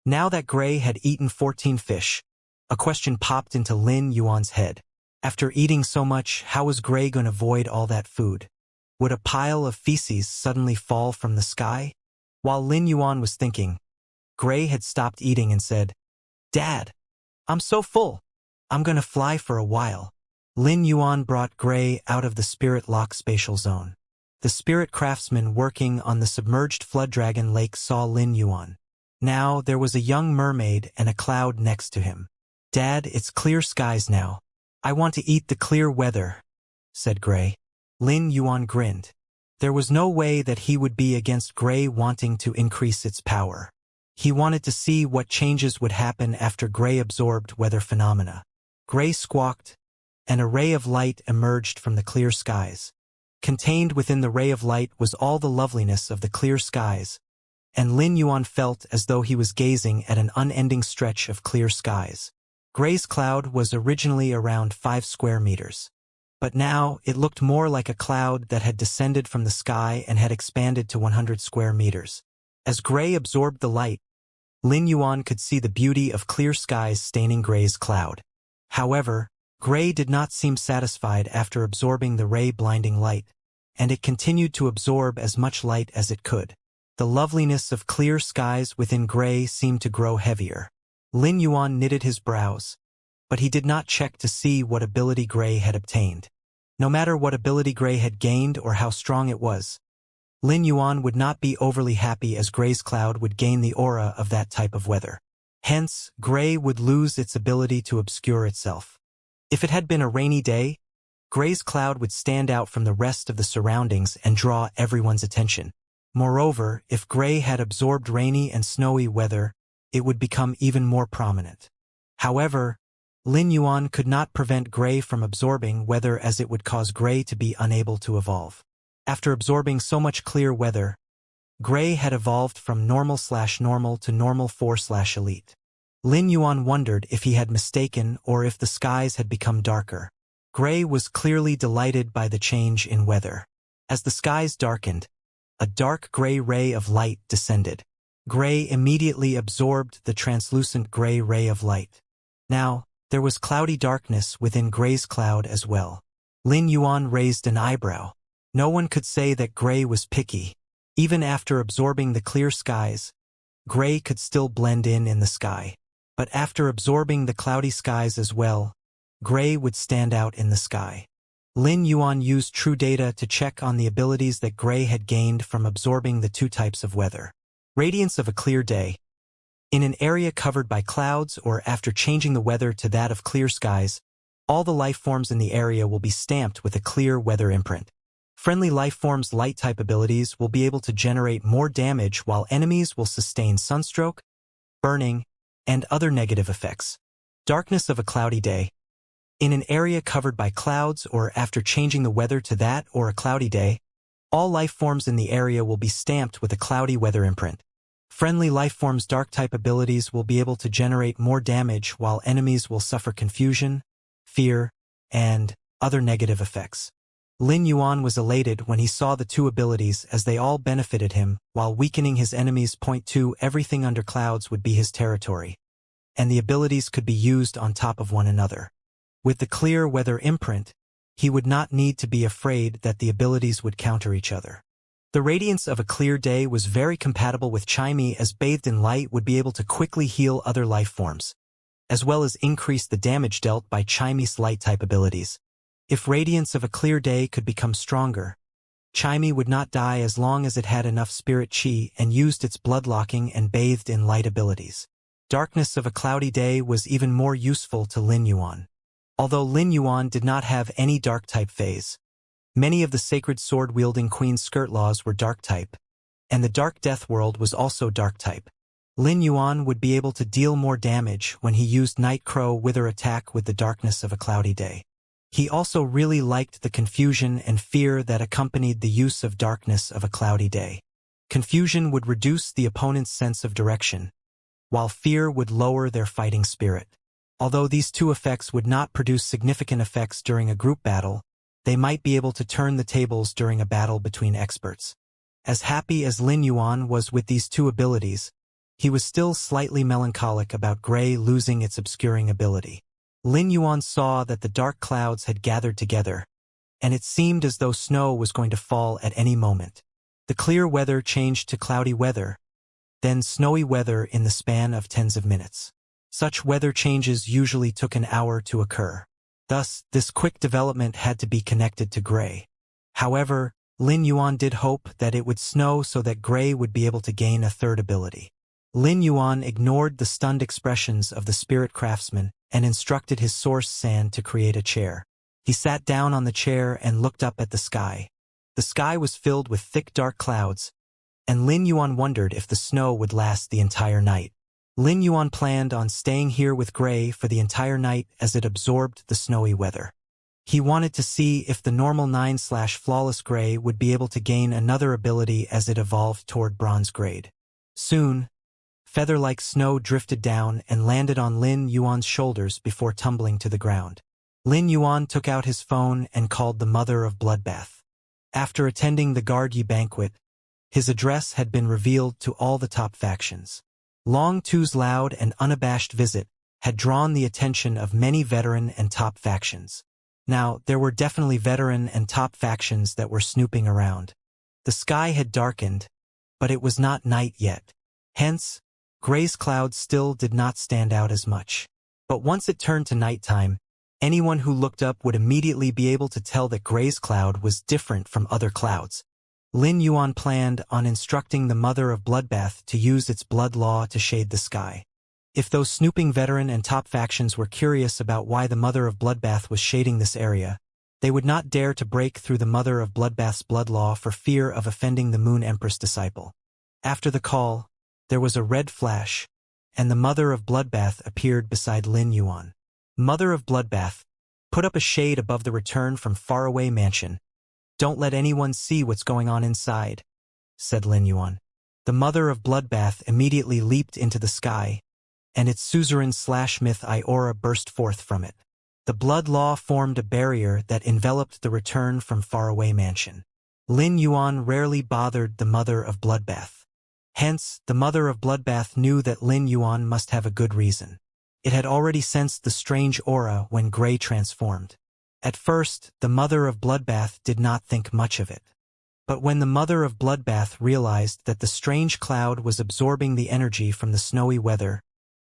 Now that Gray had eaten 14 fish, a question popped into Lin Yuan's head. After eating so much, how was Gray going to avoid all that food? Would a pile of feces suddenly fall from the sky? While Lin Yuan was thinking, Gray had stopped eating and said, "Dad, I'm so full. I'm gonna fly for a while." Lin Yuan brought Gray out of the spirit lock spatial zone. The spirit craftsman working on the submerged flood dragon lake saw Lin Yuan. Now there was a young mermaid and a cloud next to him. "Dad, it's clear skies now. I want to eat the clear weather," said Gray. Lin Yuan grinned. There was no way that he would be against Gray wanting to increase its power. He wanted to see what changes would happen after Gray absorbed weather phenomena. Gray squawked, and a ray of light emerged from the clear skies. Contained within the ray of light was all the loveliness of the clear skies, and Lin Yuan felt as though he was gazing at an unending stretch of clear skies. Gray's cloud was originally around 5 square meters. But now it looked more like a cloud that had descended from the sky and had expanded to 100 square meters. As Gray absorbed the light, Lin Yuan could see the beauty of clear skies staining Gray's cloud. However, Gray did not seem satisfied after absorbing the ray-blinding light, and it continued to absorb as much light as it could. The loveliness of clear skies within Gray seemed to grow heavier. Lin Yuan knitted his brows, but he did not check to see what ability Gray had obtained. No matter what ability Gray had gained or how strong it was, Lin Yuan would not be overly happy as Gray's cloud would gain the aura of that type of weather. Hence, Gray would lose its ability to obscure itself. If it had been a rainy day, Gray's cloud would stand out from the rest of the surroundings and draw everyone's attention. Moreover, if Gray had absorbed rainy and snowy weather, it would become even more prominent. However, Lin Yuan could not prevent Gray from absorbing weather as it would cause Gray to be unable to evolve. After absorbing so much clear weather, Gray had evolved from normal/normal to normal 4/elite. Lin Yuan wondered if he had mistaken or if the skies had become darker. Gray was clearly delighted by the change in weather. As the skies darkened, a dark gray ray of light descended. Gray immediately absorbed the translucent gray ray of light. Now, there was cloudy darkness within Gray's cloud as well. Lin Yuan raised an eyebrow. No one could say that Gray was picky. Even after absorbing the clear skies, Gray could still blend in the sky. But after absorbing the cloudy skies as well, Gray would stand out in the sky. Lin Yuan used true data to check on the abilities that Gray had gained from absorbing the two types of weather. Radiance of a clear day. In an area covered by clouds or after changing the weather to that of clear skies, all the life forms in the area will be stamped with a clear weather imprint. Friendly life forms' light-type abilities will be able to generate more damage while enemies will sustain sunstroke, burning, and other negative effects. Darkness of a cloudy day. In an area covered by clouds or after changing the weather to that or a cloudy day, all life forms in the area will be stamped with a cloudy weather imprint. Friendly life forms' dark-type abilities will be able to generate more damage while enemies will suffer confusion, fear, and other negative effects. Lin Yuan was elated when he saw the two abilities as they all benefited him while weakening his enemies. 2 Everything under clouds would be his territory, and the abilities could be used on top of one another. With the clear weather imprint, he would not need to be afraid that the abilities would counter each other. The radiance of a clear day was very compatible with Chimey as bathed in light would be able to quickly heal other life forms, as well as increase the damage dealt by Chimey's light-type abilities. If radiance of a clear day could become stronger, Chimey would not die as long as it had enough spirit chi and used its bloodlocking and bathed in light abilities. Darkness of a cloudy day was even more useful to Lin Yuan. Although Lin Yuan did not have any dark-type phase, many of the sacred sword-wielding Queen's skirt laws were dark-type, and the Dark Death World was also dark-type. Lin Yuan would be able to deal more damage when he used Night Crow Wither attack with the darkness of a cloudy day. He also really liked the confusion and fear that accompanied the use of darkness of a cloudy day. Confusion would reduce the opponent's sense of direction, while fear would lower their fighting spirit. Although these two effects would not produce significant effects during a group battle, they might be able to turn the tables during a battle between experts. As happy as Lin Yuan was with these two abilities, He was still slightly melancholic about gray losing its obscuring ability. Lin Yuan saw that the dark clouds had gathered together, and it seemed as though snow was going to fall at any moment. The clear weather changed to cloudy weather, then snowy weather in the span of tens of minutes. Such weather changes usually took an hour to occur. Thus, this quick development had to be connected to gray. However, Lin Yuan did hope that it would snow so that gray would be able to gain a third ability. Lin Yuan ignored the stunned expressions of the spirit craftsman and instructed his source sand to create a chair. He sat down on the chair and looked up at the sky. The sky was filled with thick dark clouds, and Lin Yuan wondered if the snow would last the entire night. Lin Yuan planned on staying here with gray for the entire night as it absorbed the snowy weather. He wanted to see if the normal 9/flawless gray would be able to gain another ability as it evolved toward bronze grade. Soon, feather-like snow drifted down and landed on Lin Yuan's shoulders before tumbling to the ground. Lin Yuan took out his phone and called the mother of Bloodbath. After attending the Guard Yi banquet, his address had been revealed to all the top factions. Long Tu's loud and unabashed visit had drawn the attention of many veteran and top factions. Now, there were definitely veteran and top factions that were snooping around. The sky had darkened, but it was not night yet. Hence, Gray's cloud still did not stand out as much. But once it turned to nighttime, anyone who looked up would immediately be able to tell that Gray's cloud was different from other clouds. Lin Yuan planned on instructing the Mother of Bloodbath to use its blood law to shade the sky. If those snooping veteran and top factions were curious about why the Mother of Bloodbath was shading this area, they would not dare to break through the Mother of Bloodbath's blood law for fear of offending the Moon Empress disciple. After the call, there was a red flash, and the Mother of Bloodbath appeared beside Lin Yuan. Mother of Bloodbath, put up a shade above the return from faraway mansion. Don't let anyone see what's going on inside, said Lin Yuan. The Mother of Bloodbath immediately leaped into the sky, and its suzerain/myth aura burst forth from it. The blood law formed a barrier that enveloped the return from faraway mansion. Lin Yuan rarely bothered the Mother of Bloodbath. Hence, the Mother of Bloodbath knew that Lin Yuan must have a good reason. It had already sensed the strange aura when Gray transformed. At first, the Mother of Bloodbath did not think much of it. But when the Mother of Bloodbath realized that the strange cloud was absorbing the energy from the snowy weather,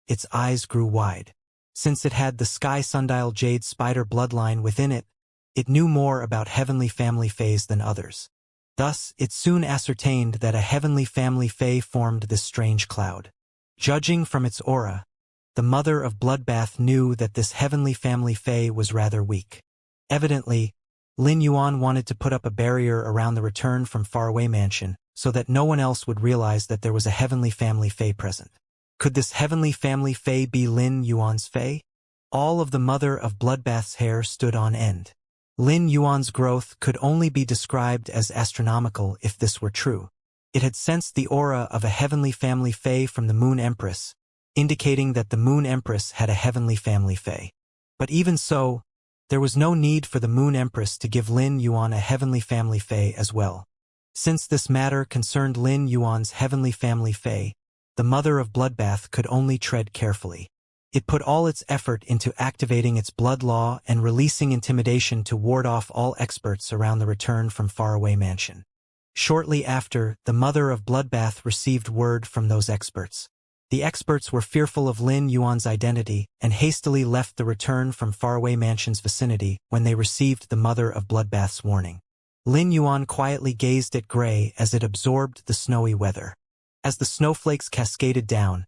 its eyes grew wide. Since it had the Sky Sundial Jade Spider bloodline within it, it knew more about Heavenly Family Fays than others. Thus, it soon ascertained that a Heavenly Family Fay formed this strange cloud. Judging from its aura, the Mother of Bloodbath knew that this Heavenly Family Fay was rather weak. Evidently, Lin Yuan wanted to put up a barrier around the return from faraway mansion so that no one else would realize that there was a Heavenly Family Fay present. Could this Heavenly Family Fay be Lin Yuan's Fay? All of the Mother of Bloodbath's hair stood on end. Lin Yuan's growth could only be described as astronomical if this were true. It had sensed the aura of a Heavenly Family Fay from the Moon Empress, indicating that the Moon Empress had a Heavenly Family Fay. But even so, there was no need for the Moon Empress to give Lin Yuan a Heavenly Family Fay as well. Since this matter concerned Lin Yuan's Heavenly Family Fay, the Mother of Bloodbath could only tread carefully. It put all its effort into activating its blood law and releasing intimidation to ward off all experts around the return from faraway mansion. Shortly after, the Mother of Bloodbath received word from those experts. The experts were fearful of Lin Yuan's identity and hastily left the return from faraway mansion's vicinity when they received the Mother of Bloodbath's warning. Lin Yuan quietly gazed at Gray as it absorbed the snowy weather. As the snowflakes cascaded down,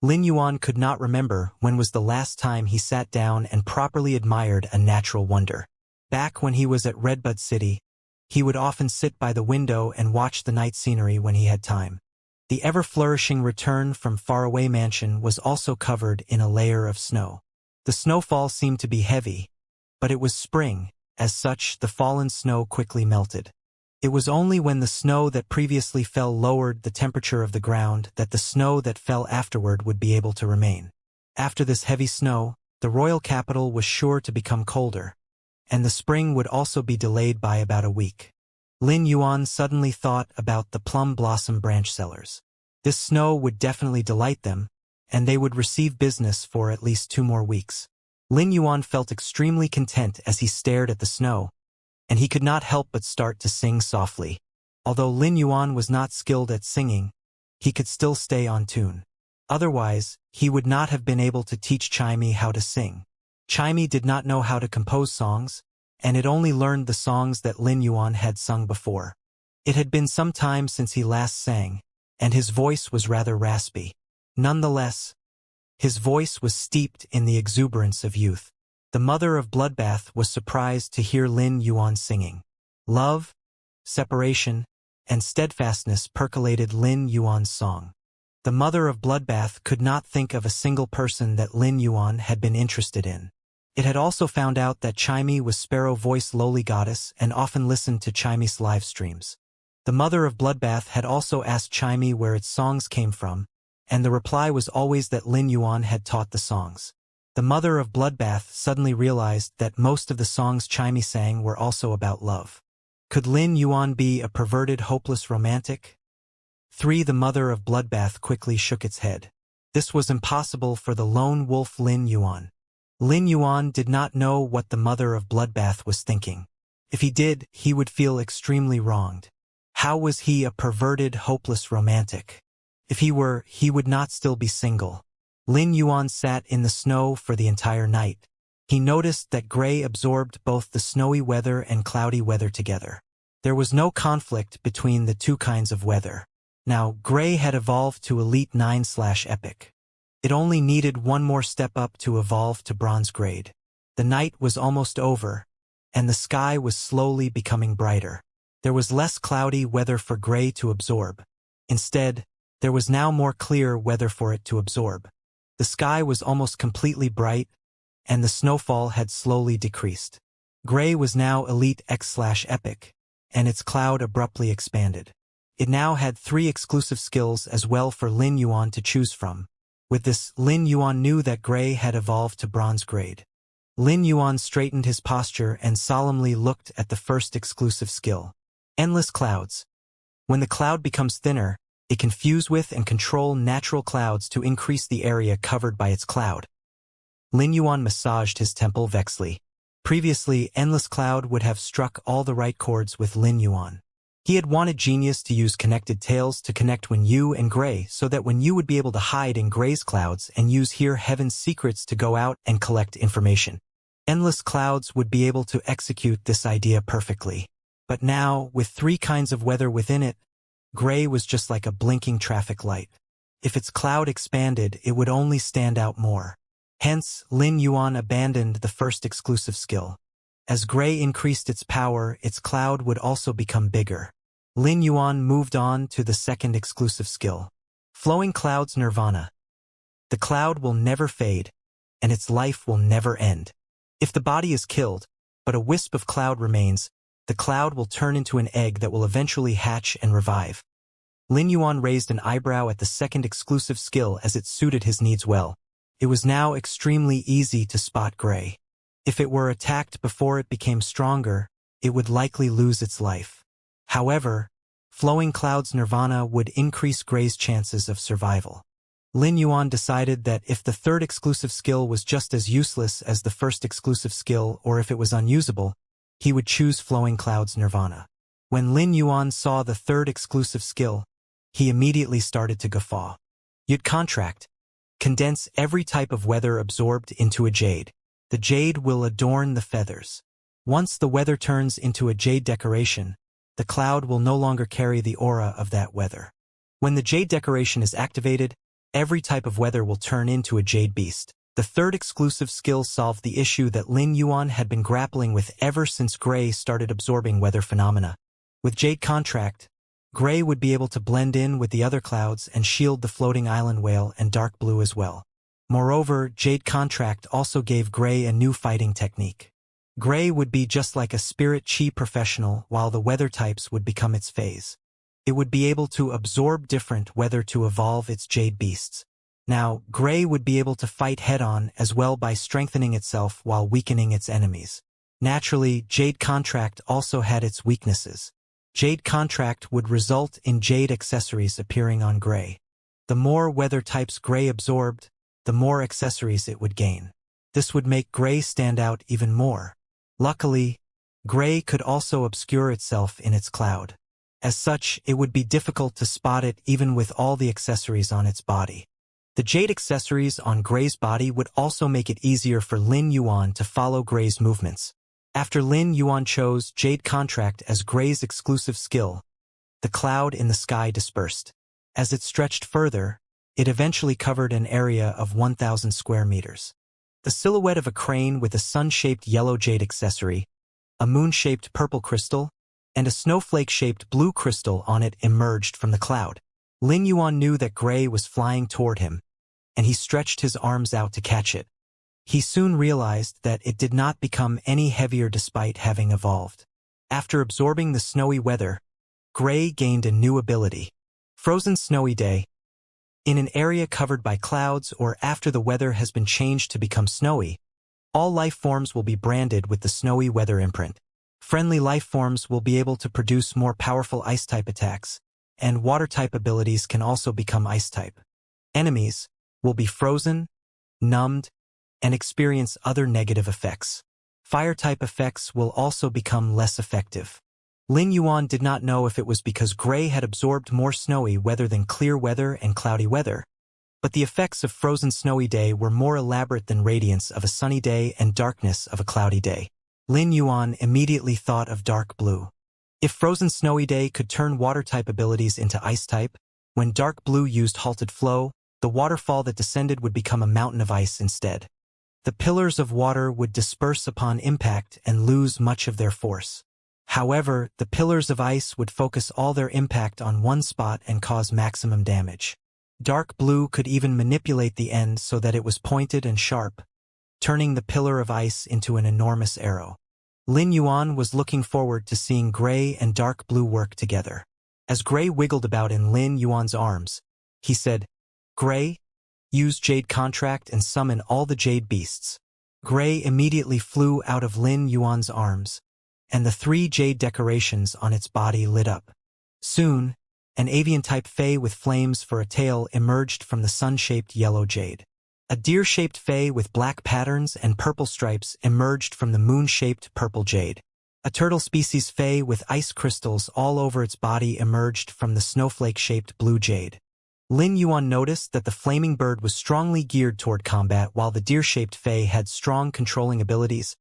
Lin Yuan could not remember when was the last time he sat down and properly admired a natural wonder. Back when he was at Redbud City, he would often sit by the window and watch the night scenery when he had time. The ever-flourishing return from faraway mansion was also covered in a layer of snow. The snowfall seemed to be heavy, but it was spring. As such, the fallen snow quickly melted. It was only when the snow that previously fell lowered the temperature of the ground that the snow that fell afterward would be able to remain. After this heavy snow, the royal capital was sure to become colder, and the spring would also be delayed by about a week. Lin Yuan suddenly thought about the plum blossom branch sellers. This snow would definitely delight them, and they would receive business for at least 2 more weeks. Lin Yuan felt extremely content as he stared at the snow, and he could not help but start to sing softly. Although Lin Yuan was not skilled at singing, he could still stay on tune. Otherwise, he would not have been able to teach Chimey how to sing. Chimey did not know how to compose songs, and it only learned the songs that Lin Yuan had sung before. It had been some time since he last sang, and his voice was rather raspy. Nonetheless, his voice was steeped in the exuberance of youth. The mother of Bloodbath was surprised to hear Lin Yuan singing. Love, separation, and steadfastness percolated Lin Yuan's song. The mother of Bloodbath could not think of a single person that Lin Yuan had been interested in. It had also found out that Chimey was Sparrow Voice Lowly Goddess and often listened to Chimey's live streams. The mother of Bloodbath had also asked Chimey where its songs came from, and the reply was always that Lin Yuan had taught the songs. The mother of Bloodbath suddenly realized that most of the songs Chimey sang were also about love. Could Lin Yuan be a perverted, hopeless romantic? 3. The mother of Bloodbath quickly shook its head. This was impossible for the lone wolf Lin Yuan. Lin Yuan did not know what the mother of Bloodbath was thinking. If he did, he would feel extremely wronged. How was he a perverted, hopeless romantic? If he were, he would not still be single. Lin Yuan sat in the snow for the entire night. He noticed that gray absorbed both the snowy weather and cloudy weather together. There was no conflict between the two kinds of weather. Now, gray had evolved to Elite 9/Epic. It only needed one more step up to evolve to bronze grade. The night was almost over, and the sky was slowly becoming brighter. There was less cloudy weather for gray to absorb. Instead, there was now more clear weather for it to absorb. The sky was almost completely bright, and the snowfall had slowly decreased. Gray was now Elite X/Epic, and its cloud abruptly expanded. It now had 3 exclusive skills as well for Lin Yuan to choose from. With this, Lin Yuan knew that gray had evolved to bronze grade. Lin Yuan straightened his posture and solemnly looked at the first exclusive skill. Endless clouds. When the cloud becomes thinner, it can fuse with and control natural clouds to increase the area covered by its cloud. Lin Yuan massaged his temple vexedly. Previously, Endless Cloud would have struck all the right chords with Lin Yuan. He had wanted Genius to use connected tails to connect When You and Gray so that When You would be able to hide in Gray's clouds and use Hear Heaven's secrets to go out and collect information. Endless Clouds would be able to execute this idea perfectly. But now, with 3 kinds of weather within it, Gray was just like a blinking traffic light. If its cloud expanded, it would only stand out more. Hence, Lin Yuan abandoned the first exclusive skill. As Gray increased its power, its cloud would also become bigger. Lin Yuan moved on to the second exclusive skill. Flowing Clouds Nirvana. The cloud will never fade, and its life will never end. If the body is killed, but a wisp of cloud remains, the cloud will turn into an egg that will eventually hatch and revive. Lin Yuan raised an eyebrow at the second exclusive skill as it suited his needs well. It was now extremely easy to spot Gray. If it were attacked before it became stronger, it would likely lose its life. However, Flowing Clouds Nirvana would increase Gray's chances of survival. Lin Yuan decided that if the third exclusive skill was just as useless as the first exclusive skill or if it was unusable, he would choose Flowing Clouds Nirvana. When Lin Yuan saw the third exclusive skill, he immediately started to guffaw. You'd contract. Condense every type of weather absorbed into a jade. The jade will adorn the feathers. Once the weather turns into a jade decoration, the cloud will no longer carry the aura of that weather. When the jade decoration is activated, every type of weather will turn into a jade beast. The third exclusive skill solved the issue that Lin Yuan had been grappling with ever since Gray started absorbing weather phenomena. With Jade Contract, Gray would be able to blend in with the other clouds and shield the floating island whale and dark blue as well. Moreover, Jade Contract also gave Gray a new fighting technique. Gray would be just like a spirit chi professional while the weather types would become its phase. It would be able to absorb different weather to evolve its jade beasts. Now, Gray would be able to fight head-on as well by strengthening itself while weakening its enemies. Naturally, Jade Contract also had its weaknesses. Jade Contract would result in jade accessories appearing on Gray. The more weather types gray absorbed, the more accessories it would gain. This would make gray stand out even more. Luckily, gray could also obscure itself in its cloud. As such, it would be difficult to spot it even with all the accessories on its body. The jade accessories on gray's body would also make it easier for Lin Yuan to follow gray's movements. After Lin Yuan chose Jade Contract as gray's exclusive skill, the cloud in the sky dispersed. As it stretched further, it eventually covered an area of 1,000 square meters. The silhouette of a crane with a sun-shaped yellow jade accessory, a moon-shaped purple crystal, and a snowflake-shaped blue crystal on it emerged from the cloud. Lin Yuan knew that gray was flying toward him, and he stretched his arms out to catch it. He soon realized that it did not become any heavier despite having evolved. After absorbing the snowy weather, gray gained a new ability. Frozen Snowy Day. In an area covered by clouds or after the weather has been changed to become snowy, all life forms will be branded with the snowy weather imprint. Friendly life forms will be able to produce more powerful ice-type attacks, and water-type abilities can also become ice-type. Enemies will be frozen, numbed, and experience other negative effects. Fire-type effects will also become less effective. Lin Yuan did not know if it was because gray had absorbed more snowy weather than clear weather and cloudy weather, but the effects of Frozen Snowy Day were more elaborate than radiance of a sunny day and darkness of a cloudy day. Lin Yuan immediately thought of dark blue. If Frozen Snowy Day could turn water-type abilities into ice-type, when dark blue used halted flow, the waterfall that descended would become a mountain of ice instead. The pillars of water would disperse upon impact and lose much of their force. However, the pillars of ice would focus all their impact on one spot and cause maximum damage. Dark blue could even manipulate the end so that it was pointed and sharp, turning the pillar of ice into an enormous arrow. Lin Yuan was looking forward to seeing gray and dark blue work together. As gray wiggled about in Lin Yuan's arms, he said, "Gray, use Jade Contract and summon all the jade beasts." Gray immediately flew out of Lin Yuan's arms, and the 3 jade decorations on its body lit up. Soon, an avian-type fae with flames for a tail emerged from the sun-shaped yellow jade. A deer-shaped fae with black patterns and purple stripes emerged from the moon-shaped purple jade. A turtle species fae with ice crystals all over its body emerged from the snowflake-shaped blue jade. Lin Yuan noticed that the flaming bird was strongly geared toward combat while the deer-shaped fae had strong controlling abilities,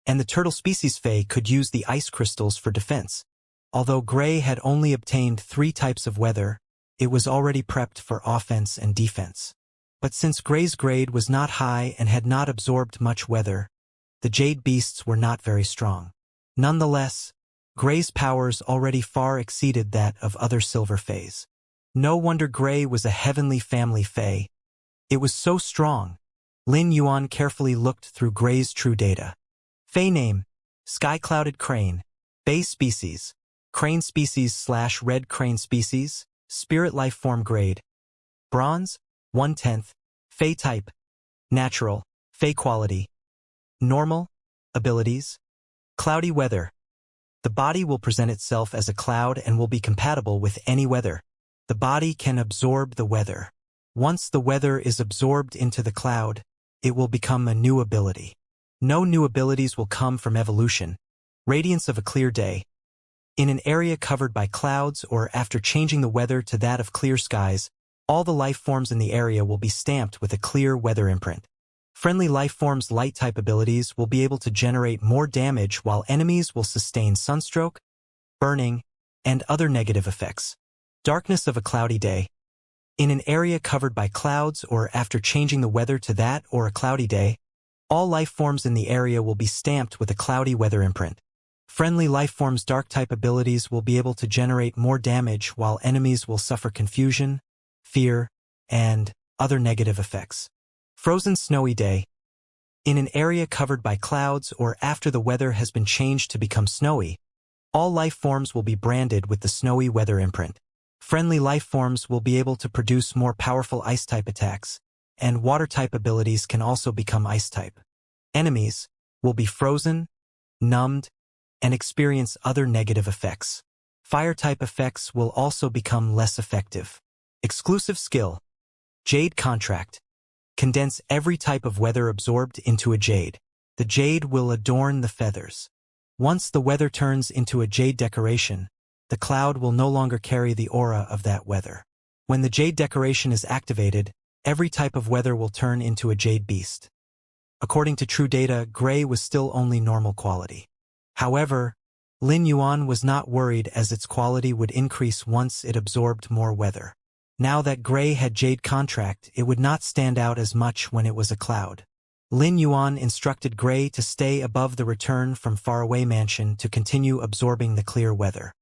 and the turtle species fae could use the ice crystals for defense. Although gray had only obtained 3 types of weather, it was already prepped for offense and defense. But since gray's grade was not high and had not absorbed much weather, the jade beasts were not very strong. Nonetheless, gray's powers already far exceeded that of other silver fays. No wonder gray was a heavenly family fae. It was so strong. Lin Yuan carefully looked through gray's true data. Fae name: Sky-Clouded Crane. Base species: Crane species/Red Crane species. Spirit life form grade: Bronze, 1/10. Fae type: Natural. Fae quality: Normal. Abilities: Cloudy weather. The body will present itself as a cloud and will be compatible with any weather. The body can absorb the weather. Once the weather is absorbed into the cloud, it will become a new ability. No new abilities will come from evolution. Radiance of a clear day. In an area covered by clouds or after changing the weather to that of clear skies, all the life forms in the area will be stamped with a clear weather imprint. Friendly life forms' light-type abilities will be able to generate more damage while enemies will sustain sunstroke, burning, and other negative effects. Darkness of a cloudy day. In an area covered by clouds or after changing the weather to that or a cloudy day, all life forms in the area will be stamped with a cloudy weather imprint. Friendly life forms' dark-type abilities will be able to generate more damage while enemies will suffer confusion, fear, and other negative effects. Frozen Snowy Day. In an area covered by clouds or after the weather has been changed to become snowy, all life forms will be branded with the snowy weather imprint. Friendly life forms will be able to produce more powerful ice-type attacks, and water-type abilities can also become ice-type. Enemies will be frozen, numbed, and experience other negative effects. Fire-type effects will also become less effective. Exclusive skill: Jade contract. Condense every type of weather absorbed into a jade. The jade will adorn the feathers. Once the weather turns into a jade decoration, the cloud will no longer carry the aura of that weather. When the jade decoration is activated, every type of weather will turn into a jade beast. According to true data, gray was still only normal quality. However, Lin Yuan was not worried as its quality would increase once it absorbed more weather. Now that gray had jade contract, it would not stand out as much when it was a cloud. Lin Yuan instructed gray to stay above the return from faraway mansion to continue absorbing the clear weather.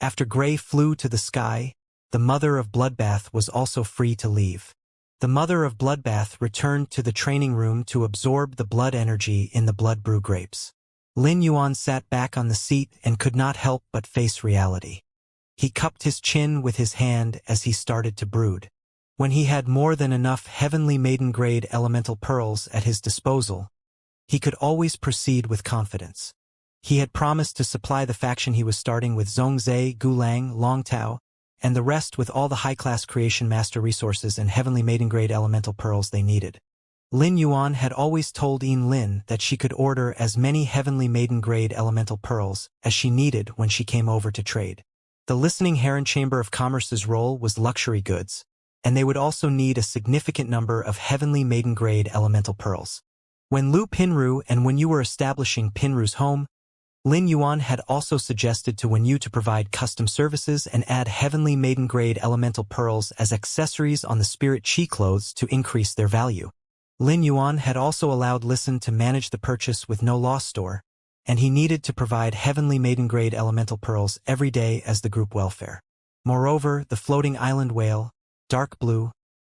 After gray flew to the sky, the mother of Bloodbath was also free to leave. The mother of Bloodbath returned to the training room to absorb the blood energy in the blood brew grapes. Lin Yuan sat back on the seat and could not help but face reality. He cupped his chin with his hand as he started to brood. When he had more than enough heavenly maiden-grade elemental pearls at his disposal, he could always proceed with confidence. He had promised to supply the faction he was starting with Zhongzhe, Gulang, Longtao, and the rest with all the high-class creation master resources and heavenly maiden-grade elemental pearls they needed. Lin Yuan had always told Yin Lin that she could order as many heavenly maiden-grade elemental pearls as she needed when she came over to trade. The listening Heron Chamber of Commerce's role was luxury goods, and they would also need a significant number of heavenly maiden-grade elemental pearls. When Lu Pinru and Wen Yu were establishing Pinru's home, Lin Yuan had also suggested to Wen Yu to provide custom services and add heavenly maiden-grade elemental pearls as accessories on the spirit chi clothes to increase their value. Lin Yuan had also allowed Listen to manage the purchase with no loss store, and he needed to provide heavenly maiden-grade elemental pearls every day as the group welfare. Moreover, the floating island whale, dark blue,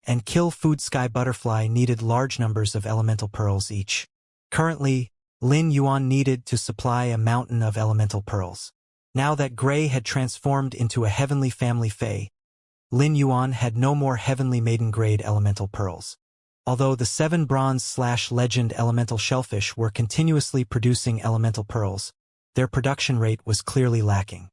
and kill food sky butterfly needed large numbers of elemental pearls each. Currently, Lin Yuan needed to supply a mountain of elemental pearls. Now that Gray had transformed into a heavenly family fae, Lin Yuan had no more heavenly maiden-grade elemental pearls. Although the 7 bronze/legend elemental shellfish were continuously producing elemental pearls, their production rate was clearly lacking.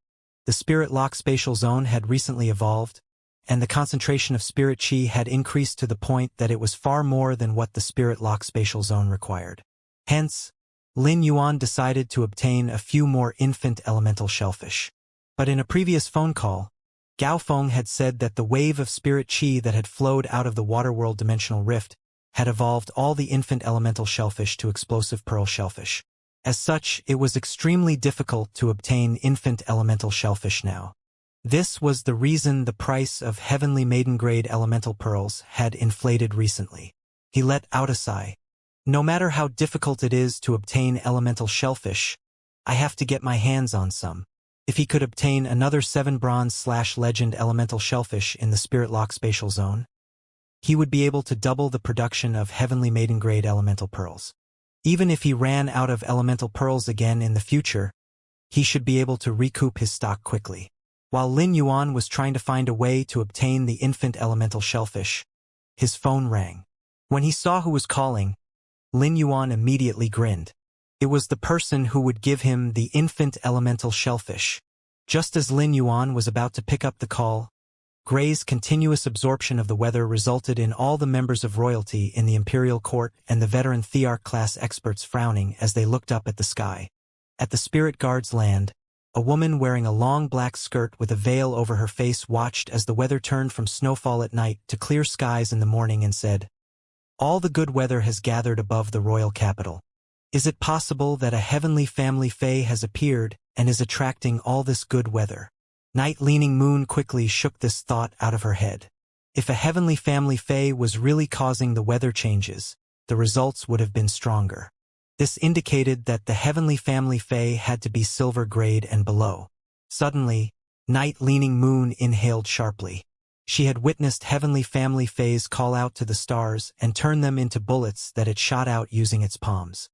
The Spirit Lock spatial zone had recently evolved, and the concentration of spirit chi had increased to the point that it was far more than what the Spirit Lock spatial zone required. Hence, Lin Yuan decided to obtain a few more infant elemental shellfish. But in a previous phone call, Gao Feng had said that the wave of spirit chi that had flowed out of the Waterworld dimensional rift had evolved all the infant elemental shellfish to explosive pearl shellfish. As such, it was extremely difficult to obtain infant elemental shellfish now. This was the reason the price of heavenly maiden-grade elemental pearls had inflated recently. He let out a sigh. No matter how difficult it is to obtain elemental shellfish, I have to get my hands on some. If he could obtain another 7 bronze/legend elemental shellfish in the Spirit Lock spatial zone, he would be able to double the production of heavenly maiden-grade elemental pearls. Even if he ran out of elemental pearls again in the future, he should be able to recoup his stock quickly. While Lin Yuan was trying to find a way to obtain the infant elemental shellfish, his phone rang. When he saw who was calling, Lin Yuan immediately grinned. It was the person who would give him the infant elemental shellfish. Just as Lin Yuan was about to pick up the call, Gray's continuous absorption of the weather resulted in all the members of royalty in the imperial court and the veteran Thearch-class experts frowning as they looked up at the sky. At the Spirit Guard's land, a woman wearing a long black skirt with a veil over her face watched as the weather turned from snowfall at night to clear skies in the morning and said, "All the good weather has gathered above the royal capital. Is it possible that a heavenly family fae has appeared and is attracting all this good weather?" Night-leaning moon quickly shook this thought out of her head. If a heavenly family fae was really causing the weather changes, the results would have been stronger. This indicated that the heavenly family fae had to be silver grade and below. Suddenly, Night-leaning moon inhaled sharply. She had witnessed heavenly family faes call out to the stars and turn them into bullets that it shot out using its palms.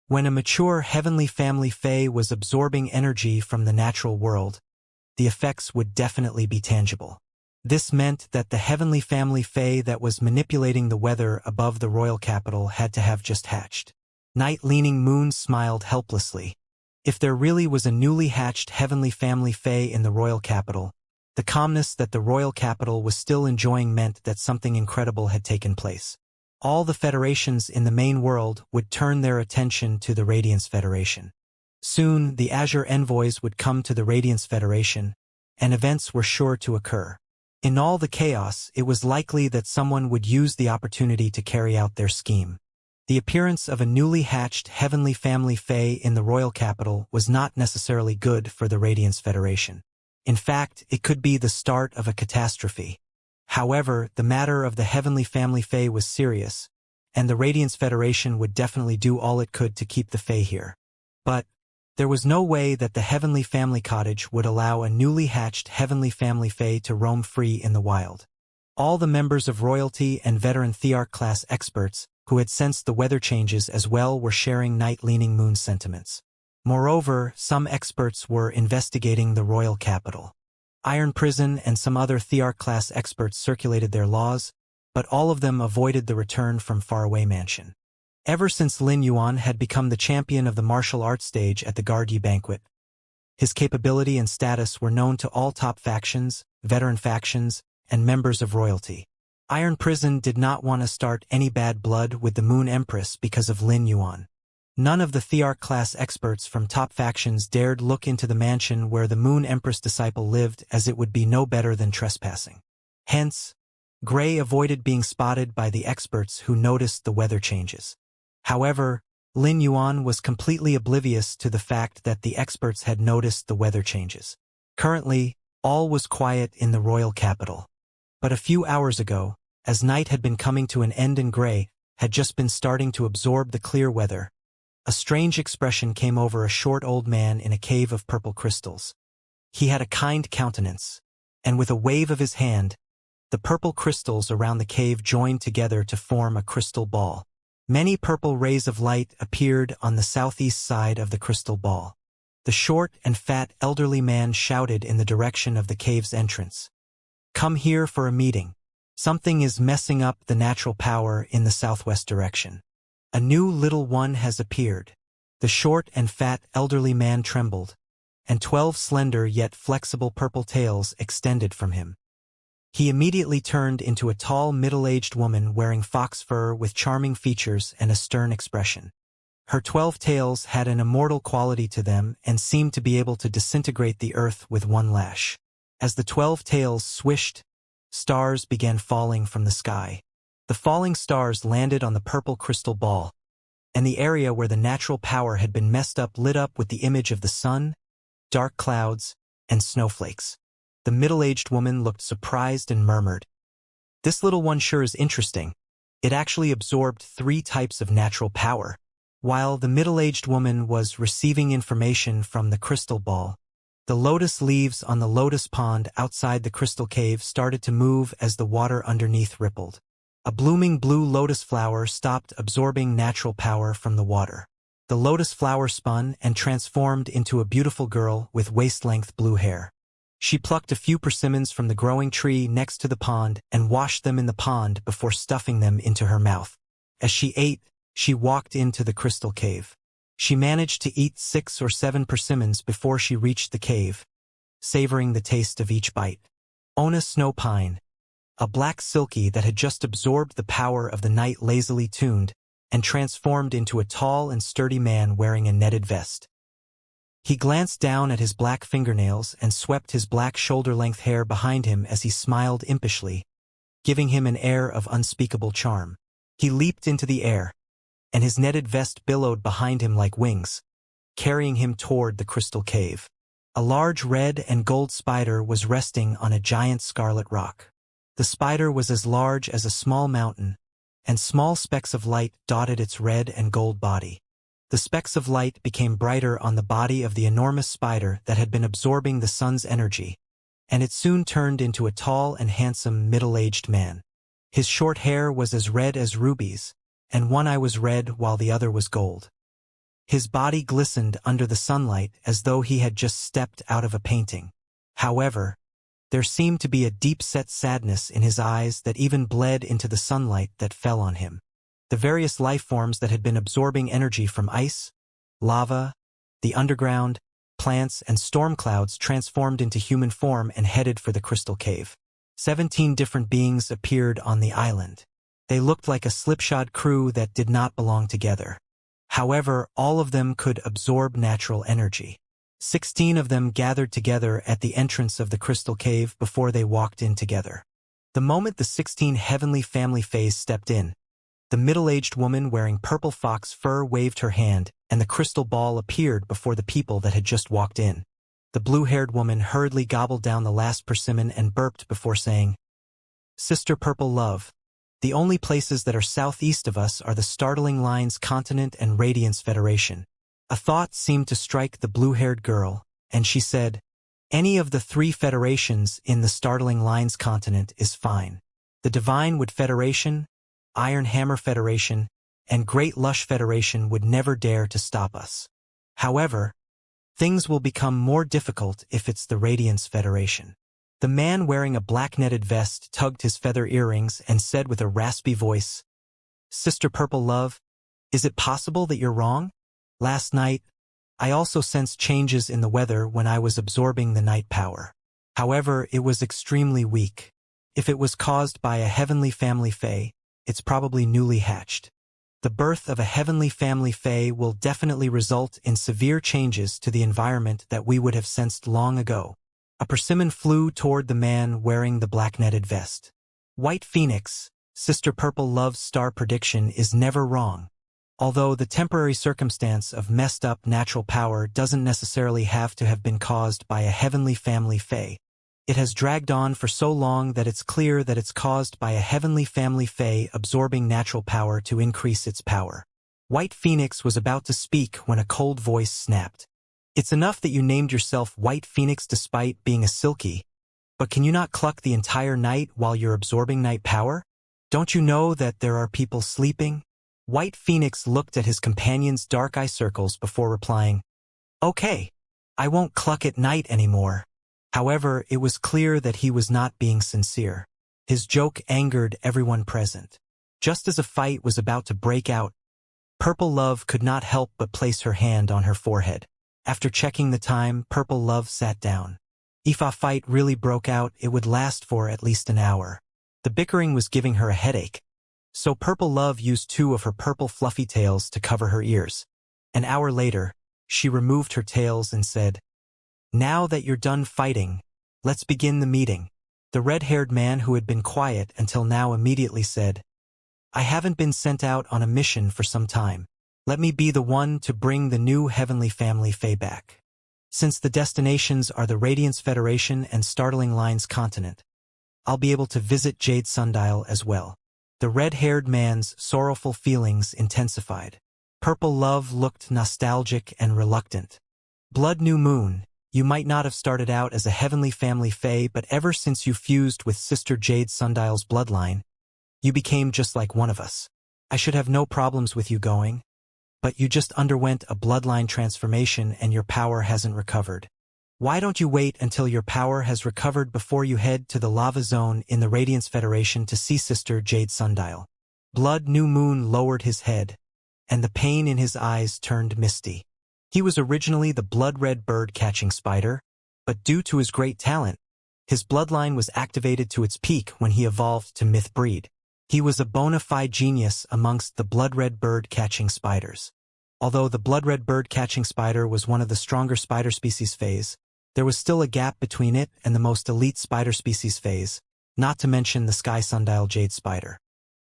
When a mature heavenly family fae was absorbing energy from the natural world, the effects would definitely be tangible. This meant that the heavenly family fae that was manipulating the weather above the royal capital had to have just hatched. Night-leaning moon smiled helplessly. If there really was a newly hatched heavenly family fae in the royal capital, The calmness that the royal capital was still enjoying meant that something incredible had taken place. All the federations in the main world would turn their attention to the Radiance Federation. Soon, the Azure envoys would come to the Radiance Federation, and events were sure to occur. In all the chaos, it was likely that someone would use the opportunity to carry out their scheme. The appearance of a newly hatched heavenly family Fae in the royal capital was not necessarily good for the Radiance Federation. In fact, it could be the start of a catastrophe. However, the matter of the heavenly family Fae was serious, and the Radiance Federation would definitely do all it could to keep the Fae here. But there was no way that the Heavenly Family Cottage would allow a newly hatched Heavenly Family Fae to roam free in the wild. All the members of royalty and veteran Thearch-class experts who had sensed the weather changes as well were sharing night-leaning moon sentiments. Moreover, some experts were investigating the royal capital. Iron Prison and some other Thearch-class experts circulated their laws, but all of them avoided the return from Faraway Mansion. Ever since Lin Yuan had become the champion of the martial arts stage at the Guardi banquet, his capability and status were known to all top factions, veteran factions, and members of royalty. Iron Prison did not want to start any bad blood with the Moon Empress because of Lin Yuan. None of the Thearch-class experts from top factions dared look into the mansion where the Moon Empress disciple lived, as it would be no better than trespassing. Hence, Gray avoided being spotted by the experts who noticed the weather changes. However, Lin Yuan was completely oblivious to the fact that the experts had noticed the weather changes. Currently, all was quiet in the royal capital. But a few hours ago, as night had been coming to an end and Gray had just been starting to absorb the clear weather, a strange expression came over a short old man in a cave of purple crystals. He had a kind countenance, and with a wave of his hand, the purple crystals around the cave joined together to form a crystal ball. Many purple rays of light appeared on the southeast side of the crystal ball. The short and fat elderly man shouted in the direction of the cave's entrance. "Come here for a meeting. Something is messing up the natural power in the southwest direction. A new little one has appeared." The short and fat elderly man trembled, and 12 slender yet flexible purple tails extended from him. He immediately turned into a tall middle-aged woman wearing fox fur with charming features and a stern expression. Her 12 tails had an immortal quality to them and seemed to be able to disintegrate the earth with one lash. As the 12 tails swished, stars began falling from the sky. The falling stars landed on the purple crystal ball, and the area where the natural power had been messed up lit up with the image of the sun, dark clouds, and snowflakes. The middle-aged woman looked surprised and murmured, "This little one sure is interesting. It actually absorbed 3 types of natural power." While the middle-aged woman was receiving information from the crystal ball, the lotus leaves on the lotus pond outside the crystal cave started to move as the water underneath rippled. A blooming blue lotus flower stopped absorbing natural power from the water. The lotus flower spun and transformed into a beautiful girl with waist-length blue hair. She plucked a few persimmons from the growing tree next to the pond and washed them in the pond before stuffing them into her mouth. As she ate, she walked into the crystal cave. She managed to eat 6 or 7 persimmons before she reached the cave, savoring the taste of each bite. Ona Snow Pine, a black silky that had just absorbed the power of the night, lazily tuned and transformed into a tall and sturdy man wearing a netted vest. He glanced down at his black fingernails and swept his black shoulder-length hair behind him as he smiled impishly, giving him an air of unspeakable charm. He leaped into the air, and his netted vest billowed behind him like wings, carrying him toward the crystal cave. A large red and gold spider was resting on a giant scarlet rock. The spider was as large as a small mountain, and small specks of light dotted its red and gold body. The specks of light became brighter on the body of the enormous spider that had been absorbing the sun's energy, and it soon turned into a tall and handsome middle-aged man. His short hair was as red as rubies, and one eye was red while the other was gold. His body glistened under the sunlight as though he had just stepped out of a painting. However, there seemed to be a deep-set sadness in his eyes that even bled into the sunlight that fell on him. The various life forms that had been absorbing energy from ice, lava, the underground, plants, and storm clouds transformed into human form and headed for the crystal cave. 17 different beings appeared on the island. They looked like a slipshod crew that did not belong together. However, all of them could absorb natural energy. 16 of them gathered together at the entrance of the crystal cave before they walked in together. The moment the 16 heavenly family fays stepped in, the middle-aged woman wearing purple fox fur waved her hand, and the crystal ball appeared before the people that had just walked in. The blue-haired woman hurriedly gobbled down the last persimmon and burped before saying, "Sister Purple Love, the only places that are southeast of us are the Startling Lines Continent and Radiance Federation." A thought seemed to strike the blue-haired girl, and she said, "Any of the 3 federations in the Startling Lines Continent is fine. The Divine Wood Federation, Iron Hammer Federation, and Great Lush Federation would never dare to stop us. However, things will become more difficult if it's the Radiance Federation." The man wearing a black netted vest tugged his feather earrings and said with a raspy voice, "Sister Purple Love, is it possible that you're wrong? Last night, I also sensed changes in the weather when I was absorbing the night power. However, it was extremely weak. If it was caused by a heavenly family fae, it's probably newly hatched. The birth of a heavenly family fae will definitely result in severe changes to the environment that we would have sensed long ago." A persimmon flew toward the man wearing the black netted vest. "White Phoenix, Sister Purple Love's star prediction is never wrong. Although the temporary circumstance of messed up natural power doesn't necessarily have to have been caused by a heavenly family fae, it has dragged on for so long that it's clear that it's caused by a heavenly family fae absorbing natural power to increase its power." White Phoenix was about to speak when a cold voice snapped. "It's enough that you named yourself White Phoenix despite being a silky, but can you not cluck the entire night while you're absorbing night power? Don't you know that there are people sleeping?" White Phoenix looked at his companion's dark eye circles before replying, "Okay, I won't cluck at night anymore." However, it was clear that he was not being sincere. His joke angered everyone present. Just as a fight was about to break out, Purple Love could not help but place her hand on her forehead. After checking the time, Purple Love sat down. If a fight really broke out, it would last for at least an hour. The bickering was giving her a headache, so Purple Love used 2 of her purple fluffy tails to cover her ears. An hour later, she removed her tails and said, "Now that you're done fighting, let's begin the meeting." The red-haired man who had been quiet until now immediately said, "I haven't been sent out on a mission for some time. Let me be the one to bring the new heavenly family fae back. Since the destinations are the Radiance Federation and Startling Lines Continent, I'll be able to visit Jade Sundial as well." The red-haired man's sorrowful feelings intensified. Purple Love looked nostalgic and reluctant. "Blood New Moon, you might not have started out as a heavenly family fae, but ever since you fused with Sister Jade Sundial's bloodline, you became just like one of us. I should have no problems with you going. But you just underwent a bloodline transformation and your power hasn't recovered. Why don't you wait until your power has recovered before you head to the lava zone in the Radiance Federation to see Sister Jade Sundial?" Blood New Moon lowered his head, and the pain in his eyes turned misty. He was originally the blood-red bird-catching spider, but due to his great talent, his bloodline was activated to its peak when he evolved to myth breed. He was a bona fide genius amongst the blood-red bird-catching spiders. Although the blood-red bird-catching spider was one of the stronger spider species phase, there was still a gap between it and the most elite spider species phase, not to mention the sky sundial jade spider.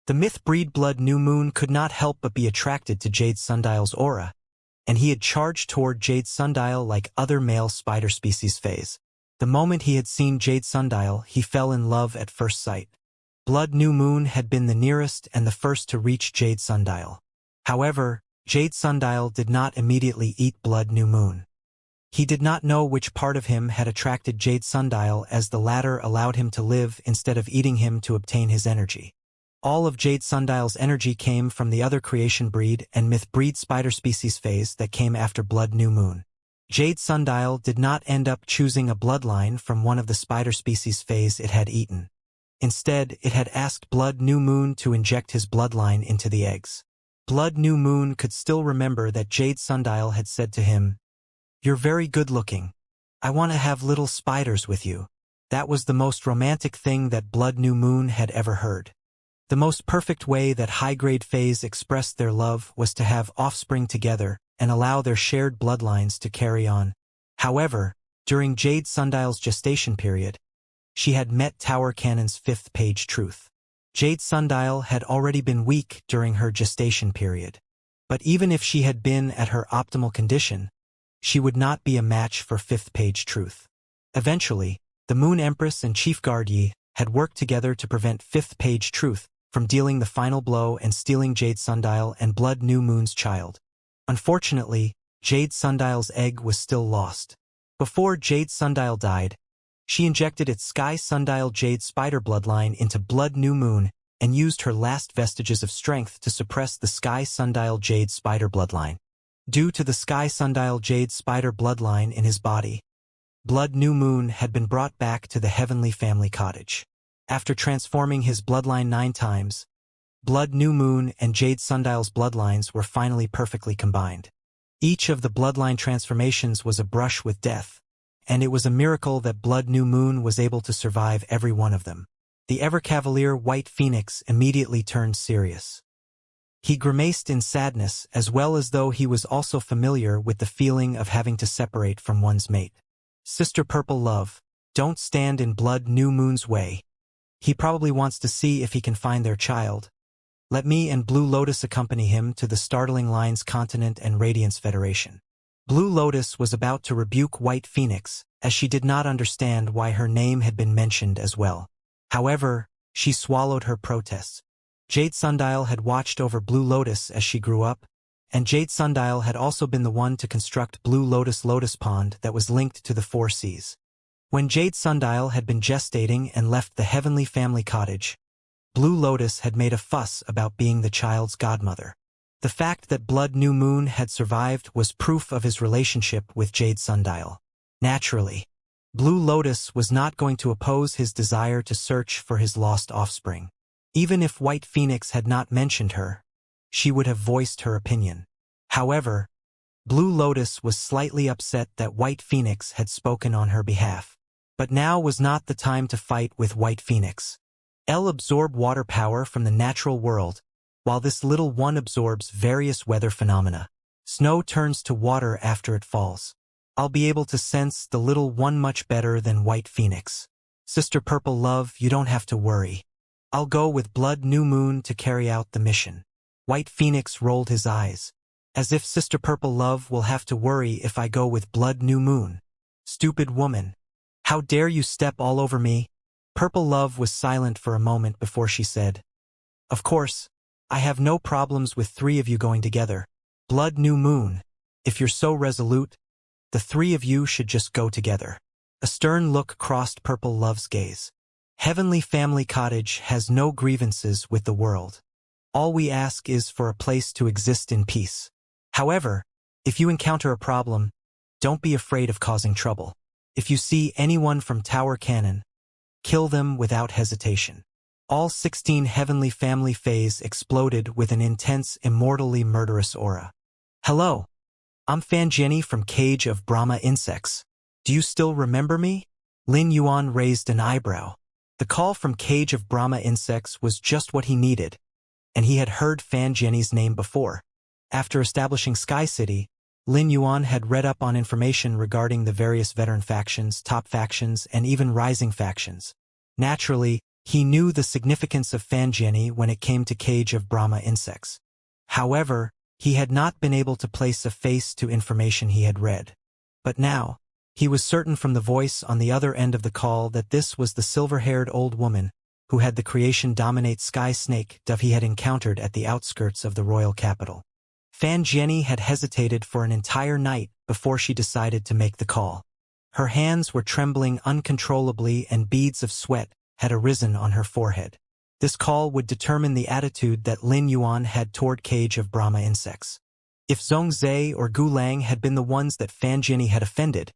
The myth breed Blood New Moon could not help but be attracted to Jade Sundial's aura, and he had charged toward Jade Sundial like other male spider species phase. The moment he had seen Jade Sundial, he fell in love at first sight. Blood New Moon had been the nearest and the first to reach Jade Sundial. However, Jade Sundial did not immediately eat Blood New Moon. He did not know which part of him had attracted Jade Sundial, as the latter allowed him to live instead of eating him to obtain his energy. All of Jade Sundial's energy came from the other creation breed and myth breed spider species phase that came after Blood New Moon. Jade Sundial did not end up choosing a bloodline from one of the spider species phase it had eaten. Instead, it had asked Blood New Moon to inject his bloodline into the eggs. Blood New Moon could still remember that Jade Sundial had said to him, You're very good-looking. I want to have little spiders with you. That was the most romantic thing that Blood New Moon had ever heard. The most perfect way that high-grade fays expressed their love was to have offspring together and allow their shared bloodlines to carry on. However, during Jade Sundial's gestation period, she had met Tower Cannon's fifth-page truth. Jade Sundial had already been weak during her gestation period. But even if she had been at her optimal condition, she would not be a match for fifth-page truth. Eventually, the Moon Empress and Chief Guard Yi had worked together to prevent fifth-page truth from dealing the final blow and stealing Jade Sundial and Blood New Moon's child. Unfortunately, Jade Sundial's egg was still lost. Before Jade Sundial died, she injected its Sky Sundial Jade Spider bloodline into Blood New Moon and used her last vestiges of strength to suppress the Sky Sundial Jade Spider bloodline. Due to the Sky Sundial Jade Spider bloodline in his body, Blood New Moon had been brought back to the Heavenly Family Cottage. After transforming his bloodline 9 times, Blood New Moon and Jade Sundial's bloodlines were finally perfectly combined. Each of the bloodline transformations was a brush with death, and it was a miracle that Blood New Moon was able to survive every one of them. The ever-cavalier White Phoenix immediately turned serious. He grimaced in sadness as well as though he was also familiar with the feeling of having to separate from one's mate. Sister Purple Love, don't stand in Blood New Moon's way. He probably wants to see if he can find their child. Let me and Blue Lotus accompany him to the Startling Lines Continent and Radiance Federation. Blue Lotus was about to rebuke White Phoenix, as she did not understand why her name had been mentioned as well. However, she swallowed her protests. Jade Sundial had watched over Blue Lotus as she grew up, and Jade Sundial had also been the one to construct Blue Lotus Lotus Pond that was linked to the 4 seas. When Jade Sundial had been gestating and left the Heavenly Family Cottage, Blue Lotus had made a fuss about being the child's godmother. The fact that Blood New Moon had survived was proof of his relationship with Jade Sundial. Naturally, Blue Lotus was not going to oppose his desire to search for his lost offspring. Even if White Phoenix had not mentioned her, she would have voiced her opinion. However, Blue Lotus was slightly upset that White Phoenix had spoken on her behalf. But now was not the time to fight with White Phoenix. Elle absorbed water power from the natural world, while this little one absorbs various weather phenomena. Snow turns to water after it falls. I'll be able to sense the little one much better than White Phoenix. Sister Purple Love, you don't have to worry. I'll go with Blood New Moon to carry out the mission. White Phoenix rolled his eyes, as if Sister Purple Love will have to worry if I go with Blood New Moon. Stupid woman. How dare you step all over me? Purple Love was silent for a moment before she said, Of course, I have no problems with 3 of you going together. Blood New Moon, if you're so resolute, the 3 of you should just go together. A stern look crossed Purple Love's gaze. Heavenly Family Cottage has no grievances with the world. All we ask is for a place to exist in peace. However, if you encounter a problem, don't be afraid of causing trouble. If you see anyone from Tower Cannon, kill them without hesitation. All 16 Heavenly Family Fays exploded with an intense, immortally murderous aura. Hello, I'm Fan Jenny from Cage of Brahma Insects. Do you still remember me? Lin Yuan raised an eyebrow. The call from Cage of Brahma Insects was just what he needed, and he had heard Fan Jenny's name before. After establishing Sky City, Lin Yuan had read up on information regarding the various veteran factions, top factions, and even rising factions. Naturally, he knew the significance of Fan Jenny when it came to Cage of Brahma Insects. However, he had not been able to place a face to information he had read. But now, he was certain from the voice on the other end of the call that this was the silver-haired old woman who had the creation dominate Sky Snake dove he had encountered at the outskirts of the royal capital. Fan Jenny had hesitated for an entire night before she decided to make the call. Her hands were trembling uncontrollably and beads of sweat had arisen on her forehead. This call would determine the attitude that Lin Yuan had toward Cage of Brahma Insects. If Zhong Zhe or Gu Lang had been the ones that Fan Jenny had offended,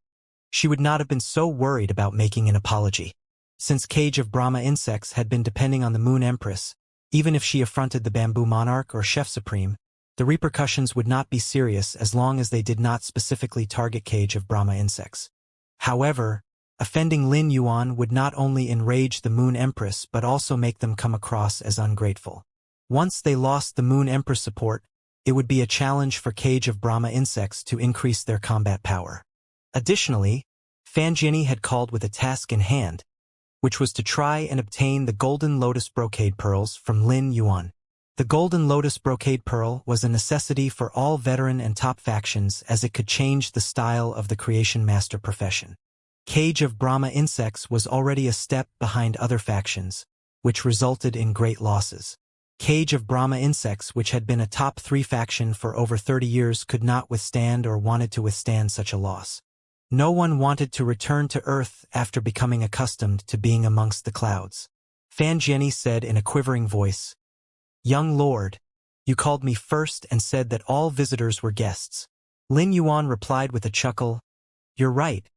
she would not have been so worried about making an apology. Since Cage of Brahma Insects had been depending on the Moon Empress, even if she affronted the Bamboo Monarch or Chef Supreme, The repercussions would not be serious as long as they did not specifically target Cage of Brahma insects. However, offending Lin Yuan would not only enrage the Moon Empress but also make them come across as ungrateful. Once they lost the Moon Empress support, it would be a challenge for Cage of Brahma insects to increase their combat power. Additionally, Fan Jianyi had called with a task in hand, which was to try and obtain the Golden Lotus Brocade Pearls from Lin Yuan. The Golden Lotus Brocade Pearl was a necessity for all veteran and top factions as it could change the style of the Creation Master profession. Cage of Brahma insects was already a step behind other factions, which resulted in great losses. Cage of Brahma insects, which had been a top 3 faction for over 30 years, could not withstand or wanted to withstand such a loss. No one wanted to return to Earth after becoming accustomed to being amongst the clouds. Fan Jianyi said in a quivering voice, "Young lord, you called me first and said that all visitors were guests." Lin Yuan replied with a chuckle, "You're right.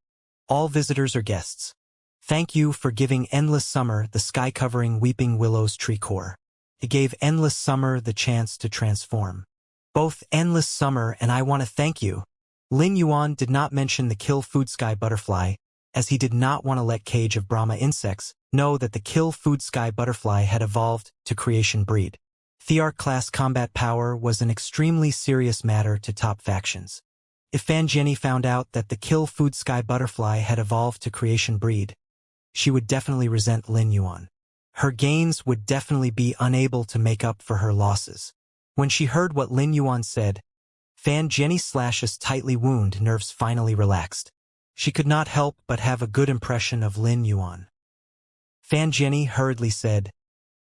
All visitors are guests. Thank you for giving Endless Summer the sky-covering Weeping Willow's tree core. It gave Endless Summer the chance to transform. Both Endless Summer and I want to thank you." Lin Yuan did not mention the Kill Food Sky Butterfly, as he did not want to let Cage of Brahma insects know that the Kill Food Sky Butterfly had evolved to Creation breed. Thearch-class combat power was an extremely serious matter to top factions. If Fan Jianyi found out that the Kill Food Sky Butterfly had evolved to Creation breed, she would definitely resent Lin Yuan. Her gains would definitely be unable to make up for her losses. When she heard what Lin Yuan said, Fan Jianyi's tightly wound nerves finally relaxed. She could not help but have a good impression of Lin Yuan. Fan Jianyi hurriedly said,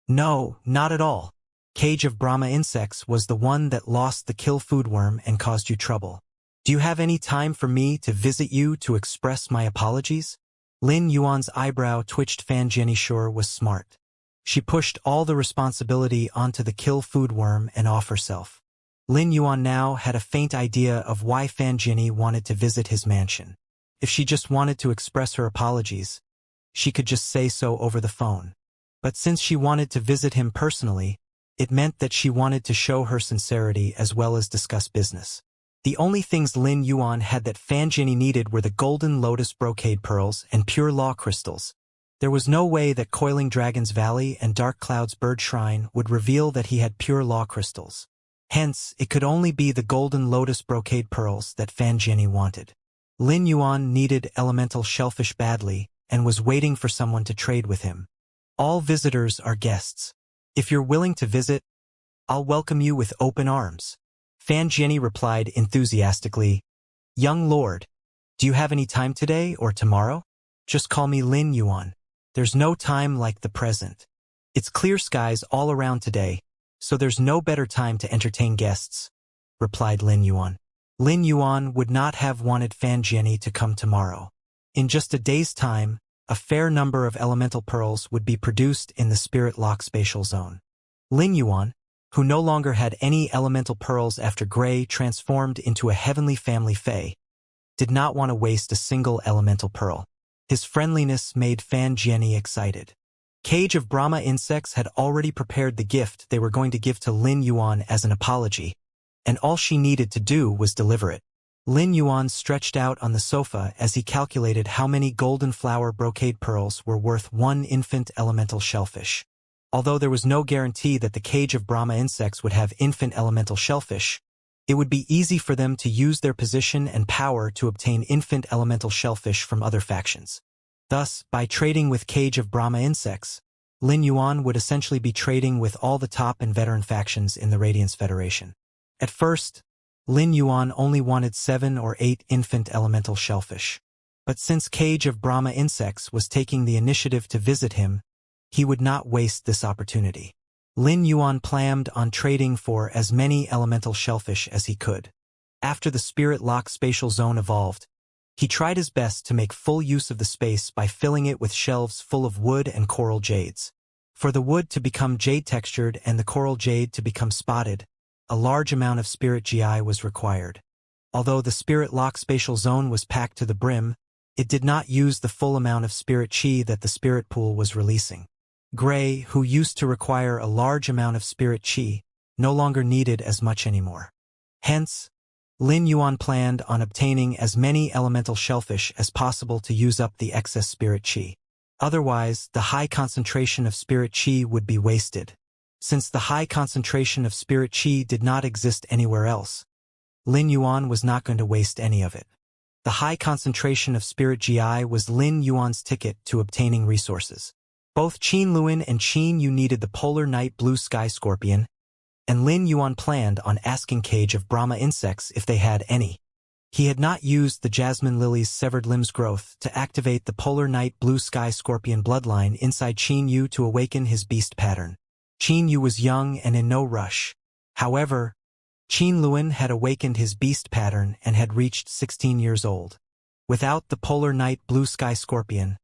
"No, not at all. Cage of Brahma insects was the one that lost the Kill Food Worm and caused you trouble. Do you have any time for me to visit you to express my apologies?" Lin Yuan's eyebrow twitched. Fan Jianyi sure was smart. She pushed all the responsibility onto the Kill Food Worm and off herself. Lin Yuan now had a faint idea of why Fan Jianyi wanted to visit his mansion. If she just wanted to express her apologies, she could just say so over the phone. But since she wanted to visit him personally, it meant that she wanted to show her sincerity as well as discuss business. The only things Lin Yuan had that Fan Jianyi needed were the Golden Lotus Brocade Pearls and Pure Law Crystals. There was no way that Coiling Dragon's Valley and Dark Cloud's Bird Shrine would reveal that he had Pure Law Crystals. Hence, it could only be the Golden Lotus Brocade Pearls that Fan Jianyi wanted. Lin Yuan needed elemental shellfish badly and was waiting for someone to trade with him. All visitors are guests. If you're willing to visit, I'll welcome you with open arms. Fan Jianyi replied enthusiastically, "Young lord, do you have any time today or tomorrow? Just call me Lin Yuan. There's no time like the present. It's clear skies all around today, so there's no better time to entertain guests," replied Lin Yuan. Lin Yuan would not have wanted Fan Jianyi to come tomorrow. In just a day's time, a fair number of elemental pearls would be produced in the Spirit Lock spatial zone. Lin Yuan, who no longer had any elemental pearls after Gray transformed into a heavenly family fae, did not want to waste a single elemental pearl. His friendliness made Fan Jianyi excited. Cage of Brahma insects had already prepared the gift they were going to give to Lin Yuan as an apology, and all she needed to do was deliver it. Lin Yuan stretched out on the sofa as he calculated how many golden flower brocade pearls were worth one infant elemental shellfish. Although there was no guarantee that the Cage of Brahma insects would have infant elemental shellfish, it would be easy for them to use their position and power to obtain infant elemental shellfish from other factions. Thus, by trading with Cage of Brahma insects, Lin Yuan would essentially be trading with all the top and veteran factions in the Radiance Federation. At first, Lin Yuan only wanted 7 or 8 infant elemental shellfish. But since Cage of Brahma insects was taking the initiative to visit him, he would not waste this opportunity. Lin Yuan planned on trading for as many elemental shellfish as he could. After the Spirit Lock spatial zone evolved, he tried his best to make full use of the space by filling it with shelves full of wood and coral jades. For the wood to become jade-textured and the coral jade to become spotted, a large amount of Spirit GI was required. Although the Spirit Lock spatial zone was packed to the brim, it did not use the full amount of Spirit Chi that the Spirit Pool was releasing. Gray, who used to require a large amount of Spirit Chi, no longer needed as much anymore. Hence, Lin Yuan planned on obtaining as many elemental shellfish as possible to use up the excess spirit qi. Otherwise, the high concentration of spirit qi would be wasted. Since the high concentration of spirit qi did not exist anywhere else, Lin Yuan was not going to waste any of it. The high concentration of spirit GI was Lin Yuan's ticket to obtaining resources. Both Qin Luan and Qin Yu needed the polar night blue sky scorpion, and Lin Yuan planned on asking Cage of Brahma insects if they had any. He had not used the jasmine lily's severed limbs growth to activate the polar night blue sky scorpion bloodline inside Qin Yu to awaken his beast pattern. Qin Yu was young and in no rush. However, Qin Luan had awakened his beast pattern and had reached 16 years old. Without the polar night blue sky scorpion,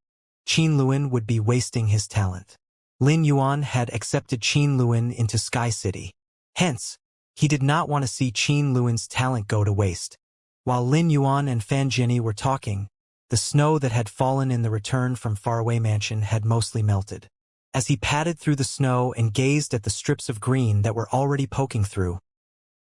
Qin Luan would be wasting his talent. Lin Yuan had accepted Qin Luan into Sky City. Hence, he did not want to see Qin Luan's talent go to waste. While Lin Yuan and Fan Jianyi were talking, the snow that had fallen in the return from faraway mansion had mostly melted. As he padded through the snow and gazed at the strips of green that were already poking through,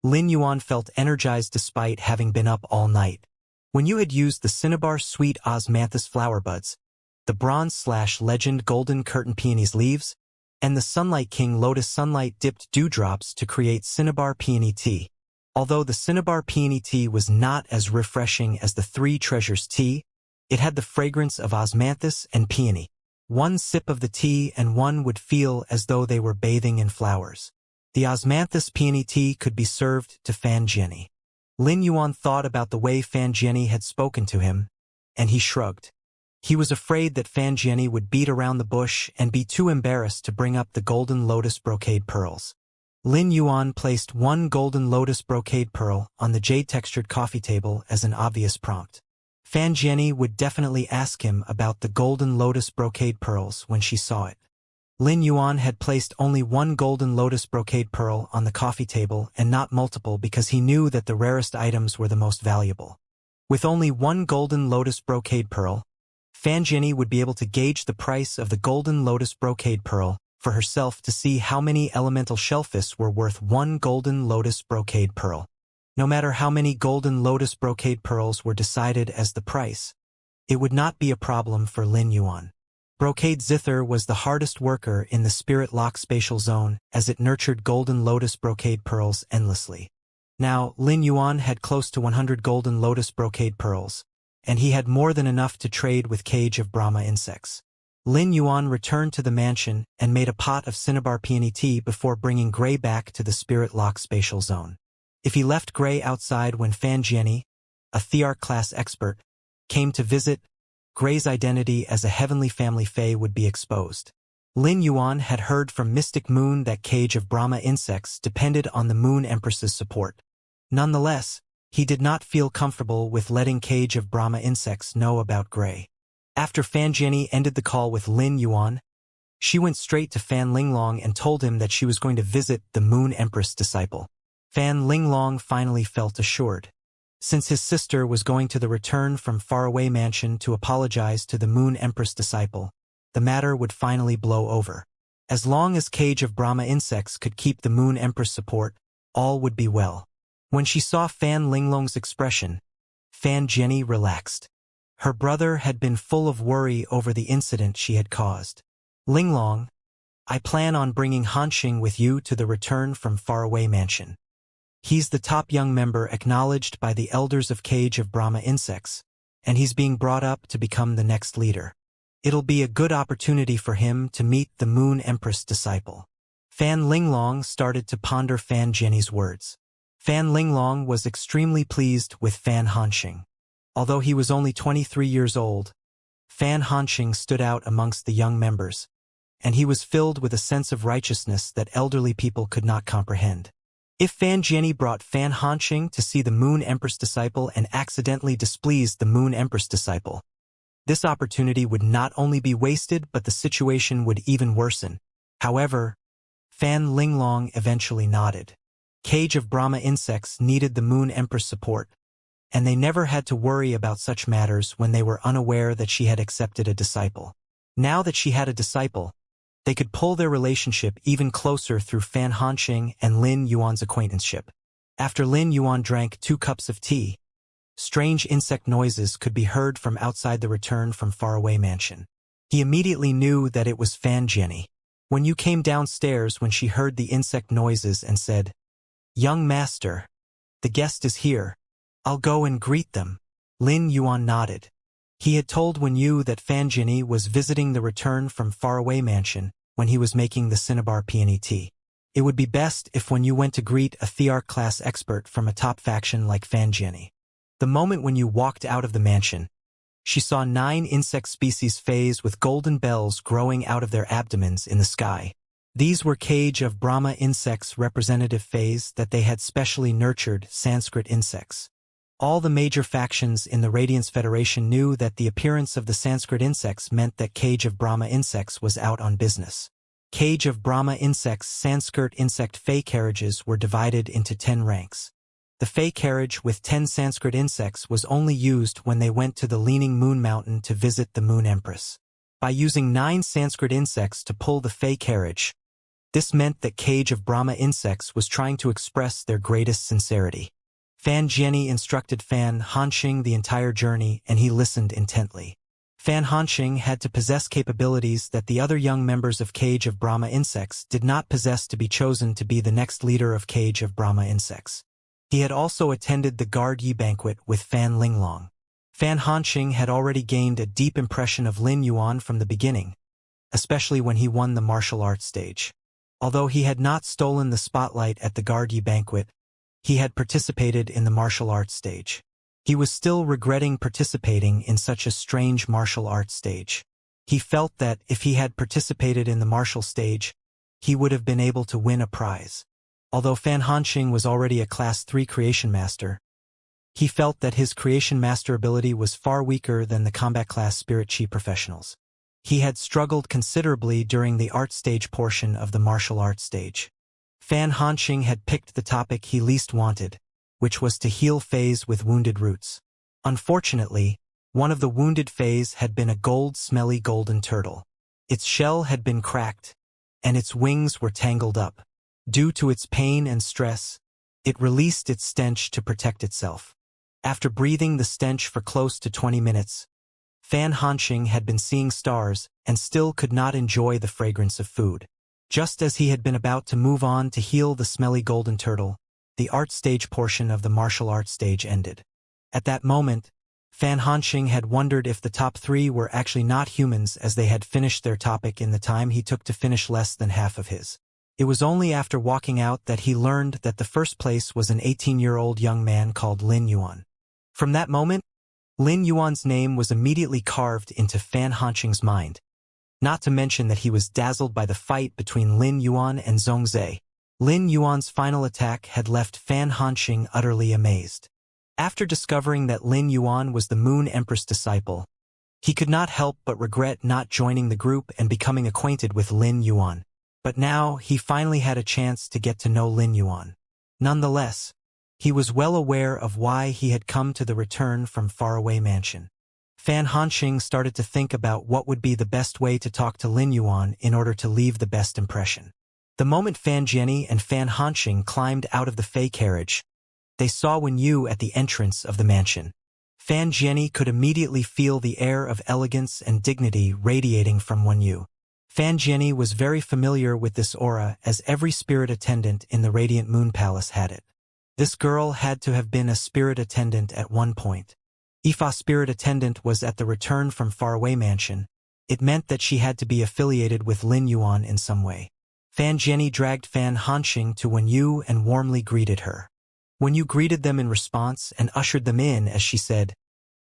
Lin Yuan felt energized despite having been up all night. When you had used the cinnabar sweet osmanthus flower buds, the bronze/legend golden curtain peonies leaves, and the Sunlight King Lotus sunlight-dipped dewdrops to create cinnabar peony tea. Although the cinnabar peony tea was not as refreshing as the Three Treasures tea, it had the fragrance of osmanthus and peony. One sip of the tea and one would feel as though they were bathing in flowers. The osmanthus peony tea could be served to Fan Jianyi. Lin Yuan thought about the way Fan Jianyi had spoken to him, and he shrugged. He was afraid that Fan Jianyi would beat around the bush and be too embarrassed to bring up the golden lotus brocade pearls. Lin Yuan placed one golden lotus brocade pearl on the jade-textured coffee table as an obvious prompt. Fan Jianyi would definitely ask him about the golden lotus brocade pearls when she saw it. Lin Yuan had placed only one golden lotus brocade pearl on the coffee table and not multiple because he knew that the rarest items were the most valuable. With only one golden lotus brocade pearl, Fan Jianyi would be able to gauge the price of the golden lotus brocade pearl for herself to see how many elemental shellfish were worth one golden lotus brocade pearl. No matter how many golden lotus brocade pearls were decided as the price, it would not be a problem for Lin Yuan. Brocade Zither was the hardest worker in the Spirit Lock spatial zone as it nurtured golden lotus brocade pearls endlessly. Now, Lin Yuan had close to 100 golden lotus brocade pearls, and he had more than enough to trade with Cage of Brahma insects. Lin Yuan returned to the mansion and made a pot of cinnabar peony tea before bringing Gray back to the Spirit Lock spatial zone. If he left Gray outside when Fan Jianyi, a Thearch-class expert, came to visit, Gray's identity as a heavenly family fae would be exposed. Lin Yuan had heard from Mystic Moon that Cage of Brahma insects depended on the Moon Empress's support. Nonetheless, he did not feel comfortable with letting Cage of Brahma insects know about Gray. After Fan Jianyi ended the call with Lin Yuan, she went straight to Fan Linglong and told him that she was going to visit the Moon Empress disciple. Fan Linglong finally felt assured. Since his sister was going to the return from faraway mansion to apologize to the Moon Empress disciple, the matter would finally blow over. As long as Cage of Brahma insects could keep the Moon Empress support, all would be well. When she saw Fan Linglong's expression, Fan Jianyi relaxed. Her brother had been full of worry over the incident she had caused. Linglong, I plan on bringing Hanxing with you to the return from faraway mansion. He's the top young member acknowledged by the elders of Cage of Brahma insects, and he's being brought up to become the next leader. It'll be a good opportunity for him to meet the Moon Empress disciple. Fan Linglong started to ponder Fan Jianyi's words. Fan Linglong was extremely pleased with Fan Hanxing. Although he was only 23 years old, Fan Hanxing stood out amongst the young members, and he was filled with a sense of righteousness that elderly people could not comprehend. If Fan Jianyi brought Fan Hanxing to see the Moon Empress disciple and accidentally displeased the Moon Empress disciple, this opportunity would not only be wasted but the situation would even worsen. However, Fan Linglong eventually nodded. Cage of Brahma insects needed the Moon Empress support, and they never had to worry about such matters when they were unaware that she had accepted a disciple. Now that she had a disciple, They could pull their relationship even closer through Fan Hanqing and Lin Yuan's acquaintanceship. After Lin Yuan drank 2 cups of tea, strange insect noises could be heard from outside the return from faraway mansion. He immediately knew that it was Fan Jianyi. When you came downstairs when she heard the insect noises and said, "Young master, the guest is here. I'll go and greet them." Lin Yuan nodded. He had told Wen Yu that Fan Jianyi was visiting the return from faraway mansion when he was making the cinnabar peony tea. It would be best if Wen Yu went to greet a Thearch-class expert from a top faction like Fan Jianyi. The moment Wen Yu walked out of the mansion, she saw 9 insect species phase with golden bells growing out of their abdomens in the sky. These were Cage of Brahma insects representative phase that they had specially nurtured Sanskrit insects. All the major factions in the Radiance Federation knew that the appearance of the Sanskrit insects meant that Cage of Brahma insects was out on business. Cage of Brahma insects Sanskrit insect Fey carriages were divided into 10 ranks. The Fey carriage with 10 Sanskrit insects was only used when they went to the Leaning Moon Mountain to visit the Moon Empress. By using 9 Sanskrit insects to pull the Fey carriage, this meant that Cage of Brahma insects was trying to express their greatest sincerity. Fan Jianyi instructed Fan Hanqing the entire journey, and he listened intently. Fan Hanqing had to possess capabilities that the other young members of Cage of Brahma insects did not possess to be chosen to be the next leader of Cage of Brahma insects. He had also attended the Guard Yi banquet with Fan Linglong. Fan Hanqing had already gained a deep impression of Lin Yuan from the beginning, especially when he won the martial arts stage. Although he had not stolen the spotlight at the Guard Yi banquet, he had participated in the martial arts stage. He was still regretting participating in such a strange martial arts stage. He felt that if he had participated in the martial stage, he would have been able to win a prize. Although Fan Hanqing was already a Class 3 Creation Master, he felt that his Creation Master ability was far weaker than the Combat Class Spirit Chi professionals. He had struggled considerably during the art stage portion of the martial arts stage. Fan Hanqing had picked the topic he least wanted, which was to heal Fays with wounded roots. Unfortunately, one of the wounded Fays had been a smelly golden turtle. Its shell had been cracked, and its wings were tangled up. Due to its pain and stress, it released its stench to protect itself. After breathing the stench for close to 20 minutes, Fan Hanqing had been seeing stars and still could not enjoy the fragrance of food. Just as he had been about to move on to heal the smelly golden turtle, the art stage portion of the martial arts stage ended. At that moment, Fan Hanqing had wondered if the top 3 were actually not humans, as they had finished their topic in the time he took to finish less than half of his. It was only after walking out that he learned that the first place was an 18-year-old young man called Lin Yuan. From that moment, Lin Yuan's name was immediately carved into Fan Hanqing's mind. Not to mention that he was dazzled by the fight between Lin Yuan and Zhongzhe. Lin Yuan's final attack had left Fan Hanqing utterly amazed. After discovering that Lin Yuan was the Moon Empress disciple, he could not help but regret not joining the group and becoming acquainted with Lin Yuan. But now he finally had a chance to get to know Lin Yuan. Nonetheless, he was well aware of why he had come to the return from faraway mansion. Fan Hanqing started to think about what would be the best way to talk to Lin Yuan in order to leave the best impression. The moment Fan Jianyi and Fan Hanqing climbed out of the Fey carriage, they saw Wen Yu at the entrance of the mansion. Fan Jianyi could immediately feel the air of elegance and dignity radiating from Wen Yu. Fan Jianyi was very familiar with this aura, as every spirit attendant in the Radiant Moon Palace had it. This girl had to have been a spirit attendant at one point. If a spirit attendant was at the return from faraway mansion, it meant that she had to be affiliated with Lin Yuan in some way. Fan Jianyi dragged Fan Hanqing to Wen Yu and warmly greeted her. Wen Yu greeted them in response and ushered them in as she said,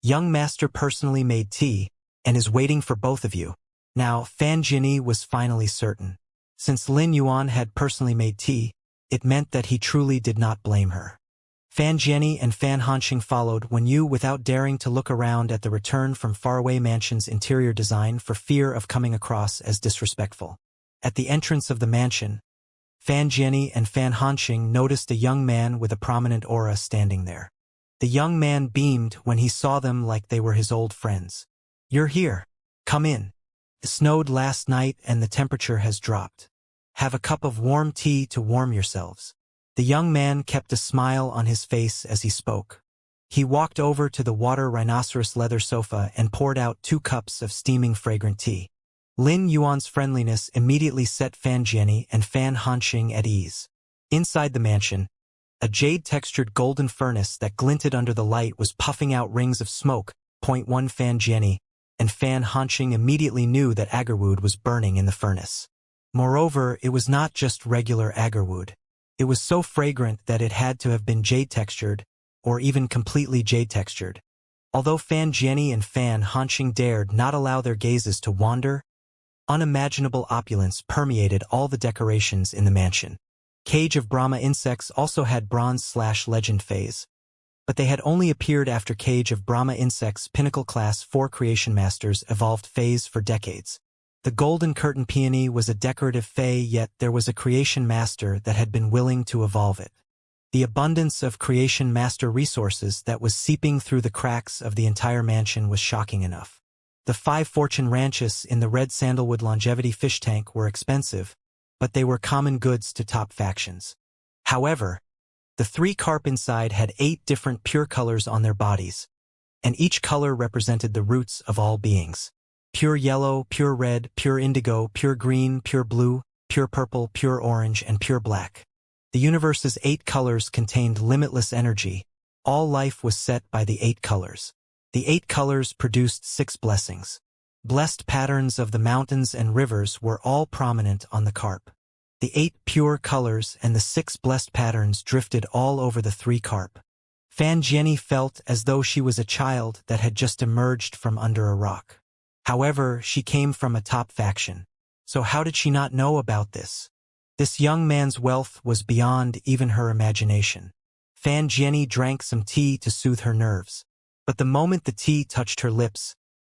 "Young master personally made tea, and is waiting for both of you." Now, Fan Jianyi was finally certain. Since Lin Yuan had personally made tea, it meant that he truly did not blame her. Fan Jianyi and Fan Hanqing followed Wen Yu without daring to look around at the return from faraway mansion's interior design for fear of coming across as disrespectful. At the entrance of the mansion, Fan Jianyi and Fan Hanqing noticed a young man with a prominent aura standing there. The young man beamed when he saw them like they were his old friends. "You're here. Come in." It snowed last night and the temperature has dropped. Have a cup of warm tea to warm yourselves." The young man kept a smile on his face as he spoke. He walked over to the water rhinoceros leather sofa and poured out 2 cups of steaming fragrant tea. Lin Yuan's friendliness immediately set Fan Jianyi and Fan Hanxing at ease. Inside the mansion, a jade-textured golden furnace that glinted under the light was puffing out rings of smoke. Point 1 Fan Jianyi and Fan Hanxing immediately knew that agarwood was burning in the furnace. Moreover, it was not just regular agarwood. It was so fragrant that it had to have been jade-textured, or even completely jade-textured. Although Fan Jianyi and Fan Hanxing dared not allow their gazes to wander, unimaginable opulence permeated all the decorations in the mansion. Cage of Brahma insects also had bronze/legend phase, but they had only appeared after Cage of Brahma insects Pinnacle Class 4 Creation Masters evolved phase for decades. The Golden Curtain Peony was a decorative fae, yet there was a Creation Master that had been willing to evolve it. The abundance of Creation Master resources that was seeping through the cracks of the entire mansion was shocking enough. The 5 fortune ranches in the red sandalwood longevity fish tank were expensive, but they were common goods to top factions. However, the 3 carp inside had 8 different pure colors on their bodies, and each color represented the roots of all beings. Pure yellow, pure red, pure indigo, pure green, pure blue, pure purple, pure orange, and pure black. The universe's 8 colors contained limitless energy. All life was set by the 8 colors. The 8 colors produced 6 blessings. Blessed patterns of the mountains and rivers were all prominent on the carp. The 8 pure colors and the 6 blessed patterns drifted all over the 3 carp. Fan Jianyi felt as though she was a child that had just emerged from under a rock. However, she came from a top faction. So how did she not know about this? This young man's wealth was beyond even her imagination. Fan Jianyi drank some tea to soothe her nerves. But the moment the tea touched her lips,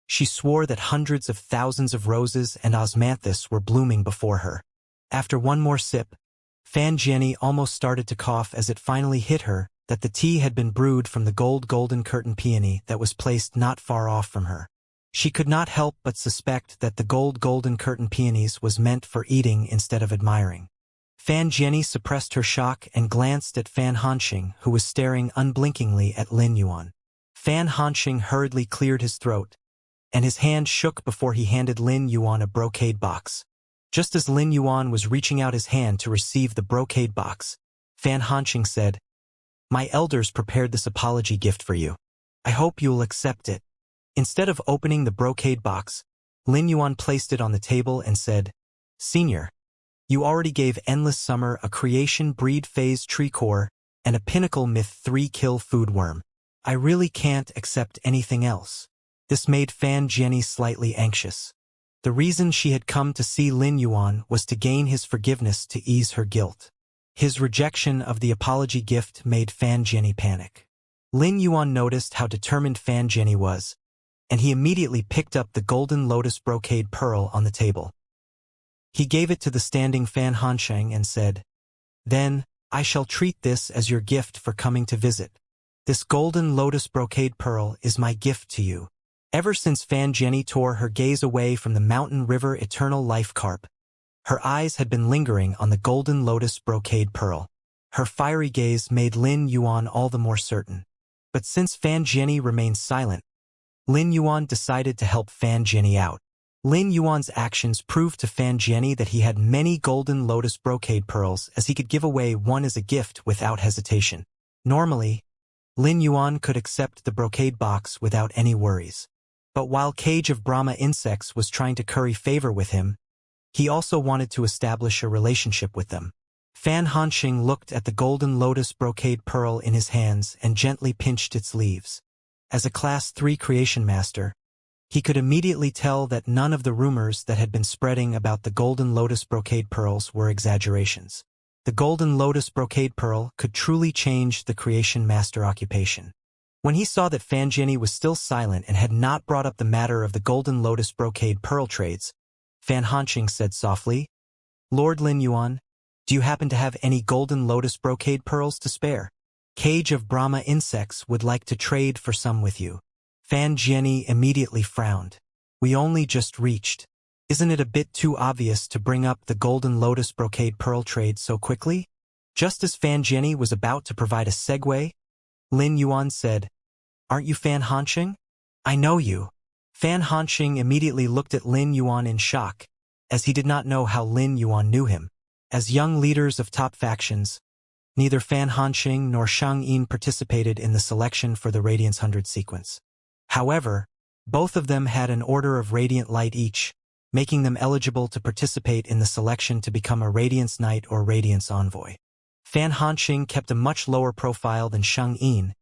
she swore that hundreds of thousands of roses and osmanthus were blooming before her. After one more sip, Fan Jianyi almost started to cough as it finally hit her that the tea had been brewed from the golden curtain peony that was placed not far off from her. She could not help but suspect that the golden curtain peonies was meant for eating instead of admiring. Fan Jianyi suppressed her shock and glanced at Fan Hanxing, who was staring unblinkingly at Lin Yuan. Fan Hanxing hurriedly cleared his throat, and his hand shook before he handed Lin Yuan a brocade box. Just as Lin Yuan was reaching out his hand to receive the brocade box, Fan Hanxing said, "My elders prepared this apology gift for you. I hope you will accept it." Instead of opening the brocade box, Lin Yuan placed it on the table and said, "Senior, you already gave Endless Summer a Creation Breed Phase Tree Core and a Pinnacle Myth 3 Kill Food Worm. I really can't accept anything else." This made Fan Jianyi slightly anxious. The reason she had come to see Lin Yuan was to gain his forgiveness to ease her guilt. His rejection of the apology gift made Fan Jianyi panic. Lin Yuan noticed how determined Fan Jianyi was, and he immediately picked up the golden lotus brocade pearl on the table. He gave it to the standing Fan Hanxing and said, "Then, I shall treat this as your gift for coming to visit. This golden lotus brocade pearl is my gift to you." Ever since Fan Jianyi tore her gaze away from the mountain river eternal life carp, her eyes had been lingering on the golden lotus brocade pearl. Her fiery gaze made Lin Yuan all the more certain. But since Fan Jianyi remained silent, Lin Yuan decided to help Fan Jianyi out. Lin Yuan's actions proved to Fan Jianyi that he had many golden lotus brocade pearls, as he could give away one as a gift without hesitation. Normally, Lin Yuan could accept the brocade box without any worries. But while Cage of Brahma Insects was trying to curry favor with him, he also wanted to establish a relationship with them. Fan Hanxing looked at the golden lotus brocade pearl in his hands and gently pinched its leaves. As a Class 3 Creation Master, he could immediately tell that none of the rumors that had been spreading about the golden lotus brocade pearls were exaggerations. The golden lotus brocade pearl could truly change the Creation Master occupation. When he saw that Fan Jianyi was still silent and had not brought up the matter of the golden lotus brocade pearl trades, Fan Hanxing said softly, "Lord Lin Yuan, do you happen to have any golden lotus brocade pearls to spare? Cage of Brahma Insects would like to trade for some with you." Fan Jianyi immediately frowned. "We only just reached Isn't it a bit too obvious to bring up the golden lotus brocade pearl trade so quickly? Just as Fan Jianyi was about to provide a segue, Lin Yuan said, "Aren't you Fan Hanqing? I know you." Fan Hanqing immediately looked at Lin Yuan in shock, as he did not know how Lin Yuan knew him. As young leaders of top factions, neither Fan Hanqing nor Shang Yin participated in the selection for the Radiance 100 sequence. However, both of them had an Order of Radiant Light each, making them eligible to participate in the selection to become a Radiance Knight or Radiance Envoy. Fan Hanqing kept a much lower profile than Shang Yin,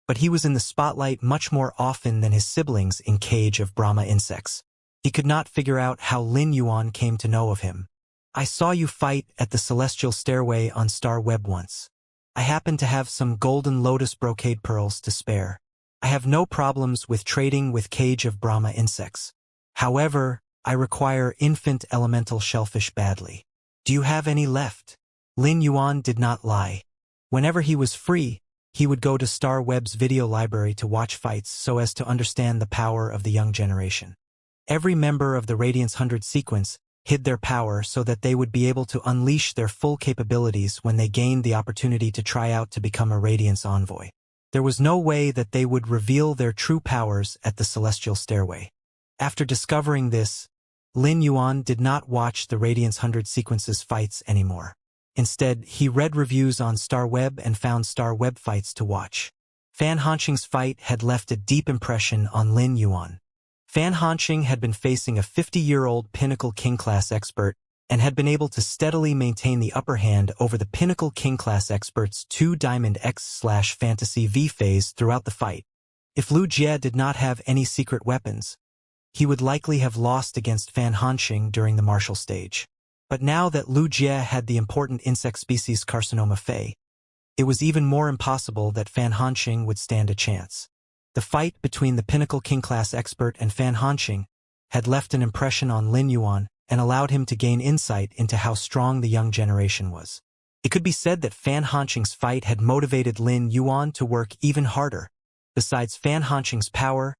but he was in the spotlight much more often than his siblings in Cage of Brahma Insects. He could not figure out how Lin Yuan came to know of him. "I saw you fight at the Celestial Stairway on Star Web once. I happen to have some golden lotus brocade pearls to spare. I have no problems with trading with Cage of Brahma Insects. However, I require infant elemental shellfish badly. Do you have any left?" Lin Yuan did not lie. Whenever he was free, he would go to Star Web's video library to watch fights so as to understand the power of the young generation. Every member of the Radiance 100 sequence hid their power so that they would be able to unleash their full capabilities when they gained the opportunity to try out to become a Radiance Envoy. There was no way that they would reveal their true powers at the Celestial Stairway. After discovering this, Lin Yuan did not watch the Radiance 100 sequence's fights anymore. Instead, he read reviews on Star Web and found Star Web fights to watch. Fan Hanqing's fight had left a deep impression on Lin Yuan. Fan Hanqing had been facing a 50-year-old Pinnacle King-class expert and had been able to steadily maintain the upper hand over the Pinnacle King-class expert's 2 Diamond X/Fantasy V phase throughout the fight. If Lu Jie did not have any secret weapons, he would likely have lost against Fan Hanqing during the martial stage. But now that Lu Jie had the important insect species Carcinoma Fei, it was even more impossible that Fan Hanqing would stand a chance. The fight between the Pinnacle King-class expert and Fan Hanqing had left an impression on Lin Yuan and allowed him to gain insight into how strong the young generation was. It could be said that Fan Hanqing's fight had motivated Lin Yuan to work even harder. Besides Fan Hanqing's power,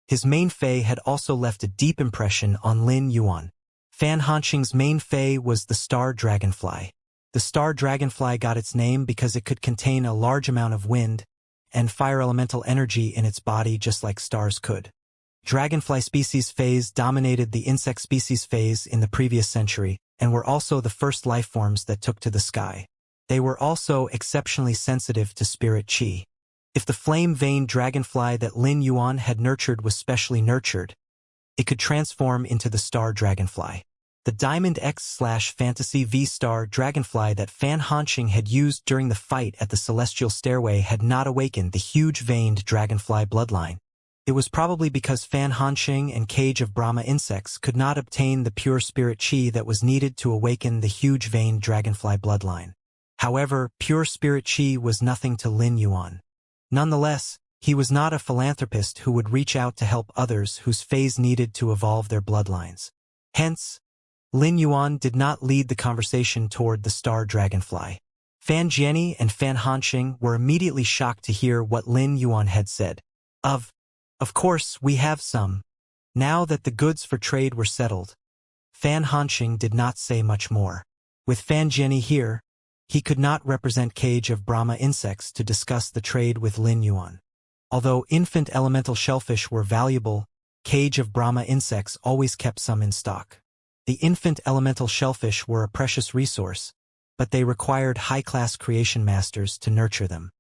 his main Fei had also left a deep impression on Lin Yuan. Fan Hanqing's main Fei was the Star Dragonfly. The Star Dragonfly got its name because it could contain a large amount of wind and fire elemental energy in its body just like stars could. Dragonfly species Feis dominated the insect species Feis in the previous century and were also the first life forms that took to the sky. They were also exceptionally sensitive to spirit chi. If the flame-veined dragonfly that Lin Yuan had nurtured was specially nurtured, it could transform into the Star Dragonfly. The Diamond X/Fantasy V Star Dragonfly that Fan Hanqing had used during the fight at the Celestial Stairway had not awakened the huge veined dragonfly bloodline. It was probably because Fan Hanqing and Cage of Brahma Insects could not obtain the pure spirit chi that was needed to awaken the huge veined dragonfly bloodline. However, pure spirit chi was nothing to Lin Yuan. Nonetheless, he was not a philanthropist who would reach out to help others whose phase needed to evolve their bloodlines. Hence, Lin Yuan did not lead the conversation toward the Star Dragonfly. Fan Jianyi and Fan Hanqing were immediately shocked to hear what Lin Yuan had said. Of course, we have some. Now that the goods for trade were settled, Fan Hanqing did not say much more. With Fan Jianyi here, he could not represent Cage of Brahma Insects to discuss the trade with Lin Yuan. Although infant elemental shellfish were valuable, Cage of Brahma Insects always kept some in stock. The infant elemental shellfish were a precious resource, but they required high-class creation masters to nurture them.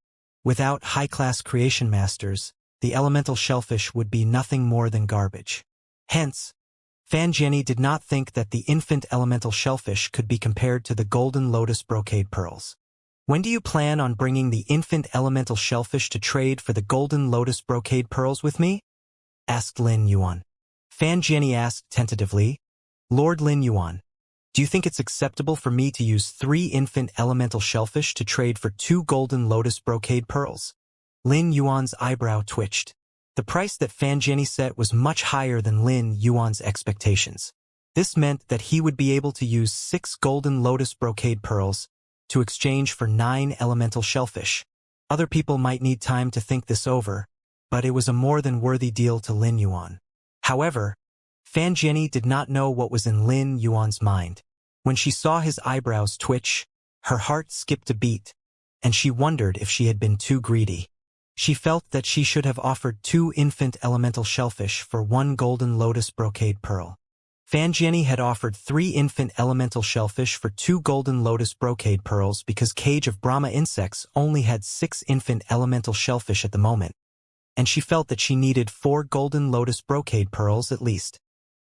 Without high-class creation masters, the elemental shellfish would be nothing more than garbage. Hence, Fan Jianyi did not think that the infant elemental shellfish could be compared to the golden lotus brocade pearls. "When do you plan on bringing the infant elemental shellfish to trade for the golden lotus brocade pearls with me?" asked Lin Yuan. Fan Jianyi asked tentatively, "Lord Lin Yuan, do you think it's acceptable for me to use 3 infant elemental shellfish to trade for 2 golden lotus brocade pearls?" Lin Yuan's eyebrow twitched. The price that Fan Jianyi set was much higher than Lin Yuan's expectations. This meant that he would be able to use 6 golden lotus brocade pearls to exchange for 9 elemental shellfish. Other people might need time to think this over, but it was a more than worthy deal to Lin Yuan. However, Fan Jianyi did not know what was in Lin Yuan's mind. When she saw his eyebrows twitch, her heart skipped a beat, and she wondered if she had been too greedy. She felt that she should have offered 2 infant elemental shellfish for 1 golden lotus brocade pearl. Fan Jianyi had offered 3 infant elemental shellfish for 2 golden lotus brocade pearls because Cage of Brahma insects only had 6 infant elemental shellfish at the moment, and she felt that she needed 4 golden lotus brocade pearls at least.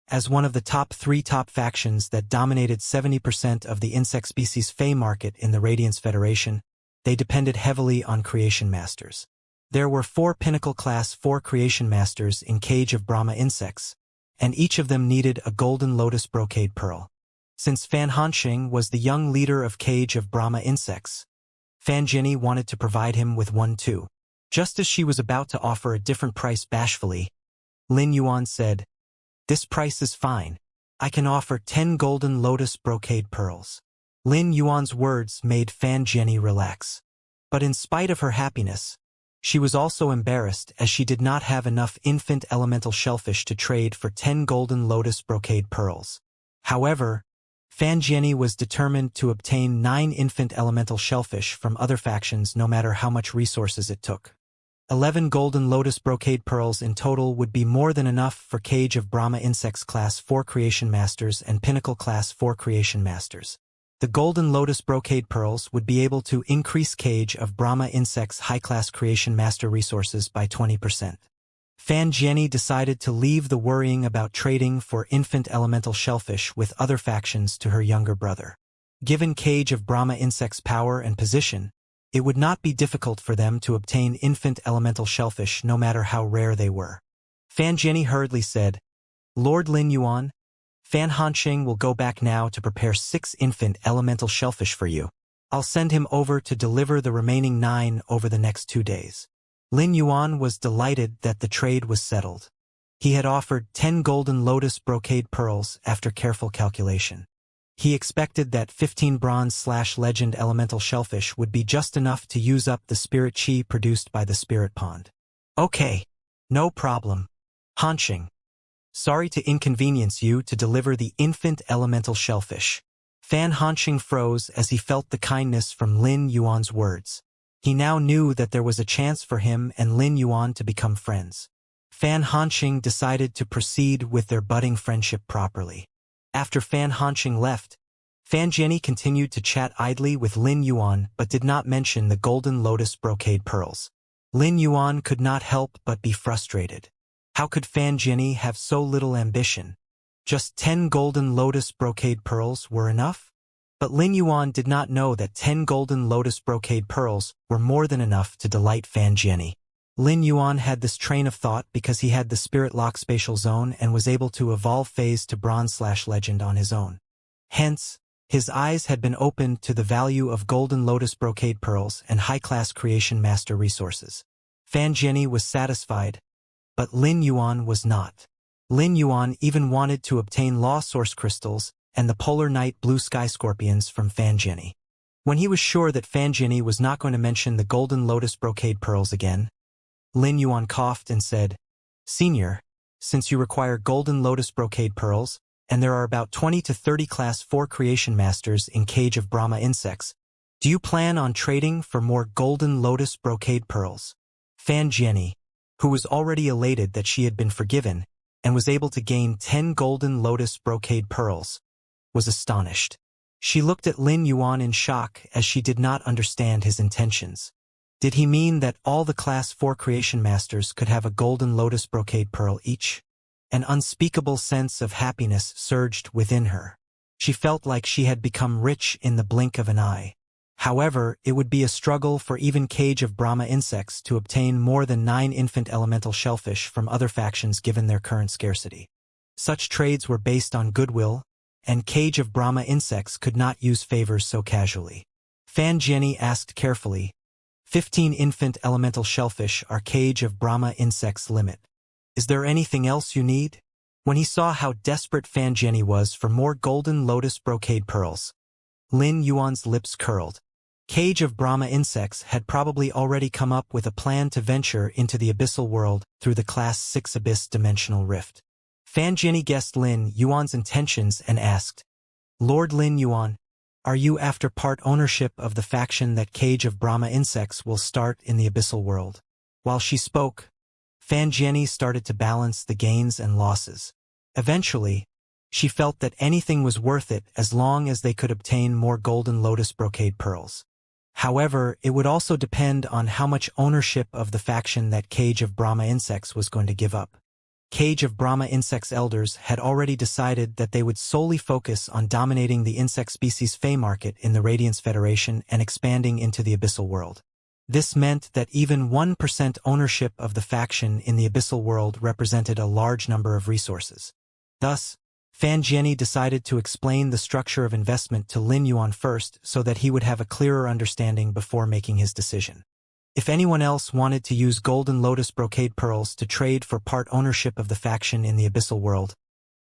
As one of the top 3 factions that dominated 70% of the insect species Fey market in the Radiance Federation, they depended heavily on creation masters. There were 4 pinnacle class 4 creation masters in Cage of Brahma insects, and each of them needed a golden lotus brocade pearl. Since Fan Hanxing was the young leader of Cage of Brahma insects, Fan Jianyi wanted to provide him with one too. Just as she was about to offer a different price bashfully, Lin Yuan said, "This price is fine. I can offer 10 golden lotus brocade pearls." Lin Yuan's words made Fan Jianyi relax. But in spite of her happiness, she was also embarrassed as she did not have enough infant elemental shellfish to trade for 10 golden lotus brocade pearls. However, Fan Jianyi was determined to obtain 9 infant elemental shellfish from other factions no matter how much resources it took. 11 golden lotus brocade pearls in total would be more than enough for Cage of Brahma insects class 4 creation masters and pinnacle class 4 creation masters. The golden lotus brocade pearls would be able to increase Cage of Brahma insects high-class creation master resources by 20%. Fan Jianyi decided to leave the worrying about trading for infant elemental shellfish with other factions to her younger brother. Given Cage of Brahma insects' power and position, it would not be difficult for them to obtain infant elemental shellfish no matter how rare they were. Fan Jianyi hurriedly said, "Lord Lin Yuan, Fan Hanxing will go back now to prepare 6 infant elemental shellfish for you. I'll send him over to deliver the remaining 9 over the next 2 days." Lin Yuan was delighted that the trade was settled. He had offered 10 golden lotus brocade pearls after careful calculation. He expected that 15 bronze/legend elemental shellfish would be just enough to use up the spirit chi produced by the spirit pond. "Okay, no problem. Hanxing. Sorry to inconvenience you to deliver the infant elemental shellfish." Fan Hanxing froze as he felt the kindness from Lin Yuan's words. He now knew that there was a chance for him and Lin Yuan to become friends. Fan Hanxing decided to proceed with their budding friendship properly. After Fan Hanxing left, Fan Jianyi continued to chat idly with Lin Yuan but did not mention the golden lotus brocade pearls. Lin Yuan could not help but be frustrated. How could Fan Jianyi have so little ambition? Just 10 golden lotus brocade pearls were enough? But Lin Yuan did not know that 10 golden lotus brocade pearls were more than enough to delight Fan Jianyi. Lin Yuan had this train of thought because he had the Spirit Lock spatial zone and was able to evolve phase to bronze/legend on his own. Hence, his eyes had been opened to the value of golden lotus brocade pearls and high-class creation master resources. Fan Jianyi was satisfied, but Lin Yuan was not. Lin Yuan even wanted to obtain law source crystals and the polar night blue sky scorpions from Fan Jianyi. When he was sure that Fan Jianyi was not going to mention the golden lotus brocade pearls again, Lin Yuan coughed and said, "Senior, since you require golden lotus brocade pearls, and there are about 20 to 30 class 4 creation masters in Cage of Brahma insects, do you plan on trading for more golden lotus brocade pearls?" Fan Jianyi, who was already elated that she had been forgiven and was able to gain 10 golden lotus brocade pearls, was astonished. She looked at Lin Yuan in shock as she did not understand his intentions. Did he mean that all the class 4 creation masters could have a golden lotus brocade pearl each? An unspeakable sense of happiness surged within her. She felt like she had become rich in the blink of an eye. However, it would be a struggle for even Cage of Brahma insects to obtain more than 9 infant elemental shellfish from other factions given their current scarcity. Such trades were based on goodwill, and Cage of Brahma insects could not use favors so casually. Fan Jianyi asked carefully, 15 infant elemental shellfish are Cage of Brahma insects' limit. Is there anything else you need? When he saw how desperate Fan Jianyi was for more golden lotus brocade pearls, Lin Yuan's lips curled. Cage of Brahma insects had probably already come up with a plan to venture into the abyssal world through the Class 6 Abyss dimensional rift. Fan Jianyi guessed Lin Yuan's intentions and asked, Lord Lin Yuan, are you after part ownership of the faction that Cage of Brahma insects will start in the abyssal world? While she spoke, Fan Jianyi started to balance the gains and losses. Eventually, she felt that anything was worth it as long as they could obtain more golden lotus brocade pearls. However, it would also depend on how much ownership of the faction that Cage of Brahma insects was going to give up. Cage of Brahma insects elders had already decided that they would solely focus on dominating the insect species Fey market in the Radiance Federation and expanding into the abyssal world. This meant that even 1% ownership of the faction in the abyssal world represented a large number of resources. Thus, Fan Jianyi decided to explain the structure of investment to Lin Yuan first so that he would have a clearer understanding before making his decision. If anyone else wanted to use golden lotus brocade pearls to trade for part ownership of the faction in the abyssal world,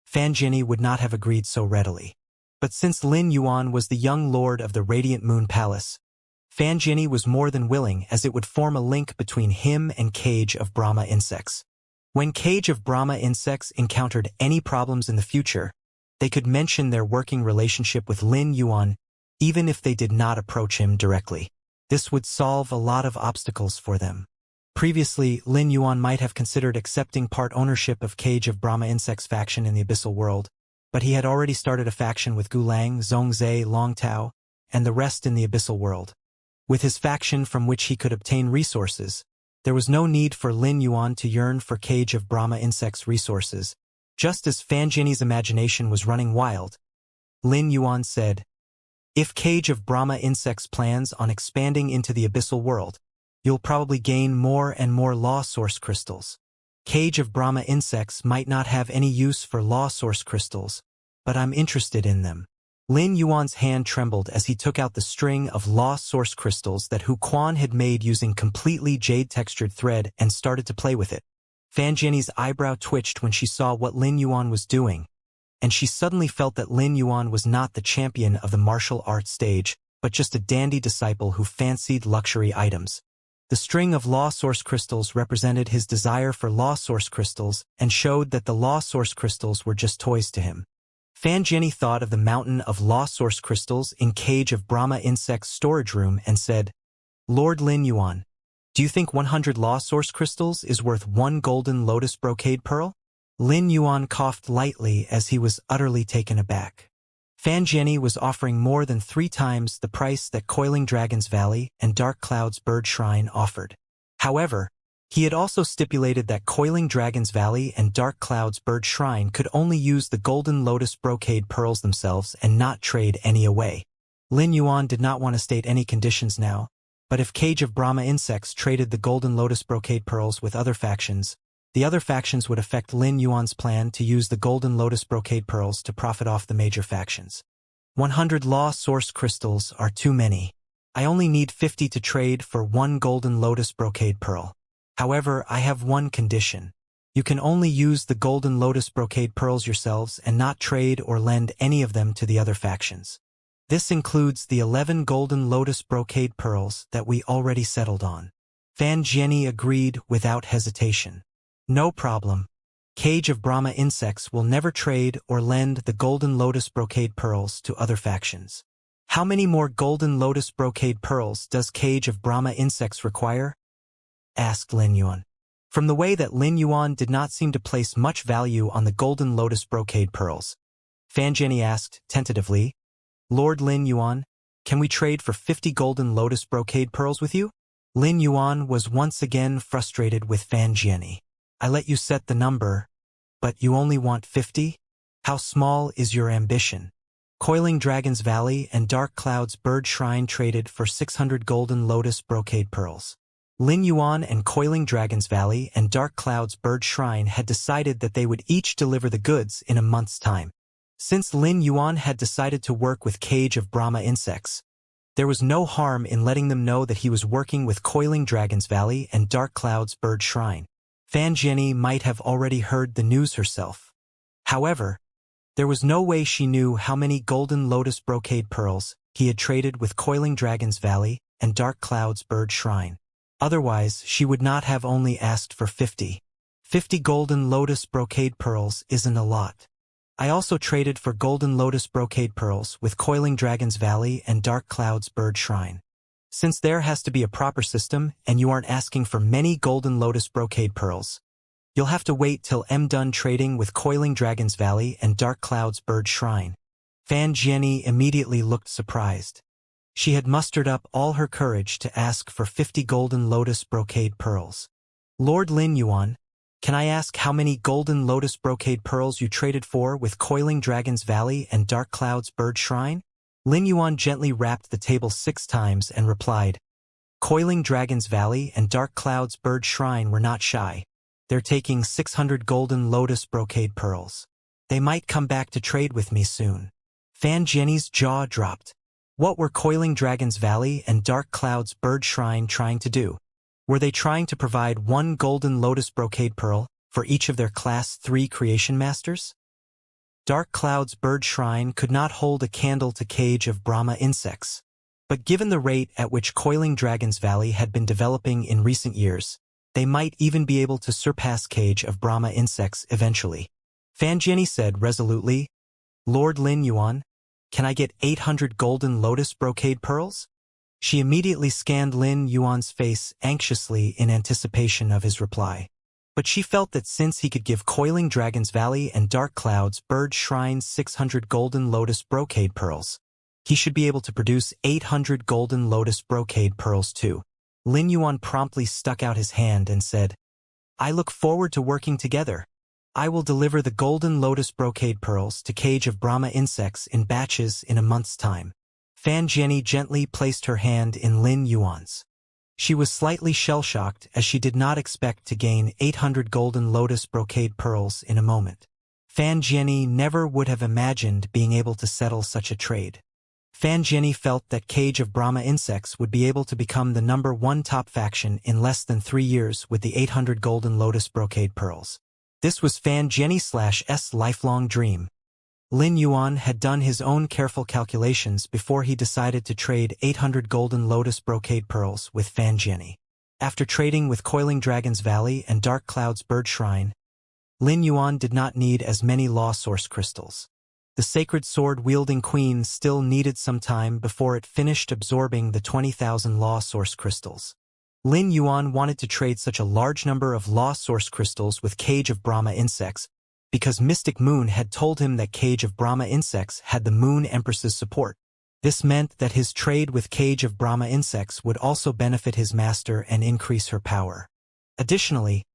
Fan Jianyi would not have agreed so readily. But since Lin Yuan was the young lord of the Radiant Moon Palace, Fan Jianyi was more than willing, as it would form a link between him and Cage of Brahma insects. When Cage of Brahma insects encountered any problems in the future, they could mention their working relationship with Lin Yuan, even if they did not approach him directly. This would solve a lot of obstacles for them. Previously, Lin Yuan might have considered accepting part ownership of Cage of Brahma insects faction in the abyssal world, but he had already started a faction with Gulang, Zhongzhe, Longtao, and the rest in the abyssal world. With his faction from which he could obtain resources, there was no need for Lin Yuan to yearn for Cage of Brahma insects resources. Just as Fan Jianyi's imagination was running wild, Lin Yuan said, if Cage of Brahma insects plans on expanding into the abyssal world, you'll probably gain more and more law source crystals. Cage of Brahma insects might not have any use for law source crystals, but I'm interested in them. Lin Yuan's hand trembled as he took out the string of law source crystals that Hu Quan had made using completely jade-textured thread and started to play with it. Fan Jianyi's eyebrow twitched when she saw what Lin Yuan was doing, and she suddenly felt that Lin Yuan was not the champion of the martial arts stage, but just a dandy disciple who fancied luxury items. The string of law source crystals represented his desire for law source crystals and showed that the law source crystals were just toys to him. Fan Jianyi thought of the mountain of law source crystals in Cage of Brahma insects storage room and said, Lord Lin Yuan, do you think 100 law source crystals is worth 1 golden lotus brocade pearl? Lin Yuan coughed lightly as he was utterly taken aback. Fan Jianyi was offering more than 3 times the price that Coiling Dragon's Valley and Dark Cloud's Bird Shrine offered. However, he had also stipulated that Coiling Dragon's Valley and Dark Cloud's Bird Shrine could only use the golden lotus brocade pearls themselves and not trade any away. Lin Yuan did not want to state any conditions now, but if Cage of Brahma insects traded the golden lotus brocade pearls with other factions, the other factions would affect Lin Yuan's plan to use the golden lotus brocade pearls to profit off the major factions. 100 law source crystals are too many. I only need 50 to trade for 1 golden lotus brocade pearl. However, I have one condition. You can only use the golden lotus brocade pearls yourselves and not trade or lend any of them to the other factions. This includes the 11 golden lotus brocade pearls that we already settled on. Fan Jianyi agreed without hesitation. No problem. Cage of Brahma insects will never trade or lend the golden lotus brocade pearls to other factions. How many more golden lotus brocade pearls does Cage of Brahma insects require? Asked Lin Yuan. From the way that Lin Yuan did not seem to place much value on the golden lotus brocade pearls, Fan Jianyi asked, tentatively, Lord Lin Yuan, can we trade for 50 golden lotus brocade pearls with you? Lin Yuan was once again frustrated with Fan Jianyi. I let you set the number, but you only want 50? How small is your ambition? Coiling Dragon's Valley and Dark Cloud's Bird Shrine traded for 600 golden lotus brocade pearls. Lin Yuan and Coiling Dragon's Valley and Dark Cloud's Bird Shrine had decided that they would each deliver the goods in a month's time. Since Lin Yuan had decided to work with Cage of Brahma insects, there was no harm in letting them know that he was working with Coiling Dragon's Valley and Dark Cloud's Bird Shrine. Fan Jianyi might have already heard the news herself. However, there was no way she knew how many golden lotus brocade pearls he had traded with Coiling Dragon's Valley and Dark Cloud's Bird Shrine. Otherwise, she would not have only asked for 50. 50 golden lotus brocade pearls isn't a lot. I also traded for golden lotus brocade pearls with Coiling Dragon's Valley and Dark Cloud's Bird Shrine. Since there has to be a proper system and you aren't asking for many golden lotus brocade pearls, you'll have to wait till I'm done trading with Coiling Dragon's Valley and Dark Cloud's Bird Shrine. Fan Jianyi immediately looked surprised. She had mustered up all her courage to ask for 50 golden lotus brocade pearls. Lord Lin Yuan, can I ask how many golden lotus brocade pearls you traded for with Coiling Dragon's Valley and Dark Cloud's Bird Shrine? Lin Yuan gently rapped the table 6 times and replied, Coiling Dragon's Valley and Dark Cloud's Bird Shrine were not shy. They're taking 600 golden lotus brocade pearls. They might come back to trade with me soon. Fan Jianyi's jaw dropped. What were Coiling Dragon's Valley and Dark Cloud's Bird Shrine trying to do? Were they trying to provide 1 golden lotus brocade pearl for each of their Class 3 creation masters? Dark Cloud's Bird Shrine could not hold a candle to Cage of Brahma insects. But given the rate at which Coiling Dragon's Valley had been developing in recent years, they might even be able to surpass Cage of Brahma insects eventually. Fan Jianyi said resolutely, Lord Lin Yuan, can I get 800 golden lotus brocade pearls? She immediately scanned Lin Yuan's face anxiously in anticipation of his reply. But she felt that since he could give Coiling Dragon's Valley and Dark Cloud's Bird Shrine 600 golden lotus brocade pearls, he should be able to produce 800 golden lotus brocade pearls too. Lin Yuan promptly stuck out his hand and said, I look forward to working together. I will deliver the golden lotus brocade pearls to Cage of Brahma insects in batches in a month's time. Fan Jianyi gently placed her hand in Lin Yuan's. She was slightly shell-shocked as she did not expect to gain 800 golden lotus brocade pearls in a moment. Fan Jianyi never would have imagined being able to settle such a trade. Fan Jianyi felt that Cage of Brahma insects would be able to become the #1 top faction in less than 3 years with the 800 golden lotus brocade pearls. This was Fan Jianyi/'s lifelong dream. Lin Yuan had done his own careful calculations before he decided to trade 800 golden lotus brocade pearls with Fan Jianyi. After trading with Coiling Dragon's Valley and Dark Cloud's Bird Shrine, Lin Yuan did not need as many law source crystals. The sacred sword-wielding queen still needed some time before it finished absorbing the 20,000 law source crystals. Lin Yuan wanted to trade such a large number of law source crystals with Cage of Brahma insects because Mystic Moon had told him that Cage of Brahma insects had the Moon Empress's support. This meant that his trade with Cage of Brahma insects would also benefit his master and increase her power. Additionally,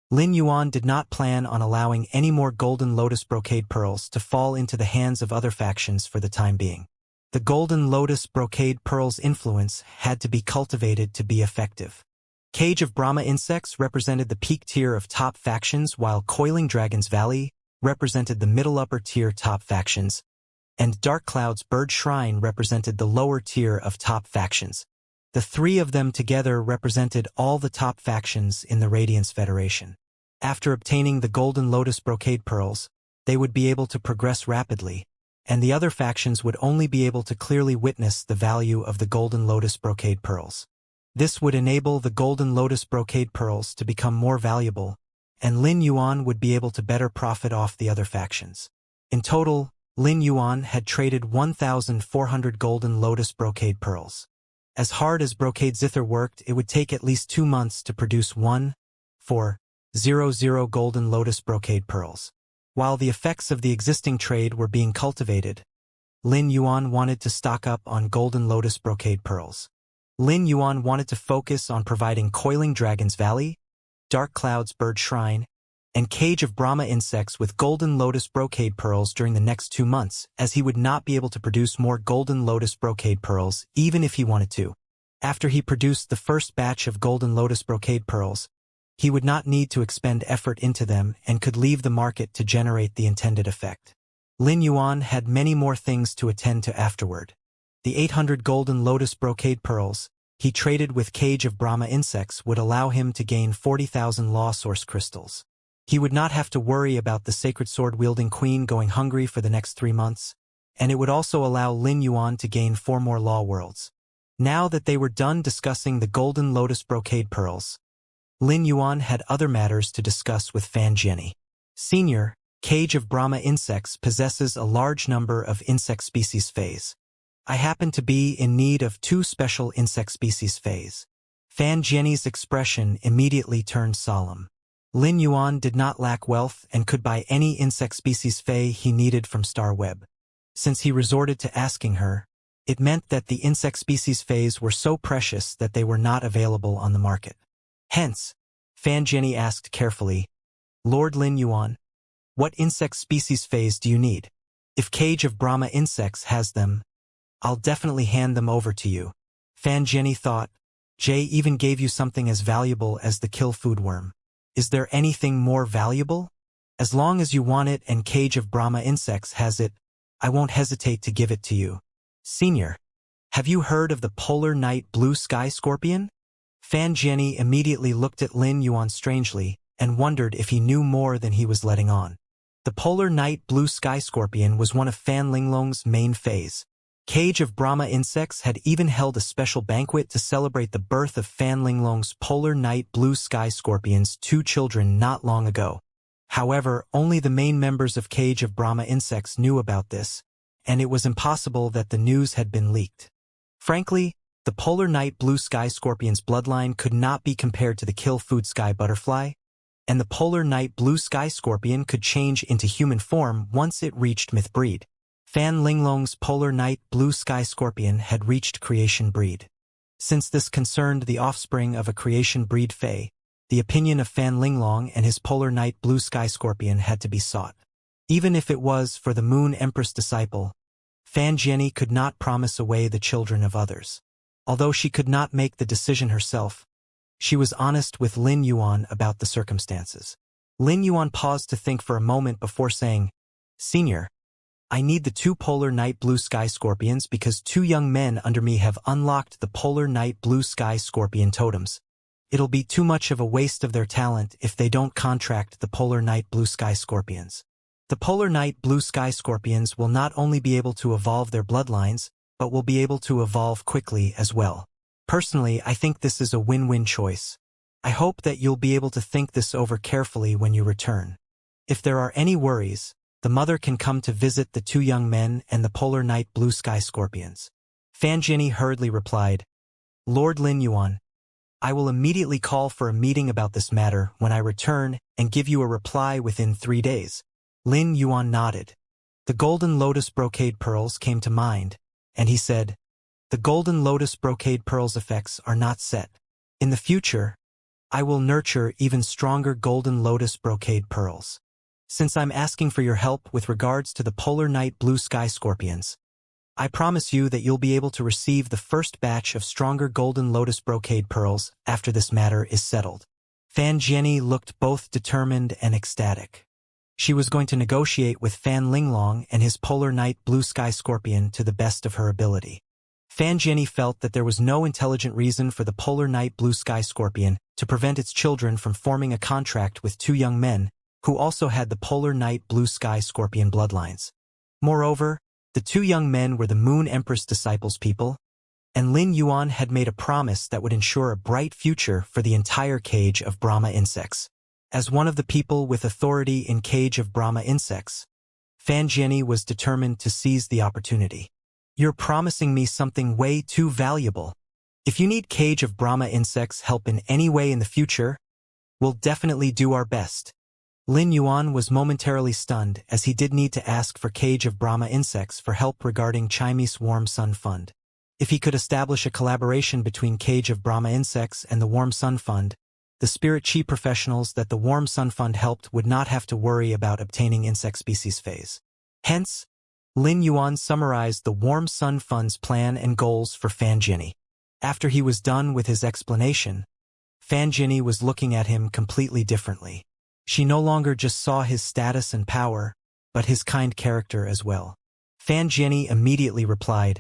Lin Yuan did not plan on allowing any more golden lotus brocade pearls to fall into the hands of other factions for the time being. The golden lotus brocade pearls' influence had to be cultivated to be effective. Cage of Brahma insects represented the peak tier of top factions, while Coiling Dragon's Valley represented the middle-upper tier top factions, and Dark Cloud's Bird Shrine represented the lower tier of top factions. The 3 of them together represented all the top factions in the Radiance Federation. After obtaining the golden lotus brocade pearls, they would be able to progress rapidly, and the other factions would only be able to clearly witness the value of the golden lotus brocade pearls. This would enable the golden lotus brocade pearls to become more valuable, and Lin Yuan would be able to better profit off the other factions. In total, Lin Yuan had traded 1,400 golden lotus brocade pearls. As hard as brocade zither worked, it would take at least 2 months to produce 1,400 golden lotus brocade pearls. While the effects of the existing trade were being cultivated, Lin Yuan wanted to stock up on golden lotus brocade pearls. Lin Yuan wanted to focus on providing Coiling Dragon's Valley, Dark Cloud's Bird Shrine, and Cage of Brahma insects with golden lotus brocade pearls during the next 2 months, as he would not be able to produce more golden lotus brocade pearls even if he wanted to. After he produced the first batch of golden lotus brocade pearls, he would not need to expend effort into them and could leave the market to generate the intended effect. Lin Yuan had many more things to attend to afterward. The 800 golden lotus brocade pearls he traded with Cage of Brahma insects would allow him to gain 40,000 law source crystals. He would not have to worry about the sacred sword-wielding queen going hungry for the next 3 months, and it would also allow Lin Yuan to gain 4 more law worlds. Now that they were done discussing the golden lotus brocade pearls, Lin Yuan had other matters to discuss with Fan Jianyi. Senior, Cage of Brahma insects possesses a large number of insect species phase. I happen to be in need of 2 special insect species phase. Fan Jianyi's expression immediately turned solemn. Lin Yuan did not lack wealth and could buy any insect species phase he needed from Star Web. Since he resorted to asking her, it meant that the insect species phase were so precious that they were not available on the market. Hence, Fan Jianyi asked carefully, Lord Lin Yuan, what insect species phase do you need? If Cage of Brahma insects has them, I'll definitely hand them over to you. Fan Jianyi thought, Jay even gave you something as valuable as the kill food worm. Is there anything more valuable? As long as you want it and Cage of Brahma insects has it, I won't hesitate to give it to you. Senior, have you heard of the polar night blue sky scorpion? Fan Jianyi immediately looked at Lin Yuan strangely and wondered if he knew more than he was letting on. The polar night blue sky scorpion was one of Fan Linglong's main phase. Cage of Brahma insects had even held a special banquet to celebrate the birth of Fan Linglong's polar night blue sky scorpion's 2 children not long ago. However, only the main members of Cage of Brahma insects knew about this, and it was impossible that the news had been leaked. Frankly, the polar night blue sky scorpion's bloodline could not be compared to the kill food sky butterfly, and the polar night blue sky scorpion could change into human form once it reached myth breed. Fan Linglong's polar night blue sky scorpion had reached creation breed. Since this concerned the offspring of a creation breed fae, the opinion of Fan Linglong and his polar night blue sky scorpion had to be sought. Even if it was for the Moon Empress disciple, Fan Jianyi could not promise away the children of others. Although she could not make the decision herself, she was honest with Lin Yuan about the circumstances. Lin Yuan paused to think for a moment before saying, Senior, I need the 2 polar night blue sky scorpions because 2 young men under me have unlocked the polar night blue sky scorpion totems. It'll be too much of a waste of their talent if they don't contract the polar night blue sky scorpions. The polar night blue sky scorpions will not only be able to evolve their bloodlines, but will be able to evolve quickly as well. Personally, I think this is a win-win choice. I hope that you'll be able to think this over carefully when you return. If there are any worries, the mother can come to visit the 2 young men and the polar night blue sky scorpions. Fan Jianyi hurriedly replied, Lord Lin Yuan, I will immediately call for a meeting about this matter when I return and give you a reply within 3 days. Lin Yuan nodded. The golden lotus brocade pearls came to mind, and he said, The golden lotus brocade pearls effects are not set. In the future, I will nurture even stronger golden lotus brocade pearls. Since I'm asking for your help with regards to the polar night blue sky scorpions, I promise you that you'll be able to receive the first batch of stronger golden lotus brocade pearls after this matter is settled. Fan Jianyi looked both determined and ecstatic. She was going to negotiate with Fan Linglong and his polar night blue sky scorpion to the best of her ability. Fan Jianyi felt that there was no intelligent reason for the polar night blue sky scorpion to prevent its children from forming a contract with 2 young men who also had the polar night blue sky scorpion bloodlines. Moreover, the 2 young men were the Moon Empress disciples people, and Lin Yuan had made a promise that would ensure a bright future for the entire Cage of Brahma insects. As one of the people with authority in Cage of Brahma insects, Fan Jianyi was determined to seize the opportunity. You're promising me something way too valuable. If you need Cage of Brahma insects help in any way in the future, we'll definitely do our best. Lin Yuan was momentarily stunned as he did need to ask for Cage of Brahma insects for help regarding Chinese Warm Sun Fund. If he could establish a collaboration between Cage of Brahma insects and the Warm Sun Fund, the spirit chi professionals that the Warm Sun Fund helped would not have to worry about obtaining insect species phase. Hence, Lin Yuan summarized the Warm Sun Fund's plan and goals for Fan Jianyi. After he was done with his explanation, Fan Jianyi was looking at him completely differently. She no longer just saw his status and power, but his kind character as well. Fan Jianyi immediately replied,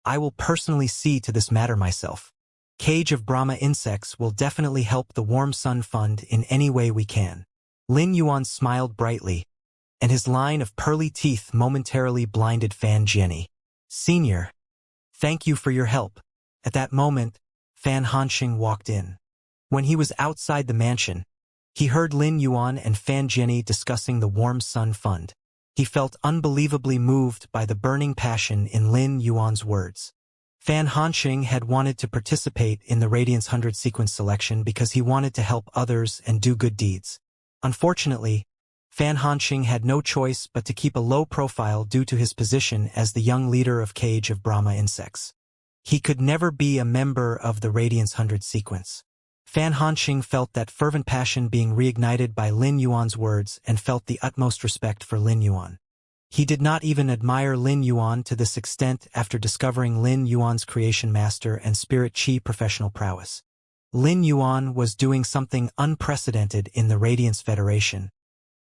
I will personally see to this matter myself. Cage of Brahma insects will definitely help the Warm Sun Fund in any way we can. Lin Yuan smiled brightly, and his line of pearly teeth momentarily blinded Fan Jianyi. Senior, thank you for your help. At that moment, Fan Hanxing walked in. When he was outside the mansion, he heard Lin Yuan and Fan Jianyi discussing the Warm Sun Fund. He felt unbelievably moved by the burning passion in Lin Yuan's words. Fan Hanxing had wanted to participate in the Radiance 100 sequence selection because he wanted to help others and do good deeds. Unfortunately, Fan Hanxing had no choice but to keep a low profile due to his position as the young leader of Cage of Brahma insects. He could never be a member of the Radiance 100 sequence. Fan Hanxing felt that fervent passion being reignited by Lin Yuan's words and felt the utmost respect for Lin Yuan. He did not even admire Lin Yuan to this extent after discovering Lin Yuan's creation master and spirit chi professional prowess. Lin Yuan was doing something unprecedented in the Radiance Federation,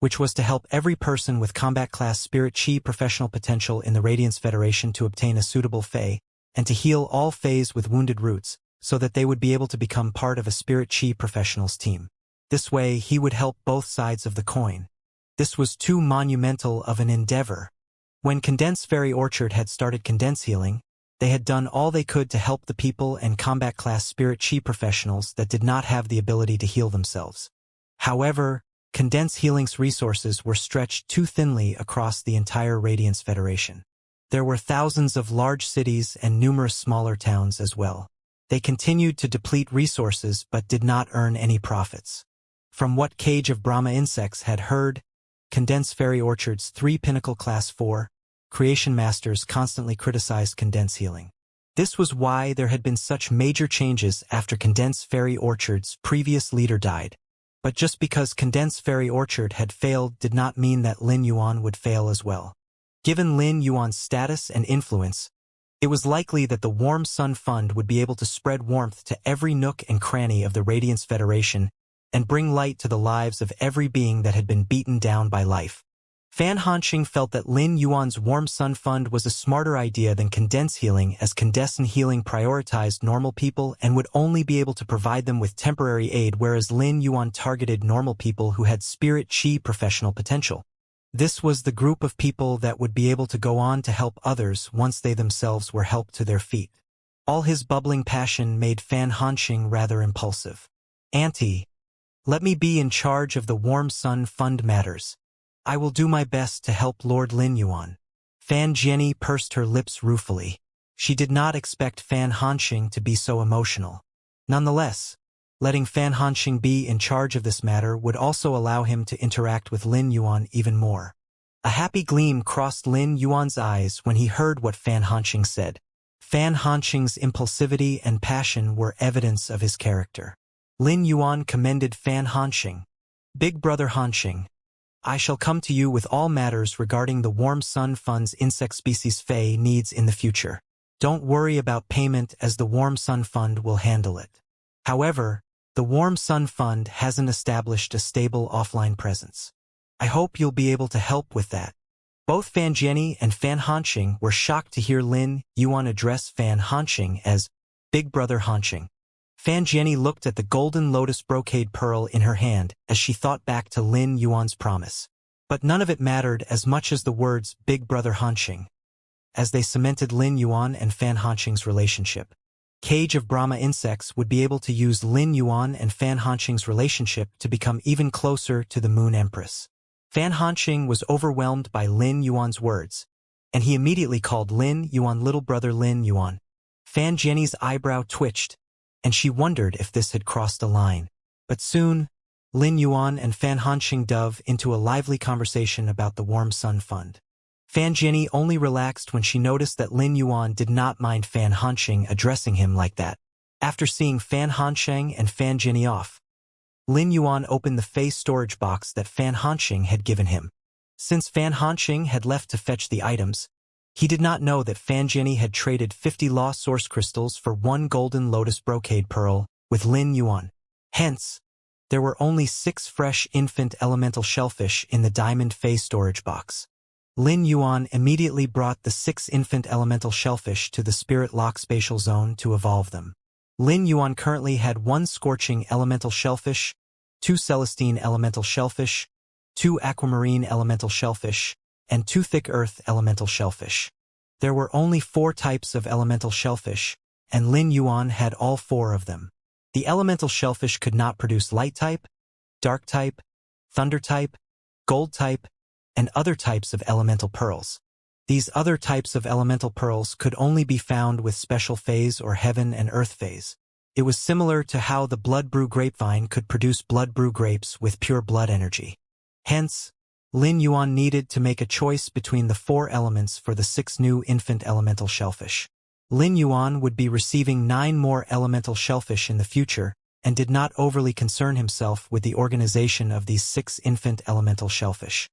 which was to help every person with combat class spirit chi professional potential in the Radiance Federation to obtain a suitable Fey, and to heal all Feys with wounded roots, so that they would be able to become part of a spirit chi professionals team. This way he would help both sides of the coin. This was too monumental of an endeavor. When Condense Fairy Orchard had started Condense Healing, they had done all they could to help the people and combat class spirit chi professionals that did not have the ability to heal themselves. However, Condense Healing's resources were stretched too thinly across the entire Radiance Federation. There were thousands of large cities and numerous smaller towns as well. They continued to deplete resources but did not earn any profits. From what Cage of Brahma insects had heard, Condense Fairy Orchard's 3 Pinnacle Class 4 Creation Masters constantly criticized Condense Healing. This was why there had been such major changes after Condense Fairy Orchard's previous leader died. But just because Condense Fairy Orchard had failed did not mean that Lin Yuan would fail as well. Given Lin Yuan's status and influence, it was likely that the Warm Sun Fund would be able to spread warmth to every nook and cranny of the Radiance Federation and bring light to the lives of every being that had been beaten down by life. Fan Hanxing felt that Lin Yuan's Warm Sun Fund was a smarter idea than Condense Healing, as Condense Healing prioritized normal people and would only be able to provide them with temporary aid, whereas Lin Yuan targeted normal people who had spirit chi professional potential. This was the group of people that would be able to go on to help others once they themselves were helped to their feet. All his bubbling passion made Fan Hanxing rather impulsive. "Auntie, let me be in charge of the Warm Sun Fund matters. I will do my best to help Lord Lin Yuan." Fan Jianyi pursed her lips ruefully. She did not expect Fan Hanxing to be so emotional. Nonetheless, letting Fan Hanxing be in charge of this matter would also allow him to interact with Lin Yuan even more. A happy gleam crossed Lin Yuan's eyes when he heard what Fan Hanxing said. Fan Hanxing's impulsivity and passion were evidence of his character. Lin Yuan commended Fan Hanxing. "Big Brother Hanxing, I shall come to you with all matters regarding the Warm Sun Fund's insect species Fey needs in the future. Don't worry about payment, as the Warm Sun Fund will handle it. However, the Warm Sun Fund hasn't established a stable offline presence. I hope you'll be able to help with that." Both Fan Jianyi and Fan Hanxing were shocked to hear Lin Yuan address Fan Hanxing as Big Brother Hanxing. Fan Jianyi looked at the golden lotus brocade pearl in her hand as she thought back to Lin Yuan's promise. But none of it mattered as much as the words Big Brother Hanxing, as they cemented Lin Yuan and Fan Hanxing's relationship. Cage of Brahma insects would be able to use Lin Yuan and Fan Hanxing's relationship to become even closer to the Moon Empress. Fan Hanxing was overwhelmed by Lin Yuan's words, and he immediately called Lin Yuan little brother Lin Yuan. Fan Jianyi's eyebrow twitched, and she wondered if this had crossed a line. But soon, Lin Yuan and Fan Hanxing dove into a lively conversation about the Warm Sun Fund. Fan Jianyi only relaxed when she noticed that Lin Yuan did not mind Fan Hanxing addressing him like that. After seeing Fan Hanxing and Fan Jianyi off, Lin Yuan opened the face storage box that Fan Hanxing had given him. Since Fan Hanxing had left to fetch the items, he did not know that Fan Jianyi had traded 50 law source crystals for 1 golden lotus brocade pearl with Lin Yuan. Hence, there were only 6 fresh infant elemental shellfish in the diamond face storage box. Lin Yuan immediately brought the 6 infant elemental shellfish to the Spirit Lock spatial zone to evolve them. Lin Yuan currently had 1 scorching elemental shellfish, 2 celestine elemental shellfish, 2 aquamarine elemental shellfish, and 2 thick earth elemental shellfish. There were only 4 types of elemental shellfish, and Lin Yuan had all 4 of them. The elemental shellfish could not produce light type, dark type, thunder type, gold type, and other types of elemental pearls. These other types of elemental pearls could only be found with special phase or heaven and earth phase. It was similar to how the blood brew grapevine could produce blood brew grapes with pure blood energy. Hence, Lin Yuan needed to make a choice between the 4 elements for the 6 new infant elemental shellfish. Lin Yuan would be receiving 9 more elemental shellfish in the future and did not overly concern himself with the organization of these 6 infant elemental shellfish.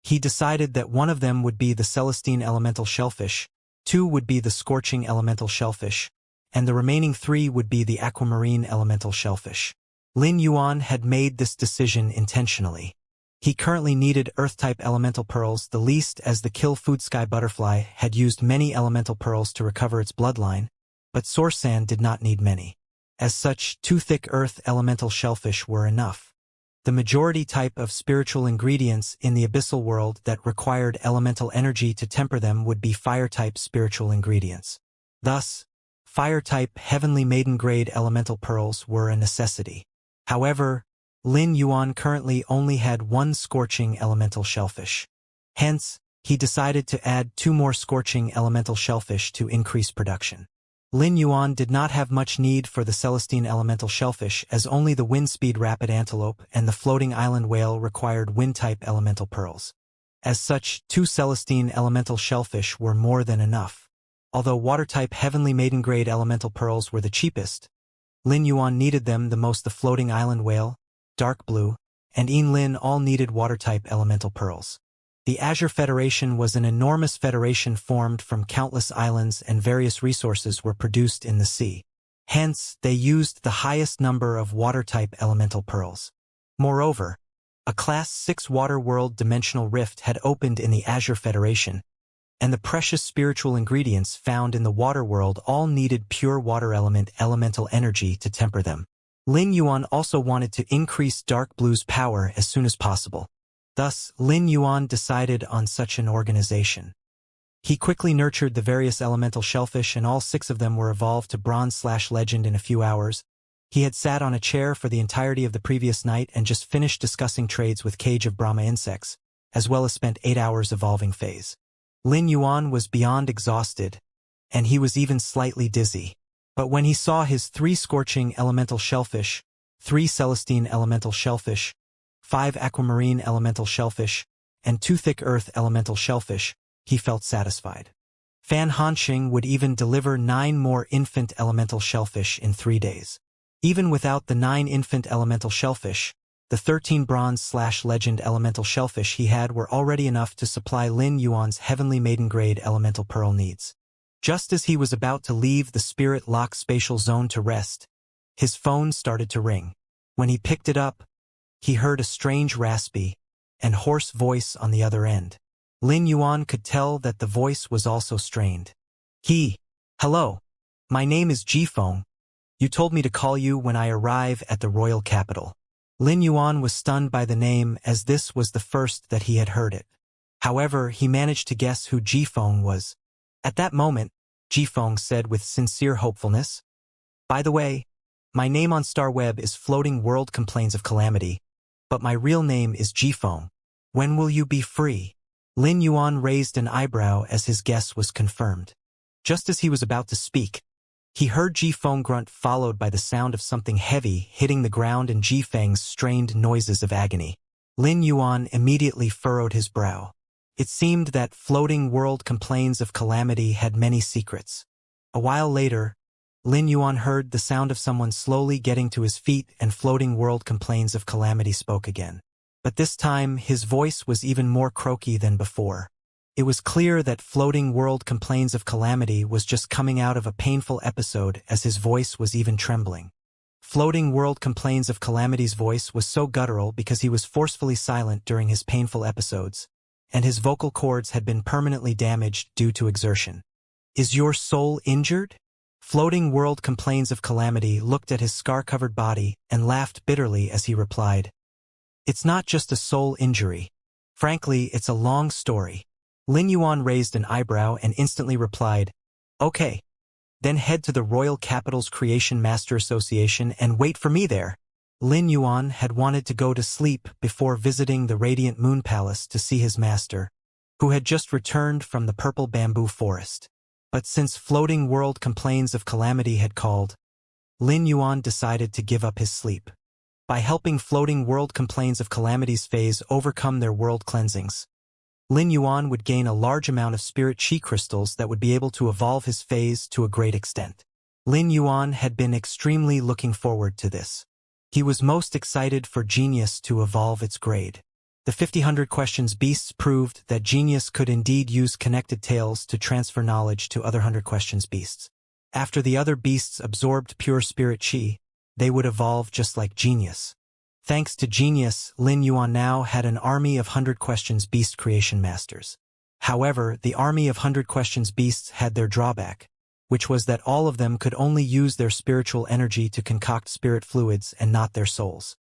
He decided that one of them would be the Celestine elemental shellfish, 2 would be the Scorching elemental shellfish, and the remaining 3 would be the Aquamarine elemental shellfish. Lin Yuan had made this decision intentionally. He currently needed Earth-type elemental pearls the least, as the Kill Food Sky butterfly had used many elemental pearls to recover its bloodline, but Soursan did not need many. As such, 2 thick Earth elemental shellfish were enough. The majority type of spiritual ingredients in the abyssal world that required elemental energy to temper them would be Fire-type spiritual ingredients. Thus, Fire-type Heavenly Maiden-grade elemental pearls were a necessity. However, Lin Yuan currently only had 1 Scorching elemental shellfish. Hence, he decided to add 2 more Scorching elemental shellfish to increase production. Lin Yuan did not have much need for the Celestine elemental shellfish, as only the Windspeed rapid antelope and the floating island whale required Wind-type elemental pearls. As such, 2 Celestine elemental shellfish were more than enough. Although water-type Heavenly Maiden-grade elemental pearls were the cheapest, Lin Yuan needed them the most. The floating island whale, Dark Blue, and Lin all needed water-type elemental pearls. The Azure Federation was an enormous federation formed from countless islands, and various resources were produced in the sea. Hence, they used the highest number of water-type elemental pearls. Moreover, a Class 6 water world dimensional rift had opened in the Azure Federation, and the precious spiritual ingredients found in the water world all needed pure water element elemental energy to temper them. Lin Yuan also wanted to increase Dark Blue's power as soon as possible. Thus, Lin Yuan decided on such an organization. He quickly nurtured the various elemental shellfish, and all 6 of them were evolved to bronze/legend in a few hours. He had sat on a chair for the entirety of the previous night and just finished discussing trades with Cage of Brahma insects, as well as spent 8 hours evolving phase. Lin Yuan was beyond exhausted, and he was even slightly dizzy. But when he saw his 3 Scorching elemental shellfish, 3 Celestine elemental shellfish, 5 Aquamarine elemental shellfish, and 2 thick Earth elemental shellfish, he felt satisfied. Fan Hanxing would even deliver 9 more infant elemental shellfish in 3 days. Even without the 9 infant elemental shellfish, the 13 bronze/legend elemental shellfish he had were already enough to supply Lin Yuan's Heavenly Maiden-grade elemental pearl needs. Just as he was about to leave the Spirit Lock spatial zone to rest, his phone started to ring. When he picked it up, he heard a strange raspy and hoarse voice on the other end. Lin Yuan could tell that the voice was also strained. Hello. My name is Jifeng. You told me to call you when I arrive at the royal capital. Lin Yuan was stunned by the name, as this was the first that he had heard it. However, he managed to guess who Jifeng was. At that moment, Jifeng said with sincere hopefulness, "By the way, my name on Star Web is Floating World Complains of Calamity, but my real name is Jifeng. When will you be free?" Lin Yuan raised an eyebrow as his guess was confirmed. Just as he was about to speak, he heard Jifeng grunt, followed by the sound of something heavy hitting the ground and Jifeng's strained noises of agony. Lin Yuan immediately furrowed his brow. It seemed that Floating World Complains of Calamity had many secrets. A while later, Lin Yuan heard the sound of someone slowly getting to his feet, and Floating World Complains of Calamity spoke again. But this time, his voice was even more croaky than before. It was clear that Floating World Complains of Calamity was just coming out of a painful episode, as his voice was even trembling. Floating World Complains of Calamity's voice was so guttural because he was forcefully silent during his painful episodes, and his vocal cords had been permanently damaged due to exertion. "Is your soul injured?" Floating World Complains of Calamity looked at his scar-covered body and laughed bitterly as he replied, "It's not just a soul injury. Frankly, it's a long story." Lin Yuan raised an eyebrow and instantly replied, "Okay, Then head to the Royal Capital's Creation Master Association and wait for me there. Lin Yuan had wanted to go to sleep before visiting the Radiant Moon Palace to see his master, who had just returned from the purple bamboo forest. But since Floating World Complains of Calamity had called, Lin Yuan decided to give up his sleep. By helping Floating World Complains of Calamity's phase overcome their world cleansings, Lin Yuan would gain a large amount of spirit chi crystals that would be able to evolve his phase to a great extent. Lin Yuan had been extremely looking forward to this. He was most excited for Genius to evolve its grade. The 50-100 questions beasts proved that Genius could indeed use connected tails to transfer knowledge to other 100 questions beasts. After the other beasts absorbed pure spirit chi, they would evolve just like Genius. Thanks to Genius, Lin Yuan now had an army of 100 questions beast creation masters. However, the army of 100 questions beasts had their drawback, which was that all of them could only use their spiritual energy to concoct spirit fluids and not their souls.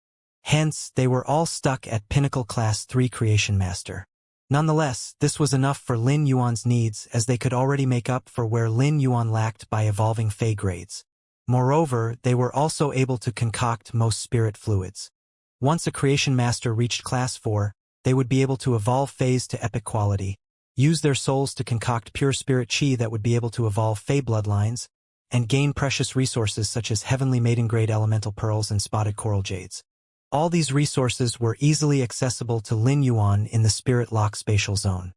Hence, they were all stuck at Pinnacle Class 3 Creation Master. Nonetheless, this was enough for Lin Yuan's needs, as they could already make up for where Lin Yuan lacked by evolving Fey grades. Moreover, they were also able to concoct most spirit fluids. Once a Creation Master reached Class 4, they would be able to evolve Feys to epic quality, use their souls to concoct pure spirit chi that would be able to evolve Fey bloodlines, and gain precious resources such as heavenly maiden-grade elemental pearls and spotted coral jades. All these resources were easily accessible to Lin Yuan in the Spirit Lock spatial zone.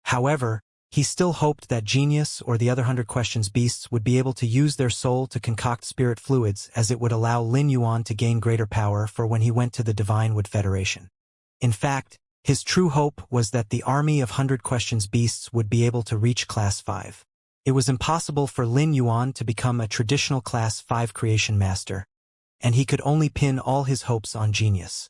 However, he still hoped that Genius or the other 100 questions beasts would be able to use their soul to concoct spirit fluids, as it would allow Lin Yuan to gain greater power for when he went to the Divine Wood Federation. In fact, his true hope was that the army of 100 questions beasts would be able to reach Class 5. It was impossible for Lin Yuan to become a traditional Class 5 Creation Master, and he could only pin all his hopes on Genius.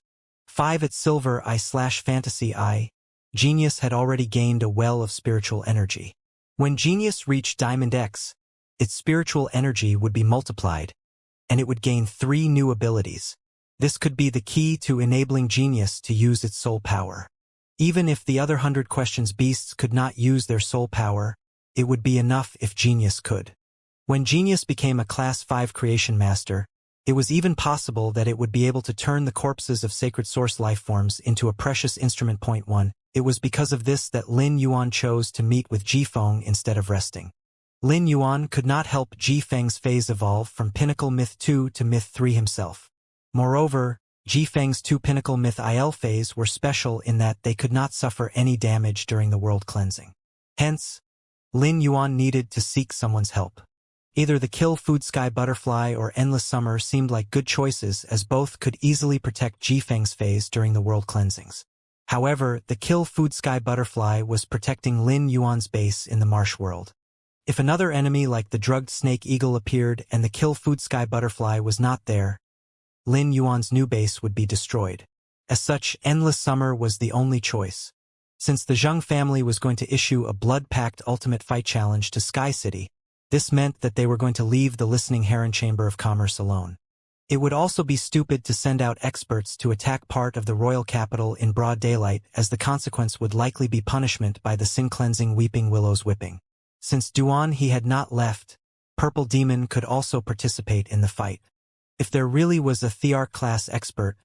5 at Silver I/Fantasy I, Genius had already gained a well of spiritual energy. When Genius reached Diamond X, its spiritual energy would be multiplied, and it would gain 3 new abilities. This could be the key to enabling Genius to use its soul power. Even if the other 100 questions beasts could not use their soul power, it would be enough if Genius could. When Genius became a Class 5 Creation Master, it was even possible that it would be able to turn the corpses of sacred source lifeforms into a precious instrument. 1. It was because of this that Lin Yuan chose to meet with Jifeng instead of resting. Lin Yuan could not help Jifeng's phase evolve from Pinnacle Myth 2 to Myth 3 himself. Moreover, Jifeng's 2 Pinnacle Myth IL phase were special in that they could not suffer any damage during the world cleansing. Hence, Lin Yuan needed to seek someone's help. Either the Kill Food Sky Butterfly or Endless Summer seemed like good choices, as both could easily protect Jifeng's phase during the world cleansings. However, the Kill Food Sky Butterfly was protecting Lin Yuan's base in the marsh world. If another enemy like the drugged snake eagle appeared and the Kill Food Sky Butterfly was not there, Lin Yuan's new base would be destroyed. As such, Endless Summer was the only choice. Since the Zheng family was going to issue a blood-packed ultimate fight challenge to Sky City, this meant that they were going to leave the Listening Heron Chamber of Commerce alone. It would also be stupid to send out experts to attack part of the royal capital in broad daylight, as the consequence would likely be punishment by the sin-cleansing Weeping Willow's whipping. Since Duan he had not left, Purple Demon could also participate in the fight. If there really was a Thearch-class expert,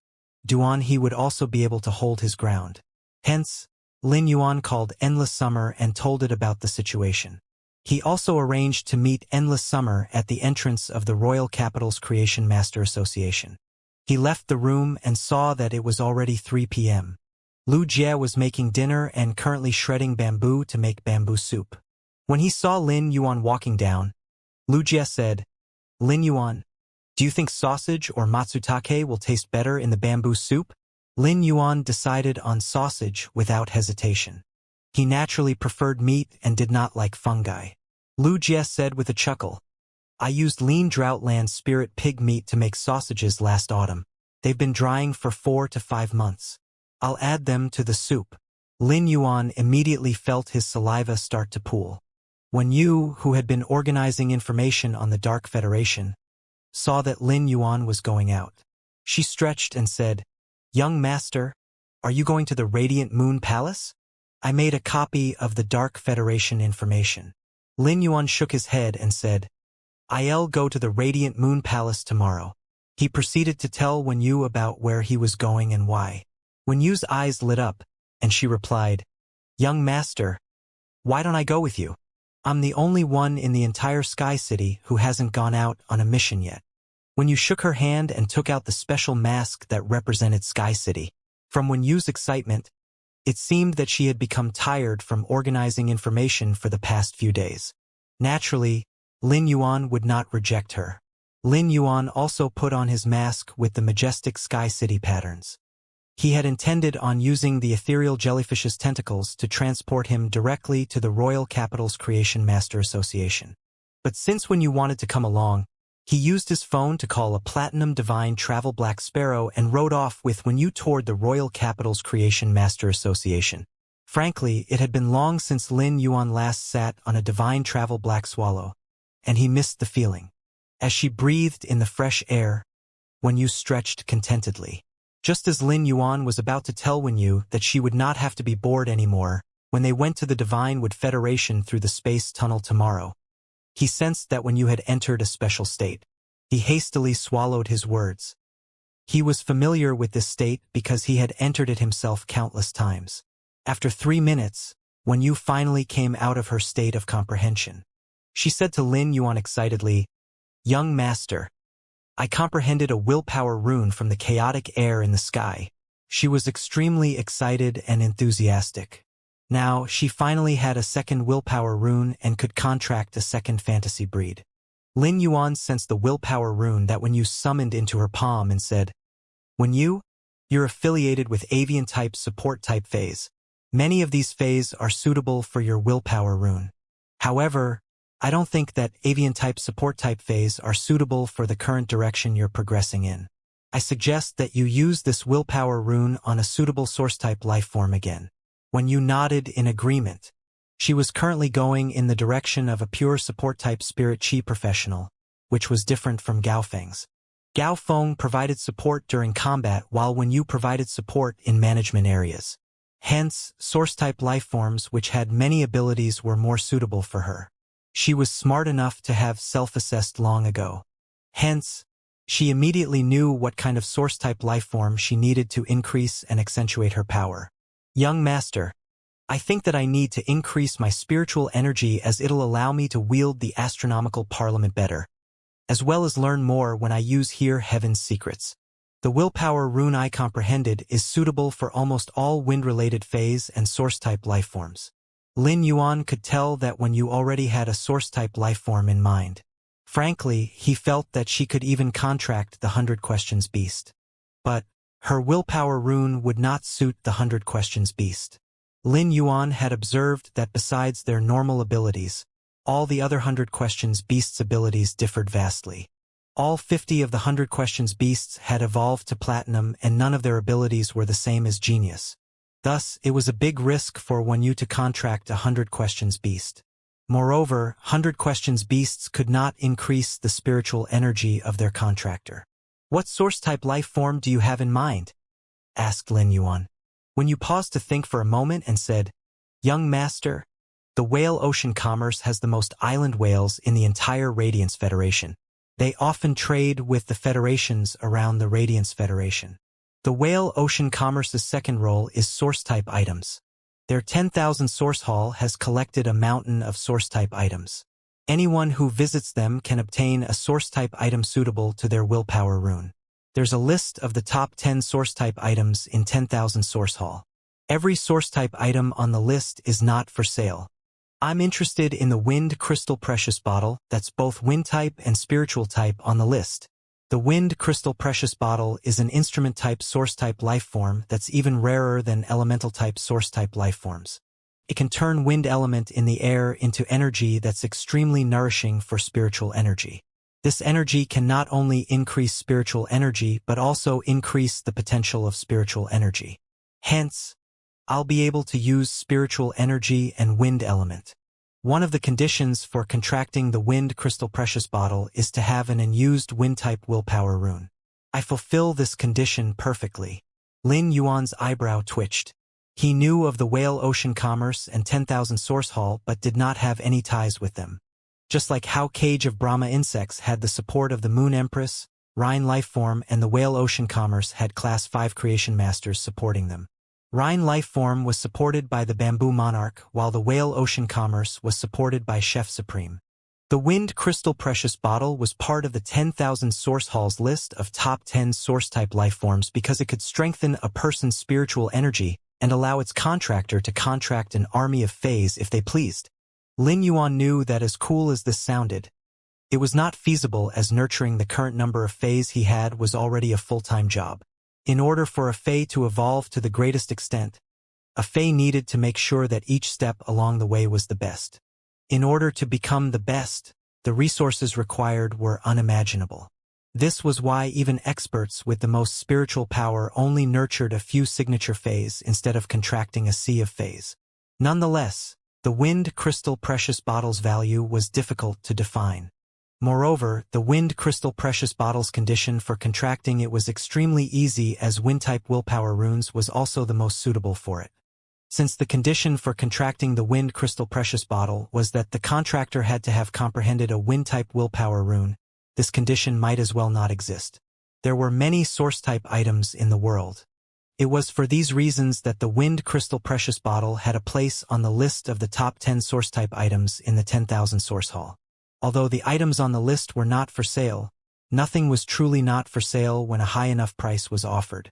Duan he would also be able to hold his ground. Hence, Lin Yuan called Endless Summer and told it about the situation. He also arranged to meet Endless Summer at the entrance of the Royal Capital's Creation Master Association. He left the room and saw that it was already 3 p.m. Lu Jie was making dinner and currently shredding bamboo to make bamboo soup. When he saw Lin Yuan walking down, Lu Jie said, "Lin Yuan, do you think sausage or matsutake will taste better in the bamboo soup?" Lin Yuan decided on sausage without hesitation. He naturally preferred meat and did not like fungi. Lu Jie said with a chuckle, "I used lean Droughtland spirit pig meat to make sausages last autumn. They've been drying for 4 to 5 months. I'll add them to the soup." Lin Yuan immediately felt his saliva start to pool. When Yu, who had been organizing information on the Dark Federation, saw that Lin Yuan was going out, she stretched and said, "Young master, are you going to the Radiant Moon Palace? I made a copy of the Dark Federation information." Lin Yuan shook his head and said, I'll go to the Radiant Moon Palace tomorrow. He proceeded to tell Wen Yu about where he was going and why. Wen Yu's eyes lit up, and she replied, "Young master, why don't I go with you? I'm the only one in the entire Sky City who hasn't gone out on a mission yet." Wen Yu shook her hand and took out the special mask that represented Sky City. From Wen Yu's excitement, it seemed that she had become tired from organizing information for the past few days. Naturally, Lin Yuan would not reject her. Lin Yuan also put on his mask with the majestic Sky City patterns. He had intended on using the ethereal jellyfish's tentacles to transport him directly to the Royal Capital's Creation Master Association. But since Wen Yu wanted to come along, he used his phone to call a Platinum Divine Travel Black Sparrow and rode off with Wen Yu toward the Royal Capital's Creation Master Association. Frankly, it had been long since Lin Yuan last sat on a Divine Travel Black Swallow, and he missed the feeling. As she breathed in the fresh air, Wen Yu stretched contentedly. Just as Lin Yuan was about to tell Wen Yu that she would not have to be bored anymore when they went to the Divine Wood Federation through the space tunnel tomorrow, he sensed that Wen Yu had entered a special state. He hastily swallowed his words. He was familiar with this state because he had entered it himself countless times. After 3 minutes, Wen Yu finally came out of her state of comprehension. She said to Lin Yuan excitedly, "Young master, I comprehended a willpower rune from the chaotic air in the sky." She was extremely excited and enthusiastic. Now, she finally had a second willpower rune and could contract a second fantasy breed. Lin Yuan sensed the willpower rune that Wen Yu summoned into her palm and said, "Wen Yu, you're affiliated with avian type support type phase. Many of these phase are suitable for your willpower rune. However, I don't think that avian type support type phase are suitable for the current direction you're progressing in. I suggest that you use this willpower rune on a suitable source type life form again." Wen Yu nodded in agreement. She was currently going in the direction of a pure support type spirit chi professional, which was different from Gaofeng's. Gaofeng provided support during combat while Wen Yu provided support in management areas. Hence, source type life forms which had many abilities were more suitable for her. She was smart enough to have self-assessed long ago. Hence, she immediately knew what kind of source-type life form she needed to increase and accentuate her power. "Young master, I think that I need to increase my spiritual energy as it'll allow me to wield the astronomical parliament better, as well as learn more when I use here heaven's secrets. The willpower rune I comprehended is suitable for almost all wind-related phase and source-type life forms." Lin Yuan could tell that Wen Yu already had a source-type life form in mind. Frankly, he felt that she could even contract the 100 Questions beast. But her willpower rune would not suit the 100 Questions beast. Lin Yuan had observed that besides their normal abilities, all the other 100 Questions beasts' abilities differed vastly. All 50 of the 100 Questions beasts had evolved to platinum and none of their abilities were the same as genius. Thus, it was a big risk for Wen Yu to contract a 100 Questions beast. Moreover, 100 Questions beasts could not increase the spiritual energy of their contractor. "What source-type life form do you have in mind?" asked Lin Yuan. Wen Yu paused to think for a moment and said, "Young master, the whale ocean commerce has the most island whales in the entire Radiance Federation. They often trade with the federations around the Radiance Federation. The whale ocean commerce's second role is source-type items. Their 10,000 source hall has collected a mountain of source-type items. Anyone who visits them can obtain a source-type item suitable to their willpower rune. There's a list of the top 10 source-type items in 10,000 source hall. Every source-type item on the list is not for sale. I'm interested in the wind crystal precious bottle that's both wind type and spiritual type on the list. The wind crystal precious bottle is an instrument type source type life form that's even rarer than elemental type source type life forms. It can turn wind element in the air into energy that's extremely nourishing for spiritual energy. This energy can not only increase spiritual energy but also increase the potential of spiritual energy. Hence, I'll be able to use spiritual energy and wind element. One of the conditions for contracting the wind crystal precious bottle is to have an unused wind-type willpower rune. I fulfill this condition perfectly." Lin Yuan's eyebrow twitched. He knew of the whale ocean commerce and 10,000 source hall but did not have any ties with them. just like how Cage of Brahma insects had the support of the Moon Empress, Rhine Lifeform and the Whale Ocean Commerce had Class 5 Creation Masters supporting them. Rhine Lifeform was supported by the Bamboo Monarch, while the Whale Ocean Commerce was supported by Chef Supreme. The Wind Crystal Precious Bottle was part of the 10,000 Source Hall's list of top 10 source-type lifeforms because it could strengthen a person's spiritual energy and allow its contractor to contract an army of fays if they pleased. Lin Yuan knew that as cool as this sounded, it was not feasible as nurturing the current number of fays he had was already a full-time job. In order for a fay to evolve to the greatest extent, a fay needed to make sure that each step along the way was the best. In order to become the best, the resources required were unimaginable. This was why even experts with the most spiritual power only nurtured a few signature fays instead of contracting a sea of fays. Nonetheless, the Wind Crystal Precious Bottle's value was difficult to define. Moreover, the Wind Crystal Precious Bottle's condition for contracting it was extremely easy as Wind-type willpower runes was also the most suitable for it. Since the condition for contracting the Wind Crystal Precious Bottle was that the contractor had to have comprehended a Wind-type willpower rune, this condition might as well not exist. There were many source-type items in the world. It was for these reasons that the Wind Crystal Precious Bottle had a place on the list of the top 10 source-type items in the 10,000 Source Hall. Although the items on the list were not for sale, nothing was truly not for sale when a high enough price was offered.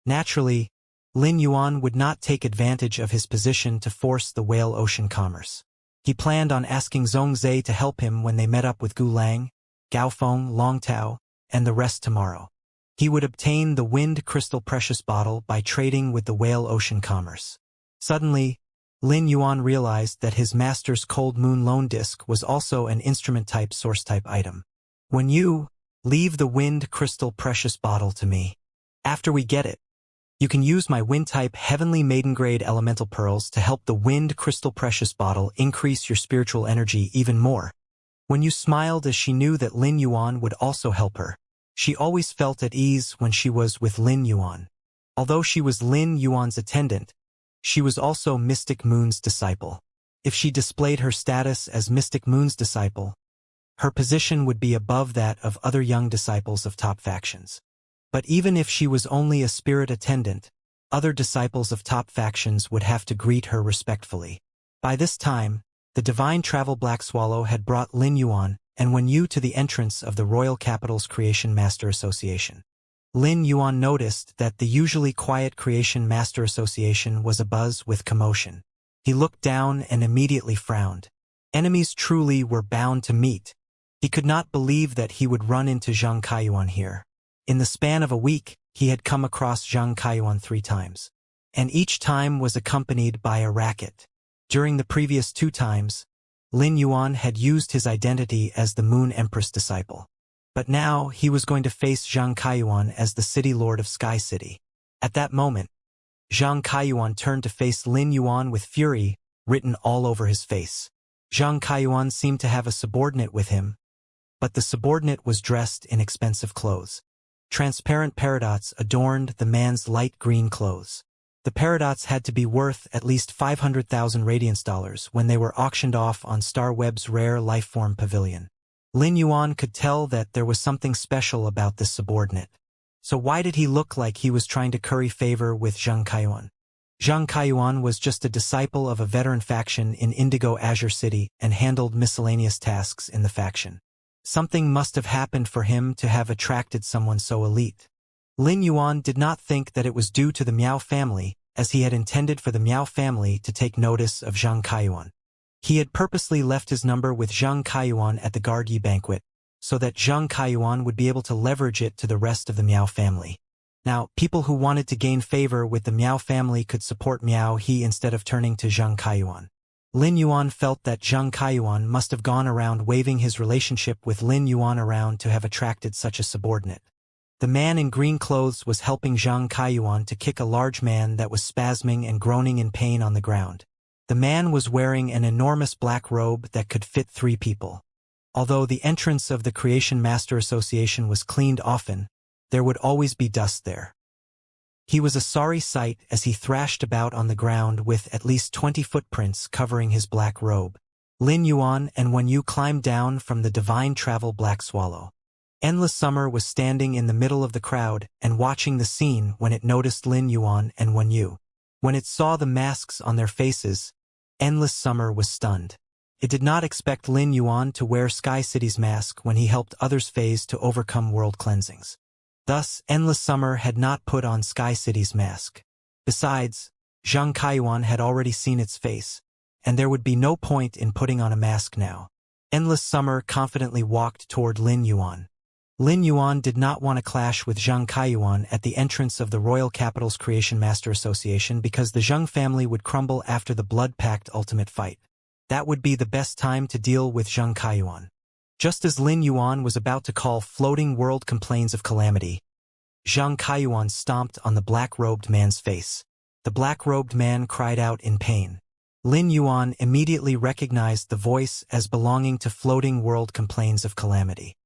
Naturally, Lin Yuan would not take advantage of his position to force the Whale Ocean Commerce. He planned on asking Zhongzhe to help him when they met up with Gu Lang, Gaofeng, Long Tao, and the rest tomorrow. He would obtain the Wind Crystal Precious Bottle by trading with the Whale Ocean Commerce. Suddenly, Lin Yuan realized that his master's Cold Moon Loan Disc was also an instrument-type source-type item. When you leave the Wind Crystal Precious Bottle to me, after we get it, you can use my Wind-type Heavenly Maiden-grade Elemental Pearls to help the Wind Crystal Precious Bottle increase your spiritual energy even more. When you smiled as she knew that Lin Yuan would also help her, she always felt at ease when she was with Lin Yuan. Although she was Lin Yuan's attendant, she was also Mystic Moon's disciple. If she displayed her status as Mystic Moon's disciple, her position would be above that of other young disciples of top factions. But even if she was only a spirit attendant, other disciples of top factions would have to greet her respectfully. By this time, the Divine Travel Black Swallow had brought Lin Yuan and Wen Yu to the entrance of the Royal Capital's Creation Master Association. Lin Yuan noticed that the usually quiet Creation Master Association was abuzz with commotion. He looked down and immediately frowned. Enemies truly were bound to meet. He could not believe that he would run into Zhang Kaiyuan here. In the span of a week, he had come across Zhang Kaiyuan 3 times. And each time was accompanied by a racket. During the previous 2 times, Lin Yuan had used his identity as the Moon Empress disciple. But now he was going to face Zhang Kaiyuan as the City Lord of Sky City. At that moment, Zhang Kaiyuan turned to face Lin Yuan with fury written all over his face. Zhang Kaiyuan seemed to have a subordinate with him, but the subordinate was dressed in expensive clothes. Transparent paradots adorned the man's light green clothes. The paradots had to be worth at least 500,000 radiance dollars when they were auctioned off on StarWeb's rare lifeform pavilion. Lin Yuan could tell that there was something special about this subordinate. So why did he look like he was trying to curry favor with Zhang Kaiyuan? Zhang Kaiyuan was just a disciple of a veteran faction in Indigo Azure City and handled miscellaneous tasks in the faction. Something must have happened for him to have attracted someone so elite. Lin Yuan did not think that it was due to the Miao family, as he had intended for the Miao family to take notice of Zhang Kaiyuan. He had purposely left his number with Zhang Kaiyuan at the Guard Yi banquet, so that Zhang Kaiyuan would be able to leverage it to the rest of the Miao family. Now, people who wanted to gain favor with the Miao family could support Miao He instead of turning to Zhang Kaiyuan. Lin Yuan felt that Zhang Kaiyuan must have gone around waving his relationship with Lin Yuan around to have attracted such a subordinate. The man in green clothes was helping Zhang Kaiyuan to kick a large man that was spasming and groaning in pain on the ground. The man was wearing an enormous black robe that could fit 3 people. Although the entrance of the Creation Master Association was cleaned often, there would always be dust there. He was a sorry sight as he thrashed about on the ground with at least 20 footprints covering his black robe. Lin Yuan and Wen Yu climbed down from the divine travel Black Swallow. Endless Summer was standing in the middle of the crowd and watching the scene when it noticed Lin Yuan and Wen Yu. When it saw the masks on their faces, Endless Summer was stunned. It did not expect Lin Yuan to wear Sky City's mask when he helped others phase to overcome world cleansings. Thus, Endless Summer had not put on Sky City's mask. Besides, Zhang Kaiyuan had already seen its face, and there would be no point in putting on a mask now. Endless Summer confidently walked toward Lin Yuan. Lin Yuan did not want to clash with Zhang Kaiyuan at the entrance of the Royal Capital's Creation Master Association because the Zhang family would crumble after the Blood Pact ultimate fight. That would be the best time to deal with Zhang Kaiyuan. Just as Lin Yuan was about to call floating world complaints of calamity, Zhang Kaiyuan stomped on the black-robed man's face. The black-robed man cried out in pain. Lin Yuan immediately recognized the voice as belonging to floating world complaints of calamity.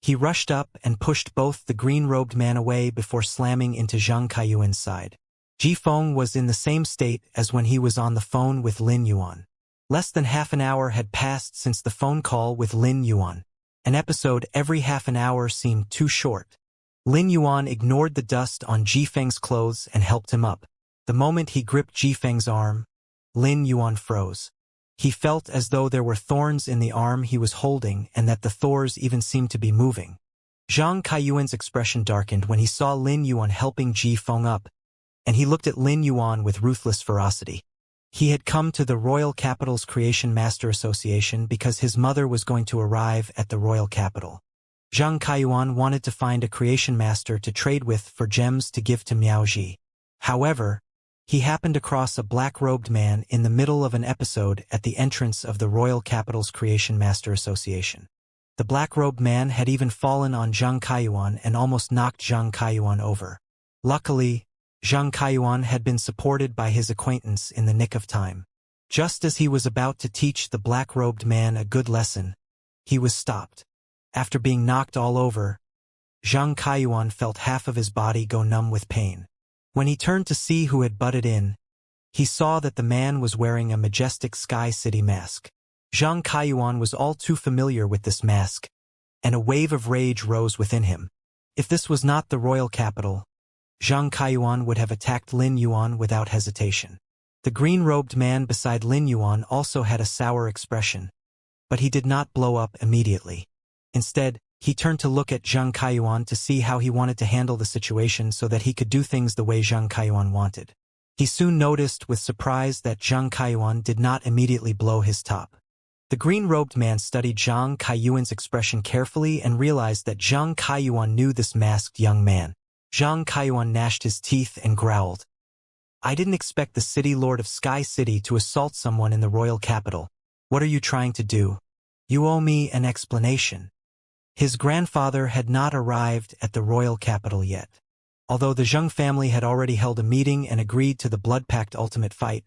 He rushed up and pushed both the green-robed man away before slamming into Zhang Kaiyuan's side. Ji Feng was in the same state as when he was on the phone with Lin Yuan. Less than half an hour had passed since the phone call with Lin Yuan. An episode every half an hour seemed too short. Lin Yuan ignored the dust on Ji Feng's clothes and helped him up. The moment he gripped Ji Feng's arm, Lin Yuan froze. He felt as though there were thorns in the arm he was holding and that the thorns even seemed to be moving. Zhang Kaiyuan's expression darkened when he saw Lin Yuan helping Ji Feng up, and he looked at Lin Yuan with ruthless ferocity. He had come to the Royal Capital's Creation Master Association because his mother was going to arrive at the Royal Capital. Zhang Kaiyuan wanted to find a creation master to trade with for gems to give to Miao Ji. However, he happened across a black-robed man in the middle of an episode at the entrance of the Royal Capital's Creation Master Association. The black-robed man had even fallen on Zhang Kaiyuan and almost knocked Zhang Kaiyuan over. Luckily, Zhang Kaiyuan had been supported by his acquaintance in the nick of time. Just as he was about to teach the black-robed man a good lesson, he was stopped. After being knocked all over, Zhang Kaiyuan felt half of his body go numb with pain. When he turned to see who had butted in, he saw that the man was wearing a majestic Sky City mask. Zhang Kaiyuan was all too familiar with this mask, and a wave of rage rose within him. If this was not the royal capital, Zhang Kaiyuan would have attacked Lin Yuan without hesitation. The green-robed man beside Lin Yuan also had a sour expression, but he did not blow up immediately. Instead, he turned to look at Zhang Kaiyuan to see how he wanted to handle the situation so that he could do things the way Zhang Kaiyuan wanted. He soon noticed with surprise that Zhang Kaiyuan did not immediately blow his top. The green-robed man studied Zhang Kaiyuan's expression carefully and realized that Zhang Kaiyuan knew this masked young man. Zhang Kaiyuan gnashed his teeth and growled. "I didn't expect the city lord of Sky City to assault someone in the royal capital. What are you trying to do? You owe me an explanation." His grandfather had not arrived at the royal capital yet. Although the Zheng family had already held a meeting and agreed to the Blood Pact ultimate fight,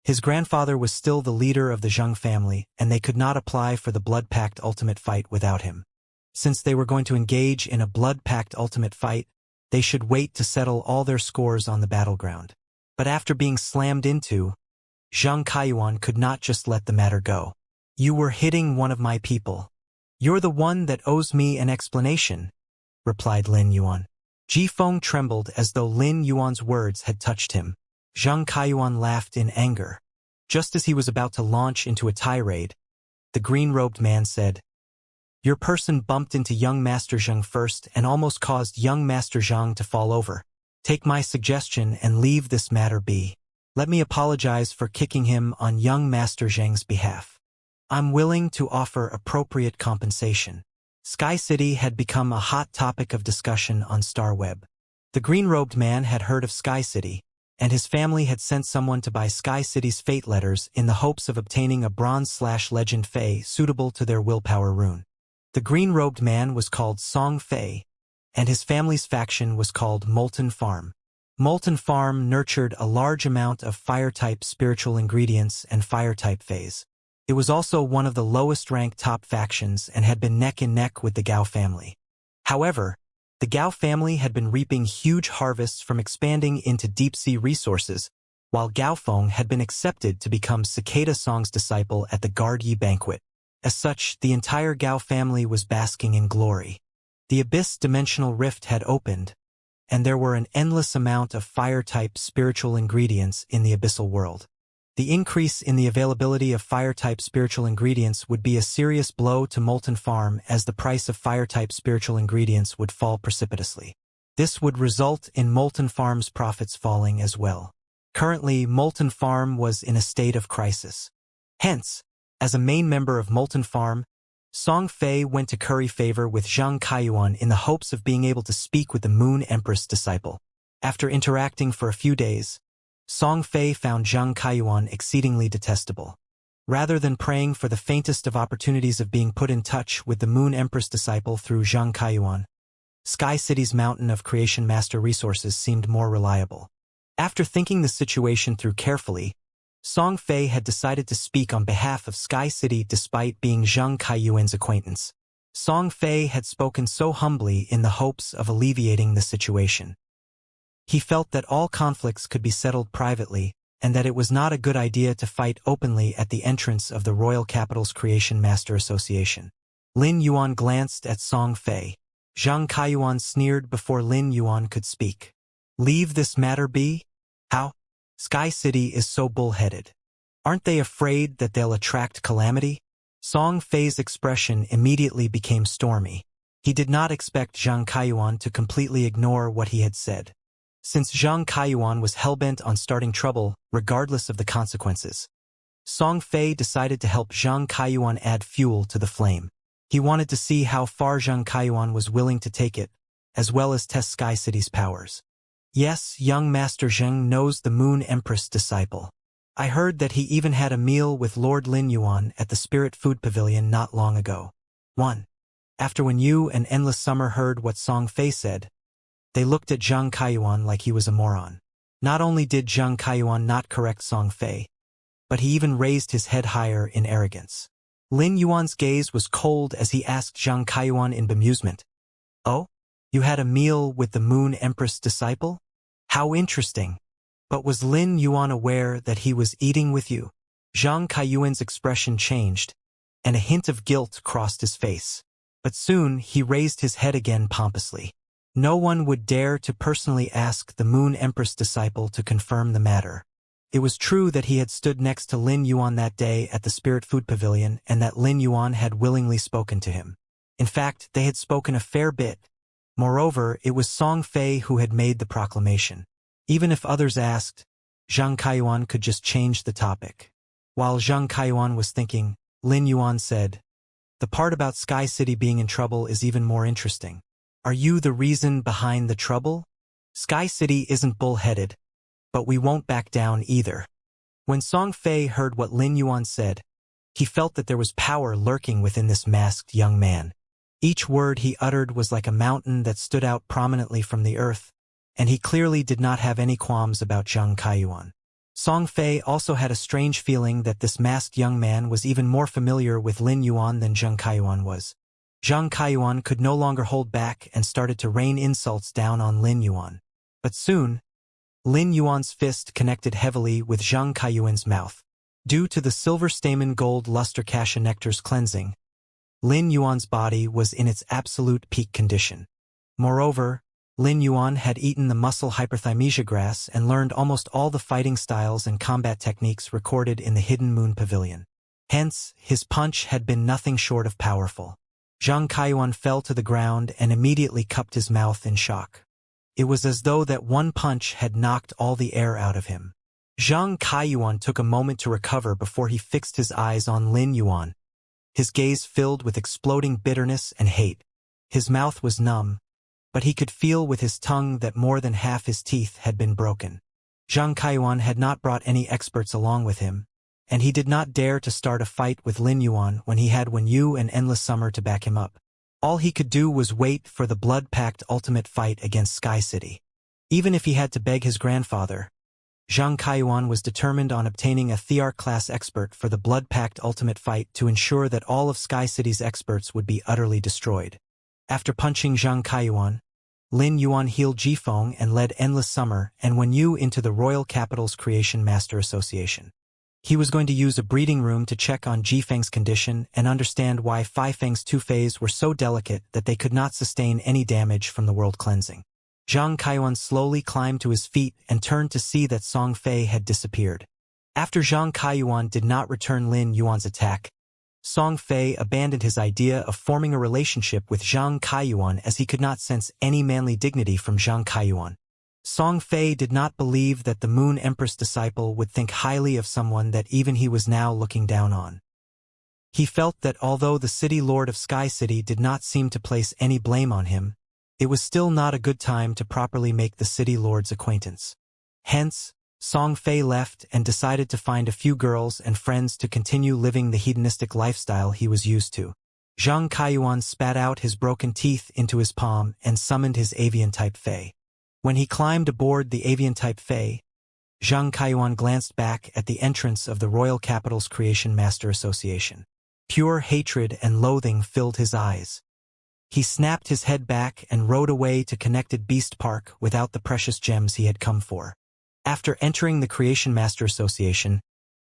his grandfather was still the leader of the Zheng family, and they could not apply for the Blood Pact ultimate fight without him. Since they were going to engage in a Blood Pact ultimate fight, they should wait to settle all their scores on the battleground. But after being slammed into, Zhang Kaiyuan could not just let the matter go. "You were hitting one of my people. You're the one that owes me an explanation," replied Lin Yuan. Ji Feng trembled as though Lin Yuan's words had touched him. Zhang Kaiyuan laughed in anger. Just as he was about to launch into a tirade, the green-robed man said, "Your person bumped into young Master Zheng first and almost caused young Master Zhang to fall over. Take my suggestion and leave this matter be. Let me apologize for kicking him on young Master Zheng's behalf. I'm willing to offer appropriate compensation." Sky City had become a hot topic of discussion on StarWeb. The green-robed man had heard of Sky City, and his family had sent someone to buy Sky City's fate letters in the hopes of obtaining a bronze/legend Fei suitable to their willpower rune. The green-robed man was called Song Fei, and his family's faction was called Molten Farm. Molten Farm nurtured a large amount of fire-type spiritual ingredients and fire-type Feis. It was also one of the lowest-ranked top factions and had been neck and neck with the Gao family. However, the Gao family had been reaping huge harvests from expanding into deep-sea resources, while Gaofeng had been accepted to become Cicada Song's disciple at the Guard Yi banquet. As such, the entire Gao family was basking in glory. The abyss dimensional rift had opened, and there were an endless amount of fire-type spiritual ingredients in the abyssal world. The increase in the availability of fire-type spiritual ingredients would be a serious blow to Molten Farm, as the price of fire-type spiritual ingredients would fall precipitously. This would result in Molten Farm's profits falling as well. Currently, Molten Farm was in a state of crisis. Hence, as a main member of Molten Farm, Song Fei went to curry favor with Zhang Kaiyuan in the hopes of being able to speak with the Moon Empress disciple. After interacting for a few days, Song Fei found Zhang Kaiyuan exceedingly detestable. Rather than praying for the faintest of opportunities of being put in touch with the Moon Empress disciple through Zhang Kaiyuan, Sky City's mountain of creation master resources seemed more reliable. After thinking the situation through carefully, Song Fei had decided to speak on behalf of Sky City despite being Zhang Kaiyuan's acquaintance. Song Fei had spoken so humbly in the hopes of alleviating the situation. He felt that all conflicts could be settled privately, and that it was not a good idea to fight openly at the entrance of the Royal Capital's Creation Master Association. Lin Yuan glanced at Song Fei. Zhang Kaiyuan sneered before Lin Yuan could speak. "Leave this matter be? How? Sky City is so bullheaded. Aren't they afraid that they'll attract calamity?" Song Fei's expression immediately became stormy. He did not expect Zhang Kaiyuan to completely ignore what he had said. Since Zhang Kaiyuan was hellbent on starting trouble, regardless of the consequences, Song Fei decided to help Zhang Kaiyuan add fuel to the flame. He wanted to see how far Zhang Kaiyuan was willing to take it, as well as test Sky City's powers. "Yes, young Master Zheng knows the Moon Empress disciple. I heard that he even had a meal with Lord Lin Yuan at the Spirit Food Pavilion not long ago." 1. After when Yu and Endless Summer heard what Song Fei said, they looked at Zhang Kaiyuan like he was a moron. Not only did Zhang Kaiyuan not correct Song Fei, but he even raised his head higher in arrogance. Lin Yuan's gaze was cold as he asked Zhang Kaiyuan in bemusement, "Oh? You had a meal with the Moon Empress disciple? How interesting. But was Lin Yuan aware that he was eating with you?" Zhang Kaiyuan's expression changed, and a hint of guilt crossed his face. But soon he raised his head again pompously. No one would dare to personally ask the Moon Empress disciple to confirm the matter. It was true that he had stood next to Lin Yuan that day at the Spirit Food Pavilion and that Lin Yuan had willingly spoken to him. In fact, they had spoken a fair bit. Moreover, it was Song Fei who had made the proclamation. Even if others asked, Zhang Kaiyuan could just change the topic. While Zhang Kaiyuan was thinking, Lin Yuan said, "The part about Sky City being in trouble is even more interesting. Are you the reason behind the trouble? Sky City isn't bullheaded, but we won't back down either." When Song Fei heard what Lin Yuan said, he felt that there was power lurking within this masked young man. Each word he uttered was like a mountain that stood out prominently from the earth, and he clearly did not have any qualms about Zhang Kaiyuan. Song Fei also had a strange feeling that this masked young man was even more familiar with Lin Yuan than Zhang Kaiyuan was. Zhang Kaiyuan could no longer hold back and started to rain insults down on Lin Yuan. But soon, Lin Yuan's fist connected heavily with Zhang Kaiyuan's mouth. Due to the silver stamen gold luster cassia nectar's cleansing, Lin Yuan's body was in its absolute peak condition. Moreover, Lin Yuan had eaten the muscle hyperthymesia grass and learned almost all the fighting styles and combat techniques recorded in the Hidden Moon Pavilion. Hence, his punch had been nothing short of powerful. Zhang Kaiyuan fell to the ground and immediately cupped his mouth in shock. It was as though that one punch had knocked all the air out of him. Zhang Kaiyuan took a moment to recover before he fixed his eyes on Lin Yuan. His gaze filled with exploding bitterness and hate. His mouth was numb, but he could feel with his tongue that more than half his teeth had been broken. Zhang Kaiyuan had not brought any experts along with him, and he did not dare to start a fight with Lin Yuan when he had Wen Yu and Endless Summer to back him up. All he could do was wait for the blood-packed ultimate fight against Sky City. Even if he had to beg his grandfather, Zhang Kaiyuan was determined on obtaining a Thearch-class expert for the blood-packed ultimate fight to ensure that all of Sky City's experts would be utterly destroyed. After punching Zhang Kaiyuan, Lin Yuan healed Jifeng and led Endless Summer and Wen Yu into the Royal Capital's Creation Master Association. He was going to use a breeding room to check on Jifeng's condition and understand why Fifeng's two Feis were so delicate that they could not sustain any damage from the world cleansing. Zhang Kaiyuan slowly climbed to his feet and turned to see that Song Fei had disappeared. After Zhang Kaiyuan did not return Lin Yuan's attack, Song Fei abandoned his idea of forming a relationship with Zhang Kaiyuan as he could not sense any manly dignity from Zhang Kaiyuan. Song Fei did not believe that the Moon Empress disciple would think highly of someone that even he was now looking down on. He felt that although the City Lord of Sky City did not seem to place any blame on him, it was still not a good time to properly make the City Lord's acquaintance. Hence, Song Fei left and decided to find a few girls and friends to continue living the hedonistic lifestyle he was used to. Zhang Kaiyuan spat out his broken teeth into his palm and summoned his avian-type Fei. When he climbed aboard the avian-type Fei, Zhang Kaiyuan glanced back at the entrance of the Royal Capital's Creation Master Association. Pure hatred and loathing filled his eyes. He snapped his head back and rode away to Connected Beast Park without the precious gems he had come for. After entering the Creation Master Association,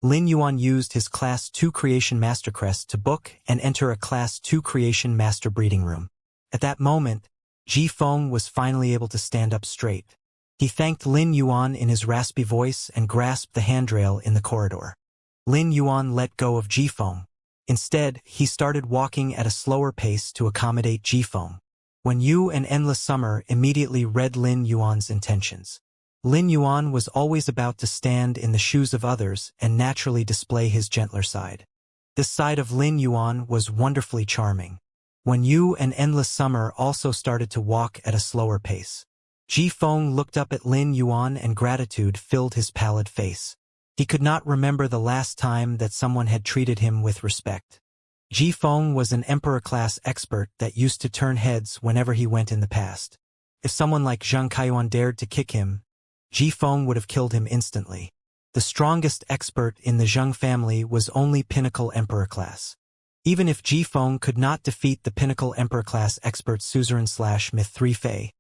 Lin Yuan used his Class 2 Creation Master Crest to book and enter a Class 2 Creation Master Breeding Room. At that moment, Jifeng was finally able to stand up straight. He thanked Lin Yuan in his raspy voice and grasped the handrail in the corridor. Lin Yuan let go of Jifeng. Instead, he started walking at a slower pace to accommodate Jifeng. Wen Yu and Endless Summer immediately read Lin Yuan's intentions. Lin Yuan was always about to stand in the shoes of others and naturally display his gentler side. This side of Lin Yuan was wonderfully charming. Wen Yu and Endless Summer also started to walk at a slower pace. Jifeng looked up at Lin Yuan and gratitude filled his pallid face. He could not remember the last time that someone had treated him with respect. Jifeng was an Emperor-class expert that used to turn heads whenever he went in the past. If someone like Zhang Kaiyuan dared to kick him, Jifeng would have killed him instantly. The strongest expert in the Zheng family was only Pinnacle Emperor-class. Even if Jifeng could not defeat the Pinnacle Emperor-class expert Suzerain/Myth 3 Fei,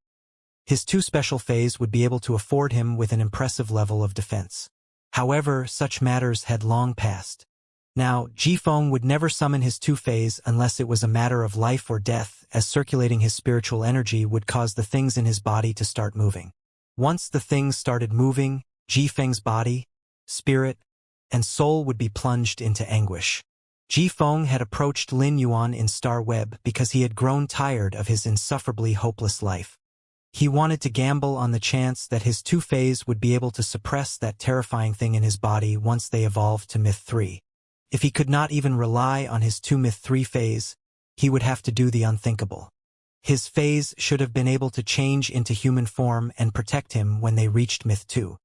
his two special Feis would be able to afford him with an impressive level of defense. However, such matters had long passed. Now, Jifeng would never summon his two Feis unless it was a matter of life or death, as circulating his spiritual energy would cause the things in his body to start moving. Once the things started moving, Jifeng's body, spirit, and soul would be plunged into anguish. Jifeng had approached Lin Yuan in Star Web because he had grown tired of his insufferably hopeless life. He wanted to gamble on the chance that his two Feis would be able to suppress that terrifying thing in his body once they evolved to Myth 3. If he could not even rely on his two Myth 3 Feis, he would have to do the unthinkable. His Feis should have been able to change into human form and protect him when they reached Myth 2.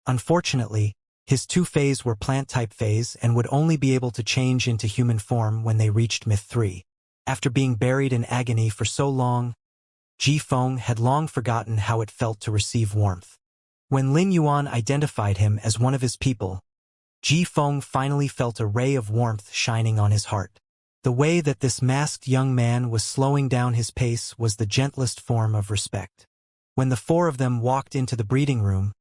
Unfortunately, his two Feis were plant-type Feis and would only be able to change into human form when they reached Myth 3. After being buried in agony for so long, Jifeng had long forgotten how it felt to receive warmth. When Lin Yuan identified him as one of his people, Jifeng finally felt a ray of warmth shining on his heart. The way that this masked young man was slowing down his pace was the gentlest form of respect. When the four of them walked into the breeding room,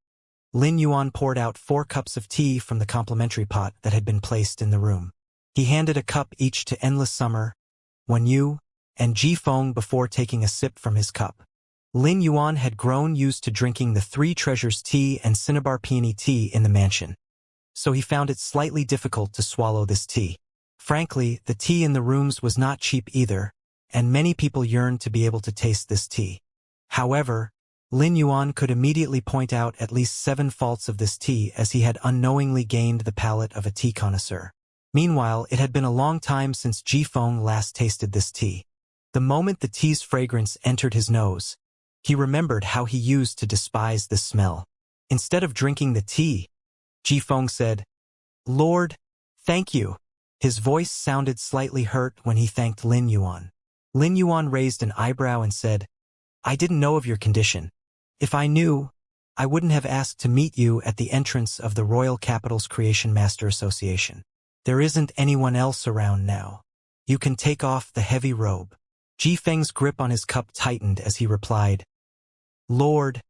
Lin Yuan poured out 4 cups of tea from the complimentary pot that had been placed in the room. He handed a cup each to Endless Summer, Wen Yu, and Jifeng before taking a sip from his cup. Lin Yuan had grown used to drinking the 3 Treasures tea and Cinnabar Peony tea in the mansion, so he found it slightly difficult to swallow this tea. Frankly, the tea in the rooms was not cheap either, and many people yearned to be able to taste this tea. However, Lin Yuan could immediately point out at least 7 faults of this tea as he had unknowingly gained the palate of a tea connoisseur. Meanwhile, it had been a long time since Jifeng last tasted this tea. The moment the tea's fragrance entered his nose, he remembered how he used to despise this smell. Instead of drinking the tea, Jifeng said, "Lord, thank you." His voice sounded slightly hurt when he thanked Lin Yuan. Lin Yuan raised an eyebrow and said, "I didn't know of your condition. If I knew, I wouldn't have asked to meet you at the entrance of the Royal Capital's Creation Master Association. There isn't anyone else around now. You can take off the heavy robe." Jifeng's grip on his cup tightened as he replied, "Lord,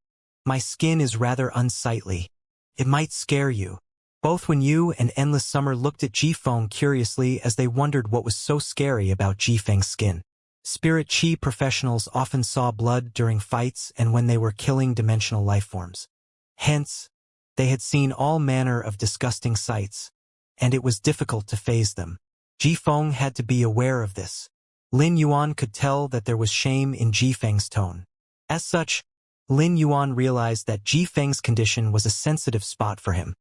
my skin is rather unsightly. It might scare you." Both When Yu and Endless Summer looked at Jifeng curiously as they wondered what was so scary about Jifeng's skin. Spirit Chi professionals often saw blood during fights and when they were killing dimensional lifeforms. Hence, they had seen all manner of disgusting sights, and it was difficult to faze them. Jifeng had to be aware of this. Lin Yuan could tell that there was shame in Jifeng's tone. As such, Lin Yuan realized that Jifeng's condition was a sensitive spot for him.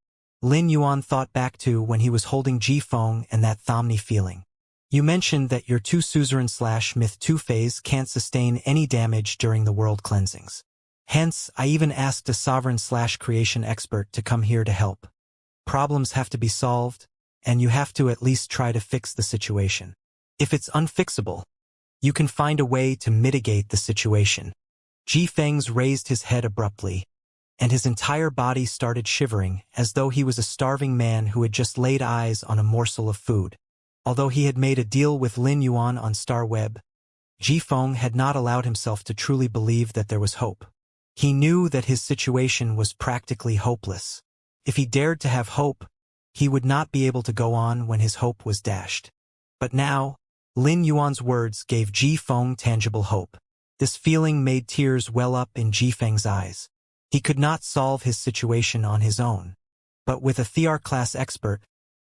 Lin Yuan thought back to when he was holding Jifeng and that Thomni feeling. "You mentioned that your 2 suzerain/myth 2 phase can't sustain any damage during the world cleansings. Hence, I even asked a sovereign/creation expert to come here to help. Problems have to be solved, and you have to at least try to fix the situation. If it's unfixable, you can find a way to mitigate the situation." Jifeng's raised his head abruptly, and his entire body started shivering as though he was a starving man who had just laid eyes on a morsel of food. Although he had made a deal with Lin Yuan on Star Web, Jifeng had not allowed himself to truly believe that there was hope. He knew that his situation was practically hopeless. If he dared to have hope, he would not be able to go on when his hope was dashed. But now, Lin Yuan's words gave Jifeng tangible hope. This feeling made tears well up in Jifeng's eyes. He could not solve his situation on his own. But with a Thear-class expert,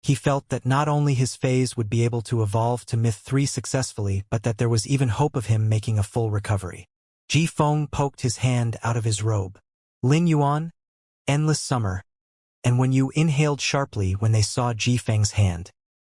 he felt that not only his phase would be able to evolve to Myth 3 successfully, but that there was even hope of him making a full recovery. Jifeng poked his hand out of his robe. "Lin Yuan, Endless Summer," and When Yu inhaled sharply when they saw Jifeng's hand.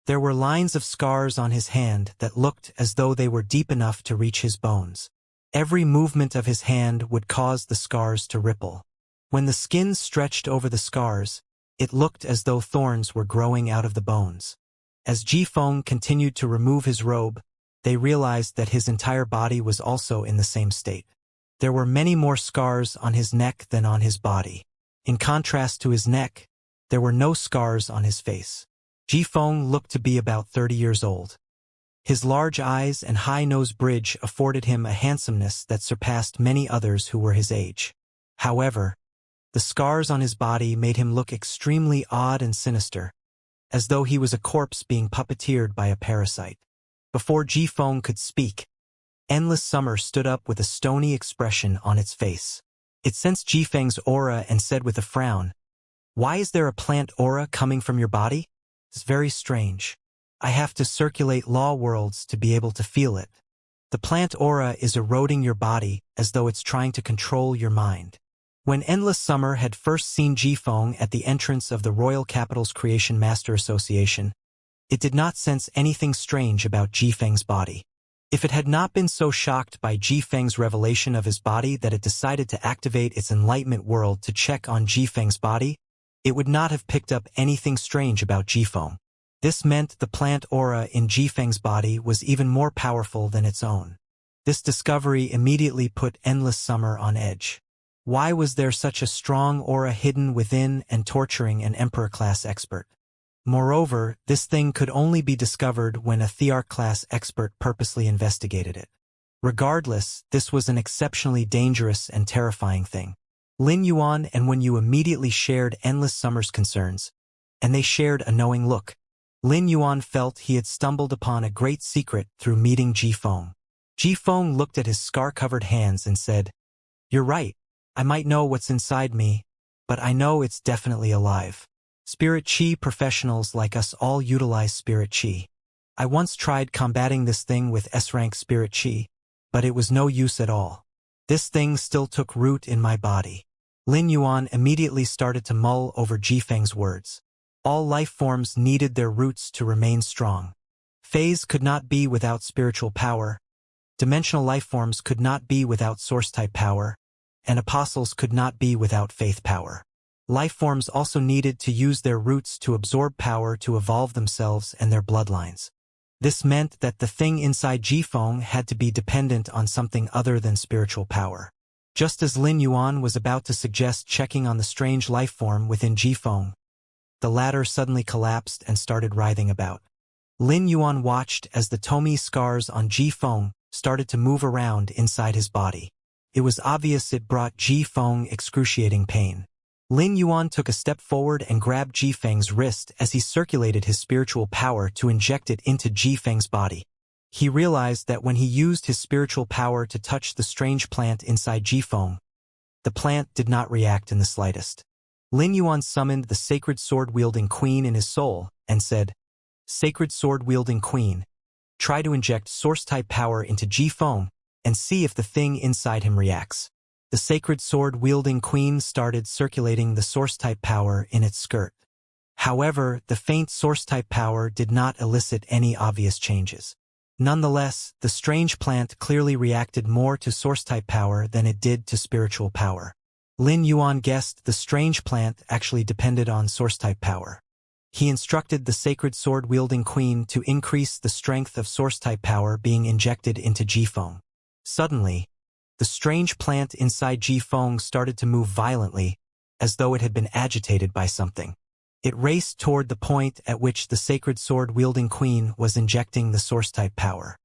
There were lines of scars on his hand that looked as though they were deep enough to reach his bones. Every movement of his hand would cause the scars to ripple. When the skin stretched over the scars, it looked as though thorns were growing out of the bones. As Jifeng continued to remove his robe, they realized that his entire body was also in the same state. There were many more scars on his neck than on his body. In contrast to his neck, there were no scars on his face. Jifeng looked to be about 30 years old. His large eyes and high nose bridge afforded him a handsomeness that surpassed many others who were his age. However, the scars on his body made him look extremely odd and sinister, as though he was a corpse being puppeteered by a parasite. Before Jifeng could speak, Endless Summer stood up with a stony expression on its face. It sensed Jifeng's aura and said with a frown, "Why is there a plant aura coming from your body? It's very strange. I have to circulate law worlds to be able to feel it. The plant aura is eroding your body as though it's trying to control your mind." When Endless Summer had first seen Jifeng at the entrance of the Royal Capital's Creation Master Association, it did not sense anything strange about Jifeng's body. If it had not been so shocked by Jifeng's revelation of his body that it decided to activate its enlightenment world to check on Jifeng's body, it would not have picked up anything strange about Jifeng. This meant the plant aura in Jifeng's body was even more powerful than its own. This discovery immediately put Endless Summer on edge. Why was there such a strong aura hidden within and torturing an Emperor-class expert? Moreover, this thing could only be discovered when a Thear-class expert purposely investigated it. Regardless, this was an exceptionally dangerous and terrifying thing. Lin Yuan and When Yu immediately shared Endless Summer's concerns, and they shared a knowing look. Lin Yuan felt he had stumbled upon a great secret through meeting Jifeng. Jifeng looked at his scar-covered hands and said, "You're right. I might know what's inside me, but I know it's definitely alive. Spirit Chi professionals like us all utilize Spirit Chi. I once tried combating this thing with S-rank Spirit Chi, but it was no use at all. This thing still took root in my body." Lin Yuan immediately started to mull over Jifeng's words. All life forms needed their roots to remain strong. Phase could not be without spiritual power, dimensional life forms could not be without source-type power, and apostles could not be without faith power. Life forms also needed to use their roots to absorb power to evolve themselves and their bloodlines. This meant that the thing inside Jifeng had to be dependent on something other than spiritual power. Just as Lin Yuan was about to suggest checking on the strange life form within Jifeng, the latter suddenly collapsed and started writhing about. Lin Yuan watched as the Tomi scars on Jifeng started to move around inside his body. It was obvious it brought Ji Feng excruciating pain. Lin Yuan took a step forward and grabbed Ji Feng's wrist as he circulated his spiritual power to inject it into Ji Feng's body. He realized that when he used his spiritual power to touch the strange plant inside Ji Feng, the plant did not react in the slightest. Lin Yuan summoned the sacred sword-wielding queen in his soul and said, "Sacred sword-wielding queen, try to inject source-type power into Ji Feng and see if the thing inside him reacts." The sacred sword-wielding queen started circulating the source-type power in its skirt. However, the faint source-type power did not elicit any obvious changes. Nonetheless, the strange plant clearly reacted more to source-type power than it did to spiritual power. Lin Yuan guessed the strange plant actually depended on source-type power. He instructed the sacred sword-wielding queen to increase the strength of source-type power being injected into Ji Feng. Suddenly, the strange plant inside Ji Feng started to move violently, as though it had been agitated by something. It raced toward the point at which the sacred sword-wielding queen was injecting the source-type power.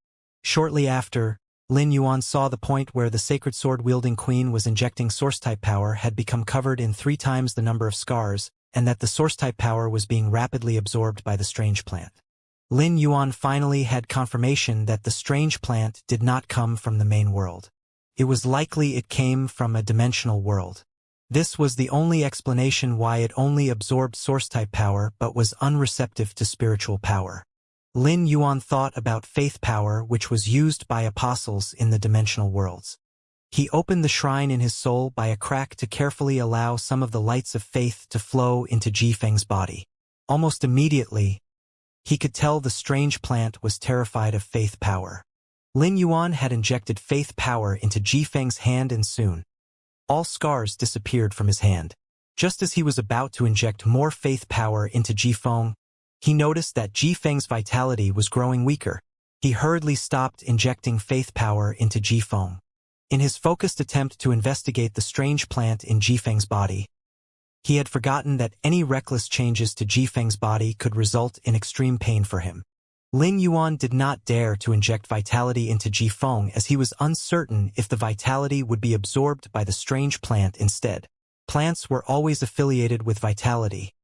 Shortly after, Lin Yuan saw the point where the sacred sword-wielding queen was injecting source-type power had become covered in 3 times the number of scars, and that the source-type power was being rapidly absorbed by the strange plant. Lin Yuan finally had confirmation that the strange plant did not come from the main world. It was likely it came from a dimensional world. This was the only explanation why it only absorbed source-type power but was unreceptive to spiritual power. Lin Yuan thought about faith power which was used by apostles in the dimensional worlds. He opened the shrine in his soul by a crack to carefully allow some of the lights of faith to flow into Ji Feng's body. Almost immediately, he could tell the strange plant was terrified of faith power. Lin Yuan had injected faith power into Ji Feng's hand and soon, all scars disappeared from his hand. Just as he was about to inject more faith power into Ji Feng, he noticed that Ji Feng's vitality was growing weaker. He hurriedly stopped injecting faith power into Ji Feng. In his focused attempt to investigate the strange plant in Ji Feng's body, he had forgotten that any reckless changes to Ji Feng's body could result in extreme pain for him. Lin Yuan did not dare to inject vitality into Ji Feng as he was uncertain if the vitality would be absorbed by the strange plant instead. Plants were always affiliated with vitality,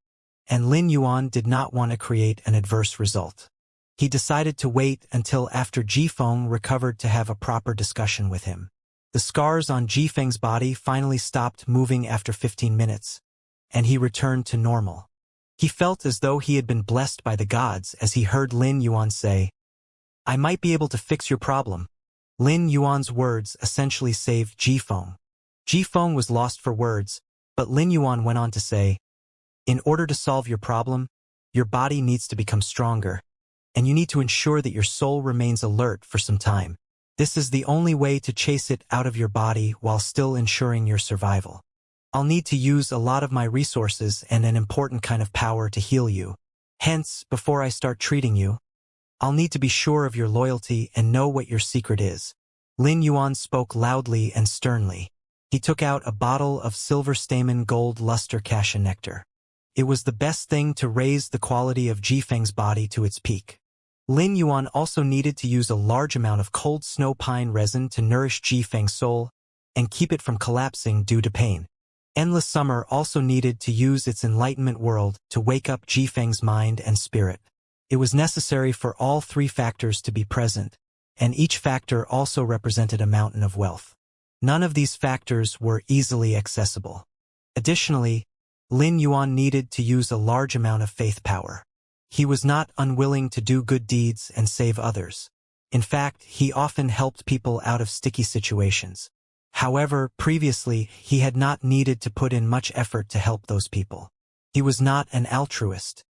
and Lin Yuan did not want to create an adverse result. He decided to wait until after Ji Feng recovered to have a proper discussion with him. The scars on Ji Feng's body finally stopped moving after 15 minutes, and he returned to normal. He felt as though he had been blessed by the gods as he heard Lin Yuan say, "I might be able to fix your problem." Lin Yuan's words essentially saved Ji Feng. Ji Feng was lost for words, but Lin Yuan went on to say, "In order to solve your problem, your body needs to become stronger, and you need to ensure that your soul remains alert for some time. This is the only way to chase it out of your body while still ensuring your survival. I'll need to use a lot of my resources and an important kind of power to heal you. Hence, before I start treating you, I'll need to be sure of your loyalty and know what your secret is." Lin Yuan spoke loudly and sternly. He took out a bottle of silver stamen gold luster cassia nectar. It was the best thing to raise the quality of Ji Feng's body to its peak. Lin Yuan also needed to use a large amount of cold snow pine resin to nourish Ji Feng's soul and keep it from collapsing due to pain. Endless Summer also needed to use its enlightenment world to wake up Ji Feng's mind and spirit. It was necessary for all 3 factors to be present, and each factor also represented a mountain of wealth. None of these factors were easily accessible. Additionally, Lin Yuan needed to use a large amount of faith power. He was not unwilling to do good deeds and save others. In fact, he often helped people out of sticky situations. However, previously, he had not needed to put in much effort to help those people. He was not an altruist.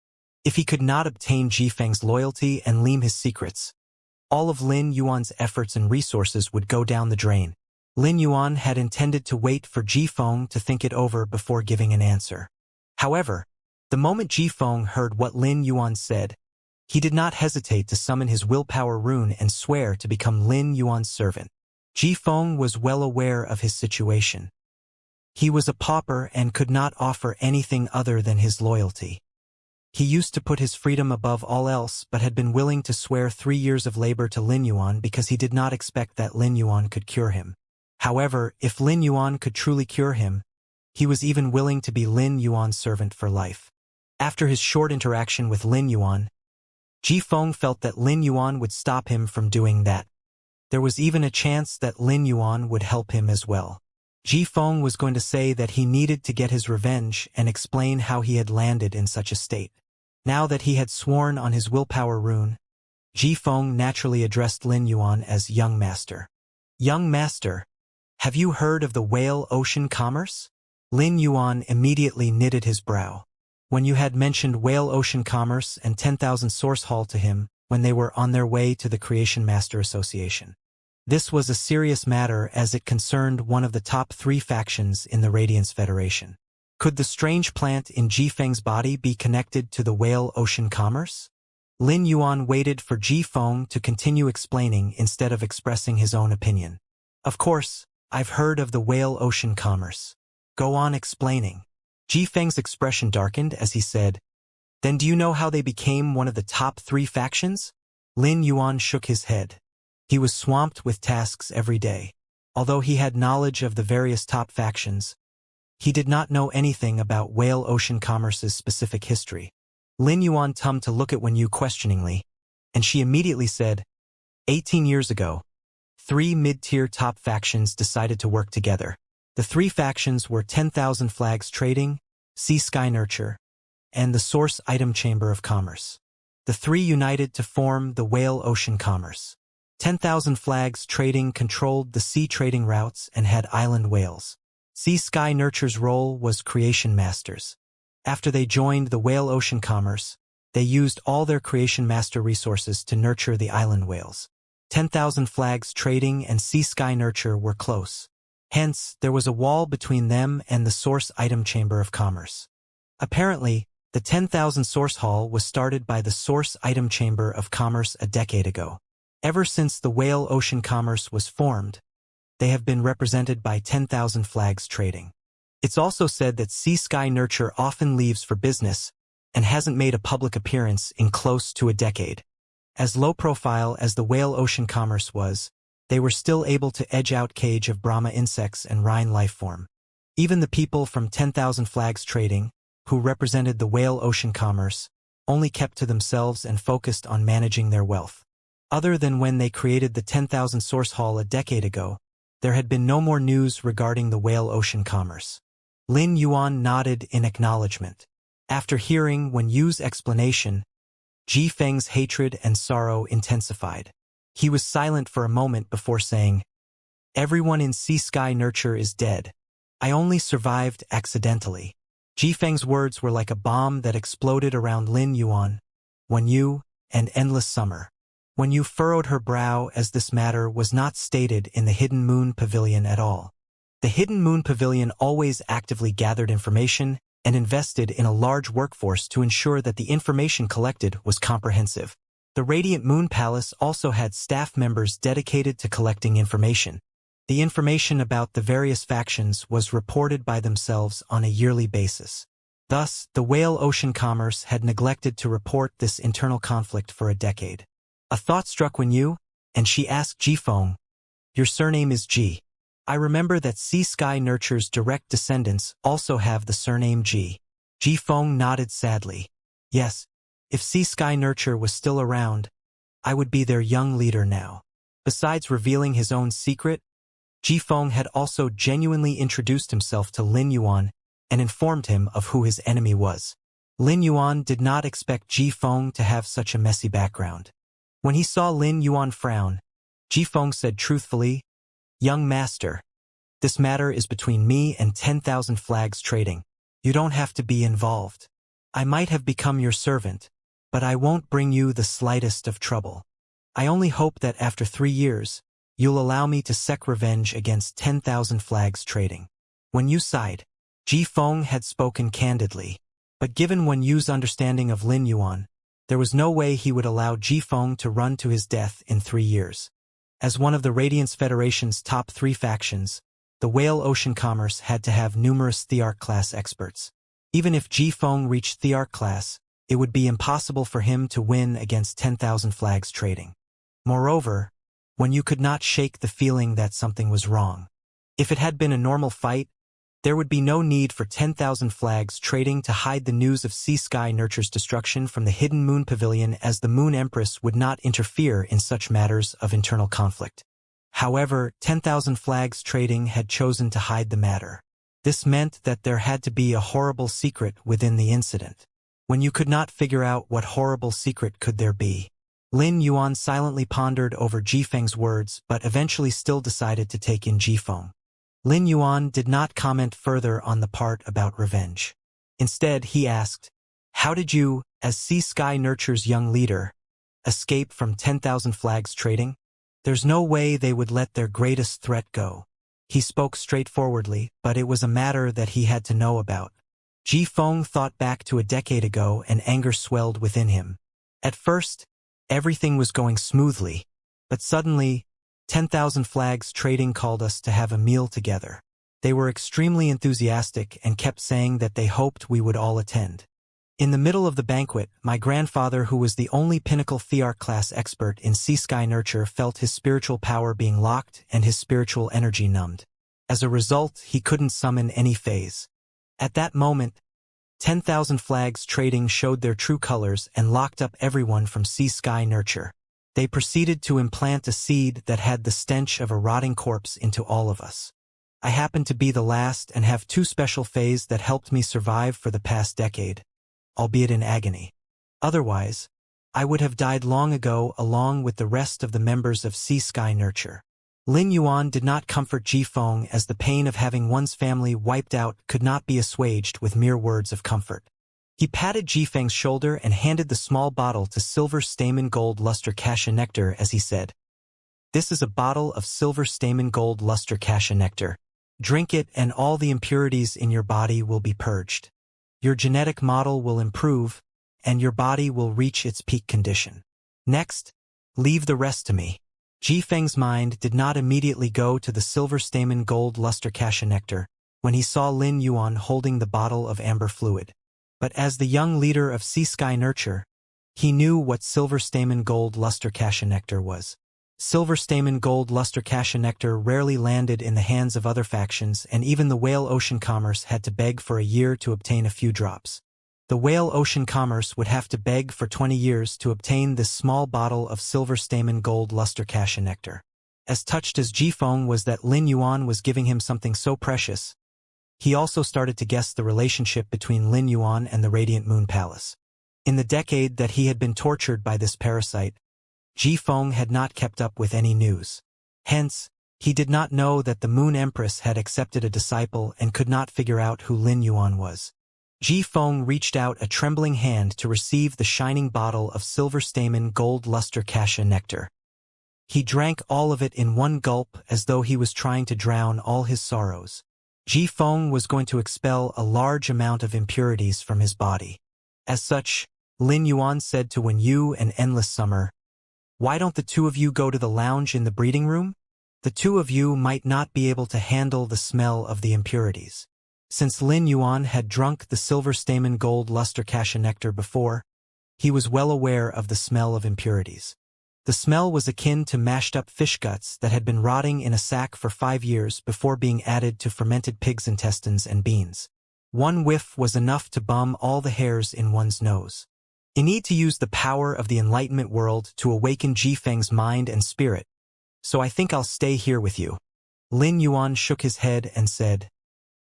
If he could not obtain Ji Feng's loyalty and learn his secrets, all of Lin Yuan's efforts and resources would go down the drain. Lin Yuan had intended to wait for Ji Feng to think it over before giving an answer. However, the moment Ji Feng heard what Lin Yuan said, he did not hesitate to summon his willpower rune and swear to become Lin Yuan's servant. Ji Feng was well aware of his situation. He was a pauper and could not offer anything other than his loyalty. He used to put his freedom above all else but had been willing to swear 3 years of labor to Lin Yuan because he did not expect that Lin Yuan could cure him. However, if Lin Yuan could truly cure him, he was even willing to be Lin Yuan's servant for life. After his short interaction with Lin Yuan, Ji Feng felt that Lin Yuan would stop him from doing that. There was even a chance that Lin Yuan would help him as well. Ji Feng was going to say that he needed to get his revenge and explain how he had landed in such a state. Now that he had sworn on his willpower rune, Ji Feng naturally addressed Lin Yuan as Young Master. Young Master, have you heard of the whale ocean commerce? Lin Yuan immediately knitted his brow. When you had mentioned whale ocean commerce and 10,000 source haul to him when they were on their way to the Creation Master Association. This was a serious matter as it concerned one of the top 3 factions in the Radiance Federation. Could the strange plant in Ji Feng's body be connected to the whale ocean commerce? Lin Yuan waited for Ji Feng to continue explaining instead of expressing his own opinion. Of course, I've heard of the whale ocean commerce. Go on explaining. Ji Feng's expression darkened as he said, Then do you know how they became one of the top 3 factions? Lin Yuan shook his head. He was swamped with tasks every day. Although he had knowledge of the various top factions, he did not know anything about whale ocean commerce's specific history. Lin Yuan turned to look at Wen Yu questioningly, and she immediately said, 18 years ago, 3 mid-tier top factions decided to work together. The 3 factions were 10,000 Flags Trading, Sea Sky Nurture, and the Source Item Chamber of Commerce. The 3 united to form the Whale Ocean Commerce. 10,000 Flags Trading controlled the sea trading routes and had island whales. Sea Sky Nurture's role was Creation Masters. After they joined the Whale Ocean Commerce, they used all their Creation Master resources to nurture the island whales. 10,000 Flags Trading and Sea Sky Nurture were close. Hence, there was a wall between them and the Source Item Chamber of Commerce. Apparently, the 10,000 Source Hall was started by the Source Item Chamber of Commerce a decade ago. Ever since the Whale Ocean Commerce was formed, they have been represented by 10,000 Flags Trading. It's also said that Sea Sky Nurture often leaves for business and hasn't made a public appearance in close to a decade. As low profile as the Whale Ocean Commerce was, they were still able to edge out Cage of Brahma insects and Rhine lifeform. Even the people from 10,000 Flags Trading, who represented the Whale Ocean Commerce, only kept to themselves and focused on managing their wealth. Other than when they created the 10,000 Source Hall a decade ago, there had been no more news regarding the Whale Ocean Commerce. Lin Yuan nodded in acknowledgement. After hearing Wen Yu's explanation, Ji Feng's hatred and sorrow intensified. He was silent for a moment before saying, Everyone in Sea Sky Nurture is dead. I only survived accidentally. Ji Feng's words were like a bomb that exploded around Lin Yuan, Wen Yu, and Endless Summer. Wen Yu furrowed her brow as this matter was not stated in the Hidden Moon Pavilion at all. The Hidden Moon Pavilion always actively gathered information and invested in a large workforce to ensure that the information collected was comprehensive. The Radiant Moon Palace also had staff members dedicated to collecting information. The information about the various factions was reported by themselves on a yearly basis. Thus, the Whale Ocean Commerce had neglected to report this internal conflict for a decade. A thought struck Wen Yu, and she asked Ji Feng, Your surname is Ji. I remember that Sea Sky Nurture's direct descendants also have the surname Ji. Ji Feng nodded sadly. Yes, if Sea Sky Nurture was still around, I would be their young leader now. Besides revealing his own secret, Ji Feng had also genuinely introduced himself to Lin Yuan and informed him of who his enemy was. Lin Yuan did not expect Ji Feng to have such a messy background. When he saw Lin Yuan frown, Ji Feng said truthfully, Young Master, this matter is between me and 10,000 Flags Trading. You don't have to be involved. I might have become your servant, but I won't bring you the slightest of trouble. I only hope that after 3 years, you'll allow me to seek revenge against 10,000 Flags Trading. Wen Yu sighed. Ji Feng had spoken candidly, but given Wen Yu's understanding of Lin Yuan, there was no way he would allow Ji Feng to run to his death in 3 years. As one of the Radiance Federation's top 3 factions, the Whale Ocean Commerce had to have numerous Thearch class experts. Even if Ji Feng reached Thearch class, it would be impossible for him to win against 10,000 Flags Trading. Moreover, Wen Yu could not shake the feeling that something was wrong. If it had been a normal fight, there would be no need for 10,000 flags trading to hide the news of Sky Nurture's destruction from the hidden Moon Pavilion, as the Moon Empress would not interfere in such matters of internal conflict. However, 10,000 flags trading had chosen to hide the matter. This meant that there had to be a horrible secret within the incident. When you could not figure out what horrible secret could there be? Lin Yuan silently pondered over Jifeng's words but eventually still decided to take in Jifeng. Lin Yuan did not comment further on the part about revenge. Instead, he asked, "How did you, as Sky Nurture's young leader, escape from 10,000 flags trading? There's no way they would let their greatest threat go." He spoke straightforwardly, but it was a matter that he had to know about. Ji Feng thought back to a decade ago and anger swelled within him. At first, everything was going smoothly, but suddenly, 10,000 flags trading called us to have a meal together. They were extremely enthusiastic and kept saying that they hoped we would all attend. In the middle of the banquet, my grandfather, who was the only pinnacle Thearch class expert in Sky Nurture, felt his spiritual power being locked and his spiritual energy numbed. As a result, he couldn't summon any phase. At that moment, 10,000 flags trading showed their true colors and locked up everyone from Sky Nurture. They proceeded to implant a seed that had the stench of a rotting corpse into all of us. I happened to be the last and have two special phases that helped me survive for the past decade, albeit in agony. Otherwise, I would have died long ago along with the rest of the members of Sky Nurture. Lin Yuan did not comfort Ji Feng, as the pain of having one's family wiped out could not be assuaged with mere words of comfort. He patted Ji Feng's shoulder and handed the small bottle to Silver Stamen Gold Luster Cassia Nectar as he said, "This is a bottle of Silver Stamen Gold Luster Cassia Nectar. Drink it and all the impurities in your body will be purged. Your genetic model will improve, and your body will reach its peak condition. Next, leave the rest to me." Ji Feng's mind did not immediately go to the Silver Stamen Gold Luster Cassia Nectar when he saw Lin Yuan holding the bottle of amber fluid. But as the young leader of Sky Nurture, he knew what Silver Stamen Gold Luster Cassia Nectar was. Silver Stamen Gold Luster Cassia Nectar rarely landed in the hands of other factions, and even the Whale Ocean Commerce had to beg for a year to obtain a few drops. The Whale Ocean Commerce would have to beg for 20 years to obtain this small bottle of Silver Stamen Gold Luster Cassia Nectar. As touched as Ji Feng was that Lin Yuan was giving him something so precious, he also started to guess the relationship between Lin Yuan and the Radiant Moon Palace. In the decade that he had been tortured by this parasite, Ji Feng had not kept up with any news. Hence, he did not know that the Moon Empress had accepted a disciple and could not figure out who Lin Yuan was. Ji Feng reached out a trembling hand to receive the shining bottle of Silver Stamen Gold Luster Cassia Nectar. He drank all of it in one gulp as though he was trying to drown all his sorrows. Ji Feng was going to expel a large amount of impurities from his body. As such, Lin Yuan said to Wen Yu and Endless Summer, "Why don't the two of you go to the lounge in the breeding room? The two of you might not be able to handle the smell of the impurities." Since Lin Yuan had drunk the Silver Stamen Gold Luster Cassia Nectar before, he was well aware of the smell of impurities. The smell was akin to mashed-up fish guts that had been rotting in a sack for 5 years before being added to fermented pig's intestines and beans. One whiff was enough to bum all the hairs in one's nose. You need to use the power of the Enlightenment world to awaken Ji Feng's mind and spirit, so I think I'll stay here with you. Lin Yuan shook his head and said,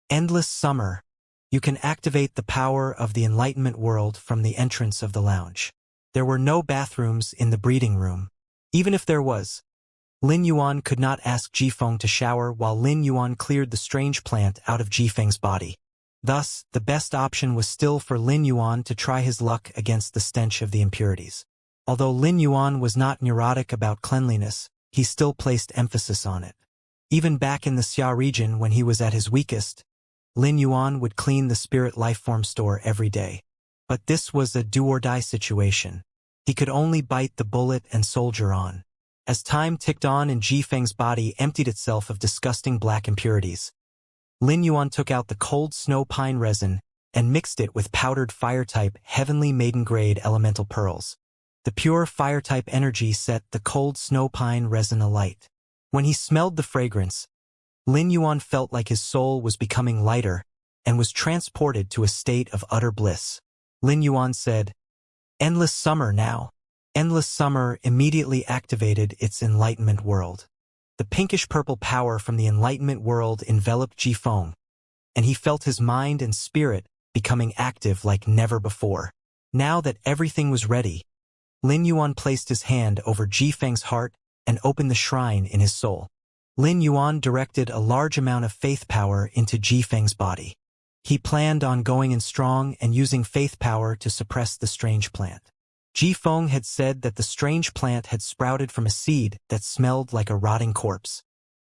"Endless Summer, you can activate the power of the Enlightenment world from the entrance of the lounge." There were no bathrooms in the breeding room. Even if there was, Lin Yuan could not ask Ji Feng to shower while Lin Yuan cleared the strange plant out of Ji Feng's body. Thus, the best option was still for Lin Yuan to try his luck against the stench of the impurities. Although Lin Yuan was not neurotic about cleanliness, he still placed emphasis on it. Even back in the Xia region when he was at his weakest, Lin Yuan would clean the spirit lifeform store every day. But this was a do-or-die situation. He could only bite the bullet and soldier on. As time ticked on and Ji Feng's body emptied itself of disgusting black impurities, Lin Yuan took out the cold snow pine resin and mixed it with powdered fire-type Heavenly Maiden-grade elemental pearls. The pure fire-type energy set the cold snow pine resin alight. When he smelled the fragrance, Lin Yuan felt like his soul was becoming lighter and was transported to a state of utter bliss. Lin Yuan said, "Endless summer now." Endless summer immediately activated its enlightenment world. The pinkish-purple power from the enlightenment world enveloped Jifeng, and he felt his mind and spirit becoming active like never before. Now that everything was ready, Lin Yuan placed his hand over Jifeng's heart and opened the shrine in his soul. Lin Yuan directed a large amount of faith power into Jifeng's body. He planned on going in strong and using faith power to suppress the strange plant. Jifeng had said that the strange plant had sprouted from a seed that smelled like a rotting corpse.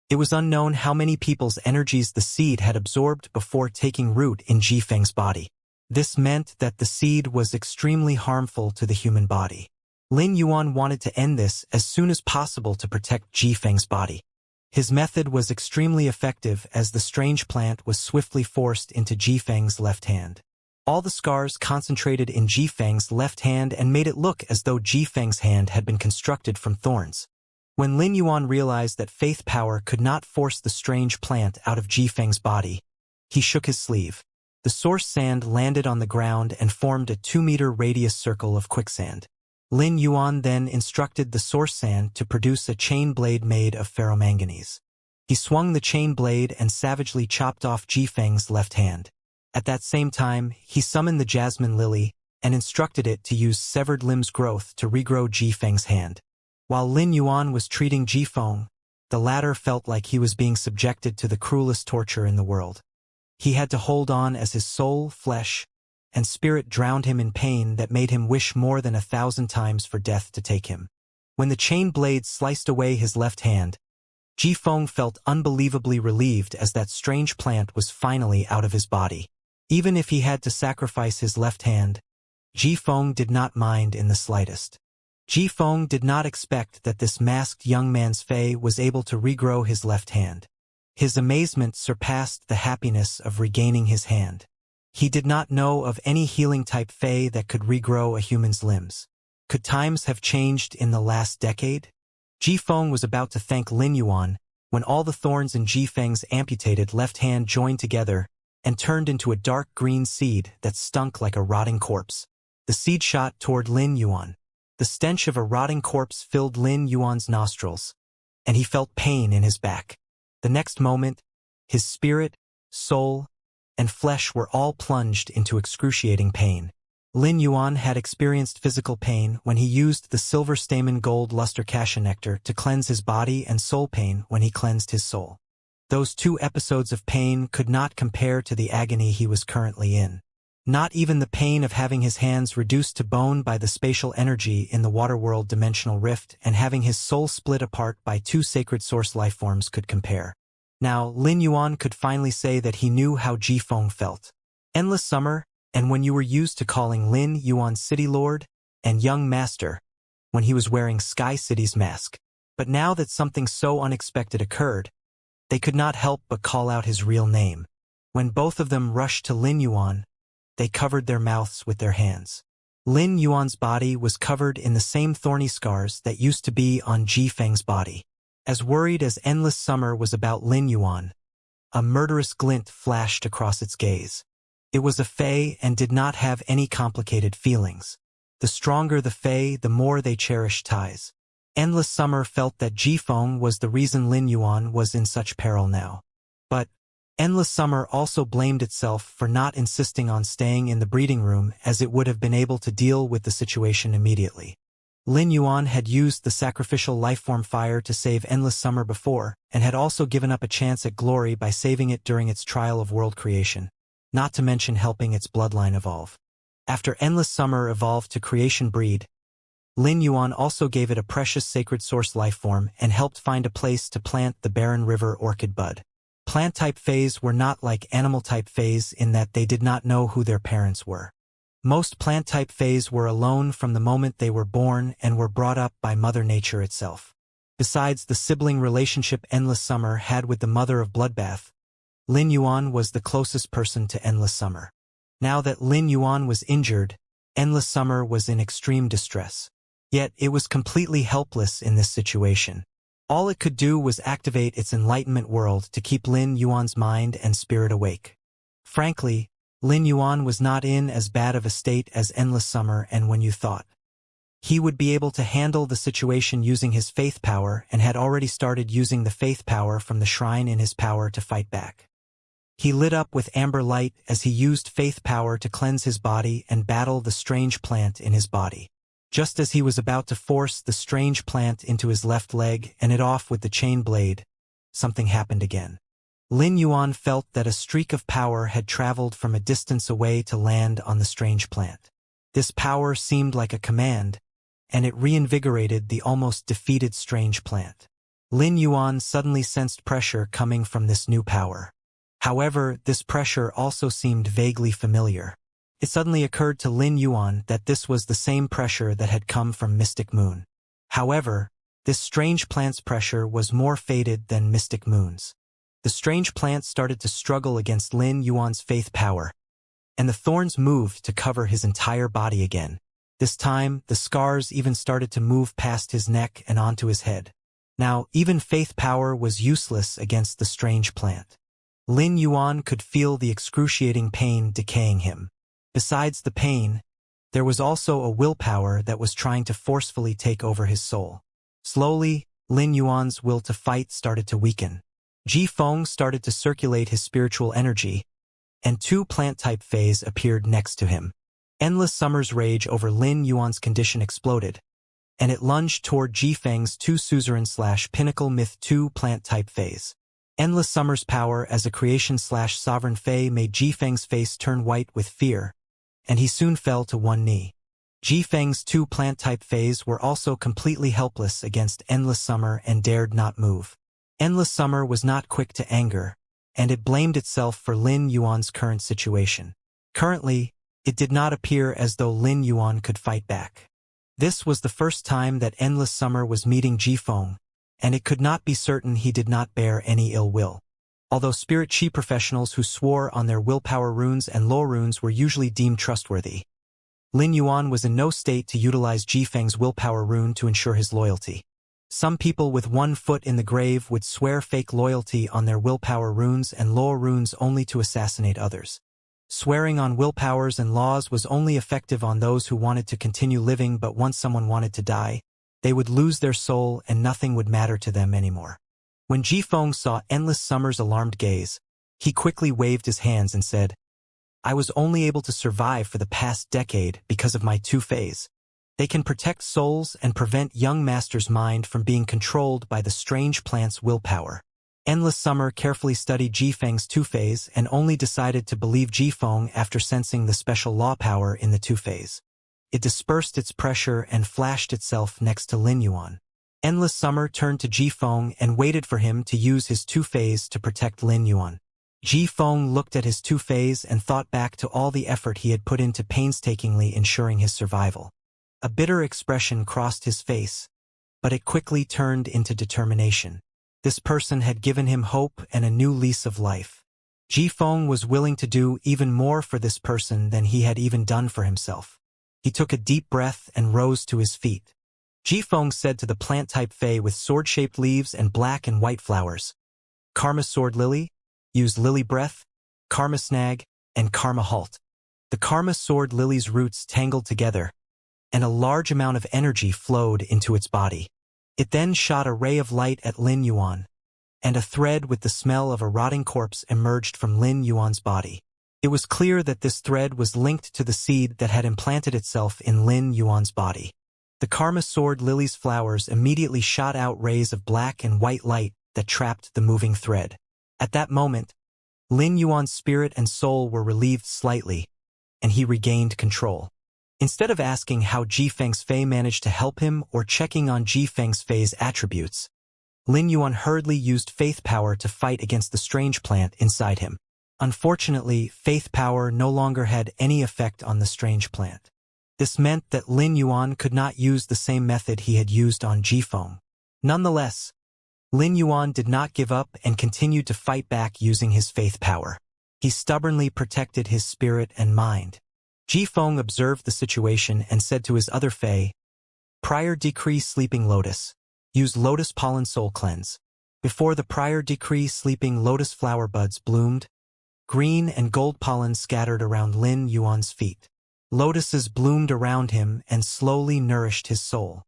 It was unknown how many people's energies the seed had absorbed before taking root in Jifeng's body. This meant that the seed was extremely harmful to the human body. Lin Yuan wanted to end this as soon as possible to protect Jifeng's body. His method was extremely effective as the strange plant was swiftly forced into Jifeng's left hand. All the scars concentrated in Jifeng's left hand and made it look as though Jifeng's hand had been constructed from thorns. When Lin Yuan realized that faith power could not force the strange plant out of Jifeng's body, he shook his sleeve. The source sand landed on the ground and formed a 2-meter radius circle of quicksand. Lin Yuan then instructed the source sand to produce a chain blade made of ferromanganese. He swung the chain blade and savagely chopped off Jifeng's left hand. At that same time, he summoned the jasmine lily and instructed it to use severed limbs growth to regrow Jifeng's hand. While Lin Yuan was treating Jifeng, the latter felt like he was being subjected to the cruelest torture in the world. He had to hold on as his soul, flesh, and spirit drowned him in pain that made him wish more than 1,000 times for death to take him. When the chain blade sliced away his left hand, Jifeng felt unbelievably relieved as that strange plant was finally out of his body. Even if he had to sacrifice his left hand, Jifeng did not mind in the slightest. Jifeng did not expect that this masked young man's Fei was able to regrow his left hand. His amazement surpassed the happiness of regaining his hand. He did not know of any healing-type Fei that could regrow a human's limbs. Could times have changed in the last decade? Jifeng was about to thank Lin Yuan when all the thorns in Jifeng's amputated left hand joined together and turned into a dark green seed that stunk like a rotting corpse. The seed shot toward Lin Yuan. The stench of a rotting corpse filled Lin Yuan's nostrils, and he felt pain in his back. The next moment, his spirit, soul, and flesh were all plunged into excruciating pain. Lin Yuan had experienced physical pain when he used the silver stamen gold luster cassia nectar to cleanse his body and soul pain when he cleansed his soul. Those 2 episodes of pain could not compare to the agony he was currently in. Not even the pain of having his hands reduced to bone by the spatial energy in the Waterworld dimensional rift and having his soul split apart by 2 sacred source lifeforms could compare. Now, Lin Yuan could finally say that he knew how Jifeng felt. Endless summer, and when you were used to calling Lin Yuan City Lord and Young Master, when he was wearing Sky City's mask. But now that something so unexpected occurred, they could not help but call out his real name. When both of them rushed to Lin Yuan, they covered their mouths with their hands. Lin Yuan's body was covered in the same thorny scars that used to be on Jifeng's body. As worried as Endless Summer was about Lin Yuan, a murderous glint flashed across its gaze. It was a Fei and did not have any complicated feelings. The stronger the Fei, the more they cherished ties. Endless Summer felt that Jifeng was the reason Lin Yuan was in such peril now. But Endless Summer also blamed itself for not insisting on staying in the breeding room, as it would have been able to deal with the situation immediately. Lin Yuan had used the sacrificial lifeform fire to save Endless Summer before, and had also given up a chance at glory by saving it during its trial of world creation, not to mention helping its bloodline evolve. After Endless Summer evolved to Creation Breed, Lin Yuan also gave it a precious sacred source lifeform and helped find a place to plant the barren river orchid bud. Plant-type Fays were not like animal-type Fays in that they did not know who their parents were. Most plant-type Fays were alone from the moment they were born and were brought up by Mother Nature itself. Besides the sibling relationship Endless Summer had with the mother of Bloodbath, Lin Yuan was the closest person to Endless Summer. Now that Lin Yuan was injured, Endless Summer was in extreme distress. Yet it was completely helpless in this situation. All it could do was activate its enlightenment world to keep Lin Yuan's mind and spirit awake. Frankly, Lin Yuan was not in as bad of a state as Endless Summer and When You thought. He would be able to handle the situation using his faith power and had already started using the faith power from the shrine in his power to fight back. He lit up with amber light as he used faith power to cleanse his body and battle the strange plant in his body. Just as he was about to force the strange plant into his left leg and it off with the chain blade, something happened again. Lin Yuan felt that a streak of power had traveled from a distance away to land on the strange plant. This power seemed like a command, and it reinvigorated the almost defeated strange plant. Lin Yuan suddenly sensed pressure coming from this new power. However, this pressure also seemed vaguely familiar. It suddenly occurred to Lin Yuan that this was the same pressure that had come from Mystic Moon. However, this strange plant's pressure was more faded than Mystic Moon's. The strange plant started to struggle against Lin Yuan's faith power, and the thorns moved to cover his entire body again. This time, the scars even started to move past his neck and onto his head. Now, even faith power was useless against the strange plant. Lin Yuan could feel the excruciating pain decaying him. Besides the pain, there was also a willpower that was trying to forcefully take over his soul. Slowly, Lin Yuan's will to fight started to weaken. Ji Feng started to circulate his spiritual energy, and two plant-type phase appeared next to him. Endless Summer's rage over Lin Yuan's condition exploded, and it lunged toward Ji Feng's 2 suzerain/pinnacle myth 2 plant-type phase. Endless Summer's power as a creation/sovereign fae made Ji Feng's face turn white with fear, and he soon fell to one knee. Ji Feng's 2 plant-type phase were also completely helpless against Endless Summer and dared not move. Endless Summer was not quick to anger, and it blamed itself for Lin Yuan's current situation. Currently, it did not appear as though Lin Yuan could fight back. This was the first time that Endless Summer was meeting Ji Feng, and it could not be certain he did not bear any ill will. Although spirit chi professionals who swore on their willpower runes and law runes were usually deemed trustworthy, Lin Yuan was in no state to utilize Ji Feng's willpower rune to ensure his loyalty. Some people with one foot in the grave would swear fake loyalty on their willpower runes and law runes only to assassinate others. Swearing on willpowers and laws was only effective on those who wanted to continue living, but once someone wanted to die, they would lose their soul and nothing would matter to them anymore. When Ji Feng saw Endless Summer's alarmed gaze, he quickly waved his hands and said, "I was only able to survive for the past decade because of my 2 phase. They can protect souls and prevent young master's mind from being controlled by the strange plant's willpower." Endless Summer carefully studied Ji Feng's 2 phase and only decided to believe Ji Feng after sensing the special law power in the 2 phase. It dispersed its pressure and flashed itself next to Lin Yuan. Endless Summer turned to Ji Feng and waited for him to use his 2 phase to protect Lin Yuan. Ji Feng looked at his 2 phase and thought back to all the effort he had put into painstakingly ensuring his survival. A bitter expression crossed his face, but it quickly turned into determination. This person had given him hope and a new lease of life. Ji Feng was willing to do even more for this person than he had even done for himself. He took a deep breath and rose to his feet. Ji Feng said to the plant-type fae with sword-shaped leaves and black and white flowers, "Karma Sword Lily, use Lily Breath, Karma Snag, and Karma Halt." The Karma Sword Lily's roots tangled together, and a large amount of energy flowed into its body. It then shot a ray of light at Lin Yuan, and a thread with the smell of a rotting corpse emerged from Lin Yuan's body. It was clear that this thread was linked to the seed that had implanted itself in Lin Yuan's body. The Karma Sword Lily's flowers immediately shot out rays of black and white light that trapped the moving thread. At that moment, Lin Yuan's spirit and soul were relieved slightly, and he regained control. Instead of asking how Ji Feng's fae managed to help him or checking on Ji Feng's fae's attributes, Lin Yuan hurriedly used faith power to fight against the strange plant inside him. Unfortunately, faith power no longer had any effect on the strange plant. This meant that Lin Yuan could not use the same method he had used on Ji Feng. Nonetheless, Lin Yuan did not give up and continued to fight back using his faith power. He stubbornly protected his spirit and mind. Ji Feng observed the situation and said to his other fae, "Prior decree Sleeping Lotus, Use lotus pollen soul cleanse. Before the prior decree, sleeping lotus flower buds bloomed. Green and gold pollen scattered around Lin Yuan's feet. Lotuses bloomed around him and slowly nourished his soul.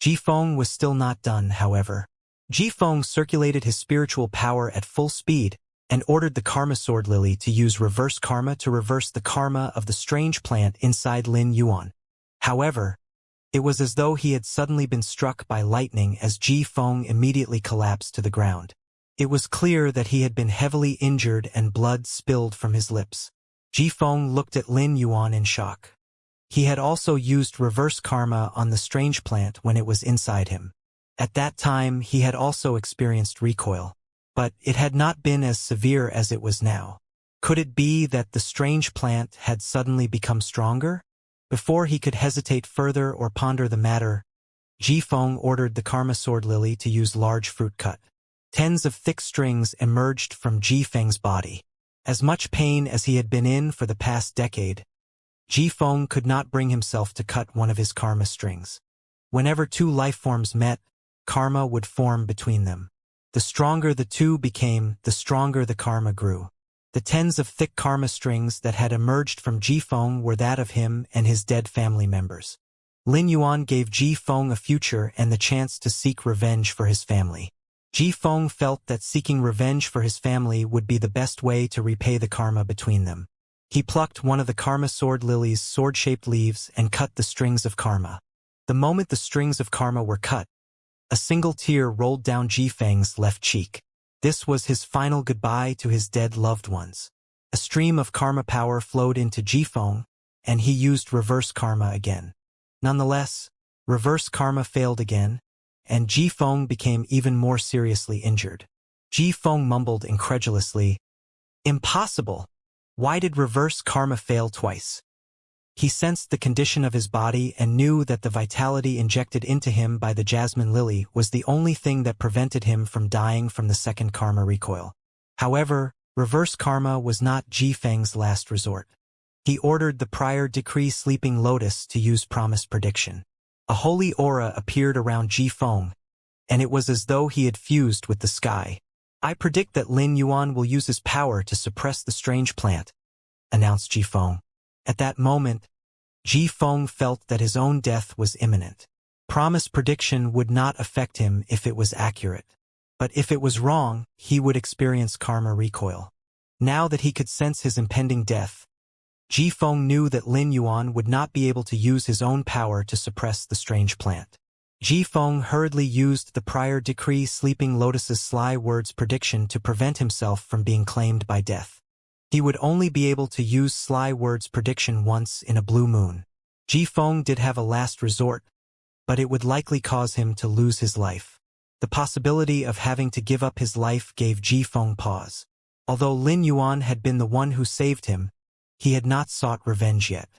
Jifeng was still not done, however. Jifeng circulated his spiritual power at full speed and ordered the Karma Sword Lily to use reverse karma to reverse the karma of the strange plant inside Lin Yuan. However, it was as though he had suddenly been struck by lightning as Jifeng immediately collapsed to the ground. It was clear that he had been heavily injured and blood spilled from his lips. Jifeng looked at Lin Yuan in shock. He had also used reverse karma on the strange plant when it was inside him. At that time he had also experienced recoil. But it had not been as severe as it was now. Could it be that the strange plant had suddenly become stronger? Before he could hesitate further or ponder the matter, Jifeng ordered the Karma Sword Lily to use large fruit cut. Tens of thick strings emerged from Jifeng's body. As much pain as he had been in for the past decade, Jifeng could not bring himself to cut one of his karma strings. Whenever two life forms met, karma would form between them. The stronger the two became, the stronger the karma grew. The tens of thick karma strings that had emerged from Jifeng were that of him and his dead family members. Lin Yuan gave Jifeng a future and the chance to seek revenge for his family. Jifeng felt that seeking revenge for his family would be the best way to repay the karma between them. He plucked one of the Karma Sword Lily's sword-shaped leaves and cut the strings of karma. The moment the strings of karma were cut, a single tear rolled down Jifeng's left cheek. This was his final goodbye to his dead loved ones. A stream of karma power flowed into Jifeng, and he used reverse karma again. Nonetheless, reverse karma failed again, and Jifeng became even more seriously injured. Jifeng mumbled incredulously, "Impossible! Why did reverse karma fail twice?" He sensed the condition of his body and knew that the vitality injected into him by the jasmine lily was the only thing that prevented him from dying from the second karma recoil. However, reverse karma was not Jifeng's last resort. He ordered the prior decree sleeping lotus to use promise prediction. A holy aura appeared around Jifeng, and it was as though he had fused with the sky. "I predict that Lin Yuan will use his power to suppress the strange plant," announced Jifeng. At that moment, Jifeng felt that his own death was imminent. Promise prediction would not affect him if it was accurate. But if it was wrong, he would experience karma recoil. Now that he could sense his impending death, Jifeng knew that Lin Yuan would not be able to use his own power to suppress the strange plant. Jifeng hurriedly used the prior decree Sleeping Lotus's sly words prediction to prevent himself from being claimed by death. He would only be able to use sly words prediction once in a blue moon. Jifeng did have a last resort, but it would likely cause him to lose his life. The possibility of having to give up his life gave Jifeng pause. Although Lin Yuan had been the one who saved him, he had not sought revenge yet.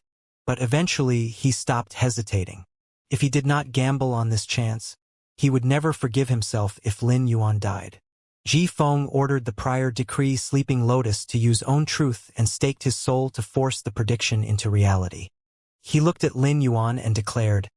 But eventually he stopped hesitating. If he did not gamble on this chance, he would never forgive himself if Lin Yuan died. Jifeng ordered the prior decree Sleeping Lotus to use own truth and staked his soul to force the prediction into reality. He looked at Lin Yuan and declared,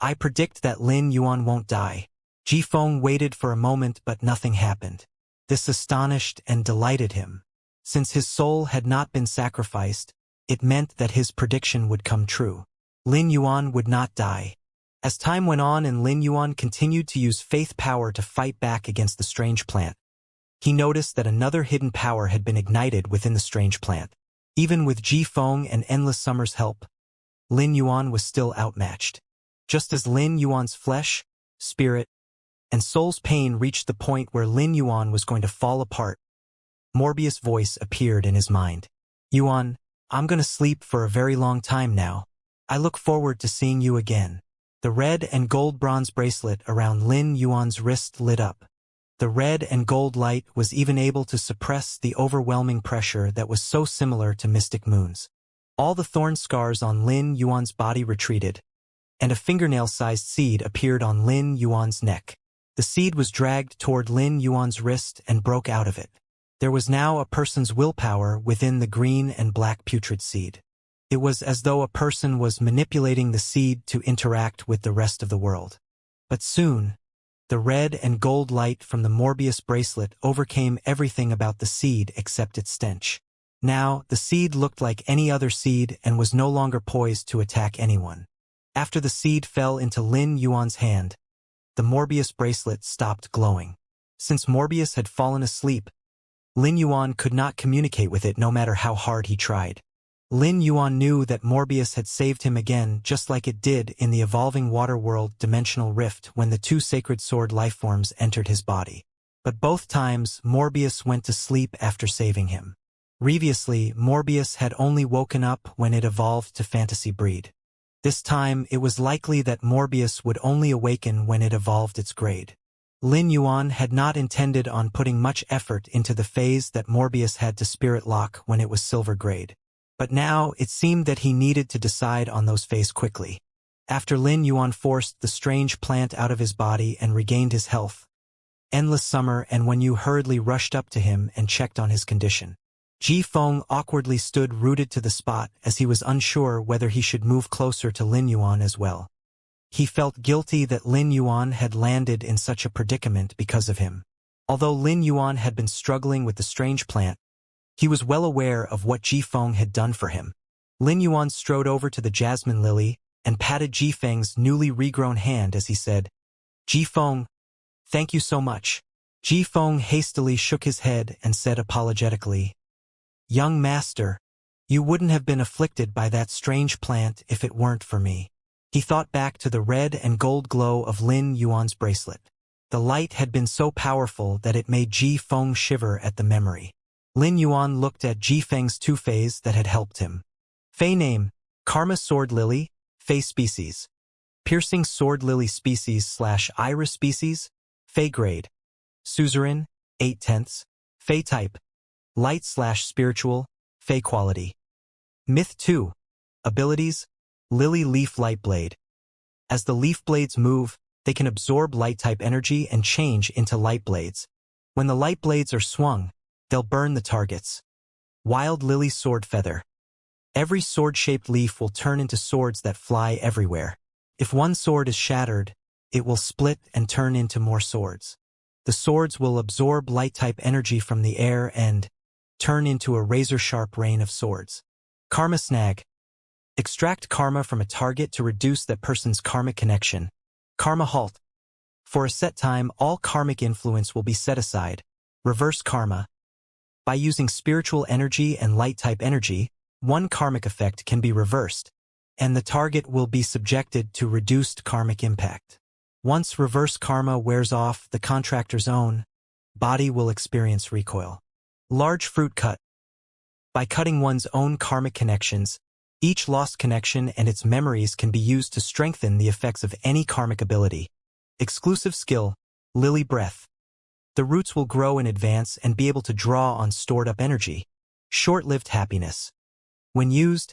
"I predict that Lin Yuan won't die." Jifeng waited for a moment but nothing happened. This astonished and delighted him. Since his soul had not been sacrificed, it meant that his prediction would come true. Lin Yuan would not die. As time went on and Lin Yuan continued to use faith power to fight back against the strange plant, he noticed that another hidden power had been ignited within the strange plant. Even with Jifeng and Endless Summer's help, Lin Yuan was still outmatched. Just as Lin Yuan's flesh, spirit, and soul's pain reached the point where Lin Yuan was going to fall apart, Morbius' voice appeared in his mind. "Yuan, I'm going to sleep for a very long time now. I look forward to seeing you again." The red and gold bronze bracelet around Lin Yuan's wrist lit up. The red and gold light was even able to suppress the overwhelming pressure that was so similar to mystic moons. All the thorn scars on Lin Yuan's body retreated, and a fingernail-sized seed appeared on Lin Yuan's neck. The seed was dragged toward Lin Yuan's wrist and broke out of it. There was now a person's willpower within the green and black putrid seed. It was as though a person was manipulating the seed to interact with the rest of the world. But soon, The red and gold light from the Morbius bracelet overcame everything about the seed except its stench. Now, the seed looked like any other seed and was no longer poised to attack anyone. After the seed fell into Lin Yuan's hand, the Morbius bracelet stopped glowing. Since Morbius had fallen asleep, Lin Yuan could not communicate with it no matter how hard he tried. Lin Yuan knew that Morbius had saved him again just like it did in the evolving water world dimensional rift when the two sacred sword lifeforms entered his body. But both times, Morbius went to sleep after saving him. Previously, Morbius had only woken up when it evolved to fantasy breed. This time, it was likely that Morbius would only awaken when it evolved its grade. Lin Yuan had not intended on putting much effort into the phase that Morbius had to spirit lock when it was silver grade. But now, it seemed that he needed to decide on those phase quickly. After Lin Yuan forced the strange plant out of his body and regained his health, endless summer and when Yu hurriedly rushed up to him and checked on his condition. Ji Feng awkwardly stood rooted to the spot as he was unsure whether he should move closer to Lin Yuan as well. He felt guilty that Lin Yuan had landed in such a predicament because of him. Although Lin Yuan had been struggling with the strange plant, he was well aware of what Ji Feng had done for him. Lin Yuan strode over to the jasmine lily and patted Ji Feng's newly regrown hand as he said, "Ji Feng, thank you so much." Ji Feng hastily shook his head and said apologetically, "Young master, you wouldn't have been afflicted by that strange plant if it weren't for me." He thought back to the red and gold glow of Lin Yuan's bracelet. The light had been so powerful that it made Ji Feng shiver at the memory. Lin Yuan looked at Ji Feng's two fays that had helped him. Fey name, Karma Sword Lily, Fey species. Piercing Sword Lily species / Iris species, Fey grade. Suzerain, 8/10. Fey type, Light / spiritual, Fey quality. Myth 2. Abilities, Lily Leaf Light Blade. As the leaf blades move, they can absorb light-type energy and change into light blades. When the light blades are swung, they'll burn the targets. Wild Lily Sword Feather. Every sword-shaped leaf will turn into swords that fly everywhere. If one sword is shattered, it will split and turn into more swords. The swords will absorb light-type energy from the air and turn into a razor-sharp rain of swords. Karma Snag. Extract karma from a target to reduce that person's karmic connection. Karma Halt. For a set time, all karmic influence will be set aside. Reverse karma. By using spiritual energy and light-type energy, one karmic effect can be reversed, and the target will be subjected to reduced karmic impact. Once reverse karma wears off the contractor's own body will experience recoil. Large fruit cut. By cutting one's own karmic connections, each lost connection and its memories can be used to strengthen the effects of any karmic ability. Exclusive skill, Lily Breath. The roots will grow in advance and be able to draw on stored-up energy. Short-lived happiness. When used,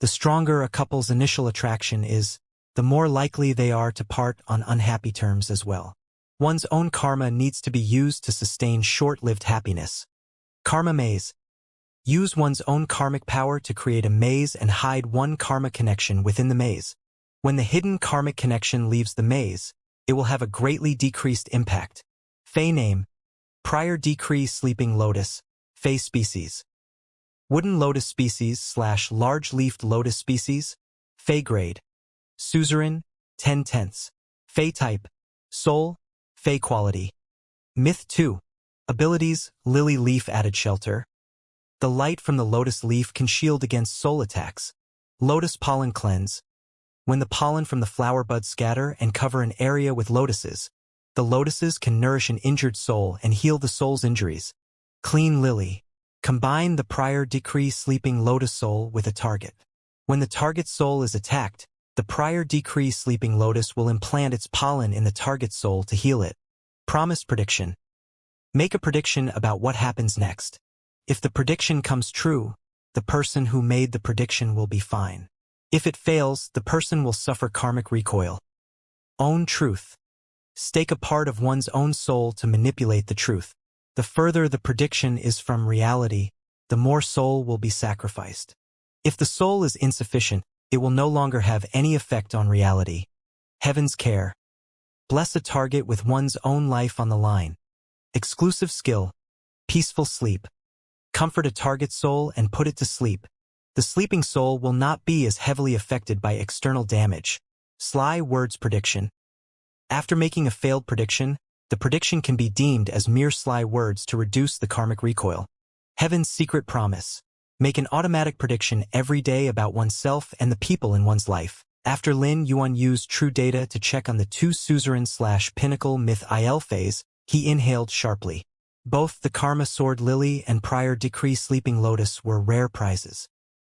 the stronger a couple's initial attraction is, the more likely they are to part on unhappy terms as well. One's own karma needs to be used to sustain short-lived happiness. Karma Maze. Use one's own karmic power to create a maze and hide one karma connection within the maze. When the hidden karmic connection leaves the maze, it will have a greatly decreased impact. Fey name, Prior Decree Sleeping Lotus, Fey species. Wooden lotus species / large-leafed lotus species, Fey grade. Suzerain, 10/10. Fey type, Soul, Fey quality. Myth 2. Abilities, Lily Leaf Added Shelter. The light from the lotus leaf can shield against soul attacks. Lotus Pollen Cleanse. When the pollen from the flower buds scatter and cover an area with lotuses, the lotuses can nourish an injured soul and heal the soul's injuries. Clean Lily. Combine the prior decree sleeping lotus soul with a target. When the target soul is attacked, the prior decree sleeping lotus will implant its pollen in the target soul to heal it. Promised prediction. Make a prediction about what happens next. If the prediction comes true, the person who made the prediction will be fine. If it fails, the person will suffer karmic recoil. Own truth. Stake a part of one's own soul to manipulate the truth. The further the prediction is from reality, the more soul will be sacrificed. If the soul is insufficient, it will no longer have any effect on reality. Heaven's Care. Bless a target with one's own life on the line. Exclusive skill. Peaceful sleep. Comfort a target soul and put it to sleep. The sleeping soul will not be as heavily affected by external damage. Sly words prediction. After making a failed prediction, the prediction can be deemed as mere sly words to reduce the karmic recoil. Heaven's secret promise. Make an automatic prediction every day about oneself and the people in one's life. After Lin Yuan used true data to check on the two suzerain/pinnacle myth IL phase, he inhaled sharply. Both the Karma Sword Lily and Prior Decree Sleeping Lotus were rare prizes.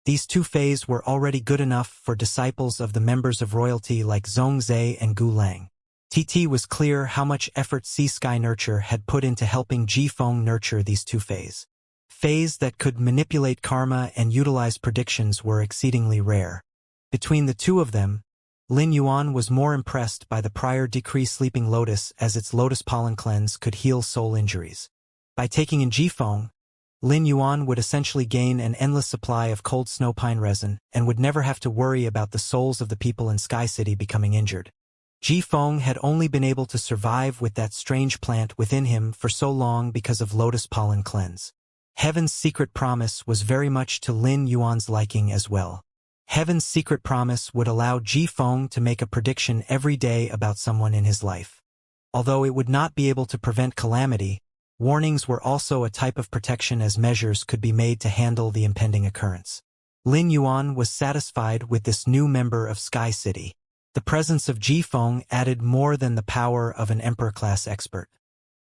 These two phase were already good enough for disciples of the members of royalty like Zhongzhe and Gu Lang. TT was clear how much effort Sea Sky Nurture had put into helping Jifeng nurture these two phase. Phase that could manipulate karma and utilize predictions were exceedingly rare. Between the two of them, Lin Yuan was more impressed by the Prior Decree Sleeping Lotus, as its lotus pollen cleanse could heal soul injuries. By taking in Jifeng, Lin Yuan would essentially gain an endless supply of cold snow pine resin and would never have to worry about the souls of the people in Sky City becoming injured. Jifeng had only been able to survive with that strange plant within him for so long because of lotus pollen cleanse. Heaven's secret promise was very much to Lin Yuan's liking as well. Heaven's secret promise would allow Jifeng to make a prediction every day about someone in his life. Although it would not be able to prevent calamity, warnings were also a type of protection, as measures could be made to handle the impending occurrence. Lin Yuan was satisfied with this new member of Sky City. The presence of Jifeng added more than the power of an emperor-class expert.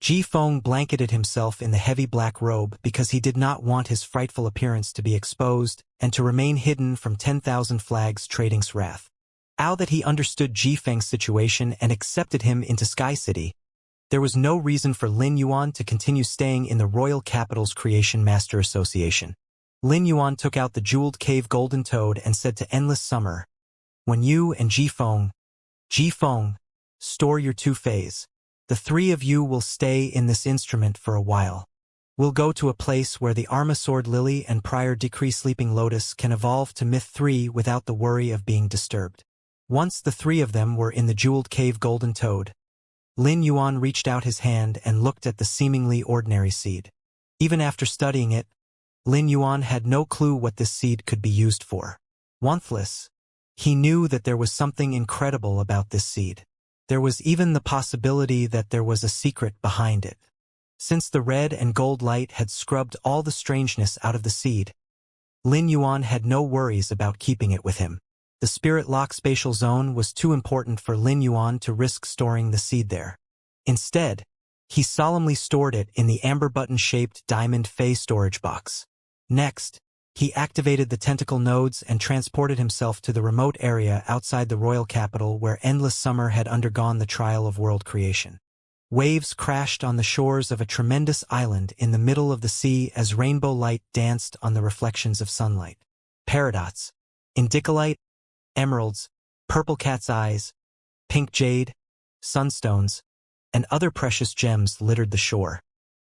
Jifeng blanketed himself in the heavy black robe because he did not want his frightful appearance to be exposed and to remain hidden from 10,000 Flags Trading's wrath. Now that he understood Jifeng's situation and accepted him into Sky City, there was no reason for Lin Yuan to continue staying in the Royal Capital's Creation Master Association. Lin Yuan took out the jeweled cave golden toad and said to Endless Summer, "When you and Jifeng, store your two phase. The three of you will stay in this instrument for a while. We'll go to a place where the Arma Sword Lily and Prior Decree Sleeping Lotus can evolve to Myth 3 without the worry of being disturbed." Once the three of them were in the jeweled cave golden toad, Lin Yuan reached out his hand and looked at the seemingly ordinary seed. Even after studying it, Lin Yuan had no clue what this seed could be used for. Wanthless, he knew that there was something incredible about this seed. There was even the possibility that there was a secret behind it. Since the red and gold light had scrubbed all the strangeness out of the seed, Lin Yuan had no worries about keeping it with him. The spirit lock spatial zone was too important for Lin Yuan to risk storing the seed there. Instead, he solemnly stored it in the amber button-shaped diamond Fey storage box. Next, he activated the tentacle nodes and transported himself to the remote area outside the royal capital where Endless Summer had undergone the trial of world creation. Waves crashed on the shores of a tremendous island in the middle of the sea as rainbow light danced on the reflections of sunlight. Paradots, indicolite, emeralds, purple cat's eyes, pink jade, sunstones, and other precious gems littered the shore.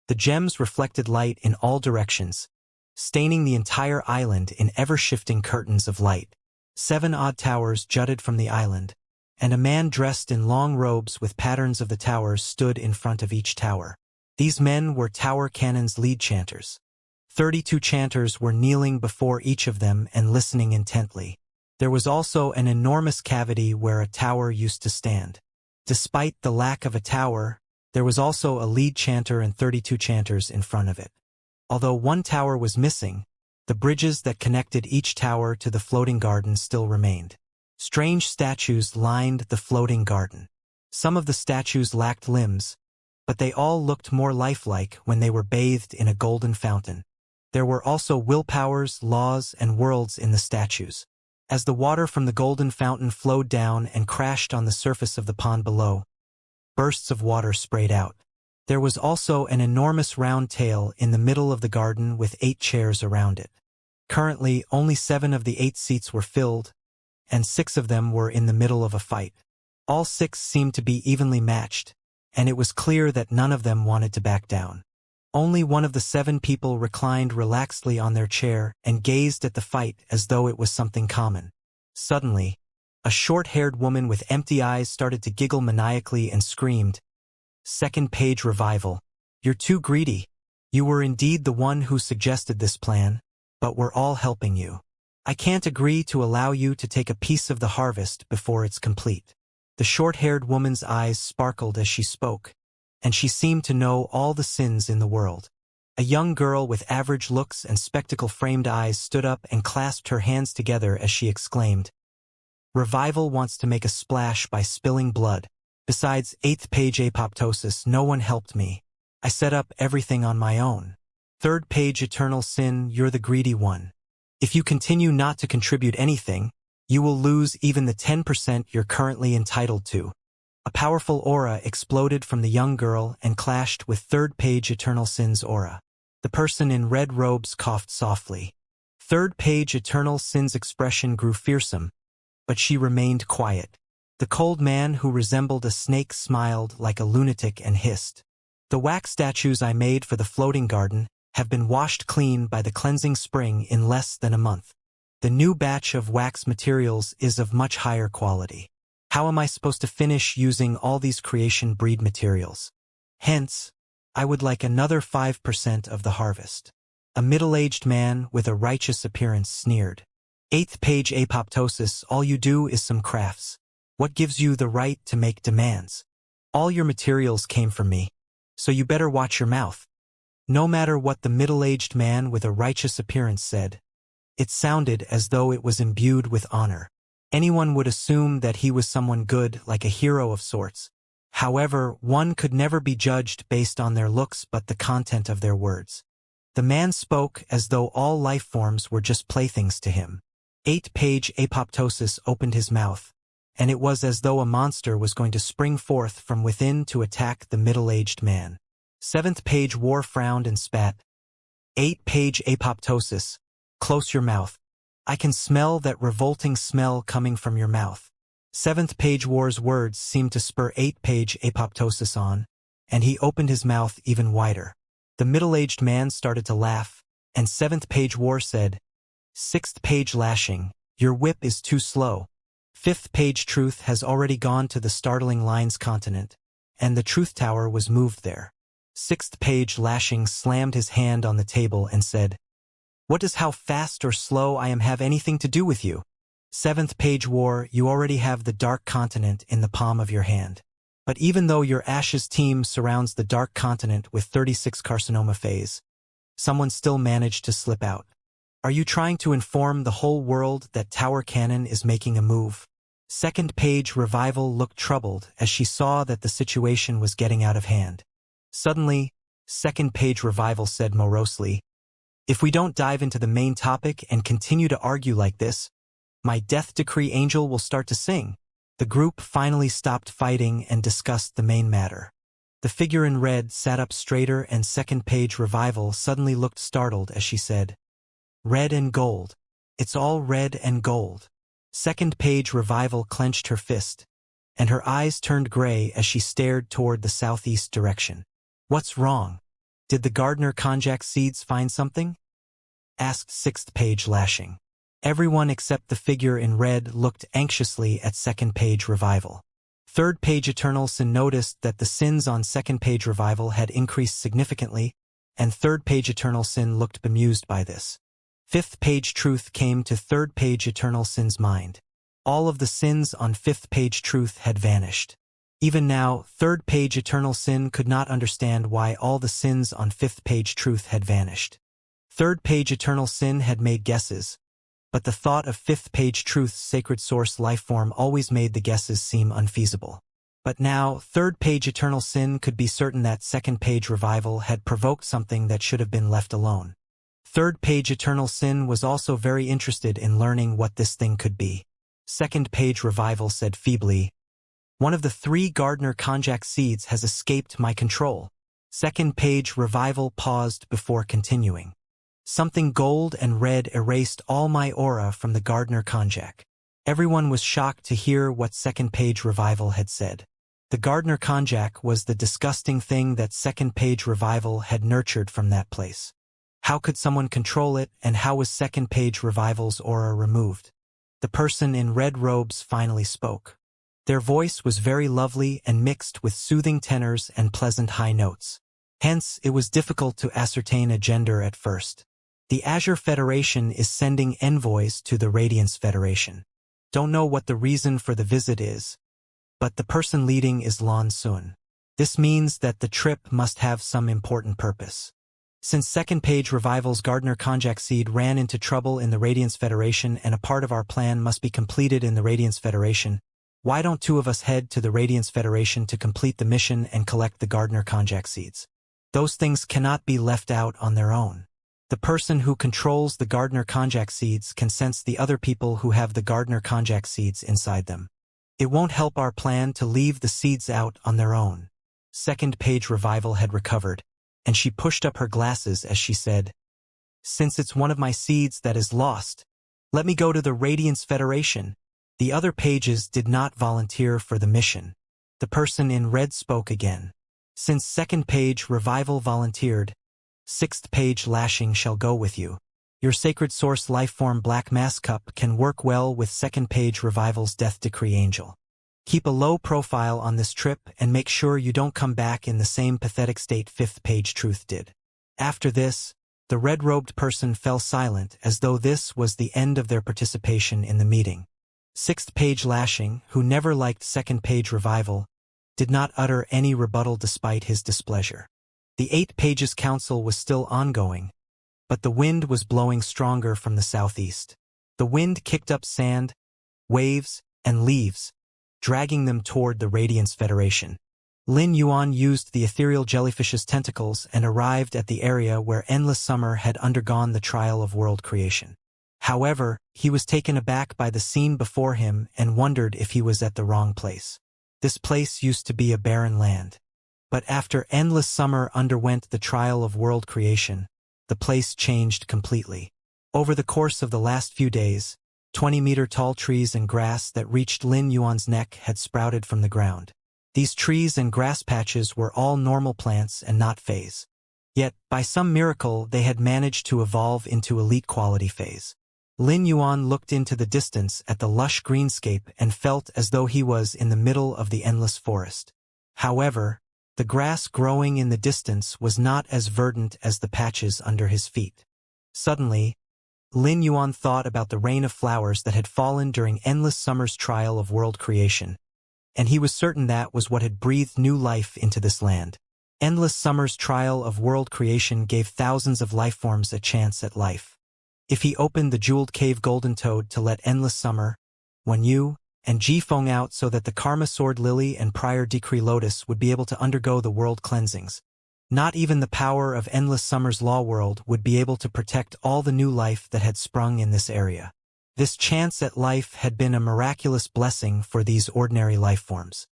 The gems reflected light in all directions, staining the entire island in ever-shifting curtains of light. 7 odd towers jutted from the island, and a man dressed in long robes with patterns of the towers stood in front of each tower. These men were Tower Cannon's lead chanters. 32 chanters were kneeling before each of them and listening intently. There was also an enormous cavity where a tower used to stand. Despite the lack of a tower, there was also a lead chanter and 32 chanters in front of it. Although one tower was missing, the bridges that connected each tower to the floating garden still remained. Strange statues lined the floating garden. Some of the statues lacked limbs, but they all looked more lifelike when they were bathed in a golden fountain. There were also willpowers, laws, and worlds in the statues. As the water from the golden fountain flowed down and crashed on the surface of the pond below, bursts of water sprayed out. There was also an enormous round tail in the middle of the garden with 8 chairs around it. Currently, only 7 of the 8 seats were filled, and 6 of them were in the middle of a fight. All 6 seemed to be evenly matched, and it was clear that none of them wanted to back down. Only one of the 7 people reclined relaxedly on their chair and gazed at the fight as though it was something common. Suddenly, A short-haired woman with empty eyes started to giggle maniacally and screamed, "Second page revival. You're too greedy. You were indeed the one who suggested this plan, but we're all helping you. I can't agree to allow you to take a piece of the harvest before it's complete." The short-haired woman's eyes sparkled as she spoke, and she seemed to know all the sins in the world. A young girl with average looks and spectacle-framed eyes stood up and clasped her hands together as she exclaimed, "Revival wants to make a splash by spilling blood. Besides 8th page apoptosis, no one helped me. I set up everything on my own. 3rd page eternal sin, you're the greedy one. If you continue not to contribute anything, you will lose even the 10% you're currently entitled to." A powerful aura exploded from the young girl and clashed with 3rd page eternal sin's aura. The person in red robes coughed softly. 3rd page eternal sin's expression grew fearsome, but she remained quiet. The cold man who resembled a snake smiled like a lunatic and hissed, "The wax statues I made for the floating garden have been washed clean by the cleansing spring in less than a month. The new batch of wax materials is of much higher quality. How am I supposed to finish using all these creation breed materials? Hence, I would like another 5% of the harvest." A middle-aged man with a righteous appearance sneered, 8th page apoptosis, all you do is some crafts. What gives you the right to make demands? All your materials came from me, so you better watch your mouth. No matter what the middle-aged man with a righteous appearance said, it sounded as though it was imbued with honor. Anyone would assume that he was someone good, like a hero of sorts. However, one could never be judged based on their looks but the content of their words. The man spoke as though all life forms were just playthings to him. 8th page apoptosis opened his mouth, and it was as though a monster was going to spring forth from within to attack the middle-aged man. 7th page war frowned and spat. 8th page apoptosis, close your mouth. I can smell that revolting smell coming from your mouth. 7th page war's words seemed to spur 8th page apoptosis on, and he opened his mouth even wider. The middle-aged man started to laugh, and 7th page war said, 6th page lashing, your whip is too slow. 5th page truth has already gone to the startling lines continent, and the truth tower was moved there. 6th page lashing slammed his hand on the table and said, "What does how fast or slow I am have anything to do with you? 7th page war, you already have the dark continent in the palm of your hand. But even though your Ashes team surrounds the dark continent with 36 carcinoma phase, someone still managed to slip out. Are you trying to inform the whole world that Tower Cannon is making a move?" 2nd page revival looked troubled as she saw that the situation was getting out of hand. Suddenly, 2nd page revival said morosely, "If we don't dive into the main topic and continue to argue like this, my death decree angel will start to sing." The group finally stopped fighting and discussed the main matter. The figure in red sat up straighter and 2nd page revival suddenly looked startled as she said, "Red and gold. It's all red and gold." 2nd page revival clenched her fist, and her eyes turned gray as she stared toward the southeast direction. "What's wrong? Did the gardener konjac seeds find something?" asked 6th page lashing. Everyone except the figure in red looked anxiously at 2nd page revival. 3rd page eternal sin noticed that the sins on 2nd page revival had increased significantly, and 3rd page eternal sin looked bemused by this. 5th page truth came to 3rd page eternal sin's mind. All of the sins on 5th page truth had vanished. Even now, 3rd page eternal sin could not understand why all the sins on 5th page truth had vanished. 3rd page eternal sin had made guesses, but the thought of 5th page truth's sacred source lifeform always made the guesses seem unfeasible. But now, 3rd page eternal sin could be certain that 2nd page revival had provoked something that should have been left alone. 3rd page eternal sin was also very interested in learning what this thing could be. 2nd page revival said feebly, "One of the 3 gardener konjac seeds has escaped my control." 2nd page revival paused before continuing. "Something gold and red erased all my aura from the gardener konjac." Everyone was shocked to hear what 2nd page revival had said. The gardener konjac was the disgusting thing that 2nd page revival had nurtured from that place. How could someone control it, and how was 2nd page revival's aura removed? The person in red robes finally spoke. Their voice was very lovely and mixed with soothing tenors and pleasant high notes. Hence, it was difficult to ascertain a gender at first. The Azure Federation is sending envoys to the Radiance Federation. Don't know what the reason for the visit is, but the person leading is Lan Sun. This means that the trip must have some important purpose. Since second page revival's Gardner Konjac seed ran into trouble in the Radiance Federation and a part of our plan must be completed in the Radiance Federation, why don't two of us head to the Radiance Federation to complete the mission and collect the Gardner Konjac seeds? Those things cannot be left out on their own. The person who controls the Gardner Konjac seeds can sense the other people who have the Gardner Konjac seeds inside them. It won't help our plan to leave the seeds out on their own. Second page revival had recovered, and she pushed up her glasses as she said, "Since it's one of my seeds that is lost, let me go to the Radiance Federation." The other pages did not volunteer for the mission. The person in red spoke again. "Since second page revival volunteered, sixth page lashing shall go with you. Your sacred source lifeform black mass cup can work well with second page revival's death decree angel. Keep a low profile on this trip and make sure you don't come back in the same pathetic state fifth page truth did." After this, the red-robed person fell silent as though this was the end of their participation in the meeting. Sixth page lashing, who never liked second page revival, did not utter any rebuttal despite his displeasure. The 8 pages council was still ongoing, but the wind was blowing stronger from the southeast. The wind kicked up sand, waves, and leaves, dragging them toward the Radiance Federation. Lin Yuan used the ethereal jellyfish's tentacles and arrived at the area where Endless Summer had undergone the trial of world creation. However, he was taken aback by the scene before him and wondered if he was at the wrong place. This place used to be a barren land. But after Endless Summer underwent the trial of world creation, the place changed completely. Over the course of the last few days, 20-meter-tall trees and grass that reached Lin Yuan's neck had sprouted from the ground. These trees and grass patches were all normal plants and not phase. Yet, by some miracle, they had managed to evolve into elite quality phase. Lin Yuan looked into the distance at the lush greenscape and felt as though he was in the middle of the endless forest. However, the grass growing in the distance was not as verdant as the patches under his feet. Suddenly, Lin Yuan thought about the rain of flowers that had fallen during Endless Summer's trial of world creation, and he was certain that was what had breathed new life into this land. Endless Summer's trial of world creation gave thousands of lifeforms a chance at life. If he opened the jeweled cave golden toad to let Endless Summer, Wen Yu, and Ji Feng out so that the Karma Sword Lily and Prior Decree Lotus would be able to undergo the world cleansings, not even the power of Endless Summer's law world would be able to protect all the new life that had sprung in this area. This chance at life had been a miraculous blessing for these ordinary lifeforms.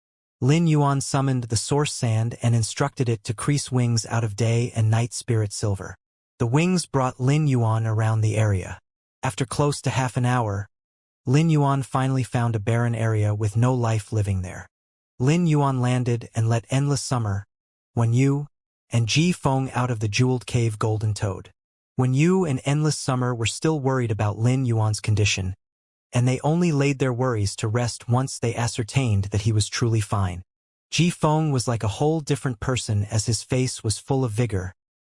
Lin Yuan summoned the source sand and instructed it to crease wings out of day and night spirit silver. The wings brought Lin Yuan around the area. After close to half an hour, Lin Yuan finally found a barren area with no life living there. Lin Yuan landed and let Endless Summer, Wen Yu, and Ji Feng out of the jeweled cave golden toad. Wen Yu and Endless Summer were still worried about Lin Yuan's condition, and they only laid their worries to rest once they ascertained that he was truly fine. Ji Feng was like a whole different person as his face was full of vigor,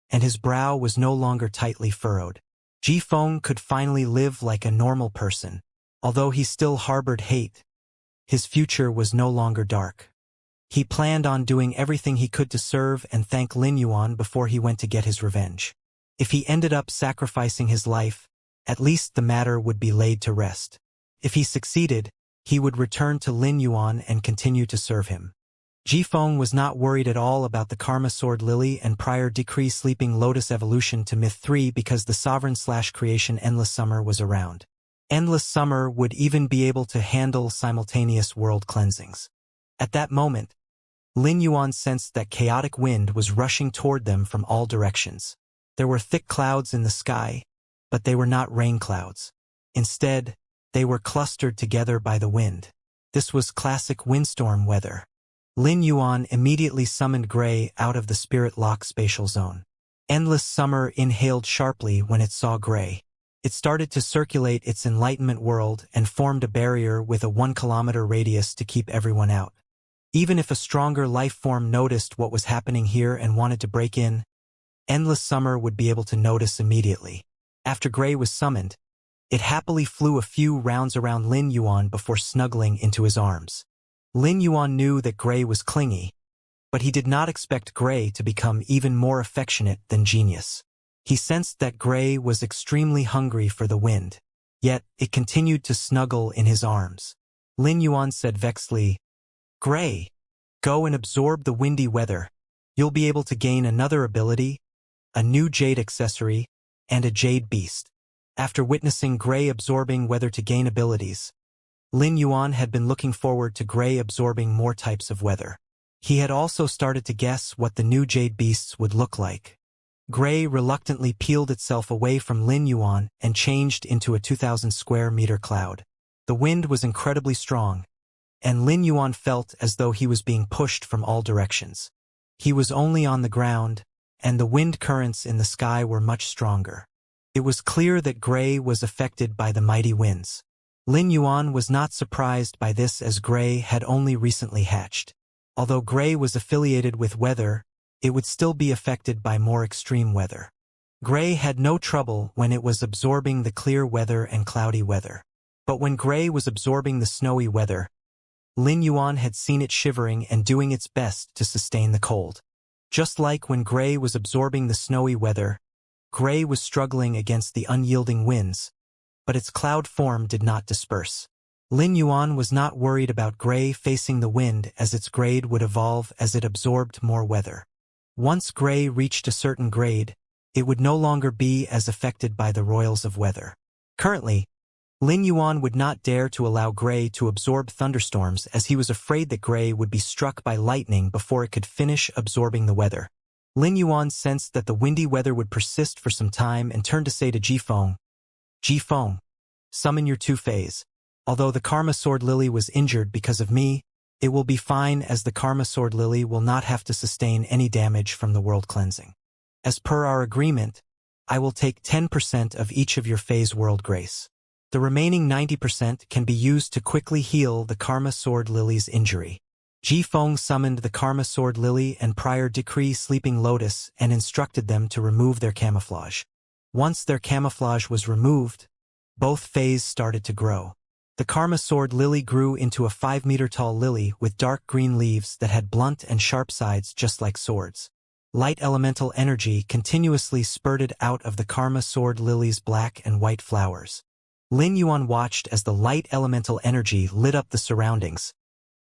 and his brow was no longer tightly furrowed. Ji Feng could finally live like a normal person. Although he still harbored hate, his future was no longer dark. He planned on doing everything he could to serve and thank Lin Yuan before he went to get his revenge. If he ended up sacrificing his life, at least the matter would be laid to rest. If he succeeded, he would return to Lin Yuan and continue to serve him. Ji Feng was not worried at all about the Karma Sword Lily and Prior Decree Sleeping Lotus evolution to Myth 3 because the Sovereign/Creation Endless Summer was around. Endless Summer would even be able to handle simultaneous world cleansings. At that moment, Lin Yuan sensed that chaotic wind was rushing toward them from all directions. There were thick clouds in the sky, but they were not rain clouds. Instead, they were clustered together by the wind. This was classic windstorm weather. Lin Yuan immediately summoned Gray out of the Spirit Lock spatial zone. Endless Summer inhaled sharply when it saw Gray. It started to circulate its enlightenment world and formed a barrier with a 1 kilometer radius to keep everyone out. Even if a stronger life form noticed what was happening here and wanted to break in, Endless Summer would be able to notice immediately. After Gray was summoned, it happily flew a few rounds around Lin Yuan before snuggling into his arms. Lin Yuan knew that Gray was clingy, but he did not expect Gray to become even more affectionate than Genius. He sensed that Gray was extremely hungry for the wind, yet it continued to snuggle in his arms. Lin Yuan said vexedly, "Gray, go and absorb the windy weather. You'll be able to gain another ability, a new jade accessory, and a jade beast." After witnessing Gray absorbing weather to gain abilities, Lin Yuan had been looking forward to Gray absorbing more types of weather. He had also started to guess what the new jade beasts would look like. Gray reluctantly peeled itself away from Lin Yuan and changed into a 2,000 square meter cloud. The wind was incredibly strong, and Lin Yuan felt as though he was being pushed from all directions. He was only on the ground, and the wind currents in the sky were much stronger. It was clear that Gray was affected by the mighty winds. Lin Yuan was not surprised by this as Gray had only recently hatched. Although Gray was affiliated with weather, it would still be affected by more extreme weather. Gray had no trouble when it was absorbing the clear weather and cloudy weather. But when Gray was absorbing the snowy weather, Lin Yuan had seen it shivering and doing its best to sustain the cold. Just like when Gray was absorbing the snowy weather, Gray was struggling against the unyielding winds, but its cloud form did not disperse. Lin Yuan was not worried about Gray facing the wind as its grade would evolve as it absorbed more weather. Once Gray reached a certain grade, it would no longer be as affected by the roils of weather. Currently, Lin Yuan would not dare to allow Gray to absorb thunderstorms as he was afraid that Gray would be struck by lightning before it could finish absorbing the weather. Lin Yuan sensed that the windy weather would persist for some time and turned to say to Jifeng, "Jifeng, summon your two-phase. Although the Karma Sword Lily was injured because of me, it will be fine as the Karma Sword Lily will not have to sustain any damage from the world cleansing. As per our agreement, I will take 10% of each of your phase world grace. The remaining 90% can be used to quickly heal the Karma Sword Lily's injury." Jifeng summoned the Karma Sword Lily and Prior Decree Sleeping Lotus and instructed them to remove their camouflage. Once their camouflage was removed, both phases started to grow. The Karma Sword Lily grew into a 5-meter-tall lily with dark green leaves that had blunt and sharp sides just like swords. Light elemental energy continuously spurted out of the Karma Sword Lily's black and white flowers. Lin Yuan watched as the light elemental energy lit up the surroundings,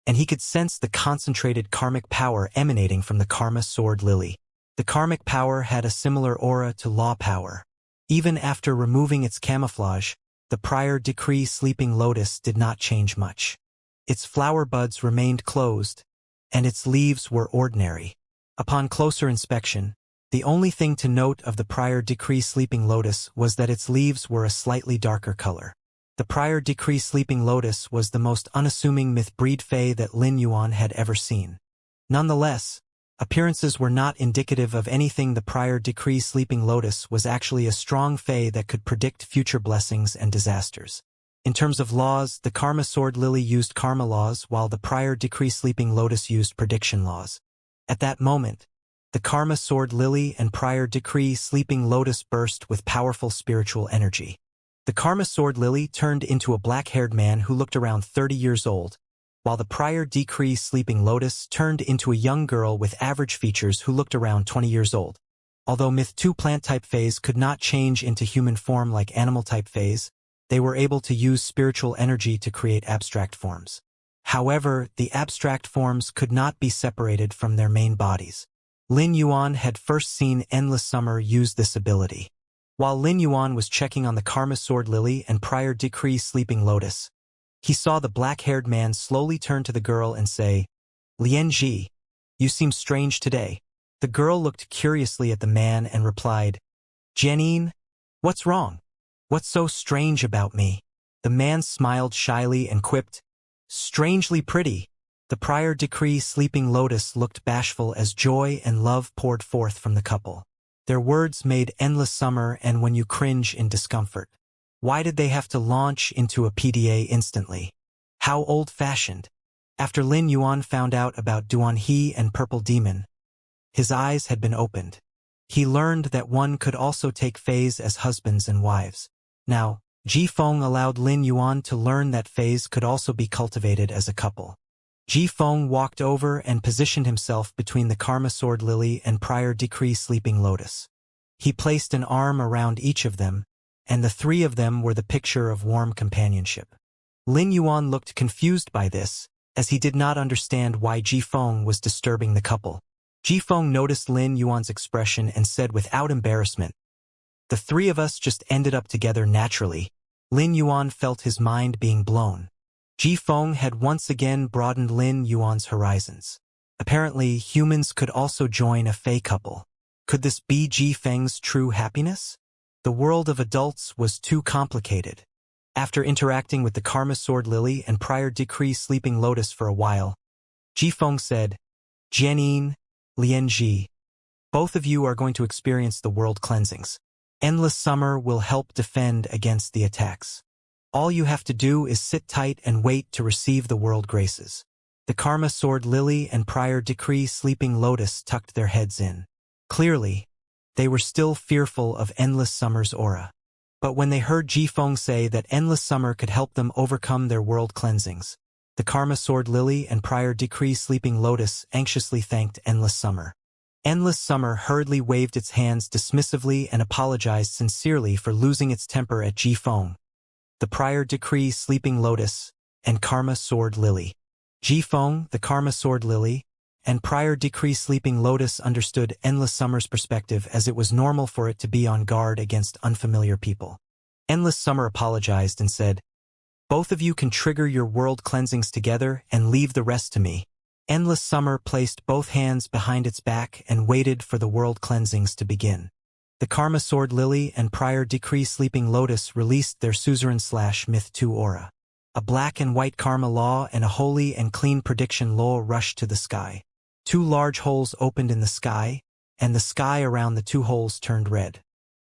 and he could sense the concentrated karmic power emanating from the Karma Sword Lily. The karmic power had a similar aura to law power. Even after removing its camouflage, the Prior Decree Sleeping Lotus did not change much. Its flower buds remained closed, and its leaves were ordinary. Upon closer inspection, the only thing to note of the Prior Decree Sleeping Lotus was that its leaves were a slightly darker color. The Prior Decree Sleeping Lotus was the most unassuming myth-breed fae that Lin Yuan had ever seen. Nonetheless, appearances were not indicative of anything. The Prior Decree Sleeping Lotus was actually a strong fae that could predict future blessings and disasters. In terms of laws, the Karma Sword Lily used karma laws while the Prior Decree Sleeping Lotus used prediction laws. At that moment, the Karma Sword Lily and Prior Decree Sleeping Lotus burst with powerful spiritual energy. The Karma Sword Lily turned into a black-haired man who looked around 30 years old, while the Prior Decree Sleeping Lotus turned into a young girl with average features who looked around 20 years old. Although Myth 2 plant-type phase could not change into human form like animal-type phase, they were able to use spiritual energy to create abstract forms. However, the abstract forms could not be separated from their main bodies. Lin Yuan had first seen Endless Summer use this ability. While Lin Yuan was checking on the Karma Sword Lily and Prior Decree Sleeping Lotus, he saw the black-haired man slowly turn to the girl and say, "Lian Ji, you seem strange today." The girl looked curiously at the man and replied, "Janine, what's wrong? What's so strange about me?" The man smiled shyly and quipped, "Strangely pretty." The Prior Decree Sleeping Lotus looked bashful as joy and love poured forth from the couple. Their words made Endless Summer and when you cringe in discomfort. Why did they have to launch into a PDA instantly? How old-fashioned. After Lin Yuan found out about Duan He and Purple Demon, his eyes had been opened. He learned that one could also take phase as husbands and wives. Now, Ji Feng allowed Lin Yuan to learn that phase could also be cultivated as a couple. Ji Feng walked over and positioned himself between the Karma Sword Lily and Prior Decree Sleeping Lotus. He placed an arm around each of them, and the three of them were the picture of warm companionship. Lin Yuan looked confused by this, as he did not understand why Ji Feng was disturbing the couple. Ji Feng noticed Lin Yuan's expression and said without embarrassment, "The three of us just ended up together naturally." Lin Yuan felt his mind being blown. Ji Feng had once again broadened Lin Yuan's horizons. Apparently, humans could also join a Fey couple. Could this be Ji Feng's true happiness? The world of adults was too complicated. After interacting with the Karma Sword Lily and Prior Decree Sleeping Lotus for a while, Ji Feng said, "Jianyin, Lianji, both of you are going to experience the world cleansings. Endless Summer will help defend against the attacks. All you have to do is sit tight and wait to receive the world graces." The Karma Sword Lily and Prior Decree Sleeping Lotus tucked their heads in. Clearly, they were still fearful of Endless Summer's aura. But when they heard Ji Feng say that Endless Summer could help them overcome their world cleansings, the Karma Sword Lily and Prior Decree Sleeping Lotus anxiously thanked Endless Summer. Endless Summer hurriedly waved its hands dismissively and apologized sincerely for losing its temper at Ji Feng, the Prior Decree Sleeping Lotus, and Karma Sword Lily. Ji Feng, the Karma Sword Lily, and Prior Decree Sleeping Lotus understood Endless Summer's perspective, as it was normal for it to be on guard against unfamiliar people. Endless Summer apologized and said, "Both of you can trigger your world cleansings together and leave the rest to me." Endless Summer placed both hands behind its back and waited for the world cleansings to begin. The Karma Sword Lily and Prior Decree Sleeping Lotus released their Suzerain/Myth 2 aura. A black and white karma law and a holy and clean prediction law rushed to the sky. Two large holes opened in the sky, and the sky around the two holes turned red.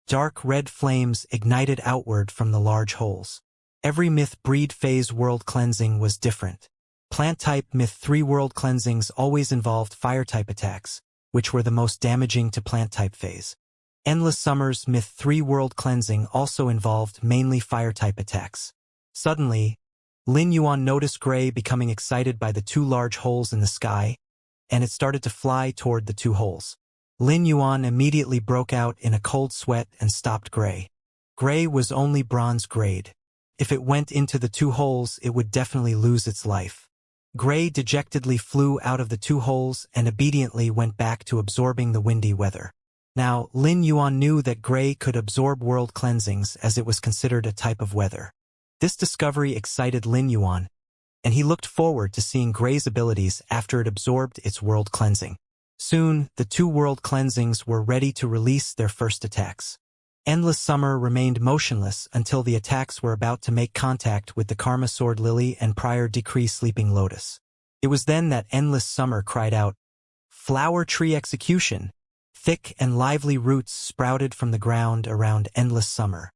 Dark red flames ignited outward from the large holes. Every Myth Breed phase world cleansing was different. Plant-type Myth 3 world cleansings always involved fire-type attacks, which were the most damaging to plant-type phase. Endless Summer's Myth 3 world cleansing also involved mainly fire-type attacks. Suddenly, Lin Yuan noticed Gray becoming excited by the two large holes in the sky, and it started to fly toward the two holes. Lin Yuan immediately broke out in a cold sweat and stopped Gray. Gray was only bronze grade. If it went into the two holes, it would definitely lose its life. Gray dejectedly flew out of the two holes and obediently went back to absorbing the windy weather. Now, Lin Yuan knew that Gray could absorb world cleansings, as it was considered a type of weather. This discovery excited Lin Yuan, and he looked forward to seeing Gray's abilities after it absorbed its world cleansing. Soon, the two world cleansings were ready to release their first attacks. Endless Summer remained motionless until the attacks were about to make contact with the Karma Sword Lily and Prior Decree Sleeping Lotus. It was then that Endless Summer cried out, "Flower Tree Execution!" Thick and lively roots sprouted from the ground around Endless Summer.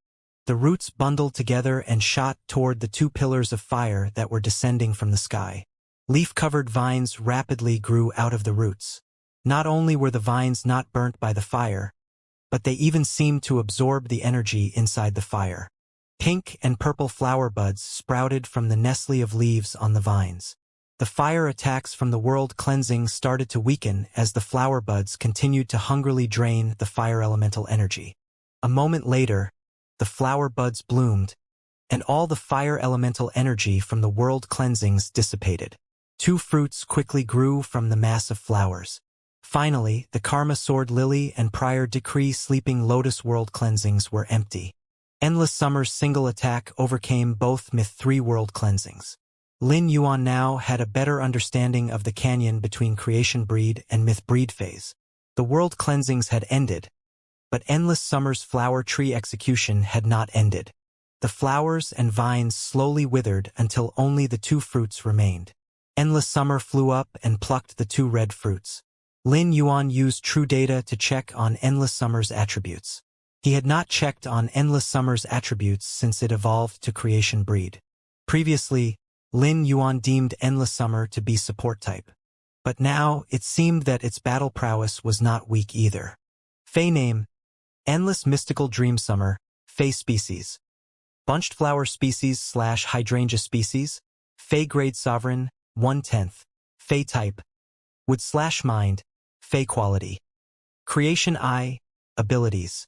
The roots bundled together and shot toward the two pillars of fire that were descending from the sky. Leaf-covered vines rapidly grew out of the roots. Not only were the vines not burnt by the fire, but they even seemed to absorb the energy inside the fire. Pink and purple flower buds sprouted from the nestling of leaves on the vines. The fire attacks from the world cleansing started to weaken as the flower buds continued to hungrily drain the fire elemental energy. A moment later, the flower buds bloomed, and all the fire elemental energy from the world cleansings dissipated. Two fruits quickly grew from the mass of flowers. Finally, the Karma Sword Lily and Prior Decree Sleeping Lotus world cleansings were empty. Endless Summer's single attack overcame both Myth 3 world cleansings. Lin Yuan now had a better understanding of the canyon between Creation Breed and Myth Breed phase. The world cleansings had ended, but Endless Summer's flower tree execution had not ended. The flowers and vines slowly withered until only the two fruits remained. Endless Summer flew up and plucked the two red fruits. Lin Yuan used true data to check on Endless Summer's attributes. He had not checked on Endless Summer's attributes since it evolved to Creation Breed. Previously, Lin Yuan deemed Endless Summer to be support type. But now, it seemed that its battle prowess was not weak either. Fey name: Endless Mystical Dream Summer, Fey species. Bunched Flower species / Hydrangea species, Fey grade Sovereign, 1/10. Fey type: Wood / Mind, Fey quality. Creation Eye, abilities.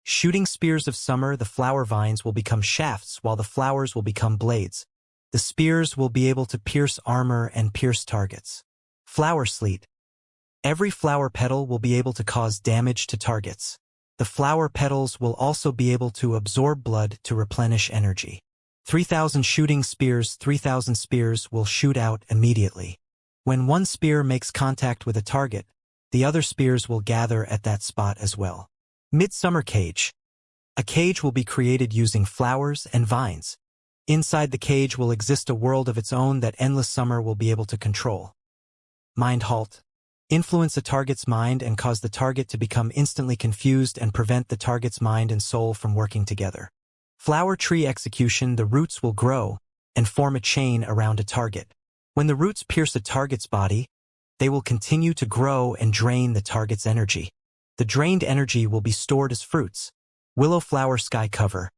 Shooting Spears of Summer. The flower vines will become shafts while the flowers will become blades. The spears will be able to pierce armor and pierce targets. Flower Sleet. Every flower petal will be able to cause damage to targets. The flower petals will also be able to absorb blood to replenish energy. 3,000 Shooting Spears. 3,000 spears will shoot out immediately. When one spear makes contact with a target, the other spears will gather at that spot as well. Midsummer Cage. A cage will be created using flowers and vines. Inside the cage will exist a world of its own that Endless Summer will be able to control. Mind Halt. Influence a target's mind and cause the target to become instantly confused and prevent the target's mind and soul from working together. Flower Tree Execution. The roots will grow and form a chain around a target. When the roots pierce a target's body, they will continue to grow and drain the target's energy. The drained energy will be stored as fruits. Willow Flower Sky Cover.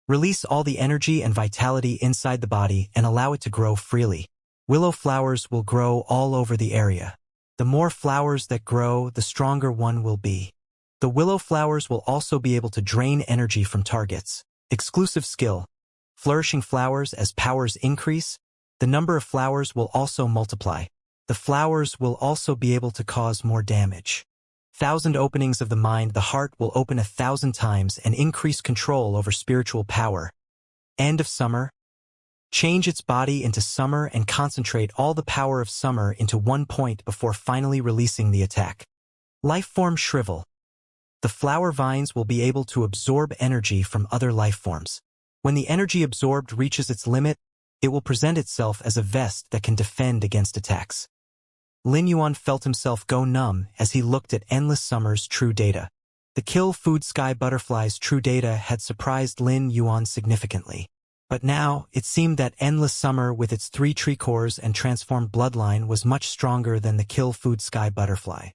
Release all the energy and vitality inside the body and allow it to grow freely. Willow flowers will grow all over the area. The more flowers that grow, the stronger one will be. The willow flowers will also be able to drain energy from targets. Exclusive skill. Flourishing Flowers. As powers increase, the number of flowers will also multiply. The flowers will also be able to cause more damage. 1,000 Openings of the Mind. The heart will open 1,000 times and increase control over spiritual power. End of Summer. Change its body into summer and concentrate all the power of summer into one point before finally releasing the attack. Lifeform Shrivel. The flower vines will be able to absorb energy from other lifeforms. When the energy absorbed reaches its limit, it will present itself as a vest that can defend against attacks. Lin Yuan felt himself go numb as he looked at Endless Summer's true data. The Kill Food Sky Butterfly's true data had surprised Lin Yuan significantly. But now, it seemed that Endless Summer with its 3 tree cores and transformed bloodline was much stronger than the Kill Food Sky Butterfly.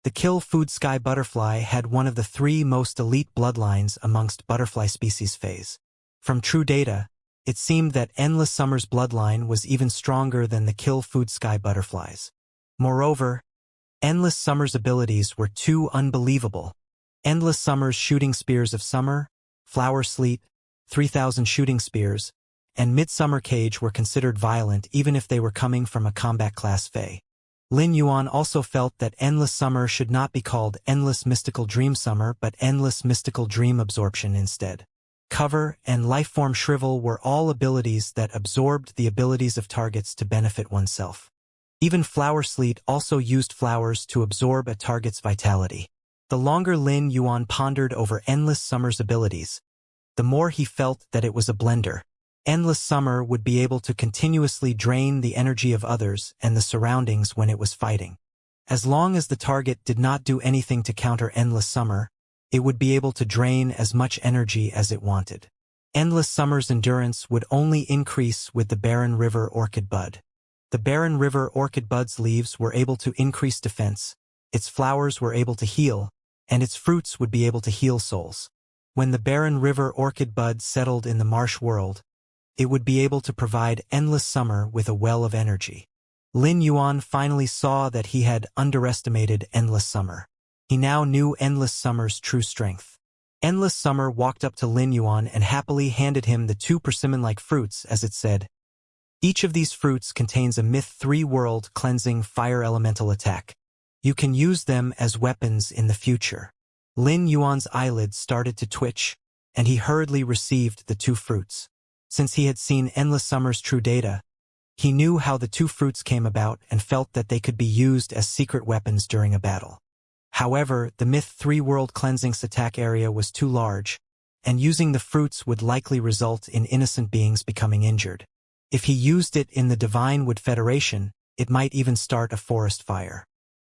The Kill Food Sky Butterfly had one of the 3 most elite bloodlines amongst butterfly species phase. From true data, it seemed that Endless Summer's bloodline was even stronger than the Kill Food Sky Butterfly's. Moreover, Endless Summer's abilities were too unbelievable. Endless Summer's Shooting Spears of Summer, Flower Sleet, 3,000 Shooting Spears, and Midsummer Cage were considered violent even if they were coming from a combat class Fey. Lin Yuan also felt that Endless Summer should not be called Endless Mystical Dream Summer but Endless Mystical Dream Absorption instead. Cover and Lifeform Shrivel were all abilities that absorbed the abilities of targets to benefit oneself. Even Flower Sleet also used flowers to absorb a target's vitality. The longer Lin Yuan pondered over Endless Summer's abilities, the more he felt that it was a blender. Endless Summer would be able to continuously drain the energy of others and the surroundings when it was fighting. As long as the target did not do anything to counter Endless Summer, it would be able to drain as much energy as it wanted. Endless Summer's endurance would only increase with the Barren River Orchid Bud. The Barren River Orchid Bud's leaves were able to increase defense, its flowers were able to heal, and its fruits would be able to heal souls. When the Barren River Orchid Bud settled in the marsh world, it would be able to provide Endless Summer with a well of energy. Lin Yuan finally saw that he had underestimated Endless Summer. He now knew Endless Summer's true strength. Endless Summer walked up to Lin Yuan and happily handed him the 2 persimmon-like fruits as it said, "Each of these fruits contains a Myth 3 world cleansing fire elemental attack. You can use them as weapons in the future." Lin Yuan's eyelids started to twitch, and he hurriedly received the 2 fruits. Since he had seen Endless Summer's true data, he knew how the 2 fruits came about and felt that they could be used as secret weapons during a battle. However, the Myth 3 world cleansing's attack area was too large, and using the fruits would likely result in innocent beings becoming injured. If he used it in the Divine Wood Federation, it might even start a forest fire.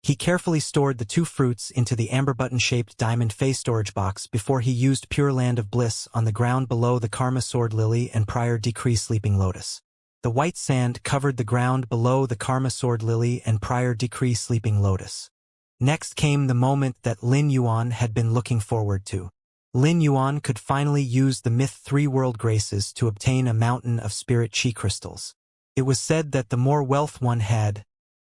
He carefully stored the 2 fruits into the amber button-shaped diamond phase storage box before he used Pure Land of Bliss on the ground below the Karma Sword Lily and Prior Decree Sleeping Lotus. The white sand covered the ground below the Karma Sword Lily and Prior Decree Sleeping Lotus. Next came the moment that Lin Yuan had been looking forward to. Lin Yuan could finally use the Myth 3 World Graces to obtain a mountain of spirit chi crystals. It was said that the more wealth one had,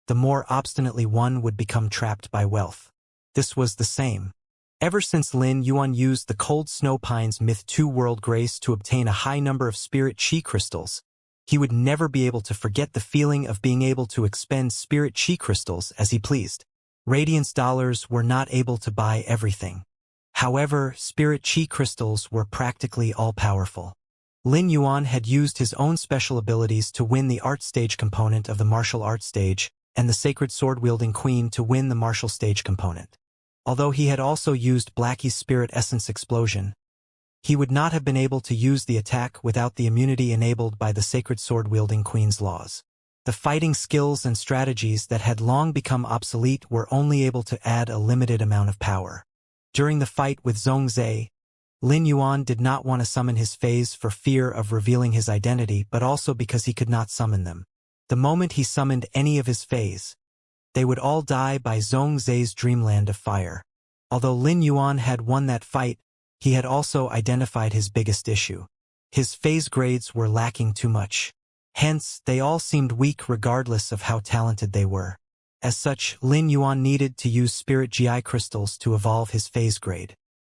the more obstinately one would become trapped by wealth. This was the same. Ever since Lin Yuan used the Cold Snow Pines Myth 2 World Grace to obtain a high number of spirit chi crystals, he would never be able to forget the feeling of being able to expend spirit chi crystals as he pleased. Radiance dollars were not able to buy everything. However, spirit chi crystals were practically all-powerful. Lin Yuan had used his own special abilities to win the art stage component of the martial art stage, and the sacred sword-wielding queen to win the martial stage component. Although he had also used Blackie's spirit essence explosion, he would not have been able to use the attack without the immunity enabled by the sacred sword-wielding queen's laws. The fighting skills and strategies that had long become obsolete were only able to add a limited amount of power. During the fight with Zhongzhe, Lin Yuan did not want to summon his phase for fear of revealing his identity, but also because he could not summon them. The moment he summoned any of his phase, they would all die by Zhongzhe's dreamland of fire. Although Lin Yuan had won that fight, he had also identified his biggest issue. His phase grades were lacking too much. Hence, they all seemed weak regardless of how talented they were. As such, Lin Yuan needed to use Spirit GI crystals to evolve his phase grade.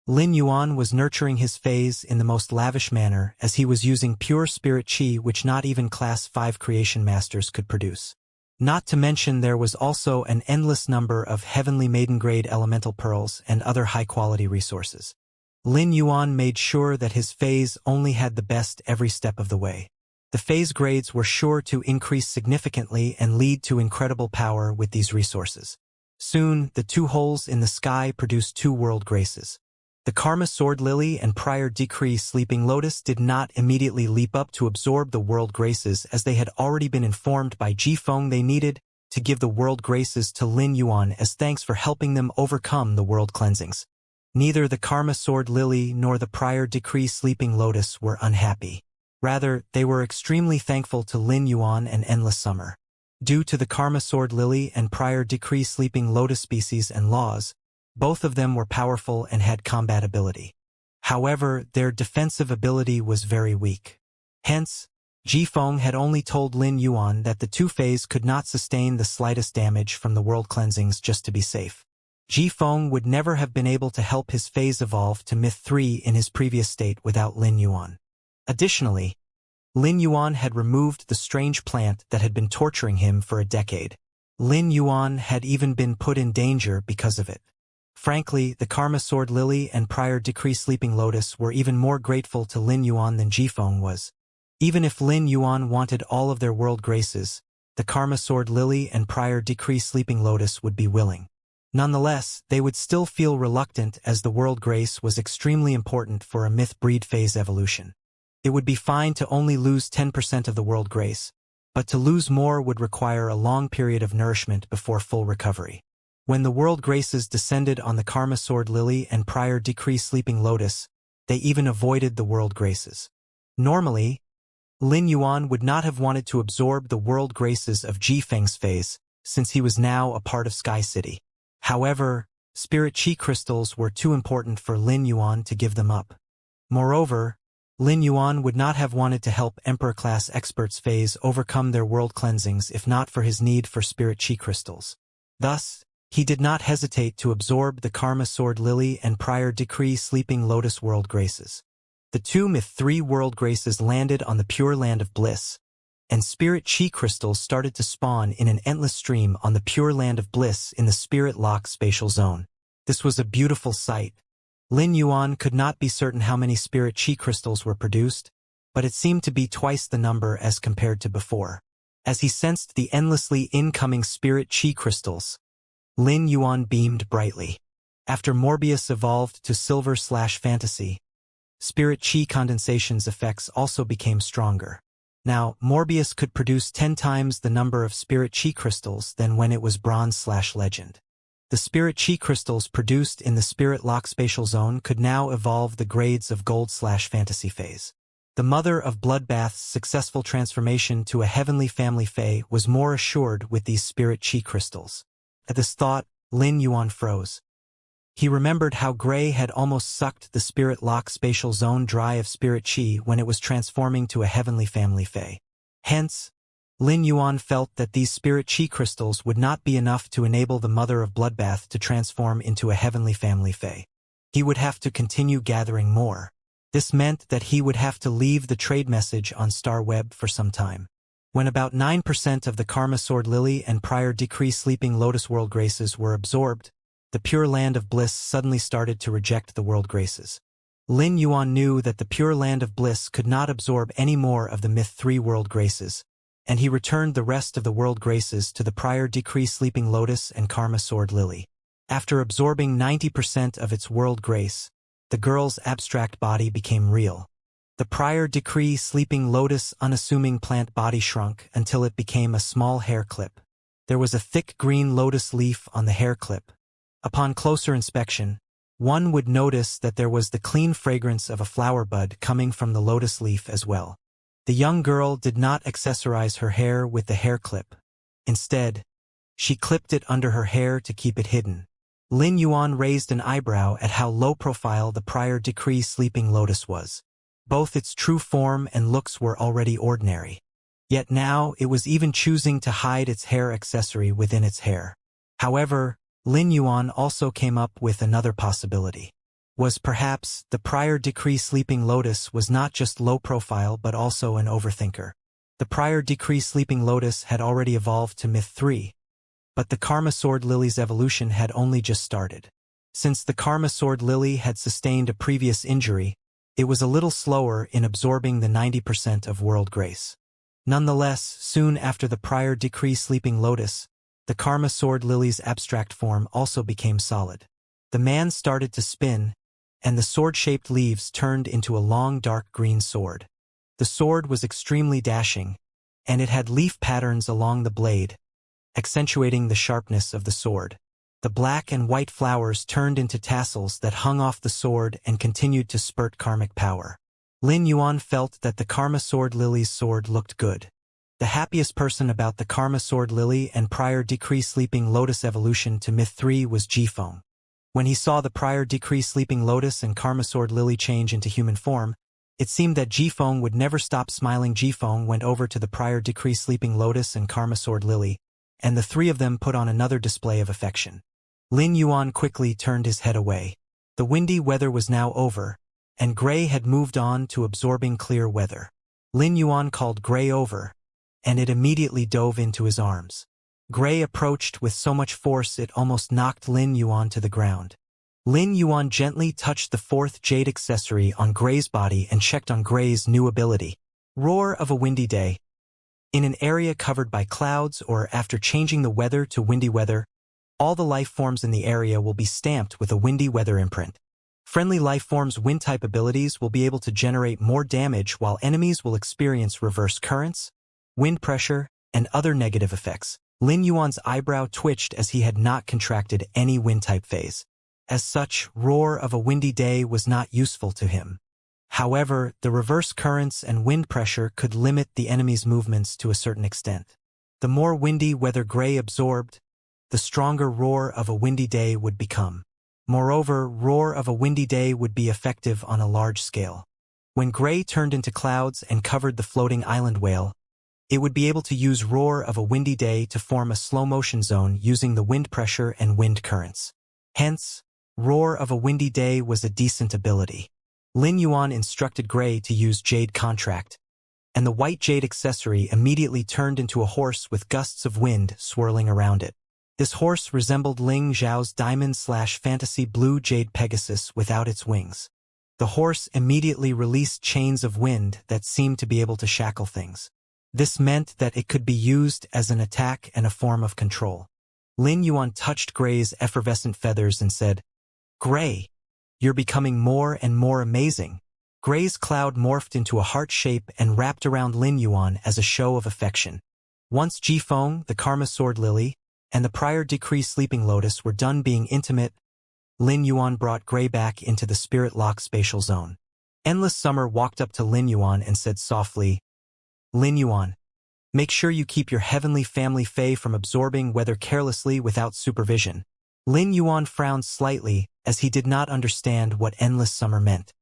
Lin Yuan was nurturing his phase in the most lavish manner as he was using pure Spirit Chi which not even Class 5 Creation Masters could produce. Not to mention there was also an endless number of Heavenly Maiden grade elemental pearls and other high-quality resources. Lin Yuan made sure that his phase only had the best every step of the way. The phase grades were sure to increase significantly and lead to incredible power with these resources. Soon, the 2 holes in the sky produced 2 world graces. The Karma Sword Lily and Prior Decree Sleeping Lotus did not immediately leap up to absorb the world graces as they had already been informed by Jifeng they needed to give the world graces to Lin Yuan as thanks for helping them overcome the world cleansings. Neither the Karma Sword Lily nor the Prior Decree Sleeping Lotus were unhappy. Rather, they were extremely thankful to Lin Yuan and Endless Summer. Due to the Karma Sword Lily and Prior Decree Sleeping Lotus species and laws, both of them were powerful and had combat ability. However, their defensive ability was very weak. Hence, Jifeng had only told Lin Yuan that the 2 phase could not sustain the slightest damage from the world cleansings just to be safe. Jifeng would never have been able to help his phase evolve to Myth 3 in his previous state without Lin Yuan. Additionally, Lin Yuan had removed the strange plant that had been torturing him for a decade. Lin Yuan had even been put in danger because of it. Frankly, the Karma Sword Lily and Prior Decree Sleeping Lotus were even more grateful to Lin Yuan than Jifeng was. Even if Lin Yuan wanted all of their world graces, the Karma Sword Lily and Prior Decree Sleeping Lotus would be willing. Nonetheless, they would still feel reluctant as the world grace was extremely important for a myth breed phase evolution. It would be fine to only lose 10% of the world grace, but to lose more would require a long period of nourishment before full recovery. When the world graces descended on the Karma Sword Lily and Prior Decree Sleeping Lotus, they even avoided the world graces. Normally, Lin Yuan would not have wanted to absorb the world graces of Jifeng's phase, since he was now a part of Sky City. However, Spirit Chi crystals were too important for Lin Yuan to give them up. Moreover, Lin Yuan would not have wanted to help Emperor-class experts phase overcome their world cleansings if not for his need for Spirit Chi crystals. Thus, he did not hesitate to absorb the Karma Sword Lily and Prior Decree Sleeping Lotus world graces. The 2 Myth 3 world graces landed on the Pure Land of Bliss, and Spirit Chi crystals started to spawn in an endless stream on the Pure Land of Bliss in the Spirit Lock spatial zone. This was a beautiful sight. Lin Yuan could not be certain how many Spirit Chi crystals were produced, but it seemed to be twice the number as compared to before. As he sensed the endlessly incoming Spirit Chi crystals, Lin Yuan beamed brightly. After Morbius evolved to Silver/Fantasy, Spirit Chi condensation's effects also became stronger. Now, Morbius could produce 10 times the number of spirit chi crystals than when it was bronze/legend. The spirit chi crystals produced in the spirit lock spatial zone could now evolve the grades of gold/fantasy phase. The mother of Bloodbath's successful transformation to a heavenly family fae was more assured with these spirit chi crystals. At this thought, Lin Yuan froze. He remembered how Gray had almost sucked the spirit lock spatial zone dry of spirit chi when it was transforming to a heavenly family fae. Hence, Lin Yuan felt that these spirit chi crystals would not be enough to enable the mother of Bloodbath to transform into a heavenly family fae. He would have to continue gathering more. This meant that he would have to leave the trade message on Star Web for some time. When about 9% of the Karma Sword Lily and prior Decree Sleeping Lotus World Graces were absorbed, the Pure Land of Bliss suddenly started to reject the World Graces. Lin Yuan knew that the Pure Land of Bliss could not absorb any more of the Myth 3 World Graces, and he returned the rest of the World Graces to the prior Decree Sleeping Lotus and Karma Sword Lily. After absorbing 90% of its World Grace, the girl's abstract body became real. The prior Decree Sleeping Lotus unassuming plant body shrunk until it became a small hair clip. There was a thick green lotus leaf on the hair clip. Upon closer inspection, one would notice that there was the clean fragrance of a flower bud coming from the lotus leaf as well. The young girl did not accessorize her hair with the hair clip. Instead, she clipped it under her hair to keep it hidden. Lin Yuan raised an eyebrow at how low-profile the prior Decree Sleeping Lotus was. Both its true form and looks were already ordinary. Yet now it was even choosing to hide its hair accessory within its hair. However, Lin Yuan also came up with another possibility. Was perhaps the prior Decree Sleeping Lotus was not just low-profile but also an overthinker. The prior Decree Sleeping Lotus had already evolved to Myth 3. But the Karma Sword Lily's evolution had only just started. Since the Karma Sword Lily had sustained a previous injury, it was a little slower in absorbing the 90% of World Grace. Nonetheless, soon after the prior Decree Sleeping Lotus, the Karma Sword Lily's abstract form also became solid. The man started to spin, and the sword-shaped leaves turned into a long dark green sword. The sword was extremely dashing, and it had leaf patterns along the blade, accentuating the sharpness of the sword. The black and white flowers turned into tassels that hung off the sword and continued to spurt karmic power. Lin Yuan felt that the Karma Sword Lily's sword looked good. The happiest person about the Karma Sword Lily and prior Decree Sleeping Lotus evolution to Myth 3 was Jifeng. When he saw the prior Decree Sleeping Lotus and Karma Sword Lily change into human form, it seemed that Jifeng would never stop smiling. Jifeng went over to the prior Decree Sleeping Lotus and Karma Sword Lily, and the three of them put on another display of affection. Lin Yuan quickly turned his head away. The windy weather was now over, and Gray had moved on to absorbing clear weather. Lin Yuan called Gray over, and it immediately dove into his arms. Gray approached with so much force it almost knocked Lin Yuan to the ground. Lin Yuan gently touched the fourth jade accessory on Gray's body and checked on Gray's new ability. Roar of a windy day. In an area covered by clouds or after changing the weather to windy weather, all the life forms in the area will be stamped with a windy weather imprint. Friendly life forms' wind-type abilities will be able to generate more damage while enemies will experience reverse currents, wind pressure, and other negative effects. Lin Yuan's eyebrow twitched as he had not contracted any wind-type phase. As such, Roar of a windy day was not useful to him. However, the reverse currents and wind pressure could limit the enemy's movements to a certain extent. The more windy weather Gray absorbed, the stronger Roar of a windy day would become. Moreover, Roar of a windy day would be effective on a large scale. When Gray turned into clouds and covered the floating island whale, it would be able to use Roar of a windy day to form a slow-motion zone using the wind pressure and wind currents. Hence, Roar of a windy day was a decent ability. Lin Yuan instructed Gray to use Jade Contract, and the white jade accessory immediately turned into a horse with gusts of wind swirling around it. This horse resembled Ling Zhao's diamond/fantasy blue jade Pegasus without its wings. The horse immediately released chains of wind that seemed to be able to shackle things. This meant that it could be used as an attack and a form of control. Lin Yuan touched Gray's effervescent feathers and said, "Gray, you're becoming more and more amazing." Gray's cloud morphed into a heart shape and wrapped around Lin Yuan as a show of affection. Once Jifeng, the Karma Sword Lily, and the prior decree Sleeping Lotus were done being intimate, Lin Yuan brought Gray back into the Spirit Lock spatial zone. Endless Summer walked up to Lin Yuan and said softly, "Lin Yuan, make sure you keep your heavenly family Fae from absorbing weather carelessly without supervision." Lin Yuan frowned slightly as he did not understand what Endless Summer meant.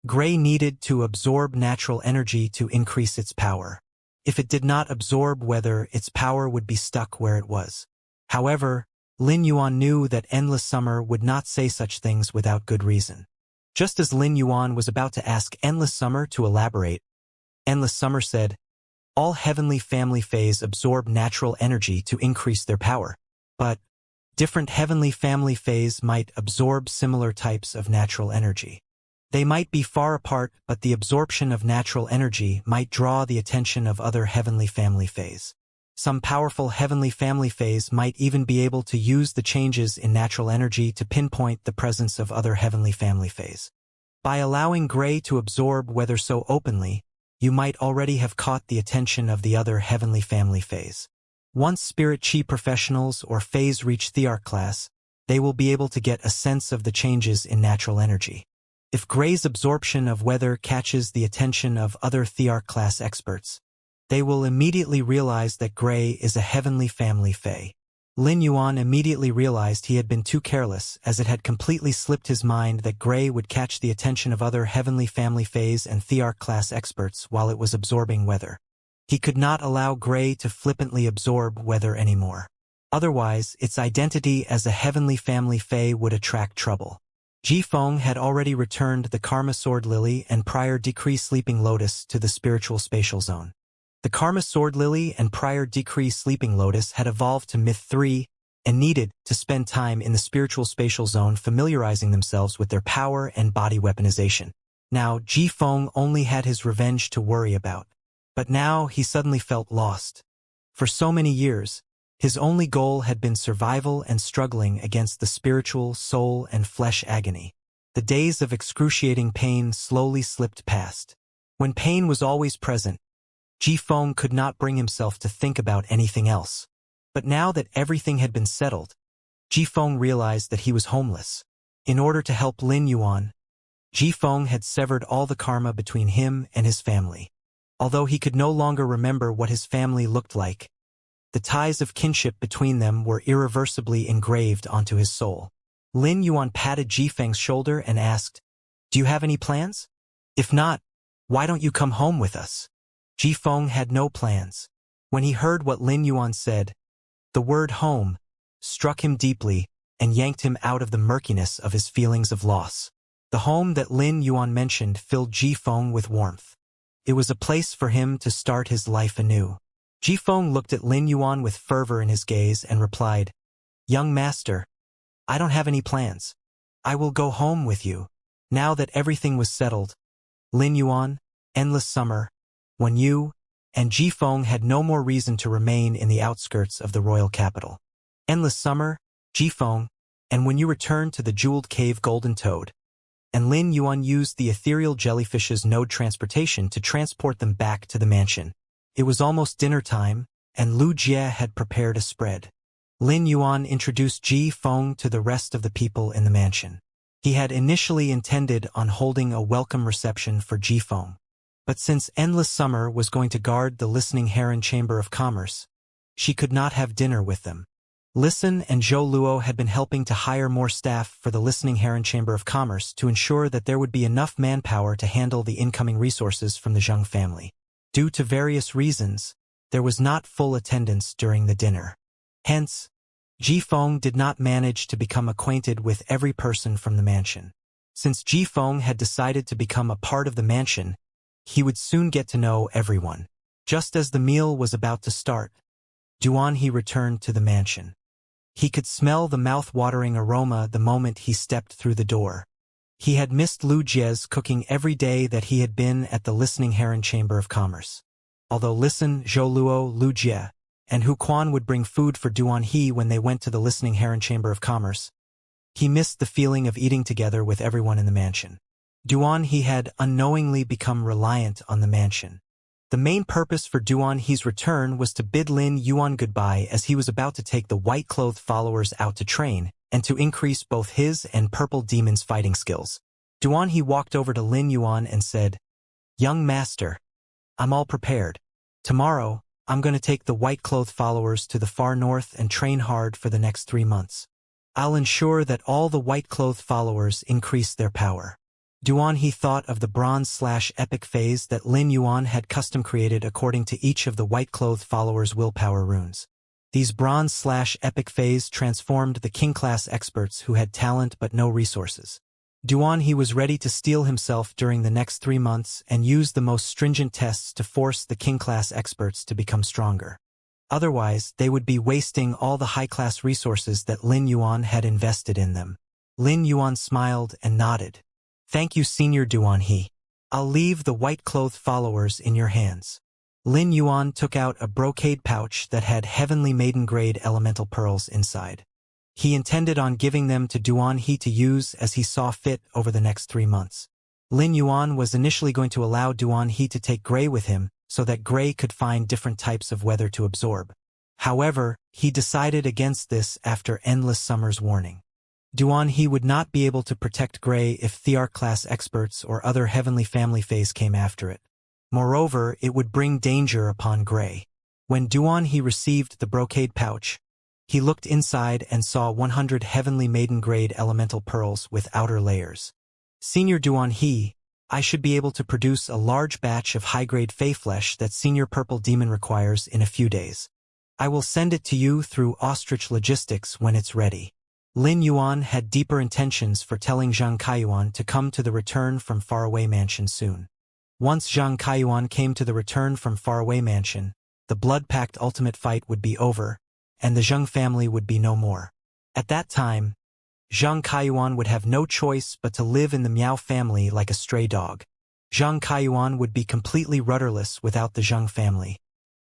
Gray needed to absorb natural energy to increase its power. If it did not absorb weather, its power would be stuck where it was. However, Lin Yuan knew that Endless Summer would not say such things without good reason. Just as Lin Yuan was about to ask Endless Summer to elaborate, Endless Summer said, "All heavenly family Faes absorb natural energy to increase their power. But different heavenly family Faes might absorb similar types of natural energy. They might be far apart, but the absorption of natural energy might draw the attention of other heavenly family Faes. Some powerful heavenly family Faes might even be able to use the changes in natural energy to pinpoint the presence of other heavenly family Faes. By allowing Gray to absorb weather so openly, you might already have caught the attention of the other heavenly family Faes. Once Spirit Chi professionals or Faes reach Thearch class, they will be able to get a sense of the changes in natural energy. If Gray's absorption of weather catches the attention of other Thearch class experts, they will immediately realize that Gray is a heavenly family Fae. Lin Yuan immediately realized he had been too careless, as it had completely slipped his mind that Gray would catch the attention of other heavenly family Faes and Thearch class experts while it was absorbing weather. He could not allow Gray to flippantly absorb weather anymore. Otherwise, its identity as a heavenly family Fae would attract trouble. Jifeng had already returned the Karma Sword Lily and prior decree Sleeping Lotus to the spiritual spatial zone. The Karma Sword Lily and prior decree Sleeping Lotus had evolved to Myth 3 and needed to spend time in the spiritual spatial zone familiarizing themselves with their power and body weaponization. Now, Jifeng only had his revenge to worry about. But now he suddenly felt lost. For so many years, his only goal had been survival and struggling against the spiritual, soul, and flesh agony. The days of excruciating pain slowly slipped past. When pain was always present, Jifeng could not bring himself to think about anything else. But now that everything had been settled, Jifeng realized that he was homeless. In order to help Lin Yuan, Jifeng had severed all the karma between him and his family. Although he could no longer remember what his family looked like, the ties of kinship between them were irreversibly engraved onto his soul. Lin Yuan patted Jifeng's shoulder and asked, "Do you have any plans? If not, why don't you come home with us?" Jifeng had no plans. When he heard what Lin Yuan said, the word home struck him deeply and yanked him out of the murkiness of his feelings of loss. The home that Lin Yuan mentioned filled Jifeng with warmth. It was a place for him to start his life anew. Jifeng looked at Lin Yuan with fervor in his gaze and replied, "Young master, I don't have any plans. I will go home with you." Now that everything was settled, Lin Yuan, Endless Summer, Wen Yu, and Jifeng had no more reason to remain in the outskirts of the royal capital. Endless Summer, Jifeng, and Wen Yu returned to the jeweled cave Golden Toad, and Lin Yuan used the ethereal jellyfish's node transportation to transport them back to the mansion. It was almost dinner time, and Lu Jie had prepared a spread. Lin Yuan introduced Jifeng to the rest of the people in the mansion. He had initially intended on holding a welcome reception for Jifeng, but since Endless Summer was going to guard the Listening Heron Chamber of Commerce, she could not have dinner with them. Listen and Zhou Luo had been helping to hire more staff for the Listening Heron Chamber of Commerce to ensure that there would be enough manpower to handle the incoming resources from the Zheng family. Due to various reasons, there was not full attendance during the dinner. Hence, Jifeng did not manage to become acquainted with every person from the mansion. Since Jifeng had decided to become a part of the mansion, he would soon get to know everyone. Just as the meal was about to start, Duan returned to the mansion. He could smell the mouth-watering aroma the moment he stepped through the door. He had missed Lu Jie's cooking every day that he had been at the Listening Heron Chamber of Commerce. Although Listen, Zhou Luo, Lu Jie, and Hu Quan would bring food for Duan when they went to the Listening Heron Chamber of Commerce, he missed the feeling of eating together with everyone in the mansion. Duan He had unknowingly become reliant on the mansion. The main purpose for Duan He's return was to bid Lin Yuan goodbye as he was about to take the white-clothed followers out to train, and to increase both his and Purple Demon's fighting skills. Duan He walked over to Lin Yuan and said, "Young master, I'm all prepared. Tomorrow, I'm going to take the white-clothed followers to the far north and train hard for the next 3 months. I'll ensure that all the white-clothed followers increase their power." Duan He thought of the bronze/epic phase that Lin Yuan had custom-created according to each of the white-clothed followers' willpower runes. These bronze/epic phase transformed the king-class experts who had talent but no resources. Duan He was ready to steel himself during the next 3 months and use the most stringent tests to force the king-class experts to become stronger. Otherwise, they would be wasting all the high-class resources that Lin Yuan had invested in them. Lin Yuan smiled and nodded. "Thank you, Senior Duan He. I'll leave the white-clothed followers in your hands." Lin Yuan took out a brocade pouch that had heavenly maiden-grade elemental pearls inside. He intended on giving them to Duan He to use as he saw fit over the next 3 months. Lin Yuan was initially going to allow Duan He to take Gray with him so that Gray could find different types of weather to absorb. However, he decided against this after endless summer's warning. Duan He would not be able to protect Gray if Thearch-class experts or other heavenly family phase came after it. Moreover, it would bring danger upon Gray. When Duan He received the brocade pouch, he looked inside and saw 100 heavenly maiden-grade elemental pearls with outer layers. "Senior Duan He, I should be able to produce a large batch of high-grade Fey flesh that Senior Purple Demon requires in a few days. I will send it to you through Ostrich Logistics when it's ready." Lin Yuan had deeper intentions for telling Zhang Kaiyuan to come to the Return from Faraway Mansion soon. Once Zhang Kaiyuan came to the Return from Faraway Mansion, the blood-packed ultimate fight would be over, and the Zhang family would be no more. At that time, Zhang Kaiyuan would have no choice but to live in the Miao family like a stray dog. Zhang Kaiyuan would be completely rudderless without the Zhang family,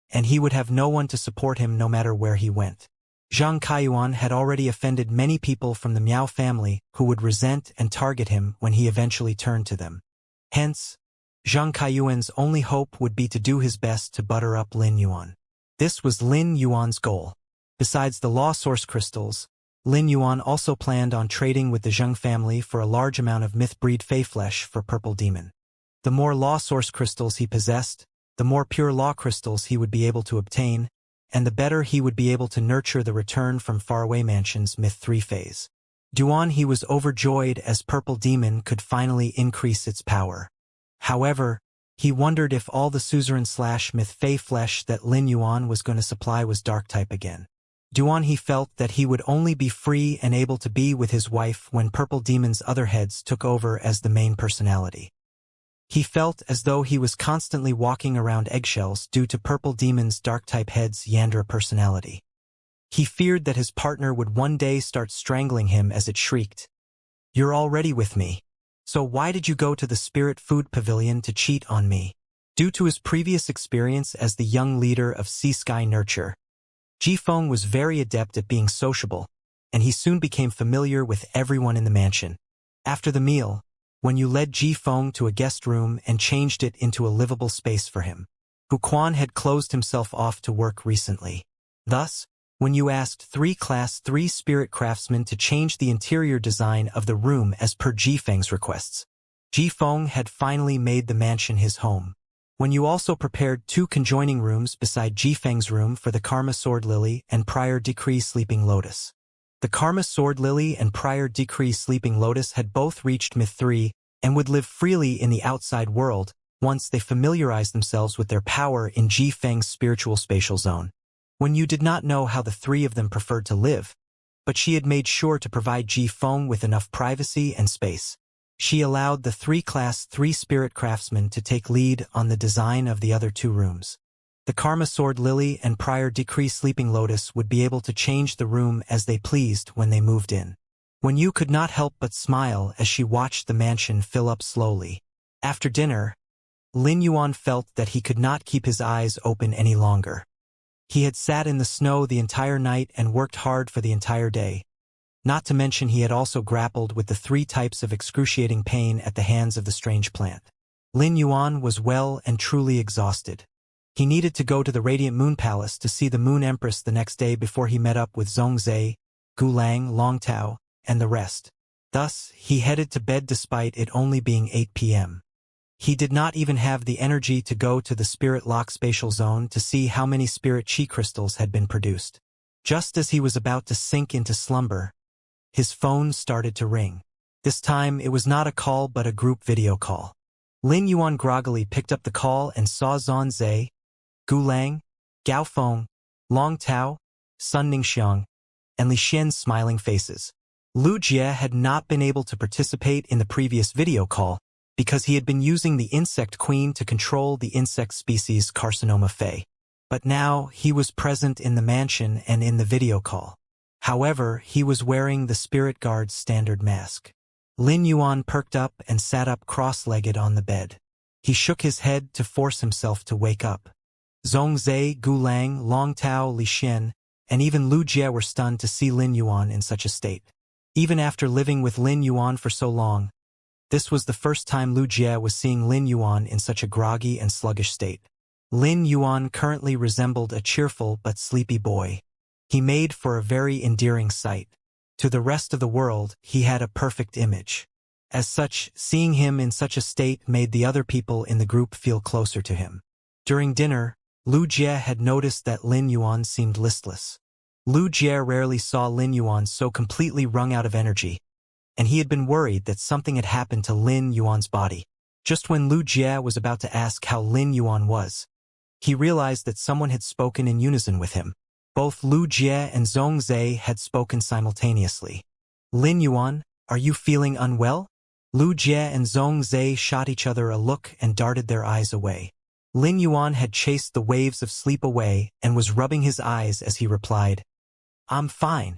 and he would have no one to support him no matter where he went. Zhang Kaiyuan had already offended many people from the Miao family who would resent and target him when he eventually turned to them. Hence, Zhang Kaiyuan's only hope would be to do his best to butter up Lin Yuan. This was Lin Yuan's goal. Besides the law source crystals, Lin Yuan also planned on trading with the Zhang family for a large amount of myth-breed Fey flesh for Purple Demon. The more law source crystals he possessed, the more pure law crystals he would be able to obtain, and the better he would be able to nurture the Return from Faraway Mansion's Myth 3 phase. Duan He was overjoyed as Purple Demon could finally increase its power. However, he wondered if all the suzerain/myth Fey flesh that Lin Yuan was going to supply was dark type again. Duan He felt that he would only be free and able to be with his wife when Purple Demon's other heads took over as the main personality. He felt as though he was constantly walking around eggshells due to Purple Demon's dark-type head's Yandra personality. He feared that his partner would one day start strangling him as it shrieked, "You're already with me. So why did you go to the Spirit Food Pavilion to cheat on me?" Due to his previous experience as the young leader of Sea Sky Nurture, Jifeng was very adept at being sociable, and he soon became familiar with everyone in the mansion. After the meal, when you led Jifeng to a guest room and changed it into a livable space for him, Hu Quan had closed himself off to work recently. Thus, when you asked 3 Class 3 Spirit Craftsmen to change the interior design of the room as per Jifeng's requests, Jifeng had finally made the mansion his home. When you also prepared 2 conjoining rooms beside Jifeng's room for the Karma Sword Lily and Prior Decree Sleeping Lotus. The Karma Sword Lily and Prior Decree Sleeping Lotus had both reached Myth 3 and would live freely in the outside world once they familiarized themselves with their power in Jifeng's spiritual spatial zone. When you did not know how the 3 of them preferred to live, but she had made sure to provide Jifeng with enough privacy and space. She allowed the 3 Class 3 Spirit Craftsmen to take lead on the design of the other 2 rooms. The Karma Sword Lily and Prior Decree Sleeping Lotus would be able to change the room as they pleased when they moved in. When you could not help but smile as she watched the mansion fill up slowly. After dinner, Lin Yuan felt that he could not keep his eyes open any longer. He had sat in the snow the entire night and worked hard for the entire day. Not to mention he had also grappled with the 3 types of excruciating pain at the hands of the strange plant. Lin Yuan was well and truly exhausted. He needed to go to the Radiant Moon Palace to see the Moon Empress the next day before he met up with Zhongzhe, Gulang, Longtao, and the rest. Thus, he headed to bed despite it only being 8 p.m. He did not even have the energy to go to the Spirit Lock spatial zone to see how many Spirit Chi crystals had been produced. Just as he was about to sink into slumber, his phone started to ring. This time, it was not a call but a group video call. Lin Yuan groggily picked up the call and saw Zhongzhe, Gulang, Gao Feng, Long Tao, Sun Ningxiang, and Li Xian's smiling faces. Lu Jie had not been able to participate in the previous video call because he had been using the Insect Queen to control the insect species Carcinoma Fei. But now he was present in the mansion and in the video call. However, he was wearing the Spirit Guard's standard mask. Lin Yuan perked up and sat up cross-legged on the bed. He shook his head to force himself to wake up. Zhongzhe, Gulang, Longtao, Li Xian, and even Lu Jie were stunned to see Lin Yuan in such a state. Even after living with Lin Yuan for so long, this was the first time Lu Jie was seeing Lin Yuan in such a groggy and sluggish state. Lin Yuan currently resembled a cheerful but sleepy boy. He made for a very endearing sight. To the rest of the world, he had a perfect image. As such, seeing him in such a state made the other people in the group feel closer to him. During dinner, Lu Jie had noticed that Lin Yuan seemed listless. Lu Jie rarely saw Lin Yuan so completely wrung out of energy, and he had been worried that something had happened to Lin Yuan's body. Just when Lu Jie was about to ask how Lin Yuan was, he realized that someone had spoken in unison with him. Both Lu Jie and Zhongzhe had spoken simultaneously. Lin Yuan, are you feeling unwell? Lu Jie and Zhongzhe shot each other a look and darted their eyes away. Lin Yuan had chased the waves of sleep away and was rubbing his eyes as he replied, I'm fine.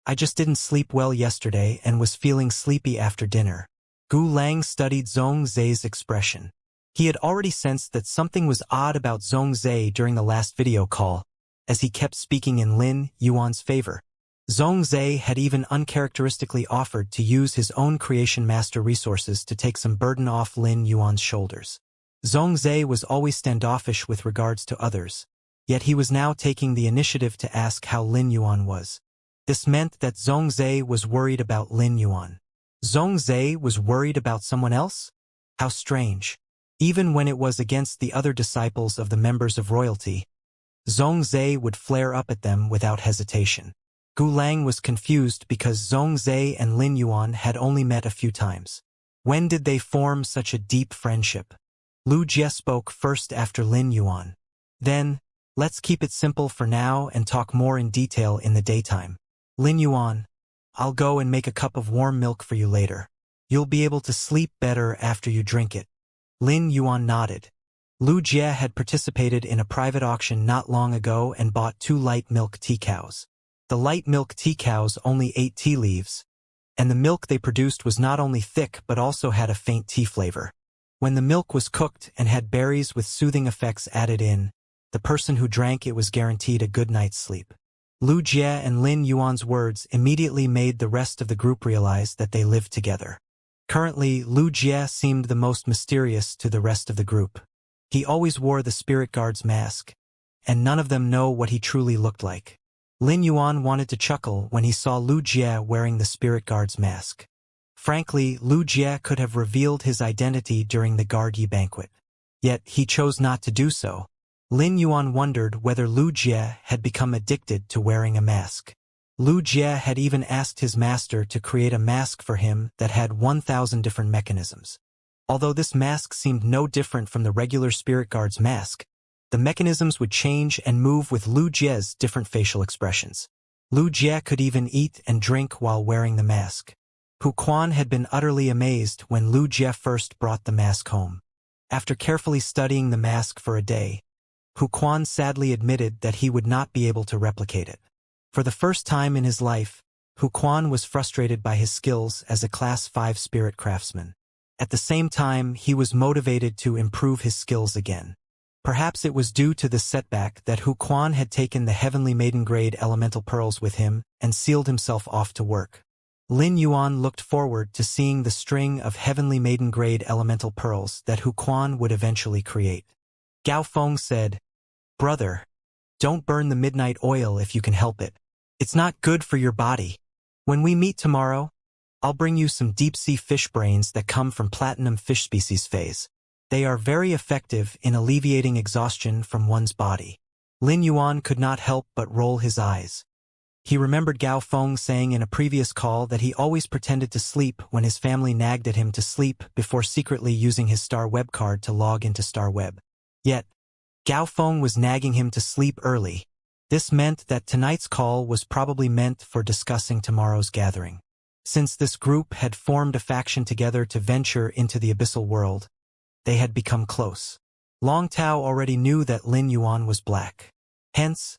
I just didn't sleep well yesterday and was feeling sleepy after dinner. Gu Lang studied Zhongzhe's expression. He had already sensed that something was odd about Zhongzhe during the last video call, as he kept speaking in Lin Yuan's favor. Zhongzhe had even uncharacteristically offered to use his own creation master resources to take some burden off Lin Yuan's shoulders. Zhongzhe was always standoffish with regards to others, yet he was now taking the initiative to ask how Lin Yuan was. This meant that Zhongzhe was worried about Lin Yuan. Zhongzhe was worried about someone else? How strange. Even when it was against the other disciples of the members of royalty, Zhongzhe would flare up at them without hesitation. Gulang was confused because Zhongzhe and Lin Yuan had only met a few times. When did they form such a deep friendship? Lu Jie spoke first after Lin Yuan. Then, let's keep it simple for now and talk more in detail in the daytime. Lin Yuan, I'll go and make a cup of warm milk for you later. You'll be able to sleep better after you drink it. Lin Yuan nodded. Lu Jie had participated in a private auction not long ago and bought 2 light milk tea cows. The light milk tea cows only ate tea leaves, and the milk they produced was not only thick but also had a faint tea flavor. When the milk was cooked and had berries with soothing effects added in, the person who drank it was guaranteed a good night's sleep. Lu Jie and Lin Yuan's words immediately made the rest of the group realize that they lived together. Currently, Lu Jie seemed the most mysterious to the rest of the group. He always wore the Spirit Guard's mask, and none of them know what he truly looked like. Lin Yuan wanted to chuckle when he saw Lu Jie wearing the Spirit Guard's mask. Frankly, Lu Jie could have revealed his identity during the Guard Yi banquet. Yet, he chose not to do so. Lin Yuan wondered whether Lu Jie had become addicted to wearing a mask. Lu Jie had even asked his master to create a mask for him that had 1,000 different mechanisms. Although this mask seemed no different from the regular Spirit Guard's mask, the mechanisms would change and move with Lu Jie's different facial expressions. Lu Jie could even eat and drink while wearing the mask. Hu Quan had been utterly amazed when Lu Jie first brought the mask home. After carefully studying the mask for a day, Hu Quan sadly admitted that he would not be able to replicate it. For the first time in his life, Hu Quan was frustrated by his skills as a Class 5 spirit craftsman. At the same time, he was motivated to improve his skills again. Perhaps it was due to the setback that Hu Quan had taken the Heavenly Maiden Grade elemental pearls with him and sealed himself off to work. Lin Yuan looked forward to seeing the string of heavenly maiden-grade elemental pearls that Hu Quan would eventually create. Gao Feng said, "Brother, don't burn the midnight oil if you can help it. It's not good for your body. When we meet tomorrow, I'll bring you some deep-sea fish brains that come from platinum fish species phase. They are very effective in alleviating exhaustion from one's body." Lin Yuan could not help but roll his eyes. He remembered Gao Feng saying in a previous call that he always pretended to sleep when his family nagged at him to sleep before secretly using his Star Web card to log into Star Web. Yet, Gao Feng was nagging him to sleep early. This meant that tonight's call was probably meant for discussing tomorrow's gathering. Since this group had formed a faction together to venture into the abyssal world, they had become close. Long Tao already knew that Lin Yuan was black. Hence,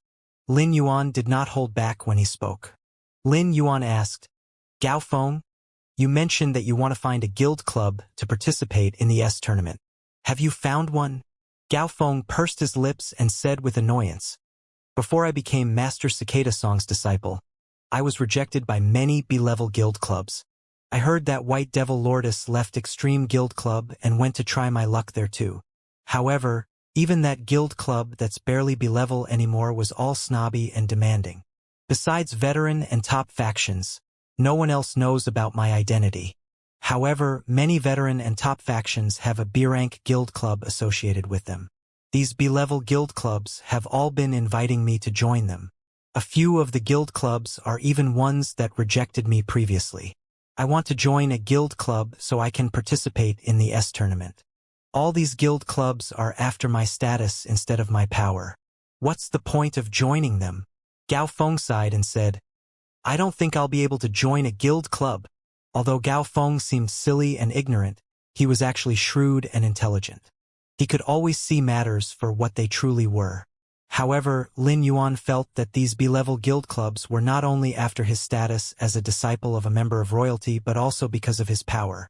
Lin Yuan did not hold back when he spoke. Lin Yuan asked, "Gao Feng, you mentioned that you want to find a guild club to participate in the S tournament. Have you found one?" Gao Feng pursed his lips and said with annoyance, "Before I became Master Cicada Song's disciple, I was rejected by many B-level guild clubs. I heard that White Devil Lourdes left Extreme Guild Club and went to try my luck there too. However, even that guild club that's barely B-level anymore was all snobby and demanding. Besides veteran and top factions, no one else knows about my identity. However, many veteran and top factions have a B-rank guild club associated with them. These B-level guild clubs have all been inviting me to join them. A few of the guild clubs are even ones that rejected me previously. I want to join a guild club so I can participate in the S tournament. All these guild clubs are after my status instead of my power. What's the point of joining them?" Gao Feng sighed and said, "I don't think I'll be able to join a guild club." Although Gao Feng seemed silly and ignorant, he was actually shrewd and intelligent. He could always see matters for what they truly were. However, Lin Yuan felt that these B-level guild clubs were not only after his status as a disciple of a member of royalty but also because of his power.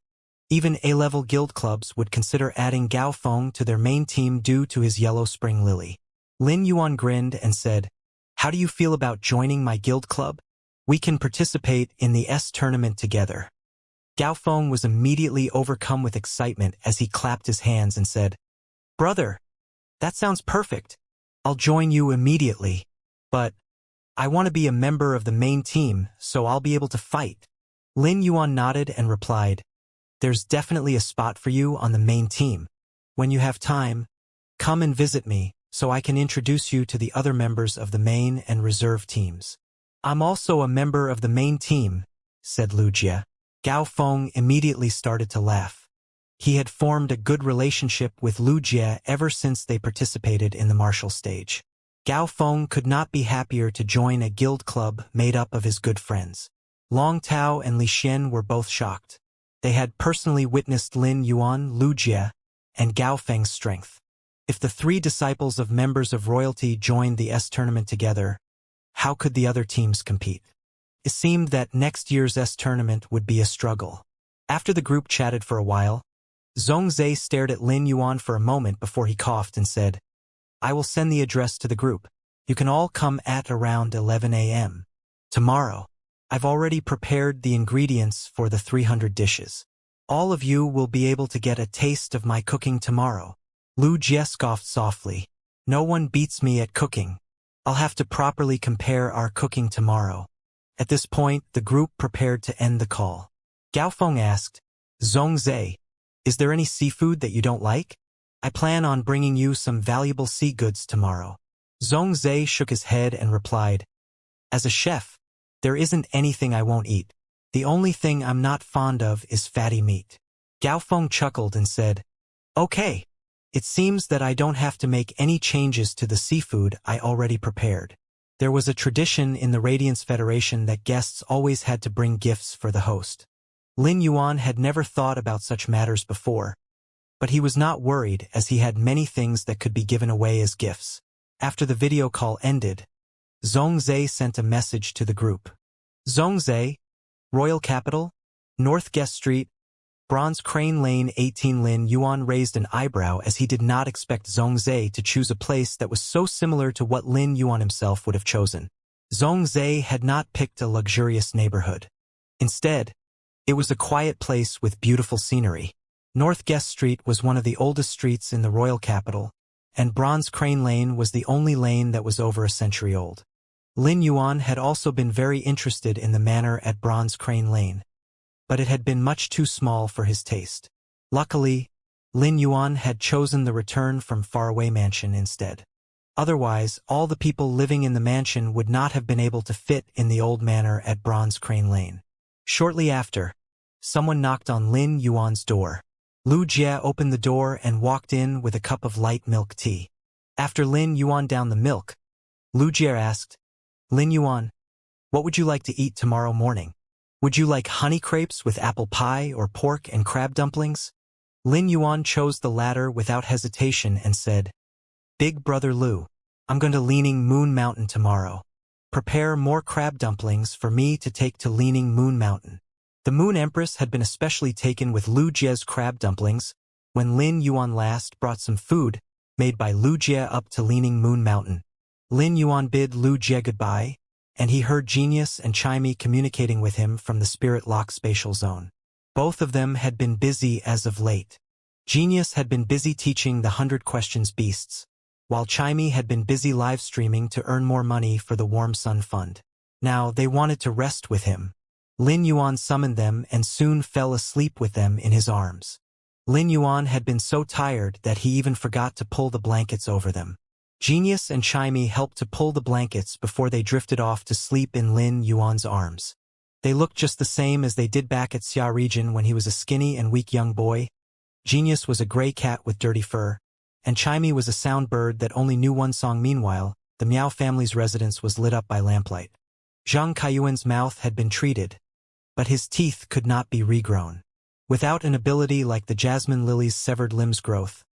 Even A-level guild clubs would consider adding Gao Feng to their main team due to his yellow spring lily. Lin Yuan grinned and said, "How do you feel about joining my guild club? We can participate in the S tournament together." Gao Feng was immediately overcome with excitement as he clapped his hands and said, "Brother, that sounds perfect. I'll join you immediately. But I want to be a member of the main team, so I'll be able to fight." Lin Yuan nodded and replied, "There's definitely a spot for you on the main team. When you have time, come and visit me so I can introduce you to the other members of the main and reserve teams." "I'm also a member of the main team," said Lu Jie. Gao Feng immediately started to laugh. He had formed a good relationship with Lu Jie ever since they participated in the martial stage. Gao Feng could not be happier to join a guild club made up of his good friends. Long Tao and Li Xian were both shocked. They had personally witnessed Lin Yuan, Lu Jie, and Gao Feng's strength. If the three disciples of members of royalty joined the S tournament together, how could the other teams compete? It seemed that next year's S tournament would be a struggle. After the group chatted for a while, Zhongzhe stared at Lin Yuan for a moment before he coughed and said, "I will send the address to the group. You can all come at around 11 a.m. tomorrow. I've already prepared the ingredients for the 300 dishes. All of you will be able to get a taste of my cooking tomorrow." Lu Jie scoffed softly. "No one beats me at cooking. I'll have to properly compare our cooking tomorrow." At this point, the group prepared to end the call. Gao Feng asked, "Zhongzhe, is there any seafood that you don't like? I plan on bringing you some valuable sea goods tomorrow." Zhongzhe shook his head and replied, "As a chef, there isn't anything I won't eat. The only thing I'm not fond of is fatty meat." Gao Feng chuckled and said, "Okay, it seems that I don't have to make any changes to the seafood I already prepared." There was a tradition in the Radiance Federation that guests always had to bring gifts for the host. Lin Yuan had never thought about such matters before, but he was not worried as he had many things that could be given away as gifts. After the video call ended, Zhongzhe sent a message to the group. "Zhongzhe, Royal Capital, North Guest Street, Bronze Crane Lane 18." Lin Yuan raised an eyebrow as he did not expect Zhongzhe to choose a place that was so similar to what Lin Yuan himself would have chosen. Zhongzhe had not picked a luxurious neighborhood. Instead, it was a quiet place with beautiful scenery. North Guest Street was one of the oldest streets in the royal capital, and Bronze Crane Lane was the only lane that was over a century old. Lin Yuan had also been very interested in the manor at Bronze Crane Lane, but it had been much too small for his taste. Luckily, Lin Yuan had chosen the return from faraway mansion instead. Otherwise, all the people living in the mansion would not have been able to fit in the old manor at Bronze Crane Lane. Shortly after, someone knocked on Lin Yuan's door. Lu Jie opened the door and walked in with a cup of light milk tea. After Lin Yuan downed the milk, Lu Jie asked, "Lin Yuan, what would you like to eat tomorrow morning? Would you like honey crepes with apple pie or pork and crab dumplings?" Lin Yuan chose the latter without hesitation and said, "Big brother Lu, I'm going to Leaning Moon Mountain tomorrow. Prepare more crab dumplings for me to take to Leaning Moon Mountain." The Moon Empress had been especially taken with Lu Jie's crab dumplings when Lin Yuan last brought some food made by Lu Jie up to Leaning Moon Mountain. Lin Yuan bid Lu Jie goodbye, and he heard Genius and Chimey communicating with him from the Spirit Lock spatial zone. Both of them had been busy as of late. Genius had been busy teaching the 100 Questions Beasts, while Chimey had been busy live streaming to earn more money for the Warm Sun Fund. Now they wanted to rest with him. Lin Yuan summoned them and soon fell asleep with them in his arms. Lin Yuan had been so tired that he even forgot to pull the blankets over them. Genius and Chimey helped to pull the blankets before they drifted off to sleep in Lin Yuan's arms. They looked just the same as they did back at Xia region when he was a skinny and weak young boy. Genius was a gray cat with dirty fur, and Chimey was a sound bird that only knew one song. Meanwhile, the Miao family's residence was lit up by lamplight. Zhang Kaiyuan's mouth had been treated, but his teeth could not be regrown. Without an ability like the jasmine lily's severed limbs growth,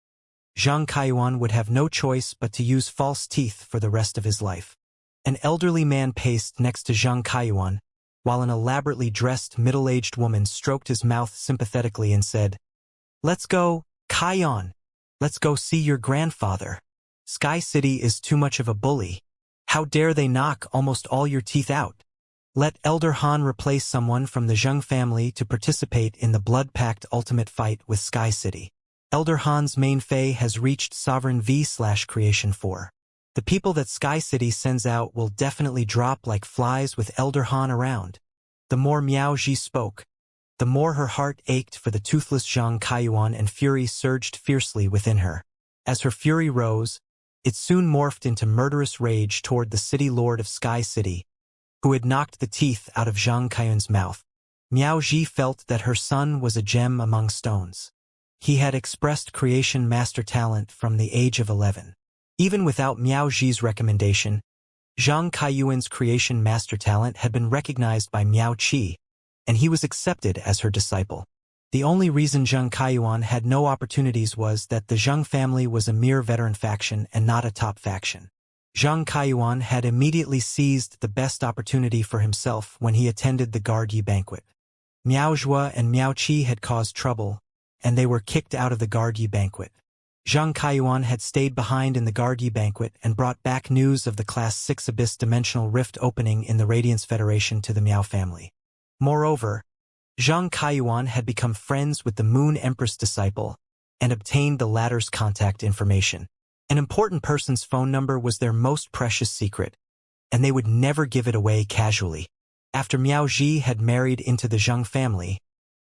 Zhang Kaiyuan would have no choice but to use false teeth for the rest of his life. An elderly man paced next to Zhang Kaiyuan, while an elaborately dressed middle-aged woman stroked his mouth sympathetically and said, "Let's go, Kaiyuan. Let's go see your grandfather. Sky City is too much of a bully. How dare they knock almost all your teeth out? Let Elder Han replace someone from the Zheng family to participate in the Blood Pact ultimate fight with Sky City. Elder Han's main Fei has reached Sovereign V/Creation 4. The people that Sky City sends out will definitely drop like flies with Elder Han around." The more Miao Ji spoke, the more her heart ached for the toothless Zhang Kaiyuan, and fury surged fiercely within her. As her fury rose, it soon morphed into murderous rage toward the city lord of Sky City, who had knocked the teeth out of Zhang Kaiyuan's mouth. Miao Ji felt that her son was a gem among stones. He had expressed creation master talent from the age of 11. Even without Miao Ji's recommendation, Zhang Kaiyuan's creation master talent had been recognized by Miao Qi, and he was accepted as her disciple. The only reason Zhang Kaiyuan had no opportunities was that the Zheng family was a mere veteran faction and not a top faction. Zhang Kaiyuan had immediately seized the best opportunity for himself when he attended the Guard Yi banquet. Miao Zhua and Miao Qi had caused trouble, and they were kicked out of the Guard Yi banquet. Zhang Kaiyuan had stayed behind in the Guard Yi banquet and brought back news of the Class 6 Abyss Dimensional Rift opening in the Radiance Federation to the Miao family. Moreover, Zhang Kaiyuan had become friends with the Moon Empress disciple and obtained the latter's contact information. An important person's phone number was their most precious secret, and they would never give it away casually. After Miao Ji had married into the Zheng family,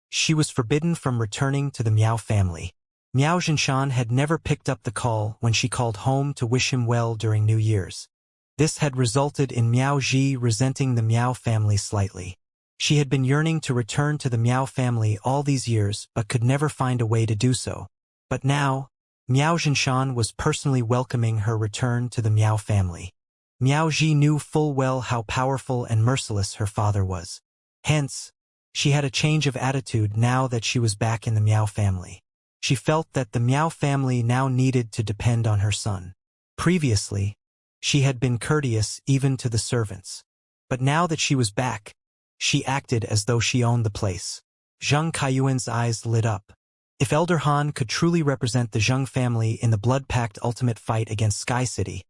she was forbidden from returning to the Miao family. Miao Zhinshan had never picked up the call when she called home to wish him well during New Year's. This had resulted in Miao Ji resenting the Miao family slightly. She had been yearning to return to the Miao family all these years but could never find a way to do so. But now, Miao Zhinshan was personally welcoming her return to the Miao family. Miao Ji knew full well how powerful and merciless her father was. Hence, she had a change of attitude now that she was back in the Miao family. She felt that the Miao family now needed to depend on her son. Previously, she had been courteous even to the servants. But now that she was back, she acted as though she owned the place. Zhang Kaiyuan's eyes lit up. If Elder Han could truly represent the Zheng family in the Blood Pact ultimate fight against Sky City,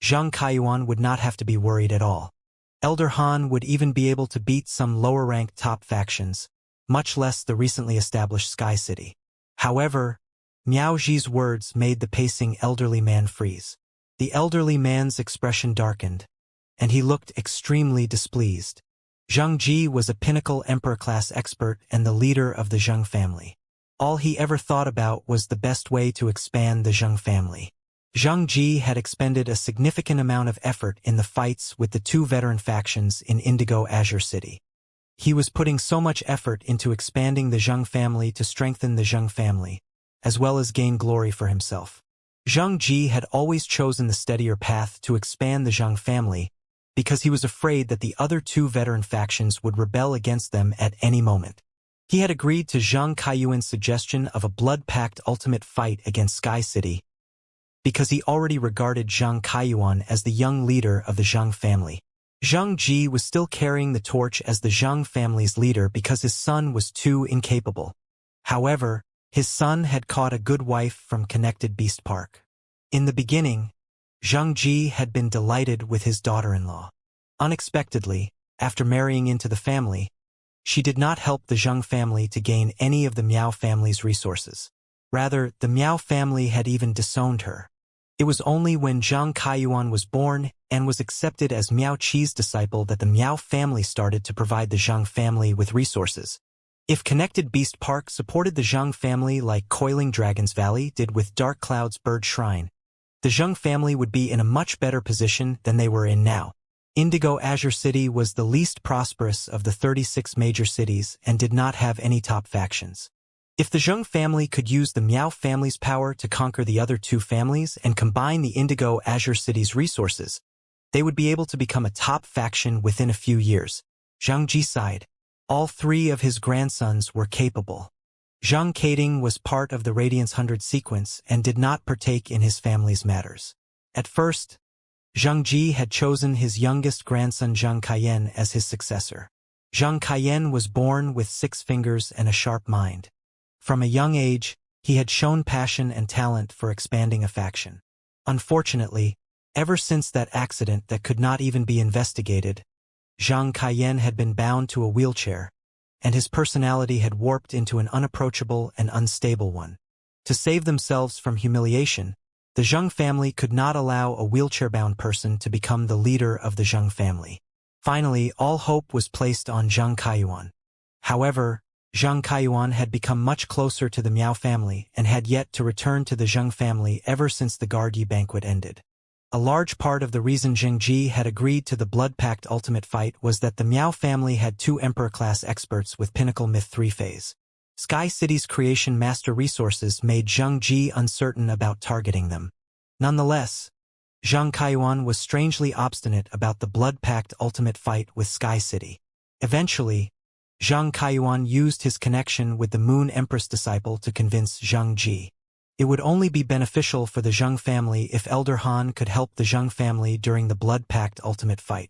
Zhang Kaiyuan would not have to be worried at all. Elder Han would even be able to beat some lower-ranked top factions, much less the recently established Sky City. However, Miao Ji's words made the pacing elderly man freeze. The elderly man's expression darkened, and he looked extremely displeased. Zhang Ji was a pinnacle emperor-class expert and the leader of the Zheng family. All he ever thought about was the best way to expand the Zheng family. Zhang Ji had expended a significant amount of effort in the fights with the two veteran factions in Indigo Azure City. He was putting so much effort into expanding the Zheng family to strengthen the Zheng family, as well as gain glory for himself. Zhang Ji had always chosen the steadier path to expand the Zheng family because he was afraid that the other two veteran factions would rebel against them at any moment. He had agreed to Zhang Kaiyuan's suggestion of a blood-packed ultimate fight against Sky City because he already regarded Zhang Kaiyuan as the young leader of the Zheng family. Zhang Ji was still carrying the torch as the Zheng family's leader because his son was too incapable. However, his son had caught a good wife from Connected Beast Park. In the beginning, Zhang Ji had been delighted with his daughter-in-law. Unexpectedly, after marrying into the family, she did not help the Zheng family to gain any of the Miao family's resources. Rather, the Miao family had even disowned her. It was only when Zhang Kaiyuan was born and was accepted as Miao Qi's disciple that the Miao family started to provide the Zheng family with resources. If Connected Beast Park supported the Zheng family like Coiling Dragon's Valley did with Dark Cloud's Bird Shrine, the Zheng family would be in a much better position than they were in now. Indigo Azure City was the least prosperous of the 36 major cities and did not have any top factions. If the Zheng family could use the Miao family's power to conquer the other two families and combine the Indigo Azure City's resources, they would be able to become a top faction within a few years. Zhang Ji sighed. All three of his grandsons were capable. Zhang Kading was part of the Radiance 100 sequence and did not partake in his family's matters. At first, Zhang Ji had chosen his youngest grandson Zhang Kaiyan as his successor. Zhang Kaiyan was born with 6 fingers and a sharp mind. From a young age, he had shown passion and talent for expanding a faction. Unfortunately, ever since that accident that could not even be investigated, Zhang Kaiyan had been bound to a wheelchair, and his personality had warped into an unapproachable and unstable one. To save themselves from humiliation, the Zheng family could not allow a wheelchair-bound person to become the leader of the Zheng family. Finally, all hope was placed on Zhang Kaiyuan. However, Zhang Kaiyuan had become much closer to the Miao family and had yet to return to the Zheng family ever since the Guard Yi banquet ended. A large part of the reason Zheng Ji had agreed to the blood-packed ultimate fight was that the Miao family had 2 Emperor-class experts with Pinnacle Myth 3 phase. Sky City's creation master resources made Zheng Ji uncertain about targeting them. Nonetheless, Zhang Kaiyuan was strangely obstinate about the blood-packed ultimate fight with Sky City. Eventually, Zhang Kaiyuan used his connection with the Moon Empress disciple to convince Zheng Ji. It would only be beneficial for the Zheng family if Elder Han could help the Zheng family during the blood-packed ultimate fight.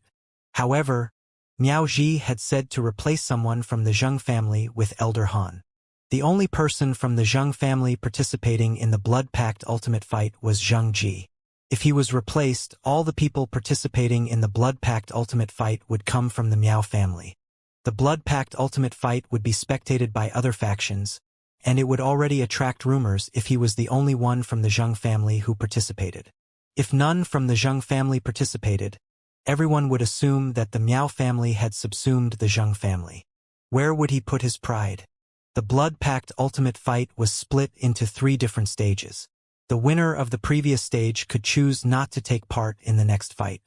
However, Miao Ji had said to replace someone from the Zheng family with Elder Han. The only person from the Zheng family participating in the blood-packed ultimate fight was Zheng Ji. If he was replaced, all the people participating in the blood-packed ultimate fight would come from the Miao family. The blood-packed ultimate fight would be spectated by other factions, and it would already attract rumors if he was the only one from the Zheng family who participated. If none from the Zheng family participated, everyone would assume that the Miao family had subsumed the Zheng family. Where would he put his pride? The blood-packed ultimate fight was split into 3 different stages. The winner of the previous stage could choose not to take part in the next fight.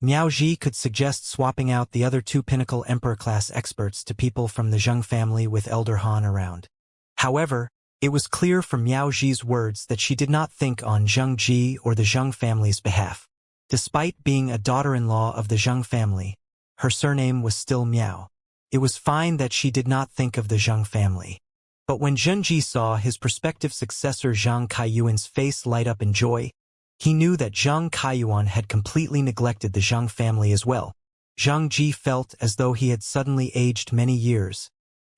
Miao Ji could suggest swapping out the other 2 Pinnacle Emperor-class experts to people from the Zheng family with Elder Han around. However, it was clear from Miao Ji's words that she did not think on Zheng Ji or the Zheng family's behalf. Despite being a daughter-in-law of the Zheng family, her surname was still Miao. It was fine that she did not think of the Zheng family. But when Zheng Ji saw his prospective successor Zhang Kaiyuan's face light up in joy, he knew that Zhang Kaiyuan had completely neglected the Zheng family as well. Zheng Ji felt as though he had suddenly aged many years,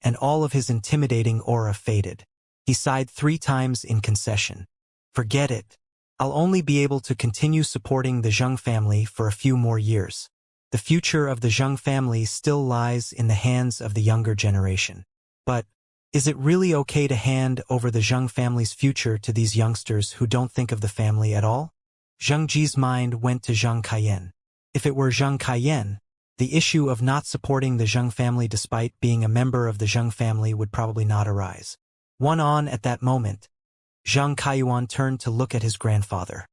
and all of his intimidating aura faded. He sighed 3 times in concession. Forget it. I'll only be able to continue supporting the Zheng family for a few more years. The future of the Zheng family still lies in the hands of the younger generation. But is it really okay to hand over the Zheng family's future to these youngsters who don't think of the family at all? Zheng Ji's mind went to Zheng Kaiyan. If it were Zheng Kaiyan, the issue of not supporting the Zheng family despite being a member of the Zheng family would probably not arise. At that moment, Zheng Kaiyuan turned to look at his grandfather.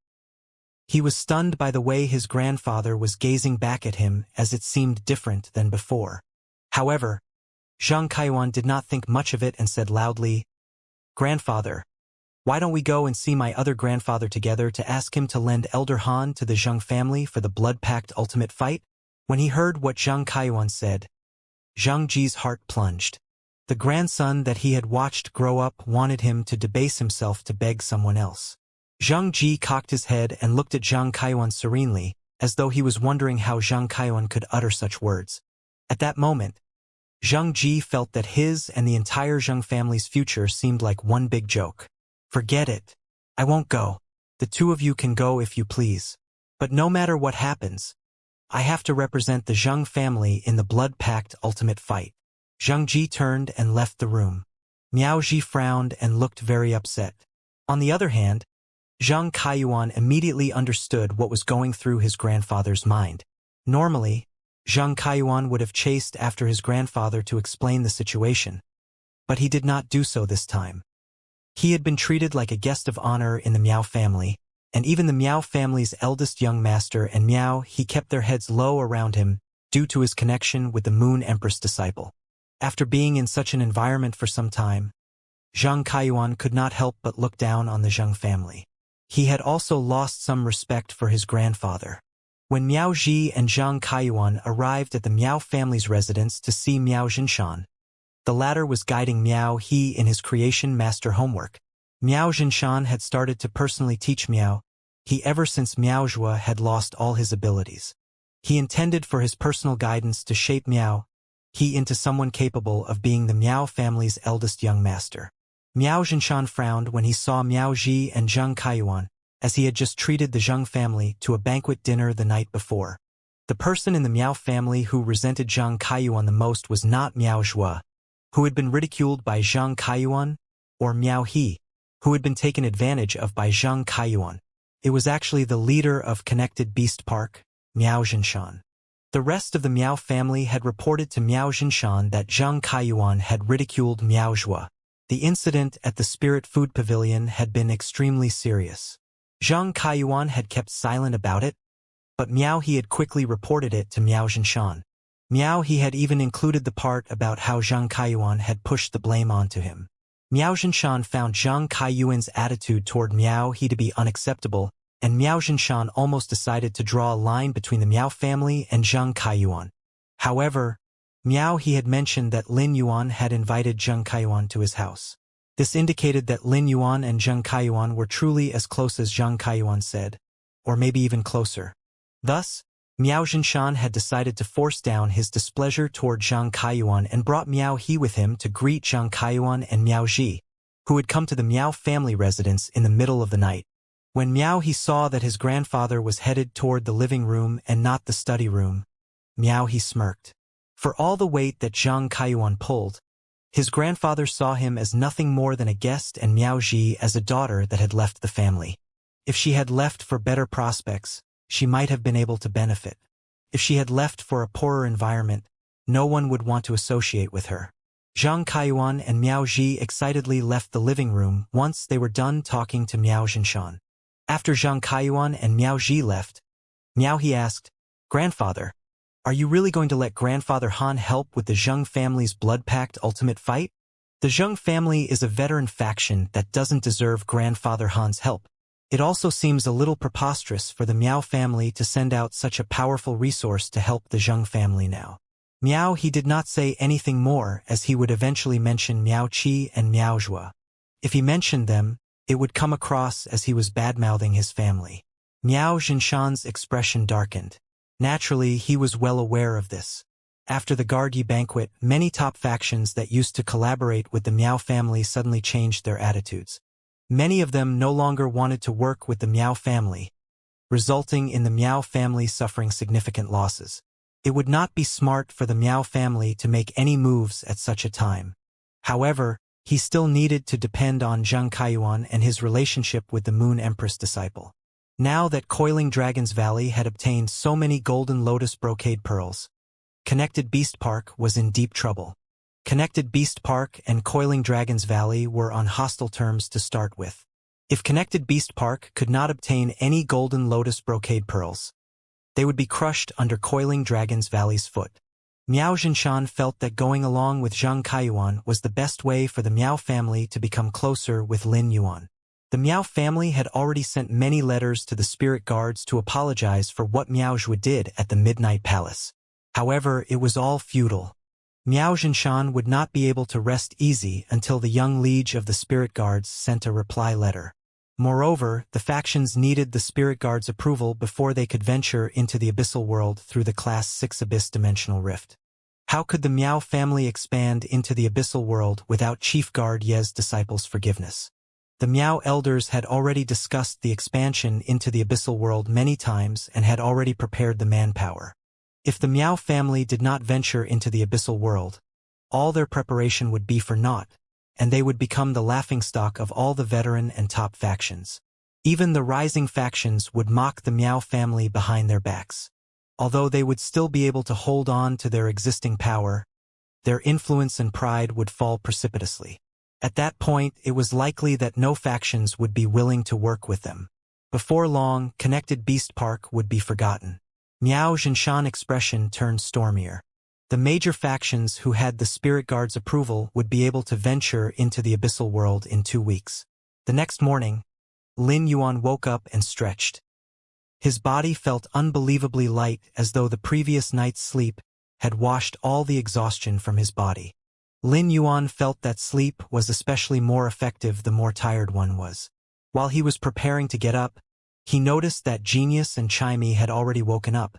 He was stunned by the way his grandfather was gazing back at him, as it seemed different than before. However, Zheng Kaiyuan did not think much of it and said loudly, "Grandfather, why don't we go and see my other grandfather together to ask him to lend Elder Han to the Zheng family for the blood-pact ultimate fight?" When he heard what Zheng Kaiyuan said, Zheng Ji's heart plunged. The grandson that he had watched grow up wanted him to debase himself to beg someone else. Zheng Ji cocked his head and looked at Zheng Kaiyuan serenely, as though he was wondering how Zheng Kaiyuan could utter such words. At that moment, Zheng Ji felt that his and the entire Zheng family's future seemed like one big joke. "Forget it. I won't go. The two of you can go if you please. But no matter what happens, I have to represent the Zheng family in the blood pact ultimate fight." Zheng Ji turned and left the room. Miao Ji frowned and looked very upset. On the other hand, Zheng Kaiyuan immediately understood what was going through his grandfather's mind. Normally, Zheng Kaiyuan would have chased after his grandfather to explain the situation. But he did not do so this time. He had been treated like a guest of honor in the Miao family, and even the Miao family's eldest young master and Miao He kept their heads low around him due to his connection with the Moon Empress disciple. After being in such an environment for some time, Zheng Kaiyuan could not help but look down on the Zheng family. He had also lost some respect for his grandfather. When Miao Ji and Zheng Kaiyuan arrived at the Miao family's residence to see Miao Jinshan, the latter was guiding Miao He in his creation master homework. Miao Jinshan had started to personally teach Miao He ever since Miao Zhua had lost all his abilities. He intended for his personal guidance to shape Miao He into someone capable of being the Miao family's eldest young master. Miao Jinshan frowned when he saw Miao Ji and Zheng Kaiyuan, as he had just treated the Zheng family to a banquet dinner the night before. The person in the Miao family who resented Zheng Kaiyuan the most was not Miao Zhua, who had been ridiculed by Zheng Kaiyuan, or Miao He, who had been taken advantage of by Zheng Kaiyuan. It was actually the leader of Connected Beast Park, Miao Jinshan. The rest of the Miao family had reported to Miao Jinshan that Zheng Kaiyuan had ridiculed Miao Zhua. The incident at the Spirit Food Pavilion had been extremely serious. Zheng Kaiyuan had kept silent about it, but Miao He had quickly reported it to Miao Jinshan. Miao He had even included the part about how Zheng Kaiyuan had pushed the blame onto him. Miao Jinshan found Zheng Kaiyuan's attitude toward Miao He to be unacceptable, and Miao Jinshan almost decided to draw a line between the Miao family and Zheng Kaiyuan. However, Miao He had mentioned that Lin Yuan had invited Zheng Kaiyuan to his house. This indicated that Lin Yuan and Zheng Kaiyuan were truly as close as Zheng Kaiyuan said, or maybe even closer. Thus, Miao Jinshan had decided to force down his displeasure toward Zheng Kaiyuan and brought Miao He with him to greet Zheng Kaiyuan and Miao Ji, who had come to the Miao family residence in the middle of the night. When Miao He saw that his grandfather was headed toward the living room and not the study room, Miao He smirked. For all the weight that Zheng Kaiyuan pulled, his grandfather saw him as nothing more than a guest and Miao Ji as a daughter that had left the family. If she had left for better prospects, she might have been able to benefit. If she had left for a poorer environment, no one would want to associate with her. Zheng Kaiyuan and Miao Ji excitedly left the living room once they were done talking to Miao Jinshan. After Zheng Kaiyuan and Miao Ji left, Miao He asked, "Grandfather, are you really going to let Grandfather Han help with the Zheng family's blood pact ultimate fight? The Zheng family is a veteran faction that doesn't deserve Grandfather Han's help. It also seems a little preposterous for the Miao family to send out such a powerful resource to help the Zheng family now." Miao He did not say anything more, as he would eventually mention Miao Qi and Miao Zhua. If he mentioned them, it would come across as he was bad-mouthing his family. Miao Jinshan's expression darkened. Naturally, he was well aware of this. After the Gargi banquet, many top factions that used to collaborate with the Miao family suddenly changed their attitudes. Many of them no longer wanted to work with the Miao family, resulting in the Miao family suffering significant losses. It would not be smart for the Miao family to make any moves at such a time. However, he still needed to depend on Zheng Kaiyuan and his relationship with the Moon Empress disciple. Now that Coiling Dragon's Valley had obtained so many golden lotus brocade pearls, Connected Beast Park was in deep trouble. Connected Beast Park and Coiling Dragon's Valley were on hostile terms to start with. If Connected Beast Park could not obtain any golden lotus brocade pearls, they would be crushed under Coiling Dragon's Valley's foot. Miao Zhinshan felt that going along with Zheng Kaiyuan was the best way for the Miao family to become closer with Lin Yuan. The Miao family had already sent many letters to the spirit guards to apologize for what Miao Zhui did at the Midnight Palace. However, it was all futile. Miao Zhinshan would not be able to rest easy until the young liege of the spirit guards sent a reply letter. Moreover, the factions needed the spirit guards' approval before they could venture into the abyssal world through the Class 6 Abyss Dimensional Rift. How could the Miao family expand into the abyssal world without Chief Guard Ye's disciples' forgiveness? The Miao elders had already discussed the expansion into the abyssal world many times and had already prepared the manpower. If the Miao family did not venture into the abyssal world, all their preparation would be for naught, and they would become the laughingstock of all the veteran and top factions. Even the rising factions would mock the Miao family behind their backs. Although they would still be able to hold on to their existing power, their influence and pride would fall precipitously. At that point, it was likely that no factions would be willing to work with them. Before long, Connected Beast Park would be forgotten. Miao Zhinshan's expression turned stormier. The major factions who had the Spirit Guard's approval would be able to venture into the abyssal world in 2 weeks. The next morning, Lin Yuan woke up and stretched. His body felt unbelievably light, as though the previous night's sleep had washed all the exhaustion from his body. Lin Yuan felt that sleep was especially more effective the more tired one was. While he was preparing to get up, he noticed that Genius and Chimey had already woken up,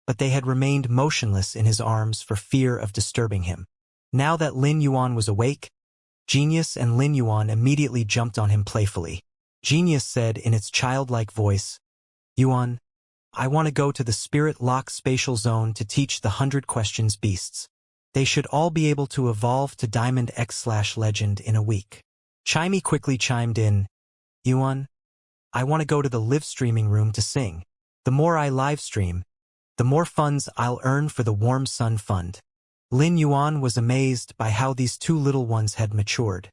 but they had remained motionless in his arms for fear of disturbing him. Now that Lin Yuan was awake, Genius and Lin Yuan immediately jumped on him playfully. Genius said in its childlike voice, "Yuan, I want to go to the Spirit Lock Spatial Zone to teach the 100 Questions beasts. They should all be able to evolve to Diamond X/Legend in a week." Chimey quickly chimed in, "Yuan, I want to go to the live streaming room to sing. The more I live stream, the more funds I'll earn for the Warm Sun Fund." Lin Yuan was amazed by how these two little ones had matured.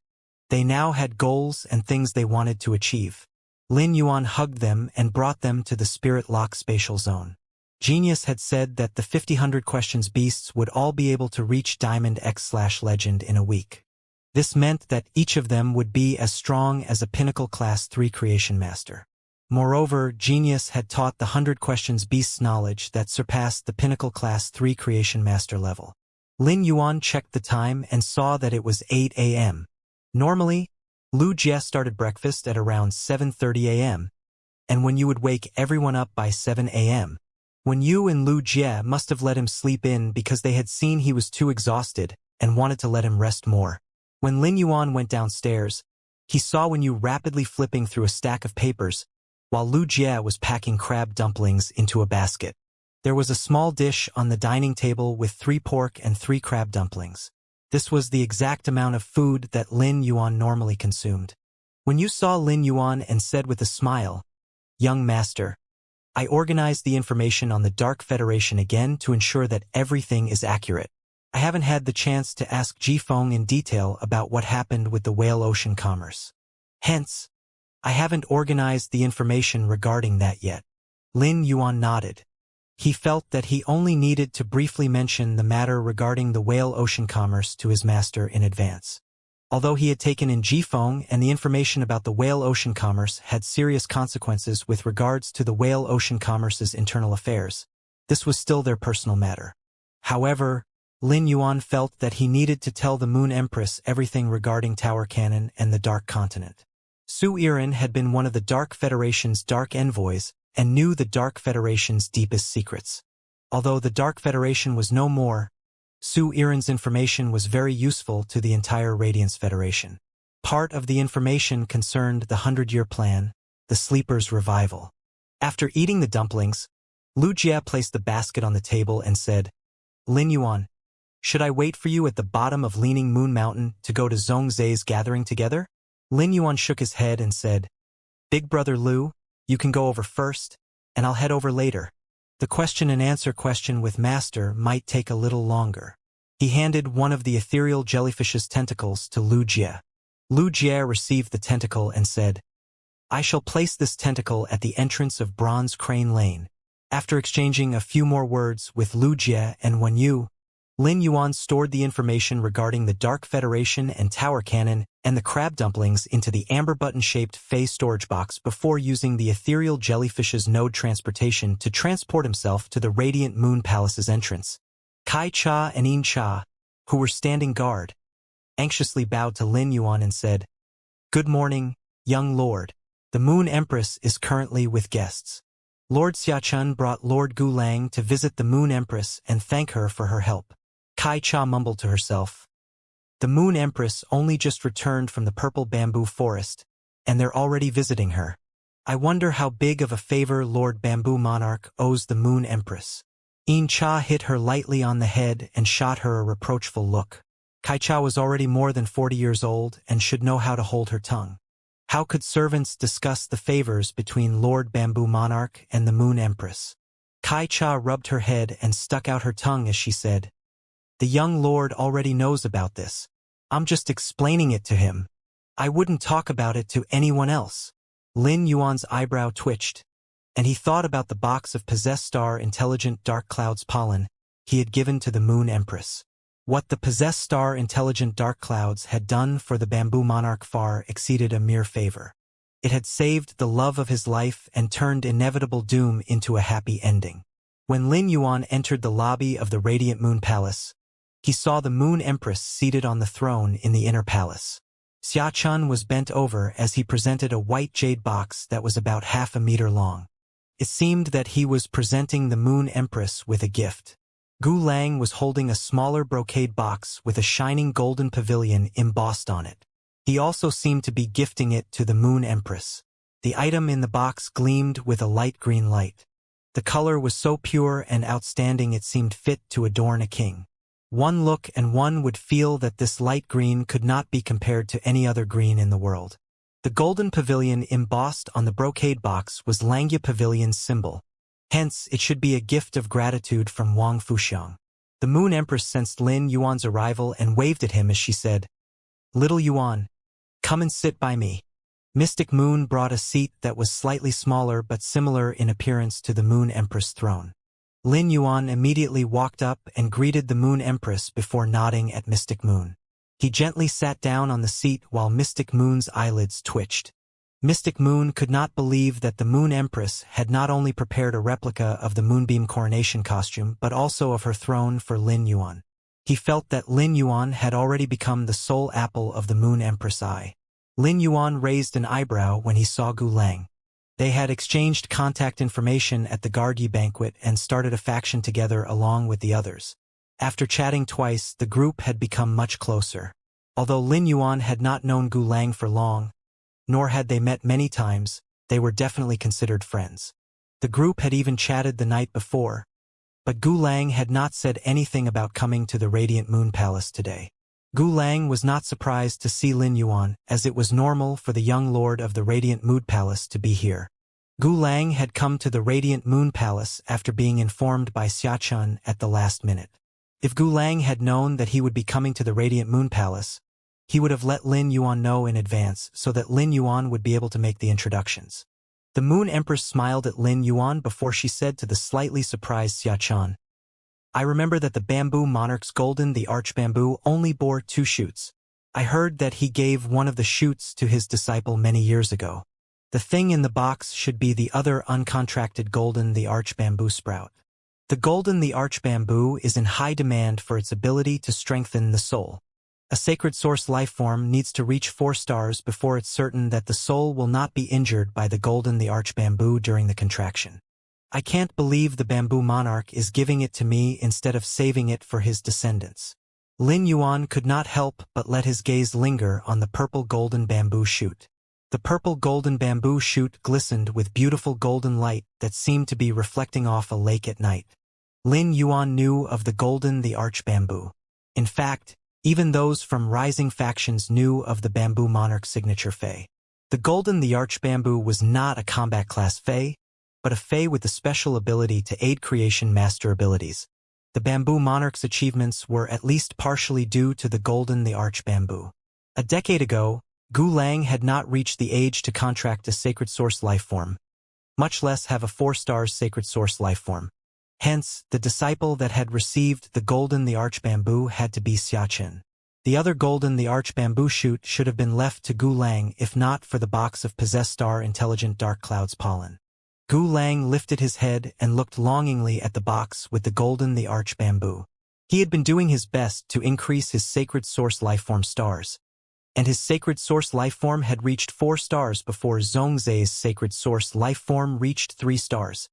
They now had goals and things they wanted to achieve. Lin Yuan hugged them and brought them to the Spirit Lock Spatial Zone. Genius had said that the 100 Questions beasts would all be able to reach Diamond X/Legend in a week. This meant that each of them would be as strong as a Pinnacle Class 3 Creation Master. Moreover, Genius had taught the 100 Questions beasts knowledge that surpassed the Pinnacle Class 3 Creation Master level. Lin Yuan checked the time and saw that it was 8 a.m. Normally, Lu Jie started breakfast at around 7:30 a.m., and when you would wake everyone up by 7 a.m., when you and Lu Jie must have let him sleep in because they had seen he was too exhausted and wanted to let him rest more. When Lin Yuan went downstairs, he saw Wen Yu rapidly flipping through a stack of papers, while Lu Jie was packing crab dumplings into a basket. There was a small dish on the dining table with 3 pork and 3 crab dumplings. This was the exact amount of food that Lin Yuan normally consumed. When you saw Lin Yuan and said with a smile, "Young master, I organized the information on the Dark Federation again to ensure that everything is accurate. I haven't had the chance to ask Ji Feng in detail about what happened with the whale ocean commerce. Hence, I haven't organized the information regarding that yet." Lin Yuan nodded. He felt that he only needed to briefly mention the matter regarding the whale ocean commerce to his master in advance. Although he had taken in Ji Feng and the information about the whale ocean commerce had serious consequences with regards to the whale ocean commerce's internal affairs, this was still their personal matter. However, Lin Yuan felt that he needed to tell the Moon Empress everything regarding Tower Cannon and the Dark Continent. Su Iran had been one of the Dark Federation's Dark Envoys and knew the Dark Federation's deepest secrets. Although the Dark Federation was no more, Su Iran's information was very useful to the entire Radiance Federation. Part of the information concerned the 100-year plan, the Sleeper's revival. After eating the dumplings, Lu Jie placed the basket on the table and said, Lin Yuan, should I wait for you at the bottom of Leaning Moon Mountain to go to Zhongzai's gathering together? Lin Yuan shook his head and said, Big brother Lu, you can go over first, and I'll head over later. The question and answer question with Master might take a little longer. He handed one of the ethereal jellyfish's tentacles to Lu Jie. Lu Jie received the tentacle and said, I shall place this tentacle at the entrance of Bronze Crane Lane. After exchanging a few more words with Lu Jie and Wen Yu, Lin Yuan stored the information regarding the Dark Federation and Tower Cannon and the crab dumplings into the amber button-shaped Fey storage box before using the ethereal jellyfish's node transportation to transport himself to the Radiant Moon Palace's entrance. Kai Cha and Yin Cha, who were standing guard, anxiously bowed to Lin Yuan and said, Good morning, young lord. The Moon Empress is currently with guests. Lord Xiachun brought Lord Gu Lang to visit the Moon Empress and thank her for her help. Kai Cha mumbled to herself, The Moon Empress only just returned from the purple bamboo forest, and they're already visiting her. I wonder how big of a favor Lord Bamboo Monarch owes the Moon Empress. Yin Cha hit her lightly on the head and shot her a reproachful look. Kai Cha was already more than 40 years old and should know how to hold her tongue. How could servants discuss the favors between Lord Bamboo Monarch and the Moon Empress? Kai Cha rubbed her head and stuck out her tongue as she said, The young lord already knows about this. I'm just explaining it to him. I wouldn't talk about it to anyone else. Lin Yuan's eyebrow twitched, and he thought about the box of possessed star intelligent dark clouds pollen he had given to the Moon Empress. What the possessed star intelligent dark clouds had done for the Bamboo Monarch far exceeded a mere favor. It had saved the love of his life and turned inevitable doom into a happy ending. When Lin Yuan entered the lobby of the Radiant Moon Palace, he saw the Moon Empress seated on the throne in the inner palace. Xiachun was bent over as he presented a white jade box that was about half a meter long. It seemed that he was presenting the Moon Empress with a gift. Gu Lang was holding a smaller brocade box with a shining golden pavilion embossed on it. He also seemed to be gifting it to the Moon Empress. The item in the box gleamed with a light green light. The color was so pure and outstanding it seemed fit to adorn a king. One look and one would feel that this light green could not be compared to any other green in the world. The golden pavilion embossed on the brocade box was Langya Pavilion's symbol. Hence, it should be a gift of gratitude from Wang Fuxiang. The Moon Empress sensed Lin Yuan's arrival and waved at him as she said, Little Yuan, come and sit by me. Mystic Moon brought a seat that was slightly smaller but similar in appearance to the Moon Empress' throne. Lin Yuan immediately walked up and greeted the Moon Empress before nodding at Mystic Moon. He gently sat down on the seat while Mystic Moon's eyelids twitched. Mystic Moon could not believe that the Moon Empress had not only prepared a replica of the Moonbeam coronation costume but also of her throne for Lin Yuan. He felt that Lin Yuan had already become the sole apple of the Moon Empress' eye. Lin Yuan raised an eyebrow when he saw Gu Lang. They had exchanged contact information at the Gargi banquet and started a faction together along with the others. After chatting twice, the group had become much closer. Although Lin Yuan had not known Gu Lang for long, nor had they met many times, they were definitely considered friends. The group had even chatted the night before, but Gu Lang had not said anything about coming to the Radiant Moon Palace today. Gu Lang was not surprised to see Lin Yuan, as it was normal for the young lord of the Radiant Moon Palace to be here. Gu Lang had come to the Radiant Moon Palace after being informed by Xiachun at the last minute. If Gu Lang had known that he would be coming to the Radiant Moon Palace, he would have let Lin Yuan know in advance so that Lin Yuan would be able to make the introductions. The Moon Empress smiled at Lin Yuan before she said to the slightly surprised Xiachun, I remember that the Bamboo Monarch's golden the arch bamboo only bore 2 shoots. I heard that he gave one of the shoots to his disciple many years ago. The thing in the box should be the other uncontracted golden the arch bamboo sprout. The golden the arch bamboo is in high demand for its ability to strengthen the soul. A sacred source lifeform needs to reach 4 stars before it's certain that the soul will not be injured by the golden the arch bamboo during the contraction. I can't believe the Bamboo Monarch is giving it to me instead of saving it for his descendants. Lin Yuan could not help but let his gaze linger on the purple golden bamboo shoot. The purple golden bamboo shoot glistened with beautiful golden light that seemed to be reflecting off a lake at night. Lin Yuan knew of the golden the arch bamboo. In fact, even those from rising factions knew of the bamboo monarch signature Fey. The golden the arch bamboo was not a combat class Fey, but a Fey with the special ability to aid creation master abilities. The bamboo monarch's achievements were at least partially due to the golden the arch bamboo. A decade ago, Gu Lang had not reached the age to contract a sacred source lifeform, much less have a 4-star sacred source lifeform. Hence, the disciple that had received the golden the arch bamboo had to be Xiachen. The other golden the arch bamboo shoot should have been left to Gu Lang if not for the box of possessed star intelligent dark clouds pollen. Gu Lang lifted his head and looked longingly at the box with the golden the arch bamboo. He had been doing his best to increase his sacred source lifeform stars, and his sacred source lifeform had reached 4 stars before Zhongzai's sacred source lifeform reached 3 stars.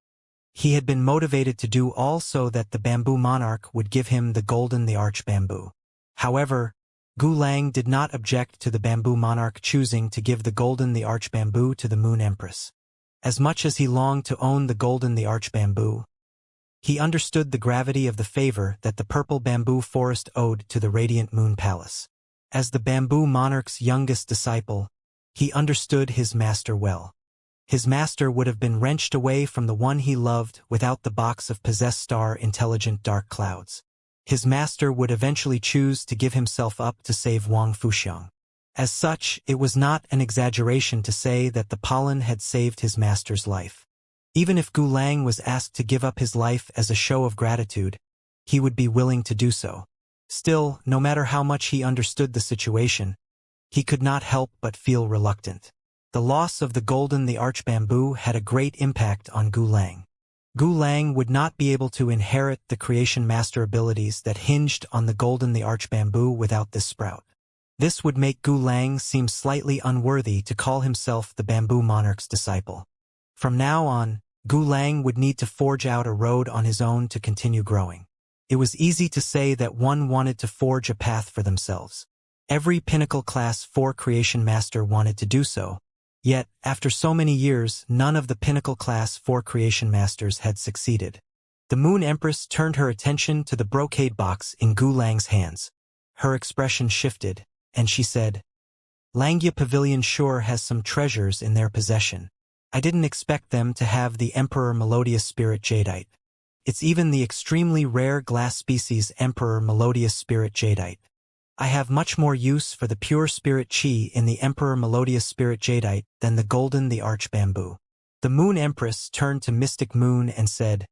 He had been motivated to do all so that the bamboo monarch would give him the golden the arch bamboo. However, Gu Lang did not object to the bamboo monarch choosing to give the golden the arch bamboo to the moon empress. As much as he longed to own the golden the arch bamboo, he understood the gravity of the favor that the purple bamboo forest owed to the radiant moon palace. As the bamboo monarch's youngest disciple, he understood his master well. His master would have been wrenched away from the one he loved without the box of possessed star intelligent dark clouds. His master would eventually choose to give himself up to save Wang Fuxiang. As such, it was not an exaggeration to say that the pollen had saved his master's life. Even if Gu Lang was asked to give up his life as a show of gratitude, he would be willing to do so. Still, no matter how much he understood the situation, he could not help but feel reluctant. The loss of the golden the arch bamboo had a great impact on Gu Lang. Gu Lang would not be able to inherit the creation master abilities that hinged on the golden the arch bamboo without this sprout. This would make Gu Lang seem slightly unworthy to call himself the bamboo monarch's disciple. From now on, Gu Lang would need to forge out a road on his own to continue growing. It was easy to say that one wanted to forge a path for themselves. Every pinnacle class 4 creation master wanted to do so. Yet, after so many years, none of the pinnacle class 4 creation masters had succeeded. The Moon Empress turned her attention to the brocade box in Gu Lang's hands. Her expression shifted, and she said, "Langya Pavilion sure has some treasures in their possession. I didn't expect them to have the Emperor Melodious Spirit Jadeite. It's even the extremely rare glass species Emperor Melodious Spirit Jadeite. I have much more use for the pure spirit chi in the Emperor Melodious Spirit Jadeite than the golden the arch bamboo." The Moon Empress turned to Mystic Moon and said,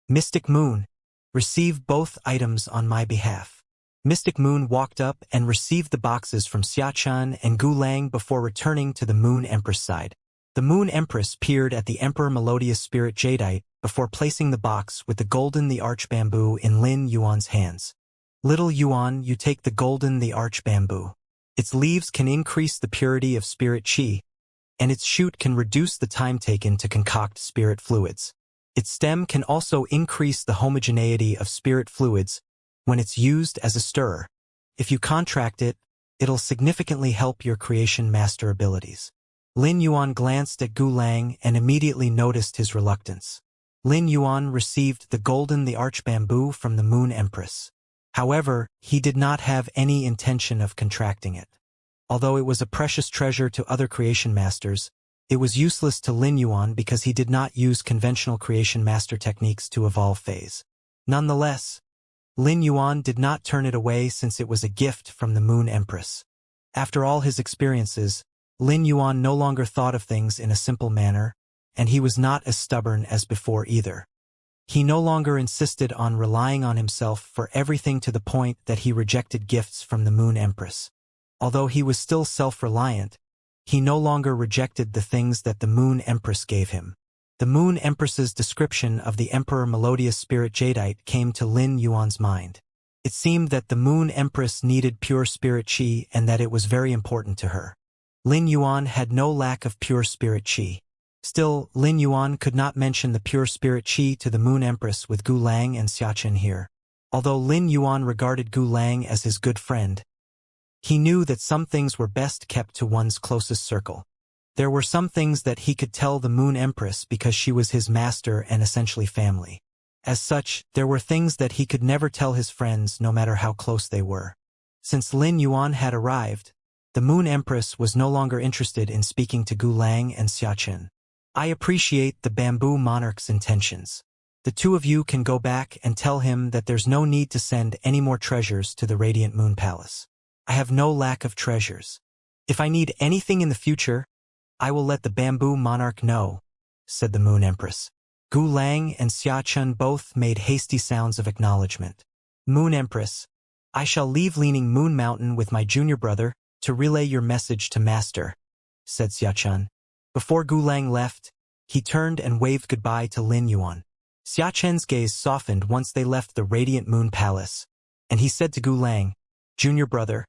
"Mystic Moon, receive both items on my behalf." Mystic Moon walked up and received the boxes from Xiachan and Gu Lang before returning to the Moon Empress side. The Moon Empress peered at the Emperor Melodious Spirit Jadeite before placing the box with the golden the arch bamboo in Lin Yuan's hands. "Little Yuan, you take the golden the arch bamboo. Its leaves can increase the purity of spirit chi, and its shoot can reduce the time taken to concoct spirit fluids. Its stem can also increase the homogeneity of spirit fluids when it's used as a stirrer. If you contract it, it'll significantly help your creation master abilities." Lin Yuan glanced at Gu Lang and immediately noticed his reluctance. Lin Yuan received the golden the arch bamboo from the Moon Empress. However, he did not have any intention of contracting it. Although it was a precious treasure to other creation masters, it was useless to Lin Yuan because he did not use conventional creation master techniques to evolve phase. Nonetheless, Lin Yuan did not turn it away since it was a gift from the Moon Empress. After all his experiences, Lin Yuan no longer thought of things in a simple manner, and he was not as stubborn as before either. He no longer insisted on relying on himself for everything to the point that he rejected gifts from the Moon Empress. Although he was still self-reliant, he no longer rejected the things that the Moon Empress gave him. The Moon Empress's description of the Emperor Melodious Spirit Jadeite came to Lin Yuan's mind. It seemed that the Moon Empress needed pure spirit chi and that it was very important to her. Lin Yuan had no lack of pure spirit chi. Still, Lin Yuan could not mention the pure spirit chi to the Moon Empress with Gu Lang and Xiachen here. Although Lin Yuan regarded Gu Lang as his good friend, he knew that some things were best kept to one's closest circle. There were some things that he could tell the Moon Empress because she was his master and essentially family. As such, there were things that he could never tell his friends no matter how close they were. Since Lin Yuan had arrived, the Moon Empress was no longer interested in speaking to Gu Lang and Xia Chen. I appreciate the Bamboo Monarch's intentions. The two of you can go back and tell him that there's no need to send any more treasures to the Radiant Moon Palace. I have no lack of treasures. If I need anything in the future, I will let the Bamboo Monarch know, said the Moon Empress. Gu Lang and Xia Chen both made hasty sounds of acknowledgement. Moon Empress, I shall leave Leaning Moon Mountain with my junior brother to relay your message to Master, said Xia Chen. Before Gu Lang left, he turned and waved goodbye to Lin Yuan. Xia Chen's gaze softened once they left the Radiant Moon Palace, and he said to Gu Lang, Junior brother,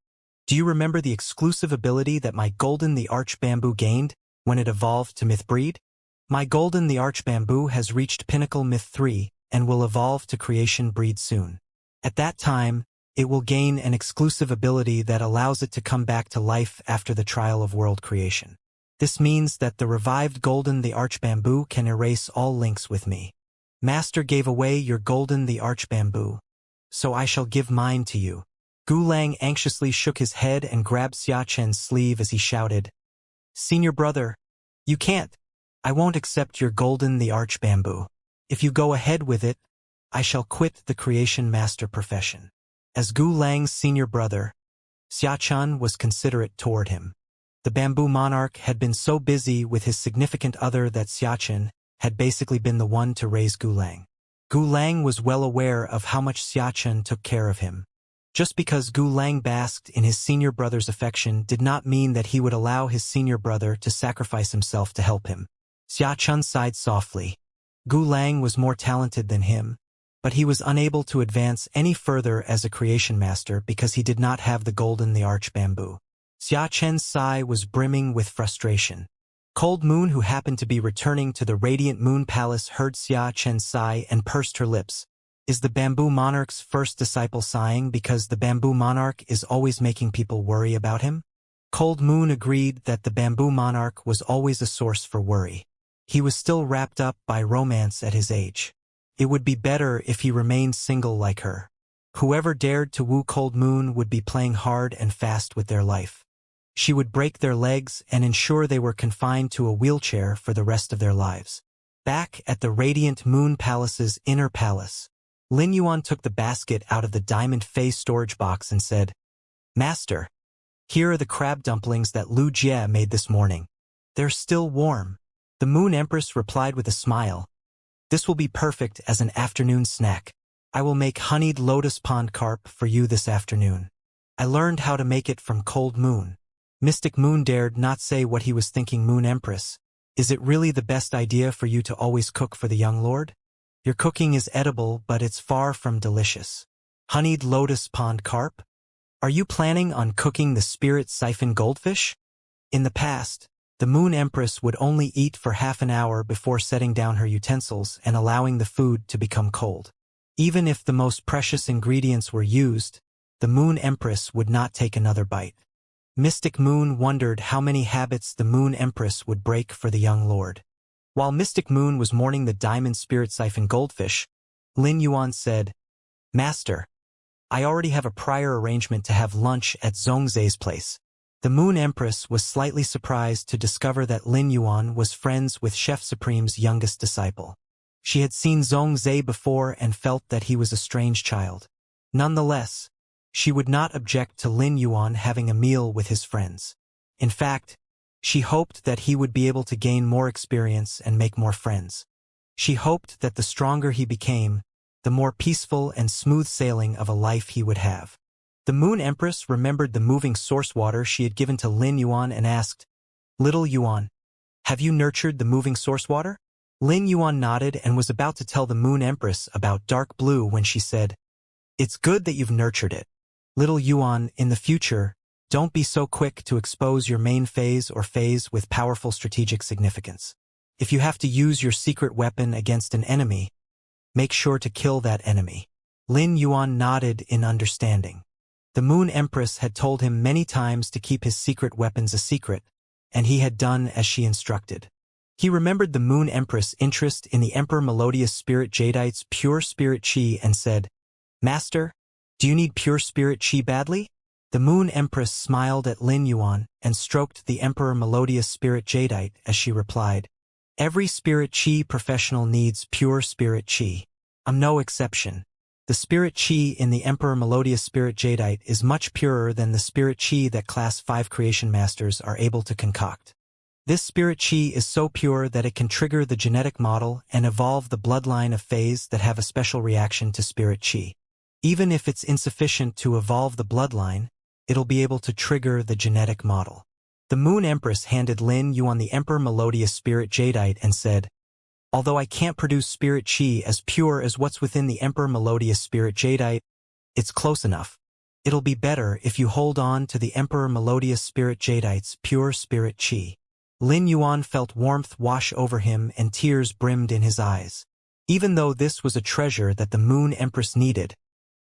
do you remember the exclusive ability that my Golden the Arch Bamboo gained when it evolved to Myth Breed? My Golden the Arch Bamboo has reached Pinnacle Myth 3 and will evolve to Creation Breed soon. At that time, it will gain an exclusive ability that allows it to come back to life after the trial of world creation. This means that the revived Golden the Arch Bamboo can erase all links with me. Master gave away your Golden the Arch Bamboo, so I shall give mine to you. Gu Lang anxiously shook his head and grabbed Xia Chen's sleeve as he shouted, Senior brother, you can't. I won't accept your Golden the Arch Bamboo. If you go ahead with it, I shall quit the Creation Master profession. As Gu Lang's senior brother, Xia Chen was considerate toward him. The Bamboo Monarch had been so busy with his significant other that Xia Chen had basically been the one to raise Gu Lang. Gu Lang was well aware of how much Xia Chen took care of him. Just because Gu Lang basked in his senior brother's affection did not mean that he would allow his senior brother to sacrifice himself to help him. Xia Chen sighed softly. Gu Lang was more talented than him, but he was unable to advance any further as a creation master because he did not have the Golden the Arch Bamboo. Xia Chen's sigh was brimming with frustration. Cold Moon, who happened to be returning to the Radiant Moon Palace, heard Xia Chen's sigh and pursed her lips. Is the Bamboo Monarch's first disciple sighing because the Bamboo Monarch is always making people worry about him? Cold Moon agreed that the Bamboo Monarch was always a source for worry. He was still wrapped up by romance at his age. It would be better if he remained single like her. Whoever dared to woo Cold Moon would be playing hard and fast with their life. She would break their legs and ensure they were confined to a wheelchair for the rest of their lives. Back at the Radiant Moon Palace's inner palace, Lin Yuan took the basket out of the diamond face storage box and said, Master, here are the crab dumplings that Lu Jie made this morning. They're still warm. The Moon Empress replied with a smile. This will be perfect as an afternoon snack. I will make honeyed lotus pond carp for you this afternoon. I learned how to make it from Cold Moon. Mystic Moon dared not say what he was thinking. Moon Empress, is it really the best idea for you to always cook for the young lord? Your cooking is edible, but it's far from delicious. Honeyed lotus pond carp? Are you planning on cooking the spirit siphon goldfish? In the past, the Moon Empress would only eat for half an hour before setting down her utensils and allowing the food to become cold. Even if the most precious ingredients were used, the Moon Empress would not take another bite. Mystic Moon wondered how many habits the Moon Empress would break for the young lord. While Mystic Moon was mourning the diamond spirit siphon goldfish, Lin Yuan said, Master, I already have a prior arrangement to have lunch at Zhongzhe's place. The Moon Empress was slightly surprised to discover that Lin Yuan was friends with Chef Supreme's youngest disciple. She had seen Zhongzhe before and felt that he was a strange child. Nonetheless, she would not object to Lin Yuan having a meal with his friends. In fact, she hoped that he would be able to gain more experience and make more friends. She hoped that the stronger he became, the more peaceful and smooth sailing of a life he would have. The Moon Empress remembered the moving source water she had given to Lin Yuan and asked, Little Yuan, have you nurtured the moving source water? Lin Yuan nodded and was about to tell the Moon Empress about Dark Blue when she said, It's good that you've nurtured it. Little Yuan, in the future, don't be so quick to expose your main phase or phase with powerful strategic significance. If you have to use your secret weapon against an enemy, make sure to kill that enemy. Lin Yuan nodded in understanding. The Moon Empress had told him many times to keep his secret weapons a secret, and he had done as she instructed. He remembered the Moon Empress' interest in the Emperor Melodious Spirit Jadeite's pure spirit chi and said, "Master, do you need pure spirit chi badly?" The Moon Empress smiled at Lin Yuan and stroked the Emperor Melodious Spirit Jadeite as she replied, "Every spirit chi professional needs pure spirit chi. I'm no exception. The spirit chi in the Emperor Melodious Spirit Jadeite is much purer than the spirit chi that Class 5 creation masters are able to concoct. This spirit chi is so pure that it can trigger the genetic model and evolve the bloodline of Fays that have a special reaction to spirit chi. Even if it's insufficient to evolve the bloodline, it'll be able to trigger the genetic model." The Moon Empress handed Lin Yuan the Emperor Melodious Spirit Jadeite and said, "Although I can't produce spirit chi as pure as what's within the Emperor Melodious Spirit Jadeite, it's close enough. It'll be better if you hold on to the Emperor Melodious Spirit Jadeite's pure spirit chi." Lin Yuan felt warmth wash over him and tears brimmed in his eyes. Even though this was a treasure that the Moon Empress needed,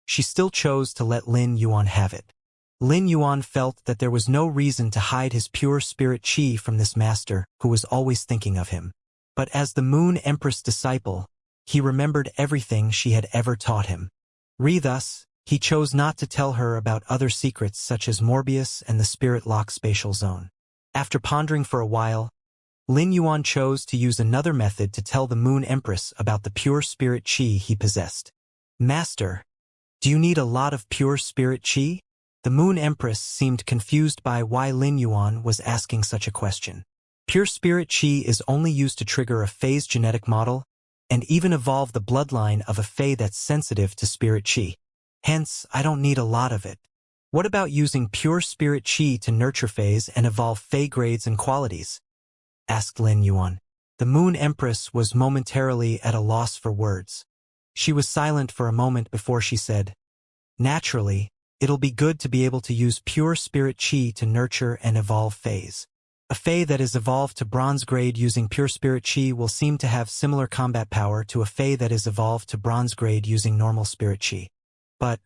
she still chose to let Lin Yuan have it. Lin Yuan felt that there was no reason to hide his pure spirit chi from this master who was always thinking of him. But as the Moon Empress' disciple, he remembered everything she had ever taught him. Thus, he chose not to tell her about other secrets such as Morbius and the Spirit Lock spatial zone. After pondering for a while, Lin Yuan chose to use another method to tell the Moon Empress about the pure spirit chi he possessed. "Master, do you need a lot of pure spirit chi?" The Moon Empress seemed confused by why Lin Yuan was asking such a question. Pure spirit chi is only used to trigger a Fae's genetic model and even evolve the bloodline of a Fae that's sensitive to spirit chi. Hence, I don't need a lot of it. What about using pure spirit chi to nurture Faes and evolve Fae grades and qualities? Asked Lin Yuan. The Moon Empress was momentarily at a loss for words. She was silent for a moment before she said, "Naturally, it'll be good to be able to use pure spirit chi to nurture and evolve Faes. A Fae that is evolved to bronze grade using pure spirit chi will seem to have similar combat power to a Fae that is evolved to bronze grade using normal spirit chi. But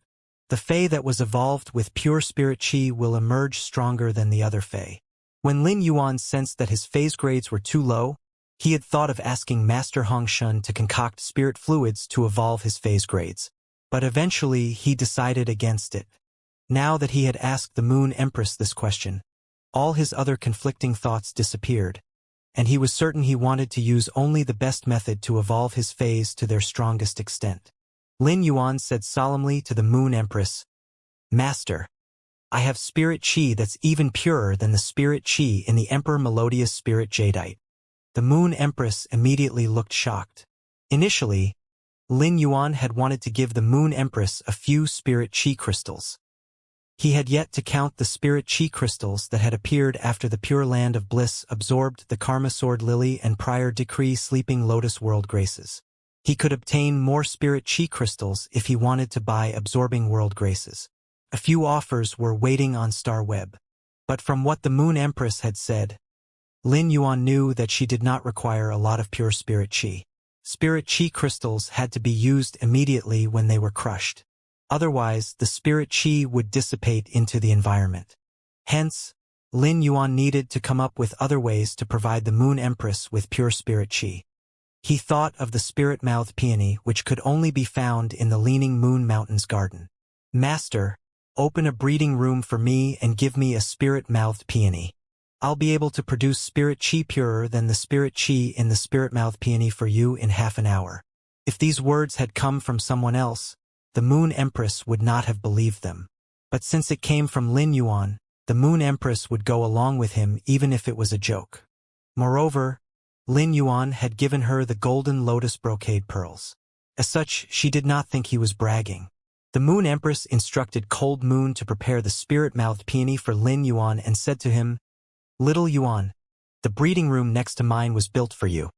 the Fae that was evolved with pure spirit chi will emerge stronger than the other Fae." When Lin Yuan sensed that his Fae's grades were too low, he had thought of asking Master Hong Shun to concoct spirit fluids to evolve his Fae's grades. But eventually he decided against it. Now that he had asked the Moon Empress this question, all his other conflicting thoughts disappeared, and he was certain he wanted to use only the best method to evolve his Faes to their strongest extent. Lin Yuan said solemnly to the Moon Empress, "Master, I have spirit chi that's even purer than the spirit chi in the Emperor Melodious Spirit Jadeite." The Moon Empress immediately looked shocked. Initially, Lin Yuan had wanted to give the Moon Empress a few spirit chi crystals. He had yet to count the spirit chi crystals that had appeared after the Pure Land of Bliss absorbed the Karma Sword Lily and prior Decree Sleeping Lotus World Graces. He could obtain more spirit chi crystals if he wanted to buy Absorbing World Graces. A few offers were waiting on Star Web. But from what the Moon Empress had said, Lin Yuan knew that she did not require a lot of pure spirit chi. Spirit chi crystals had to be used immediately when they were crushed. Otherwise, the spirit chi would dissipate into the environment. Hence, Lin Yuan needed to come up with other ways to provide the Moon Empress with pure spirit chi. He thought of the spirit-mouthed peony, which could only be found in the Leaning Moon Mountains garden. "Master, open a breeding room for me and give me a spirit-mouthed peony. I'll be able to produce spirit chi purer than the spirit chi in the spirit-mouthed peony for you in half an hour." If these words had come from someone else, the Moon Empress would not have believed them. But since it came from Lin Yuan, the Moon Empress would go along with him even if it was a joke. Moreover, Lin Yuan had given her the golden lotus brocade pearls. As such, she did not think he was bragging. The Moon Empress instructed Cold Moon to prepare the spirit-mouthed peony for Lin Yuan and said to him, "Little Yuan, the breeding room next to mine was built for you.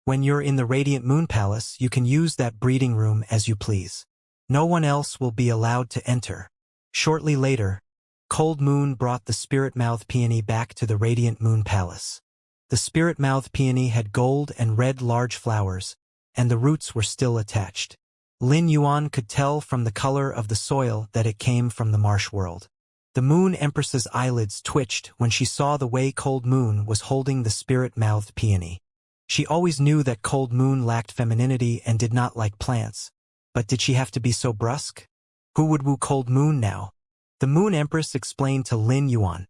When you're in the Radiant Moon Palace, you can use that breeding room as you please. No one else will be allowed to enter." Shortly later, Cold Moon brought the spirit-mouthed peony back to the Radiant Moon Palace. The spirit-mouthed peony had gold and red large flowers, and the roots were still attached. Lin Yuan could tell from the color of the soil that it came from the marsh world. The Moon Empress's eyelids twitched when she saw the way Cold Moon was holding the spirit-mouthed peony. She always knew that Cold Moon lacked femininity and did not like plants. But did she have to be so brusque? Who would woo Cold Moon now? The Moon Empress explained to Lin Yuan.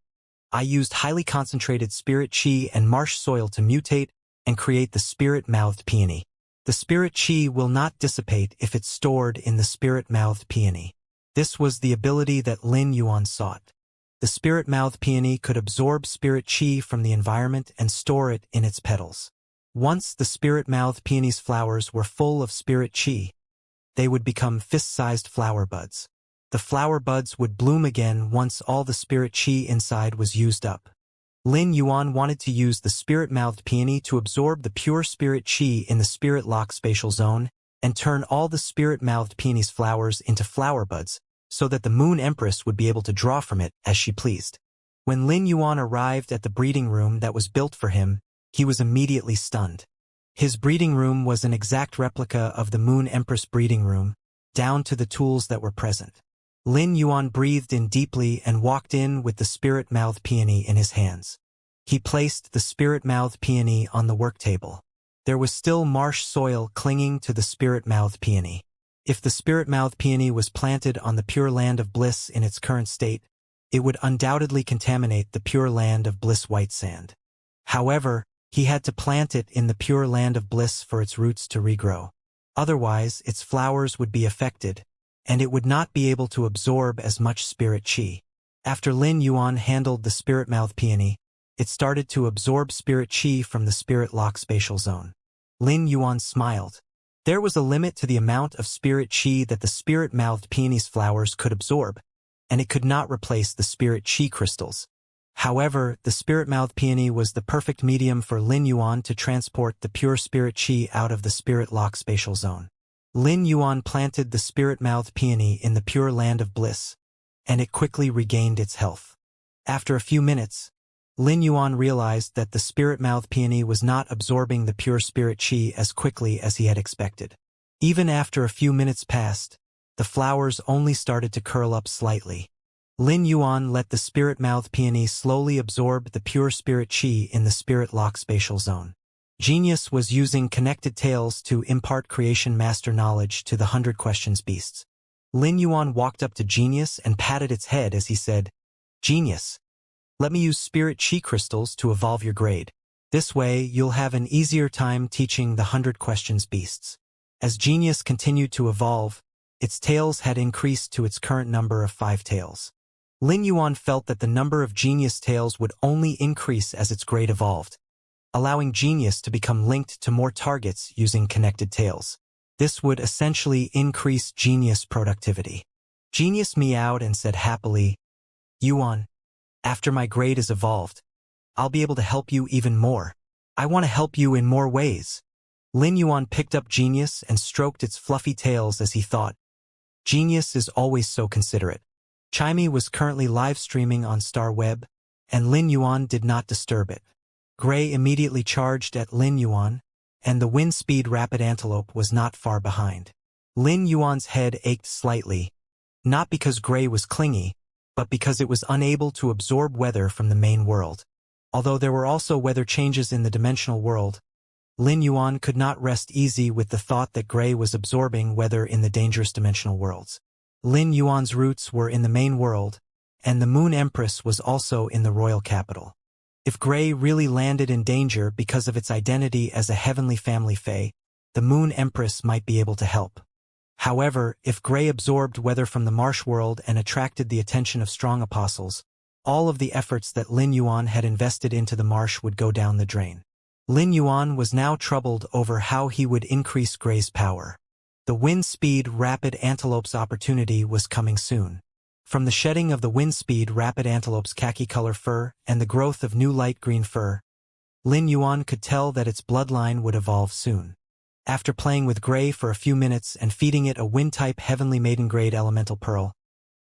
I used highly concentrated spirit chi and marsh soil to mutate and create the spirit-mouthed peony. The spirit chi will not dissipate if it's stored in the spirit-mouthed peony. This was the ability that Lin Yuan sought. The spirit-mouthed peony could absorb spirit chi from the environment and store it in its petals. Once the spirit-mouthed peony's flowers were full of spirit chi, they would become fist-sized flower buds. The flower buds would bloom again once all the spirit chi inside was used up. Lin Yuan wanted to use the spirit-mouthed peony to absorb the pure spirit chi in the spirit-lock spatial zone and turn all the spirit-mouthed peony's flowers into flower buds so that the Moon Empress would be able to draw from it as she pleased. When Lin Yuan arrived at the breeding room that was built for him, he was immediately stunned. His breeding room was an exact replica of the Moon Empress breeding room, down to the tools that were present. Lin Yuan breathed in deeply and walked in with the spirit-mouthed peony in his hands. He placed the spirit-mouthed peony on the work table. There was still marsh soil clinging to the spirit-mouthed peony. If the spirit-mouthed peony was planted on the pure land of bliss in its current state, it would undoubtedly contaminate the pure land of bliss white sand. However, he had to plant it in the pure land of bliss for its roots to regrow. Otherwise, its flowers would be affected, and it would not be able to absorb as much spirit chi. After Lin Yuan handled the spirit-mouthed peony, it started to absorb spirit chi from the spirit-lock spatial zone. Lin Yuan smiled. There was a limit to the amount of spirit chi that the spirit-mouthed peony's flowers could absorb, and it could not replace the spirit chi crystals. However, the spirit-mouthed peony was the perfect medium for Lin Yuan to transport the pure spirit chi out of the spirit-lock spatial zone. Lin Yuan planted the spirit-mouthed peony in the pure land of bliss, and it quickly regained its health. After a few minutes, Lin Yuan realized that the spirit-mouthed peony was not absorbing the pure spirit chi as quickly as he had expected. Even after a few minutes passed, the flowers only started to curl up slightly. Lin Yuan let the spirit-mouthed peony slowly absorb the pure spirit chi in the spirit-lock spatial zone. Genius was using connected tales to impart creation master knowledge to the 100 Questions beasts. Lin Yuan walked up to Genius and patted its head as he said, "Genius, let me use spirit chi crystals to evolve your grade. This way, you'll have an easier time teaching the 100 Questions beasts." As Genius continued to evolve, its tails had increased to its current number of 5 tails. Lin Yuan felt that the number of Genius tails would only increase as its grade evolved, allowing Genius to become linked to more targets using connected tails. This would essentially increase Genius productivity. Genius meowed and said happily, "Yuan, after my grade is evolved, I'll be able to help you even more. I want to help you in more ways." Lin Yuan picked up Genius and stroked its fluffy tails as he thought, "Genius is always so considerate." Chimey was currently live streaming on Star Web, and Lin Yuan did not disturb it. Gray immediately charged at Lin Yuan, and the wind-speed rapid antelope was not far behind. Lin Yuan's head ached slightly, not because Gray was clingy, but because it was unable to absorb weather from the main world. Although there were also weather changes in the dimensional world, Lin Yuan could not rest easy with the thought that Gray was absorbing weather in the dangerous dimensional worlds. Lin Yuan's roots were in the main world, and the Moon Empress was also in the royal capital. If Gray really landed in danger because of its identity as a heavenly family fae, the Moon Empress might be able to help. However, if Gray absorbed weather from the marsh world and attracted the attention of strong apostles, all of the efforts that Lin Yuan had invested into the marsh would go down the drain. Lin Yuan was now troubled over how he would increase Gray's power. The wind-speed rapid antelope's opportunity was coming soon. From the shedding of the wind-speed rapid antelope's khaki-color fur and the growth of new light green fur, Lin Yuan could tell that its bloodline would evolve soon. After playing with Gray for a few minutes and feeding it a wind-type heavenly maiden grade elemental pearl,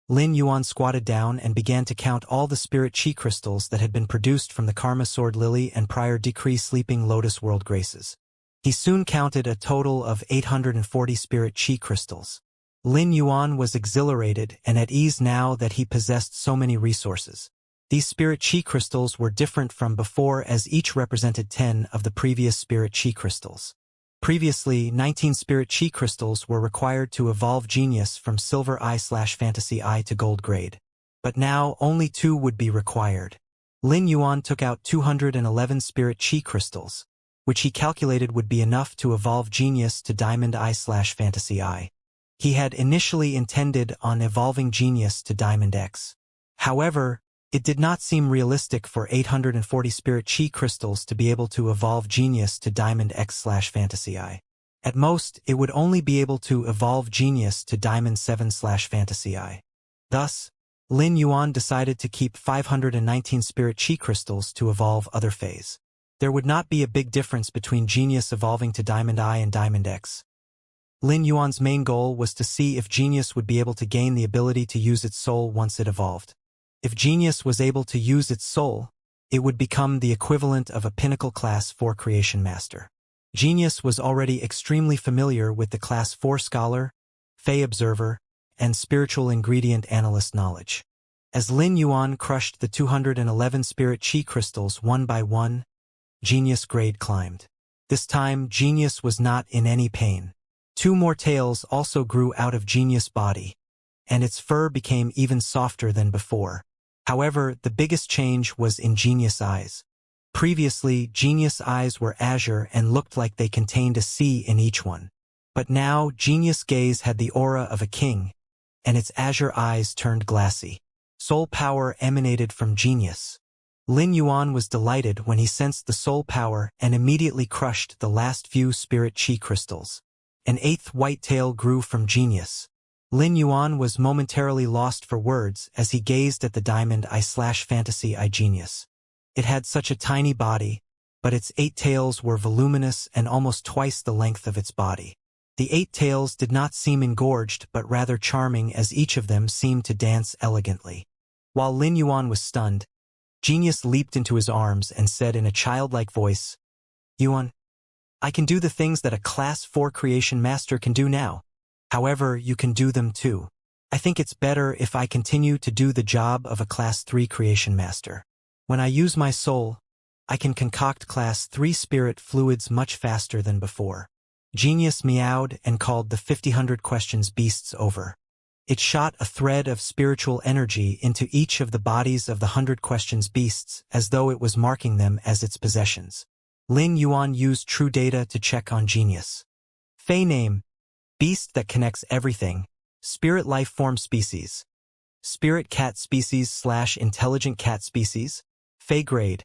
Lin Yuan squatted down and began to count all the spirit chi crystals that had been produced from the Karma Sword Lily and prior Decree Sleeping Lotus World Graces. He soon counted a total of 840 spirit chi crystals. Lin Yuan was exhilarated and at ease now that he possessed so many resources. These spirit chi crystals were different from before as each represented 10 of the previous spirit chi crystals. Previously, 19 spirit chi crystals were required to evolve genius from silver / fantasy eye to gold grade. But now only 2 would be required. Lin Yuan took out 211 spirit chi crystals, which he calculated would be enough to evolve genius to diamond eye / fantasy eye. He had initially intended on evolving genius to diamond X. However, it did not seem realistic for 840 spirit chi crystals to be able to evolve genius to diamond X / fantasy eye. At most, it would only be able to evolve genius to diamond 7 / fantasy eye. Thus, Lin Yuan decided to keep 519 spirit chi crystals to evolve other phase. There would not be a big difference between genius evolving to diamond eye and diamond X. Lin Yuan's main goal was to see if genius would be able to gain the ability to use its soul once it evolved. If genius was able to use its soul, it would become the equivalent of a pinnacle class 4 creation master. Genius was already extremely familiar with the class 4 scholar, Fey observer, and spiritual ingredient analyst knowledge. As Lin Yuan crushed the 211 spirit chi crystals one by one, genius grade climbed. This time, genius was not in any pain. 2 more tails also grew out of genius' body, and its fur became even softer than before. However, the biggest change was in genius eyes. Previously, genius eyes were azure and looked like they contained a sea in each one. But now, genius gaze had the aura of a king, and its azure eyes turned glassy. Soul power emanated from genius. Lin Yuan was delighted when he sensed the soul power and immediately crushed the last few spirit chi crystals. An 8th white tail grew from genius. Lin Yuan was momentarily lost for words as he gazed at the diamond eye / fantasy eye genius. It had such a tiny body, but its 8 tails were voluminous and almost twice the length of its body. The 8 tails did not seem engorged but rather charming as each of them seemed to dance elegantly. While Lin Yuan was stunned, genius leaped into his arms and said in a childlike voice, "Yuan, I can do the things that a class 4 creation master can do now. However, you can do them too. I think it's better if I continue to do the job of a class 3 creation master. When I use my soul, I can concoct class 3 spirit fluids much faster than before." Genius meowed and called the 50 questions beasts over. It shot a thread of spiritual energy into each of the bodies of the 100 questions beasts as though it was marking them as its possessions. Lin Yuan used true data to check on genius. Fey name, beast that connects everything, spirit life form species. Spirit cat species / intelligent cat species. Fey grade,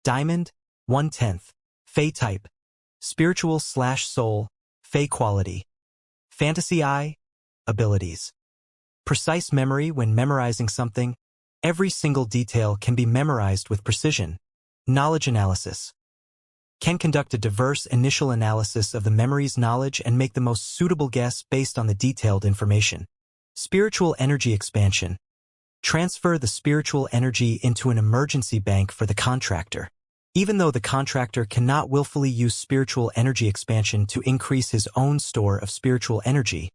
diamond, 1/10. Fey type, spiritual / soul, Fey quality. Fantasy eye, abilities. Precise memory when memorizing something. Every single detail can be memorized with precision. Knowledge analysis. Can conduct a diverse initial analysis of the memory's knowledge and make the most suitable guess based on the detailed information. Spiritual energy expansion. Transfer the spiritual energy into an emergency bank for the contractor. Even though the contractor cannot willfully use spiritual energy expansion to increase his own store of spiritual energy,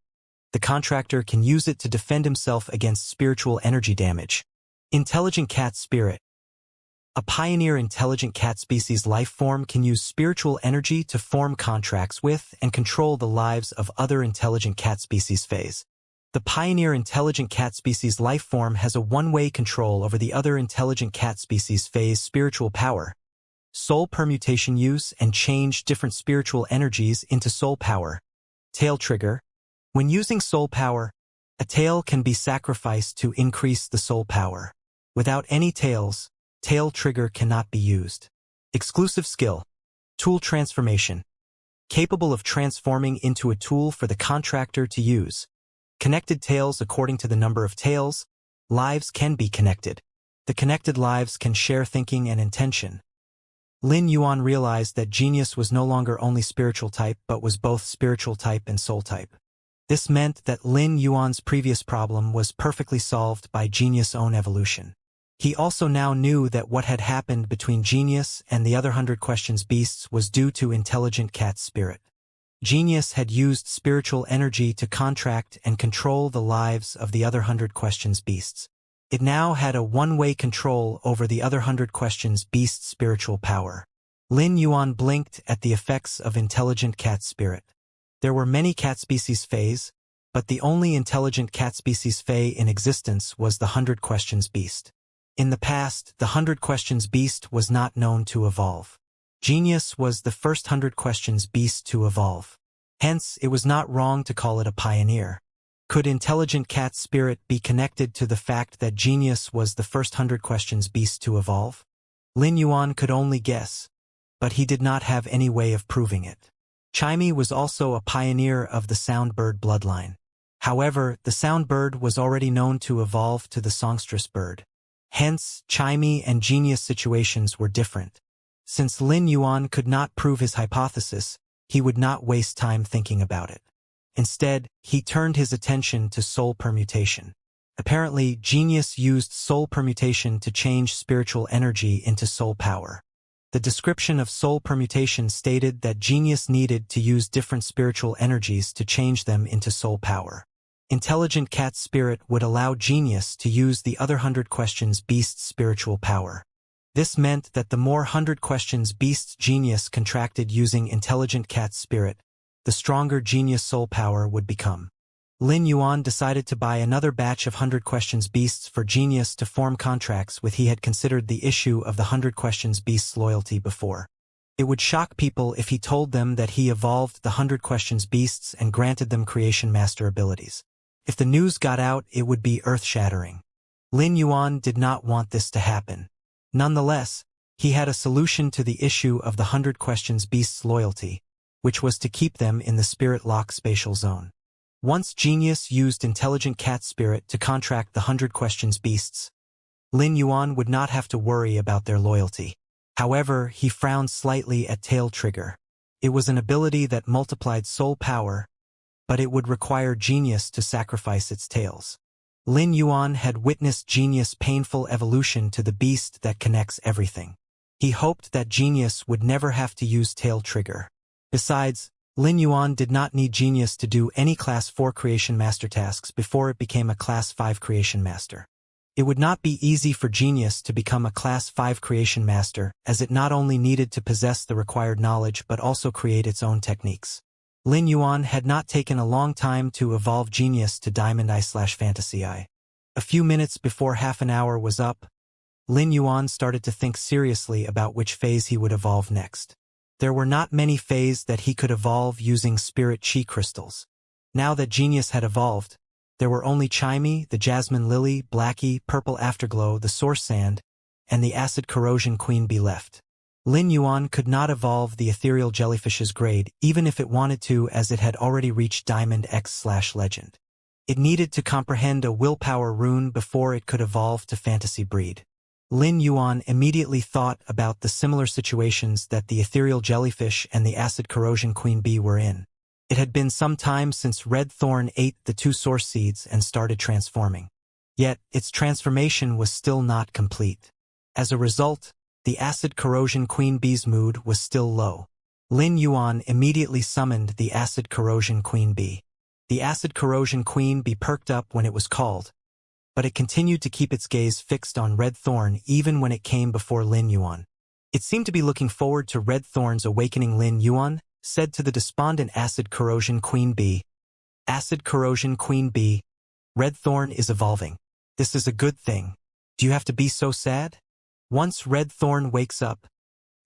the contractor can use it to defend himself against spiritual energy damage. Intelligent cat spirit. A pioneer intelligent cat species life form can use spiritual energy to form contracts with and control the lives of other intelligent cat species phase. The pioneer intelligent cat species life form has a one-way control over the other intelligent cat species phase spiritual power. Soul permutation use and change different spiritual energies into soul power. Tail trigger. When using soul power, a tail can be sacrificed to increase the soul power. Without any tails, tail trigger cannot be used. Exclusive skill. Tool transformation. Capable of transforming into a tool for the contractor to use. Connected tails according to the number of tails, lives can be connected. The connected lives can share thinking and intention. Lin Yuan realized that genius was no longer only spiritual type but was both spiritual type and soul type. This meant that Lin Yuan's previous problem was perfectly solved by genius' own evolution. He also now knew that what had happened between genius and the other 100 questions beasts was due to intelligent cat spirit. Genius had used spiritual energy to contract and control the lives of the other 100 Questions beasts. It now had a one-way control over the other 100 Questions beasts' spiritual power. Lin Yuan blinked at the effects of intelligent cat spirit. There were many cat species fays, but the only intelligent cat species fay in existence was the 100 Questions beast. In the past, the 100 Questions beast was not known to evolve. Genius was the first 100 Questions beast to evolve. Hence, it was not wrong to call it a pioneer. Could intelligent cat spirit be connected to the fact that Genius was the first 100 Questions beast to evolve? Lin Yuan could only guess, but he did not have any way of proving it. Chimey was also a pioneer of the soundbird bloodline. However, the soundbird was already known to evolve to the songstress bird. Hence, Chimey and Genius situations were different. Since Lin Yuan could not prove his hypothesis, he would not waste time thinking about it. Instead, he turned his attention to soul permutation. Apparently, Genius used soul permutation to change spiritual energy into soul power. The description of soul permutation stated that Genius needed to use different spiritual energies to change them into soul power. Intelligent cat spirit would allow Genius to use the other 100 Questions beast's spiritual power. This meant that the more 100 Questions beast's Genius contracted using intelligent cat spirit, the stronger Genius soul power would become. Lin Yuan decided to buy another batch of 100 Questions beasts for Genius to form contracts with. He had considered the issue of the 100 Questions beasts' loyalty before. It would shock people if he told them that he evolved the 100 Questions beasts and granted them creation master abilities. If the news got out, it would be earth-shattering. Lin Yuan did not want this to happen. Nonetheless, he had a solution to the issue of the 100 Questions beasts' loyalty, which was to keep them in the spirit lock spatial zone. Once Genius used intelligent cat spirit to contract the 100 Questions beasts, Lin Yuan would not have to worry about their loyalty. However, he frowned slightly at Tail Trigger. It was an ability that multiplied soul power, but it would require Genius to sacrifice its tails. Lin Yuan had witnessed Genius' painful evolution to the beast that connects everything. He hoped that Genius would never have to use Tail Trigger. Besides, Lin Yuan did not need Genius to do any Class 4 Creation Master tasks before it became a Class 5 Creation Master. It would not be easy for Genius to become a Class 5 Creation Master, as it not only needed to possess the required knowledge but also create its own techniques. Lin Yuan had not taken a long time to evolve Genius to Diamond Eye/Fantasy Eye. A few minutes before half an hour was up, Lin Yuan started to think seriously about which phase he would evolve next. There were not many phases that he could evolve using spirit chi crystals. Now that Genius had evolved, there were only Chimey, the Jasmine Lily, Blackie, Purple Afterglow, the Source Sand, and the Acid Corrosion Queen Bee left. Lin Yuan could not evolve the Ethereal Jellyfish's grade, even if it wanted to, as it had already reached Diamond X/Legend. It needed to comprehend a willpower rune before it could evolve to Fantasy Breed. Lin Yuan immediately thought about the similar situations that the Ethereal Jellyfish and the Acid Corrosion Queen Bee were in. It had been some time since Red Thorn ate the 2 source seeds and started transforming. Yet, its transformation was still not complete. As a result, the Acid Corrosion Queen Bee's mood was still low. Lin Yuan immediately summoned the Acid Corrosion Queen Bee. The Acid Corrosion Queen Bee perked up when it was called, but it continued to keep its gaze fixed on Red Thorn even when it came before Lin Yuan. It seemed to be looking forward to Red Thorn's awakening. Lin Yuan said to the despondent Acid Corrosion Queen Bee, "Acid Corrosion Queen Bee, Red Thorn is evolving. This is a good thing. Do you have to be so sad? Once Red Thorn wakes up,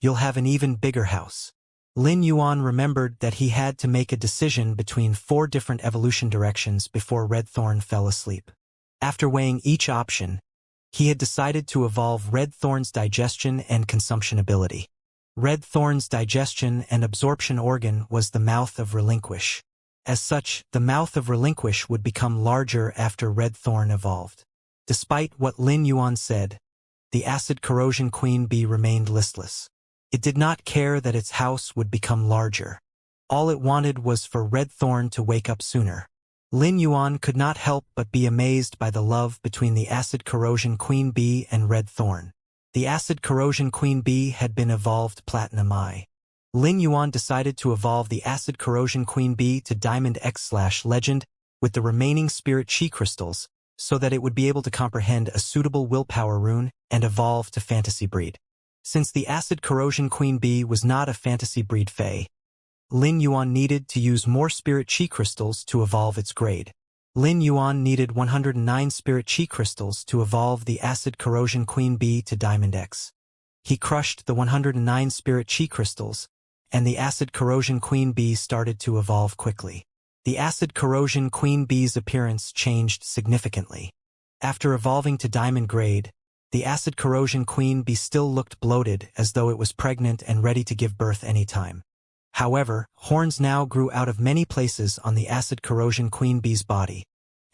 you'll have an even bigger house." Lin Yuan remembered that he had to make a decision between 4 different evolution directions before Red Thorn fell asleep. After weighing each option, he had decided to evolve Red Thorn's digestion and consumption ability. Red Thorn's digestion and absorption organ was the Mouth of Relinquish. As such, the Mouth of Relinquish would become larger after Red Thorn evolved. Despite what Lin Yuan said, the Acid Corrosion Queen Bee remained listless. It did not care that its house would become larger. All it wanted was for Red Thorn to wake up sooner. Lin Yuan could not help but be amazed by the love between the Acid Corrosion Queen Bee and Red Thorn. The Acid Corrosion Queen Bee had been evolved Platinum Eye. Lin Yuan decided to evolve the acid corrosion queen bee to Diamond X/Legend with the remaining spirit chi crystals, so that it would be able to comprehend a suitable willpower rune and evolve to fantasy breed. Since the acid corrosion queen bee was not a fantasy breed fae, Lin Yuan needed to use more spirit chi crystals to evolve its grade. Lin Yuan needed 109 spirit chi crystals to evolve the acid corrosion queen bee to Diamond X. He crushed the 109 spirit chi crystals, and the acid corrosion queen bee started to evolve quickly. The acid corrosion queen bee's appearance changed significantly. After evolving to Diamond grade, the acid corrosion queen bee still looked bloated, as though it was pregnant and ready to give birth any time. However, horns now grew out of many places on the acid corrosion queen bee's body,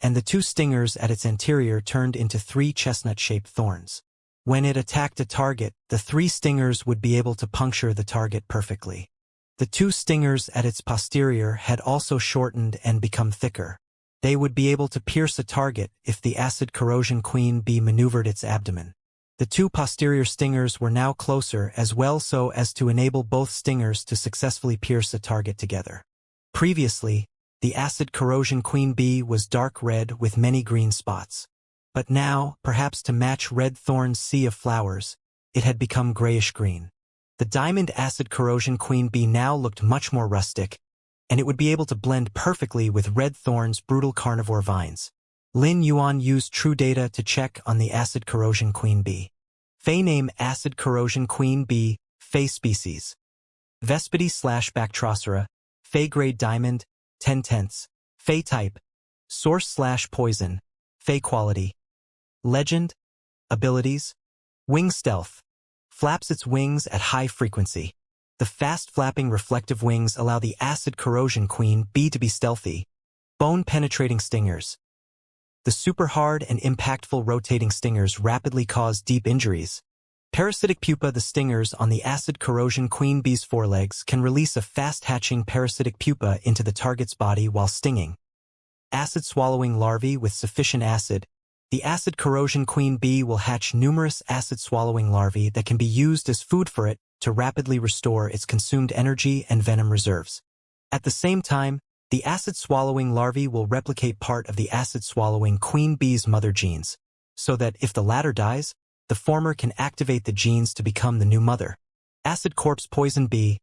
and the 2 stingers at its anterior turned into 3 chestnut-shaped thorns. When it attacked a target, the 3 stingers would be able to puncture the target perfectly. The 2 stingers at its posterior had also shortened and become thicker. They would be able to pierce a target if the acid corrosion queen bee maneuvered its abdomen. The 2 posterior stingers were now closer as well, so as to enable both stingers to successfully pierce a target together. Previously, the acid corrosion queen bee was dark red with many green spots. But now, perhaps to match red thorn's sea of flowers, it had become grayish-green. The diamond acid corrosion queen bee now looked much more rustic, and it would be able to blend perfectly with red thorn's brutal carnivore vines. Lin Yuan used true data to check on the acid corrosion queen bee. Fae name acid corrosion queen bee, Fae species. Vespidi/Bactrocera, Fae grade diamond, 10/10. Fae type, source/poison, Fae quality. Legend, abilities, wing stealth, flaps its wings at high frequency. The fast-flapping reflective wings allow the acid corrosion queen bee to be stealthy. Bone-penetrating stingers. The super-hard and impactful rotating stingers rapidly cause deep injuries. Parasitic pupa. The stingers on the acid corrosion queen bee's forelegs can release a fast-hatching parasitic pupa into the target's body while stinging. Acid-swallowing larvae. With sufficient acid, the acid corrosion queen bee will hatch numerous acid-swallowing larvae that can be used as food for it to rapidly restore its consumed energy and venom reserves. At the same time, the acid-swallowing larvae will replicate part of the acid-swallowing queen bee's mother genes, so that if the latter dies, the former can activate the genes to become the new mother. Acid corpse poison bee.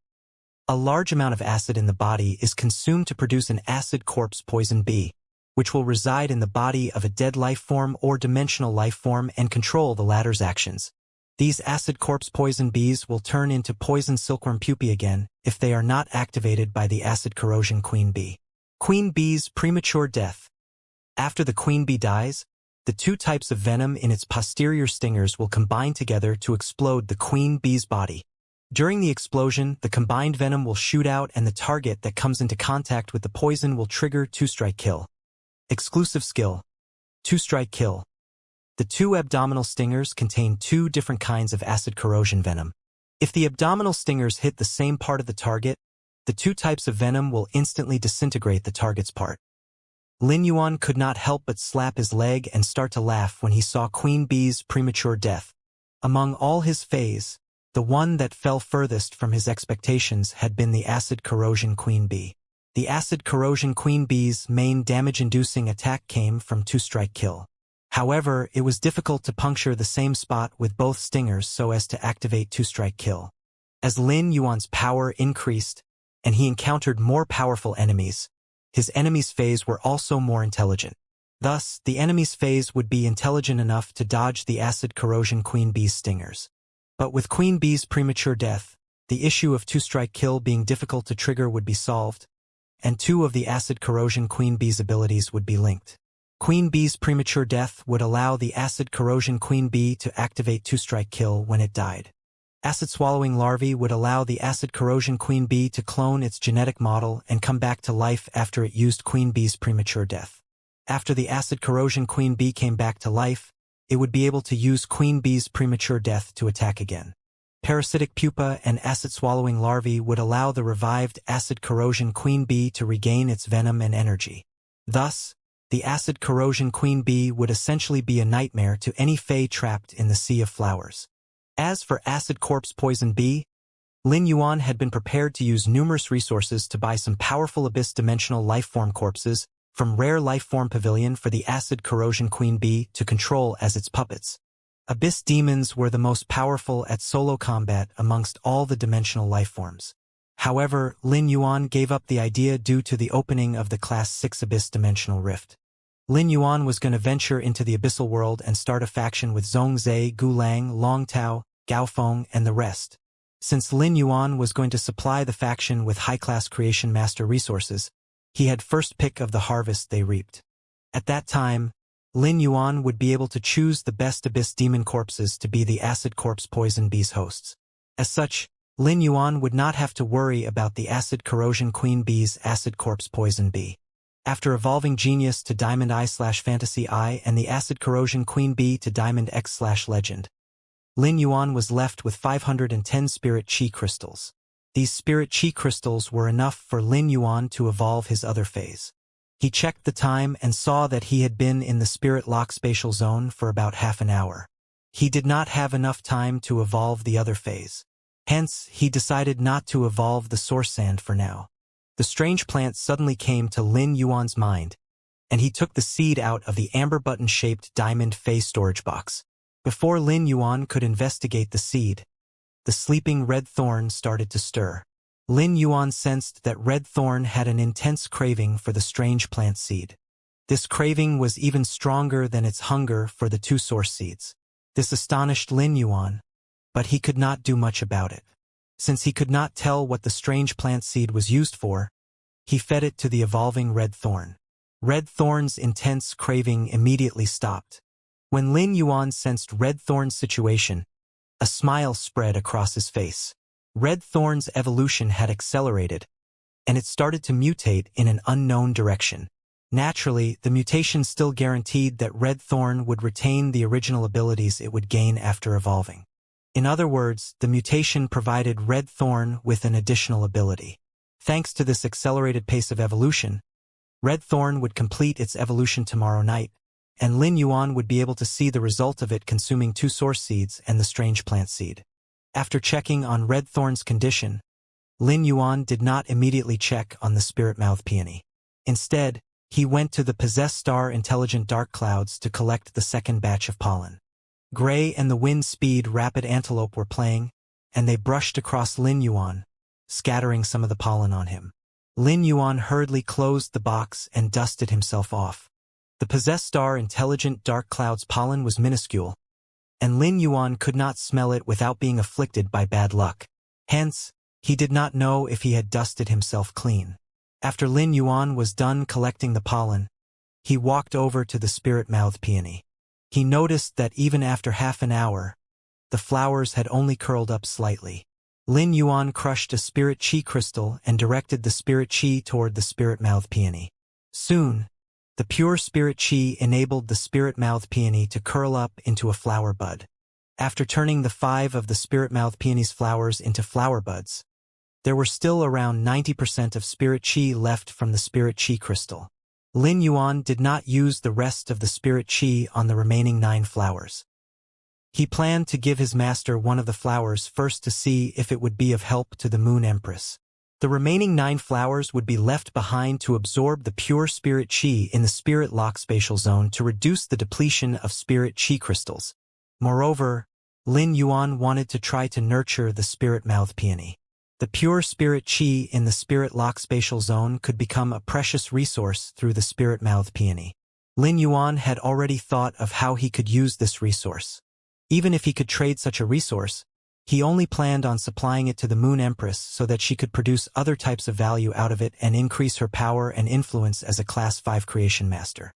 A large amount of acid in the body is consumed to produce an acid corpse poison bee, which will reside in the body of a dead life form or dimensional life form and control the latter's actions. These acid corpse poison bees will turn into poison silkworm pupae again if they are not activated by the acid corrosion queen bee. Queen bee's premature death. After the queen bee dies, the 2 types of venom in its posterior stingers will combine together to explode the queen bee's body. During the explosion, the combined venom will shoot out and the target that comes into contact with the poison will trigger 2-strike kill. Exclusive skill. 2-strike kill. The 2 abdominal stingers contain 2 different kinds of acid corrosion venom. If the abdominal stingers hit the same part of the target, the 2 types of venom will instantly disintegrate the target's part. Lin Yuan could not help but slap his leg and start to laugh when he saw Queen Bee's premature death. Among all his fays, the one that fell furthest from his expectations had been the acid corrosion Queen Bee. The acid corrosion Queen Bee's main damage-inducing attack came from 2-strike kill. However, it was difficult to puncture the same spot with both stingers so as to activate 2-strike kill. As Lin Yuan's power increased, and he encountered more powerful enemies, his enemies' fays were also more intelligent. Thus, the enemy's fays would be intelligent enough to dodge the acid corrosion Queen Bee's stingers. But with Queen Bee's premature death, the issue of 2-strike kill being difficult to trigger would be solved, and 2 of the acid corrosion Queen Bee's abilities would be linked. Queen Bee's premature death would allow the acid corrosion Queen Bee to activate 2-strike kill when it died. Acid-swallowing larvae would allow the acid corrosion Queen Bee to clone its genetic model and come back to life after it used Queen Bee's premature death. After the acid corrosion Queen Bee came back to life, it would be able to use Queen Bee's premature death to attack again. Parasitic pupa and acid-swallowing larvae would allow the revived acid corrosion Queen Bee to regain its venom and energy. Thus, the acid corrosion Queen Bee would essentially be a nightmare to any fae trapped in the sea of flowers. As for acid corpse poison bee, Lin Yuan had been prepared to use numerous resources to buy some powerful abyss-dimensional lifeform corpses from Rare Lifeform Pavilion for the Acid Corrosion Queen Bee to control as its puppets. Abyss demons were the most powerful at solo combat amongst all the dimensional lifeforms. However, Lin Yuan gave up the idea due to the opening of the Class 6 Abyss Dimensional Rift. Lin Yuan was going to venture into the abyssal world and start a faction with Zhongzhe, Gulang, Longtao, Gaofeng, and the rest. Since Lin Yuan was going to supply the faction with high-class creation master resources, he had first pick of the harvest they reaped. At that time, Lin Yuan would be able to choose the best abyss demon corpses to be the Acid Corpse Poison Bee's hosts. As such, Lin Yuan would not have to worry about the Acid Corrosion Queen Bee's Acid Corpse Poison Bee. After evolving Genius to Diamond I/Fantasy I and the Acid Corrosion Queen Bee to Diamond X/Legend, Lin Yuan was left with 510 Spirit Chi crystals. These Spirit Chi crystals were enough for Lin Yuan to evolve his other phase. He checked the time and saw that he had been in the Spirit Lock spatial zone for about half an hour. He did not have enough time to evolve the other phase. Hence, he decided not to evolve the Source Sand for now. The strange plant suddenly came to Lin Yuan's mind, and he took the seed out of the amber button-shaped diamond phase storage box. Before Lin Yuan could investigate the seed, the sleeping red thorn started to stir. Lin Yuan sensed that red thorn had an intense craving for the strange plant seed. This craving was even stronger than its hunger for the two source seeds. This astonished Lin Yuan, but he could not do much about it. Since he could not tell what the strange plant seed was used for, he fed it to the evolving red thorn. Red thorn's intense craving immediately stopped. When Lin Yuan sensed red thorn's situation, a smile spread across his face. Red thorn's evolution had accelerated, and it started to mutate in an unknown direction. Naturally, the mutation still guaranteed that red thorn would retain the original abilities it would gain after evolving. In other words, the mutation provided red thorn with an additional ability. Thanks to this accelerated pace of evolution, red thorn would complete its evolution tomorrow night, and Lin Yuan would be able to see the result of it consuming two source seeds and the strange plant seed. After checking on red thorn's condition, Lin Yuan did not immediately check on the spirit-mouthed peony. Instead, he went to the possessed star intelligent dark clouds to collect the second batch of pollen. Gray and the wind speed rapid antelope were playing, and they brushed across Lin Yuan, scattering some of the pollen on him. Lin Yuan hurriedly closed the box and dusted himself off. The possessed star intelligent dark cloud's pollen was minuscule, and Lin Yuan could not smell it without being afflicted by bad luck. Hence, he did not know if he had dusted himself clean. After Lin Yuan was done collecting the pollen, he walked over to the spirit-mouthed peony. He noticed that even after half an hour, the flowers had only curled up slightly. Lin Yuan crushed a spirit chi crystal and directed the spirit chi toward the spirit-mouthed peony. Soon, the pure spirit chi enabled the spirit-mouthed peony to curl up into a flower bud. After turning the 5 of the spirit-mouthed peony's flowers into flower buds, there were still around 90% of spirit chi left from the spirit chi crystal. Lin Yuan did not use the rest of the spirit chi on the remaining 9 flowers. He planned to give his master one of the flowers first to see if it would be of help to the Moon Empress. The remaining 9 flowers would be left behind to absorb the pure spirit chi in the spirit lock spatial zone to reduce the depletion of spirit chi crystals. Moreover, Lin Yuan wanted to try to nurture the spirit-mouthed peony. The pure spirit chi in the spirit lock spatial zone could become a precious resource through the spirit-mouthed peony. Lin Yuan had already thought of how he could use this resource. Even if he could trade such a resource, he only planned on supplying it to the Moon Empress so that she could produce other types of value out of it and increase her power and influence as a Class 5 creation master.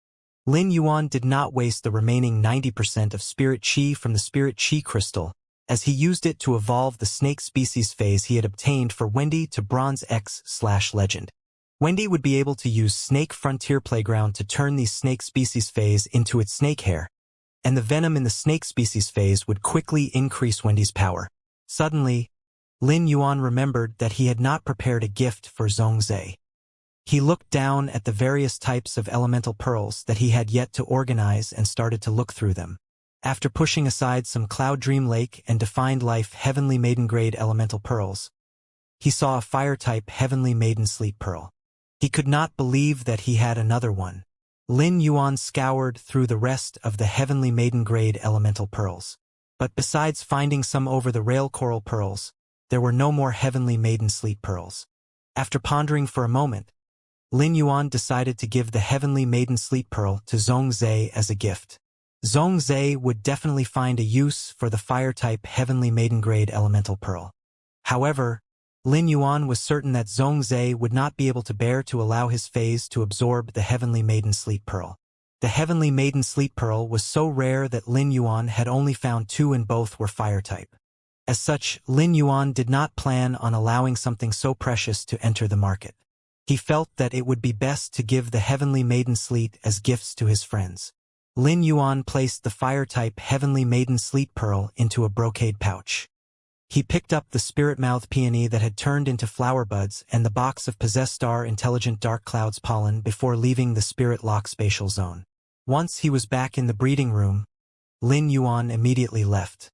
Lin Yuan did not waste the remaining 90% of spirit chi from the spirit chi crystal, as he used it to evolve the snake species phase he had obtained for Wendy to Bronze X/Legend. Wendy would be able to use Snake Frontier Playground to turn these snake species phase into its snake hair, and the venom in the snake species phase would quickly increase Wendy's power. Suddenly, Lin Yuan remembered that he had not prepared a gift for Zhongzhe. He looked down at the various types of elemental pearls that he had yet to organize and started to look through them. After pushing aside some Cloud Dream Lake and Defined Life Heavenly Maiden Grade elemental pearls, he saw a fire-type heavenly maiden sleep pearl. He could not believe that he had another one. Lin Yuan scoured through the rest of the heavenly maiden-grade elemental pearls. But besides finding some over-the-rail coral pearls, there were no more heavenly maiden sleep pearls. After pondering for a moment, Lin Yuan decided to give the heavenly maiden sleep pearl to Zhongzhe as a gift. Zhongzhe would definitely find a use for the fire-type heavenly maiden-grade elemental pearl. However, Lin Yuan was certain that Zhongzhe would not be able to bear to allow his phase to absorb the heavenly maiden sleep pearl. The heavenly maiden sleep pearl was so rare that Lin Yuan had only found 2 and both were fire-type. As such, Lin Yuan did not plan on allowing something so precious to enter the market. He felt that it would be best to give the heavenly maiden sleep as gifts to his friends. Lin Yuan placed the fire-type heavenly maiden sleep pearl into a brocade pouch. He picked up the spirit-mouthed peony that had turned into flower buds and the box of possessed star intelligent dark clouds pollen before leaving the spirit lock spatial zone. Once he was back in the breeding room, Lin Yuan immediately left.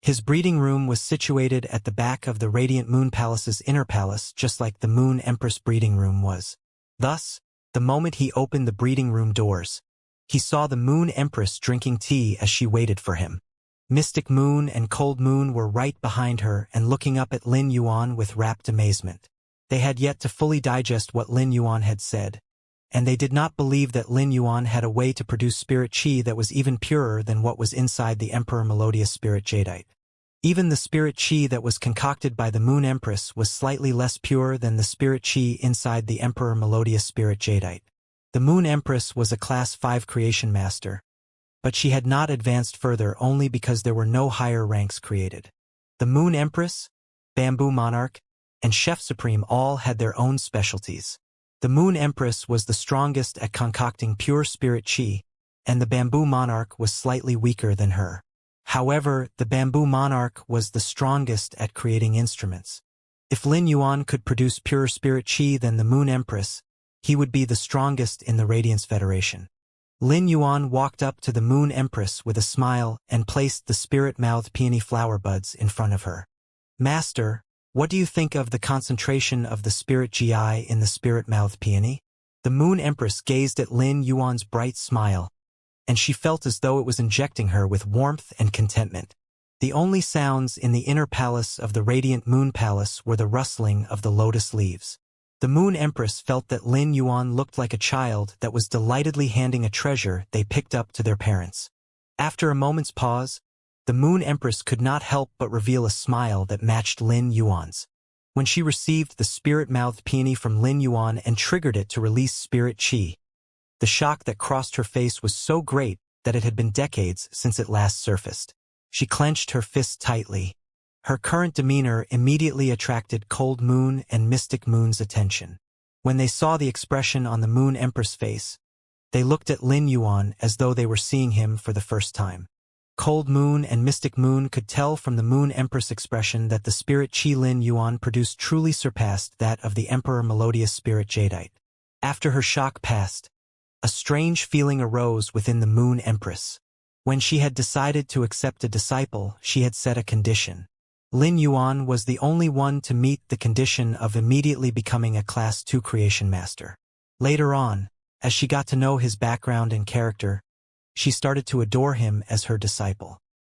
His breeding room was situated at the back of the Radiant Moon Palace's inner palace, just like the Moon Empress breeding room was. Thus, the moment he opened the breeding room doors, he saw the Moon Empress drinking tea as she waited for him. Mystic Moon and Cold Moon were right behind her and looking up at Lin Yuan with rapt amazement. They had yet to fully digest what Lin Yuan had said, and they did not believe that Lin Yuan had a way to produce spirit chi that was even purer than what was inside the Emperor Melodious Spirit Jadeite. Even the spirit chi that was concocted by the Moon Empress was slightly less pure than the spirit chi inside the Emperor Melodious Spirit Jadeite. The Moon Empress was a Class 5 creation master, but she had not advanced further only because there were no higher ranks created. The Moon Empress, Bamboo Monarch, and Chef Supreme all had their own specialties. The Moon Empress was the strongest at concocting pure spirit chi, and the Bamboo Monarch was slightly weaker than her. However, the Bamboo Monarch was the strongest at creating instruments. If Lin Yuan could produce pure spirit chi than the Moon Empress, he would be the strongest in the Radiance Federation. Lin Yuan walked up to the Moon Empress with a smile and placed the spirit-mouthed peony flower buds in front of her. Master, what do you think of the concentration of the spirit GI in the spirit-mouthed peony? The Moon Empress gazed at Lin Yuan's bright smile, and she felt as though it was injecting her with warmth and contentment. The only sounds in the inner palace of the Radiant Moon Palace were the rustling of the lotus leaves. The Moon Empress felt that Lin Yuan looked like a child that was delightedly handing a treasure they picked up to their parents. After a moment's pause, the Moon Empress could not help but reveal a smile that matched Lin Yuan's. When she received the spirit-mouthed peony from Lin Yuan and triggered it to release spirit chi, the shock that crossed her face was so great that it had been decades since it last surfaced. She clenched her fists tightly. Her current demeanor immediately attracted Cold Moon and Mystic Moon's attention. When they saw the expression on the Moon Empress' face, they looked at Lin Yuan as though they were seeing him for the first time. Cold Moon and Mystic Moon could tell from the Moon Empress' expression that the spirit chi Lin Yuan produced truly surpassed that of the Emperor Melodious Spirit Jadeite. After her shock passed, a strange feeling arose within the Moon Empress. When she had decided to accept a disciple, she had set a condition. Lin Yuan was the only one to meet the condition of immediately becoming a Class 2 creation master. Later on, as she got to know his background and character, she started to adore him as her disciple.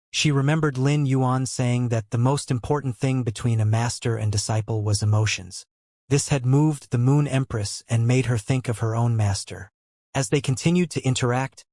She remembered Lin Yuan saying that the most important thing between a master and disciple was emotions. This had moved the Moon Empress and made her think of her own master. As they continued to interact,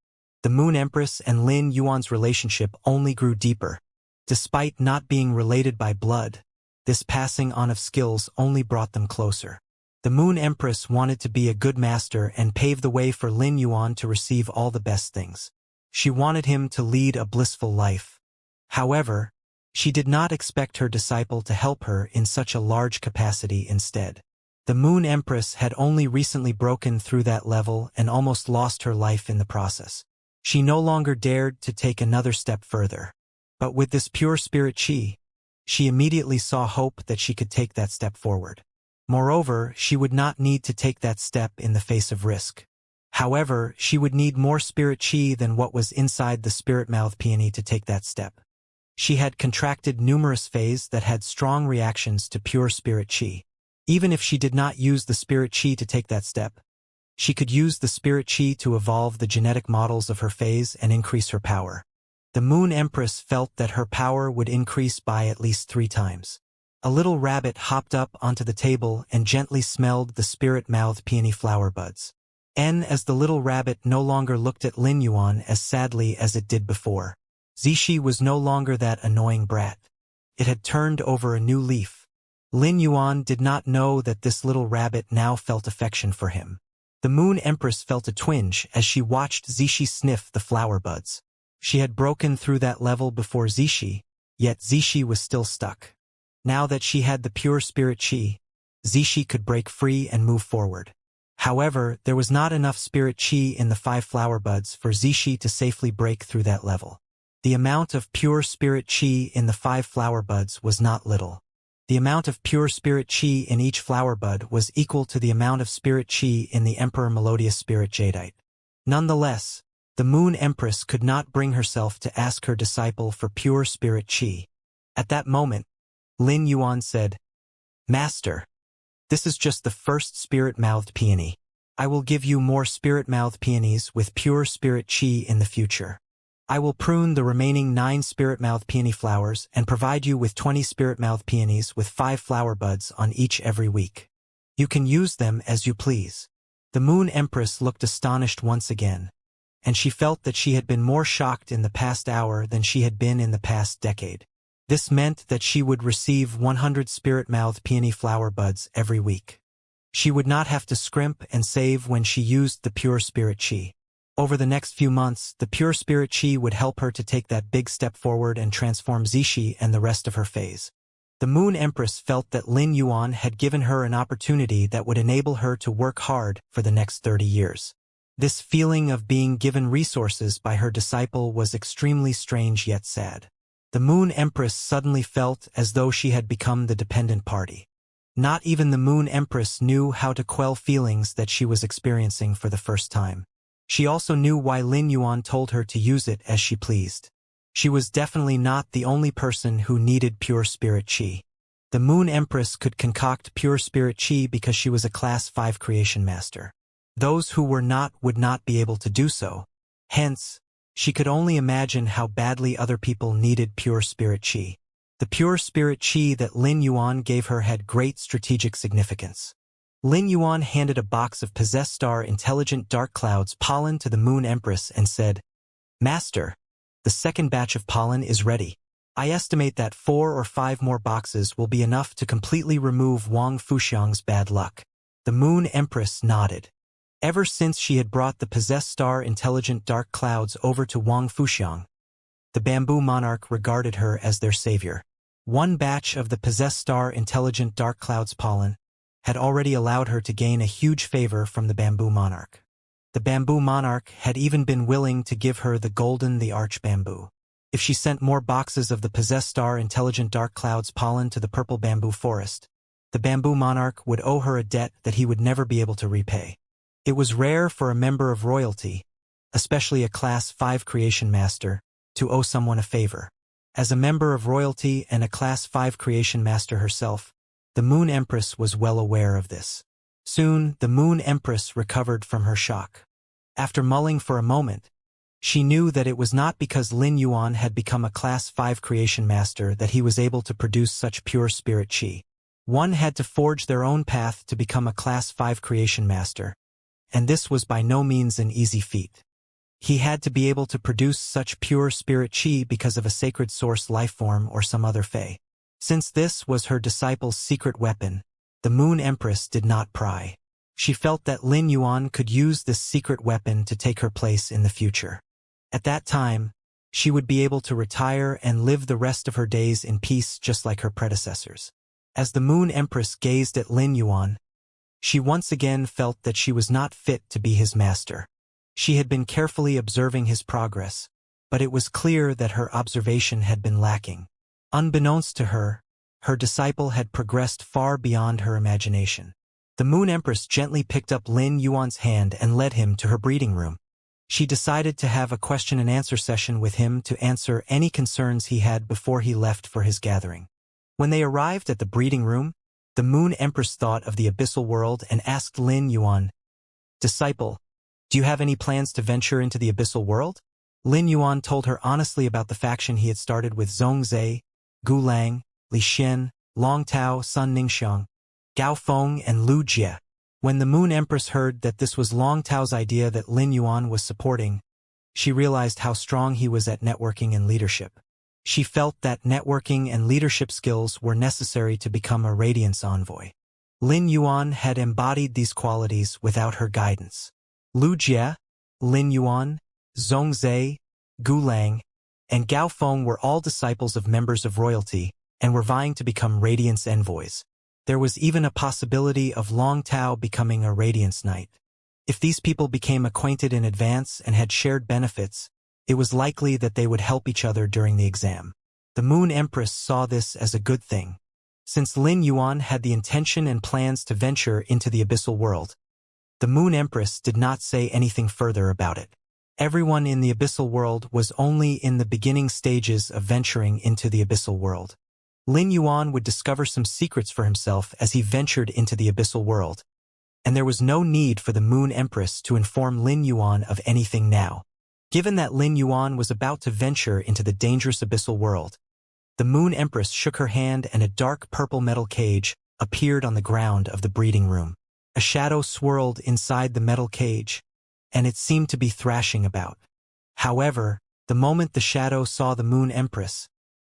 the Moon Empress and Lin Yuan's relationship only grew deeper. Despite not being related by blood, this passing on of skills only brought them closer. The Moon Empress wanted to be a good master and pave the way for Lin Yuan to receive all the best things. She wanted him to lead a blissful life. However, she did not expect her disciple to help her in such a large capacity instead. The Moon Empress had only recently broken through that level and almost lost her life in the process. She no longer dared to take another step further. But with this pure spirit chi, she immediately saw hope that she could take that step forward. Moreover, she would not need to take that step in the face of risk. However, she would need more spirit chi than what was inside the spirit-mouthed peony to take that step. She had contracted numerous phases that had strong reactions to pure spirit chi. Even if she did not use the spirit chi to take that step, she could use the spirit chi to evolve the genetic models of her phase and increase her power. The Moon Empress felt that her power would increase by at least 3 times. A little rabbit hopped up onto the table and gently smelled the spirit-mouthed peony flower buds. As the little rabbit no longer looked at Lin Yuan as sadly as it did before. Zishi was no longer that annoying brat. It had turned over a new leaf. Lin Yuan did not know that this little rabbit now felt affection for him. The Moon Empress felt a twinge as she watched Zishi sniff the flower buds. She had broken through that level before Zishi, yet Zishi was still stuck. Now that she had the pure spirit chi, Zishi could break free and move forward. However, there was not enough spirit chi in the 5 flower buds for Zishi to safely break through that level. The amount of pure spirit chi in the 5 flower buds was not little. The amount of pure spirit chi in each flower bud was equal to the amount of spirit chi in the Emperor Melodious Spirit Jadeite. Nonetheless, the Moon Empress could not bring herself to ask her disciple for pure spirit chi. At that moment, Lin Yuan said, "Master, this is just the first spirit-mouthed peony. I will give you more spirit-mouthed peonies with pure spirit chi in the future. I will prune the remaining 9 spirit-mouthed peony flowers and provide you with 20 spirit-mouthed peonies with 5 flower buds on each every week. You can use them as you please." The Moon Empress looked astonished once again, and she felt that she had been more shocked in the past hour than she had been in the past decade. This meant that she would receive 100 spirit-mouthed peony flower buds every week. She would not have to scrimp and save when she used the pure spirit chi. Over the next few months, the pure spirit chi would help her to take that big step forward and transform Zishi and the rest of her phase. The Moon Empress felt that Lin Yuan had given her an opportunity that would enable her to work hard for the next 30 years. This feeling of being given resources by her disciple was extremely strange yet sad. The Moon Empress suddenly felt as though she had become the dependent party. Not even the Moon Empress knew how to quell feelings that she was experiencing for the first time. She also knew why Lin Yuan told her to use it as she pleased. She was definitely not the only person who needed pure spirit chi. The Moon Empress could concoct pure spirit chi because she was a Class 5 creation master. Those who were not would not be able to do so. Hence, she could only imagine how badly other people needed pure spirit chi. The pure spirit chi that Lin Yuan gave her had great strategic significance. Lin Yuan handed a box of possessed star intelligent dark clouds pollen to the Moon Empress and said, "Master, the second batch of pollen is ready. I estimate that 4 or 5 more boxes will be enough to completely remove Wang Fuxiang's bad luck." The Moon Empress nodded. Ever since she had brought the possessed star intelligent dark clouds over to Wang Fuxiang, the bamboo monarch regarded her as their savior. One batch of the possessed star intelligent dark clouds pollen had already allowed her to gain a huge favor from the bamboo monarch. The bamboo monarch had even been willing to give her the arch bamboo. If she sent more boxes of the possessed star intelligent dark clouds pollen to the purple bamboo forest, the bamboo monarch would owe her a debt that he would never be able to repay. It was rare for a member of royalty, especially a Class 5 creation master, to owe someone a favor. As a member of royalty and a Class 5 creation master herself, the Moon Empress was well aware of this. Soon, the Moon Empress recovered from her shock. After mulling for a moment, she knew that it was not because Lin Yuan had become a Class 5 creation master that he was able to produce such pure spirit chi. One had to forge their own path to become a Class 5 creation master, and this was by no means an easy feat. He had to be able to produce such pure spirit chi because of a sacred source lifeform or some other fae. Since this was her disciple's secret weapon, the Moon Empress did not pry. She felt that Lin Yuan could use this secret weapon to take her place in the future. At that time, she would be able to retire and live the rest of her days in peace just like her predecessors. As the Moon Empress gazed at Lin Yuan, she once again felt that she was not fit to be his master. She had been carefully observing his progress, but it was clear that her observation had been lacking. Unbeknownst to her, her disciple had progressed far beyond her imagination. The Moon Empress gently picked up Lin Yuan's hand and led him to her breeding room. She decided to have a question-and-answer session with him to answer any concerns he had before he left for his gathering. When they arrived at the breeding room, the Moon Empress thought of the abyssal world and asked Lin Yuan, "Disciple, do you have any plans to venture into the abyssal world?" Lin Yuan told her honestly about the faction he had started with Zhongzhe, Gu Lang, Li Xian, Long Tao, Sun Ningxiang, Gao Feng, and Lu Jie. When the Moon Empress heard that this was Long Tao's idea that Lin Yuan was supporting, she realized how strong he was at networking and leadership. She felt that networking and leadership skills were necessary to become a Radiance envoy. Lin Yuan had embodied these qualities without her guidance. Lu Jie, Lin Yuan, Zhongzhe, Gu Lang, and Gao Feng were all disciples of members of royalty and were vying to become Radiance envoys. There was even a possibility of Long Tao becoming a Radiance Knight. If these people became acquainted in advance and had shared benefits, it was likely that they would help each other during the exam. The Moon Empress saw this as a good thing. Since Lin Yuan had the intention and plans to venture into the abyssal world, the Moon Empress did not say anything further about it. Everyone in the abyssal world was only in the beginning stages of venturing into the abyssal world. Lin Yuan would discover some secrets for himself as he ventured into the abyssal world, and there was no need for the Moon Empress to inform Lin Yuan of anything now. Given that Lin Yuan was about to venture into the dangerous abyssal world, the Moon Empress shook her hand and a dark purple metal cage appeared on the ground of the breeding room. A shadow swirled inside the metal cage, and it seemed to be thrashing about. However, the moment the shadow saw the Moon Empress,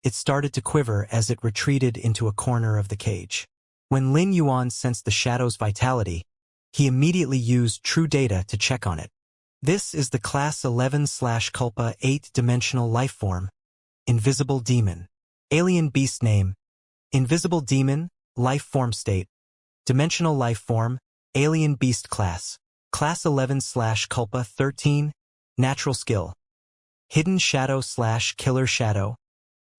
it started to quiver as it retreated into a corner of the cage. When Lin Yuan sensed the shadow's vitality, he immediately used true data to check on it. This is the Class 11/Culpa 8-dimensional lifeform, Invisible Demon. Alien Beast Name: Invisible Demon, Lifeform State, Dimensional Lifeform, Alien Beast Class. Class 11/Culpa 13, Natural Skill: Hidden Shadow/Killer Shadow.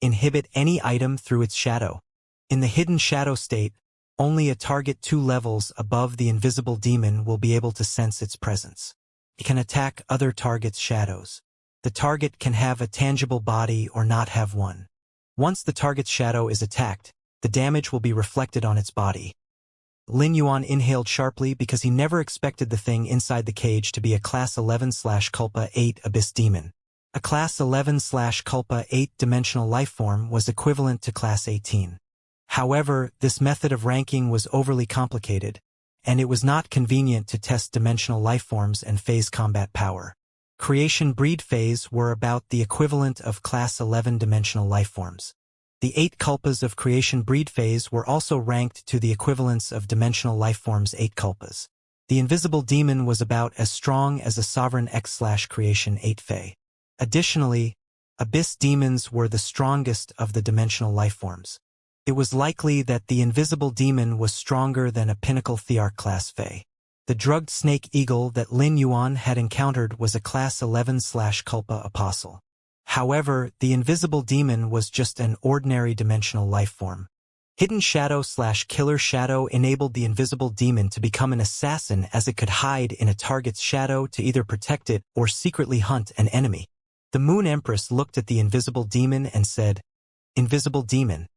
Inhibit any item through its shadow. In the hidden shadow state, only a target 2 levels above the invisible demon will be able to sense its presence. It can attack other targets' shadows. The target can have a tangible body or not have one. Once the target's shadow is attacked, the damage will be reflected on its body. Lin Yuan inhaled sharply because he never expected the thing inside the cage to be a Class 11/Culpa 8 Abyss Demon. A Class 11/Culpa 8-dimensional lifeform was equivalent to Class 18. However, this method of ranking was overly complicated, and it was not convenient to test dimensional lifeforms and phase combat power. Creation breed phase were about the equivalent of Class 11-dimensional lifeforms. The 8 culpas of creation breed phase were also ranked to the equivalence of dimensional lifeforms 8 culpas. The invisible demon was about as strong as a sovereign X/creation 8 Fae. Additionally, abyss demons were the strongest of the dimensional lifeforms. It was likely that the invisible demon was stronger than a pinnacle Thearch class Fae. The drugged snake eagle that Lin Yuan had encountered was a Class 11/Culpa apostle. However, the invisible demon was just an ordinary dimensional lifeform. Hidden Shadow/Killer Shadow enabled the invisible demon to become an assassin as it could hide in a target's shadow to either protect it or secretly hunt an enemy. The Moon Empress looked at the invisible demon and said, "Invisible demon,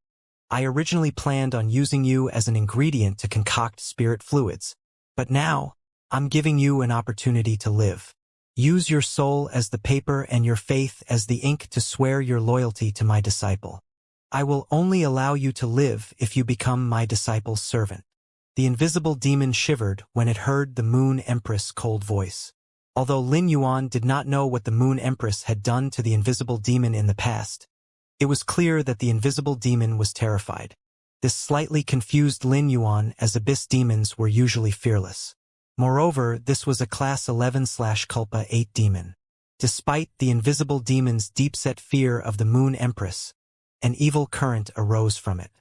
I originally planned on using you as an ingredient to concoct spirit fluids, but now, I'm giving you an opportunity to live. Use your soul as the paper and your faith as the ink to swear your loyalty to my disciple. I will only allow you to live if you become my disciple's servant." The invisible demon shivered when it heard the Moon Empress' cold voice. Although Lin Yuan did not know what the Moon Empress had done to the invisible demon in the past, it was clear that the invisible demon was terrified. This slightly confused Lin Yuan, as abyss demons were usually fearless. Moreover, this was a Class 11/Culpa 8 demon. Despite the invisible demon's deep-set fear of the Moon Empress, an evil current arose from it.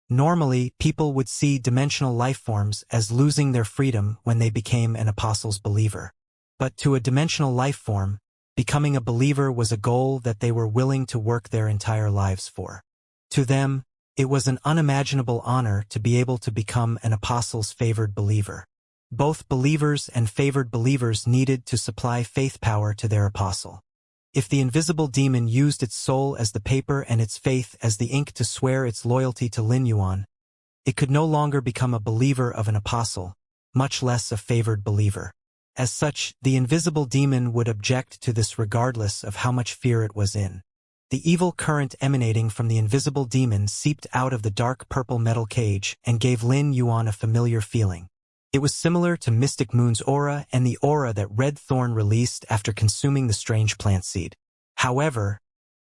Normally, people would see dimensional lifeforms as losing their freedom when they became an apostle's believer. But to a dimensional lifeform, becoming a believer was a goal that they were willing to work their entire lives for. To them, it was an unimaginable honor to be able to become an apostle's favored believer. Both believers and favored believers needed to supply faith power to their apostle. If the invisible demon used its soul as the paper and its faith as the ink to swear its loyalty to Lin Yuan, it could no longer become a believer of an apostle, much less a favored believer. As such, the invisible demon would object to this regardless of how much fear it was in. The evil current emanating from the invisible demon seeped out of the dark purple metal cage and gave Lin Yuan a familiar feeling. It was similar to Mystic Moon's aura and the aura that Red Thorn released after consuming the strange plant seed. However,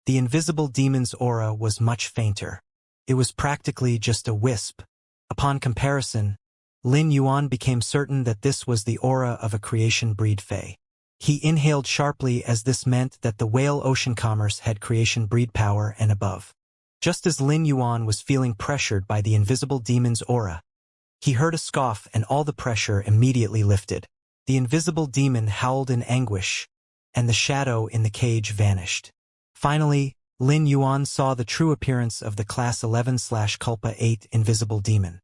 the invisible demon's aura was much fainter. It was practically just a wisp. Upon comparison, Lin Yuan became certain that this was the aura of a creation breed fae. He inhaled sharply as this meant that the whale ocean commerce had creation breed power and above. Just as Lin Yuan was feeling pressured by the invisible demon's aura, he heard a scoff and all the pressure immediately lifted. The invisible demon howled in anguish, and the shadow in the cage vanished. Finally, Lin Yuan saw the true appearance of the Class 11/Culpa 8 invisible demon.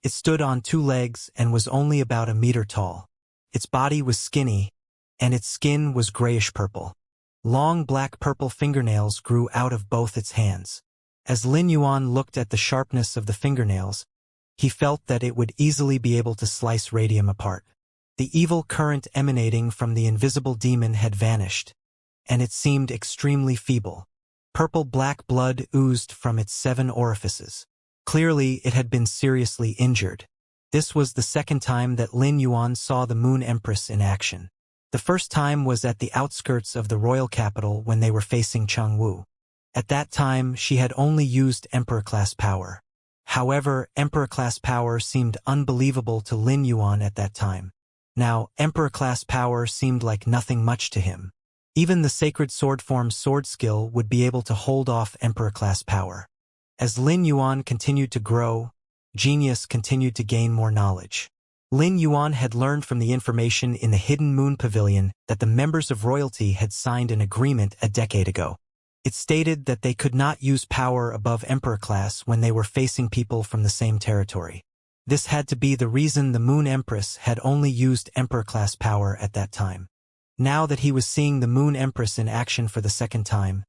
It stood on two legs and was only about a meter tall. Its body was skinny, and its skin was grayish-purple. Long black-purple fingernails grew out of both its hands. As Lin Yuan looked at the sharpness of the fingernails, he felt that it would easily be able to slice radium apart. The evil current emanating from the invisible demon had vanished, and it seemed extremely feeble. Purple-black blood oozed from its 7 orifices. Clearly, it had been seriously injured. This was the second time that Lin Yuan saw the Moon Empress in action. The first time was at the outskirts of the royal capital when they were facing Chengwu. At that time, she had only used Emperor-class power. However, Emperor-class power seemed unbelievable to Lin Yuan at that time. Now, Emperor-class power seemed like nothing much to him. Even the sacred sword form sword skill would be able to hold off Emperor-class power. As Lin Yuan continued to grow, genius continued to gain more knowledge. Lin Yuan had learned from the information in the Hidden Moon Pavilion that the members of royalty had signed an agreement a decade ago. It stated that they could not use power above Emperor class when they were facing people from the same territory. This had to be the reason the Moon Empress had only used Emperor class power at that time. Now that he was seeing the Moon Empress in action for the second time,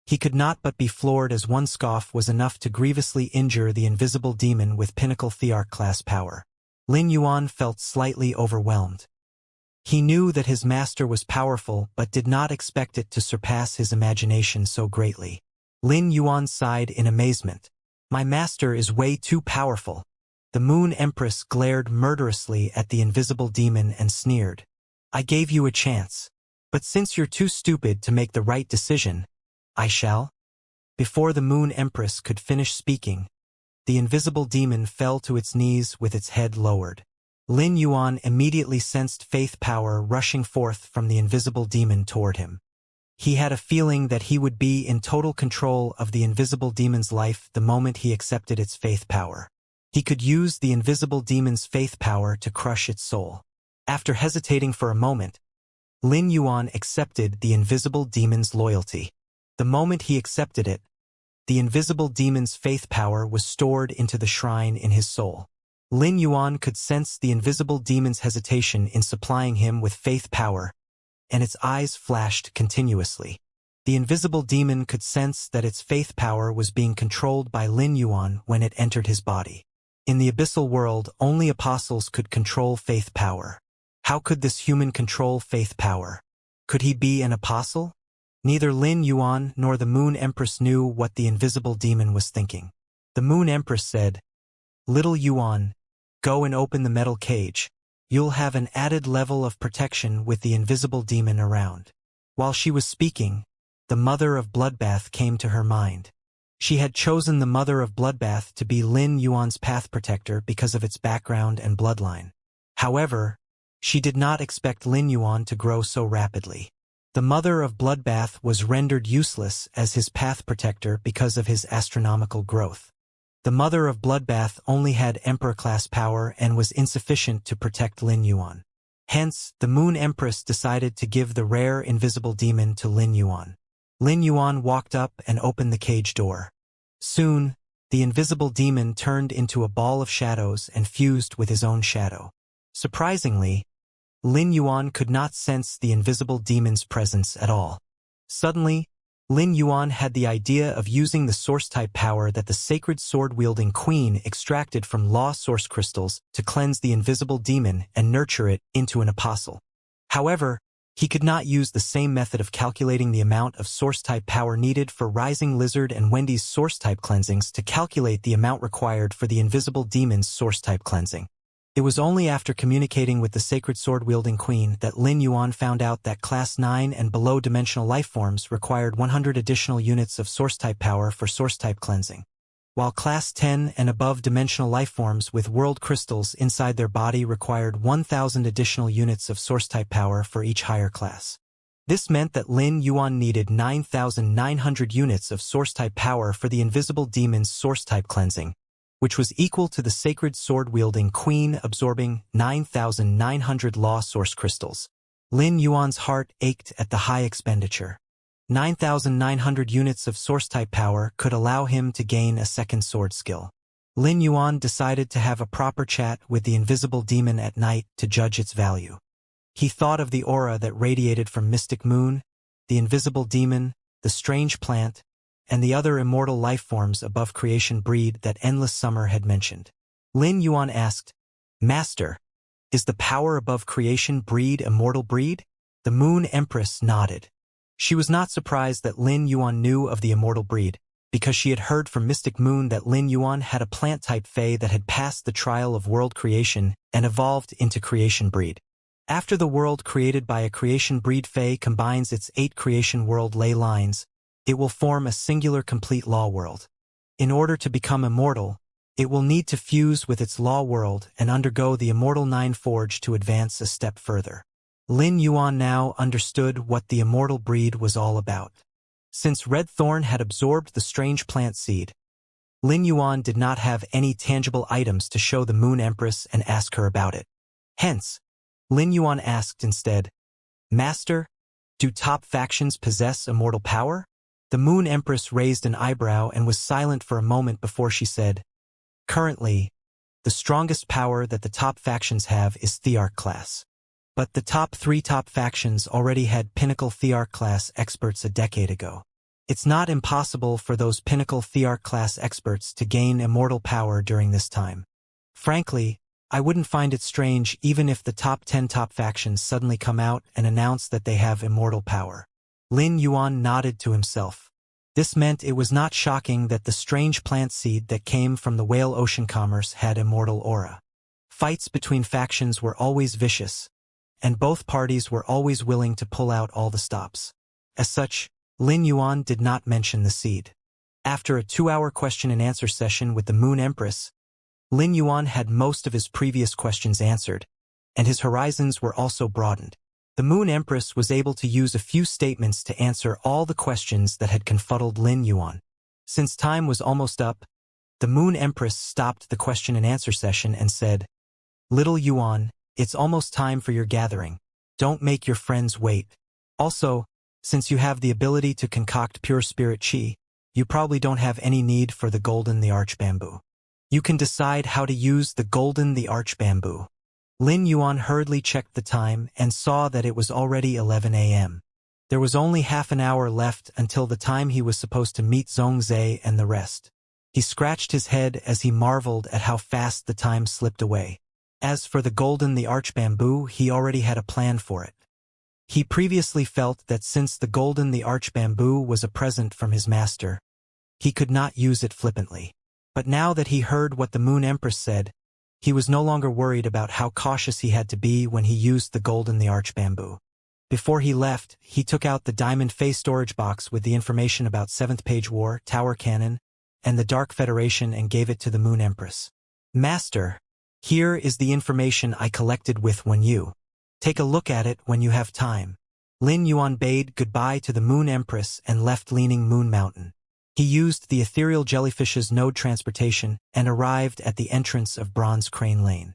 he could not but be floored as one scoff was enough to grievously injure the invisible demon with Pinnacle Thearch class power. Lin Yuan felt slightly overwhelmed. He knew that his master was powerful but did not expect it to surpass his imagination so greatly. Lin Yuan sighed in amazement. "My master is way too powerful." The Moon Empress glared murderously at the invisible demon and sneered. "I gave you a chance. But since you're too stupid to make the right decision, I shall." Before the Moon Empress could finish speaking, the invisible demon fell to its knees with its head lowered. Lin Yuan immediately sensed faith power rushing forth from the invisible demon toward him. He had a feeling that he would be in total control of the invisible demon's life the moment he accepted its faith power. He could use the invisible demon's faith power to crush its soul. After hesitating for a moment, Lin Yuan accepted the invisible demon's loyalty. The moment he accepted it, the invisible demon's faith power was stored into the shrine in his soul. Lin Yuan could sense the invisible demon's hesitation in supplying him with faith power, and its eyes flashed continuously. The invisible demon could sense that its faith power was being controlled by Lin Yuan when it entered his body. In the abyssal world, only apostles could control faith power. How could this human control faith power? Could he be an apostle? Neither Lin Yuan nor the Moon Empress knew what the invisible demon was thinking. The Moon Empress said, "Little Yuan, go and open the metal cage. You'll have an added level of protection with the invisible demon around." While she was speaking, the Mother of Bloodbath came to her mind. She had chosen the Mother of Bloodbath to be Lin Yuan's path protector because of its background and bloodline. However, she did not expect Lin Yuan to grow so rapidly. The Mother of Bloodbath was rendered useless as his path protector because of his astronomical growth. The Mother of Bloodbath only had Emperor-class power and was insufficient to protect Lin Yuan. Hence, the Moon Empress decided to give the rare invisible demon to Lin Yuan. Lin Yuan walked up and opened the cage door. Soon, the invisible demon turned into a ball of shadows and fused with his own shadow. Surprisingly, Lin Yuan could not sense the invisible demon's presence at all. Suddenly, Lin Yuan had the idea of using the source-type power that the sacred sword-wielding queen extracted from law source crystals to cleanse the invisible demon and nurture it into an apostle. However, he could not use the same method of calculating the amount of source-type power needed for Rising Lizard and Wendy's source-type cleansings to calculate the amount required for the invisible demon's source-type cleansing. It was only after communicating with the sacred sword-wielding queen that Lin Yuan found out that Class 9 and below dimensional lifeforms required 100 additional units of source-type power for source-type cleansing, while Class 10 and above dimensional lifeforms with world crystals inside their body required 1,000 additional units of source-type power for each higher class. This meant that Lin Yuan needed 9,900 units of source-type power for the invisible demon's source-type cleansing, which was equal to the sacred sword-wielding queen absorbing 9,900 law source crystals. Lin Yuan's heart ached at the high expenditure. 9,900 units of source-type power could allow him to gain a second sword skill. Lin Yuan decided to have a proper chat with the invisible demon at night to judge its value. He thought of the aura that radiated from Mystic Moon, the invisible demon, the strange plant, and the other immortal lifeforms above creation breed that Endless Summer had mentioned. Lin Yuan asked, "Master, is the power above creation breed immortal breed?" The Moon Empress nodded. She was not surprised that Lin Yuan knew of the immortal breed, because she had heard from Mystic Moon that Lin Yuan had a plant-type fae that had passed the trial of world creation and evolved into creation breed. After the world created by a creation breed fae combines its 8 creation world ley lines, it will form a singular complete law world. In order to become immortal, it will need to fuse with its law world and undergo the Immortal 9 Forge to advance a step further. Lin Yuan now understood what the immortal breed was all about. Since Red Thorn had absorbed the strange plant seed, Lin Yuan did not have any tangible items to show the Moon Empress and ask her about it. Hence, Lin Yuan asked instead, "Master, do top factions possess immortal power?" The Moon Empress raised an eyebrow and was silent for a moment before she said, "Currently, the strongest power that the top factions have is Thearch class. But the top 3 top factions already had Pinnacle Thearch class experts a decade ago. It's not impossible for those Pinnacle Thearch class experts to gain immortal power during this time. Frankly, I wouldn't find it strange even if the top 10 top factions suddenly come out and announce that they have immortal power." Lin Yuan nodded to himself. This meant it was not shocking that the strange plant seed that came from the whale ocean commerce had immortal aura. Fights between factions were always vicious, and both parties were always willing to pull out all the stops. As such, Lin Yuan did not mention the seed. After a 2-hour question-and-answer session with the Moon Empress, Lin Yuan had most of his previous questions answered, and his horizons were also broadened. The Moon Empress was able to use a few statements to answer all the questions that had confuddled Lin Yuan. Since time was almost up, the Moon Empress stopped the question-and-answer session and said, "Little Yuan, it's almost time for your gathering. Don't make your friends wait. Also, since you have the ability to concoct pure spirit chi, you probably don't have any need for the golden the arch bamboo. You can decide how to use the golden the arch bamboo." Lin Yuan hurriedly checked the time and saw that it was already 11 a.m. There was only half an hour left until the time he was supposed to meet Zhongzhe and the rest. He scratched his head as he marveled at how fast the time slipped away. As for the golden the arch bamboo, he already had a plan for it. He previously felt that since the golden the arch bamboo was a present from his master, he could not use it flippantly. But now that he heard what the Moon Empress said, he was no longer worried about how cautious he had to be when he used the golden the arch bamboo. Before he left, he took out the diamond face storage box with the information about 7th Page War, Tower Cannon, and the Dark Federation and gave it to the Moon Empress. "Master, here is the information I collected with when you. Take a look at it when you have time." Lin Yuan bade goodbye to the Moon Empress and left Leaning Moon Mountain. He used the ethereal jellyfish's node transportation and arrived at the entrance of Bronze Crane Lane.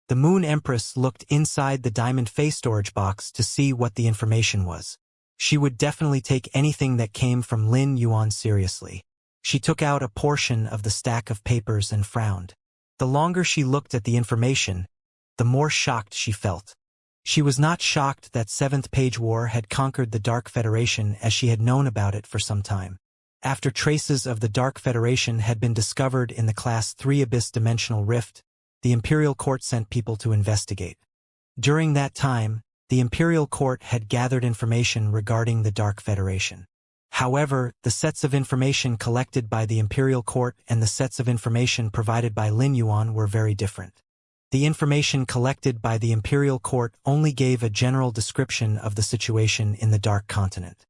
The Moon Empress looked inside the diamond face storage box to see what the information was. She would definitely take anything that came from Lin Yuan seriously. She took out a portion of the stack of papers and frowned. The longer she looked at the information, the more shocked she felt. She was not shocked that Seventh Page War had conquered the Dark Federation, as she had known about it for some time. After traces of the Dark Federation had been discovered in the Class 3 Abyss Dimensional Rift, the Imperial Court sent people to investigate. During that time, the Imperial Court had gathered information regarding the Dark Federation. However, the sets of information collected by the Imperial Court and the sets of information provided by Lin Yuan were very different. The information collected by the Imperial Court only gave a general description of the situation in the Dark Continent.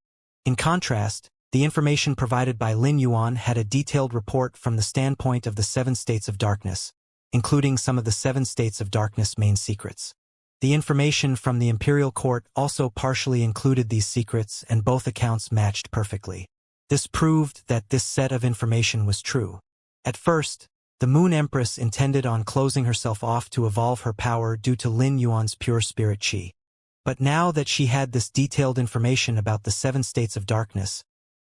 In contrast, the information provided by Lin Yuan had a detailed report from the standpoint of the 7 States of Darkness, including some of the 7 States of Darkness main secrets. The information from the Imperial Court also partially included these secrets, and both accounts matched perfectly. This proved that this set of information was true. At first, the Moon Empress intended on closing herself off to evolve her power due to Lin Yuan's pure spirit qi. But now that she had this detailed information about the 7 States of Darkness,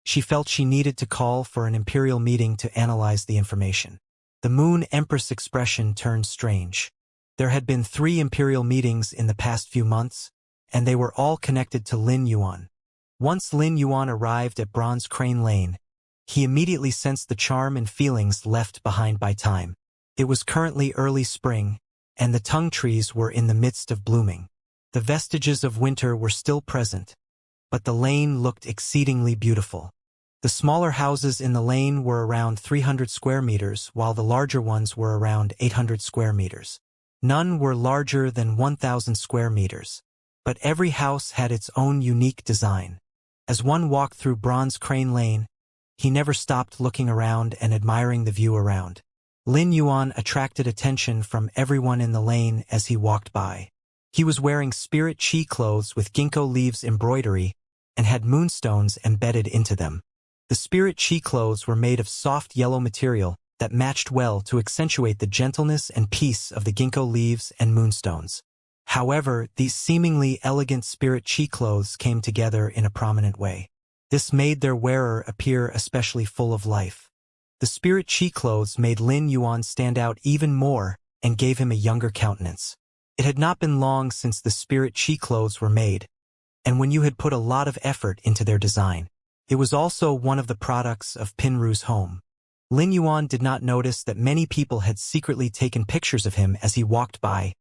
she felt she needed to call for an Imperial meeting to analyze the information. The Moon Empress' expression turned strange. There had been 3 Imperial meetings in the past few months, and they were all connected to Lin Yuan. Once Lin Yuan arrived at Bronze Crane Lane, he immediately sensed the charm and feelings left behind by time. It was currently early spring, and the tung trees were in the midst of blooming. The vestiges of winter were still present, but the lane looked exceedingly beautiful. The smaller houses in the lane were around 300 square meters, while the larger ones were around 800 square meters. None were larger than 1,000 square meters, but every house had its own unique design. As one walked through Bronze Crane Lane, he never stopped looking around and admiring the view around. Lin Yuan attracted attention from everyone in the lane as he walked by. He was wearing spirit qi clothes with ginkgo leaves embroidery and had moonstones embedded into them. The spirit qi clothes were made of soft yellow material that matched well to accentuate the gentleness and peace of the ginkgo leaves and moonstones. However, these seemingly elegant spirit qi clothes came together in a prominent way. This made their wearer appear especially full of life. The spirit qi clothes made Lin Yuan stand out even more and gave him a younger countenance. It had not been long since the spirit qi clothes were made, and when you had put a lot of effort into their design. It was also one of the products of Pinru's home. Lin Yuan did not notice that many people had secretly taken pictures of him as he walked by,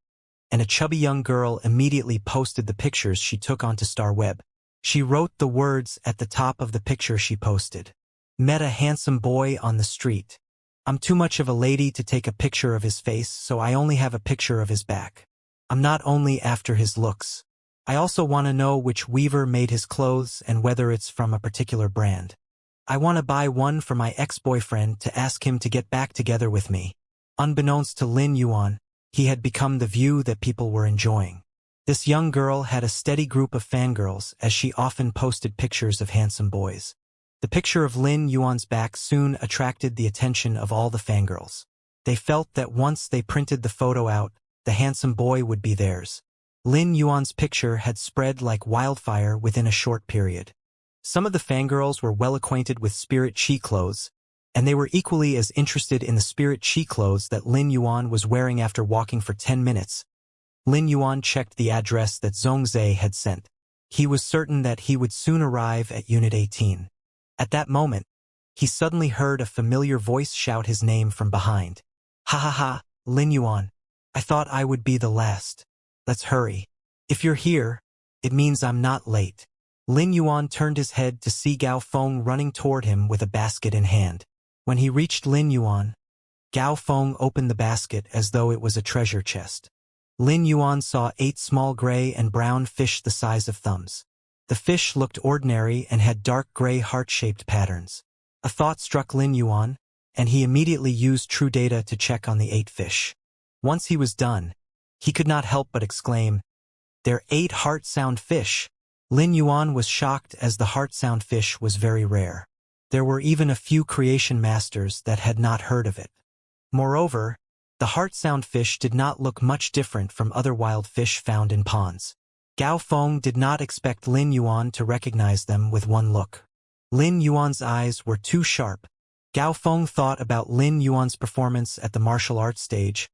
and a chubby young girl immediately posted the pictures she took onto StarWeb. She wrote the words at the top of the picture she posted. Met a handsome boy on the street. I'm too much of a lady to take a picture of his face, so I only have a picture of his back. I'm not only after his looks. I also want to know which weaver made his clothes and whether it's from a particular brand. I want to buy one for my ex-boyfriend to ask him to get back together with me. Unbeknownst to Lin Yuan, he had become the view that people were enjoying. This young girl had a steady group of fangirls, as she often posted pictures of handsome boys. The picture of Lin Yuan's back soon attracted the attention of all the fangirls. They felt that once they printed the photo out, the handsome boy would be theirs. Lin Yuan's picture had spread like wildfire within a short period. Some of the fangirls were well acquainted with spirit qi clothes, and they were equally as interested in the spirit qi clothes that Lin Yuan was wearing. After walking for 10 minutes, Lin Yuan checked the address that Zhongzhe had sent. He was certain that he would soon arrive at Unit 18. At that moment, he suddenly heard a familiar voice shout his name from behind. Ha ha ha, Lin Yuan. I thought I would be the last. Let's hurry. If you're here, it means I'm not late. Lin Yuan turned his head to see Gao Feng running toward him with a basket in hand. When he reached Lin Yuan, Gao Feng opened the basket as though it was a treasure chest. Lin Yuan saw 8 small gray and brown fish the size of thumbs. The fish looked ordinary and had dark gray heart-shaped patterns. A thought struck Lin Yuan, and he immediately used True Data to check on the 8 fish. Once he was done, he could not help but exclaim, "They're 8 heart-sound fish." Lin Yuan was shocked, as the heart-sound fish was very rare. There were even a few creation masters that had not heard of it. Moreover, the heart-sound fish did not look much different from other wild fish found in ponds. Gao Feng did not expect Lin Yuan to recognize them with one look. Lin Yuan's eyes were too sharp. Gao Feng thought about Lin Yuan's performance at the martial arts stage,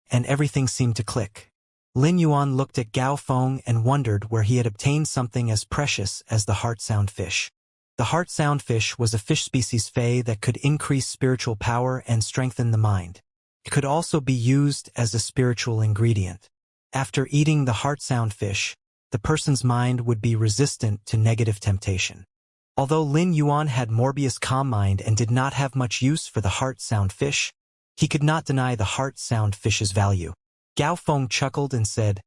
and everything seemed to click. Lin Yuan looked at Gao Feng and wondered where he had obtained something as precious as the heart-sound fish. The heart-sound fish was a fish species fey that could increase spiritual power and strengthen the mind. It could also be used as a spiritual ingredient. After eating the heart-sound fish, the person's mind would be resistant to negative temptation. Although Lin Yuan had Morbius' calm mind and did not have much use for the heart-sound fish, he could not deny the heart-sound fish's value. Gao Feng chuckled and said,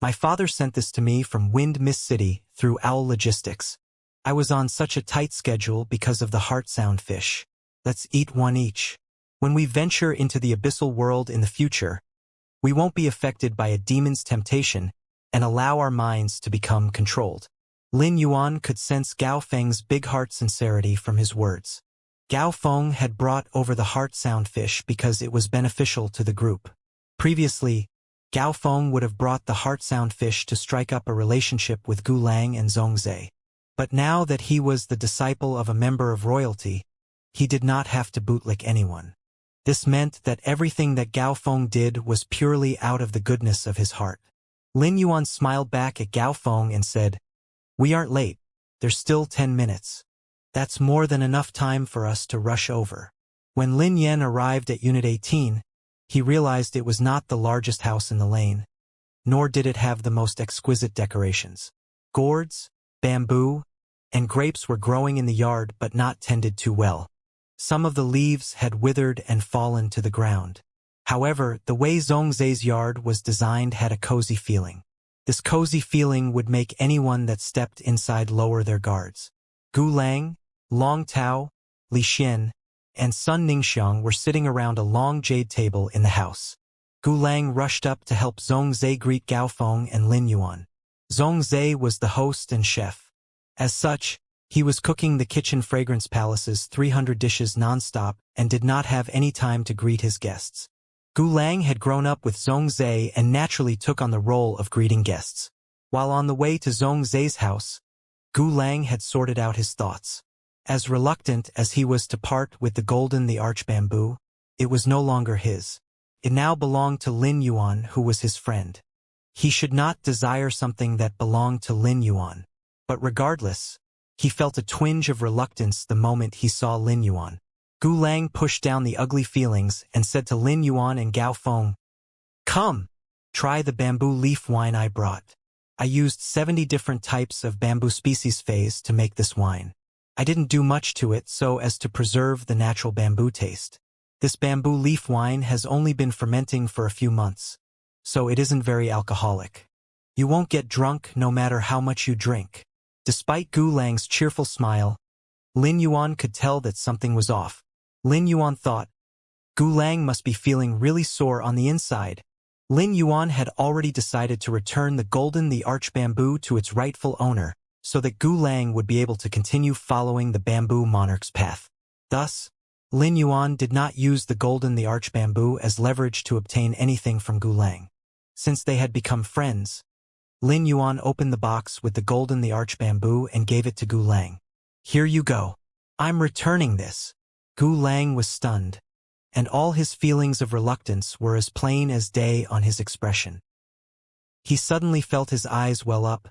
"My father sent this to me from Wind Mist City through Owl Logistics. I was on such a tight schedule because of the heart-sound fish. Let's eat one each. When we venture into the abyssal world in the future, we won't be affected by a demon's temptation and allow our minds to become controlled." Lin Yuan could sense Gao Feng's big heart sincerity from his words. Gao Feng had brought over the heart-sound fish because it was beneficial to the group. Previously, Gao Feng would have brought the heart-sound fish to strike up a relationship with Gu Lang and Zhongzhe. But now that he was the disciple of a member of royalty, he did not have to bootlick anyone. This meant that everything that Gao Feng did was purely out of the goodness of his heart. Lin Yuan smiled back at Gao Feng and said, "We aren't late. There's still 10 minutes. That's more than enough time for us to rush over." When Lin Yan arrived at Unit 18, he realized it was not the largest house in the lane, nor did it have the most exquisite decorations. Gourds, bamboo, and grapes were growing in the yard but not tended too well. Some of the leaves had withered and fallen to the ground. However, the way Zhongzhe's yard was designed had a cozy feeling. This cozy feeling would make anyone that stepped inside lower their guards. Gu Lang, Long Tao, Li Xian, and Sun Ningxiang were sitting around a long jade table in the house. Gu Lang rushed up to help Zhongzhe greet Gao Feng and Lin Yuan. Zhongzhe was the host and chef. As such, he was cooking the kitchen fragrance palace's 300 dishes non-stop and did not have any time to greet his guests. Gu Lang had grown up with Zhongzhe and naturally took on the role of greeting guests. While on the way to Zhongzhe's house, Gu Lang had sorted out his thoughts. As reluctant as he was to part with the golden the arch bamboo, it was no longer his. It now belonged to Lin Yuan, who was his friend. He should not desire something that belonged to Lin Yuan. But regardless, he felt a twinge of reluctance the moment he saw Lin Yuan. Gu Lang pushed down the ugly feelings and said to Lin Yuan and Gao Feng, "Come, try the bamboo leaf wine I brought. I used 70 different types of bamboo species phase to make this wine. I didn't do much to it so as to preserve the natural bamboo taste. This bamboo leaf wine has only been fermenting for a few months, so it isn't very alcoholic. You won't get drunk no matter how much you drink." Despite Gu Lang's cheerful smile, Lin Yuan could tell that something was off. Lin Yuan thought, Gu Lang must be feeling really sore on the inside. Lin Yuan had already decided to return the golden the arch bamboo to its rightful owner, so that Gu Lang would be able to continue following the bamboo monarch's path. Thus, Lin Yuan did not use the golden the arch bamboo as leverage to obtain anything from Gu Lang. Since they had become friends, Lin Yuan opened the box with the golden the arch bamboo and gave it to Gu Lang. "Here you go. I'm returning this." Gu Lang was stunned, and all his feelings of reluctance were as plain as day on his expression. He suddenly felt his eyes well up,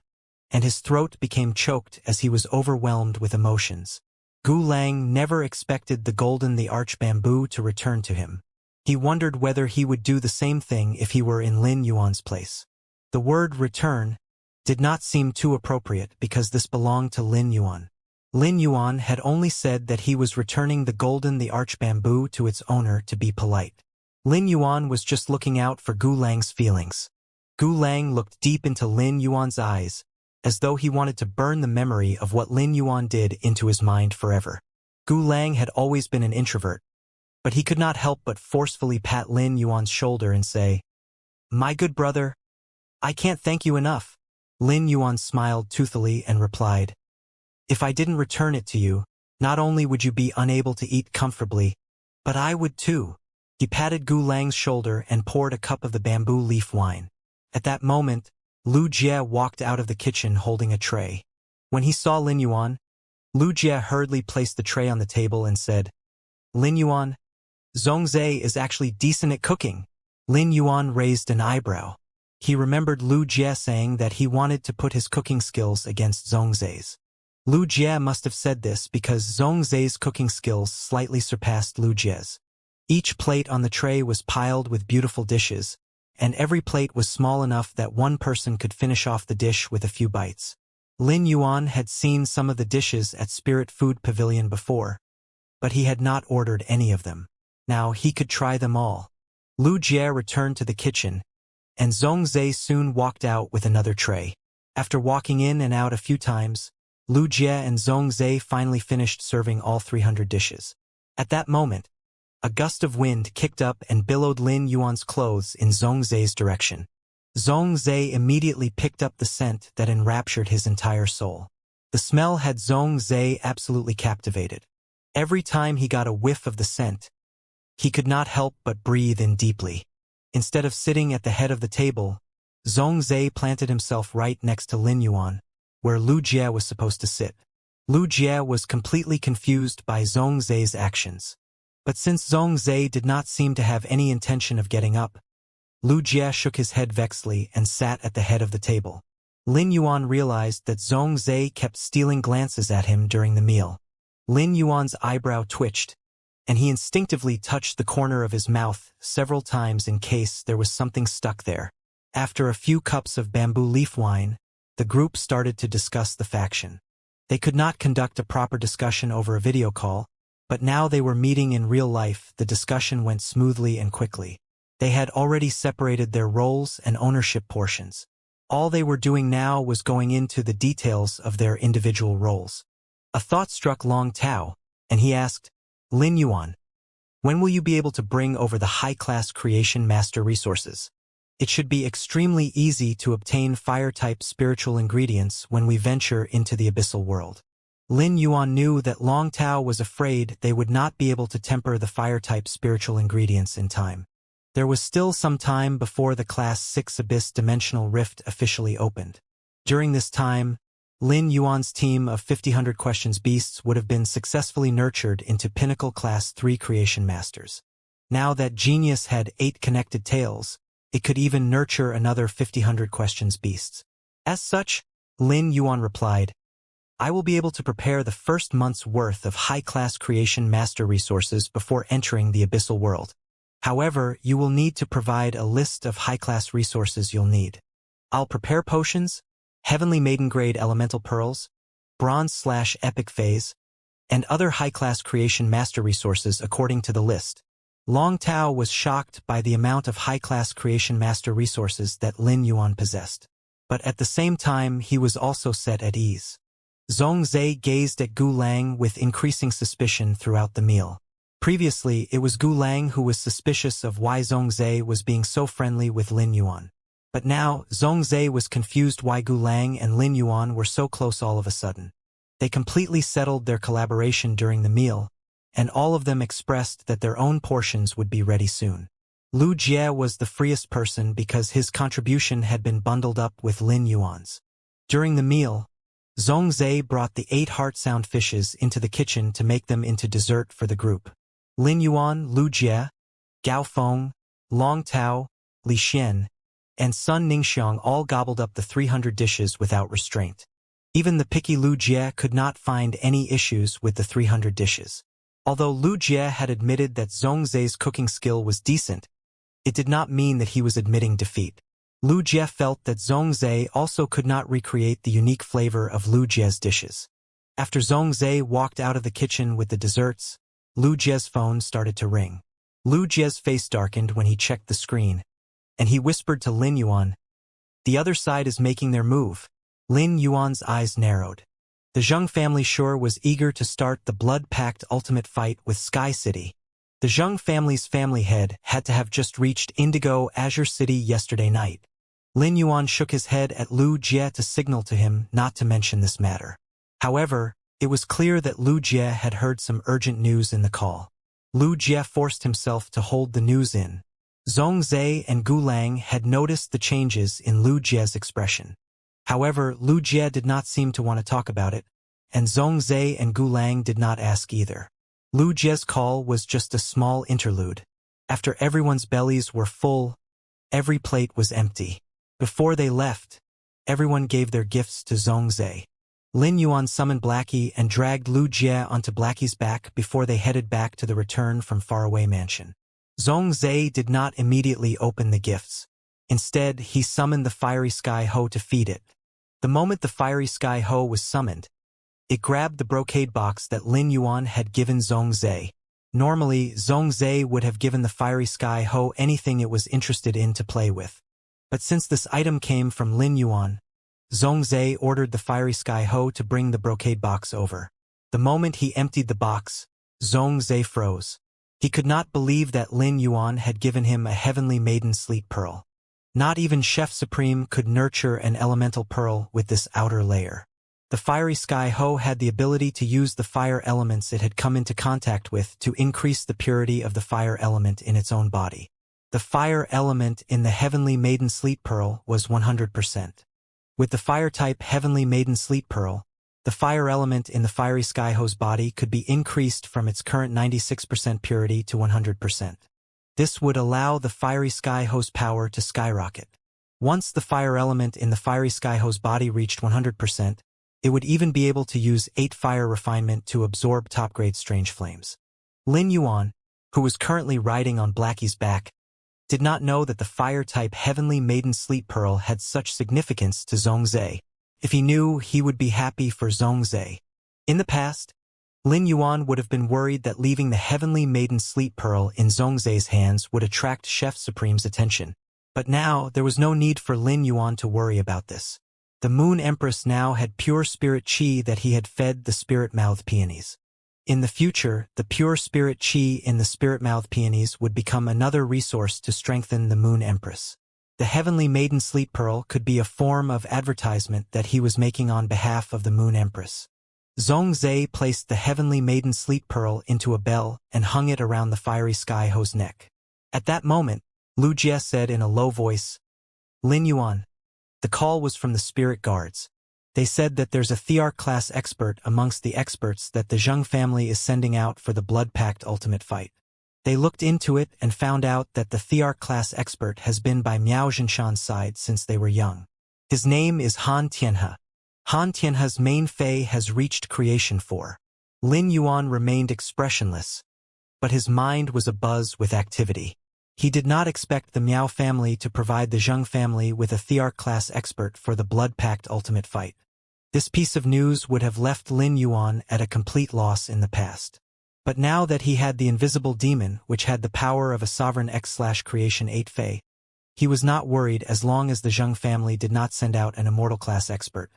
and his throat became choked as he was overwhelmed with emotions. Gu Lang never expected the golden the arch bamboo to return to him. He wondered whether he would do the same thing if he were in Lin Yuan's place. The word return did not seem too appropriate because this belonged to Lin Yuan. Lin Yuan had only said that he was returning the golden the arch bamboo to its owner to be polite. Lin Yuan was just looking out for Gu Lang's feelings. Gu Lang looked deep into Lin Yuan's eyes, as though he wanted to burn the memory of what Lin Yuan did into his mind forever. Gu Lang had always been an introvert, but he could not help but forcefully pat Lin Yuan's shoulder and say, "My good brother, I can't thank you enough." Lin Yuan smiled toothily and replied, "If I didn't return it to you, not only would you be unable to eat comfortably, but I would too." He patted Gu Lang's shoulder and poured a cup of the bamboo leaf wine. At that moment, Lu Jie walked out of the kitchen holding a tray. When he saw Lin Yuan, Lu Jie hurriedly placed the tray on the table and said, "Lin Yuan, Zhongzhe is actually decent at cooking." Lin Yuan raised an eyebrow. He remembered Lu Jie saying that he wanted to put his cooking skills against Zhongzhe's. Lu Jie must have said this because Zhongzhe's cooking skills slightly surpassed Lu Jie's. Each plate on the tray was piled with beautiful dishes, and every plate was small enough that one person could finish off the dish with a few bites. Lin Yuan had seen some of the dishes at Spirit Food Pavilion before, but he had not ordered any of them. Now he could try them all. Lu Jie returned to the kitchen, and Zhongzhe soon walked out with another tray. After walking in and out a few times, Lu Jie and Zhongzhe finally finished serving all 300 dishes. At that moment, a gust of wind kicked up and billowed Lin Yuan's clothes in Zhongzhe's direction. Zhongzhe immediately picked up the scent that enraptured his entire soul. The smell had Zhongzhe absolutely captivated. Every time he got a whiff of the scent, he could not help but breathe in deeply. Instead of sitting at the head of the table, Zhongzhe planted himself right next to Lin Yuan, where Lu Jie was supposed to sit. Lu Jie was completely confused by Zhongzhe's actions. But since Zhongzhe did not seem to have any intention of getting up, Lu Jie shook his head vexedly and sat at the head of the table. Lin Yuan realized that Zhongzhe kept stealing glances at him during the meal. Lin Yuan's eyebrow twitched, and he instinctively touched the corner of his mouth several times in case there was something stuck there. After a few cups of bamboo leaf wine, the group started to discuss the faction. They could not conduct a proper discussion over a video call, but now they were meeting in real life. The discussion went smoothly and quickly. They had already separated their roles and ownership portions. All they were doing now was going into the details of their individual roles. A thought struck Long Tao, and he asked, Lin Yuan, when will you be able to bring over the high-class creation master resources? It should be extremely easy to obtain fire-type spiritual ingredients when we venture into the abyssal world. Lin Yuan knew that Long Tao was afraid they would not be able to temper the fire-type spiritual ingredients in time. There was still some time before the Class 6 Abyss Dimensional Rift officially opened. During this time, Lin Yuan's team of 50 questions beasts would have been successfully nurtured into Pinnacle Class 3 Creation Masters. Now that Genius had 8 connected tails, it could even nurture another 50 questions beasts. As such, Lin Yuan replied, I will be able to prepare the first month's worth of high-class creation master resources before entering the abyssal world. However, you will need to provide a list of high-class resources you'll need. I'll prepare potions, Heavenly Maiden Grade Elemental Pearls, Bronze/Epic Phase, and other high-class creation master resources according to the list. Long Tao was shocked by the amount of high-class creation master resources that Lin Yuan possessed. But at the same time, he was also set at ease. Zhongzhe gazed at Gu Lang with increasing suspicion throughout the meal. Previously, it was Gu Lang who was suspicious of why Zhongzhe was being so friendly with Lin Yuan. But now, Zhongzhe was confused why Gu Lang and Lin Yuan were so close all of a sudden. They completely settled their collaboration during the meal, and all of them expressed that their own portions would be ready soon. Lu Jie was the freest person because his contribution had been bundled up with Lin Yuan's. During the meal, Zhongzhe brought the 8 heart-sound fishes into the kitchen to make them into dessert for the group. Lin Yuan, Lu Jie, Gao Feng, Long Tao, Li Xian, and Sun Ningxiang all gobbled up the 300 dishes without restraint. Even the picky Lu Jie could not find any issues with the 300 dishes. Although Lu Jie had admitted that Zhongzhe's cooking skill was decent, it did not mean that he was admitting defeat. Lu Jie felt that Zhongzhe also could not recreate the unique flavor of Lu Jie's dishes. After Zhongzhe walked out of the kitchen with the desserts, Lu Jie's phone started to ring. Lu Jie's face darkened when he checked the screen, and he whispered to Lin Yuan, the other side is making their move. Lin Yuan's eyes narrowed. The Zheng family sure was eager to start the blood-packed ultimate fight with Sky City. The Zheng family's family head had to have just reached Indigo Azure City yesterday night. Lin Yuan shook his head at Lu Jie to signal to him not to mention this matter. However, it was clear that Lu Jie had heard some urgent news in the call. Lu Jie forced himself to hold the news in. Zhongzhe and Gu Lang had noticed the changes in Lu Jie's expression. However, Lu Jie did not seem to want to talk about it, and Zhongzhe and Gu Lang did not ask either. Lu Jie's call was just a small interlude. After everyone's bellies were full, every plate was empty. Before they left, everyone gave their gifts to Zhongzhe. Lin Yuan summoned Blackie and dragged Lu Jie onto Blackie's back before they headed back to the return from faraway mansion. Zhongzhe did not immediately open the gifts. Instead, he summoned the fiery sky hoe to feed it. The moment the fiery sky hoe was summoned, it grabbed the brocade box that Lin Yuan had given Zhongzhe. Normally, Zhongzhe would have given the fiery sky hoe anything it was interested in to play with. But since this item came from Lin Yuan, Zhongzhe ordered the fiery sky hoe to bring the brocade box over. The moment he emptied the box, Zhongzhe froze. He could not believe that Lin Yuan had given him a heavenly maiden sleep pearl. Not even Chef Supreme could nurture an elemental pearl with this outer layer. The fiery sky hoe had the ability to use the fire elements it had come into contact with to increase the purity of the fire element in its own body. The fire element in the heavenly maiden sleep pearl was 100%. With the fire-type Heavenly Maiden Sleep Pearl, the fire element in the fiery sky hoe's body could be increased from its current 96% purity to 100%. This would allow the fiery sky hoe's power to skyrocket. Once the fire element in the fiery sky hoe's body reached 100%, it would even be able to use 8 fire refinement to absorb top-grade strange flames. Lin Yuan, who was currently riding on Blackie's back, did not know that the fire-type Heavenly Maiden Sleep Pearl had such significance to Zhongzhe. If he knew, he would be happy for Zhongzhe. In the past, Lin Yuan would have been worried that leaving the Heavenly Maiden Sleep Pearl in Zhongzhe's hands would attract Chef Supreme's attention. But now, there was no need for Lin Yuan to worry about this. The Moon Empress now had pure spirit qi that he had fed the spirit-mouthed peonies. In the future, the pure spirit qi in the spirit-mouthed peonies would become another resource to strengthen the Moon Empress. The Heavenly Maiden Sleep Pearl could be a form of advertisement that he was making on behalf of the Moon Empress. Zhongzhe placed the Heavenly Maiden Sleep Pearl into a bell and hung it around the fiery sky hoe's neck. At that moment, Lu Jie said in a low voice, "Lin Yuan." The call was from the spirit guards. They said that there's a Thearch-class expert amongst the experts that the Zheng family is sending out for the Blood Pact Ultimate Fight. They looked into it and found out that the Thearch-class expert has been by Miao Zhinshan's side since they were young. His name is Han Tianhe. Han Tianhe's main Fei has reached Creation 4. Lin Yuan remained expressionless, but his mind was abuzz with activity. He did not expect the Miao family to provide the Zheng family with a Thearch-class expert for the Blood Pact Ultimate Fight. This piece of news would have left Lin Yuan at a complete loss in the past. But now that he had the invisible demon, which had the power of a sovereign X/Creation 8 Fei, he was not worried as long as the Zheng family did not send out an Immortal-class expert.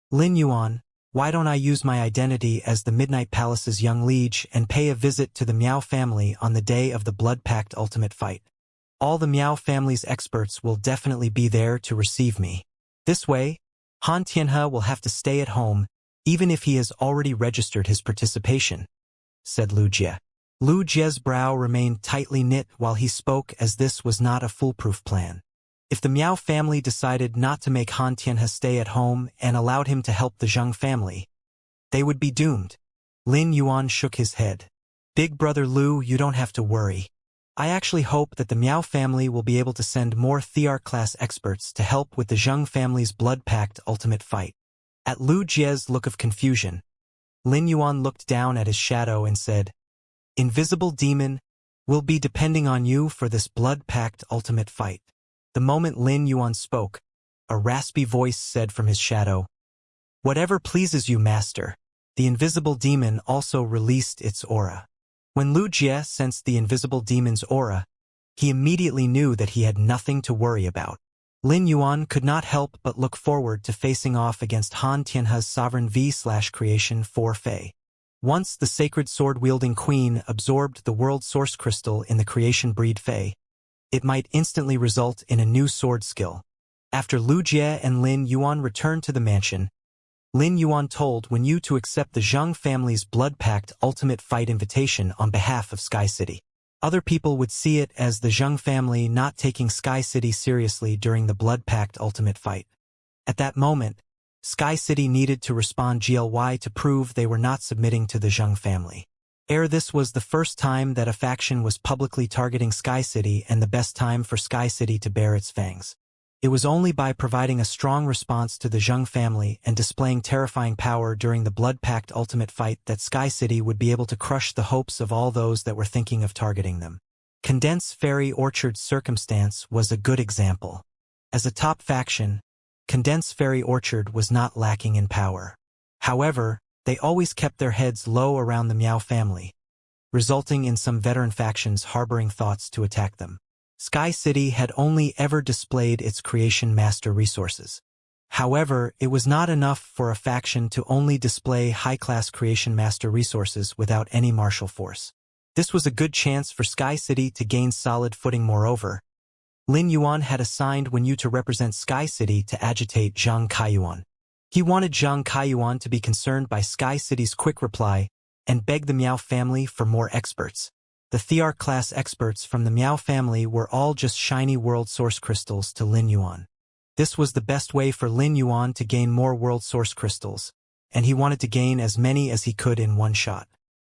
"Lin Yuan, why don't I use my identity as the Midnight Palace's young liege and pay a visit to the Miao family on the day of the Blood Pact Ultimate Fight? All the Miao family's experts will definitely be there to receive me. This way, Han Tianhe will have to stay at home, even if he has already registered his participation," said Lu Jie. Lu Jie's brow remained tightly knit while he spoke, as this was not a foolproof plan. If the Miao family decided not to make Han Tianhe stay at home and allowed him to help the Zheng family, they would be doomed. Lin Yuan shook his head. "Big brother Lu, you don't have to worry. I actually hope that the Miao family will be able to send more Thearch-class experts to help with the Zheng family's Blood Pact Ultimate Fight." At Lu Jie's look of confusion, Lin Yuan looked down at his shadow and said, "Invisible Demon, we'll be depending on you for this Blood Pact Ultimate Fight." The moment Lin Yuan spoke, a raspy voice said from his shadow, "Whatever pleases you, master." The invisible demon also released its aura. When Lu Jie sensed the invisible demon's aura, he immediately knew that he had nothing to worry about. Lin Yuan could not help but look forward to facing off against Han Tianhe's sovereign V/Creation 4 Fei. Once the sacred sword-wielding queen absorbed the world source crystal in the creation breed Fei, it might instantly result in a new sword skill. After Lu Jie and Lin Yuan returned to the mansion, Lin Yuan told Wen Yu to accept the Zheng family's Blood Pact Ultimate Fight invitation on behalf of Sky City. Other people would see it as the Zheng family not taking Sky City seriously during the Blood Pact Ultimate Fight. At that moment, Sky City needed to respond GLY to prove they were not submitting to the Zheng family. This was the first time that a faction was publicly targeting Sky City and the best time for Sky City to bare its fangs. It was only by providing a strong response to the Zheng family and displaying terrifying power during the blood-packed ultimate fight that Sky City would be able to crush the hopes of all those that were thinking of targeting them. Condensed Fairy Orchard's circumstance was a good example. As a top faction, Condensed Fairy Orchard was not lacking in power. However, they always kept their heads low around the Meow family, resulting in some veteran factions harboring thoughts to attack them. Sky City had only ever displayed its creation master resources. However, it was not enough for a faction to only display high-class creation master resources without any martial force. This was a good chance for Sky City to gain solid footing. Moreover, Lin Yuan had assigned Wen Yu to represent Sky City to agitate Zhang Kaiyuan. He wanted Zhang Kaiyuan to be concerned by Sky City's quick reply and beg the Meow family for more experts. The Thearch-class experts from the Meow family were all just shiny world source crystals to Lin Yuan. This was the best way for Lin Yuan to gain more world source crystals, and he wanted to gain as many as he could in one shot.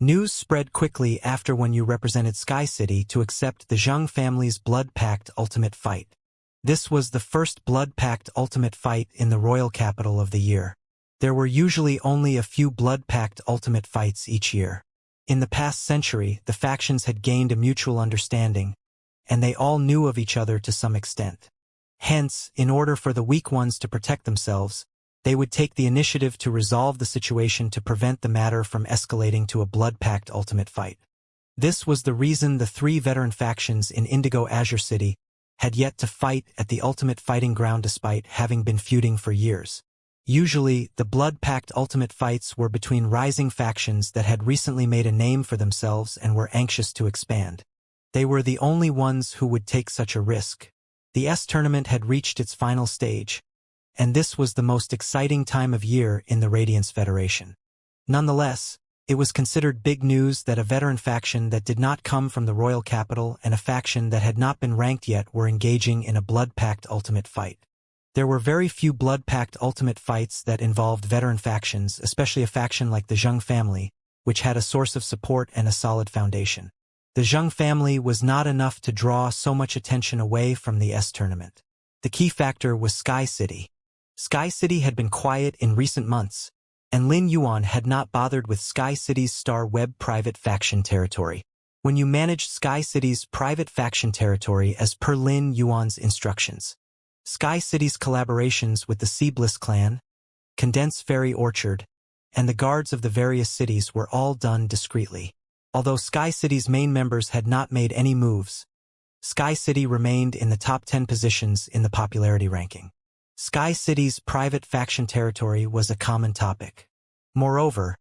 News spread quickly after Wen Yu represented Sky City to accept the Zheng family's blood-packed ultimate fight. This was the first blood-packed ultimate fight in the royal capital of the year. There were usually only a few blood-packed ultimate fights each year. In the past century, the factions had gained a mutual understanding, and they all knew of each other to some extent. Hence, in order for the weak ones to protect themselves, they would take the initiative to resolve the situation to prevent the matter from escalating to a blood-packed ultimate fight. This was the reason the three veteran factions in Indigo Azure City had yet to fight at the ultimate fighting ground despite having been feuding for years. Usually, the blood-packed ultimate fights were between rising factions that had recently made a name for themselves and were anxious to expand. They were the only ones who would take such a risk. The S-tournament had reached its final stage, and this was the most exciting time of year in the Radiance Federation. Nonetheless, it was considered big news that a veteran faction that did not come from the royal capital and a faction that had not been ranked yet were engaging in a blood-packed ultimate fight. There were very few blood-packed ultimate fights that involved veteran factions, especially a faction like the Zheng family, which had a source of support and a solid foundation. The Zheng family was not enough to draw so much attention away from the S-tournament. The key factor was Sky City. Sky City had been quiet in recent months, and Lin Yuan had not bothered with Sky City's Star Web private faction territory. When you managed Sky City's private faction territory as per Lin Yuan's instructions, Sky City's collaborations with the Seabliss clan, Condensed Fairy Orchard, and the guards of the various cities were all done discreetly. Although Sky City's main members had not made any moves, Sky City remained in the top 10 positions in the popularity ranking. Sky City's private faction territory was a common topic. Moreover,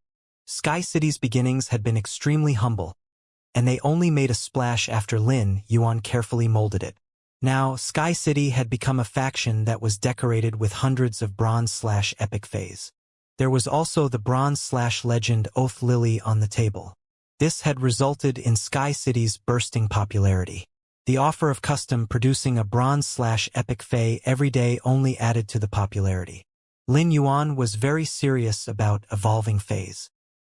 Sky City's beginnings had been extremely humble, and they only made a splash after Lin Yuan carefully molded it. Now, Sky City had become a faction that was decorated with hundreds of bronze/epic phase. There was also the bronze/legend Oath Lily on the table. This had resulted in Sky City's bursting popularity. The offer of custom producing a bronze/epic Fae every day only added to the popularity. Lin Yuan was very serious about evolving Faes.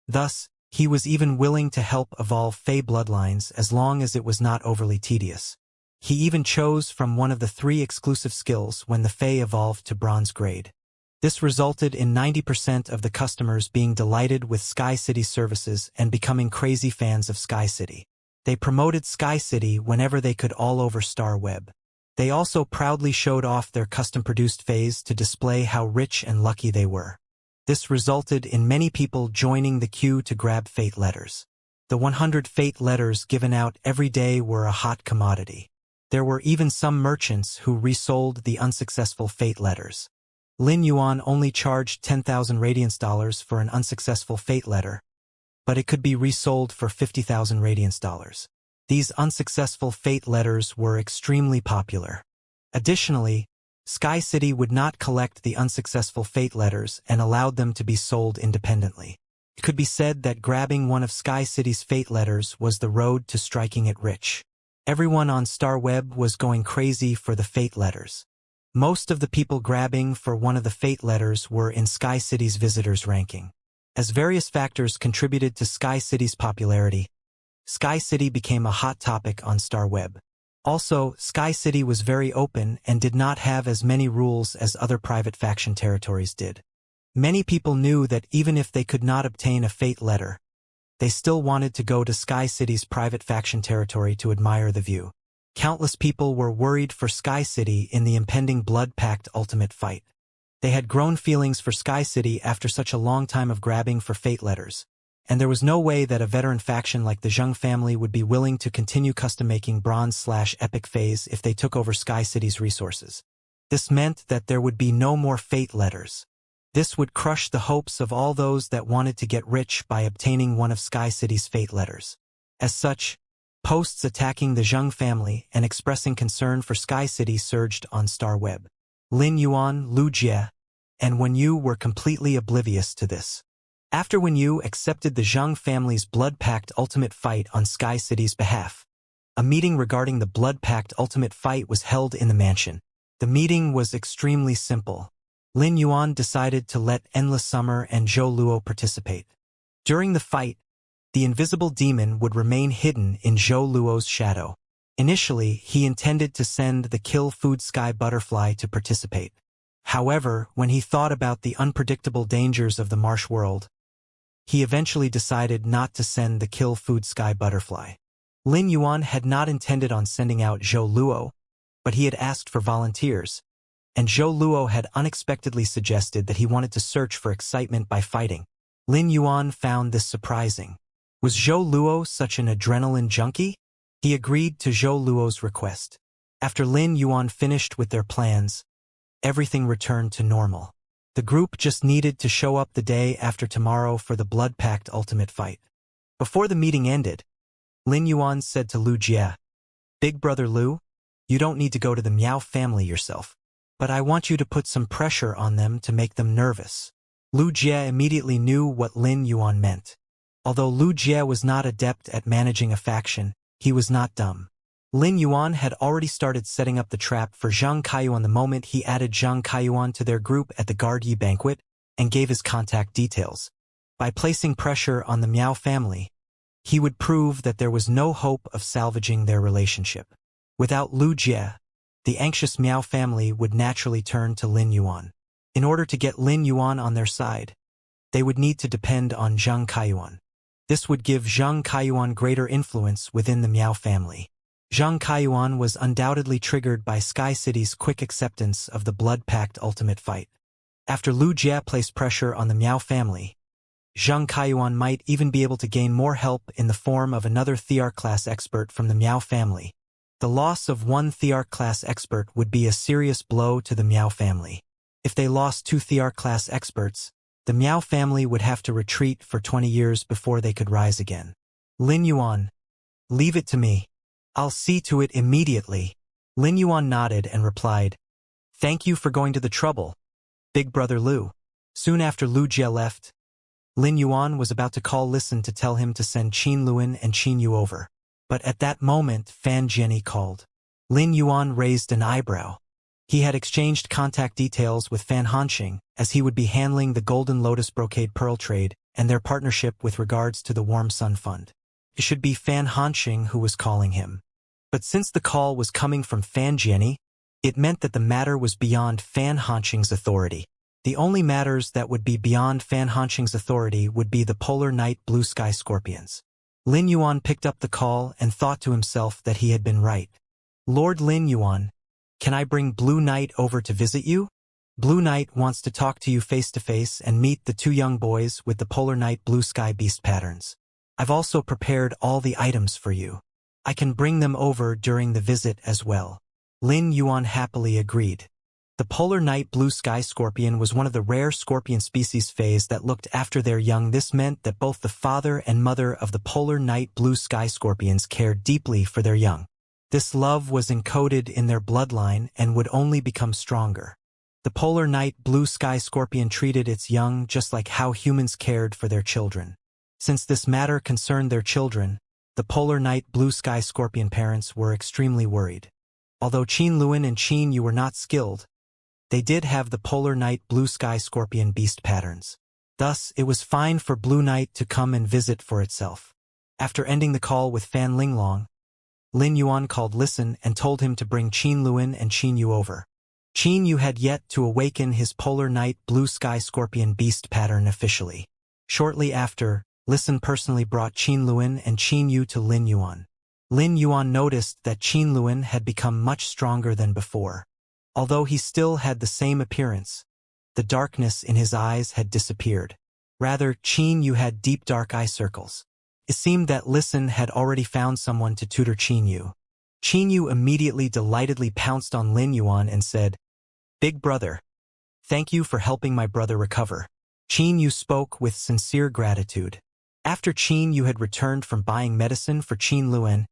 Thus, he was even willing to help evolve Fae bloodlines as long as it was not overly tedious. He even chose from one of the 3 exclusive skills when the Fae evolved to bronze grade. This resulted in 90% of the customers being delighted with Sky City's services and becoming crazy fans of Sky City. They promoted Sky City whenever they could all over Star Web. They also proudly showed off their custom-produced Faes to display how rich and lucky they were. This resulted in many people joining the queue to grab Fate letters. The 100 Fate letters given out every day were a hot commodity. There were even some merchants who resold the unsuccessful Fate letters. Lin Yuan only charged 10,000 Radiance dollars for an unsuccessful Fate letter, but it could be resold for 50,000 Radiance dollars. These unsuccessful Fate letters were extremely popular. Additionally, Sky City would not collect the unsuccessful Fate letters and allowed them to be sold independently. It could be said that grabbing one of Sky City's Fate letters was the road to striking it rich. Everyone on Star Web was going crazy for the Fate letters. Most of the people grabbing for one of the Fate letters were in Sky City's visitors ranking. As various factors contributed to Sky City's popularity, Sky City became a hot topic on Star Web. Also, Sky City was very open and did not have as many rules as other private faction territories did. Many people knew that even if they could not obtain a fate letter, they still wanted to go to Sky City's private faction territory to admire the view. Countless people were worried for Sky City in the impending Blood Pact ultimate fight. They had grown feelings for Sky City after such a long time of grabbing for fate letters, and there was no way that a veteran faction like the Zheng family would be willing to continue custom-making bronze/epic phase if they took over Sky City's resources. This meant that there would be no more fate letters. This would crush the hopes of all those that wanted to get rich by obtaining one of Sky City's fate letters. As such, posts attacking the Zheng family and expressing concern for Sky City surged on Star Web. Lin Yuan, Lu Jie, and Wen Yu were completely oblivious to this. After Wen Yu accepted the Zheng family's Blood Pact ultimate fight on Sky City's behalf, a meeting regarding the Blood Pact ultimate fight was held in the mansion. The meeting was extremely simple. Lin Yuan decided to let Endless Summer and Zhou Luo participate. During the fight, the invisible demon would remain hidden in Zhou Luo's shadow. Initially, he intended to send the Kill Food Sky Butterfly to participate. However, when he thought about the unpredictable dangers of the marsh world, he eventually decided not to send the Kill Food Sky Butterfly. Lin Yuan had not intended on sending out Zhou Luo, but he had asked for volunteers, and Zhou Luo had unexpectedly suggested that he wanted to search for excitement by fighting. Lin Yuan found this surprising. Was Zhou Luo such an adrenaline junkie? He agreed to Zhou Luo's request. After Lin Yuan finished with their plans, everything returned to normal. The group just needed to show up the day after tomorrow for the Blood Pact ultimate fight. Before the meeting ended, Lin Yuan said to Lu Jie, "Big brother Lu, you don't need to go to the Miao family yourself, but I want you to put some pressure on them to make them nervous." Lu Jie immediately knew what Lin Yuan meant. Although Lu Jie was not adept at managing a faction, he was not dumb. Lin Yuan had already started setting up the trap for Zhang Kaiyuan the moment he added Zhang Kaiyuan to their group at the Guard Yi banquet and gave his contact details. By placing pressure on the Miao family, he would prove that there was no hope of salvaging their relationship. Without Lu Jie, the anxious Miao family would naturally turn to Lin Yuan. In order to get Lin Yuan on their side, they would need to depend on Zhang Kaiyuan. This would give Zhang Kaiyuan greater influence within the Miao family. Zhang Kaiyuan was undoubtedly triggered by Sky City's quick acceptance of the Blood Pact ultimate fight. After Lu Jie placed pressure on the Miao family, Zhang Kaiyuan might even be able to gain more help in the form of another Thearch-class expert from the Miao family. The loss of one Thearch-class expert would be a serious blow to the Miao family. If they lost two Thearch-class experts, the Miao family would have to retreat for 20 years before they could rise again. Lin Yuan, leave it to me. I'll see to it immediately. Lin Yuan nodded and replied, "Thank you for going to the trouble, Big Brother Lu." Soon after Lu Jie left, Lin Yuan was about to call Listen to tell him to send Qin Luan and Qin Yu over. But at that moment, Fan Jianyi called. Lin Yuan raised an eyebrow. He had exchanged contact details with Fan Hanxing, as he would be handling the Golden Lotus Brocade Pearl trade and their partnership with regards to the Warm Sun Fund. It should be Fan Hanxing who was calling him. But since the call was coming from Fan Jianyi, it meant that the matter was beyond Fan Hanxing's authority. The only matters that would be beyond Fan Hanxing's authority would be the Polar Night Blue Sky Scorpions. Lin Yuan picked up the call and thought to himself that he had been right. "Lord Lin Yuan, can I bring Blue Knight over to visit you? Blue Knight wants to talk to you face-to-face and meet the two young boys with the Polar Night Blue Sky Beast patterns. I've also prepared all the items for you. I can bring them over during the visit as well." Lin Yuan happily agreed. The Polar Night Blue Sky Scorpion was one of the rare scorpion species phase that looked after their young. This meant that both the father and mother of the Polar Night Blue Sky Scorpions cared deeply for their young. This love was encoded in their bloodline and would only become stronger. The Polar Night Blue Sky Scorpion treated its young just like how humans cared for their children. Since this matter concerned their children, the Polar Night Blue Sky Scorpion parents were extremely worried. Although Qin Luan and Qin Yu were not skilled, they did have the Polar Night Blue Sky Scorpion beast patterns. Thus, it was fine for Blue Knight to come and visit for itself. After ending the call with Fan Linglong, Lin Yuan called Listen and told him to bring Qin Luan and Qin Yu over. Qin Yu had yet to awaken his polar night blue sky scorpion beast pattern officially. Shortly after, Listen personally brought Qin Luan and Qin Yu to Lin Yuan. Lin Yuan noticed that Qin Luan had become much stronger than before. Although he still had the same appearance, the darkness in his eyes had disappeared. Rather, Qin Yu had deep dark eye circles. It seemed that Listen had already found someone to tutor Qin Yu. Qin Yu immediately delightedly pounced on Lin Yuan and said, "Big brother, thank you for helping my brother recover." Qin Yu spoke with sincere gratitude. After Qin Yu had returned from buying medicine for Qin Luan,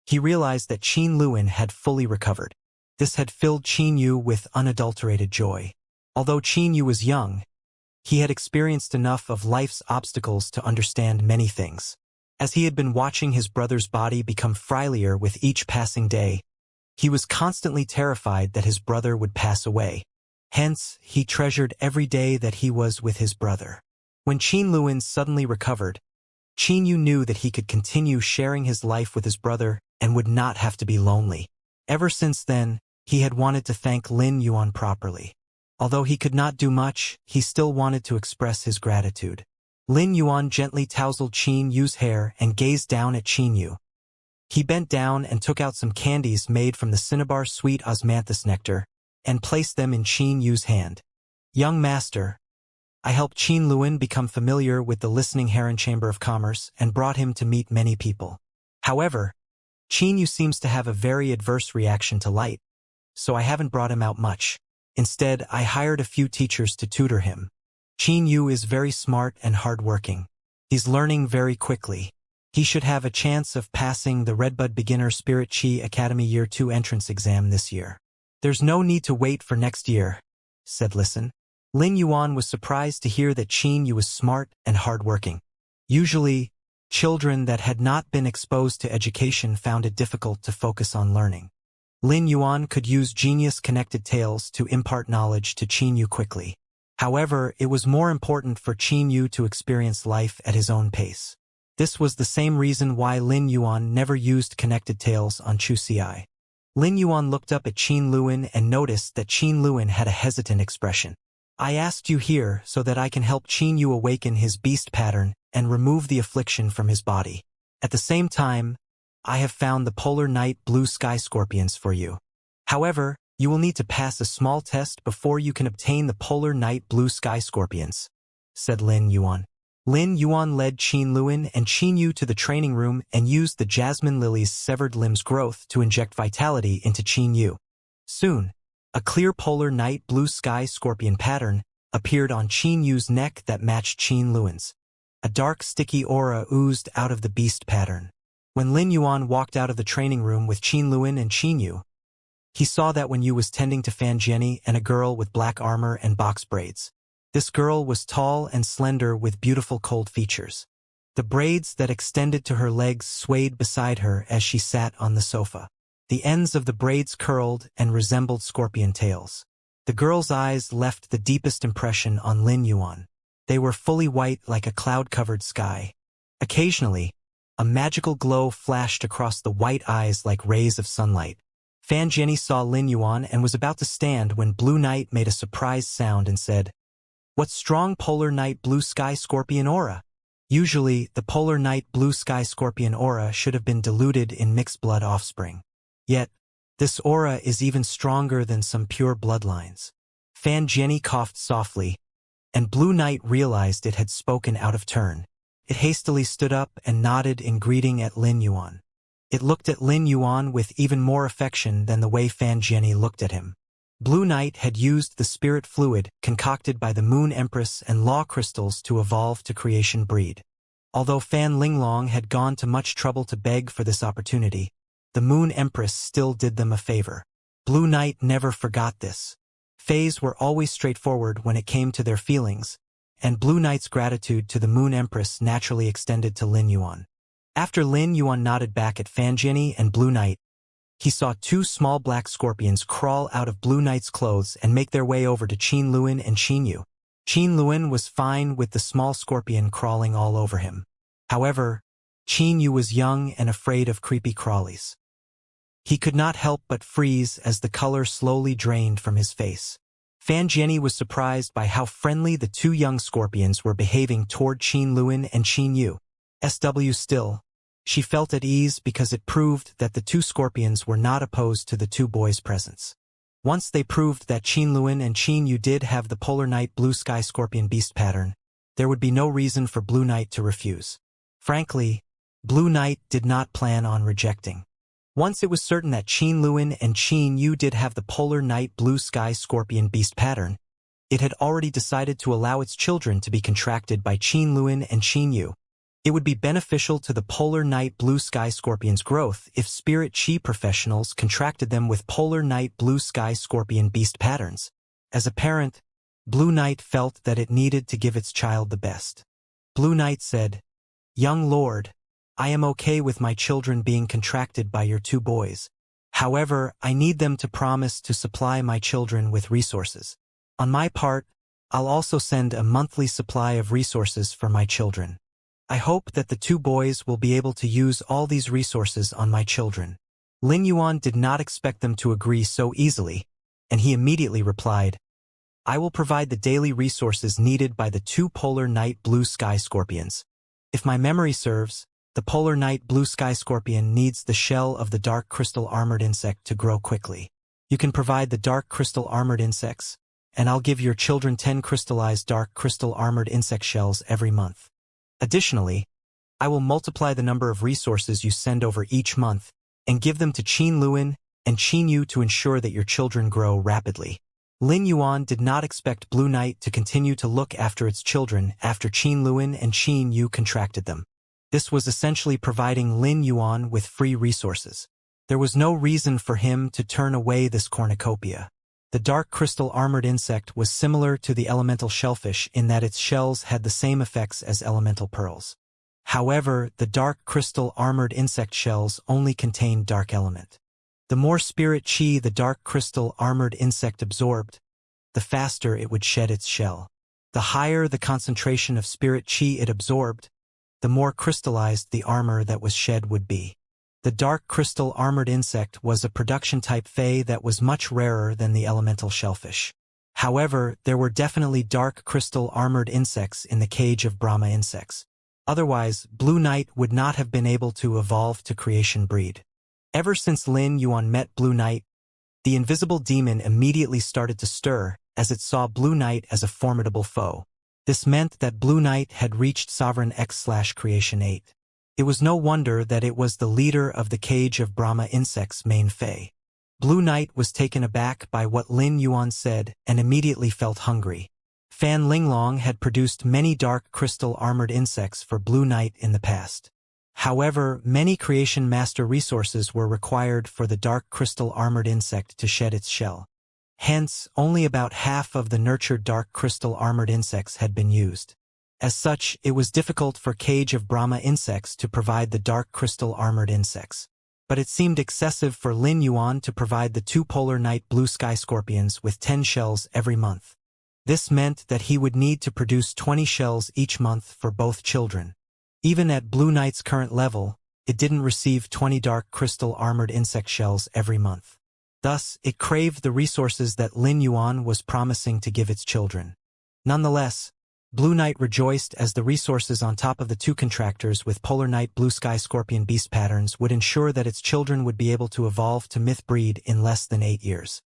he realized that Qin Luan had fully recovered. This had filled Qin Yu with unadulterated joy. Although Qin Yu was young, he had experienced enough of life's obstacles to understand many things. As he had been watching his brother's body become frilier with each passing day, he was constantly terrified that his brother would pass away. Hence, he treasured every day that he was with his brother. When Qin Luan suddenly recovered, Qin Yu knew that he could continue sharing his life with his brother and would not have to be lonely. Ever since then, he had wanted to thank Lin Yuan properly. Although he could not do much, he still wanted to express his gratitude. Lin Yuan gently tousled Qin Yu's hair and gazed down at Qin Yu. He bent down and took out some candies made from the cinnabar sweet osmanthus nectar and placed them in Qin Yu's hand. "Young master, I helped Qin Luan become familiar with the listening Heron Chamber of Commerce and brought him to meet many people. However, Qin Yu seems to have a very adverse reaction to light, so I haven't brought him out much. Instead, I hired a few teachers to tutor him. Qin Yu is very smart and hardworking. He's learning very quickly. He should have a chance of passing the Redbud Beginner Spirit Chi Academy Year 2 entrance exam this year." "There's no need to wait for next year," said Listen. Lin Yuan was surprised to hear that Qin Yu was smart and hardworking. Usually, children that had not been exposed to education found it difficult to focus on learning. Lin Yuan could use genius connected tales to impart knowledge to Qin Yu quickly. However, it was more important for Qin Yu to experience life at his own pace. This was the same reason why Lin Yuan never used connected tales on Chu Ci. Lin Yuan looked up at Qin Luan and noticed that Qin Luan had a hesitant expression. "I asked you here so that I can help Qin Yu awaken his beast pattern and remove the affliction from his body. At the same time, I have found the polar night blue sky scorpions for you. However, you will need to pass a small test before you can obtain the polar night blue sky scorpions," said Lin Yuan. Lin Yuan led Qin Luan and Qin Yu to the training room and used the jasmine lily's severed limbs growth to inject vitality into Qin Yu. Soon, a clear polar night blue sky scorpion pattern appeared on Qin Yu's neck that matched Qin Luan's. A dark sticky aura oozed out of the beast pattern. When Lin Yuan walked out of the training room with Qin Luan and Qin Yu, he saw that Wen Yu was tending to Fan Jenny and a girl with black armor and box braids. This girl was tall and slender with beautiful cold features. The braids that extended to her legs swayed beside her as she sat on the sofa. The ends of the braids curled and resembled scorpion tails. The girl's eyes left the deepest impression on Lin Yuan. They were fully white like a cloud-covered sky. Occasionally, a magical glow flashed across the white eyes like rays of sunlight. Fan Jenny saw Lin Yuan and was about to stand when Blue Night made a surprised sound and said, "What strong polar night blue sky scorpion aura?" Usually, the polar night blue sky scorpion aura should have been diluted in mixed blood offspring. Yet, this aura is even stronger than some pure bloodlines. Fan Jenny coughed softly, and Blue Night realized it had spoken out of turn. It hastily stood up and nodded in greeting at Lin Yuan. It looked at Lin Yuan with even more affection than the way Fan Jenny looked at him. Blue Night had used the spirit fluid concocted by the Moon Empress and Law Crystals to evolve to creation breed. Although Fan Linglong had gone to much trouble to beg for this opportunity, the Moon Empress still did them a favor. Blue Night never forgot this. Fays were always straightforward when it came to their feelings, and Blue Night's gratitude to the Moon Empress naturally extended to Lin Yuan. After Lin Yuan nodded back at Fan Jenny and Blue Night, he saw two small black scorpions crawl out of Blue Night's clothes and make their way over to Qin Luan and Qin Yu. Qin Luan was fine with the small scorpion crawling all over him. However, Qin Yu was young and afraid of creepy crawlies. He could not help but freeze as the color slowly drained from his face. Fan Jianyi was surprised by how friendly the two young scorpions were behaving toward Qin Luan and Qin Yu. Still, she felt at ease because it proved that the two scorpions were not opposed to the two boys' presence. Once they proved that Qin Luan and Qin Yu did have the Polar Night Blue Sky Scorpion Beast pattern, there would be no reason for Blue Knight to refuse. Frankly, Blue Knight did not plan on rejecting. Once it was certain that Qin Luan and Qin Yu did have the Polar Night Blue Sky Scorpion Beast pattern, it had already decided to allow its children to be contracted by Qin Luan and Qin Yu. It would be beneficial to the Polar Night Blue Sky Scorpion's growth if Spirit Chi professionals contracted them with Polar Night Blue Sky Scorpion Beast patterns. As a parent, Blue Knight felt that it needed to give its child the best. Blue Knight said, "Young Lord, I am okay with my children being contracted by your two boys. However, I need them to promise to supply my children with resources. On my part, I'll also send a monthly supply of resources for my children. I hope that the two boys will be able to use all these resources on my children." Lin Yuan did not expect them to agree so easily, and he immediately replied, "I will provide the daily resources needed by the two Polar Night Blue Sky Scorpions. If my memory serves, the Polar Night Blue Sky Scorpion needs the shell of the dark crystal armored insect to grow quickly. You can provide the dark crystal armored insects, and I'll give your children 10 crystallized dark crystal armored insect shells every month. Additionally, I will multiply the number of resources you send over each month and give them to Qin Luan and Qin Yu to ensure that your children grow rapidly." Lin Yuan did not expect Blue Knight to continue to look after its children after Qin Luan and Qin Yu contracted them. This was essentially providing Lin Yuan with free resources. There was no reason for him to turn away this cornucopia. The dark crystal armored insect was similar to the elemental shellfish in that its shells had the same effects as elemental pearls. However, the dark crystal armored insect shells only contained dark element. The more spirit chi the dark crystal armored insect absorbed, the faster it would shed its shell. The higher the concentration of spirit chi it absorbed, the more crystallized the armor that was shed would be. The dark crystal armored insect was a production type Fey that was much rarer than the elemental shellfish. However, there were definitely dark crystal armored insects in the cage of Brahma insects. Otherwise, Blue Knight would not have been able to evolve to creation breed. Ever since Lin Yuan met Blue Knight, the invisible demon immediately started to stir as it saw Blue Knight as a formidable foe. This meant that Blue Knight had reached Sovereign X/Creation 8. It was no wonder that it was the leader of the cage of Brahma insects main Fey. Blue Knight was taken aback by what Lin Yuan said and immediately felt hungry. Fan Linglong had produced many dark crystal armored insects for Blue Knight in the past. However, many creation master resources were required for the dark crystal armored insect to shed its shell. Hence, only about half of the nurtured dark crystal armored insects had been used. As such, it was difficult for Cage of Brahma insects to provide the dark crystal armored insects. But it seemed excessive for Lin Yuan to provide the two Polar Night Blue Sky Scorpions with 10 shells every month. This meant that he would need to produce 20 shells each month for both children. Even at Blue Knight's current level, it didn't receive 20 dark crystal armored insect shells every month. Thus, it craved the resources that Lin Yuan was promising to give its children. Nonetheless, Blue Knight rejoiced as the resources on top of the two contractors with Polar Night Blue Sky Scorpion Beast patterns would ensure that its children would be able to evolve to myth breed in less than 8 years.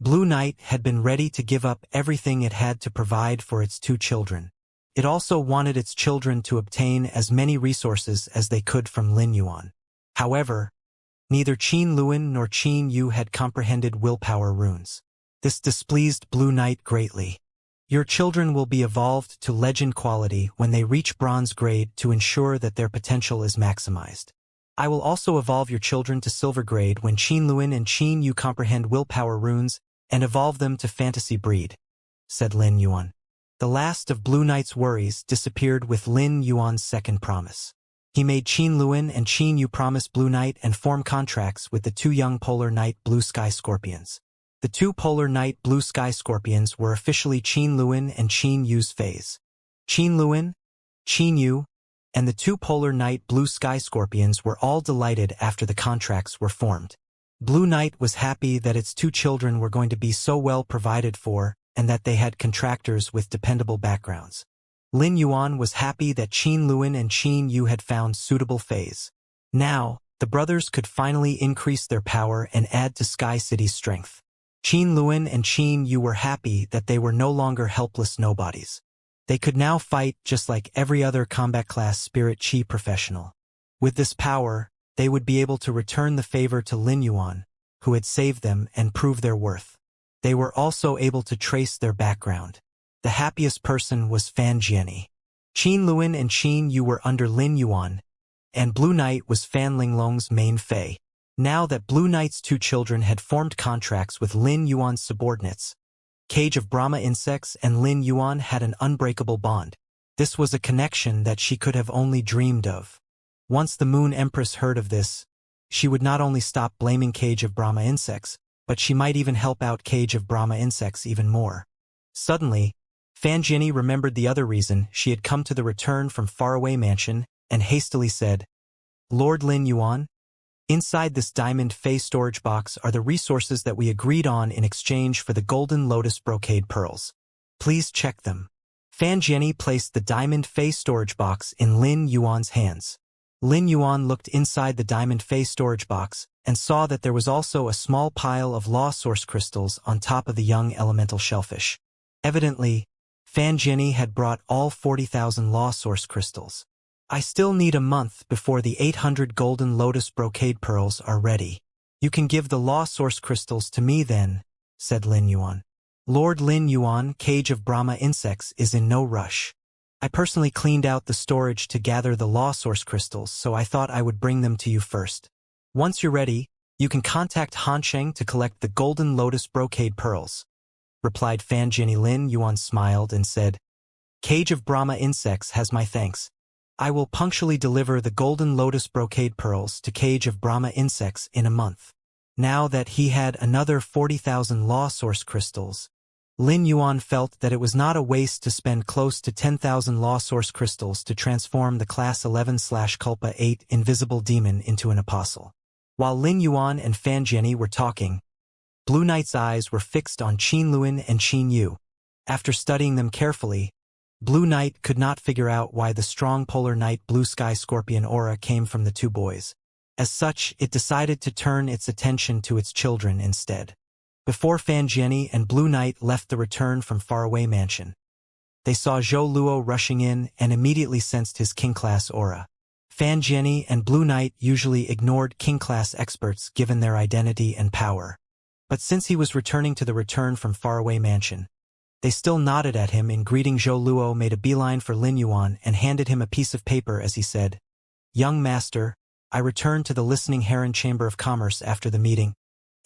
Blue Knight had been ready to give up everything it had to provide for its two children. It also wanted its children to obtain as many resources as they could from Lin Yuan. However, neither Qin Luan nor Qin Yu had comprehended willpower runes. This displeased Blue Knight greatly. Your children will be evolved to legend quality when they reach bronze grade to ensure that their potential is maximized. I will also evolve your children to silver grade when Qin Luan and Qin Yu comprehend willpower runes and evolve them to fantasy breed, said Lin Yuan. The last of Blue Knight's worries disappeared with Lin Yuan's second promise. He made Qin Luan and Qin Yu promise Blue Knight and form contracts with the two young Polar Night Blue Sky Scorpions. The two Polar Night Blue Sky Scorpions were officially Qin Luan and Qin Yu's Fays. Qin Luan, Qin Yu, and the two Polar Night Blue Sky Scorpions were all delighted after the contracts were formed. Blue Knight was happy that its two children were going to be so well provided for and that they had contractors with dependable backgrounds. Lin Yuan was happy that Qin Luan and Qin Yu had found suitable phase. Now, the brothers could finally increase their power and add to Sky City's strength. Qin Luan and Qin Yu were happy that they were no longer helpless nobodies. They could now fight just like every other combat class spirit chi professional. With this power, they would be able to return the favor to Lin Yuan, who had saved them, and prove their worth. They were also able to trace their background. The happiest person was Fan Jianyi. Qin Luan and Qin Yu were under Lin Yuan, and Blue Knight was Fan Linglong's main fei. Now that Blue Knight's two children had formed contracts with Lin Yuan's subordinates, Cage of Brahma Insects and Lin Yuan had an unbreakable bond. This was a connection that she could have only dreamed of. Once the Moon Empress heard of this, she would not only stop blaming Cage of Brahma Insects, but she might even help out Cage of Brahma Insects even more. Suddenly, Fan Jianyi remembered the other reason she had come to the return from faraway mansion and hastily said, "Lord Lin Yuan, inside this diamond fey storage box are the resources that we agreed on in exchange for the golden lotus brocade pearls. Please check them." Fan Jianyi placed the diamond fey storage box in Lin Yuan's hands. Lin Yuan looked inside the diamond fey storage box and saw that there was also a small pile of law source crystals on top of the young elemental shellfish. Evidently, Fan Jianyi had brought all 40,000 law source crystals. "I still need a month before the 800 golden lotus brocade pearls are ready. You can give the law source crystals to me then," said Lin Yuan. "Lord Lin Yuan, Cage of Brahma Insects is in no rush. I personally cleaned out the storage to gather the law source crystals, so I thought I would bring them to you first. Once you're ready, you can contact Hansheng to collect the golden lotus brocade pearls," replied Fan Jianyi. Lin Yuan smiled and said, "Cage of Brahma Insects has my thanks. I will punctually deliver the golden lotus brocade pearls to Cage of Brahma Insects in a month." Now that he had another 40,000 law source crystals, Lin Yuan felt that it was not a waste to spend close to 10,000 law source crystals to transform the Class 11/Culpa 8 invisible demon into an apostle. While Lin Yuan and Fan Jianyi were talking, Blue Knight's eyes were fixed on Qin Luan and Qin Yu. After studying them carefully, Blue Knight could not figure out why the strong polar night blue sky scorpion aura came from the two boys. As such, it decided to turn its attention to its children instead. Before Fan Jianyi and Blue Knight left the return from faraway mansion, they saw Zhou Luo rushing in and immediately sensed his king-class aura. Fan Jianyi and Blue Knight usually ignored king-class experts given their identity and power. But since he was returning to the return from faraway mansion, they still nodded at him in greeting. Zhou Luo made a beeline for Lin Yuan and handed him a piece of paper as he said, "Young master, I returned to the Listening Heron Chamber of Commerce after the meeting.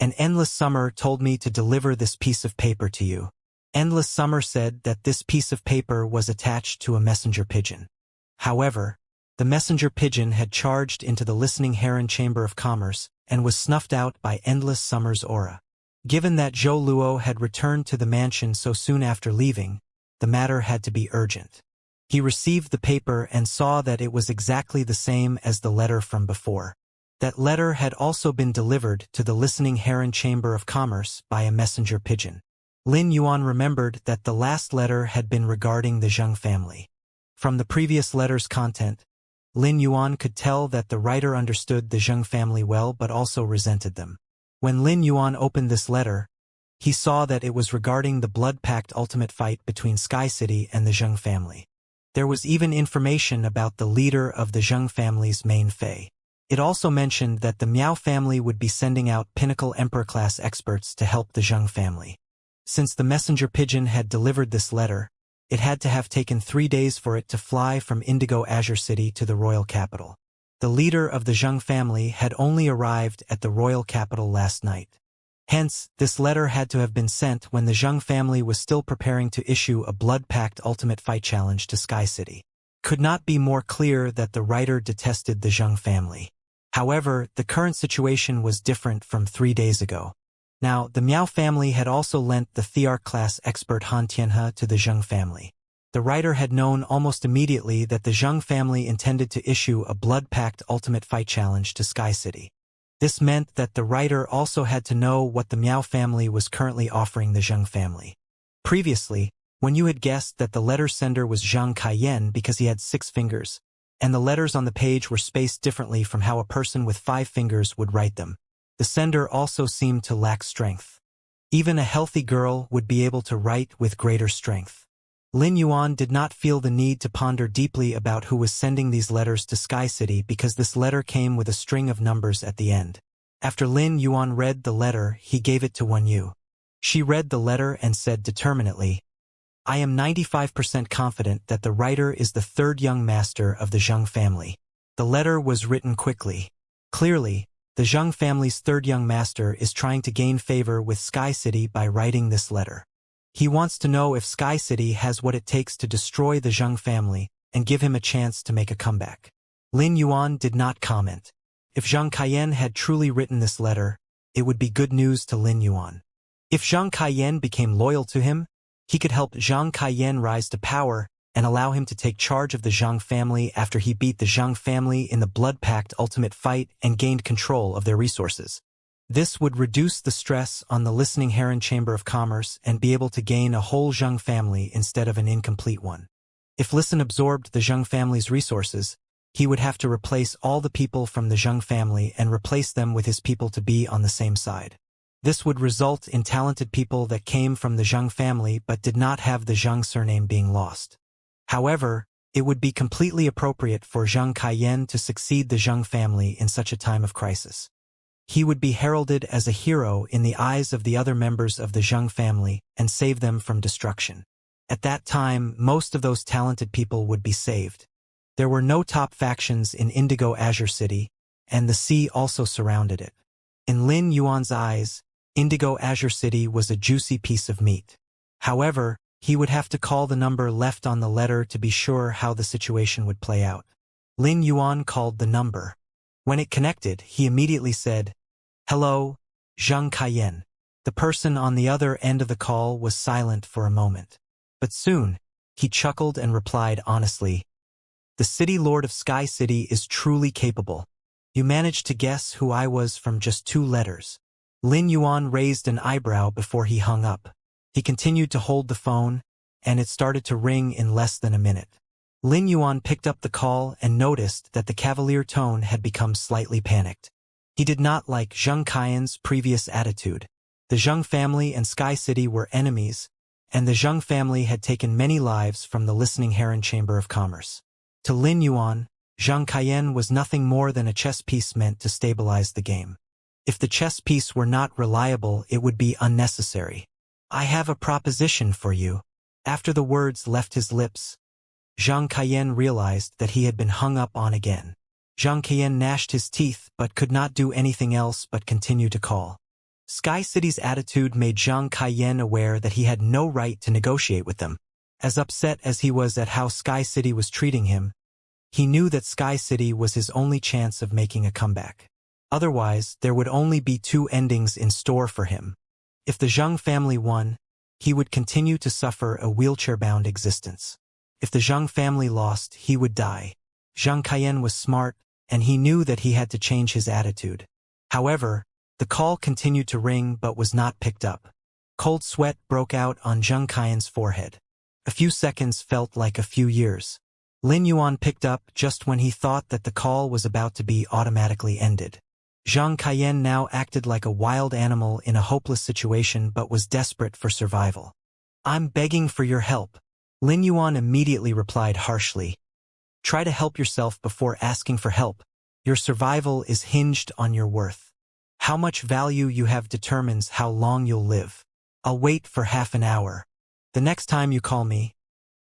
An Endless Summer told me to deliver this piece of paper to you." Endless Summer said that this piece of paper was attached to a messenger pigeon. However, the messenger pigeon had charged into the Listening Heron Chamber of Commerce and was snuffed out by Endless Summer's aura. Given that Zhou Luo had returned to the mansion so soon after leaving, the matter had to be urgent. He received the paper and saw that it was exactly the same as the letter from before. That letter had also been delivered to the Listening Heron Chamber of Commerce by a messenger pigeon. Lin Yuan remembered that the last letter had been regarding the Zheng family. From the previous letter's content, Lin Yuan could tell that the writer understood the Zheng family well but also resented them. When Lin Yuan opened this letter, he saw that it was regarding the blood-pact ultimate fight between Sky City and the Zheng family. There was even information about the leader of the Zheng family's main fei. It also mentioned that the Miao family would be sending out pinnacle emperor-class experts to help the Zheng family. Since the messenger pigeon had delivered this letter, it had to have taken 3 days for it to fly from Indigo Azure City to the royal capital. The leader of the Zheng family had only arrived at the royal capital last night. Hence, this letter had to have been sent when the Zheng family was still preparing to issue a blood-pact ultimate fight challenge to Sky City. Could not be more clear that the writer detested the Zheng family. However, the current situation was different from 3 days ago. Now, the Miao family had also lent the Thearch-class expert Han Tianhe to the Zheng family. The writer had known almost immediately that the Zheng family intended to issue a blood-pact ultimate fight challenge to Sky City. This meant that the writer also had to know what the Miao family was currently offering the Zheng family. Previously, when you had guessed that the letter sender was Zhang Kaiyan because he had 6 fingers, and the letters on the page were spaced differently from how a person with 5 fingers would write them, the sender also seemed to lack strength. Even a healthy girl would be able to write with greater strength. Lin Yuan did not feel the need to ponder deeply about who was sending these letters to Sky City because this letter came with a string of numbers at the end. After Lin Yuan read the letter, he gave it to Wen Yu. She read the letter and said determinedly, "I am 95% confident that the writer is the 3rd young master of the Zheng family." The letter was written quickly. Clearly, the Zheng family's 3rd young master is trying to gain favor with Sky City by writing this letter. He wants to know if Sky City has what it takes to destroy the Zheng family and give him a chance to make a comeback. Lin Yuan did not comment. If Zhang Kaiyan had truly written this letter, it would be good news to Lin Yuan. If Zhang Kaiyan became loyal to him, he could help Zhang Kaiyan rise to power and allow him to take charge of the Zhang family after he beat the Zhang family in the Blood Pact Ultimate Fight and gained control of their resources. This would reduce the stress on the Listening Heron Chamber of Commerce and be able to gain a whole Zheng family instead of an incomplete one. If Listen absorbed the Zheng family's resources, he would have to replace all the people from the Zheng family and replace them with his people to be on the same side. This would result in talented people that came from the Zheng family but did not have the Zheng surname being lost. However, it would be completely appropriate for Zhang Kaiyan to succeed the Zheng family in such a time of crisis. He would be heralded as a hero in the eyes of the other members of the Zheng family and save them from destruction. At that time, most of those talented people would be saved. There were no top factions in Indigo Azure City, and the sea also surrounded it. In Lin Yuan's eyes, Indigo Azure City was a juicy piece of meat. However, he would have to call the number left on the letter to be sure how the situation would play out. Lin Yuan called the number. When it connected, he immediately said, "Hello, Zhang Kaiyan." The person on the other end of the call was silent for a moment. But soon, he chuckled and replied honestly, "The City Lord of Sky City is truly capable. You managed to guess who I was from just 2 letters." Lin Yuan raised an eyebrow before he hung up. He continued to hold the phone, and it started to ring in less than a minute. Lin Yuan picked up the call and noticed that the cavalier tone had become slightly panicked. He did not like Zhang Kaiyan's previous attitude. The Zheng family and Sky City were enemies, and the Zheng family had taken many lives from the Listening Heron Chamber of Commerce. To Lin Yuan, Zhang Kaiyan was nothing more than a chess piece meant to stabilize the game. If the chess piece were not reliable, it would be unnecessary. "I have a proposition for you." After the words left his lips, Zhang Kaiyan realized that he had been hung up on again. Zhang Kaiyan gnashed his teeth but could not do anything else but continue to call. Sky City's attitude made Zhang Kaiyan aware that he had no right to negotiate with them. As upset as he was at how Sky City was treating him, he knew that Sky City was his only chance of making a comeback. Otherwise, there would only be 2 endings in store for him. If the Zheng family won, he would continue to suffer a wheelchair-bound existence. If the Zheng family lost, he would die. Zhang Kaiyan was smart, and he knew that he had to change his attitude. However, the call continued to ring but was not picked up. Cold sweat broke out on Zhang Kaiyan's forehead. A few seconds felt like a few years. Lin Yuan picked up just when he thought that the call was about to be automatically ended. Zhang Kaiyan now acted like a wild animal in a hopeless situation but was desperate for survival. "I'm begging for your help." Lin Yuan immediately replied harshly. "Try to help yourself before asking for help. Your survival is hinged on your worth. How much value you have determines how long you'll live. I'll wait for half an hour. The next time you call me,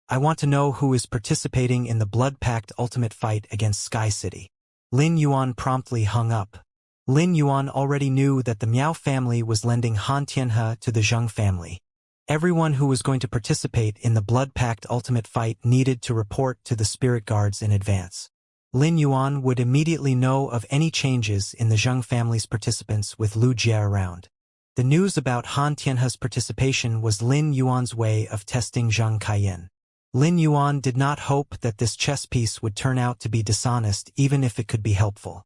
I want to know who is participating in the Blood Pact Ultimate Fight against Sky City." Lin Yuan promptly hung up. Lin Yuan already knew that the Miao family was lending Han Tianhe to the Zheng family. Everyone who was going to participate in the Blood Pact Ultimate Fight needed to report to the spirit guards in advance. Lin Yuan would immediately know of any changes in the Zheng family's participants with Lu Jie around. The news about Han Tianhe's participation was Lin Yuan's way of testing Zhang Kaiyan. Lin Yuan did not hope that this chess piece would turn out to be dishonest even if it could be helpful.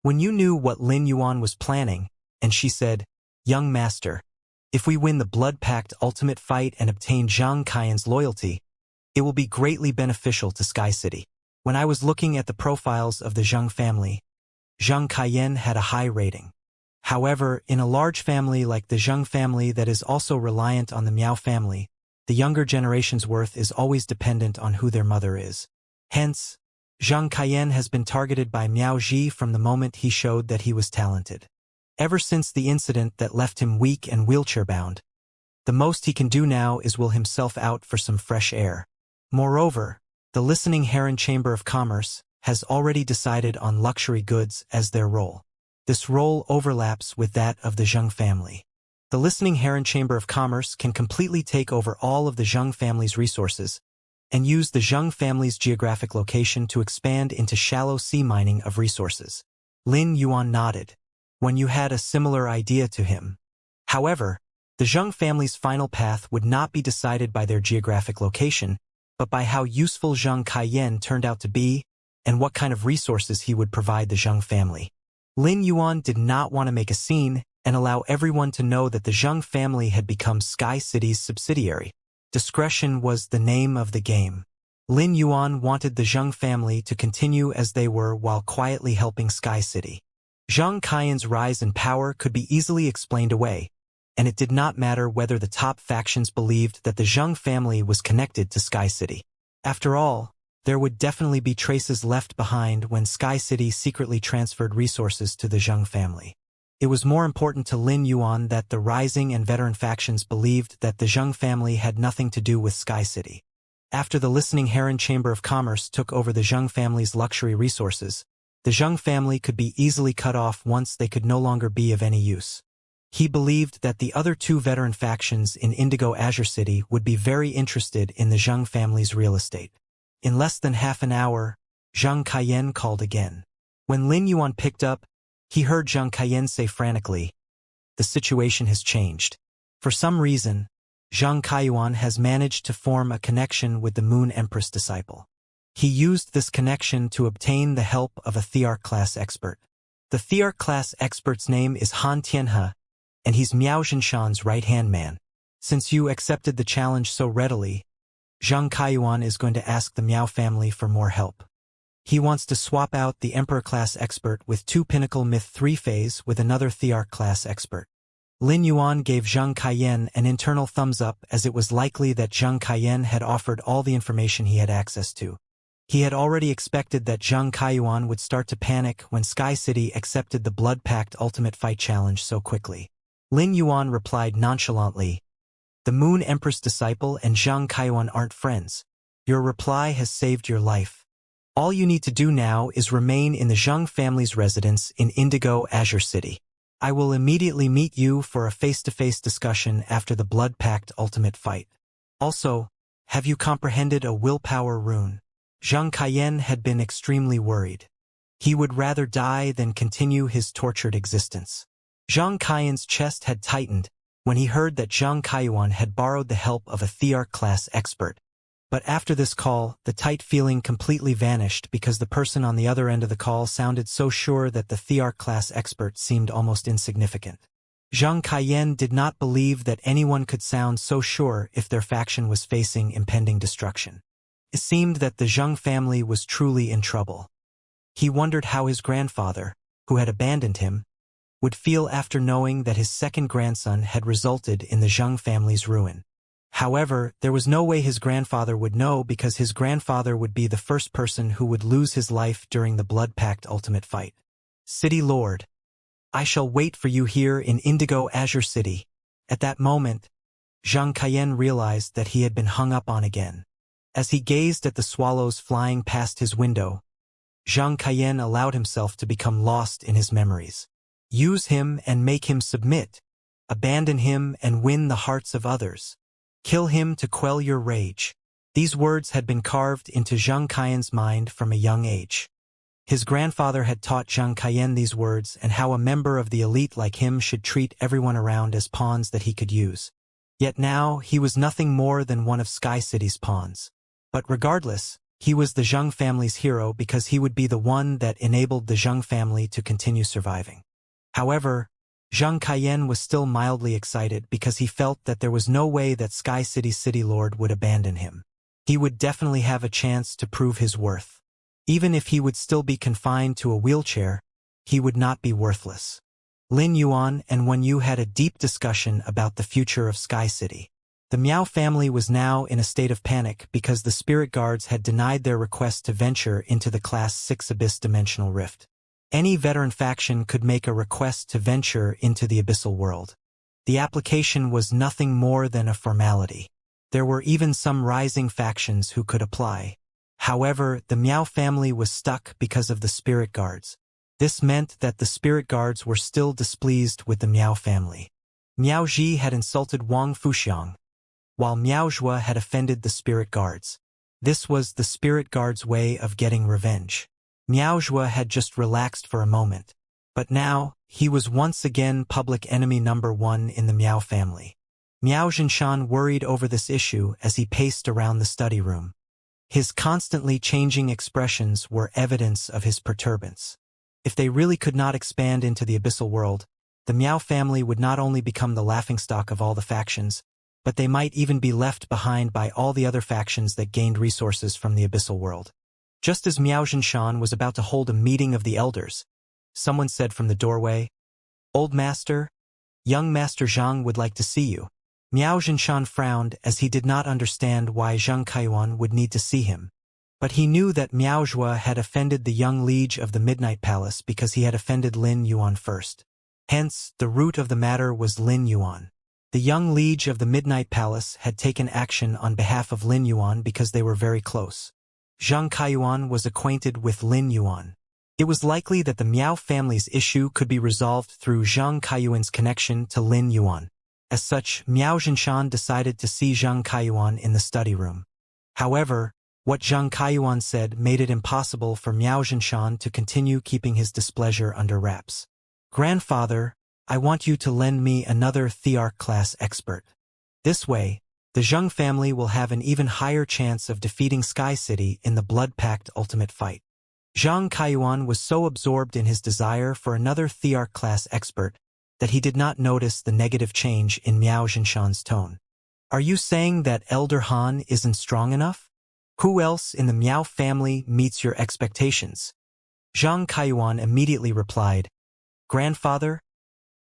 When you knew what Lin Yuan was planning, and she said, "Young master, if we win the Blood Pact ultimate fight and obtain Zhang Kaiyan's loyalty, it will be greatly beneficial to Sky City." When I was looking at the profiles of the Zhang family, Zhang Kaiyan had a high rating. However, in a large family like the Zhang family that is also reliant on the Miao family, the younger generation's worth is always dependent on who their mother is. Hence, Zhang Kaiyan has been targeted by Miao Ji from the moment he showed that he was talented. Ever since the incident that left him weak and wheelchair-bound, the most he can do now is will himself out for some fresh air. Moreover, the Listening Heron Chamber of Commerce has already decided on luxury goods as their role. This role overlaps with that of the Zhang family. The Listening Heron Chamber of Commerce can completely take over all of the Zhang family's resources and use the Zhang family's geographic location to expand into shallow sea mining of resources. Lin Yuan nodded, when you had a similar idea to him. However, the Zhang family's final path would not be decided by their geographic location, but by how useful Zhang Kaiyan turned out to be and what kind of resources he would provide the Zhang family. Lin Yuan did not want to make a scene and allow everyone to know that the Zhang family had become Sky City's subsidiary. Discretion was the name of the game. Lin Yuan wanted the Zhang family to continue as they were while quietly helping Sky City. Zhang Kaiyan's rise in power could be easily explained away, and it did not matter whether the top factions believed that the Zhang family was connected to Sky City. After all, there would definitely be traces left behind when Sky City secretly transferred resources to the Zhang family. It was more important to Lin Yuan that the rising and veteran factions believed that the Zhang family had nothing to do with Sky City. After the Listening Heron Chamber of Commerce took over the Zhang family's luxury resources, the Zhang family could be easily cut off once they could no longer be of any use. He believed that the other two veteran factions in Indigo Azure City would be very interested in the Zhang family's real estate. In less than half an hour, Zhang Kaiyan called again. When Lin Yuan picked up, he heard Zhang Kaiyan say frantically, "The situation has changed." For some reason, Zhang Kaiyan has managed to form a connection with the Moon Empress disciple. He used this connection to obtain the help of a Thearch-class expert. The Thearch-class expert's name is Han Tianhe, and he's Miao Zhinshan's right-hand man. Since you accepted the challenge so readily, Zhang Kaiyan is going to ask the Miao family for more help. He wants to swap out the Emperor-class expert with 2 Pinnacle Myth 3 phase with another Thearch-class expert. Lin Yuan gave Zhang Kaiyan an internal thumbs up as it was likely that Zhang Kaiyan had offered all the information he had access to. He had already expected that Zhang Kaiyan would start to panic when Sky City accepted the Blood Pact Ultimate Fight Challenge so quickly. Lin Yuan replied nonchalantly, "The Moon Empress disciple and Zhang Kaiyan aren't friends. Your reply has saved your life. All you need to do now is remain in the Zhang family's residence in Indigo Azure City. I will immediately meet you for a face-to-face discussion after the Blood Pact Ultimate Fight. Also, have you comprehended a willpower rune?" Zhang Kaiyan had been extremely worried. He would rather die than continue his tortured existence. Zhang Kaiyan's chest had tightened when he heard that Zhang Kaiyan had borrowed the help of a Thearch-class expert. But after this call, the tight feeling completely vanished because the person on the other end of the call sounded so sure that the Thearch-class expert seemed almost insignificant. Zhang Kaiyan did not believe that anyone could sound so sure if their faction was facing impending destruction. It seemed that the Zhang family was truly in trouble. He wondered how his grandfather, who had abandoned him, would feel after knowing that his second grandson had resulted in the Zhang family's ruin. However, there was no way his grandfather would know because his grandfather would be the first person who would lose his life during the Blood Pact Ultimate Fight. "City Lord, I shall wait for you here in Indigo Azure City." At that moment, Zhang Kaiyan realized that he had been hung up on again. As he gazed at the swallows flying past his window, Zhang Kaiyan allowed himself to become lost in his memories. Use him and make him submit. Abandon him and win the hearts of others. Kill him to quell your rage. These words had been carved into Zhang Kaiyan's mind from a young age. His grandfather had taught Zhang Kaiyan these words and how a member of the elite like him should treat everyone around as pawns that he could use. Yet now he was nothing more than one of Sky City's pawns. But regardless, He was the Zheng family's hero because he would be the one that enabled the Zheng family to continue surviving. However, Zheng Kaiyan was still mildly excited because he felt that there was no way that Sky City's City Lord would abandon him. He would definitely have a chance to prove his worth. Even if he would still be confined to a wheelchair, he would not be worthless. Lin Yuan and Wen Yu had a deep discussion about the future of Sky City. The Miao family was now in a state of panic because the spirit guards had denied their request to venture into the Class 6 Abyss Dimensional Rift. Any veteran faction could make a request to venture into the abyssal world. The application was nothing more than a formality. There were even some rising factions who could apply. However, the Miao family was stuck because of the spirit guards. This meant that the spirit guards were still displeased with the Miao family. Miao Ji had insulted Wang Fuxiang, while Miao Zhua had offended the spirit guards. This was the spirit guards' way of getting revenge. Miao Zhua had just relaxed for a moment, but now, he was once again public enemy number one in the Miao family. Miao Zhinshan worried over this issue as he paced around the study room. His constantly changing expressions were evidence of his perturbance. If they really could not expand into the abyssal world, the Miao family would not only become the laughingstock of all the factions, but they might even be left behind by all the other factions that gained resources from the abyssal world. Just as Miao Zhinshan was about to hold a meeting of the elders, someone said from the doorway, "Old Master, young Master Zhang would like to see you." Miao Zhinshan frowned as he did not understand why Zheng Kaiyuan would need to see him. But he knew that Miao Zhua had offended the young liege of the Midnight Palace because he had offended Lin Yuan first. Hence, the root of the matter was Lin Yuan. The young liege of the Midnight Palace had taken action on behalf of Lin Yuan because they were very close. Zheng Kaiyuan was acquainted with Lin Yuan. It was likely that the Miao family's issue could be resolved through Zheng Kaiyuan's connection to Lin Yuan. As such, Miao Zhinshan decided to see Zheng Kaiyuan in the study room. However, what Zheng Kaiyuan said made it impossible for Miao Zhinshan to continue keeping his displeasure under wraps. "Grandfather, I want you to lend me another Thearch class expert. This way, the Zheng family will have an even higher chance of defeating Sky City in the Blood Pact ultimate fight." Zheng Kaiyuan was so absorbed in his desire for another Thearch class expert that he did not notice the negative change in Miao Zhinshan's tone. "Are you saying that Elder Han isn't strong enough? Who else in the Miao family meets your expectations?" Zheng Kaiyuan immediately replied, "Grandfather,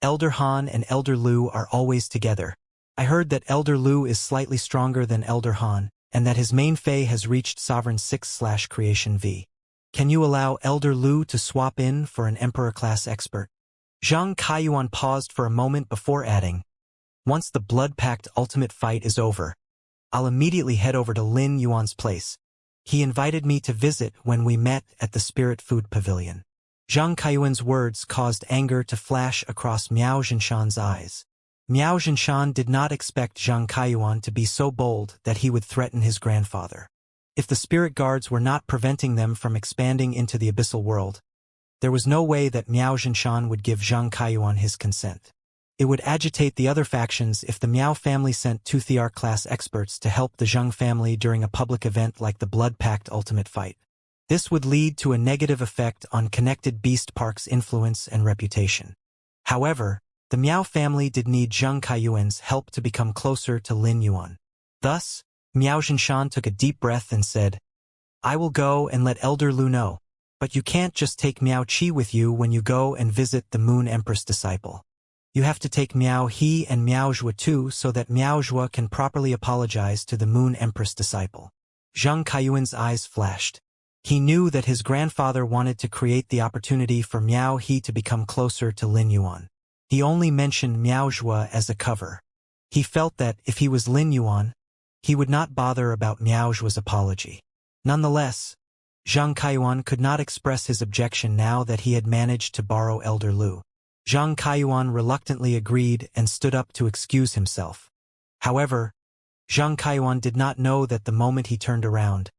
Elder Han and Elder Lu are always together. I heard that Elder Lu is slightly stronger than Elder Han, and that his main Fei has reached Sovereign 6/Creation V. Can you allow Elder Lu to swap in for an Emperor-class expert?" Zheng Kaiyuan paused for a moment before adding, "Once the Blood Pact ultimate fight is over, I'll immediately head over to Lin Yuan's place. He invited me to visit when we met at the Spirit Food Pavilion." Zheng Kaiyuan's words caused anger to flash across Miao Zhinshan's eyes. Miao Zhinshan did not expect Zheng Kaiyuan to be so bold that he would threaten his grandfather. If the spirit guards were not preventing them from expanding into the abyssal world, there was no way that Miao Zhinshan would give Zheng Kaiyuan his consent. It would agitate the other factions if the Miao family sent two Thearch-class experts to help the Zheng family during a public event like the Blood Pact Ultimate Fight. This would lead to a negative effect on Connected Beast Park's influence and reputation. However, the Miao family did need Zheng Kaiyuan's help to become closer to Lin Yuan. Thus, Miao Zhinshan took a deep breath and said, "I will go and let Elder Lu know, but you can't just take Miao Qi with you when you go and visit the Moon Empress disciple. You have to take Miao He and Miao Zhua too so that Miao Zhua can properly apologize to the Moon Empress disciple." Zheng Kaiyuan's eyes flashed. He knew that his grandfather wanted to create the opportunity for Miao He to become closer to Lin Yuan. He only mentioned Miao Zhua as a cover. He felt that if he was Lin Yuan, he would not bother about Miao Zhua's apology. Nonetheless, Zheng Kaiyuan could not express his objection now that he had managed to borrow Elder Lu. Zheng Kaiyuan reluctantly agreed and stood up to excuse himself. However, Zheng Kaiyuan did not know that the moment he turned around,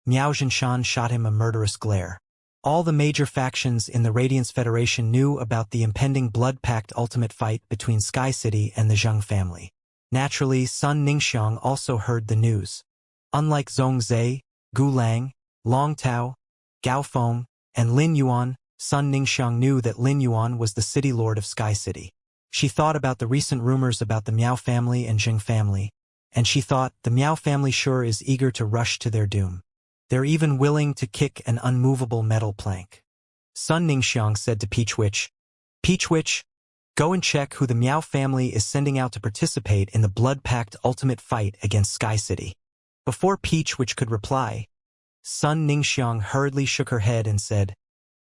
Miao Zhinshan shot him a murderous glare. All the major factions in the Radiance Federation knew about the impending Blood Pact ultimate fight between Sky City and the Zheng family. Naturally, Sun Ningxiang also heard the news. Unlike Zhongzhe, Gu Lang, Long Tao, Gao Feng, and Lin Yuan. Sun Ningxiang knew that Lin Yuan was the city lord of Sky City. She thought about the recent rumors about the Miao family and Jing family, and she thought the Miao family sure is eager to rush to their doom. They're even willing to kick an unmovable metal plank. Sun Ningxiang said to Peach Witch, "Peach Witch, go and check who the Miao family is sending out to participate in the blood-packed ultimate fight against Sky City." Before Peach Witch could reply, Sun Ningxiang hurriedly shook her head and said,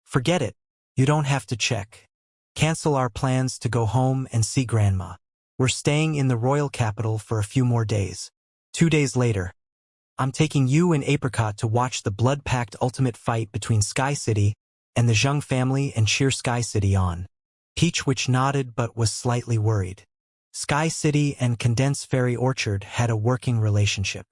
"Forget it. You don't have to check. Cancel our plans to go home and see Grandma. We're staying in the royal capital for a few more days." 2 days later, "I'm taking you and Apricot to watch the blood-packed ultimate fight between Sky City and the Zheng family and cheer Sky City on." Peach Witch nodded but was slightly worried. Sky City and Condensed Fairy Orchard had a working relationship.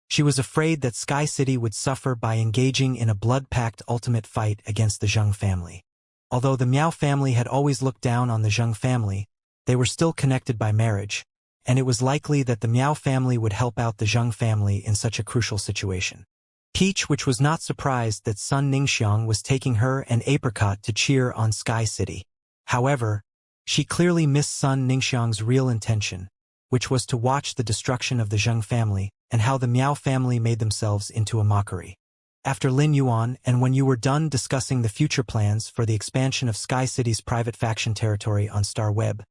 She was afraid that Sky City would suffer by engaging in a blood-packed ultimate fight against the Zheng family. Although the Miao family had always looked down on the Zheng family, they were still connected by marriage, and it was likely that the Miao family would help out the Zheng family in such a crucial situation. Peach, which was not surprised that Sun Ningxiang was taking her and Apricot to cheer on Sky City. However, she clearly missed Sun Ningxiang's real intention, which was to watch the destruction of the Zheng family and how the Miao family made themselves into a mockery. After Lin Yuan, and when you were done discussing the future plans for the expansion of Sky City's private faction territory on Star Web,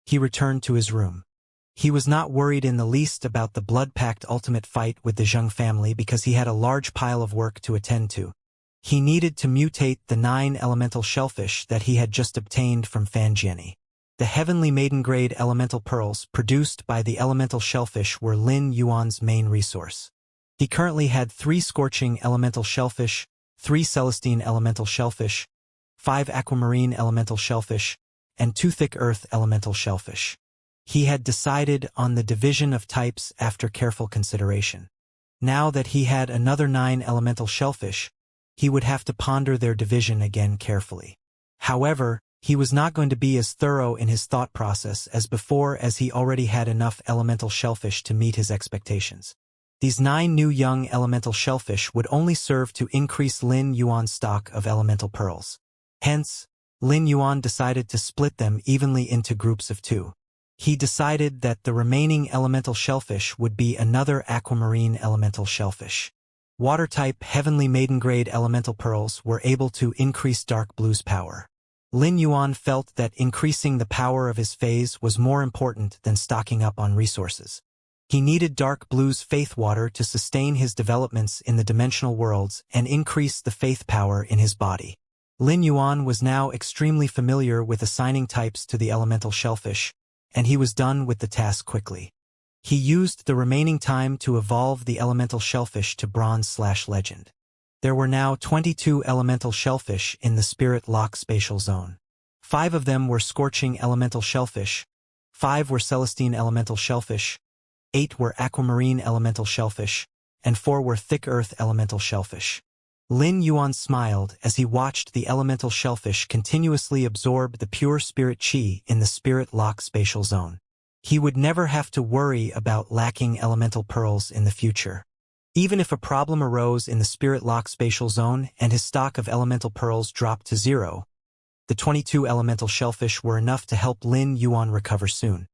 he returned to his room. He was not worried in the least about the blood-packed ultimate fight with the Zheng family because he had a large pile of work to attend to. He needed to mutate the 9 elemental shellfish that he had just obtained from Fan Jianni. The heavenly maiden-grade elemental pearls produced by the elemental shellfish were Lin Yuan's main resource. He currently had 3 scorching elemental shellfish, 3 celestine elemental shellfish, 5 aquamarine elemental shellfish, and 2 thick earth elemental shellfish. He had decided on the division of types after careful consideration. Now that he had another 9 elemental shellfish, he would have to ponder their division again carefully. However, he was not going to be as thorough in his thought process as before, as he already had enough elemental shellfish to meet his expectations. These 9 new young elemental shellfish would only serve to increase Lin Yuan's stock of elemental pearls. Hence, Lin Yuan decided to split them evenly into groups of 2. He decided that the remaining elemental shellfish would be another aquamarine elemental shellfish. Water-type heavenly maiden-grade elemental pearls were able to increase Dark Blue's power. Lin Yuan felt that increasing the power of his phase was more important than stocking up on resources. He needed Dark Blue's faith water to sustain his developments in the dimensional worlds and increase the faith power in his body. Lin Yuan was now extremely familiar with assigning types to the elemental shellfish, and he was done with the task quickly. He used the remaining time to evolve the elemental shellfish to Bronze/Legend. There were now 22 elemental shellfish in the Spirit Lock spatial zone. 5 of them were scorching elemental shellfish, 5 were celestine elemental shellfish, 8 were aquamarine elemental shellfish, and 4 were thick earth elemental shellfish. Lin Yuan smiled as he watched the elemental shellfish continuously absorb the pure spirit chi in the Spirit Lock spatial zone. He would never have to worry about lacking elemental pearls in the future. Even if a problem arose in the Spirit Lock spatial zone and his stock of elemental pearls dropped to 0, the 22 elemental shellfish were enough to help Lin Yuan recover soon.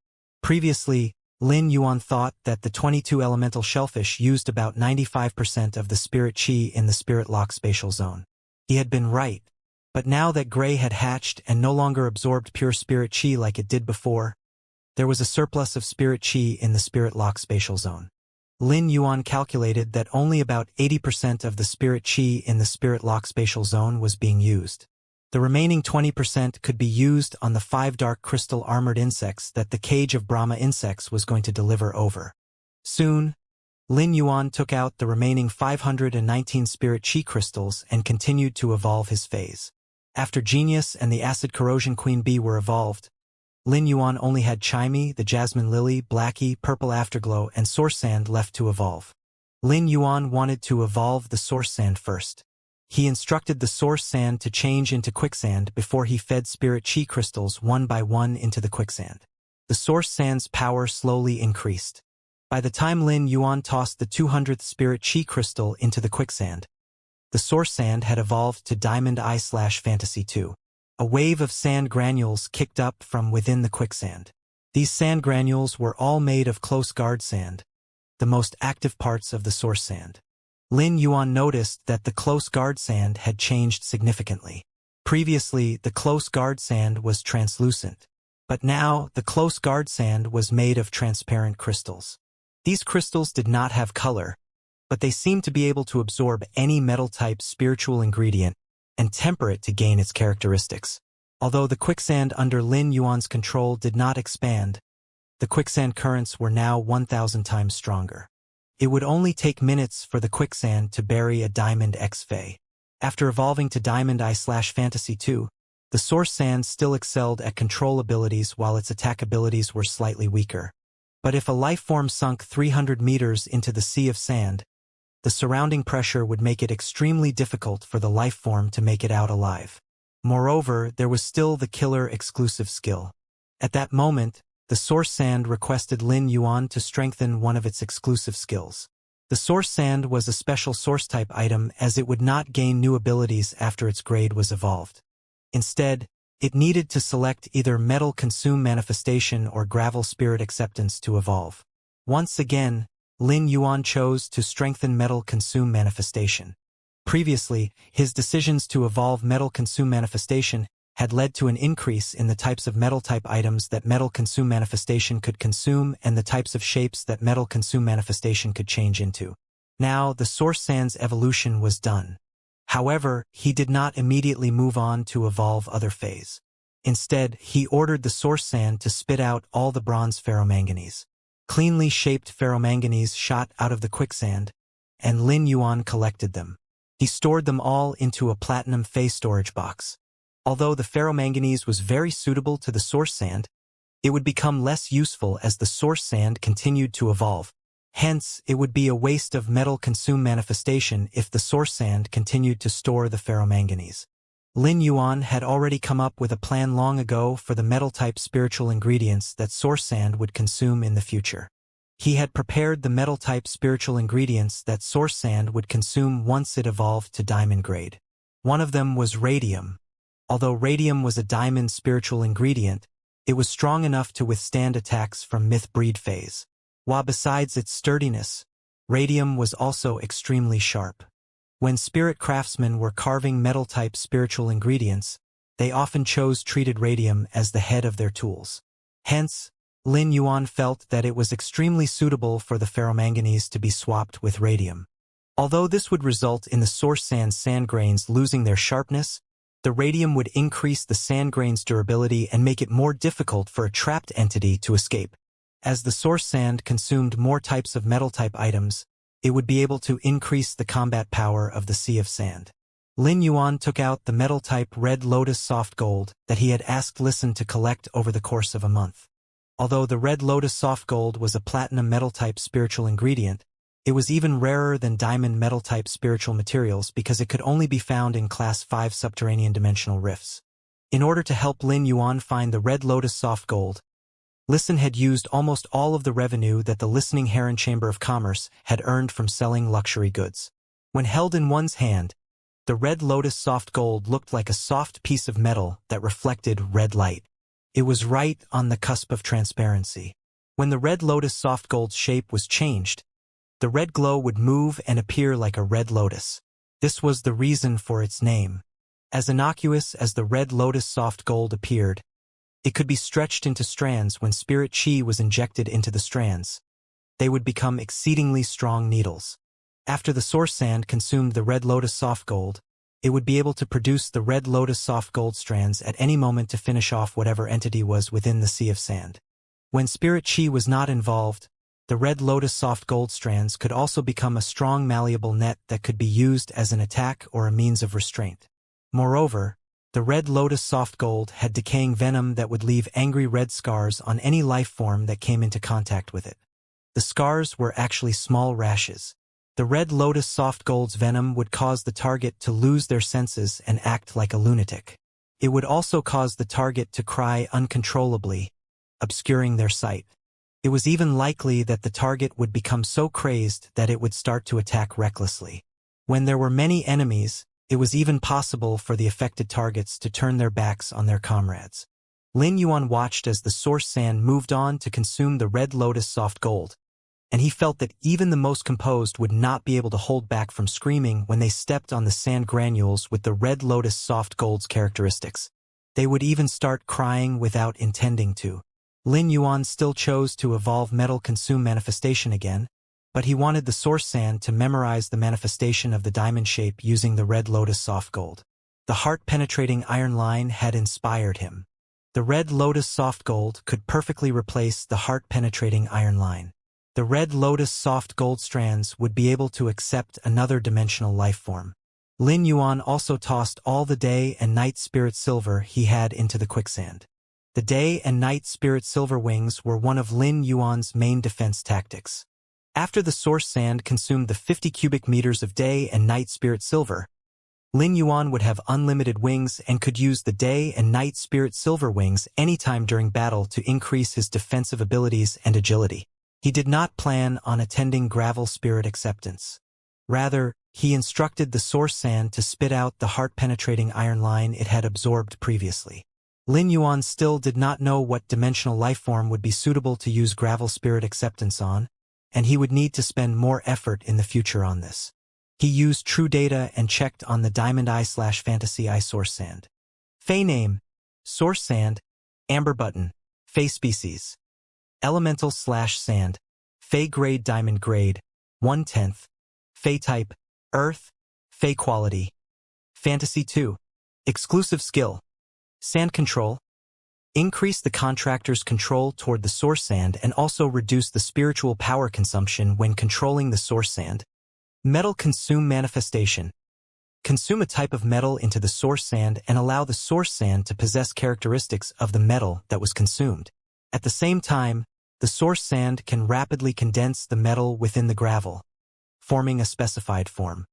Previously, Lin Yuan thought that the 22 elemental shellfish used about 95% of the spirit chi in the Spirit Lock spatial zone. He had been right, but now that Gray had hatched and no longer absorbed pure spirit chi like it did before, there was a surplus of spirit chi in the Spirit Lock spatial zone. Lin Yuan calculated that only about 80% of the spirit chi in the Spirit Lock spatial zone was being used. The remaining 20% could be used on the 5 dark crystal armored insects that the Cage of Brahma insects was going to deliver over. Soon, Lin Yuan took out the remaining 519 spirit chi crystals and continued to evolve his phase. After Genius and the Acid Corrosion Queen Bee were evolved, Lin Yuan only had Chimey, the Jasmine Lily, Blackie, Purple Afterglow, and Source Sand left to evolve. Lin Yuan wanted to evolve the Source Sand first. He instructed the Source Sand to change into Quicksand before he fed Spirit Chi crystals one by one into the Quicksand. The Source Sand's power slowly increased. By the time Lin Yuan tossed the 200th Spirit Chi crystal into the Quicksand, the source sand had evolved to Diamond Eye/Fantasy 2. A wave of sand granules kicked up from within the quicksand. These sand granules were all made of close guard sand, the most active parts of the source sand. Lin Yuan noticed that the close guard sand had changed significantly. Previously, the close guard sand was translucent, but now the close guard sand was made of transparent crystals. These crystals did not have color, but they seemed to be able to absorb any metal-type spiritual ingredient and temper it to gain its characteristics. Although the quicksand under Lin Yuan's control did not expand, the quicksand currents were now 1,000 times stronger. It would only take minutes for the quicksand to bury a Diamond X Fey. After evolving to Diamond Eye/Fantasy 2, the source sand still excelled at control abilities while its attack abilities were slightly weaker. But if a life form sunk 300 meters into the sea of sand, the surrounding pressure would make it extremely difficult for the life form to make it out alive. Moreover, there was still the killer exclusive skill. At that moment, the source sand requested Lin Yuan to strengthen one of its exclusive skills. The source sand was a special source type item as it would not gain new abilities after its grade was evolved. Instead, it needed to select either Metal Consume Manifestation or Gravel Spirit Acceptance to evolve. Once again, Lin Yuan chose to strengthen Metal Consume Manifestation. Previously, his decisions to evolve Metal Consume Manifestation had led to an increase in the types of metal-type items that Metal Consume Manifestation could consume and the types of shapes that Metal Consume Manifestation could change into. Now, the source sand's evolution was done. However, he did not immediately move on to evolve other phase. Instead, he ordered the source sand to spit out all the bronze ferromanganese. Cleanly shaped ferromanganese shot out of the quicksand, and Lin Yuan collected them. He stored them all into a platinum phase storage box. Although the ferromanganese was very suitable to the source sand, it would become less useful as the source sand continued to evolve. Hence, it would be a waste of Metal Consume Manifestation if the source sand continued to store the ferromanganese. Lin Yuan had already come up with a plan long ago for the metal-type spiritual ingredients that source sand would consume in the future. He had prepared the metal-type spiritual ingredients that source sand would consume once it evolved to diamond grade. One of them was radium. Although radium was a diamond spiritual ingredient, it was strong enough to withstand attacks from myth breed phase. While besides its sturdiness, radium was also extremely sharp. When spirit craftsmen were carving metal-type spiritual ingredients, they often chose treated radium as the head of their tools. Hence, Lin Yuan felt that it was extremely suitable for the ferromanganese to be swapped with radium. Although this would result in the source sand's sand grains losing their sharpness, the radium would increase the sand grain's durability and make it more difficult for a trapped entity to escape. As the source sand consumed more types of metal-type items, it would be able to increase the combat power of the Sea of Sand. Lin Yuan took out the metal-type Red Lotus Soft Gold that he had asked Listen to collect over the course of a month. Although the Red Lotus Soft Gold was a platinum metal-type spiritual ingredient, it was even rarer than diamond metal-type spiritual materials because it could only be found in Class 5 subterranean dimensional rifts. In order to help Lin Yuan find the Red Lotus Soft Gold, Listen had used almost all of the revenue that the Listening Heron Chamber of Commerce had earned from selling luxury goods. When held in one's hand, the Red Lotus Soft Gold looked like a soft piece of metal that reflected red light. It was right on the cusp of transparency. When the Red Lotus Soft Gold's shape was changed, the red glow would move and appear like a red lotus. This was the reason for its name. As innocuous as the Red Lotus Soft Gold appeared, it could be stretched into strands when spirit chi was injected into the strands. They would become exceedingly strong needles. After the source sand consumed the Red Lotus Soft Gold, it would be able to produce the Red Lotus Soft Gold strands at any moment to finish off whatever entity was within the Sea of Sand. When spirit chi was not involved, the Red Lotus Soft Gold strands could also become a strong malleable net that could be used as an attack or a means of restraint. Moreover, the Red Lotus Soft Gold had decaying venom that would leave angry red scars on any life form that came into contact with it. The scars were actually small rashes. The Red Lotus Soft Gold's venom would cause the target to lose their senses and act like a lunatic. It would also cause the target to cry uncontrollably, obscuring their sight. It was even likely that the target would become so crazed that it would start to attack recklessly. When there were many enemies, it was even possible for the affected targets to turn their backs on their comrades. Lin Yuan watched as the source sand moved on to consume the red lotus soft gold, and he felt that even the most composed would not be able to hold back from screaming when they stepped on the sand granules with the red lotus soft gold's characteristics. They would even start crying without intending to. Lin Yuan still chose to evolve metal consume manifestation again, but he wanted the source sand to memorize the manifestation of the diamond shape using the red lotus soft gold. The heart-penetrating iron line had inspired him. The red lotus soft gold could perfectly replace the heart-penetrating iron line. The red lotus soft gold strands would be able to accept another dimensional life form. Lin Yuan also tossed all the day and night spirit silver he had into the quicksand. The day and night spirit silver wings were one of Lin Yuan's main defense tactics. After the source sand consumed the 50 cubic meters of day and night spirit silver, Lin Yuan would have unlimited wings and could use the day and night spirit silver wings anytime during battle to increase his defensive abilities and agility. He did not plan on attending gravel spirit acceptance. Rather, he instructed the source sand to spit out the heart-penetrating iron line it had absorbed previously. Lin Yuan still did not know what dimensional lifeform would be suitable to use gravel spirit acceptance on, and he would need to spend more effort in the future on this. He used true data and checked on the Diamond Eye/Fantasy Eye source sand. Fey name, source sand, amber button, Fey species. Elemental/sand, Fey grade diamond grade, 1/10, Fey type, earth, Fey quality. Fantasy 2. Exclusive skill. Sand control. Increase the contractor's control toward the source sand and also reduce the spiritual power consumption when controlling the source sand. Metal consume manifestation. Consume a type of metal into the source sand and allow the source sand to possess characteristics of the metal that was consumed. At the same time, the source sand can rapidly condense the metal within the gravel, forming a specified form.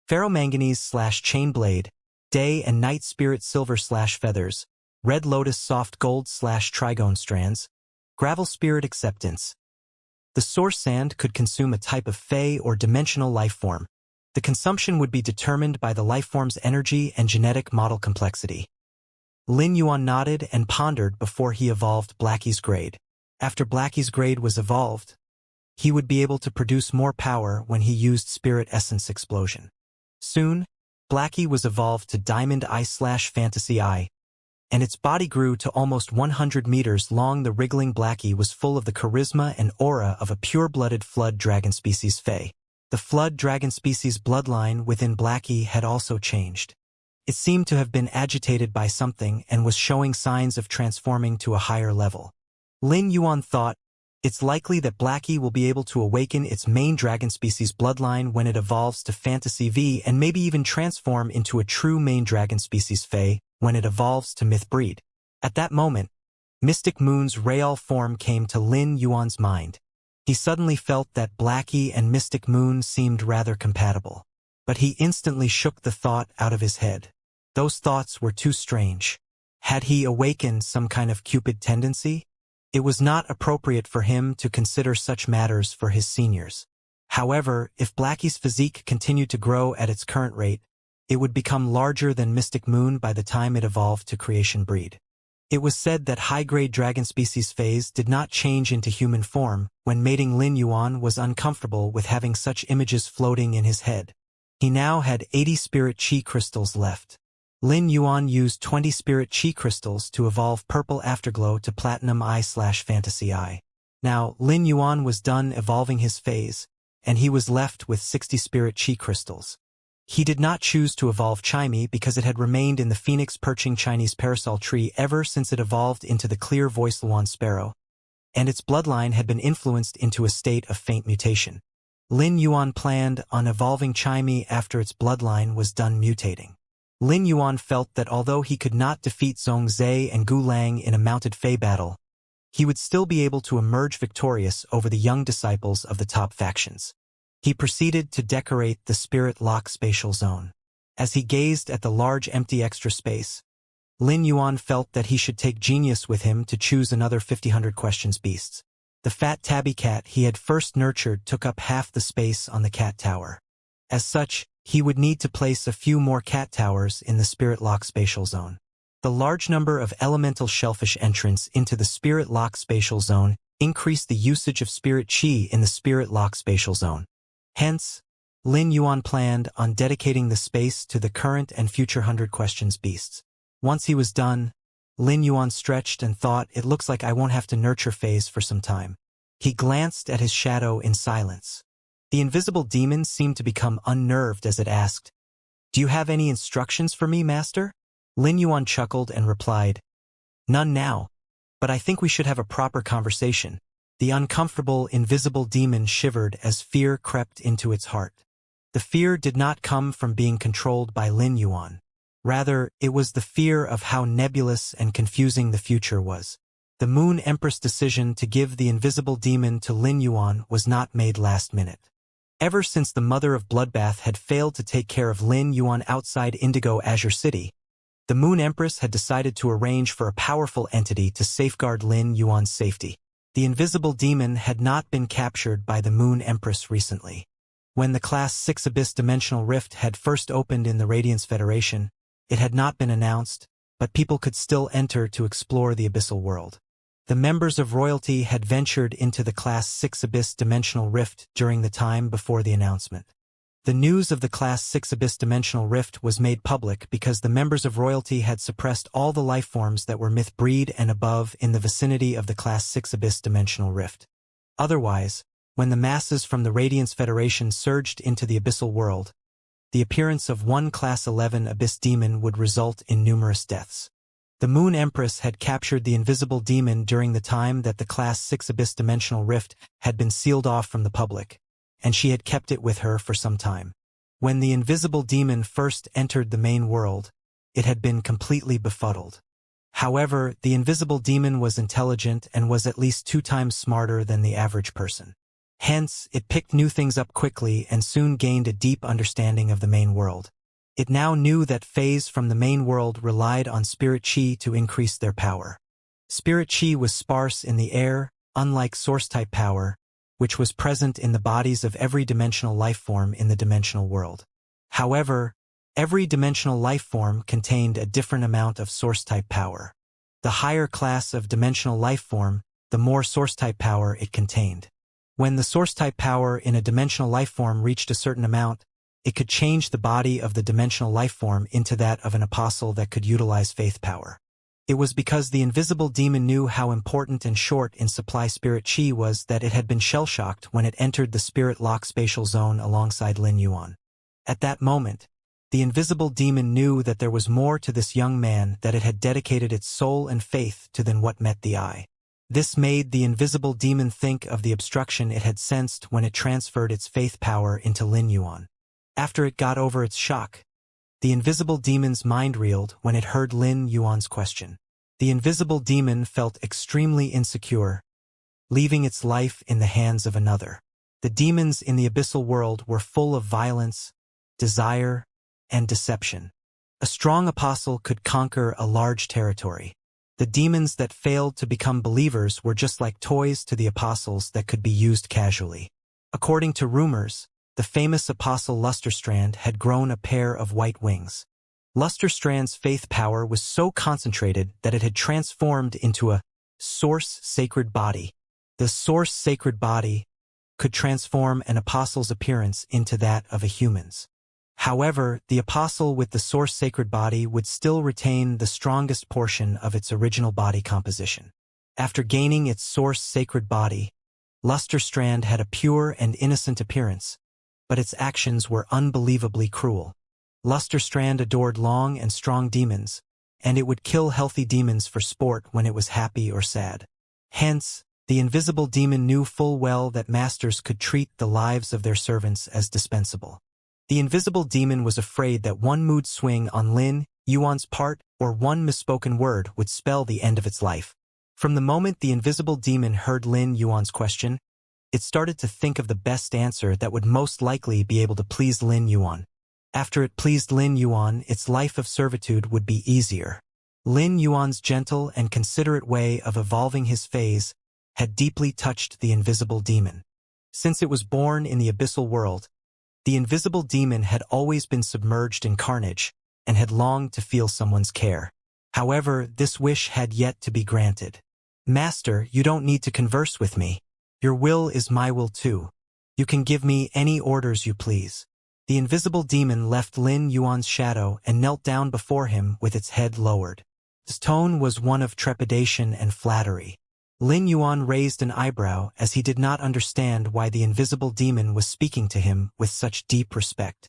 Ferromanganese/chain blade, day and night spirit silver/feathers, red lotus soft gold/trigone strands, gravel spirit acceptance. The source sand could consume a type of Fey or dimensional life form. The consumption would be determined by the lifeform's energy and genetic model complexity. Lin Yuan nodded and pondered before he evolved Blackie's grade. After Blackie's grade was evolved, he would be able to produce more power when he used Spirit Essence Explosion. Soon, Blackie was evolved to Diamond Eye/Fantasy Eye, and its body grew to almost 100 meters long. The wriggling Blackie was full of the charisma and aura of a pure-blooded flood dragon species Fey. The flood dragon species bloodline within Blackie had also changed. It seemed to have been agitated by something and was showing signs of transforming to a higher level. Lin Yuan thought, it's likely that Blackie will be able to awaken its main dragon species bloodline when it evolves to Fantasy V and maybe even transform into a true main dragon species Fey when it evolves to Myth breed. At that moment, Mystic Moon's Real form came to Lin Yuan's mind. He suddenly felt that Blackie and Mystic Moon seemed rather compatible. But he instantly shook the thought out of his head. Those thoughts were too strange. Had he awakened some kind of Cupid tendency? It was not appropriate for him to consider such matters for his seniors. However, if Blackie's physique continued to grow at its current rate, it would become larger than Mystic Moon by the time it evolved to Creation breed. It was said that high-grade dragon species phase did not change into human form. When mating, Lin Yuan was uncomfortable with having such images floating in his head. He now had 80 spirit chi crystals left. Lin Yuan used 20 spirit chi crystals to evolve Purple Afterglow to Platinum Eye/Fantasy Eye. Now, Lin Yuan was done evolving his phase, and he was left with 60 spirit chi crystals. He did not choose to evolve Chimey because it had remained in the phoenix perching Chinese parasol tree ever since it evolved into the clear voice Luan Sparrow, and its bloodline had been influenced into a state of faint mutation. Lin Yuan planned on evolving Chimey after its bloodline was done mutating. Lin Yuan felt that although he could not defeat Zhongzhe and Gu Lang in a mounted Fey battle, he would still be able to emerge victorious over the young disciples of the top factions. He proceeded to decorate the Spirit Lock spatial zone. As he gazed at the large empty extra space, Lin Yuan felt that he should take Genius with him to choose another 50 questions beasts. The fat tabby cat he had first nurtured took up half the space on the cat tower. As such, he would need to place a few more cat towers in the Spirit Lock spatial zone. The large number of elemental shellfish entrants into the Spirit Lock spatial zone increased the usage of Spirit Chi in the Spirit Lock spatial zone. Hence, Lin Yuan planned on dedicating the space to the current and future 100 questions beasts. Once he was done, Lin Yuan stretched and thought, it looks like I won't have to nurture phase for some time. He glanced at his shadow in silence. The invisible demon seemed to become unnerved as it asked, "Do you have any instructions for me, master?" Lin Yuan chuckled and replied, "None now, but I think we should have a proper conversation." The uncomfortable, invisible demon shivered as fear crept into its heart. The fear did not come from being controlled by Lin Yuan. Rather, it was the fear of how nebulous and confusing the future was. The Moon Empress' decision to give the invisible demon to Lin Yuan was not made last minute. Ever since the Mother of Bloodbath had failed to take care of Lin Yuan outside Indigo Azure City, the Moon Empress had decided to arrange for a powerful entity to safeguard Lin Yuan's safety. The invisible demon had not been captured by the Moon Empress recently. When the Class 6 Abyss Dimensional Rift had first opened in the Radiance Federation, it had not been announced, but people could still enter to explore the abyssal world. The members of royalty had ventured into the Class 6 Abyss Dimensional Rift during the time before the announcement. The news of the Class 6 Abyss Dimensional Rift was made public because the members of royalty had suppressed all the lifeforms that were myth breed and above in the vicinity of the Class 6 Abyss Dimensional Rift. Otherwise, when the masses from the Radiance Federation surged into the abyssal world, the appearance of one Class 11 Abyss Demon would result in numerous deaths. The Moon Empress had captured the invisible demon during the time that the Class 6 Abyss Dimensional Rift had been sealed off from the public, and she had kept it with her for some time. When the invisible demon first entered the main world, it had been completely befuddled. However, the invisible demon was intelligent and was at least 2 times smarter than the average person. Hence, it picked new things up quickly and soon gained a deep understanding of the main world. It now knew that phase from the main world relied on Spirit Chi to increase their power. Spirit Chi was sparse in the air, unlike Source-type power, which was present in the bodies of every dimensional lifeform in the dimensional world. However, every dimensional lifeform contained a different amount of Source-type power. The higher class of dimensional lifeform, the more Source-type power it contained. When the Source-type power in a dimensional lifeform reached a certain amount, it could change the body of the dimensional lifeform into that of an apostle that could utilize faith power. It was because the invisible demon knew how important and short in supply Spirit Chi was that it had been shell-shocked when it entered the Spirit Lock spatial zone alongside Lin Yuan. At that moment, the invisible demon knew that there was more to this young man that it had dedicated its soul and faith to than what met the eye. This made the invisible demon think of the obstruction it had sensed when it transferred its faith power into Lin Yuan. After it got over its shock, the invisible demon's mind reeled when it heard Lin Yuan's question. The invisible demon felt extremely insecure, leaving its life in the hands of another. The demons in the abyssal world were full of violence, desire, and deception. A strong apostle could conquer a large territory. The demons that failed to become believers were just like toys to the apostles that could be used casually. According to rumors, the famous apostle Lusterstrand had grown a pair of white wings. Lusterstrand's faith power was so concentrated that it had transformed into a source sacred body. The source sacred body could transform an apostle's appearance into that of a human's. However, the apostle with the source sacred body would still retain the strongest portion of its original body composition. After gaining its source sacred body, Lusterstrand had a pure and innocent appearance, but its actions were unbelievably cruel. Lusterstrand adored long and strong demons, and it would kill healthy demons for sport when it was happy or sad. Hence, the invisible demon knew full well that masters could treat the lives of their servants as dispensable. The invisible demon was afraid that one mood swing on Lin Yuan's part or one misspoken word would spell the end of its life. From the moment the invisible demon heard Lin Yuan's question, it started to think of the best answer that would most likely be able to please Lin Yuan. After it pleased Lin Yuan, its life of servitude would be easier. Lin Yuan's gentle and considerate way of evolving his phase had deeply touched the invisible demon. Since it was born in the abyssal world, The invisible demon had always been submerged in carnage and had longed to feel someone's care. However, this wish had yet to be granted. Master, you don't need to converse with me. Your will is my will too. You can give me any orders you please. The invisible demon left Lin Yuan's shadow and knelt down before him with its head lowered. His tone was one of trepidation and flattery. Lin Yuan raised an eyebrow as he did not understand why the invisible demon was speaking to him with such deep respect.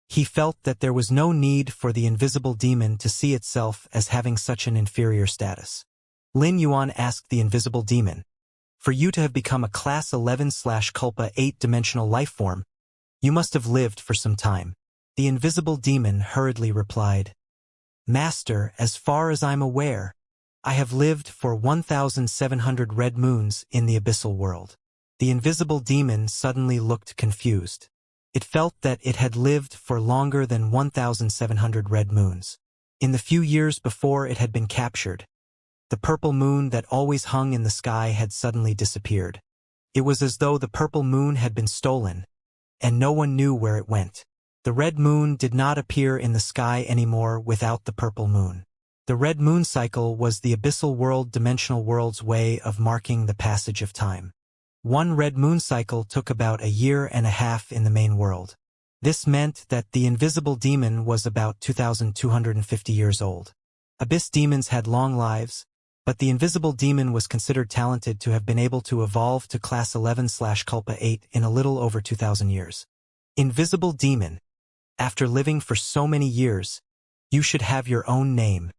He felt that there was no need for the invisible demon to see itself as having such an inferior status. Lin Yuan asked the invisible demon, "For you to have become a Class 11/Culpa 8-dimensional lifeform, you must have lived for some time." The invisible demon hurriedly replied, "Master, as far as I'm aware, I have lived for 1,700 red moons in the abyssal world." The invisible demon suddenly looked confused. It felt that it had lived for longer than 1,700 red moons. In the few years before it had been captured, the purple moon that always hung in the sky had suddenly disappeared. It was as though the purple moon had been stolen, and no one knew where it went. The red moon did not appear in the sky anymore without the purple moon. The red moon cycle was the abyssal world dimensional world's way of marking the passage of time. One red moon cycle took about a year and a half in the main world. This meant that the invisible demon was about 2,250 years old. Abyss demons had long lives, but the invisible demon was considered talented to have been able to evolve to Class 11/Culpa 8 in a little over 2,000 years. Invisible demon, after living for so many years, you should have your own name.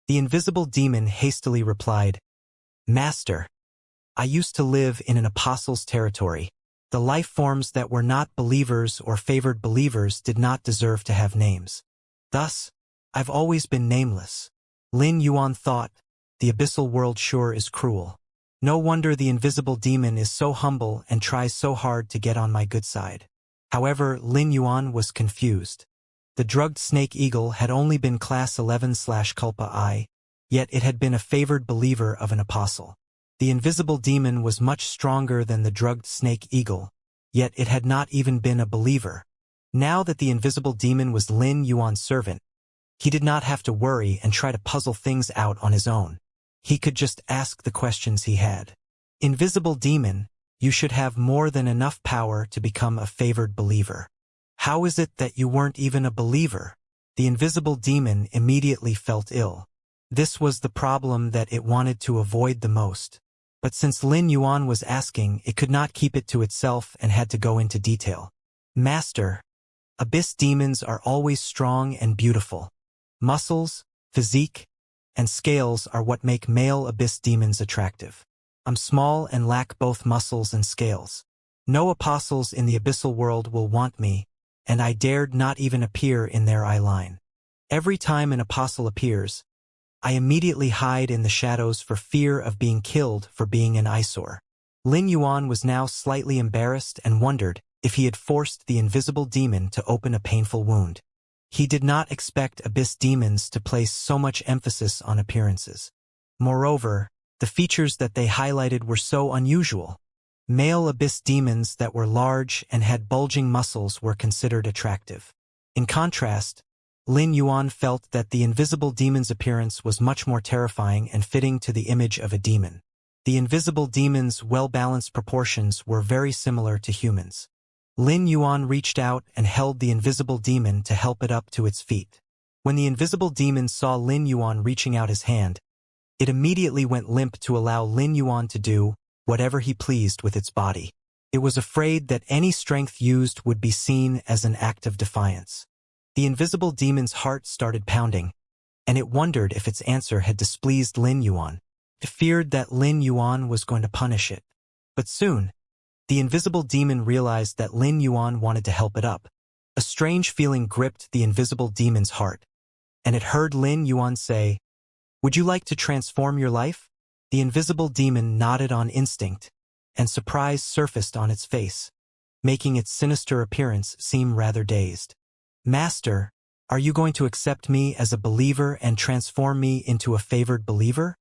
The invisible demon hastily replied, "Master, I used to live in an apostle's territory. The life forms that were not believers or favored believers did not deserve to have names. Thus, I've always been nameless." Lin Yuan thought, the abyssal world sure is cruel. No wonder the invisible demon is so humble and tries so hard to get on my good side. However, Lin Yuan was confused. The drugged snake eagle had only been Class 11/Culpa I, yet it had been a favored believer of an apostle. The invisible demon was much stronger than the drugged snake eagle, yet it had not even been a believer. Now that the invisible demon was Lin Yuan's servant, he did not have to worry and try to puzzle things out on his own. He could just ask the questions he had. "Invisible demon, you should have more than enough power to become a favored believer. How is it that you weren't even a believer?" The invisible demon immediately felt ill. This was the problem that it wanted to avoid the most. But since Lin Yuan was asking, it could not keep it to itself and had to go into detail. "Master, abyss demons are always strong and beautiful. Muscles, physique, and scales are what make male abyss demons attractive. I'm small and lack both muscles and scales. No apostles in the abyssal world will want me, and I dared not even appear in their eye line. Every time an apostle appears, I immediately hide in the shadows for fear of being killed for being an eyesore." Lin Yuan was now slightly embarrassed and wondered if he had forced the invisible demon to open a painful wound. He did not expect abyss demons to place so much emphasis on appearances. Moreover, the features that they highlighted were so unusual. Male abyss demons that were large and had bulging muscles were considered attractive. In contrast, Lin Yuan felt that the invisible demon's appearance was much more terrifying and fitting to the image of a demon. The invisible demon's well-balanced proportions were very similar to humans. Lin Yuan reached out and held the invisible demon to help it up to its feet. When the invisible demon saw Lin Yuan reaching out his hand, it immediately went limp to allow Lin Yuan to do whatever he pleased with its body. It was afraid that any strength used would be seen as an act of defiance. The invisible demon's heart started pounding, and it wondered if its answer had displeased Lin Yuan. It feared that Lin Yuan was going to punish it. But soon, the invisible demon realized that Lin Yuan wanted to help it up. A strange feeling gripped the invisible demon's heart, and it heard Lin Yuan say, "Would you like to transform your life?" The invisible demon nodded on instinct, and surprise surfaced on its face, making its sinister appearance seem rather dazed. "Master, are you going to accept me as a believer and transform me into a favored believer?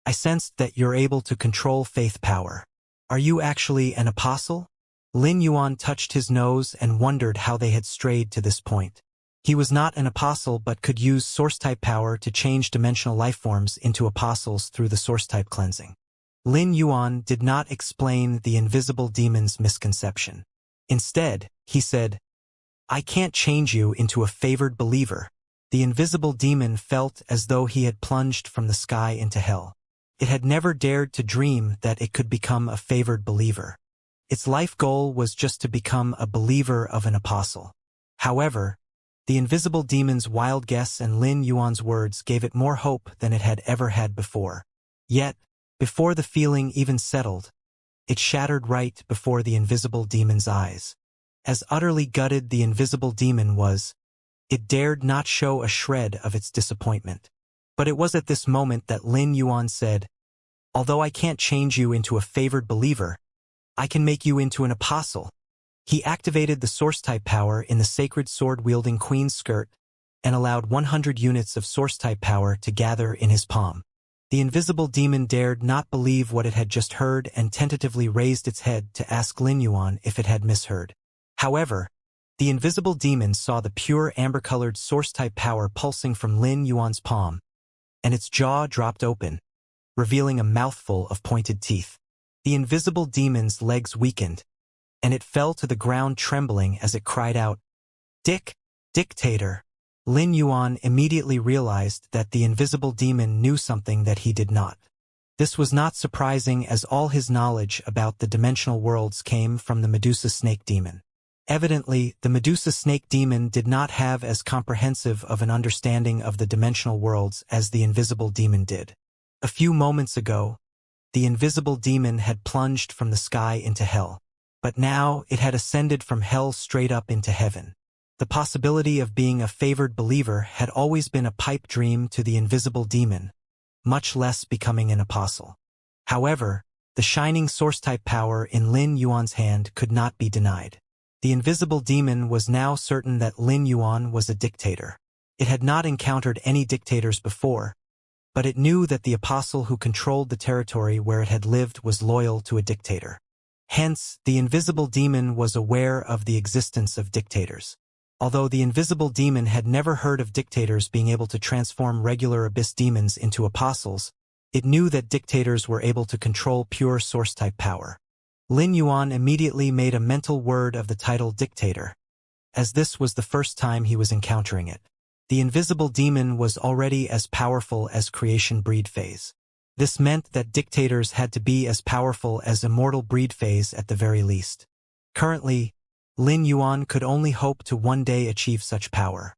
I sensed that you're able to control faith power. Are you actually an apostle?" Lin Yuan touched his nose and wondered how they had strayed to this point. He was not an apostle but could use source-type power to change dimensional lifeforms into apostles through the source-type cleansing. Lin Yuan did not explain the invisible demon's misconception. Instead, he said, "I can't change you into a favored believer." The invisible demon felt as though he had plunged from the sky into hell. It had never dared to dream that it could become a favored believer. Its life goal was just to become a believer of an apostle. However, the invisible demon's wild guess and Lin Yuan's words gave it more hope than it had ever had before. Yet, before the feeling even settled, it shattered right before the invisible demon's eyes. As utterly gutted the invisible demon was, it dared not show a shred of its disappointment. But it was at this moment that Lin Yuan said, "Although I can't change you into a favored believer, I can make you into an apostle." He activated the source-type power in the sacred sword-wielding queen's skirt and allowed 100 units of source-type power to gather in his palm. The invisible demon dared not believe what it had just heard and tentatively raised its head to ask Lin Yuan if it had misheard. However, the invisible demon saw the pure amber-colored source-type power pulsing from Lin Yuan's palm, and its jaw dropped open, revealing a mouthful of pointed teeth. The invisible demon's legs weakened, and it fell to the ground trembling as it cried out, Dictator." Lin Yuan immediately realized that the invisible demon knew something that he did not. This was not surprising as all his knowledge about the dimensional worlds came from the Medusa snake demon. Evidently, the Medusa snake demon did not have as comprehensive of an understanding of the dimensional worlds as the invisible demon did. A few moments ago, the invisible demon had plunged from the sky into hell, but now it had ascended from hell straight up into heaven. The possibility of being a favored believer had always been a pipe dream to the invisible demon, much less becoming an apostle. However, the shining source-type power in Lin Yuan's hand could not be denied. The invisible demon was now certain that Lin Yuan was a dictator. It had not encountered any dictators before, but it knew that the apostle who controlled the territory where it had lived was loyal to a dictator. Hence, the invisible demon was aware of the existence of dictators. Although the invisible demon had never heard of dictators being able to transform regular abyss demons into apostles, it knew that dictators were able to control pure source-type power. Lin Yuan immediately made a mental word of the title dictator, as this was the first time he was encountering it. The invisible demon was already as powerful as creation breed phase. This meant that dictators had to be as powerful as immortal breed phase at the very least. Currently, Lin Yuan could only hope to one day achieve such power.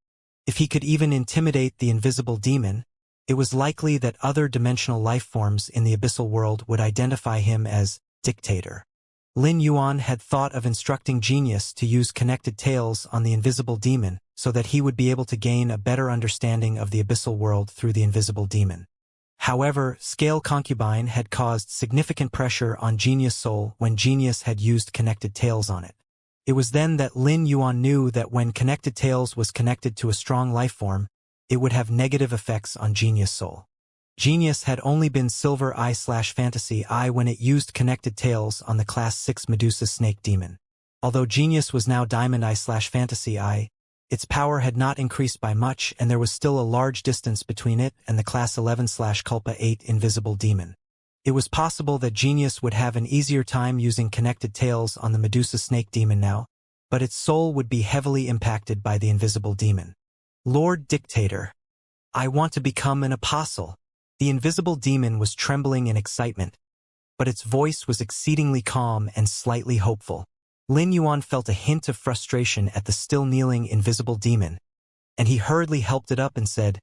If he could even intimidate the invisible demon, it was likely that other dimensional life forms in the abyssal world would identify him as dictator. Lin Yuan had thought of instructing Genius to use connected tails on the invisible demon so that he would be able to gain a better understanding of the abyssal world through the invisible demon. However, Scale Concubine had caused significant pressure on Genius' soul when Genius had used connected tails on it. It was then that Lin Yuan knew that when connected tails was connected to a strong life form, it would have negative effects on Genius' soul. Genius had only been Silver Eye/Fantasy Eye when it used connected tails on the Class 6 Medusa Snake Demon. Although Genius was now Diamond Eye/Fantasy Eye, its power had not increased by much and there was still a large distance between it and the Class 11/Culpa 8 Invisible Demon. It was possible that Genius would have an easier time using connected tails on the Medusa Snake Demon now, but its soul would be heavily impacted by the Invisible Demon. "Lord Dictator, I want to become an apostle." The invisible demon was trembling in excitement, but its voice was exceedingly calm and slightly hopeful. Lin Yuan felt a hint of frustration at the still kneeling invisible demon, and he hurriedly helped it up and said,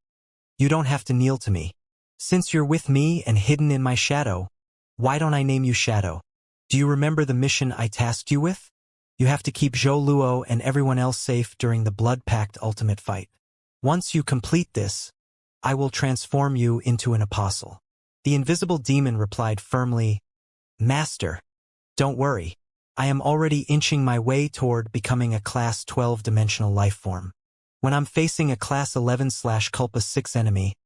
"You don't have to kneel to me. Since you're with me and hidden in my shadow, why don't I name you Shadow? Do you remember the mission I tasked you with? You have to keep Zhou Luo and everyone else safe during the Blood Pact ultimate fight. Once you complete this, I will transform you into an apostle." The invisible demon replied firmly, "Master, don't worry. I am already inching my way toward becoming a Class 12 dimensional life form. When I'm facing a Class 11/Culpa 6 enemy,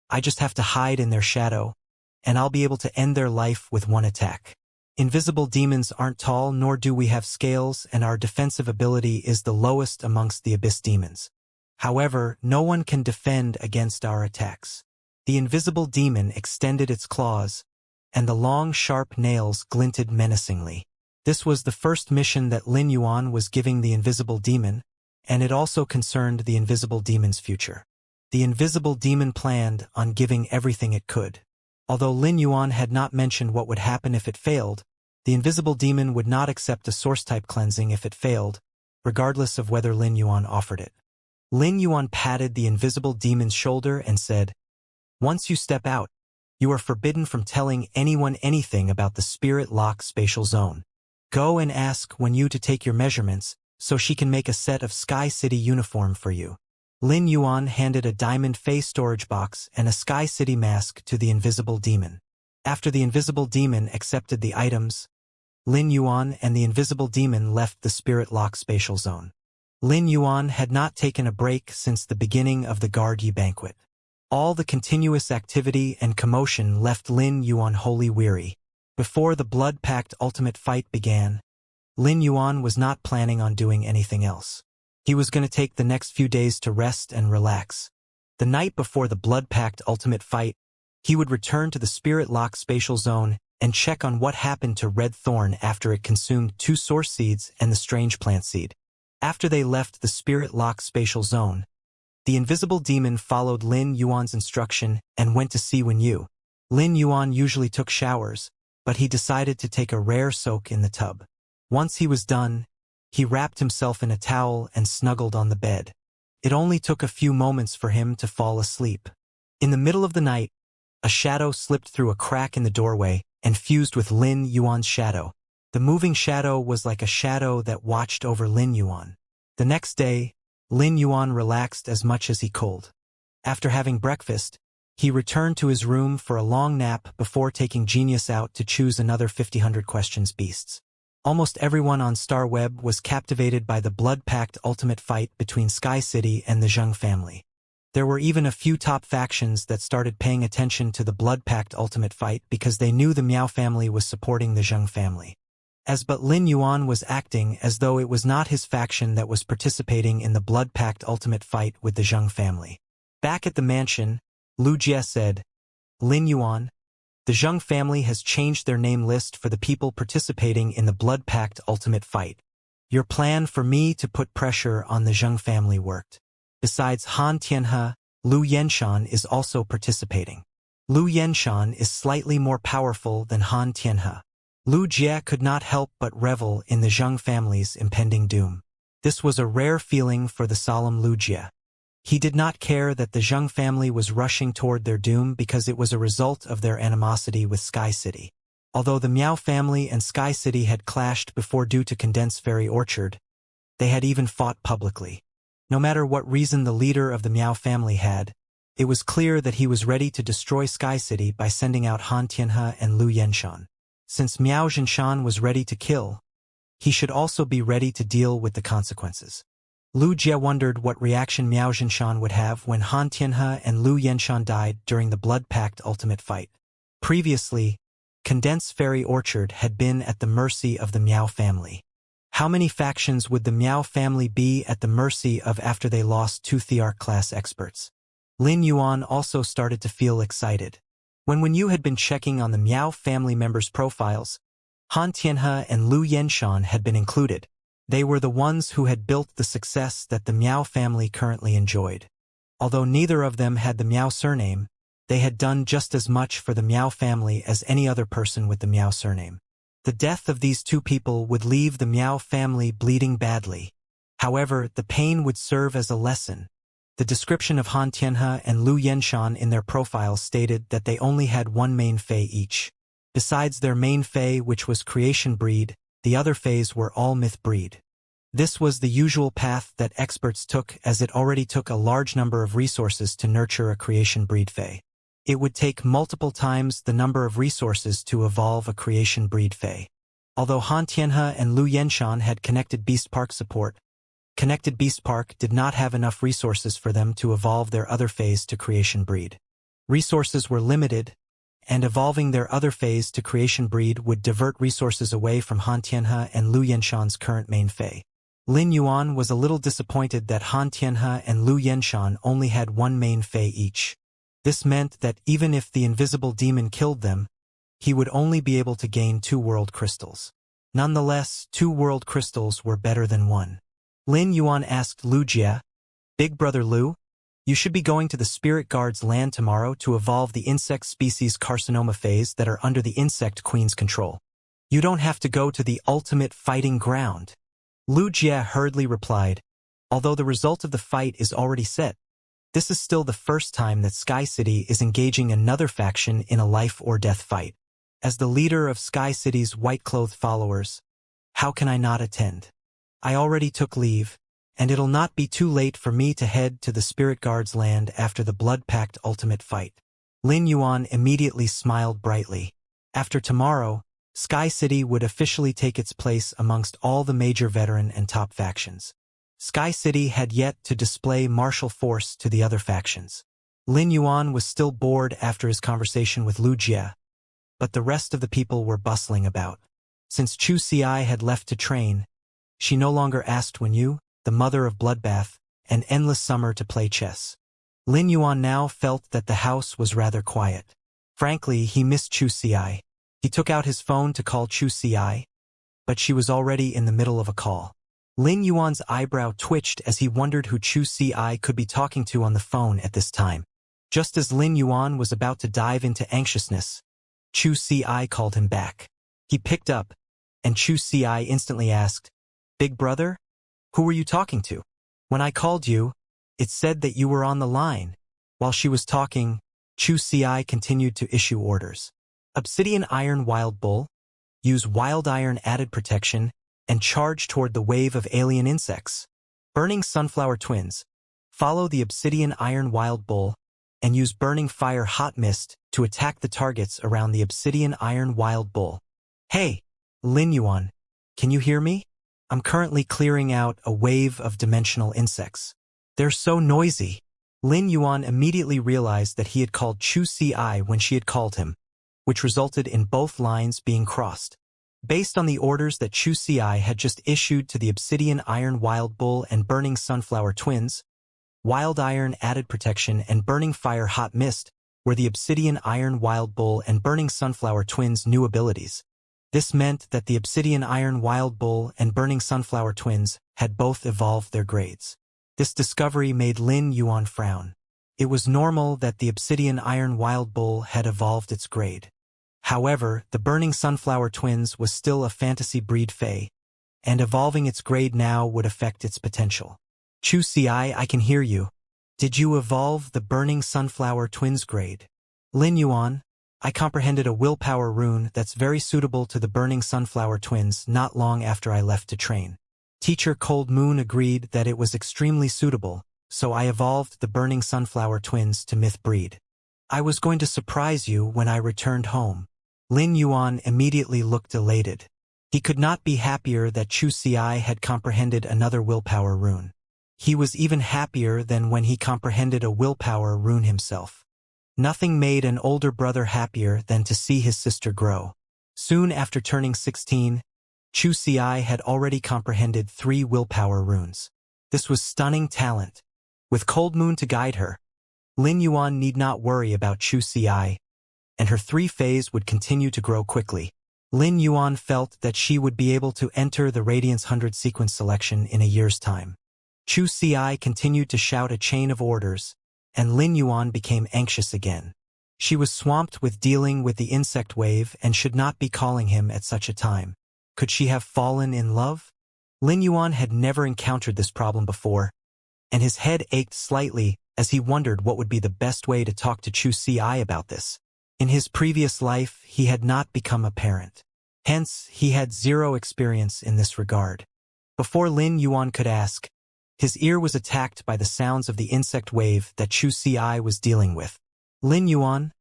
I just have to hide in their shadow, and I'll be able to end their life with one attack." Invisible demons aren't tall, nor do we have scales, and our defensive ability is the lowest amongst the abyss demons. However, no one can defend against our attacks. The invisible demon extended its claws, and the long, sharp nails glinted menacingly. This was the first mission that Lin Yuan was giving the invisible demon, and it also concerned the invisible demon's future. The invisible demon planned on giving everything it could. Although Lin Yuan had not mentioned what would happen if it failed, the invisible demon would not accept a source-type cleansing if it failed, regardless of whether Lin Yuan offered it. Lin Yuan patted the invisible demon's shoulder and said, "Once you step out, you are forbidden from telling anyone anything about the Spirit Lock spatial zone. Go and ask Wen Yu to take your measurements so she can make a set of Sky City uniform for you." Lin Yuan handed a diamond face storage box and a Sky City mask to the invisible demon. After the invisible demon accepted the items, Lin Yuan and the invisible demon left the Spirit Lock spatial zone. Lin Yuan had not taken a break since the beginning of the Guard Yi banquet. All the continuous activity and commotion left Lin Yuan wholly weary. Before the blood-packed ultimate fight began, Lin Yuan was not planning on doing anything else. He was going to take the next few days to rest and relax. The night before the blood-packed ultimate fight, he would return to the Spirit Lock spatial zone and check on what happened to Red Thorn after it consumed 2 source seeds and the strange plant seed. After they left the Spirit Lock spatial zone, the invisible demon followed Lin Yuan's instruction and went to see Wen Yu. Lin Yuan usually took showers, but he decided to take a rare soak in the tub. Once he was done, he wrapped himself in a towel and snuggled on the bed. It only took a few moments for him to fall asleep. In the middle of the night, a shadow slipped through a crack in the doorway and fused with Lin Yuan's shadow. The moving shadow was like a shadow that watched over Lin Yuan. The next day, Lin Yuan relaxed as much as he could. After having breakfast, he returned to his room for a long nap before taking Genius out to choose another 50 questions beasts. Almost everyone on StarWeb was captivated by the blood-packed ultimate fight between Sky City and the Zheng family. There were even a few top factions that started paying attention to the blood-packed ultimate fight because they knew the Miao family was supporting the Zheng family. But Lin Yuan was acting as though it was not his faction that was participating in the blood-packed ultimate fight with the Zheng family. Back at the mansion, Lu Jie said, "Lin Yuan, the Zheng family has changed their name list for the people participating in the blood-packed ultimate fight. Your plan for me to put pressure on the Zheng family worked. Besides Han Tianhe, Lu Yenshan is also participating. Lu Yenshan is slightly more powerful than Han Tianhe." Lu Jie could not help but revel in the Zheng family's impending doom. This was a rare feeling for the solemn Lu Jie. He did not care that the Zheng family was rushing toward their doom because it was a result of their animosity with Sky City. Although the Miao family and Sky City had clashed before due to Condensed Fairy Orchard, they had even fought publicly. No matter what reason the leader of the Miao family had, it was clear that he was ready to destroy Sky City by sending out Han Tianhe and Lu Yenshan. Since Miao Zhenshan was ready to kill, he should also be ready to deal with the consequences. Lu Jie wondered what reaction Miao Zhenshan would have when Han Tianhe and Lu Yenshan died during the blood-packed ultimate fight. Previously, Condensed Fairy Orchard had been at the mercy of the Miao family. How many factions would the Miao family be at the mercy of after they lost 2 Thearch-class experts? Lin Yuan also started to feel excited. When Wen Yu had been checking on the Miao family members' profiles, Han Tianhe and Lu Yenshan had been included. They were the ones who had built the success that the Miao family currently enjoyed. Although neither of them had the Miao surname, they had done just as much for the Miao family as any other person with the Miao surname. The death of these 2 people would leave the Miao family bleeding badly. However, the pain would serve as a lesson. The description of Han Tianhe and Lu Yenshan in their profiles stated that they only had 1 main Fei each. Besides their main Fei, which was creation breed, the other Feis were all myth breed. This was the usual path that experts took, as it already took a large number of resources to nurture a creation breed Fei. It would take multiple times the number of resources to evolve a creation breed Fei. Although Han Tianhe and Lu Yenshan had Connected Beast Park support, Connected Beast Park did not have enough resources for them to evolve their other Feis to creation breed. Resources were limited, and evolving their other phase to creation breed would divert resources away from Han Tianhe and Lu Yenshan's current main Fei. Lin Yuan was a little disappointed that Han Tianhe and Lu Yenshan only had one main Fei each. This meant that even if the invisible demon killed them, he would only be able to gain 2 world crystals. Nonetheless, 2 world crystals were better than 1. Lin Yuan asked Lu Jie, "Big brother Lu, you should be going to the Spirit Guard's land tomorrow to evolve the insect species carcinoma phase that are under the Insect Queen's control. You don't have to go to the ultimate fighting ground." Lu Jie hurriedly replied, "Although the result of the fight is already set, this is still the first time that Sky City is engaging another faction in a life-or-death fight. As the leader of Sky City's white-clothed followers, how can I not attend? I already took leave, and it'll not be too late for me to head to the Spirit Guard's land after the blood-packed ultimate fight." Lin Yuan immediately smiled brightly. After tomorrow, Sky City would officially take its place amongst all the major veteran and top factions. Sky City had yet to display martial force to the other factions. Lin Yuan was still bored after his conversation with Lu Jie, but the rest of the people were bustling about. Since Chu Ci had left to train, she no longer asked Wen Yu, the mother of Bloodbath, an endless summer to play chess. Lin Yuan now felt that the house was rather quiet. Frankly, he missed Chu Ci. He took out his phone to call Chu Ci, but she was already in the middle of a call. Lin Yuan's eyebrow twitched as he wondered who Chu Ci could be talking to on the phone at this time. Just as Lin Yuan was about to dive into anxiousness, Chu Ci called him back. He picked up, and Chu Ci instantly asked, "Big brother? Who were you talking to? When I called you, it said that you were on the line." While she was talking, Chu Ci continued to issue orders. Obsidian Iron Wild Bull, use Wild Iron added protection, and charge toward the wave of alien insects. Burning Sunflower Twins, follow the Obsidian Iron Wild Bull, and use Burning Fire Hot Mist to attack the targets around the Obsidian Iron Wild Bull. "Hey, Lin Yuan, can you hear me? I'm currently clearing out a wave of dimensional insects. They're so noisy." Lin Yuan immediately realized that he had called Chu Ci when she had called him, which resulted in both lines being crossed. Based on the orders that Chu Ci had just issued to the Obsidian Iron Wild Bull and Burning Sunflower Twins, Wild Iron Added Protection and Burning Fire Hot Mist were the Obsidian Iron Wild Bull and Burning Sunflower Twins' new abilities. This meant that the Obsidian Iron Wild Bull and Burning Sunflower Twins had both evolved their grades. This discovery made Lin Yuan frown. It was normal that the Obsidian Iron Wild Bull had evolved its grade. However, the Burning Sunflower Twins was still a fantasy breed Fey, and evolving its grade now would affect its potential. "Chu Ci, I can hear you. Did you evolve the Burning Sunflower Twins grade?" "Lin Yuan, I comprehended a willpower rune that's very suitable to the Burning Sunflower Twins not long after I left to train. Teacher Cold Moon agreed that it was extremely suitable, so I evolved the Burning Sunflower Twins to Myth breed. I was going to surprise you when I returned home." Lin Yuan immediately looked elated. He could not be happier that Chu Ci had comprehended another willpower rune. He was even happier than when he comprehended a willpower rune himself. Nothing made an older brother happier than to see his sister grow. Soon after turning 16, Chu Ci had already comprehended 3 willpower runes. This was stunning talent. With Cold Moon to guide her, Lin Yuan need not worry about Chu Ci, and her 3 Feis would continue to grow quickly. Lin Yuan felt that she would be able to enter the Radiance 100 sequence selection in a year's time. Chu Ci continued to shout a chain of orders, and Lin Yuan became anxious again. She was swamped with dealing with the insect wave and should not be calling him at such a time. Could she have fallen in love? Lin Yuan had never encountered this problem before, and his head ached slightly as he wondered what would be the best way to talk to Chu Ci about this. In his previous life, he had not become a parent. Hence, he had 0 experience in this regard. Before Lin Yuan could ask, his ear was attacked by the sounds of the insect wave that Chu Ci was dealing with. "Lin Yuan,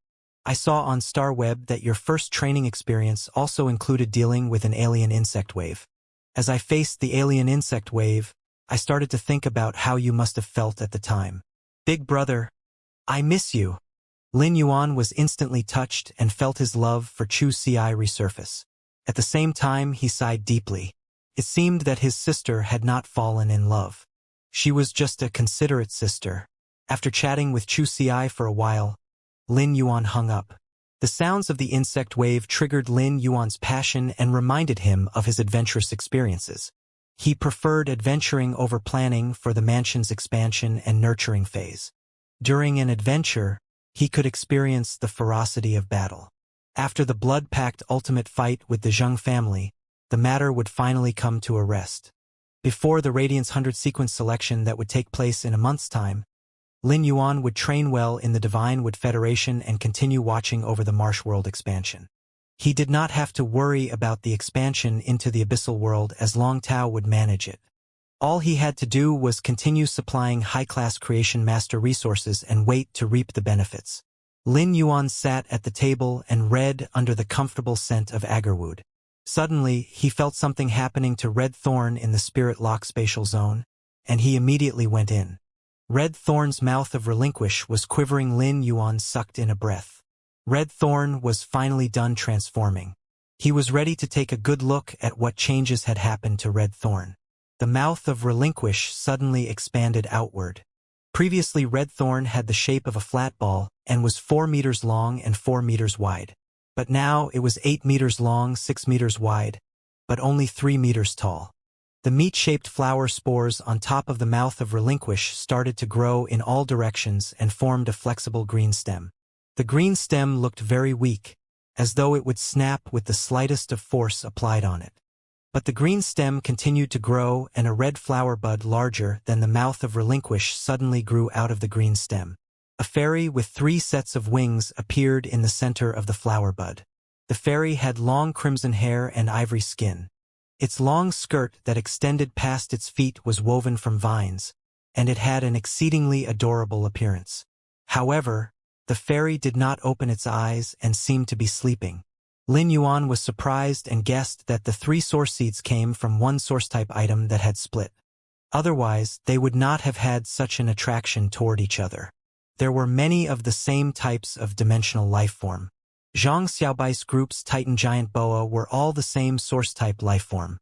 I saw on StarWeb that your first training experience also included dealing with an alien insect wave. As I faced the alien insect wave, I started to think about how you must have felt at the time. Big brother, I miss you. Lin Yuan was instantly touched and felt his love for Chu Ci resurface. At the same time, he sighed deeply. It seemed that his sister had not fallen in love. She was just a considerate sister. After chatting with Chu Ci for a while, Lin Yuan hung up. The sounds of the insect wave triggered Lin Yuan's passion and reminded him of his adventurous experiences. He preferred adventuring over planning for the mansion's expansion and nurturing phase. During an adventure, he could experience the ferocity of battle. After the blood-packed ultimate fight with the Zheng family, the matter would finally come to a rest. Before the Radiance 100 sequence selection that would take place in a month's time, Lin Yuan would train well in the Divine Wood Federation and continue watching over the Marsh World expansion. He did not have to worry about the expansion into the Abyssal World as Long Tao would manage it. All he had to do was continue supplying high-class creation master resources and wait to reap the benefits. Lin Yuan sat at the table and read under the comfortable scent of agarwood. Suddenly, he felt something happening to Red Thorn in the Spirit Lock spatial zone, and he immediately went in. Red Thorn's mouth of relinquish was quivering. Lin Yuan sucked in a breath. Red Thorn was finally done transforming. He was ready to take a good look at what changes had happened to Red Thorn. The mouth of relinquish suddenly expanded outward. Previously, Red Thorn had the shape of a flat ball and was 4 meters long and 4 meters wide. But now it was 8 meters long, 6 meters wide, but only 3 meters tall. The meat-shaped flower spores on top of the mouth of relinquish started to grow in all directions and formed a flexible green stem. The green stem looked very weak, as though it would snap with the slightest of force applied on it. But the green stem continued to grow, and a red flower bud larger than the mouth of relinquish suddenly grew out of the green stem. A fairy with 3 sets of wings appeared in the center of the flower bud. The fairy had long crimson hair and ivory skin. Its long skirt that extended past its feet was woven from vines, and it had an exceedingly adorable appearance. However, the fairy did not open its eyes and seemed to be sleeping. Lin Yuan was surprised and guessed that the 3 source seeds came from one source-type item that had split. Otherwise, they would not have had such an attraction toward each other. There were many of the same types of dimensional lifeform. Zhang Xiaobai's group's Titan Giant Boa were all the same source-type lifeform.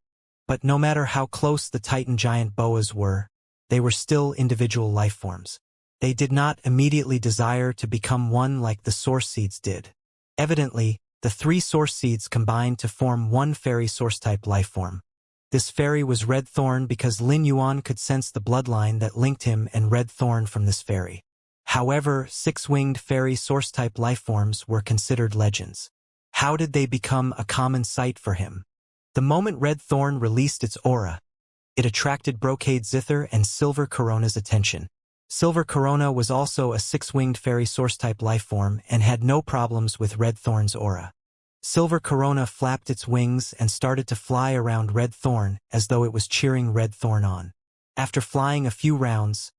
But no matter how close the Titan Giant Boas were, they were still individual lifeforms. They did not immediately desire to become one like the source seeds did. Evidently, the 3 source seeds combined to form one fairy source-type lifeform. This fairy was Red Thorn because Lin Yuan could sense the bloodline that linked him and Red Thorn from this fairy. However, 6-winged fairy source-type lifeforms were considered legends. How did they become a common sight for him? The moment Red Thorn released its aura, it attracted Brocade Zither and Silver Corona's attention. Silver Corona was also a 6-winged fairy source-type lifeform and had no problems with Red Thorn's aura. Silver Corona flapped its wings and started to fly around Red Thorn as though it was cheering Red Thorn on. After flying a few rounds,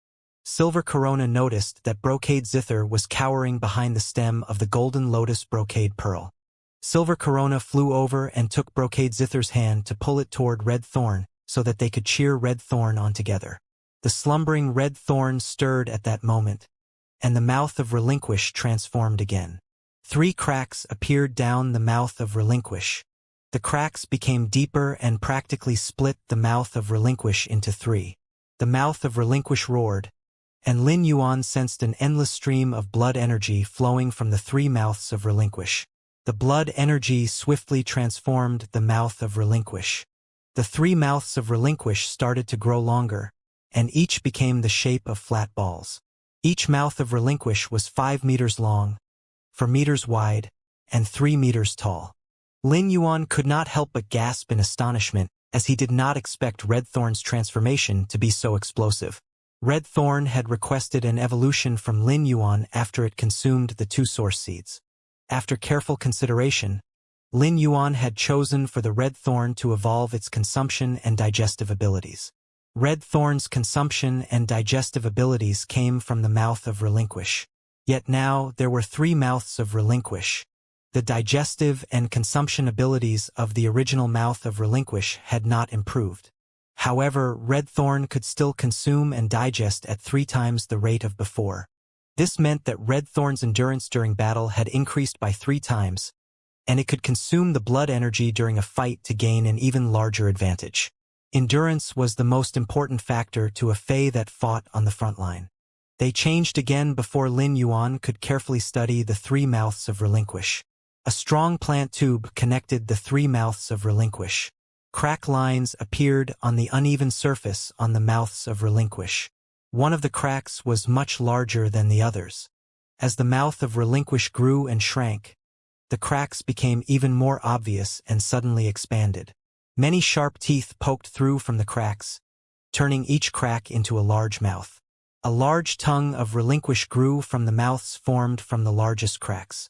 Silver Corona noticed that Brocade Zither was cowering behind the stem of the Golden Lotus Brocade Pearl. Silver Corona flew over and took Brocade Zither's hand to pull it toward Red Thorn so that they could cheer Red Thorn on together. The slumbering Red Thorn stirred at that moment, and the mouth of relinquish transformed again. 3 cracks appeared down the mouth of relinquish. The cracks became deeper and practically split the mouth of relinquish into 3. The mouth of relinquish roared, and Lin Yuan sensed an endless stream of blood energy flowing from the 3 mouths of relinquish. The blood energy swiftly transformed the mouth of relinquish. The 3 mouths of relinquish started to grow longer, and each became the shape of flat balls. Each mouth of relinquish was 5 meters long, 4 meters wide, and 3 meters tall. Lin Yuan could not help but gasp in astonishment, as he did not expect Red Thorn's transformation to be so explosive. Red Thorn had requested an evolution from Lin Yuan after it consumed the 2 source seeds. After careful consideration, Lin Yuan had chosen for the Red Thorn to evolve its consumption and digestive abilities. Red Thorn's consumption and digestive abilities came from the mouth of relinquish. Yet now there were 3 mouths of relinquish. The digestive and consumption abilities of the original mouth of relinquish had not improved. However, Red Thorn could still consume and digest at 3 times the rate of before. This meant that Red Thorn's endurance during battle had increased by 3 times, and it could consume the blood energy during a fight to gain an even larger advantage. Endurance was the most important factor to a Fae that fought on the front line. They changed again before Lin Yuan could carefully study the 3 mouths of Relinquish. A strong plant tube connected the 3 mouths of Relinquish. Crack lines appeared on the uneven surface on the mouths of Relinquish. One of the cracks was much larger than the others. As the mouth of Relinquish grew and shrank, the cracks became even more obvious and suddenly expanded. Many sharp teeth poked through from the cracks, turning each crack into a large mouth. A large tongue of Relinquish grew from the mouths formed from the largest cracks.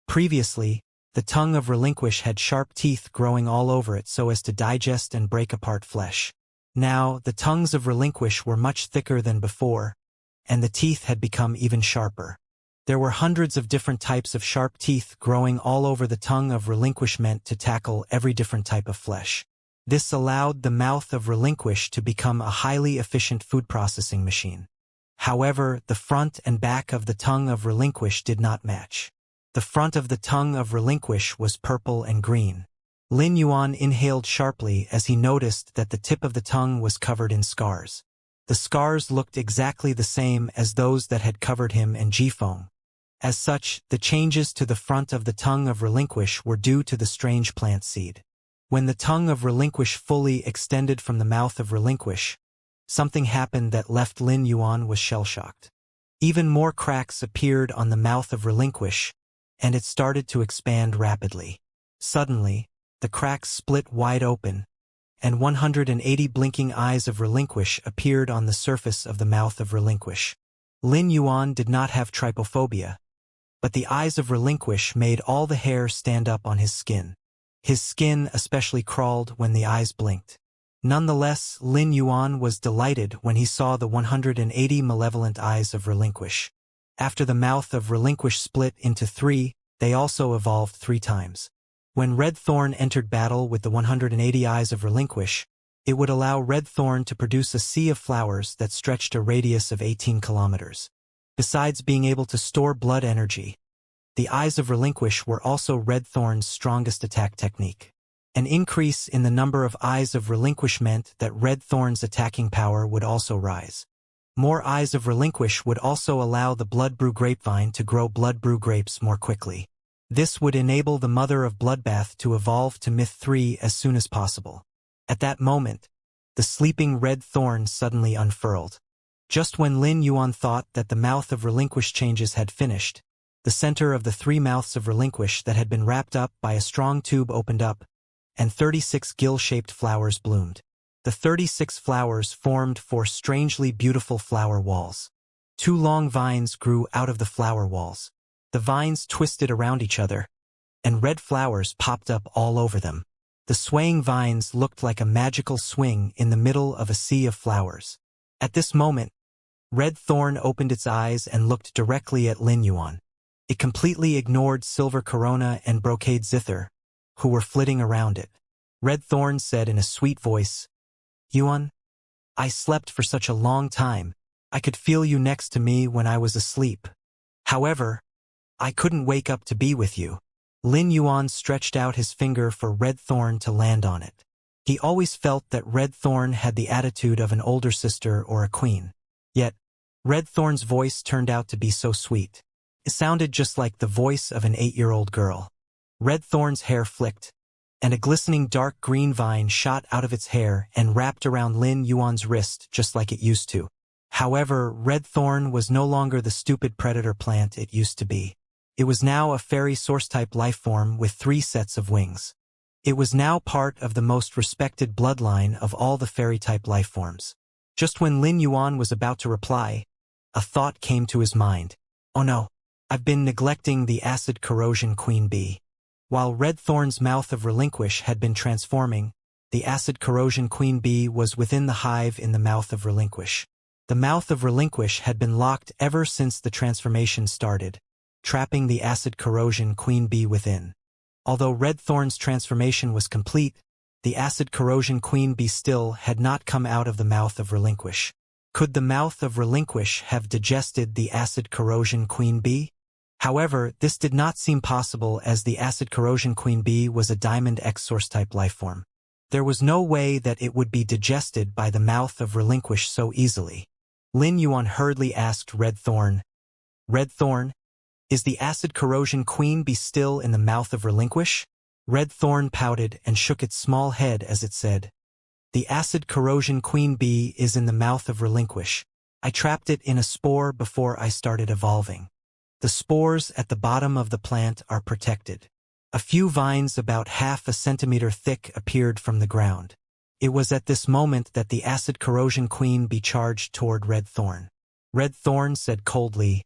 Previously, the tongue of Relinquish had sharp teeth growing all over it so as to digest and break apart flesh. Now, the tongues of Relinquish were much thicker than before, and the teeth had become even sharper. There were hundreds of different types of sharp teeth growing all over the tongue of Relinquish meant to tackle every different type of flesh. This allowed the mouth of Relinquish to become a highly efficient food processing machine. However, the front and back of the tongue of Relinquish did not match. The front of the tongue of Relinquish was purple and green. Lin Yuan inhaled sharply as he noticed that the tip of the tongue was covered in scars. The scars looked exactly the same as those that had covered him and Jifeng. As such, the changes to the front of the tongue of Relinquish were due to the strange plant seed. When the tongue of Relinquish fully extended from the mouth of Relinquish, something happened that left Lin Yuan was shell-shocked. Even more cracks appeared on the mouth of Relinquish, and it started to expand rapidly. Suddenly, the cracks split wide open, and 180 blinking eyes of Relinquish appeared on the surface of the mouth of Relinquish. Lin Yuan did not have trypophobia, but the eyes of Relinquish made all the hair stand up on his skin. His skin especially crawled when the eyes blinked. Nonetheless, Lin Yuan was delighted when he saw the 180 malevolent eyes of Relinquish. After the mouth of Relinquish split into 3, they also evolved 3 times. When Red Thorn entered battle with the 180 eyes of Relinquish, it would allow Red Thorn to produce a sea of flowers that stretched a radius of 18 kilometers. Besides being able to store blood energy, the eyes of Relinquish were also Red Thorn's strongest attack technique. An increase in the number of eyes of Relinquish meant that Red Thorn's attacking power would also rise. More eyes of Relinquish would also allow the Blood Brew grapevine to grow Blood Brew grapes more quickly. This would enable the Mother of Bloodbath to evolve to Myth 3 as soon as possible. At that moment, the sleeping Red Thorn suddenly unfurled. Just when Lin Yuan thought that the mouth of Relinquish changes had finished, the center of the 3 mouths of Relinquish that had been wrapped up by a strong tube opened up, and 36 gill-shaped flowers bloomed. The 36 flowers formed 4 strangely beautiful flower walls. 2 long vines grew out of the flower walls. The vines twisted around each other, and red flowers popped up all over them. The swaying vines looked like a magical swing in the middle of a sea of flowers. At this moment, Red Thorn opened its eyes and looked directly at Lin Yuan. It completely ignored Silver Corona and Brocade Zither, who were flitting around it. Red Thorn said in a sweet voice, "Yuan, I slept for such a long time. I could feel you next to me when I was asleep. However, I couldn't wake up to be with you." Lin Yuan stretched out his finger for Red Thorn to land on it. He always felt that Red Thorn had the attitude of an older sister or a queen. Yet, Red Thorn's voice turned out to be so sweet. It sounded just like the voice of an 8-year-old girl. Red Thorn's hair flicked, and a glistening dark green vine shot out of its hair and wrapped around Lin Yuan's wrist just like it used to. However, Red Thorn was no longer the stupid predator plant it used to be. It was now a fairy source-type lifeform with 3 sets of wings. It was now part of the most respected bloodline of all the fairy-type lifeforms. Just when Lin Yuan was about to reply, a thought came to his mind. Oh no, I've been neglecting the acid corrosion queen bee. While Red Thorn's mouth of Relinquish had been transforming, the acid corrosion queen bee was within the hive in the mouth of Relinquish. The mouth of Relinquish had been locked ever since the transformation started, trapping the acid corrosion queen bee within. Although Red Thorn's transformation was complete, the acid corrosion queen bee still had not come out of the mouth of Relinquish. Could the mouth of Relinquish have digested the acid corrosion queen bee? However, this did not seem possible as the acid corrosion queen bee was a Diamond X source-type lifeform. There was no way that it would be digested by the mouth of Relinquish so easily. Lin Yuan hurriedly asked Red Thorn, "Red Thorn, is the acid corrosion queen bee still in the mouth of Relinquish?" Red Thorn pouted and shook its small head as it said, "The acid corrosion queen bee is in the mouth of Relinquish. I trapped it in a spore before I started evolving. The spores at the bottom of the plant are protected. A few vines about half a centimeter thick appeared from the ground. It was at this moment that the acid corrosion queen bee charged toward Red Thorn. Red Thorn said coldly,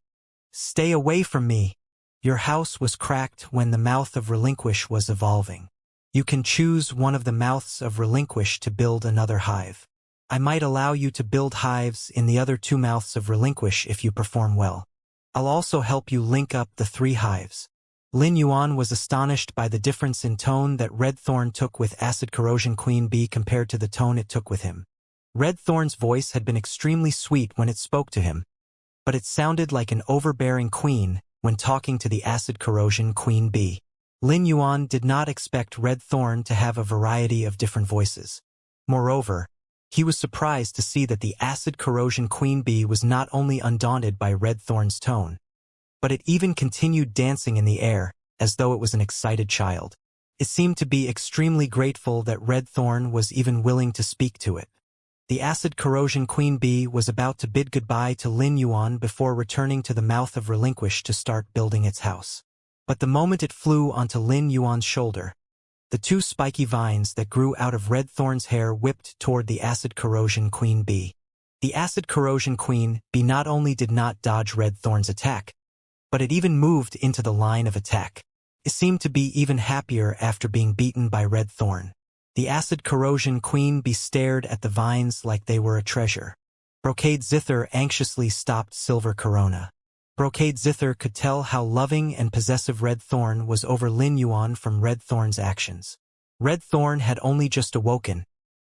"Stay away from me. Your house was cracked when the mouth of Relinquish was evolving. You can choose one of the mouths of Relinquish to build another hive. I might allow you to build hives in the other 2 mouths of Relinquish if you perform well. I'll also help you link up the 3 hives." Lin Yuan was astonished by the difference in tone that Red Thorn took with acid corrosion queen bee compared to the tone it took with him. Red Thorn's voice had been extremely sweet when it spoke to him, but it sounded like an overbearing queen when talking to the acid corrosion queen bee. Lin Yuan did not expect Red Thorn to have a variety of different voices. Moreover, he was surprised to see that the acid corrosion queen bee was not only undaunted by Red Thorn's tone, but it even continued dancing in the air, as though it was an excited child. It seemed to be extremely grateful that Red Thorn was even willing to speak to it. The acid corrosion queen bee was about to bid goodbye to Lin Yuan before returning to the mouth of Relinquish to start building its house. But the moment it flew onto Lin Yuan's shoulder, the 2 spiky vines that grew out of Red Thorn's hair whipped toward the acid corrosion queen bee. The acid corrosion queen bee not only did not dodge Red Thorn's attack, but it even moved into the line of attack. It seemed to be even happier after being beaten by Red Thorn. The acid corrosion queen bee stared at the vines like they were a treasure. Brocade Zither anxiously stopped Silver Corona. Brocade Zither could tell how loving and possessive Red Thorn was over Lin Yuan from Red Thorn's actions. Red Thorn had only just awoken,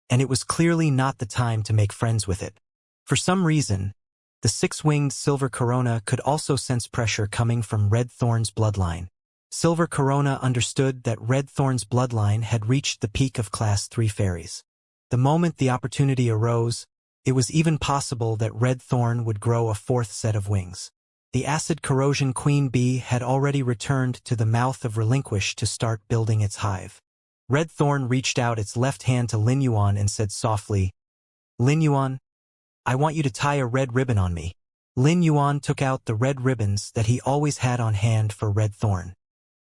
and it was clearly not the time to make friends with it. For some reason, the 6-winged Silver Corona could also sense pressure coming from Red Thorn's bloodline. Silver Corona understood that Red Thorn's bloodline had reached the peak of Class 3 fairies. The moment the opportunity arose, it was even possible that Red Thorn would grow a 4th set of wings. The acid corrosion queen bee had already returned to the mouth of Relinquish to start building its hive. Red Thorn reached out its left hand to Lin Yuan and said softly, "Lin Yuan, I want you to tie a red ribbon on me." Lin Yuan took out the red ribbons that he always had on hand for Red Thorn.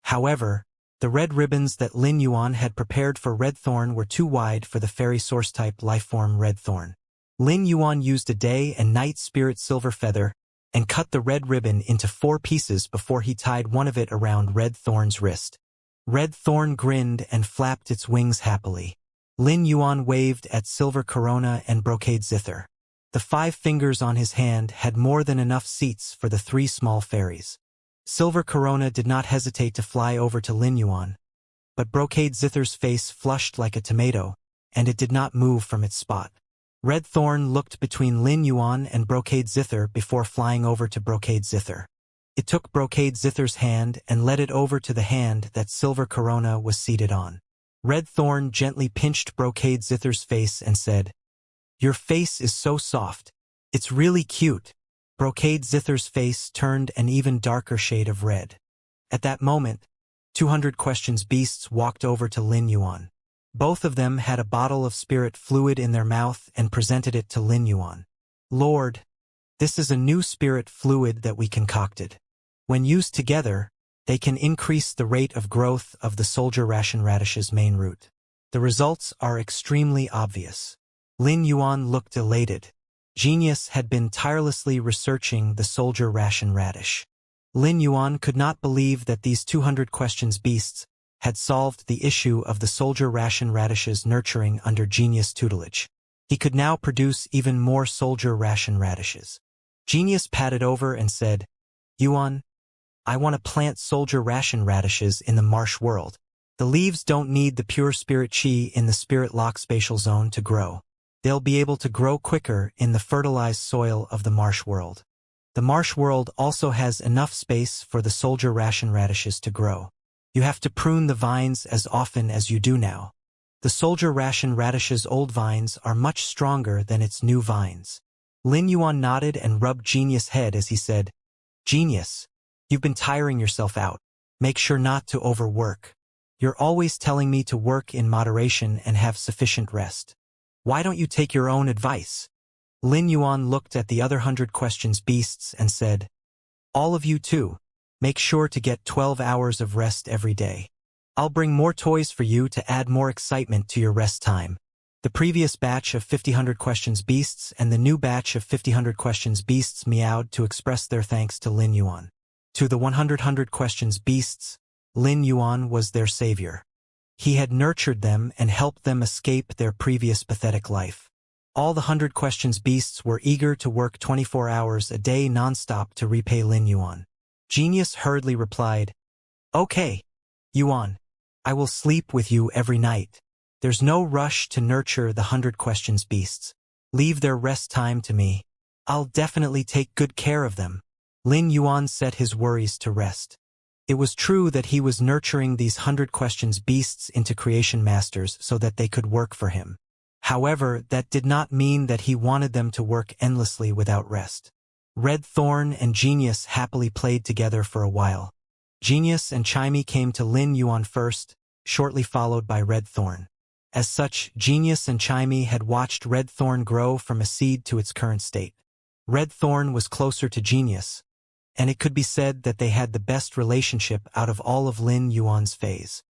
However, the red ribbons that Lin Yuan had prepared for Red Thorn were too wide for the fairy source-type lifeform Red Thorn. Lin Yuan used a day and night spirit silver feather and cut the red ribbon into 4 pieces before he tied one of it around Red Thorn's wrist. Red Thorn grinned and flapped its wings happily. Lin Yuan waved at Silver Corona and Brocade Zither. The 5 fingers on his hand had more than enough seats for the 3 small fairies. Silver Corona did not hesitate to fly over to Lin Yuan, but Brocade Zither's face flushed like a tomato, and it did not move from its spot. Red Thorn looked between Lin Yuan and Brocade Zither before flying over to Brocade Zither. It took Brocade Zither's hand and led it over to the hand that Silver Corona was seated on. Red Thorn gently pinched Brocade Zither's face and said, "Your face is so soft. It's really cute." Brocade Zither's face turned an even darker shade of red. At that moment, 200 Questions beasts walked over to Lin Yuan. Both of them had a bottle of spirit fluid in their mouth and presented it to Lin Yuan. "Lord, this is a new spirit fluid that we concocted. When used together, they can increase the rate of growth of the soldier ration radish's main root. The results are extremely obvious." Lin Yuan looked elated. Genius had been tirelessly researching the soldier ration radish. Lin Yuan could not believe that these 200 Questions beasts had solved the issue of the soldier ration radish's nurturing under Genius tutelage. He could now produce even more soldier ration radishes. Genius patted over and said, "Yuan, I want to plant soldier ration radishes in the marsh world. The leaves don't need the pure spirit chi in the spirit lock spatial zone to grow. they'll be able to grow quicker in the fertilized soil of the marsh world. The marsh world also has enough space for the soldier ration radishes to grow. You have to prune the vines as often as you do now. The soldier ration radish's old vines are much stronger than its new vines. Lin Yuan nodded and rubbed Genius' head as he said, "Genius, you've been tiring yourself out. Make sure not to overwork. You're always telling me to work in moderation and have sufficient rest. Why don't you take your own advice?" Lin Yuan looked at the other 100 questions beasts and said, "All of you too, make sure to get 12 hours of rest every day. I'll bring more toys for you to add more excitement to your rest time." The previous batch of 50 questions beasts and the new batch of 50 questions beasts meowed to express their thanks to Lin Yuan. To the 100 questions beasts, Lin Yuan was their savior. He had nurtured them and helped them escape their previous pathetic life. All the 100 questions beasts were eager to work 24 hours a day non-stop to repay Lin Yuan. Genius hurriedly replied, "Okay, Yuan, I will sleep with you every night. There's no rush to nurture the 100 questions beasts. Leave their rest time to me. I'll definitely take good care of them." Lin Yuan set his worries to rest. It was true that he was nurturing these 100 questions beasts into creation masters so that they could work for him. However, that did not mean that he wanted them to work endlessly without rest. Red Thorn and Genius happily played together for a while. Genius and Chimey came to Lin Yuan first, shortly followed by Red Thorn. As such, Genius and Chimey had watched Red Thorn grow from a seed to its current state. Red Thorn was closer to Genius, and it could be said that they had the best relationship out of all of Lin Yuan's phase.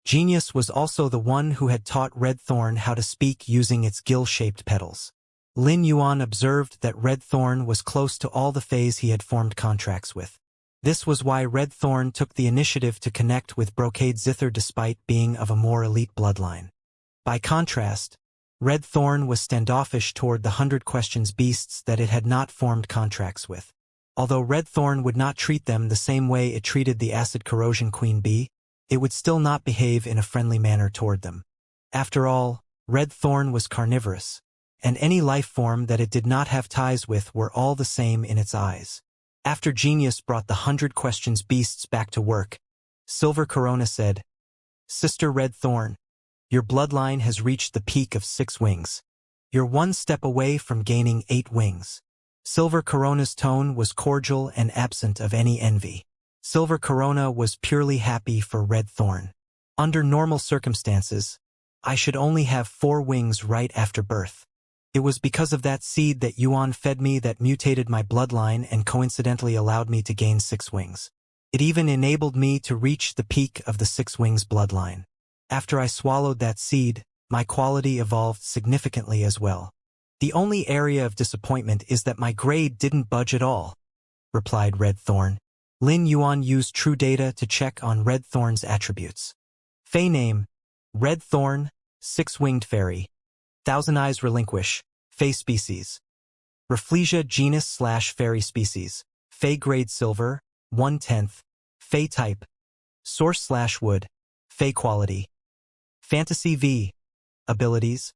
Genius was also the one who had taught Red Thorn how to speak using its gill-shaped petals. Lin Yuan observed that Red Thorn was close to all the phase he had formed contracts with. This was why Red Thorn took the initiative to connect with Brocade Zither despite being of a more elite bloodline. By contrast, Red Thorn was standoffish toward the 100 questions beasts that it had not formed contracts with. Although Red Thorn would not treat them the same way it treated the acid corrosion queen bee, it would still not behave in a friendly manner toward them. After all, Red Thorn was carnivorous, and any life form that it did not have ties with were all the same in its eyes. After Genius brought the 100 questions beasts back to work, Silver Corona said, "Sister Red Thorn, your bloodline has reached the peak of 6 wings. You're one step away from gaining 8 wings." Silver Corona's tone was cordial and absent of any envy. Silver Corona was purely happy for Red Thorn. "Under normal circumstances, I should only have 4 wings right after birth. It was because of that seed that Yuan fed me that mutated my bloodline and coincidentally allowed me to gain 6 wings. It even enabled me to reach the peak of the 6 wings bloodline. After I swallowed that seed, my quality evolved significantly as well. The only area of disappointment is that my grade didn't budge at all," replied Red Thorn. Lin Yuan used True Data to check on Red Thorn's attributes. Fey name, Red Thorn, 6-winged fairy. Thousand Eyes Relinquish, Fey species. Rafflesia genus/fairy species. Fey grade silver, 1/10. Fey type. Source/wood. Fey quality. Fantasy V. Abilities.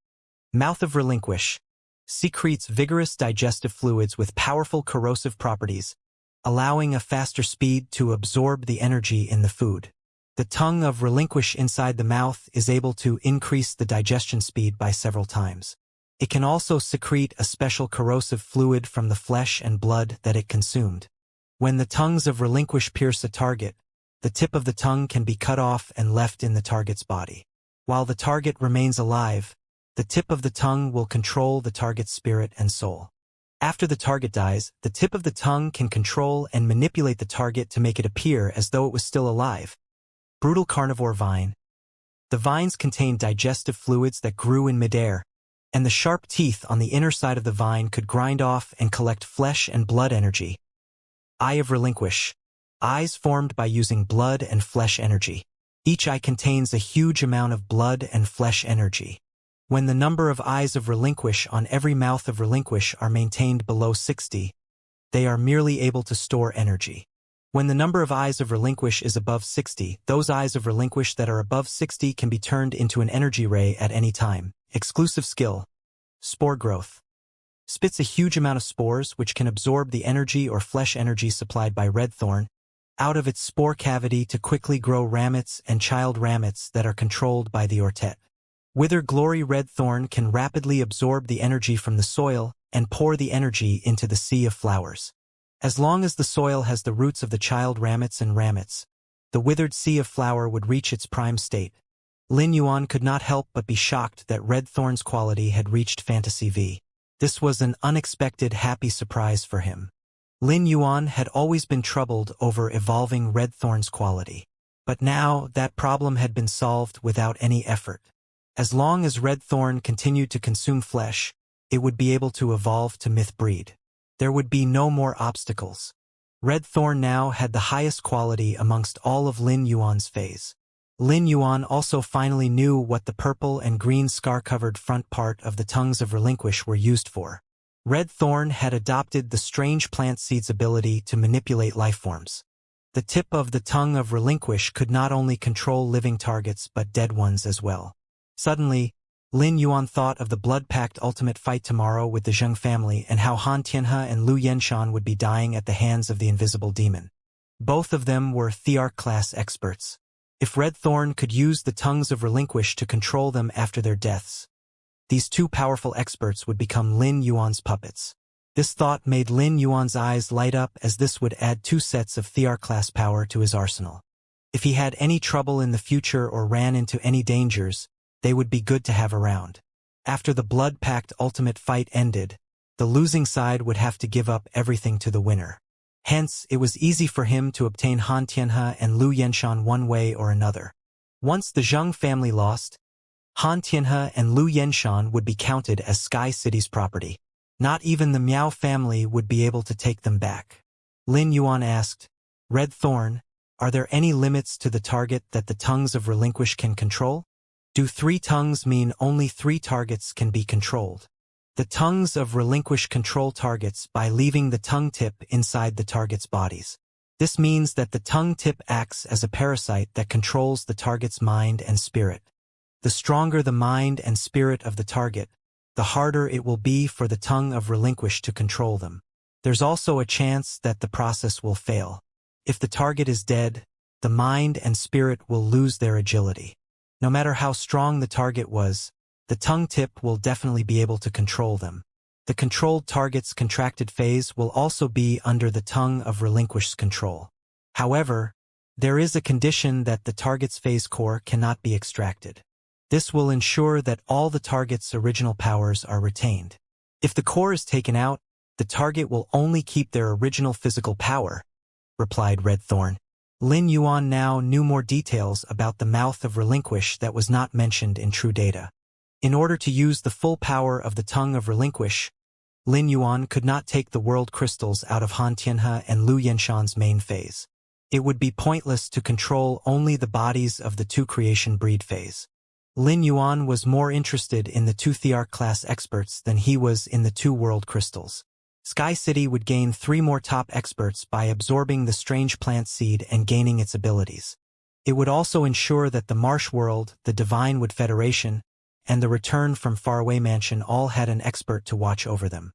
Mouth of Relinquish. Secretes vigorous digestive fluids with powerful corrosive properties, allowing a faster speed to absorb the energy in the food. The tongue of Relinquish inside the mouth is able to increase the digestion speed by several times. It can also secrete a special corrosive fluid from the flesh and blood that it consumed. When the tongues of Relinquish pierce a target, the tip of the tongue can be cut off and left in the target's body. While the target remains alive, the tip of the tongue will control the target's spirit and soul. After the target dies, the tip of the tongue can control and manipulate the target to make it appear as though it was still alive. Brutal carnivore vine. The vines contain digestive fluids that grew in midair, and the sharp teeth on the inner side of the vine could grind off and collect flesh and blood energy. Eye of Relinquish. Eyes formed by using blood and flesh energy. Each eye contains a huge amount of blood and flesh energy. When the number of eyes of Relinquish on every mouth of Relinquish are maintained below 60, they are merely able to store energy. When the number of eyes of Relinquish is above 60, those eyes of Relinquish that are above 60 can be turned into an energy ray at any time. Exclusive skill. Spore growth. Spits a huge amount of spores which can absorb the energy or flesh energy supplied by red thorn out of its spore cavity to quickly grow ramets and child ramets that are controlled by the ortet. Wither glory red thorn can rapidly absorb the energy from the soil and pour the energy into the sea of flowers. As long as the soil has the roots of the child ramets and ramets, the withered sea of flower would reach its prime state. Lin Yuan could not help but be shocked that red thorn's quality had reached Fantasy V. This was an unexpected happy surprise for him. Lin Yuan had always been troubled over evolving red thorn's quality. But now that problem had been solved without any effort. As long as red thorn continued to consume flesh, it would be able to evolve to myth breed. There would be no more obstacles. Red thorn now had the highest quality amongst all of Lin Yuan's phase. Lin Yuan also finally knew what the purple and green scar-covered front part of the tongues of relinquish were used for. Red thorn had adopted the strange plant seed's ability to manipulate lifeforms. The tip of the tongue of relinquish could not only control living targets but dead ones as well. Suddenly, Lin Yuan thought of the blood-packed ultimate fight tomorrow with the Zheng family and how Han Tianhe and Lu Yenshan would be dying at the hands of the invisible demon. Both of them were Thearch-class experts. If Red Thorn could use the tongues of relinquish to control them after their deaths, these two powerful experts would become Lin Yuan's puppets. This thought made Lin Yuan's eyes light up, as this would add 2 sets of Thearch-class power to his arsenal. If he had any trouble in the future or ran into any dangers, they would be good to have around. After the blood-packed ultimate fight ended, the losing side would have to give up everything to the winner. Hence, it was easy for him to obtain Han Tianhe and Lu Yenshan one way or another. Once the Zheng family lost, Han Tianhe and Lu Yenshan would be counted as Sky City's property. Not even the Miao family would be able to take them back. Lin Yuan asked, "Red Thorn, are there any limits to the target that the tongues of relinquish can control? Do 3 tongues mean only 3 targets can be controlled?" The tongues of relinquish control targets by leaving the tongue tip inside the target's bodies. This means that the tongue tip acts as a parasite that controls the target's mind and spirit. The stronger the mind and spirit of the target, the harder it will be for the tongue of relinquish to control them. There's also a chance that the process will fail. If the target is dead, the mind and spirit will lose their agility. No matter how strong the target was, the tongue tip will definitely be able to control them. The controlled target's contracted phase will also be under the tongue of relinquish's control. However, there is a condition that the target's phase core cannot be extracted. This will ensure that all the target's original powers are retained. If the core is taken out, the target will only keep their original physical power, replied Red Thorn. Lin Yuan now knew more details about the mouth of relinquish that was not mentioned in True Data. In order to use the full power of the tongue of relinquish, Lin Yuan could not take the world crystals out of Han Tianhe and Lu Yenshan's main phase. It would be pointless to control only the bodies of the 2 creation breed phase. Lin Yuan was more interested in the 2 Thearch-class experts than he was in the 2 world crystals. Sky City would gain 3 more top experts by absorbing the strange plant seed and gaining its abilities. It would also ensure that the Marsh World, the Divine Wood Federation, and the Return from Faraway Mansion all had an expert to watch over them.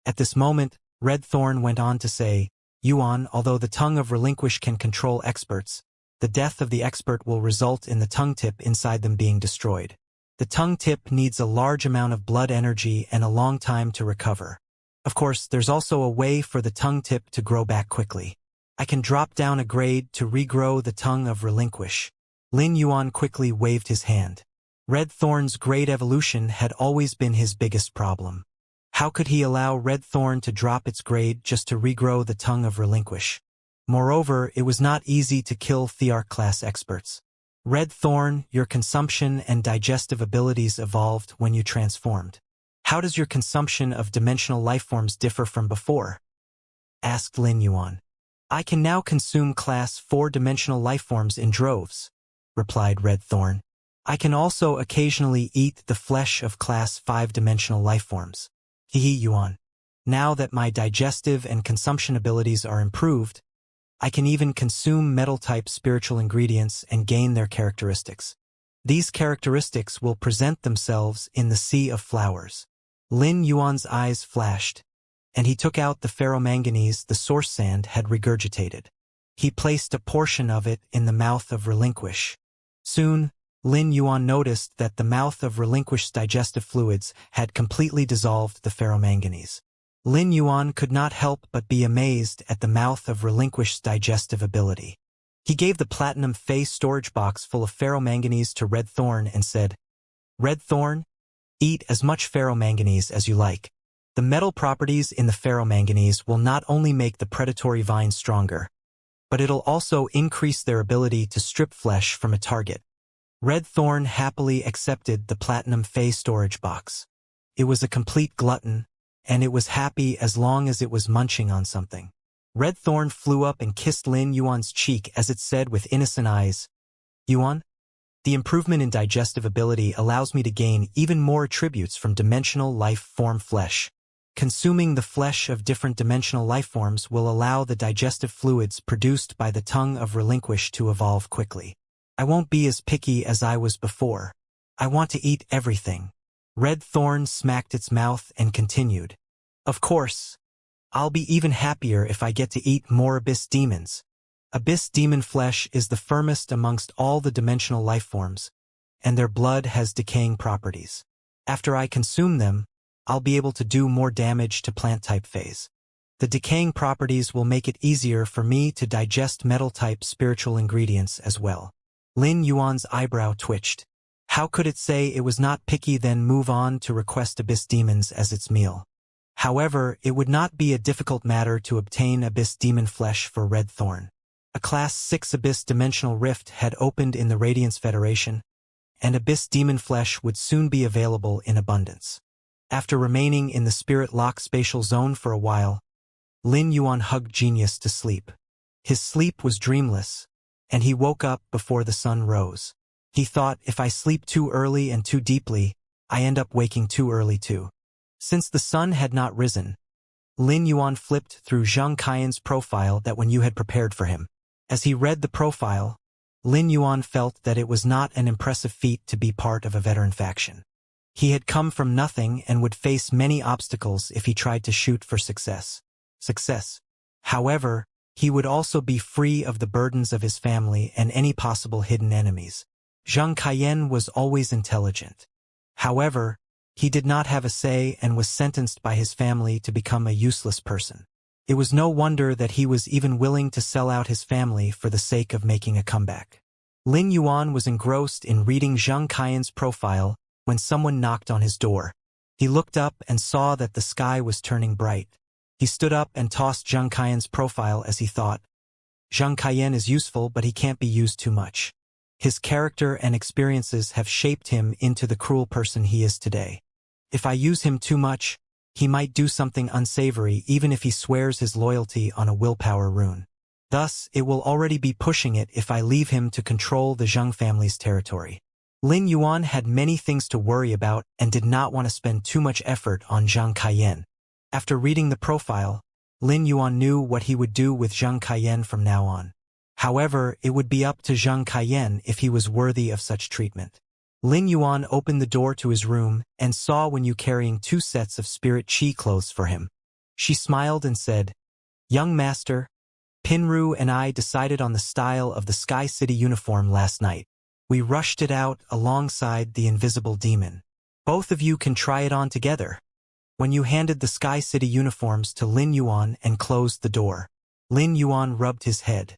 At this moment, Red Thorn went on to say, "Yuan, although the tongue of relinquish can control experts, the death of the expert will result in the tongue tip inside them being destroyed. The tongue tip needs a large amount of blood energy and a long time to recover. Of course, there's also a way for the tongue tip to grow back quickly. I can drop down a grade to regrow the tongue of relinquish." Lin Yuan quickly waved his hand. Red Thorn's grade evolution had always been his biggest problem. How could he allow Red Thorn to drop its grade just to regrow the tongue of relinquish? Moreover, it was not easy to kill Thearch-class experts. Red Thorn, your consumption and digestive abilities evolved when you transformed. How does your consumption of dimensional lifeforms differ from before? Asked Lin Yuan. I can now consume Class 4-dimensional lifeforms in droves, replied Red Thorn. I can also occasionally eat the flesh of Class 5-dimensional lifeforms. Hehe Yuan. Now that my digestive and consumption abilities are improved, I can even consume metal-type spiritual ingredients and gain their characteristics. These characteristics will present themselves in the sea of flowers. Lin Yuan's eyes flashed, and he took out the ferromanganese the source sand had regurgitated. He placed a portion of it in the mouth of Relinquish. Soon, Lin Yuan noticed that the mouth of Relinquish's digestive fluids had completely dissolved the ferromanganese. Lin Yuan could not help but be amazed at the mouth of Relinquish's digestive ability. He gave the platinum phase storage box full of ferromanganese to Red Thorn and said, "Red Thorn, eat as much ferromanganese as you like. The metal properties in the ferromanganese will not only make the predatory vines stronger, but it'll also increase their ability to strip flesh from a target." Red Thorn happily accepted the platinum phase storage box. It was a complete glutton, and it was happy as long as it was munching on something. Red Thorn flew up and kissed Lin Yuan's cheek as it said with innocent eyes, "Yuan, the improvement in digestive ability allows me to gain even more attributes from dimensional life form flesh. Consuming the flesh of different dimensional life forms will allow the digestive fluids produced by the tongue of Relinquish to evolve quickly. I won't be as picky as I was before. I want to eat everything." Red Thorn smacked its mouth and continued, "Of course, I'll be even happier if I get to eat more abyss demons. Abyss demon flesh is the firmest amongst all the dimensional life forms, and their blood has decaying properties. After I consume them, I'll be able to do more damage to plant-type phase. The decaying properties will make it easier for me to digest metal-type spiritual ingredients as well." Lin Yuan's eyebrow twitched. How could it say it was not picky then move on to request abyss demons as its meal? However, it would not be a difficult matter to obtain abyss demon flesh for Red Thorn. A Class 6 abyss dimensional rift had opened in the Radiance Federation, and abyss demon flesh would soon be available in abundance. After remaining in the spirit lock spatial zone for a while, Lin Yuan hugged Genius to sleep. His sleep was dreamless, and he woke up before the sun rose. He thought, if I sleep too early and too deeply, I end up waking too early too. Since the sun had not risen, Lin Yuan flipped through Zhang Kaiyan's profile that when you had prepared for him. As he read the profile, Lin Yuan felt that it was not an impressive feat to be part of a veteran faction. He had come from nothing and would face many obstacles if he tried to shoot for success. However, he would also be free of the burdens of his family and any possible hidden enemies. Zhang Kaiyan was always intelligent. However, he did not have a say and was sentenced by his family to become a useless person. It was no wonder that he was even willing to sell out his family for the sake of making a comeback. Lin Yuan was engrossed in reading Zhang Kaiyan's profile when someone knocked on his door. He looked up and saw that the sky was turning bright. He stood up and tossed Zhang Kaiyan's profile as he thought, "Zhang Kaiyan is useful, but he can't be used too much. His character and experiences have shaped him into the cruel person he is today. If I use him too much, he might do something unsavory even if he swears his loyalty on a willpower rune. Thus, it will already be pushing it if I leave him to control the Zhang family's territory." Lin Yuan had many things to worry about and did not want to spend too much effort on Zhang Kaiyan. After reading the profile, Lin Yuan knew what he would do with Zhang Kaiyan from now on. However, it would be up to Zhang Kaiyan if he was worthy of such treatment. Lin Yuan opened the door to his room and saw Wen Yu carrying 2 sets of spirit chi clothes for him. She smiled and said, "Young master, Pinru and I decided on the style of the Sky City uniform last night. We rushed it out alongside the invisible demon. Both of you can try it on together." When you handed the Sky City uniforms to Lin Yuan and closed the door, Lin Yuan rubbed his head.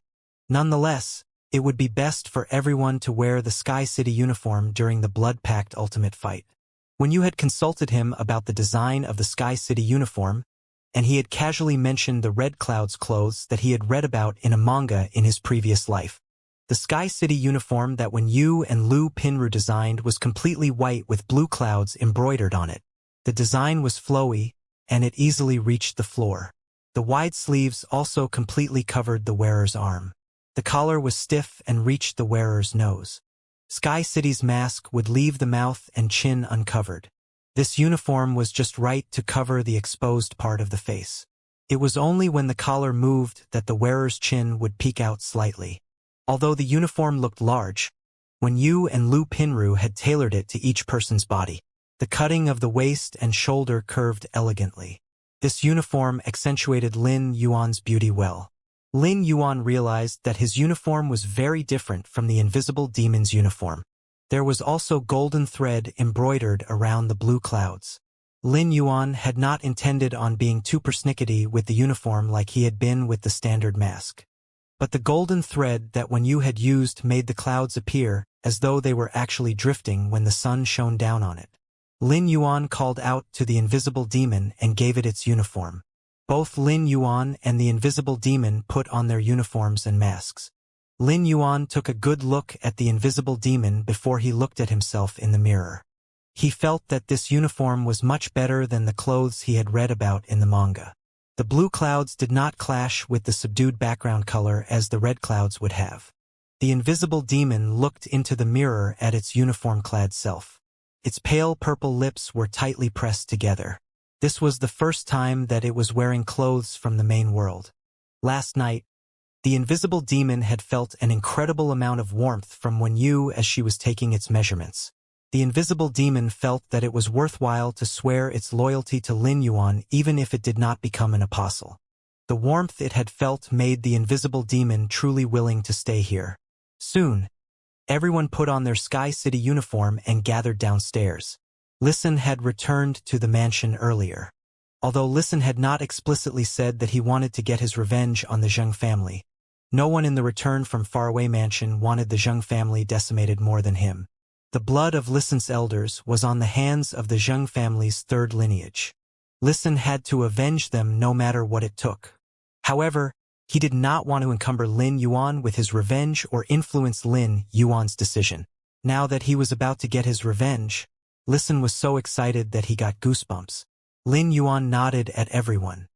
Nonetheless, it would be best for everyone to wear the Sky City uniform during the Blood Pact Ultimate Fight. When you had consulted him about the design of the Sky City uniform, and he had casually mentioned the Red Cloud's clothes that he had read about in a manga in his previous life. The Sky City uniform that Wen Yu and Lu Pinru designed was completely white with blue clouds embroidered on it. The design was flowy, and it easily reached the floor. The wide sleeves also completely covered the wearer's arm. The collar was stiff and reached the wearer's nose. Sky City's mask would leave the mouth and chin uncovered. This uniform was just right to cover the exposed part of the face. It was only when the collar moved that the wearer's chin would peek out slightly. Although the uniform looked large, Wen Yu and Lu Pinru had tailored it to each person's body. The cutting of the waist and shoulder curved elegantly. This uniform accentuated Lin Yuan's beauty well. Lin Yuan realized that his uniform was very different from the invisible demon's uniform. There was also golden thread embroidered around the blue clouds. Lin Yuan had not intended on being too persnickety with the uniform like he had been with the standard mask. But the golden thread that when you had used made the clouds appear as though they were actually drifting when the sun shone down on it. Lin Yuan called out to the invisible demon and gave it its uniform. Both Lin Yuan and the invisible demon put on their uniforms and masks. Lin Yuan took a good look at the invisible demon before he looked at himself in the mirror. He felt that this uniform was much better than the clothes he had read about in the manga. The blue clouds did not clash with the subdued background color as the red clouds would have. The invisible demon looked into the mirror at its uniform-clad self. Its pale purple lips were tightly pressed together. This was the first time that it was wearing clothes from the main world. Last night, the invisible demon had felt an incredible amount of warmth from when as she was taking its measurements. The invisible demon felt that it was worthwhile to swear its loyalty to Lin Yuan even if it did not become an apostle. The warmth it had felt made the invisible demon truly willing to stay here. Soon, everyone put on their Sky City uniform and gathered downstairs. Listen had returned to the mansion earlier. Although Listen had not explicitly said that he wanted to get his revenge on the Zheng family, no one in the Return from Faraway mansion wanted the Zheng family decimated more than him. The blood of Listen's elders was on the hands of the Zheng family's third lineage. Listen had to avenge them no matter what it took. However, he did not want to encumber Lin Yuan with his revenge or influence Lin Yuan's decision. Now that he was about to get his revenge, Listen was so excited that he got goosebumps. Lin Yuan nodded at everyone.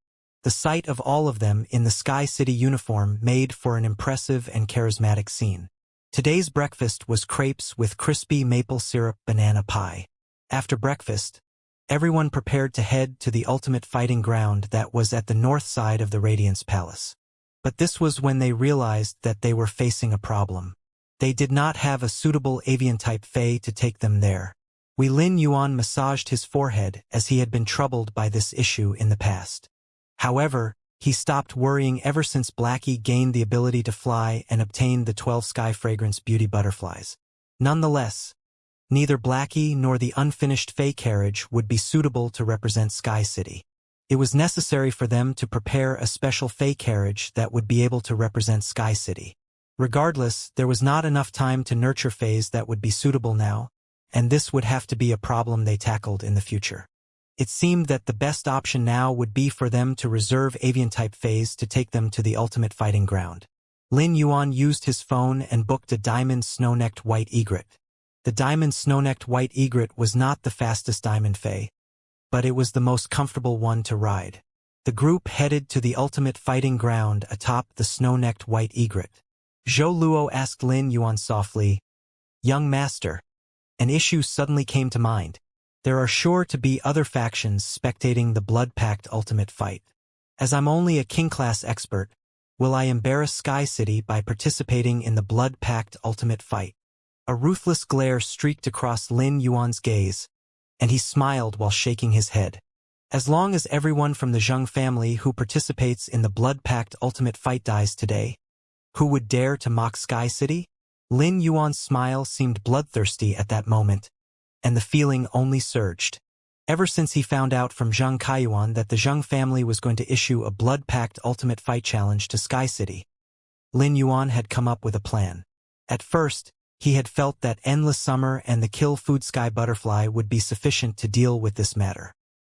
The sight of all of them in the Sky City uniform made for an impressive and charismatic scene. Today's breakfast was crepes with crispy maple syrup banana pie. After breakfast, everyone prepared to head to the ultimate fighting ground that was at the north side of the Radiance Palace. But this was when they realized that they were facing a problem. They did not have a suitable avian-type Fae to take them there. Lin Yuan massaged his forehead as he had been troubled by this issue in the past. However, he stopped worrying ever since Blackie gained the ability to fly and obtained the 12 Sky Fragrance Beauty Butterflies. Nonetheless, neither Blackie nor the unfinished Fae carriage would be suitable to represent Sky City. It was necessary for them to prepare a special Fae carriage that would be able to represent Sky City. Regardless, there was not enough time to nurture Faes that would be suitable now, and this would have to be a problem they tackled in the future. It seemed that the best option now would be for them to reserve avian-type Faes to take them to the ultimate fighting ground. Lin Yuan used his phone and booked a diamond snow-necked white egret. The diamond snow-necked white egret was not the fastest diamond Fae, but it was the most comfortable one to ride. The group headed to the ultimate fighting ground atop the snow-necked white egret. Zhou Luo asked Lin Yuan softly, "Young master," an issue suddenly came to mind. There are sure to be other factions spectating the blood-packed ultimate fight. As I'm only a king-class expert, will I embarrass Sky City by participating in the blood-packed ultimate fight? A ruthless glare streaked across Lin Yuan's gaze, and he smiled while shaking his head. As long as everyone from the Zheng family who participates in the blood-packed ultimate fight dies today, who would dare to mock Sky City? Lin Yuan's smile seemed bloodthirsty at that moment, and the feeling only surged. Ever since he found out from Zheng Kaiyuan that the Zheng family was going to issue a blood-packed ultimate fight challenge to Sky City, Lin Yuan had come up with a plan. At first, he had felt that Endless Summer and the Kill Food Sky Butterfly would be sufficient to deal with this matter.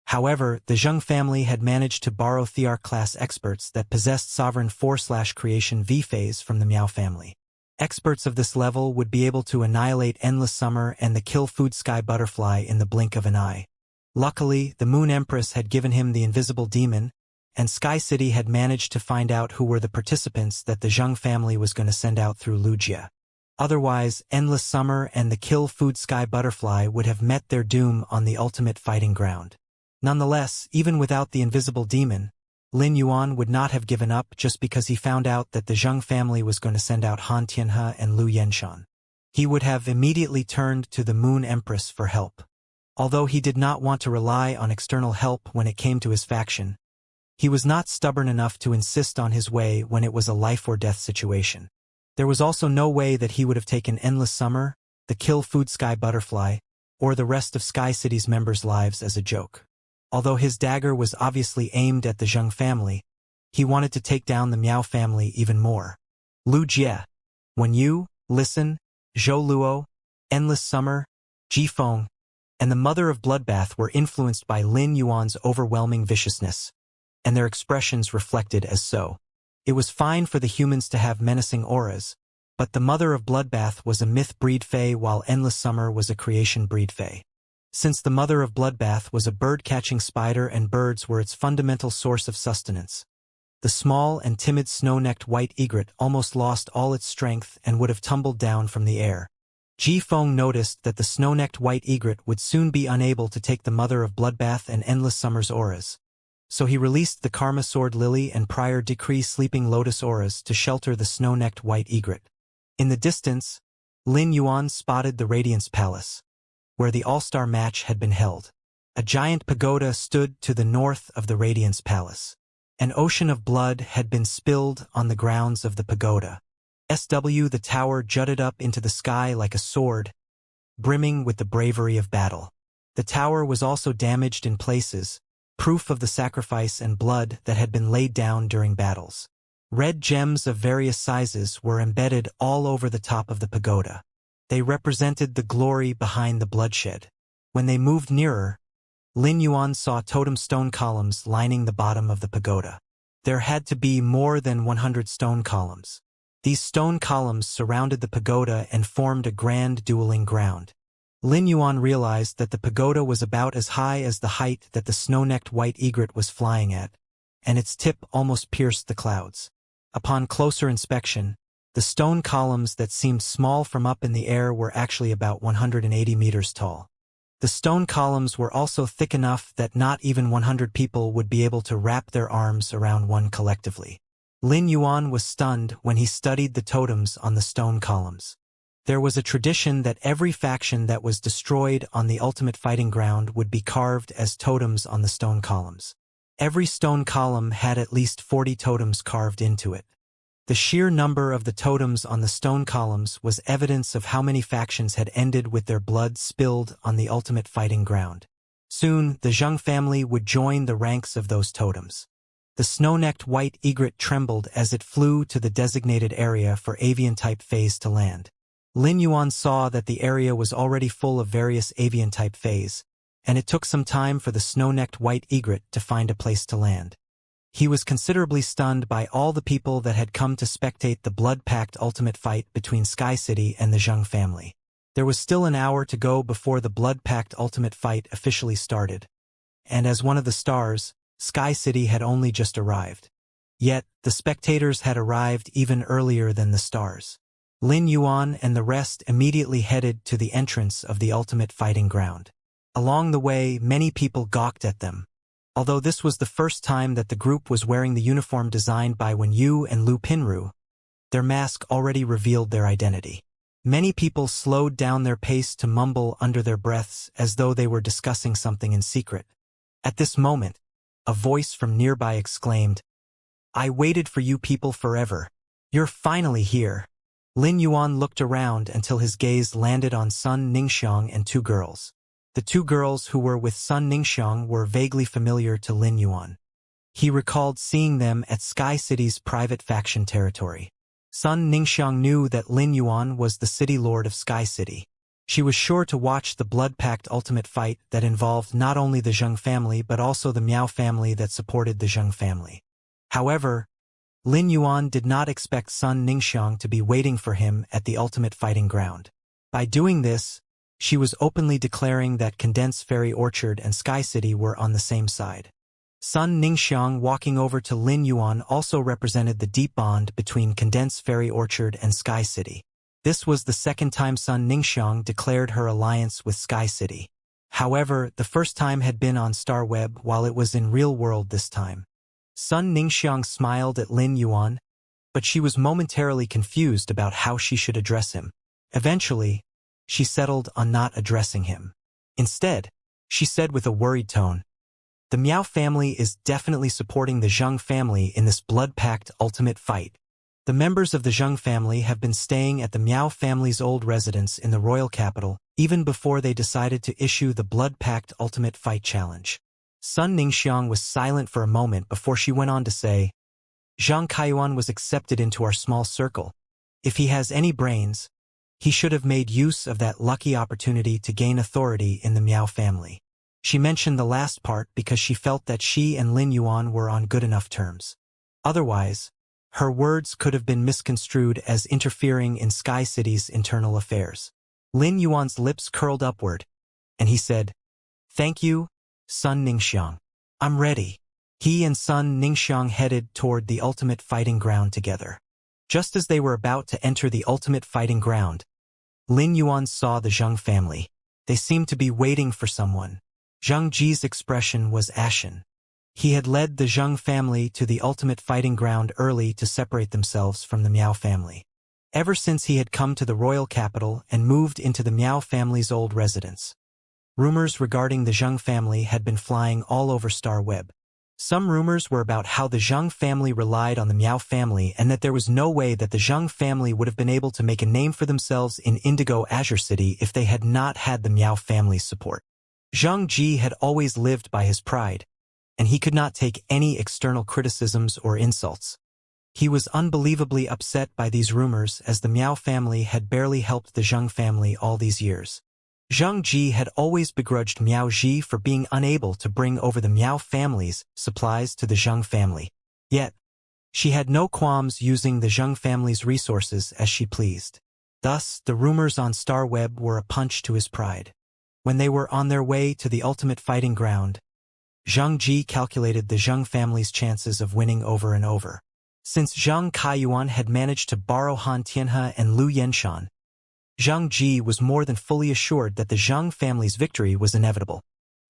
However, the Zheng family had managed to borrow Thearch-class experts that possessed Sovereign 4/Creation V phase from the Miao family. Experts of this level would be able to annihilate Endless Summer and the Kill Food Sky Butterfly in the blink of an eye. Luckily, the Moon Empress had given him the invisible demon, and Sky City had managed to find out who were the participants that the Zheng family was going to send out through Lujia. Otherwise, Endless Summer and the Kill Food Sky Butterfly would have met their doom on the ultimate fighting ground. Nonetheless, even without the invisible demon, Lin Yuan would not have given up just because he found out that the Zheng family was going to send out Han Tianhe and Lu Yenshan. He would have immediately turned to the Moon Empress for help. Although he did not want to rely on external help when it came to his faction, he was not stubborn enough to insist on his way when it was a life-or-death situation. There was also no way that he would have taken Endless Summer, the Kill Food Sky Butterfly, or the rest of Sky City's members' lives as a joke. Although his dagger was obviously aimed at the Zheng family, he wanted to take down the Miao family even more. Lu Jie. When you, Listen, Zhou Luo, Endless Summer, Ji Feng, and the Mother of Bloodbath were influenced by Lin Yuan's overwhelming viciousness, and their expressions reflected as so. It was fine for the humans to have menacing auras, but the Mother of Bloodbath was a myth breed fae while Endless Summer was a creation breed fae. Since the Mother of Bloodbath was a bird-catching spider and birds were its fundamental source of sustenance, the small and timid snow-necked white egret almost lost all its strength and would have tumbled down from the air. Ji Feng noticed that the snow-necked white egret would soon be unable to take the Mother of Bloodbath and Endless Summer's auras, so he released the Karma Sword Lily and Prior Decree Sleeping Lotus auras to shelter the snow-necked white egret. In the distance, Lin Yuan spotted the Radiance Palace, where the All-Star match had been held. A giant pagoda stood to the north of the Radiance Palace. An ocean of blood had been spilled on the grounds of the pagoda. The tower jutted up into the sky like a sword, brimming with the bravery of battle. The tower was also damaged in places, proof of the sacrifice and blood that had been laid down during battles. Red gems of various sizes were embedded all over the top of the pagoda. They represented the glory behind the bloodshed. When they moved nearer, Lin Yuan saw totem stone columns lining the bottom of the pagoda. There had to be more than 100 stone columns. These stone columns surrounded the pagoda and formed a grand dueling ground. Lin Yuan realized that the pagoda was about as high as the height that the snow-necked white egret was flying at, and its tip almost pierced the clouds. Upon closer inspection, the stone columns that seemed small from up in the air were actually about 180 meters tall. The stone columns were also thick enough that not even 100 people would be able to wrap their arms around one collectively. Lin Yuan was stunned when he studied the totems on the stone columns. There was a tradition that every faction that was destroyed on the ultimate fighting ground would be carved as totems on the stone columns. Every stone column had at least 40 totems carved into it. The sheer number of the totems on the stone columns was evidence of how many factions had ended with their blood spilled on the ultimate fighting ground. Soon, the Zheng family would join the ranks of those totems. The snow-necked white egret trembled as it flew to the designated area for avian-type phase to land. Lin Yuan saw that the area was already full of various avian-type phase, and it took some time for the snow-necked white egret to find a place to land. He was considerably stunned by all the people that had come to spectate the blood-packed ultimate fight between Sky City and the Zheng family. There was still an hour to go before the blood-packed ultimate fight officially started, and as one of the stars, Sky City had only just arrived. Yet, the spectators had arrived even earlier than the stars. Lin Yuan and the rest immediately headed to the entrance of the ultimate fighting ground. Along the way, many people gawked at them. Although this was the first time that the group was wearing the uniform designed by Wen Yu and Lu Pinru, their mask already revealed their identity. Many people slowed down their pace to mumble under their breaths as though they were discussing something in secret. At this moment, a voice from nearby exclaimed, "I waited for you people forever. You're finally here." Lin Yuan looked around until his gaze landed on Sun Ningxiang and two girls. The two girls who were with Sun Ningxiang were vaguely familiar to Lin Yuan. He recalled seeing them at Sky City's private faction territory. Sun Ningxiang knew that Lin Yuan was the city lord of Sky City. She was sure to watch the blood-packed ultimate fight that involved not only the Zheng family but also the Miao family that supported the Zheng family. However, Lin Yuan did not expect Sun Ningxiang to be waiting for him at the ultimate fighting ground. By doing this, she was openly declaring that Condensed Fairy Orchard and Sky City were on the same side. Sun Ningxiang walking over to Lin Yuan also represented the deep bond between Condensed Fairy Orchard and Sky City. This was the second time Sun Ningxiang declared her alliance with Sky City. However, the first time had been on Star Web while it was in real world this time. Sun Ningxiang smiled at Lin Yuan, but she was momentarily confused about how she should address him. Eventually, she settled on not addressing him. Instead, she said with a worried tone. The Miao family is definitely supporting the Zheng family in this blood-packed ultimate fight. The members of the Zheng family have been staying at the Miao family's old residence in the royal capital, even before they decided to issue the blood-packed ultimate fight challenge. Sun Ningxiang was silent for a moment before she went on to say, Zhang Kaiyuan was accepted into our small circle. If he has any brains, he should have made use of that lucky opportunity to gain authority in the Miao family. She mentioned the last part because she felt that she and Lin Yuan were on good enough terms. Otherwise, her words could have been misconstrued as interfering in Sky City's internal affairs. Lin Yuan's lips curled upward, and he said, Thank you, Sun Ningxiang. I'm ready. He and Sun Ningxiang headed toward the ultimate fighting ground together. Just as they were about to enter the ultimate fighting ground, Lin Yuan saw the Zheng family. They seemed to be waiting for someone. Zheng Ji's expression was ashen. He had led the Zheng family to the ultimate fighting ground early to separate themselves from the Miao family. Ever since he had come to the royal capital and moved into the Miao family's old residence, rumors regarding the Zheng family had been flying all over Star Web. Some rumors were about how the Zheng family relied on the Miao family and that there was no way that the Zheng family would have been able to make a name for themselves in Indigo Azure City if they had not had the Miao family's support. Zheng Ji had always lived by his pride, and he could not take any external criticisms or insults. He was unbelievably upset by these rumors as the Miao family had barely helped the Zheng family all these years. Zheng Ji had always begrudged Miao Ji for being unable to bring over the Miao family's supplies to the Zheng family. Yet, she had no qualms using the Zheng family's resources as she pleased. Thus, the rumors on Star Web were a punch to his pride. When they were on their way to the ultimate fighting ground, Zheng Ji calculated the Zheng family's chances of winning over and over. Since Zheng Kaiyuan had managed to borrow Han Tianhe and Lu Yenshan, Zheng Ji was more than fully assured that the Zheng family's victory was inevitable.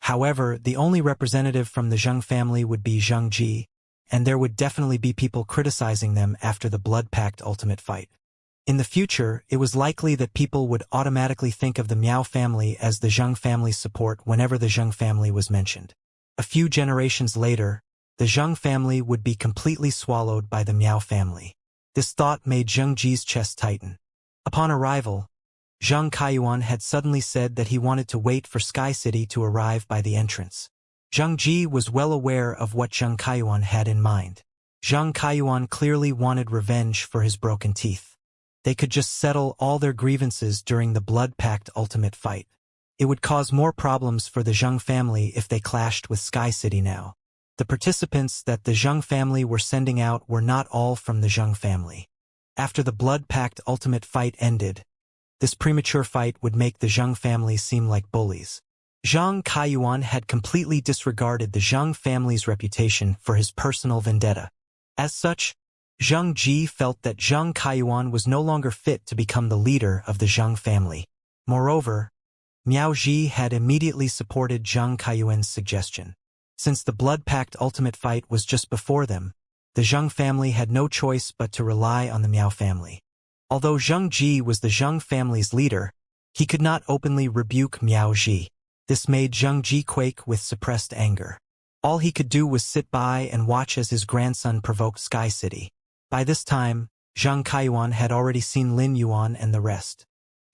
However, the only representative from the Zheng family would be Zheng Ji, and there would definitely be people criticizing them after the blood-packed ultimate fight. In the future, it was likely that people would automatically think of the Miao family as the Zheng family's support whenever the Zheng family was mentioned. A few generations later, the Zheng family would be completely swallowed by the Miao family. This thought made Zheng Ji's chest tighten. Upon arrival, Zheng Kaiyuan had suddenly said that he wanted to wait for Sky City to arrive by the entrance. Zheng Ji was well aware of what Zheng Kaiyuan had in mind. Zheng Kaiyuan clearly wanted revenge for his broken teeth. They could just settle all their grievances during the blood-packed ultimate fight. It would cause more problems for the Zheng family if they clashed with Sky City now. The participants that the Zheng family were sending out were not all from the Zheng family. After the blood-packed ultimate fight ended, this premature fight would make the Zheng family seem like bullies. Zheng Kaiyuan had completely disregarded the Zheng family's reputation for his personal vendetta. As such, Zheng Ji felt that Zheng Kaiyuan was no longer fit to become the leader of the Zheng family. Moreover, Miao Ji had immediately supported Zheng Kaiyuan's suggestion. Since the blood-packed ultimate fight was just before them, the Zheng family had no choice but to rely on the Miao family. Although Zheng Ji was the Zheng family's leader, he could not openly rebuke Miao Ji. This made Zheng Ji quake with suppressed anger. All he could do was sit by and watch as his grandson provoked Sky City. By this time, Zheng Kaiyuan had already seen Lin Yuan and the rest.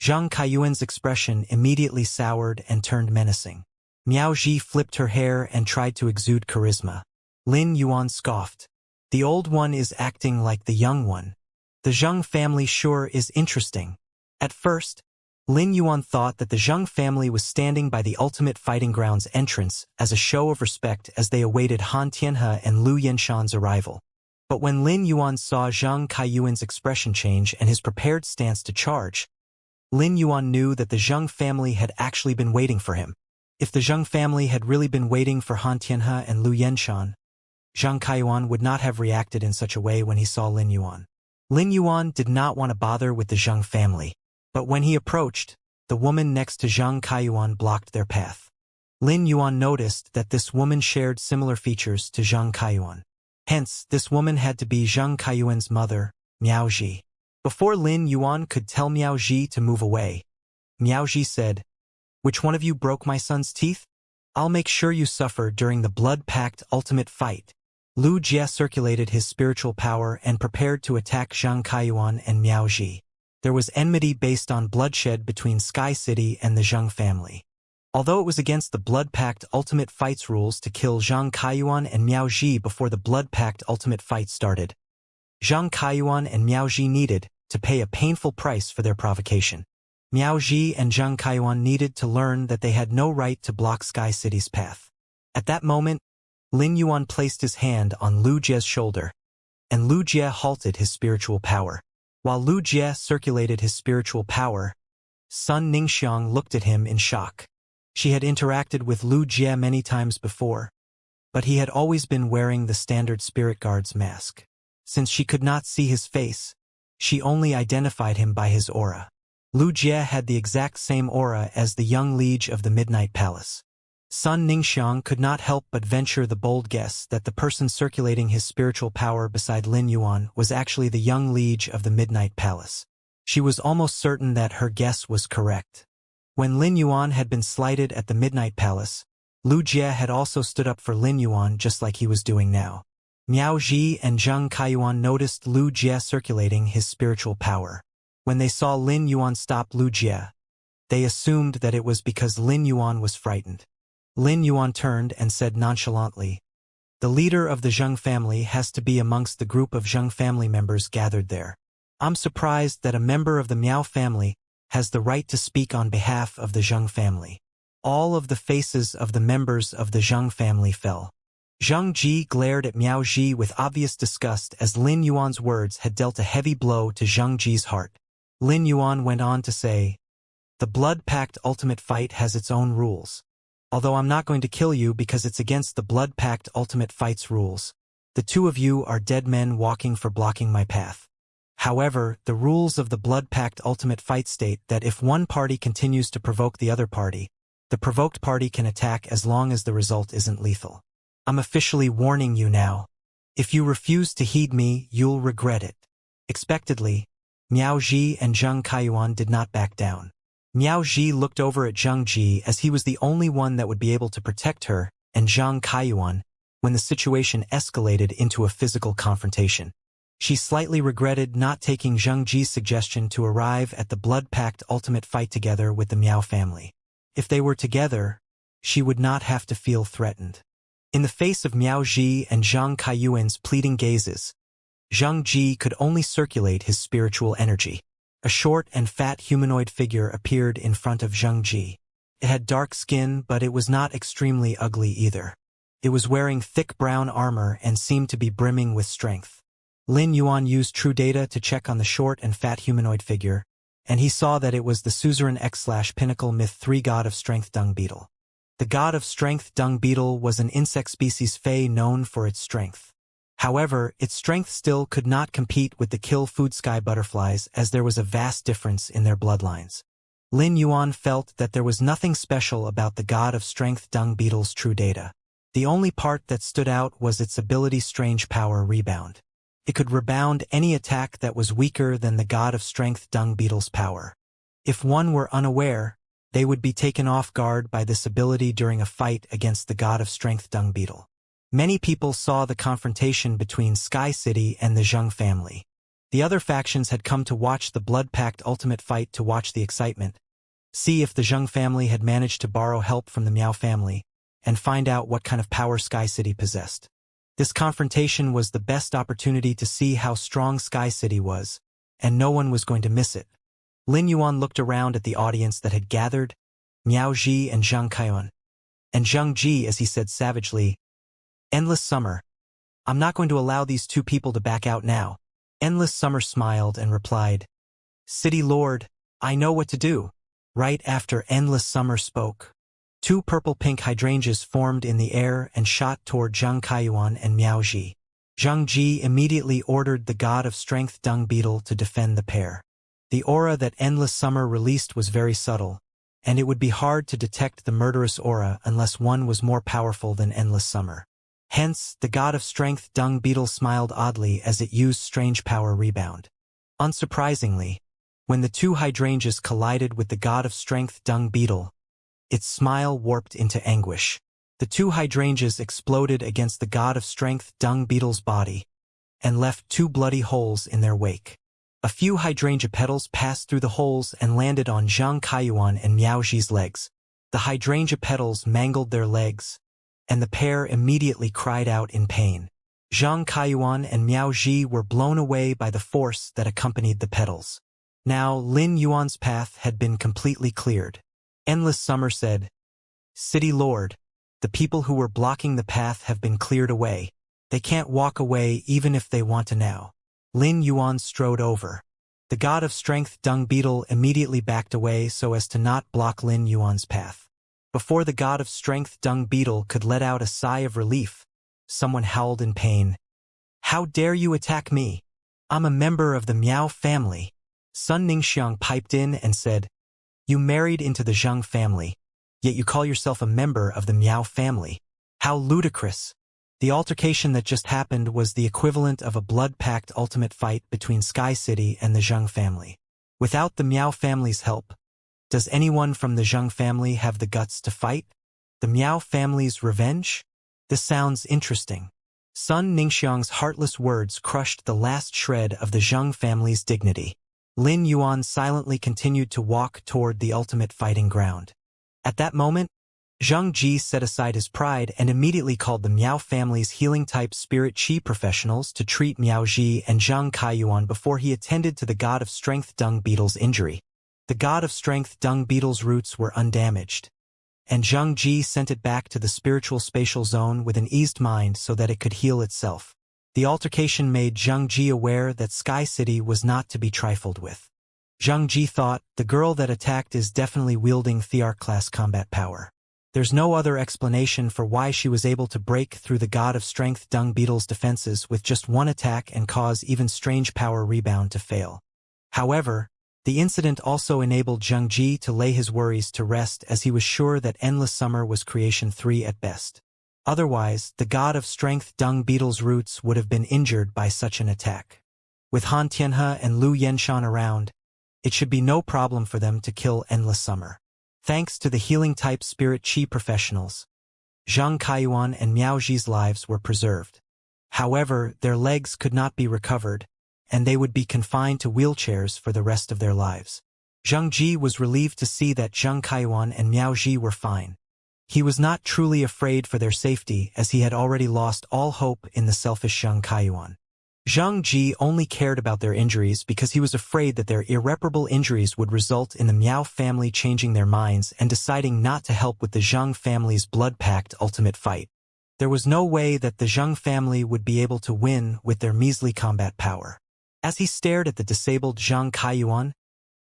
Zheng Kaiyuan's expression immediately soured and turned menacing. Miao Ji flipped her hair and tried to exude charisma. Lin Yuan scoffed. The old one is acting like the young one. The Zheng family sure is interesting. At first, Lin Yuan thought that the Zheng family was standing by the ultimate fighting ground's entrance as a show of respect as they awaited Han Tianhe and Lu Yenshan's arrival. But when Lin Yuan saw Zheng Kaiyuan's expression change and his prepared stance to charge, Lin Yuan knew that the Zheng family had actually been waiting for him. If the Zheng family had really been waiting for Han Tianhe and Lu Yenshan, Zheng Kaiyuan would not have reacted in such a way when he saw Lin Yuan. Lin Yuan did not want to bother with the Zheng family, but when he approached, the woman next to Zheng Kaiyuan blocked their path. Lin Yuan noticed that this woman shared similar features to Zheng Kaiyuan. Hence, this woman had to be Zheng Kaiyuan's mother, Miao Ji. Before Lin Yuan could tell Miao Ji to move away, Miao Ji said, "Which one of you broke my son's teeth?" I'll make sure you suffer during the blood-packed ultimate fight. Lu Jie circulated his spiritual power and prepared to attack Zhang Kaiyuan and Miao Ji. There was enmity based on bloodshed between Sky City and the Zhang family. Although it was against the blood-packed ultimate fights rules to kill Zhang Kaiyuan and Miao Ji before the blood-packed ultimate fight started, Zhang Kaiyuan and Miao Ji needed to pay a painful price for their provocation. Miao Ji and Zhang Kaiyuan needed to learn that they had no right to block Sky City's path. At that moment, Lin Yuan placed his hand on Lu Jie's shoulder, and Lu Jie halted his spiritual power. While Lu Jie circulated his spiritual power, Sun Ningxiang looked at him in shock. She had interacted with Lu Jie many times before, but he had always been wearing the standard spirit guard's mask. Since she could not see his face, she only identified him by his aura. Lu Jie had the exact same aura as the young liege of the Midnight Palace. Sun Ningxiang could not help but venture the bold guess that the person circulating his spiritual power beside Lin Yuan was actually the young liege of the Midnight Palace. She was almost certain that her guess was correct. When Lin Yuan had been slighted at the Midnight Palace, Lu Jie had also stood up for Lin Yuan just like he was doing now. Miao Ji and Zhang Kaiyuan noticed Lu Jie circulating his spiritual power. When they saw Lin Yuan stop Lu Jie, they assumed that it was because Lin Yuan was frightened. Lin Yuan turned and said nonchalantly, "The leader of the Zheng family has to be amongst the group of Zheng family members gathered there. I'm surprised that a member of the Miao family has the right to speak on behalf of the Zheng family." All of the faces of the members of the Zheng family fell. Zhang Ji glared at Miao Ji with obvious disgust as Lin Yuan's words had dealt a heavy blow to Zhang Ji's heart. Lin Yuan went on to say, "The blood-packed ultimate fight has its own rules. Although I'm not going to kill you because it's against the blood-packed ultimate fight's rules. The two of you are dead men walking for blocking my path. However, the rules of the blood-packed ultimate fight state that if one party continues to provoke the other party, the provoked party can attack as long as the result isn't lethal. I'm officially warning you now. If you refuse to heed me, you'll regret it." Expectedly, Miao Ji and Zhang Kaiyuan did not back down. Miao Ji looked over at Zhang Ji as he was the only one that would be able to protect her and Zhang Kaiyuan when the situation escalated into a physical confrontation. She slightly regretted not taking Zhang Ji's suggestion to arrive at the blood-packed ultimate fight together with the Miao family. If they were together, she would not have to feel threatened. In the face of Miao Ji and Zhang Kaiyuan's pleading gazes, Zhang Ji could only circulate his spiritual energy. A short and fat humanoid figure appeared in front of Zhang Ji. It had dark skin, but it was not extremely ugly either. It was wearing thick brown armor and seemed to be brimming with strength. Lin Yuan used true data to check on the short and fat humanoid figure, and he saw that it was the Suzerain X/Pinnacle Myth 3 God of Strength Dung Beetle. The God of Strength Dung Beetle was an insect species Fey known for its strength. However, its strength still could not compete with the kill food sky butterflies as there was a vast difference in their bloodlines. Lin Yuan felt that there was nothing special about the God of Strength Dung Beetle's true data. The only part that stood out was its ability Strange Power Rebound. It could rebound any attack that was weaker than the God of Strength Dung Beetle's power. If one were unaware, they would be taken off guard by this ability during a fight against the God of Strength Dung Beetle. Many people saw the confrontation between Sky City and the Zheng family. The other factions had come to watch the blood-packed ultimate fight to watch the excitement, see if the Zheng family had managed to borrow help from the Miao family, and find out what kind of power Sky City possessed. This confrontation was the best opportunity to see how strong Sky City was, and no one was going to miss it. Lin Yuan looked around at the audience that had gathered, Miao Ji and Zhang Kaiyuan, and Zhang Ji as he said savagely, "Endless Summer. I'm not going to allow these two people to back out now." Endless Summer smiled and replied, "City Lord, I know what to do." Right after Endless Summer spoke, two purple-pink hydrangeas formed in the air and shot toward Zhang Kaiyuan and Miao Ji. Zhang Ji immediately ordered the God of Strength Dung Beetle to defend the pair. The aura that Endless Summer released was very subtle, and it would be hard to detect the murderous aura unless one was more powerful than Endless Summer. Hence, the God of Strength Dung Beetle smiled oddly as it used Strange Power Rebound. Unsurprisingly, when the two hydrangeas collided with the God of Strength Dung Beetle, its smile warped into anguish. The two hydrangeas exploded against the god of strength dung beetle's body and left two bloody holes in their wake. A few hydrangea petals passed through the holes and landed on Zhang Kaiyuan and Miao Zhi's legs. The hydrangea petals mangled their legs, and the pair immediately cried out in pain. Zhang Kaiyuan and Miao Zhi were blown away by the force that accompanied the petals. Now Lin Yuan's path had been completely cleared. Endless Summer said, "City Lord, the people who were blocking the path have been cleared away. They can't walk away even if they want to now." Lin Yuan strode over. The god of strength dung beetle immediately backed away so as to not block Lin Yuan's path. Before the god of strength dung beetle could let out a sigh of relief, someone howled in pain. "How dare you attack me? I'm a member of the Miao family." Sun Ningxiang piped in and said, "You married into the Zheng family, yet you call yourself a member of the Miao family. How ludicrous." The altercation that just happened was the equivalent of a blood-packed ultimate fight between Sky City and the Zheng family. Without the Miao family's help, does anyone from the Zheng family have the guts to fight? The Miao family's revenge? This sounds interesting. Sun Ningxiang's heartless words crushed the last shred of the Zheng family's dignity. Lin Yuan silently continued to walk toward the ultimate fighting ground. At that moment, Zhang Ji set aside his pride and immediately called the Miao family's healing-type spirit qi professionals to treat Miao Zhi and Zhang Kaiyuan before he attended to the god of strength dung beetle's injury. The god of strength dung beetle's roots were undamaged, and Zhang Ji sent it back to the spiritual spatial zone with an eased mind so that it could heal itself. The altercation made Zhang Ji aware that Sky City was not to be trifled with. Zhang Ji thought, the girl that attacked is definitely wielding Thearch-class combat power. There's no other explanation for why she was able to break through the god of strength dung beetle's defenses with just one attack and cause even strange power rebound to fail. However, the incident also enabled Zhang Ji to lay his worries to rest as he was sure that Endless Summer was Creation 3 at best. Otherwise, the god of strength dung beetle's roots would have been injured by such an attack. With Han Tianhe and Lu Yenshan around, it should be no problem for them to kill Endless Summer. Thanks to the healing-type spirit qi professionals, Zhang Kaiyuan and Miao Zhi's lives were preserved. However, their legs could not be recovered, and they would be confined to wheelchairs for the rest of their lives. Zhang Ji was relieved to see that Zhang Kaiyuan and Miao Zhi were fine. He was not truly afraid for their safety as he had already lost all hope in the selfish Zhang Kaiyuan. Zhang Ji only cared about their injuries because he was afraid that their irreparable injuries would result in the Miao family changing their minds and deciding not to help with the Zheng family's blood-packed ultimate fight. There was no way that the Zheng family would be able to win with their measly combat power. As he stared at the disabled Zhang Kaiyuan,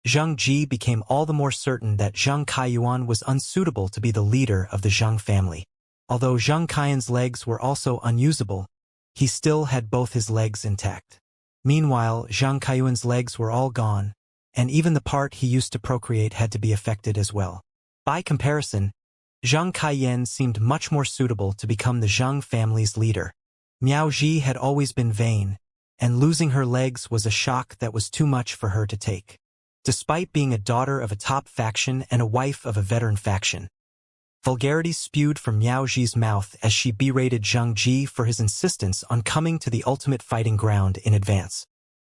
Zhang Ji became all the more certain that Zhang Kaiyuan was unsuitable to be the leader of the Zheng family. Although Zhang Kaiyan's legs were also unusable, he still had both his legs intact. Meanwhile, Zhang Kaiyuan's legs were all gone, and even the part he used to procreate had to be affected as well. By comparison, Zhang Kaiyan seemed much more suitable to become the Zheng family's leader. Miao Zhi had always been vain, and losing her legs was a shock that was too much for her to take. Despite being a daughter of a top faction and a wife of a veteran faction, vulgarity spewed from Miao Zhi's mouth as she berated Zhang Ji for his insistence on coming to the ultimate fighting ground in advance.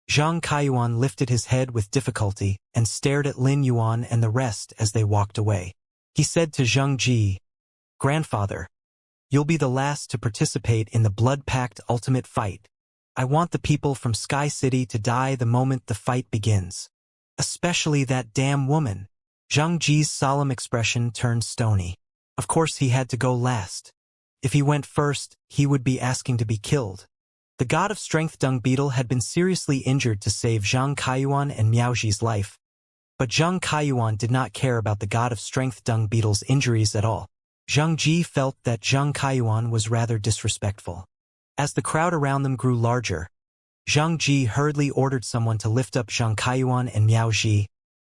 Zhang Kaiyuan lifted his head with difficulty and stared at Lin Yuan and the rest as they walked away. He said to Zhang Ji, "Grandfather, you'll be the last to participate in the blood-packed ultimate fight. I want the people from Sky City to die the moment the fight begins. Especially that damn woman." Zhang Ji's solemn expression turned stony. Of course he had to go last. If he went first, he would be asking to be killed. The god of strength dung beetle had been seriously injured to save Zhang Kaiyuan and Miao Zhi's life. But Zhang Kaiyuan did not care about the god of strength dung beetle's injuries at all. Zhang Ji felt that Zhang Kaiyuan was rather disrespectful. As the crowd around them grew larger, Zhang Ji hurriedly ordered someone to lift up Zhang Kaiyuan and Miao Zhi,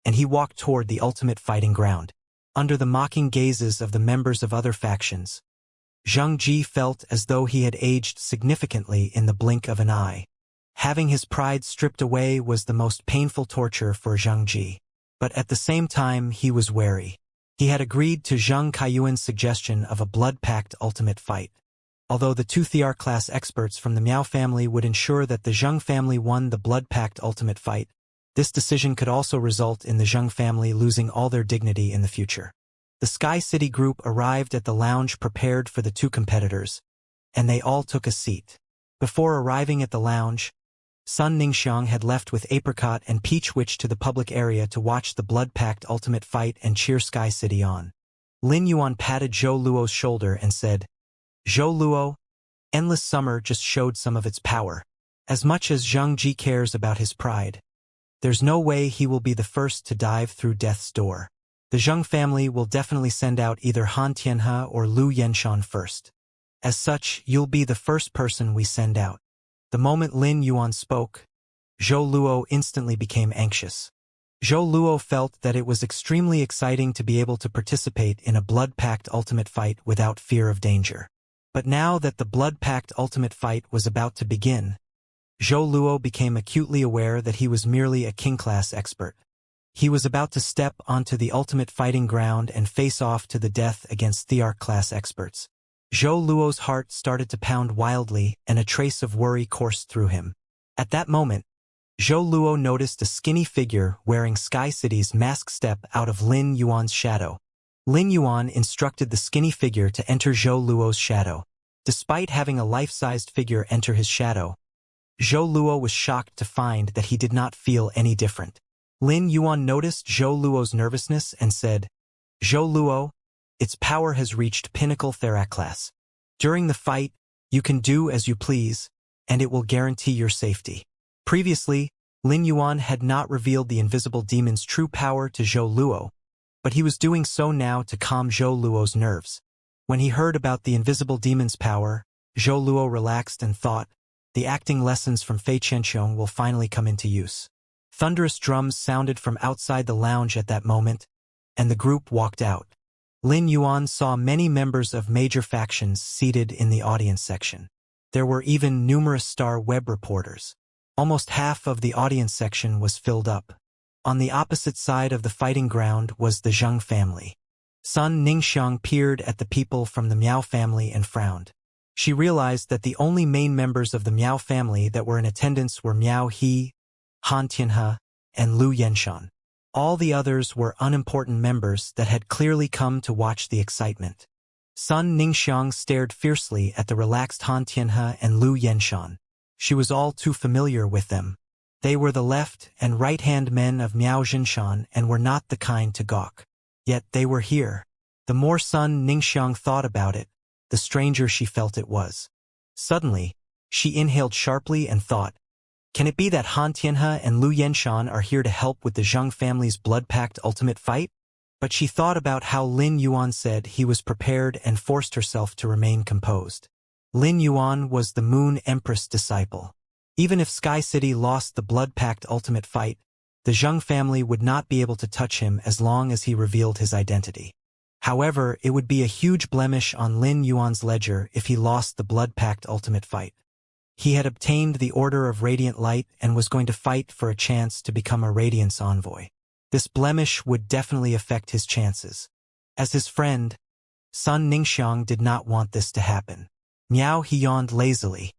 and he walked toward the ultimate fighting ground. Under the mocking gazes of the members of other factions, Zhang Ji felt as though he had aged significantly in the blink of an eye. Having his pride stripped away was the most painful torture for Zhang Ji. But at the same time he was wary. He had agreed to Zhang Kaiyuan's suggestion of a blood-pact ultimate fight. Although the two Thear-class experts from the Miao family would ensure that the Zheng family won the blood-pact ultimate fight, this decision could also result in the Zheng family losing all their dignity in the future. The Sky City group arrived at the lounge prepared for the two competitors, and they all took a seat. Before arriving at the lounge, Sun Ningxiang had left with Apricot and Peach Witch to the public area to watch the blood-pact ultimate fight and cheer Sky City on. Lin Yuan patted Zhou Luo's shoulder and said, "Zhou Luo, Endless Summer just showed some of its power. As much as Zhang Ji cares about his pride, there's no way he will be the first to dive through death's door. The Zheng family will definitely send out either Han Tianhe or Lu Yenshan first. As such, you'll be the first person we send out." The moment Lin Yuan spoke, Zhou Luo instantly became anxious. Zhou Luo felt that it was extremely exciting to be able to participate in a blood-pact ultimate fight without fear of danger. But now that the blood-pact ultimate fight was about to begin, Zhou Luo became acutely aware that he was merely a king-class expert. He was about to step onto the ultimate fighting ground and face off to the death against Thearch-class experts. Zhou Luo's heart started to pound wildly, and a trace of worry coursed through him. At that moment, Zhou Luo noticed a skinny figure wearing Sky City's mask step out of Lin Yuan's shadow. Lin Yuan instructed the skinny figure to enter Zhou Luo's shadow. Despite having a life-sized figure enter his shadow, Zhou Luo was shocked to find that he did not feel any different. Lin Yuan noticed Zhou Luo's nervousness and said, "Zhou Luo, its power has reached pinnacle Therak class. During the fight, you can do as you please, and it will guarantee your safety." Previously, Lin Yuan had not revealed the invisible demon's true power to Zhou Luo, but he was doing so now to calm Zhou Luo's nerves. When he heard about the invisible demon's power, Zhou Luo relaxed and thought, the acting lessons from Fei Qianqiong will finally come into use. Thunderous drums sounded from outside the lounge at that moment, and the group walked out. Lin Yuan saw many members of major factions seated in the audience section. There were even numerous star web reporters. Almost half of the audience section was filled up. On the opposite side of the fighting ground was the Zheng family. Sun Ningxiang peered at the people from the Miao family and frowned. She realized that the only main members of the Miao family that were in attendance were Miao He, Han Tianhe, and Lu Yenshan. All the others were unimportant members that had clearly come to watch the excitement. Sun Ningxiang stared fiercely at the relaxed Han Tianhe and Lu Yenshan. She was all too familiar with them. They were the left and right-hand men of Miao Jinshan and were not the kind to gawk. Yet they were here. The more Sun Ningxiang thought about it, the stranger she felt it was. Suddenly, she inhaled sharply and thought, can it be that Han Tianhe and Lu Yenshan are here to help with the Zheng family's blood-pact ultimate fight? But she thought about how Lin Yuan said he was prepared and forced herself to remain composed. Lin Yuan was the Moon Empress disciple. Even if Sky City lost the blood-pact ultimate fight, the Zheng family would not be able to touch him as long as he revealed his identity. However, it would be a huge blemish on Lin Yuan's ledger if he lost the blood-pact ultimate fight. He had obtained the Order of Radiant Light and was going to fight for a chance to become a Radiance envoy. This blemish would definitely affect his chances. As his friend, Sun Ningxiang did not want this to happen. Miao He yawned lazily.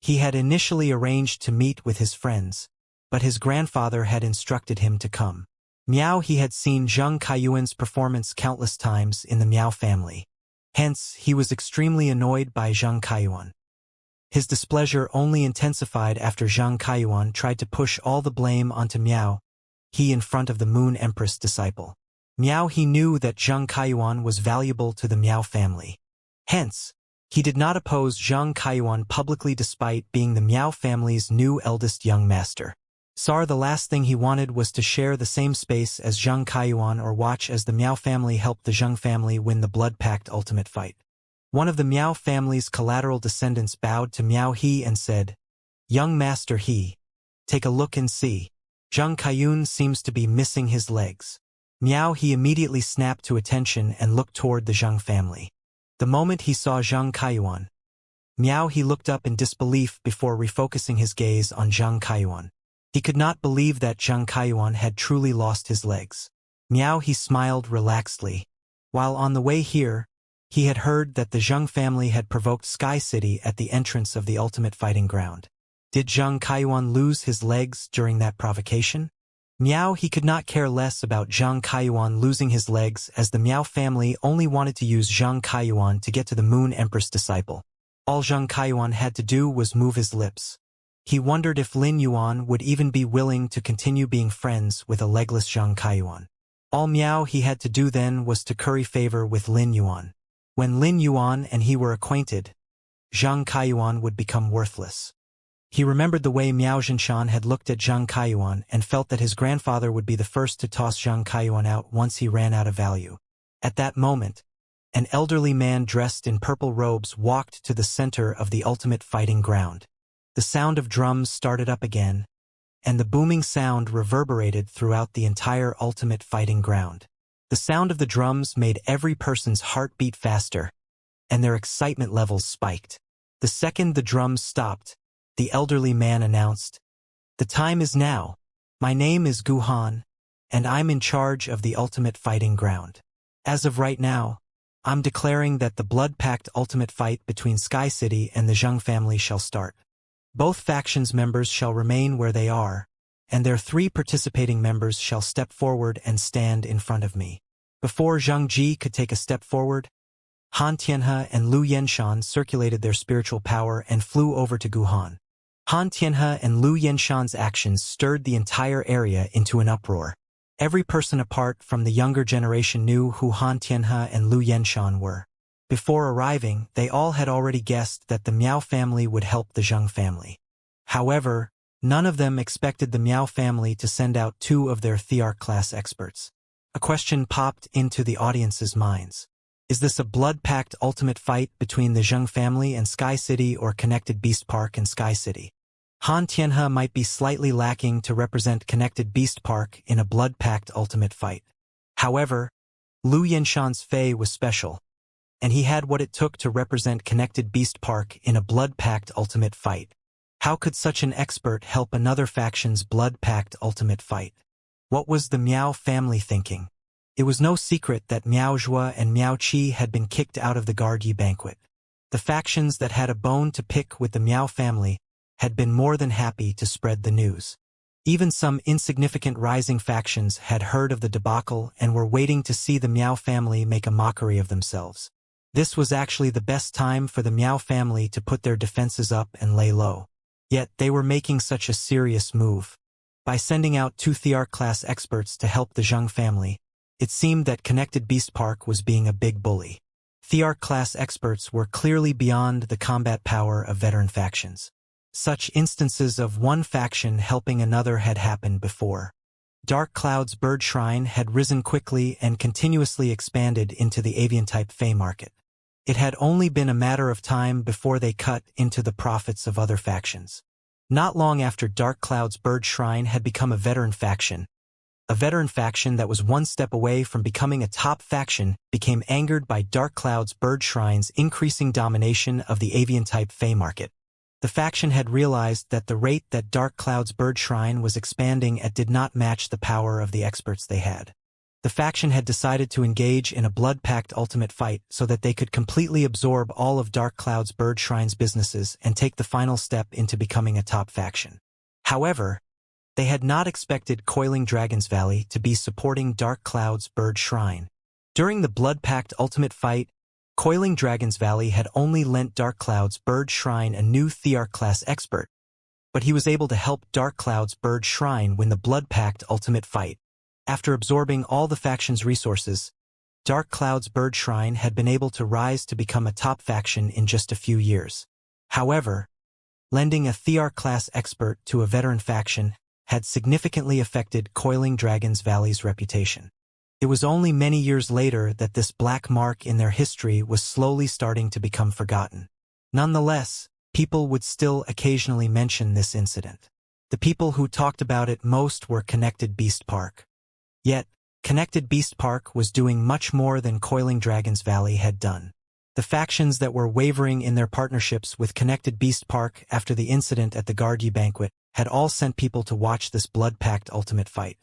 He had initially arranged to meet with his friends, but his grandfather had instructed him to come. Miao He had seen Zheng Kaiyuan's performance countless times in the Miao family. Hence, he was extremely annoyed by Zheng Kaiyuan. His displeasure only intensified after Zheng Kaiyuan tried to push all the blame onto Miao He in front of the Moon Empress disciple. Miao He knew that Zheng Kaiyuan was valuable to the Miao family. Hence, he did not oppose Zheng Kaiyuan publicly despite being the Miao family's new eldest young master. The last thing he wanted was to share the same space as Zheng Kaiyuan or watch as the Miao family helped the Zheng family win the blood-pact ultimate fight. One of the Miao family's collateral descendants bowed to Miao He and said, "Young Master He, take a look and see. Zheng Kaiyun seems to be missing his legs." Miao He immediately snapped to attention and looked toward the Zheng family. The moment he saw Zheng Kaiyuan, Miao He looked up in disbelief before refocusing his gaze on Zheng Kaiyuan. He could not believe that Zheng Kaiyuan had truly lost his legs. Meow, he smiled relaxedly. While on the way here, he had heard that the Zheng family had provoked Sky City at the entrance of the ultimate fighting ground. Did Zheng Kaiyuan lose his legs during that provocation? Meow, he could not care less about Zheng Kaiyuan losing his legs, as the Meow family only wanted to use Zheng Kaiyuan to get to the Moon Empress disciple. All Zheng Kaiyuan had to do was move his lips. He wondered if Lin Yuan would even be willing to continue being friends with a legless Zheng Kaiyuan. All Meow he had to do then was to curry favor with Lin Yuan. When Lin Yuan and he were acquainted, Zheng Kaiyuan would become worthless. He remembered the way Miao Zhinshan had looked at Zheng Kaiyuan and felt that his grandfather would be the first to toss Zheng Kaiyuan out once he ran out of value. At that moment, an elderly man dressed in purple robes walked to the center of the ultimate fighting ground. The sound of drums started up again, and the booming sound reverberated throughout the entire ultimate fighting ground. The sound of the drums made every person's heart beat faster, and their excitement levels spiked. The second the drums stopped, the elderly man announced, "The time is now. My name is Gu Han, and I'm in charge of the ultimate fighting ground. As of right now, I'm declaring that the blood-packed ultimate fight between Sky City and the Zheng family shall start. Both factions' members shall remain where they are, and their 3 participating members shall step forward and stand in front of me." Before Zhang Ji could take a step forward, Han Tianhe and Lu Yenshan circulated their spiritual power and flew over to Gu Han. Han Tianhe and Lu Yenshan's actions stirred the entire area into an uproar. Every person apart from the younger generation knew who Han Tianhe and Lu Yenshan were. Before arriving, they all had already guessed that the Miao family would help the Zheng family. However, none of them expected the Miao family to send out 2 of their Thearch-class experts. A question popped into the audience's minds. Is this a blood-packed ultimate fight between the Zheng family and Sky City, or Connected Beast Park and Sky City? Han Tianhe might be slightly lacking to represent Connected Beast Park in a blood-packed ultimate fight. However, Lu Yenshan's Fei was special, and he had what it took to represent Connected Beast Park in a blood-packed ultimate fight. How could such an expert help another faction's blood-packed ultimate fight? What was the Miao family thinking? It was no secret that Miao Zhua and Miao Qi had been kicked out of the Guard-Yi banquet. The factions that had a bone to pick with the Miao family had been more than happy to spread the news. Even some insignificant rising factions had heard of the debacle and were waiting to see the Miao family make a mockery of themselves. This was actually the best time for the Miao family to put their defenses up and lay low. Yet they were making such a serious move. By sending out 2 Thearch-class experts to help the Zheng family, it seemed that Connected Beast Park was being a big bully. Thearch-class experts were clearly beyond the combat power of veteran factions. Such instances of one faction helping another had happened before. Dark Cloud's bird shrine had risen quickly and continuously expanded into the avian-type Fey market. It had only been a matter of time before they cut into the profits of other factions. Not long after Dark Cloud's bird shrine had become a veteran faction that was one step away from becoming a top faction became angered by Dark Cloud's bird shrine's increasing domination of the avian-type Fey market. The faction had realized that the rate that Dark Cloud's bird shrine was expanding at did not match the power of the experts they had. The faction had decided to engage in a blood-packed ultimate fight so that they could completely absorb all of Dark Cloud's bird shrine's businesses and take the final step into becoming a top faction. However, they had not expected Coiling Dragon's Valley to be supporting Dark Cloud's bird shrine. During the blood-packed ultimate fight, Coiling Dragon's Valley had only lent Dark Cloud's bird shrine a new Thearch-class expert, but he was able to help Dark Cloud's bird shrine win the blood-packed ultimate fight. After absorbing all the faction's resources, Dark Cloud's bird shrine had been able to rise to become a top faction in just a few years. However, lending a Thearch-class expert to a veteran faction had significantly affected Coiling Dragon's Valley's reputation. It was only many years later that this black mark in their history was slowly starting to become forgotten. Nonetheless, people would still occasionally mention this incident. The people who talked about it most were Connected Beast Park. Yet, Connected Beast Park was doing much more than Coiling Dragon's Valley had done. The factions that were wavering in their partnerships with Connected Beast Park after the incident at the Guard-Yi banquet had all sent people to watch this blood-packed ultimate fight.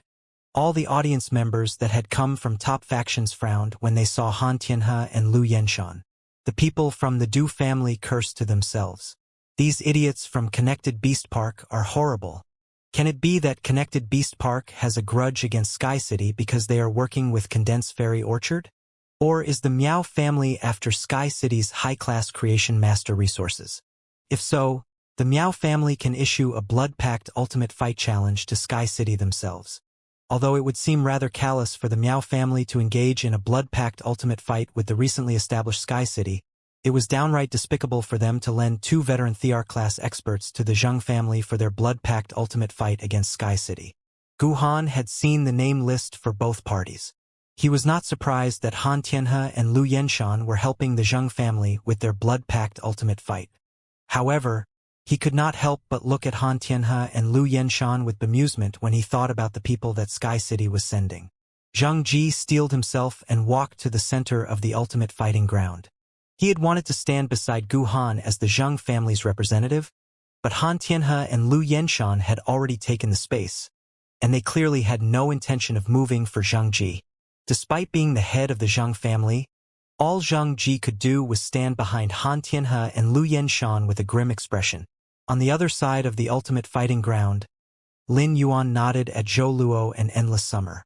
All the audience members that had come from top factions frowned when they saw Han Tianhe and Lu Yenshan. The people from the Du family cursed to themselves. These idiots from Connected Beast Park are horrible. Can it be that Connected Beast Park has a grudge against Sky City because they are working with Condensed Fairy Orchard? Or is the Meow family after Sky City's high-class creation master resources? If so, the Meow family can issue a blood-packed ultimate fight challenge to Sky City themselves. Although it would seem rather callous for the Meow family to engage in a blood-packed ultimate fight with the recently established Sky City, it was downright despicable for them to lend 2 veteran Thear-class experts to the Zheng family for their blood-packed ultimate fight against Sky City. Gu Han had seen the name list for both parties. He was not surprised that Han Tianhe and Lu Yenshan were helping the Zheng family with their blood-packed ultimate fight. However, he could not help but look at Han Tianhe and Lu Yenshan with bemusement when he thought about the people that Sky City was sending. Zheng Ji steeled himself and walked to the center of the ultimate fighting ground. He had wanted to stand beside Gu Han as the Zheng family's representative, but Han Tianhe and Lu Yenshan had already taken the space, and they clearly had no intention of moving for Zheng Ji. Despite being the head of the Zheng family, all Zheng Ji could do was stand behind Han Tianhe and Lu Yenshan with a grim expression. On the other side of the ultimate fighting ground, Lin Yuan nodded at Zhou Luo and Endless Summer.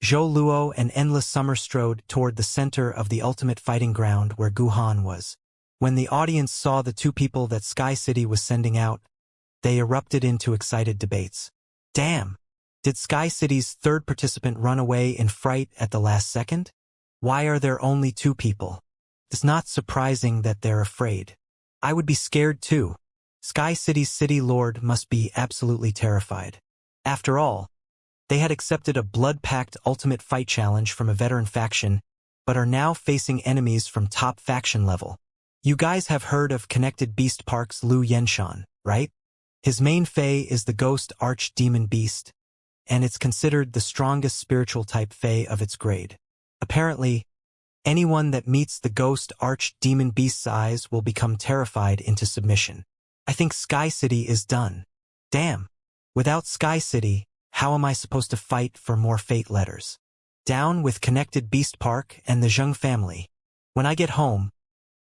Zhou Luo and Endless Summer strode toward the center of the ultimate fighting ground where Gu Han was. When the audience saw the 2 people that Sky City was sending out, they erupted into excited debates. Damn! Did Sky City's 3rd participant run away in fright at the last second? Why are there only 2 people? It's not surprising that they're afraid. I would be scared too. Sky City's city lord must be absolutely terrified. After all, they had accepted a blood-packed ultimate fight challenge from a veteran faction, but are now facing enemies from top faction level. You guys have heard of Connected Beast Park's Lu Yenshan, right? His main fae is the ghost arch-demon beast, and it's considered the strongest spiritual type fae of its grade. Apparently, anyone that meets the ghost arch-demon beast's eyes will become terrified into submission. I think Sky City is done. Damn. Without Sky City, how am I supposed to fight for more fate letters? Down with Connected Beast Park and the Zheng family. When I get home,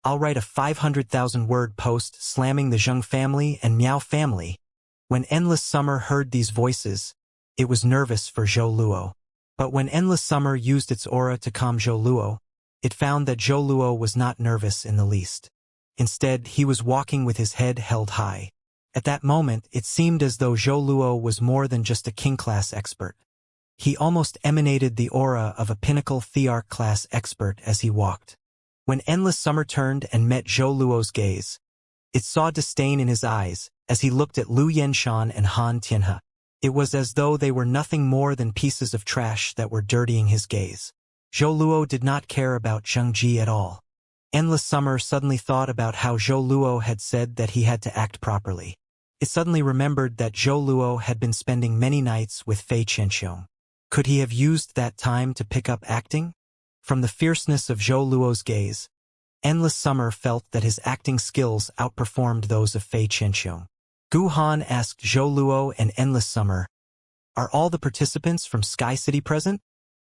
I'll write a 500,000-word post slamming the Zheng family and Meow family. When Endless Summer heard these voices, it was nervous for Zhou Luo. But when Endless Summer used its aura to calm Zhou Luo, it found that Zhou Luo was not nervous in the least. Instead, he was walking with his head held high. At that moment, it seemed as though Zhou Luo was more than just a king-class expert. He almost emanated the aura of a pinnacle Thearch-class expert as he walked. When Endless Summer turned and met Zhou Luo's gaze, it saw disdain in his eyes as he looked at Lu Yenshan and Han Tianhe. It was as though they were nothing more than pieces of trash that were dirtying his gaze. Zhou Luo did not care about Zheng Ji at all. Endless Summer suddenly thought about how Zhou Luo had said that he had to act properly. It suddenly remembered that Zhou Luo had been spending many nights with Fei Qianxiong. Could he have used that time to pick up acting? From the fierceness of Zhou Luo's gaze, Endless Summer felt that his acting skills outperformed those of Fei Qianxiong. Gu Han asked Zhou Luo and Endless Summer, "Are all the participants from Sky City present?"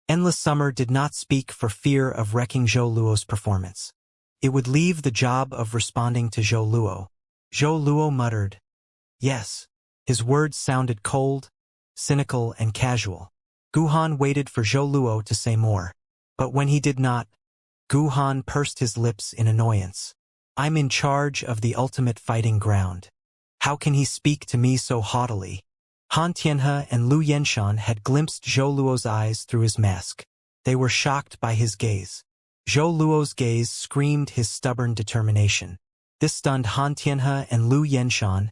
Endless Summer did not speak for fear of wrecking Zhou Luo's performance. It would leave the job of responding to Zhou Luo. Zhou Luo muttered, "Yes." His words sounded cold, cynical, and casual. Gu Han waited for Zhou Luo to say more. But when he did not, Gu Han pursed his lips in annoyance. "I'm in charge of the ultimate fighting ground. How can he speak to me so haughtily?" Han Tianhe and Lu Yenshan had glimpsed Zhou Luo's eyes through his mask. They were shocked by his gaze. Zhou Luo's gaze screamed his stubborn determination. This stunned Han Tianhe and Lu Yenshan,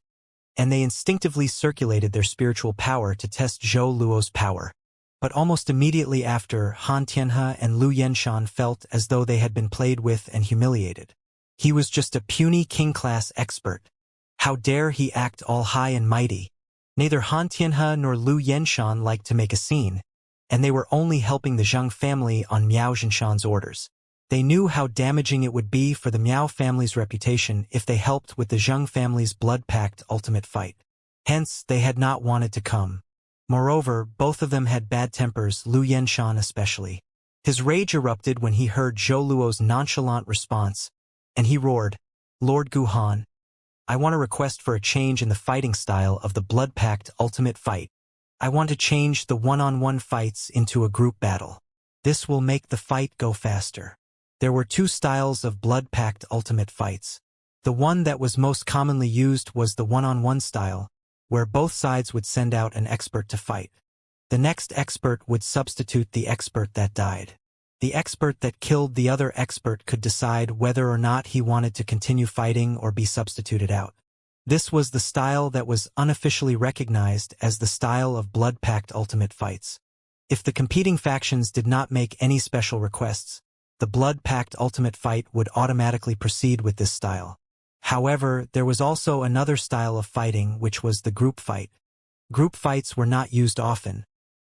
and they instinctively circulated their spiritual power to test Zhou Luo's power. But almost immediately after, Han Tianhe and Lu Yenshan felt as though they had been played with and humiliated. He was just a puny king-class expert. How dare he act all high and mighty? Neither Han Tianhe nor Lu Yenshan liked to make a scene, and they were only helping the Zheng family on Miao Zhenshan's orders. They knew how damaging it would be for the Miao family's reputation if they helped with the Zheng family's blood-packed ultimate fight. Hence, they had not wanted to come. Moreover, both of them had bad tempers, Lu Yenshan especially. His rage erupted when he heard Zhou Luo's nonchalant response, and he roared, "Lord Guhan, I want a request for a change in the fighting style of the Blood Pact Ultimate Fight. I want to change the one-on-one fights into a group battle. This will make the fight go faster." There were two styles of Blood Pact Ultimate fights. The one that was most commonly used was the one-on-one style, where both sides would send out an expert to fight. The next expert would substitute the expert that died. The expert that killed the other expert could decide whether or not he wanted to continue fighting or be substituted out. This was the style that was unofficially recognized as the style of Blood Pact Ultimate fights. If the competing factions did not make any special requests, the Blood Pact Ultimate fight would automatically proceed with this style. However, there was also another style of fighting, which was the group fight. Group fights were not used often,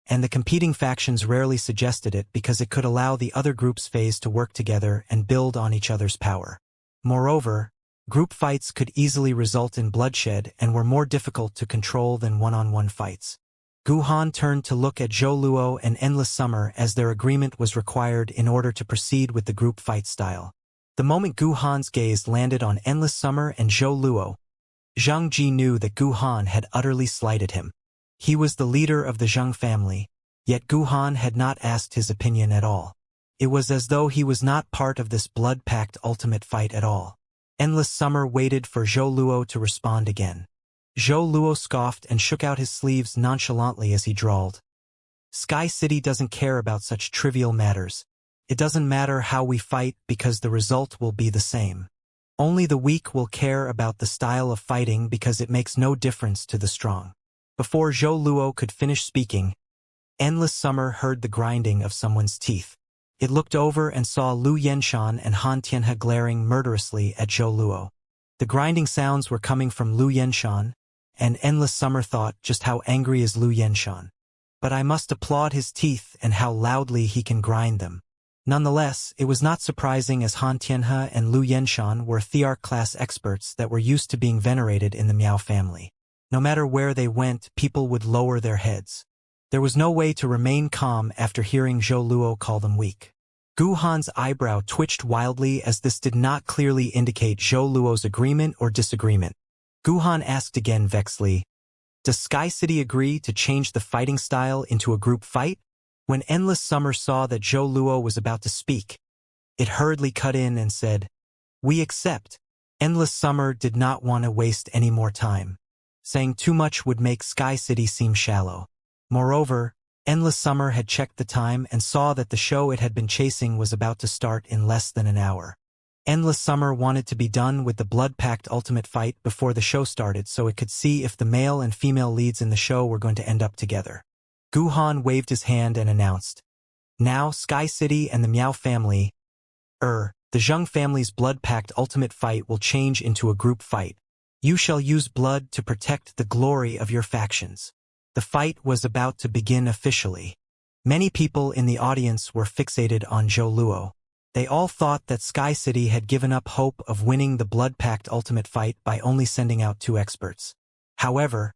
and the competing factions rarely suggested it because it could allow the other group's phase to work together and build on each other's power. Moreover, group fights could easily result in bloodshed and were more difficult to control than one-on-one fights. Guhan turned to look at Zhou Luo and Endless Summer as their agreement was required in order to proceed with the group fight style. The moment Guhan's gaze landed on Endless Summer and Zhou Luo, Zhang Ji knew that Guhan had utterly slighted him. He was the leader of the Zhang family, yet Guhan had not asked his opinion at all. It was as though he was not part of this Blood Pact Ultimate fight at all. Endless Summer waited for Zhou Luo to respond again. Zhou Luo scoffed and shook out his sleeves nonchalantly as he drawled, "Sky City doesn't care about such trivial matters. It doesn't matter how we fight because the result will be the same. Only the weak will care about the style of fighting because it makes no difference to the strong." Before Zhou Luo could finish speaking, Endless Summer heard the grinding of someone's teeth. It looked over and saw Lu Yenshan and Han Tianhe glaring murderously at Zhou Luo. The grinding sounds were coming from Lu Yenshan, and Endless Summer thought, just how angry is Lu Yenshan? But I must applaud his teeth and how loudly he can grind them. Nonetheless, it was not surprising as Han Tianhe and Lu Yenshan were Thearch-class experts that were used to being venerated in the Miao family. No matter where they went, people would lower their heads. There was no way to remain calm after hearing Zhou Luo call them weak. Guhan's eyebrow twitched wildly as this did not clearly indicate Zhou Luo's agreement or disagreement. Guhan asked again vexedly, "Does Sky City agree to change the fighting style into a group fight?" When Endless Summer saw that Zhou Luo was about to speak, it hurriedly cut in and said, "We accept." Endless Summer did not want to waste any more time. Saying too much would make Sky City seem shallow. Moreover, Endless Summer had checked the time and saw that the show it had been chasing was about to start in less than an hour. Endless Summer wanted to be done with the Blood Pact Ultimate fight before the show started so it could see if the male and female leads in the show were going to end up together. Guhan waved his hand and announced, "Now Sky City and the Miao family, the Zheng family's Blood Pact Ultimate fight will change into a group fight. You shall use blood to protect the glory of your factions." The fight was about to begin officially. Many people in the audience were fixated on Zhou Luo. They all thought that Sky City had given up hope of winning the Blood Pact Ultimate fight by only sending out two experts. However,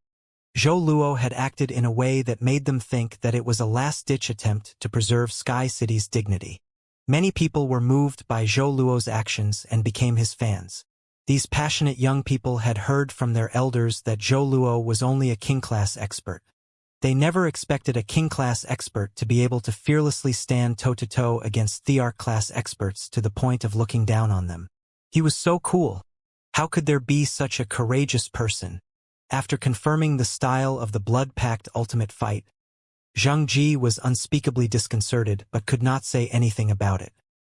Zhou Luo had acted in a way that made them think that it was a last-ditch attempt to preserve Sky City's dignity. Many people were moved by Zhou Luo's actions and became his fans. These passionate young people had heard from their elders that Zhou Luo was only a king-class expert. They never expected a king-class expert to be able to fearlessly stand toe-to-toe against Thearch-class experts to the point of looking down on them. He was so cool. How could there be such a courageous person? After confirming the style of the Blood Pact Ultimate fight, Zhang Ji was unspeakably disconcerted but could not say anything about it.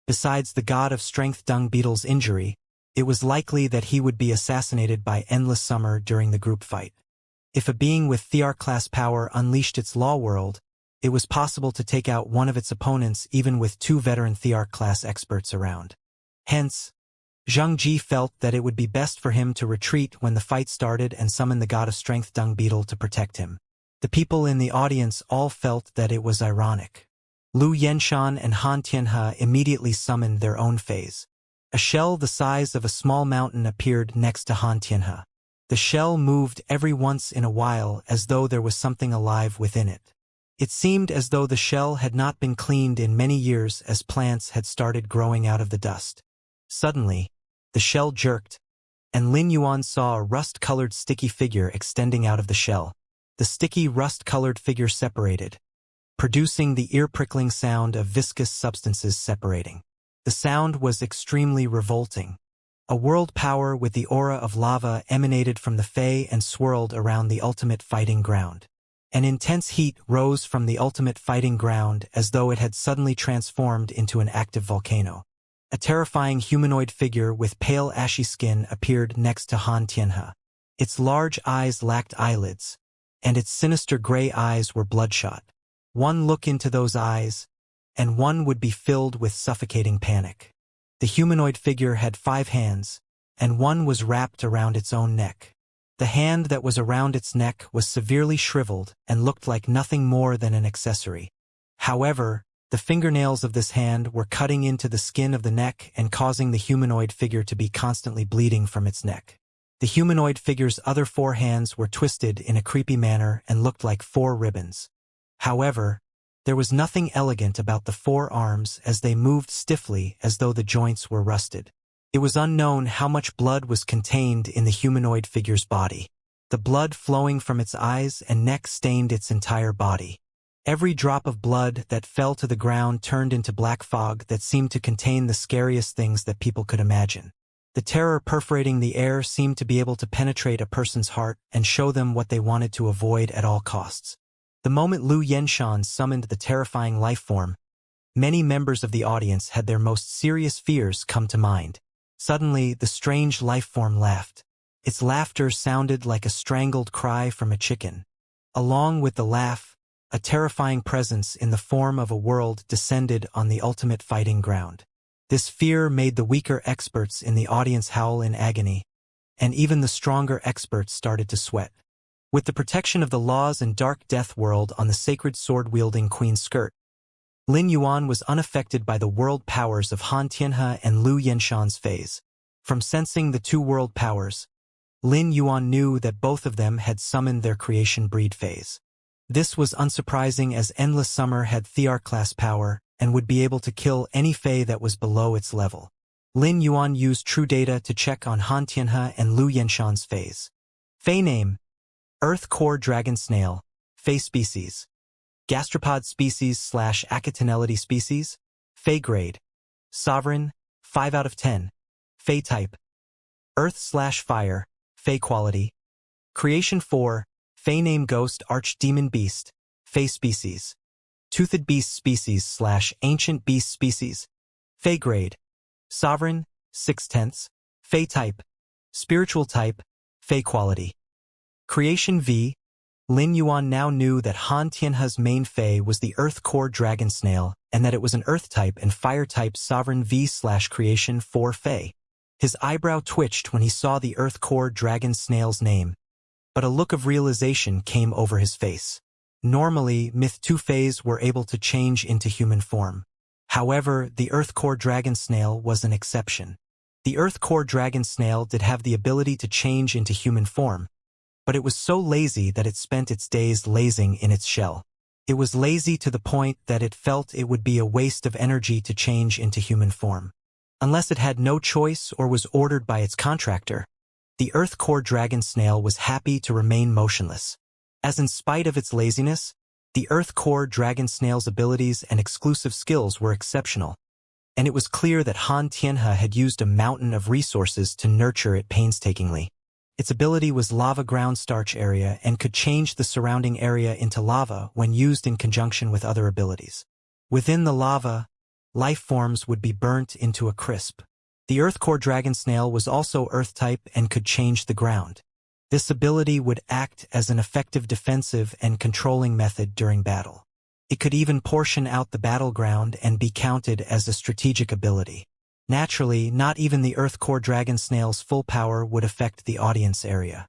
Besides the god of strength Dung Beetle's injury, it was likely that he would be assassinated by Endless Summer during the group fight. If a being with Thearch-class power unleashed its law world, it was possible to take out one of its opponents even with two veteran Thearch-class experts around. Hence, Zhang Ji felt that it would be best for him to retreat when the fight started and summon the god of strength Dung Beetle to protect him. The people in the audience all felt that it was ironic. Lu Yenshan and Han Tianhe immediately summoned their own phase. A shell the size of a small mountain appeared next to Han Tianhe. The shell moved every once in a while as though there was something alive within it. It seemed as though the shell had not been cleaned in many years as plants had started growing out of the dust. Suddenly, the shell jerked, and Lin Yuan saw a rust-colored sticky figure extending out of the shell. The sticky rust-colored figure separated, producing the ear-prickling sound of viscous substances separating. The sound was extremely revolting. A world power with the aura of lava emanated from the Fae and swirled around the ultimate fighting ground. An intense heat rose from the ultimate fighting ground as though it had suddenly transformed into an active volcano. A terrifying humanoid figure with pale ashy skin appeared next to Han Tianhe. Its large eyes lacked eyelids, and its sinister gray eyes were bloodshot. One look into those eyes, and one would be filled with suffocating panic. The humanoid figure had 5 hands, and one was wrapped around its own neck. The hand that was around its neck was severely shriveled and looked like nothing more than an accessory. However, the fingernails of this hand were cutting into the skin of the neck and causing the humanoid figure to be constantly bleeding from its neck. The humanoid figure's other 4 hands were twisted in a creepy manner and looked like 4 ribbons. However, there was nothing elegant about the 4 arms as they moved stiffly as though the joints were rusted. It was unknown how much blood was contained in the humanoid figure's body. The blood flowing from its eyes and neck stained its entire body. Every drop of blood that fell to the ground turned into black fog that seemed to contain the scariest things that people could imagine. The terror perforating the air seemed to be able to penetrate a person's heart and show them what they wanted to avoid at all costs. The moment Lu Yenshan summoned the terrifying life form, many members of the audience had their most serious fears come to mind. Suddenly, the strange life form laughed. Its laughter sounded like a strangled cry from a chicken. Along with the laugh, a terrifying presence in the form of a world descended on the ultimate fighting ground. This fear made the weaker experts in the audience howl in agony, and even the stronger experts started to sweat. With the protection of the laws and dark death world on the sacred sword-wielding queen's skirt, Lin Yuan was unaffected by the world powers of Han Tianhe and Lu Yenshan's phase. From sensing the 2 world powers, Lin Yuan knew that both of them had summoned their creation breed phase. This was unsurprising as Endless Summer had Thear-class power and would be able to kill any Fae that was below its level. Lin Yuan used true data to check on Han Tianhe and Lu Yenshan's phase. Fae name: Earth Core Dragon Snail, Fae species. Gastropod species / Acatinellity species. Fae grade: Sovereign, 5 out of 10. Fae type: Earth / Fire. Fae quality: Creation 4. Fae name: Ghost Archdemon Beast. Fae species: Toothed Beast species / Ancient Beast species. Fae grade: Sovereign, 6/10. Fae type: Spiritual type. Fae quality: Creation V. Lin Yuan now knew that Han Tianhe's main Fae was the Earth Core Dragon Snail, and that it was an Earth type and Fire type Sovereign V / Creation 4 Fae. His eyebrow twitched when he saw the Earth Core Dragon Snail's name, but a look of realization came over his face. Normally, Myth 2 Faes were able to change into human form. However, the Earth Core Dragon Snail was an exception. The Earth Core Dragon Snail did have the ability to change into human form, but it was so lazy that it spent its days lazing in its shell. It was lazy to the point that it felt it would be a waste of energy to change into human form. Unless it had no choice or was ordered by its contractor, the Earth Core Dragon Snail was happy to remain motionless. As in spite of its laziness, the Earth Core Dragon Snail's abilities and exclusive skills were exceptional, and it was clear that Han Tianhe had used a mountain of resources to nurture it painstakingly. Its ability was Lava Ground Starch Area and could change the surrounding area into lava when used in conjunction with other abilities. Within the lava, life forms would be burnt into a crisp. The Earth Core Dragon Snail was also Earth-type and could change the ground. This ability would act as an effective defensive and controlling method during battle. It could even portion out the battleground and be counted as a strategic ability. Naturally, not even the Earth Core Dragon Snail's full power would affect the audience area.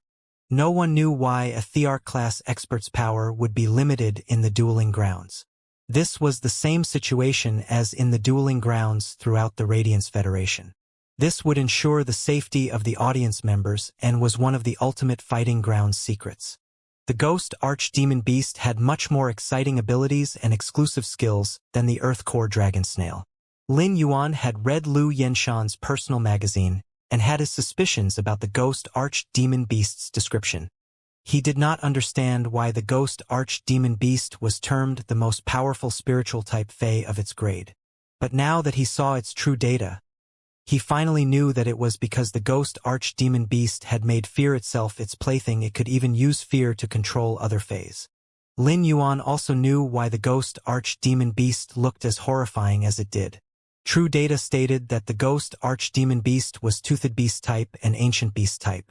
No one knew why a Thear-class expert's power would be limited in the dueling grounds. This was the same situation as in the dueling grounds throughout the Radiance Federation. This would ensure the safety of the audience members and was one of the ultimate fighting ground's secrets. The ghost archdemon beast had much more exciting abilities and exclusive skills than the Earth Core dragon snail. Lin Yuan had read Lu Yenshan's personal magazine and had his suspicions about the ghost archdemon beast's description. He did not understand why the ghost archdemon beast was termed the most powerful spiritual type Fae of its grade. But now that he saw its true data, he finally knew that it was because the ghost archdemon beast had made fear itself its plaything. It could even use fear to control other Faes. Lin Yuan also knew why the ghost archdemon beast looked as horrifying as it did. True data stated that the ghost archdemon beast was toothed beast type and ancient beast type.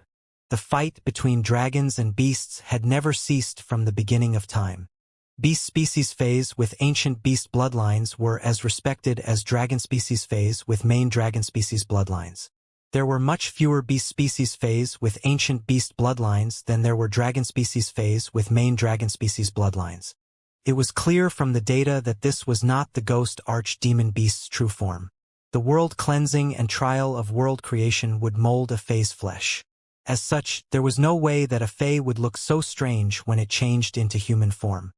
The fight between dragons and beasts had never ceased from the beginning of time. Beast species Faes with ancient beast bloodlines were as respected as dragon species Faes with main dragon species bloodlines. There were much fewer beast species Faes with ancient beast bloodlines than there were dragon species Faes with main dragon species bloodlines. It was clear from the data that this was not the ghost archdemon beast's true form. The world cleansing and trial of world creation would mold a Fae's flesh. As such, there was no way that a Fae would look so strange when it changed into human form.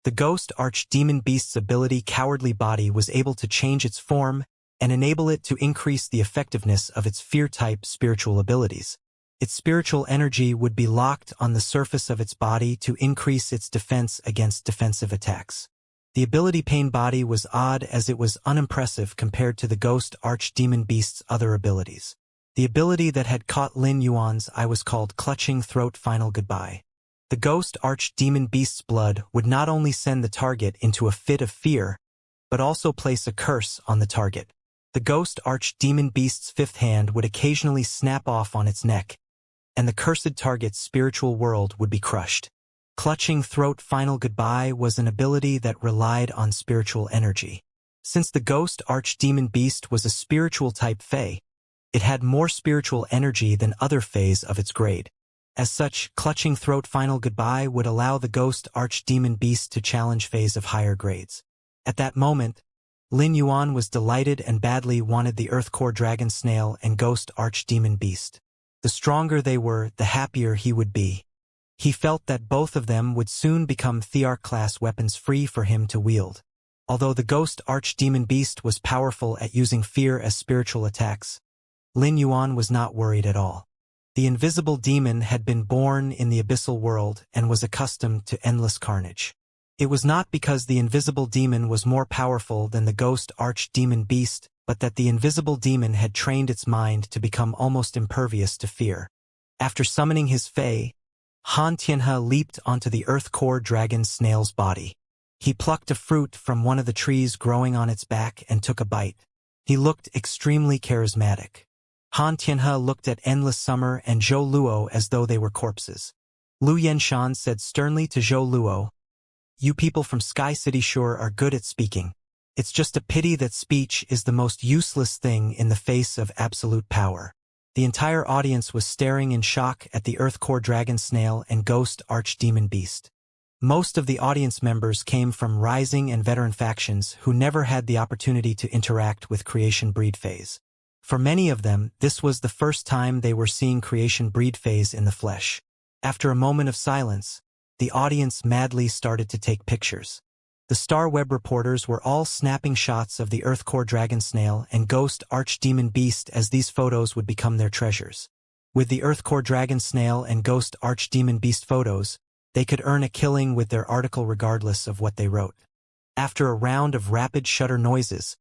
The ghost archdemon beast's ability cowardly body was able to change its form and enable it to increase the effectiveness of its fear-type spiritual abilities. Its spiritual energy would be locked on the surface of its body to increase its defense against defensive attacks. The ability pain body was odd as it was unimpressive compared to the ghost archdemon beast's other abilities. The ability that had caught Lin Yuan's eye was called Clutching Throat Final Goodbye. The ghost archdemon beast's blood would not only send the target into a fit of fear, but also place a curse on the target. The ghost archdemon beast's fifth hand would occasionally snap off on its neck, and the cursed target's spiritual world would be crushed. Clutching Throat Final Goodbye was an ability that relied on spiritual energy. Since the ghost archdemon beast was a spiritual type Fae, it had more spiritual energy than other Faes of its grade. As such, Clutching Throat Final Goodbye would allow the ghost archdemon beast to challenge Faes of higher grades. At that moment, Lin Yuan was delighted and badly wanted the Earth Core dragon snail and ghost archdemon beast. The stronger they were, the happier he would be. He felt that both of them would soon become Thearch-class weapons free for him to wield. Although the ghost archdemon beast was powerful at using fear as spiritual attacks, Lin Yuan was not worried at all. The invisible demon had been born in the abyssal world and was accustomed to endless carnage. It was not because the invisible demon was more powerful than the ghost archdemon beast, but that the invisible demon had trained its mind to become almost impervious to fear. After summoning his Fae, Han Tianhe leaped onto the Earth Core dragon snail's body. He plucked a fruit from one of the trees growing on its back and took a bite. He looked extremely charismatic. Han Tianhe looked at Endless Summer and Zhou Luo as though they were corpses. Lu Yenshan said sternly to Zhou Luo, "You people from Sky City sure are good at speaking. It's just a pity that speech is the most useless thing in the face of absolute power." The entire audience was staring in shock at the Earth Core dragon snail and ghost archdemon beast. Most of the audience members came from rising and veteran factions who never had the opportunity to interact with creation breed phase. For many of them, this was the first time they were seeing creation breed phase in the flesh. After a moment of silence, the audience madly started to take pictures. The Star Web reporters were all snapping shots of the Earth Core dragon snail and ghost archdemon beast as these photos would become their treasures. With the Earth Core dragon snail and ghost archdemon beast photos, they could earn a killing with their article regardless of what they wrote. After a round of rapid shutter noises,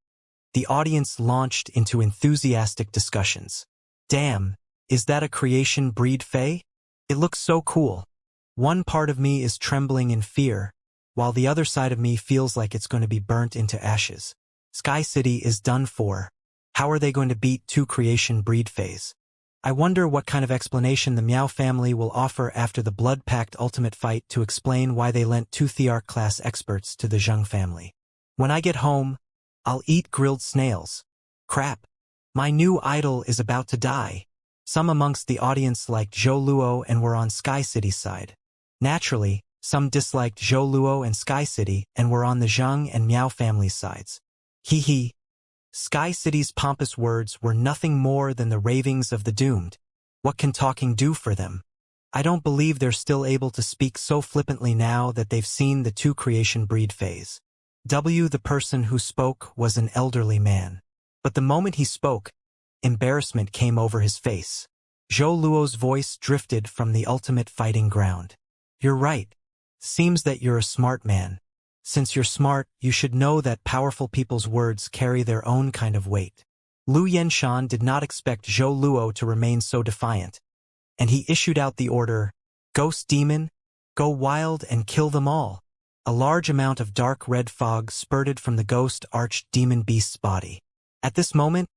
the audience launched into enthusiastic discussions. "Damn, is that a creation breed Fae? It looks so cool. One part of me is trembling in fear, while the other side of me feels like it's going to be burnt into ashes. Sky City is done for. How are they going to beat two creation breed Faes? I wonder what kind of explanation the Miao family will offer after the blood-packed ultimate fight to explain why they lent two Thearch-class experts to the Zheng family. When I get home, I'll eat grilled snails. Crap. My new idol is about to die." Some amongst the audience liked Zhou Luo and were on Sky City's side. Naturally, some disliked Zhou Luo and Sky City and were on the Zheng and Miao family's sides. Hee hee. Sky City's pompous words were nothing more than the ravings of the doomed. What can talking do for them? I don't believe they're still able to speak so flippantly now that they've seen the two creation breed phase. The person who spoke was an elderly man. But the moment he spoke, embarrassment came over his face. Zhou Luo's voice drifted from the ultimate fighting ground. You're right. Seems that you're a smart man. Since you're smart, you should know that powerful people's words carry their own kind of weight. Lu Yenshan did not expect Zhou Luo to remain so defiant, and he issued out the order, Ghost Demon, go wild and kill them all. A large amount of dark red fog spurted from the ghost arch-demon beast's body. At this moment,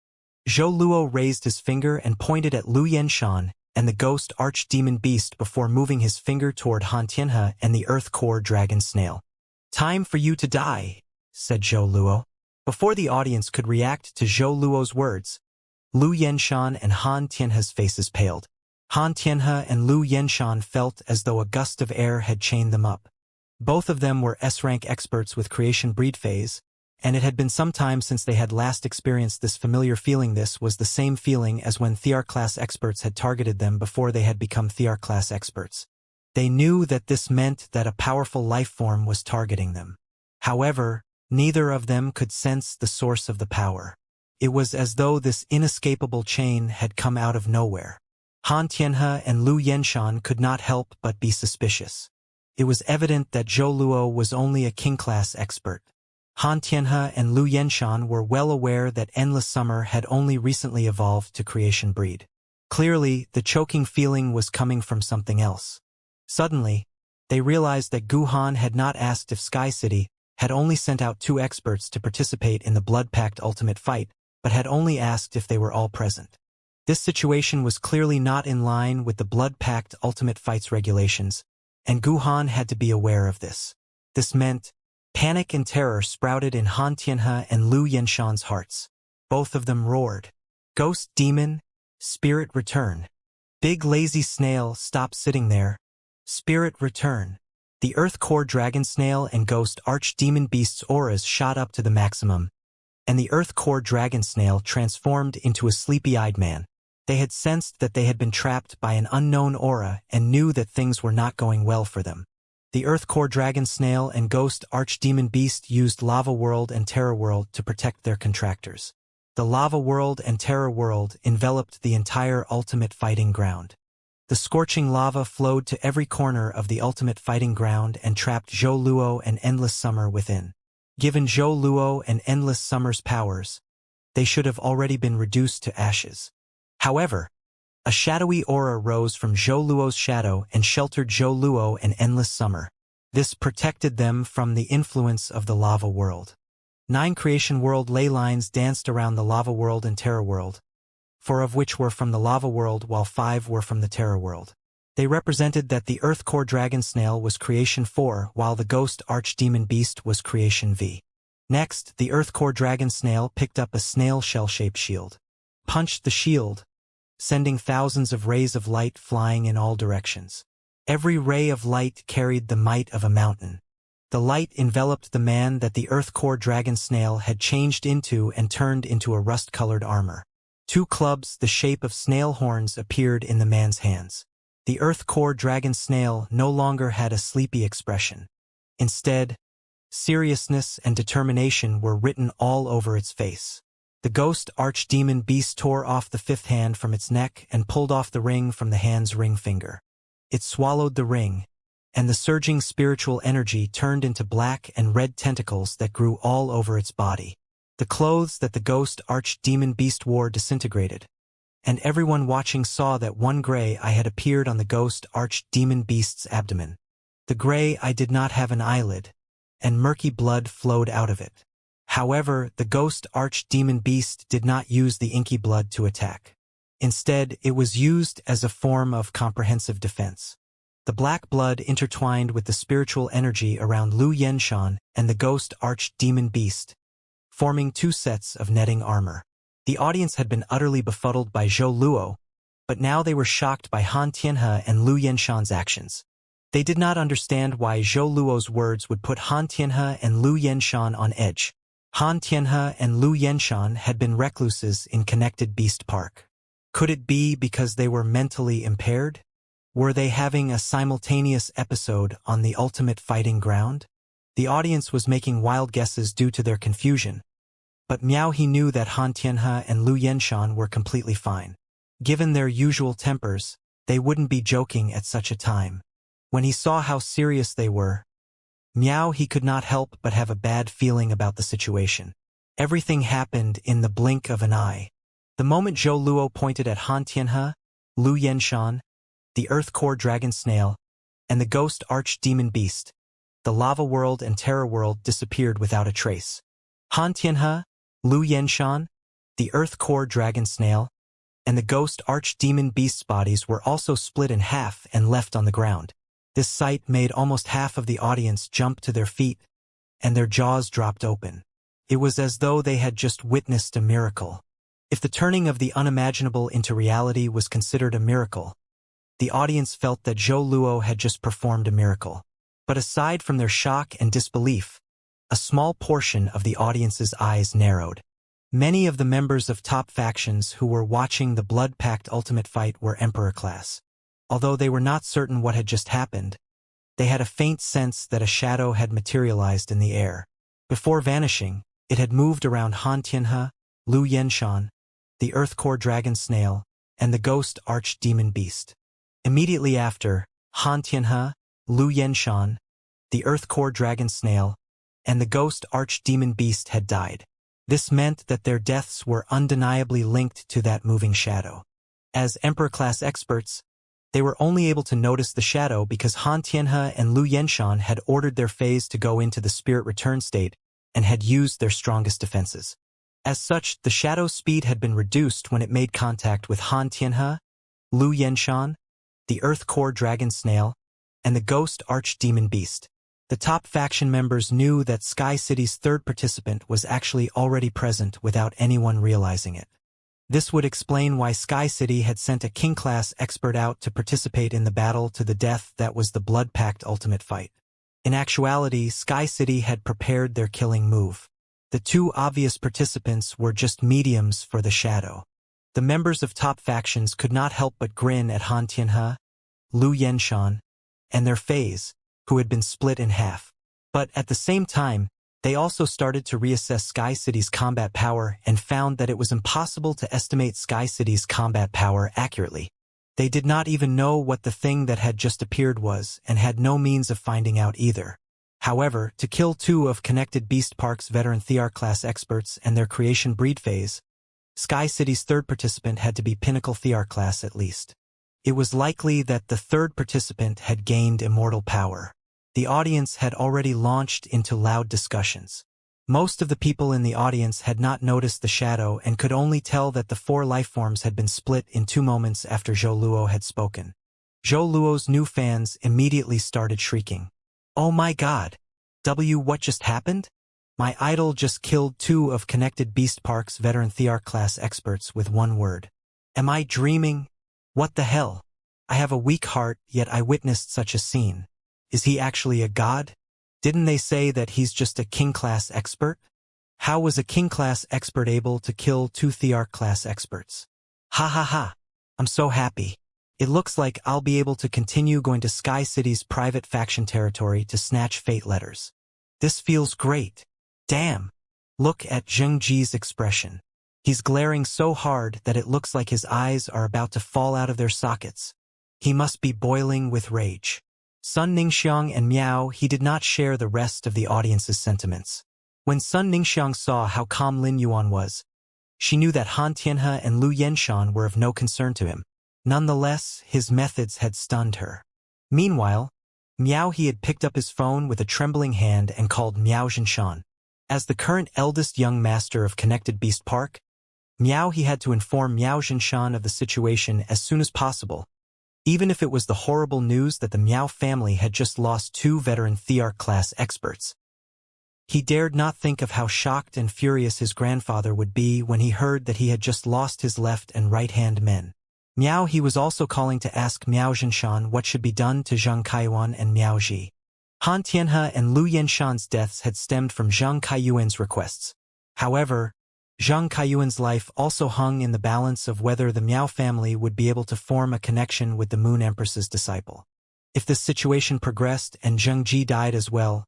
Zhou Luo raised his finger and pointed at Lu Yenshan and the ghost arch-demon beast before moving his finger toward Han Tianhe and the earth core dragon snail. Time for you to die, said Zhou Luo. Before the audience could react to Zhou Luo's words, Lu Yenshan and Han Tianhe's faces paled. Han Tianhe and Lu Yenshan felt as though a gust of air had chained them up. Both of them were S-rank experts with creation breed phase, and it had been some time since they had last experienced this familiar feeling. This was the same feeling as when Thear-class experts had targeted them before they had become Thear-class experts. They knew that this meant that a powerful life form was targeting them. However, neither of them could sense the source of the power. It was as though this inescapable chain had come out of nowhere. Han Tianhe and Lu Yenshan could not help but be suspicious. It was evident that Zhou Luo was only a king-class expert. Han Tianhe and Lu Yenshan were well aware that Endless Summer had only recently evolved to creation breed. Clearly, the choking feeling was coming from something else. Suddenly, they realized that Gu Han had not asked if Sky City had only sent out 2 experts to participate in the blood-packed ultimate fight, but had only asked if they were all present. This situation was clearly not in line with the blood-packed ultimate fight's regulations, and Gu Han had to be aware of this. This meant panic and terror sprouted in Han Tianhe and Lu Yenshan's hearts. Both of them roared. Ghost Demon, Spirit Return. Big lazy snail, stop sitting there. Spirit Return. The Earth Core Dragon Snail and Ghost Archdemon Beast's auras shot up to the maximum, and the Earth Core Dragon Snail transformed into a sleepy-eyed man. They had sensed that they had been trapped by an unknown aura and knew that things were not going well for them. The Earth Core Dragon Snail and Ghost Archdemon Beast used Lava World and Terror World to protect their contractors. The Lava World and Terror World enveloped the entire ultimate fighting ground. The scorching lava flowed to every corner of the ultimate fighting ground and trapped Zhou Luo and Endless Summer within. Given Zhou Luo and Endless Summer's powers, they should have already been reduced to ashes. However, a shadowy aura rose from Zhou Luo's shadow and sheltered Zhou Luo and Endless Summer. This protected them from the influence of the Lava World. 9 Creation World ley lines danced around the Lava World and Terror World, 4 of which were from the Lava World while 5 were from the Terror World. They represented that the Earth Core Dragon Snail was Creation 4 while the Ghost Archdemon Beast was Creation V. Next, the Earth Core Dragon Snail picked up a snail shell-shaped shield, punched the shield, sending thousands of rays of light flying in all directions. Every ray of light carried the might of a mountain. The light enveloped the man that the Earth Core Dragon Snail had changed into and turned into a rust-colored armor. 2 clubs the shape of snail horns appeared in the man's hands. The Earth Core Dragon Snail no longer had a sleepy expression. Instead, seriousness and determination were written all over its face. The Ghost Archdemon Beast tore off the 5th hand from its neck and pulled off the ring from the hand's ring finger. It swallowed the ring, and the surging spiritual energy turned into black and red tentacles that grew all over its body. The clothes that the Ghost Archdemon Beast wore disintegrated, and everyone watching saw that one gray eye had appeared on the Ghost Archdemon Beast's abdomen. The gray eye did not have an eyelid, and murky blood flowed out of it. However, the Ghost Archdemon Beast did not use the inky blood to attack. Instead, it was used as a form of comprehensive defense. The black blood intertwined with the spiritual energy around Lu Yenshan and the Ghost Archdemon Beast, forming 2 sets of netting armor. The audience had been utterly befuddled by Zhou Luo, but now they were shocked by Han Tianhe and Lu Yenshan's actions. They did not understand why Zhou Luo's words would put Han Tianhe and Lu Yenshan on edge. Han Tianhe and Lu Yenshan had been recluses in Connected Beast Park. Could it be because they were mentally impaired? Were they having a simultaneous episode on the ultimate fighting ground? The audience was making wild guesses due to their confusion, but Miao-He knew that Han Tianhe and Lu Yenshan were completely fine. Given their usual tempers, they wouldn't be joking at such a time. When he saw how serious they were, Miao-He could not help but have a bad feeling about the situation. Everything happened in the blink of an eye. The moment Zhou Luo pointed at Han Tianhe, Lu Yenshan, the Earth Core Dragon Snail, and the Ghost Arch-Demon Beast, the Lava World and Terror World disappeared without a trace. Han Tianhe, Lu Yenshan, the Earth Core Dragon Snail, and the Ghost Arch-Demon Beast's bodies were also split in half and left on the ground. This sight made almost half of the audience jump to their feet, and their jaws dropped open. It was as though they had just witnessed a miracle. If the turning of the unimaginable into reality was considered a miracle, the audience felt that Zhou Luo had just performed a miracle. But aside from their shock and disbelief, a small portion of the audience's eyes narrowed. Many of the members of top factions who were watching the blood-packed ultimate fight were Emperor class. Although they were not certain what had just happened, they had a faint sense that a shadow had materialized in the air. Before vanishing, it had moved around Han Tianhe, Lu Yenshan, the Earth Core Dragon Snail, and the Ghost Arch-Demon Beast. Immediately after, Han Tianhe, Lu Yenshan, the Earth Core Dragon Snail, and the Ghost Arch-Demon Beast had died. This meant that their deaths were undeniably linked to that moving shadow. As Emperor-class experts, they were only able to notice the shadow because Han Tianhe and Lu Yenshan had ordered their phase to go into the spirit return state and had used their strongest defenses. As such, the shadow's speed had been reduced when it made contact with Han Tianhe, Lu Yenshan, the Earth Core Dragon Snail, and the Ghost Arch-Demon Beast. The top faction members knew that Sky City's third participant was actually already present without anyone realizing it. This would explain why Sky City had sent a King-class expert out to participate in the battle to the death that was the blood-packed ultimate fight. In actuality, Sky City had prepared their killing move. The two obvious participants were just mediums for the shadow. The members of top factions could not help but grin at Han Tianhe, Lu Yenshan, and their phase, who had been split in half. But at the same time, they also started to reassess Sky City's combat power and found that it was impossible to estimate Sky City's combat power accurately. They did not even know what the thing that had just appeared was and had no means of finding out either. However, to kill two of Connected Beast Park's veteran Thear-class experts and their creation breed phase, Sky City's third participant had to be Pinnacle Thear class at least. It was likely that the third participant had gained immortal power. The audience had already launched into loud discussions. Most of the people in the audience had not noticed the shadow and could only tell that the four lifeforms had been split in 2 moments after Zhou Luo had spoken. Zhou Luo's new fans immediately started shrieking. "Oh my god! What just happened? My idol just killed 2 of Connected Beast Park's veteran Thear-class experts with 1 word. Am I dreaming? What the hell? I have a weak heart, yet I witnessed such a scene. Is he actually a god? Didn't they say that he's just a King-class expert? How was a King-class expert able to kill 2 Thear-class experts? Ha ha ha! I'm so happy. It looks like I'll be able to continue going to Sky City's private faction territory to snatch fate letters. This feels great. Damn! Look at Zheng Ji's expression. He's glaring so hard that it looks like his eyes are about to fall out of their sockets. He must be boiling with rage." Sun Ningxiang and Miao-He did not share the rest of the audience's sentiments. When Sun Ningxiang saw how calm Lin Yuan was, she knew that Han Tianhe and Lu Yenshan were of no concern to him. Nonetheless, his methods had stunned her. Meanwhile, Miao-He had picked up his phone with a trembling hand and called Miao Zhinshan. As the current eldest young master of Connected Beast Park, Miao-He had to inform Miao Zhinshan of the situation as soon as possible, even if it was the horrible news that the Miao family had just lost 2 veteran Thear-class experts. He dared not think of how shocked and furious his grandfather would be when he heard that he had just lost his left and right-hand men. Miao-He was also calling to ask Miao Zhinshan what should be done to Zhang Kaiyuan and Miao Ji. Han Tianhe and Lu Yenshan's deaths had stemmed from Zhang Kaiyuan's requests. However, Zhang Kaiyuan's life also hung in the balance of whether the Miao family would be able to form a connection with the Moon Empress's disciple. If this situation progressed and Zheng Ji died as well,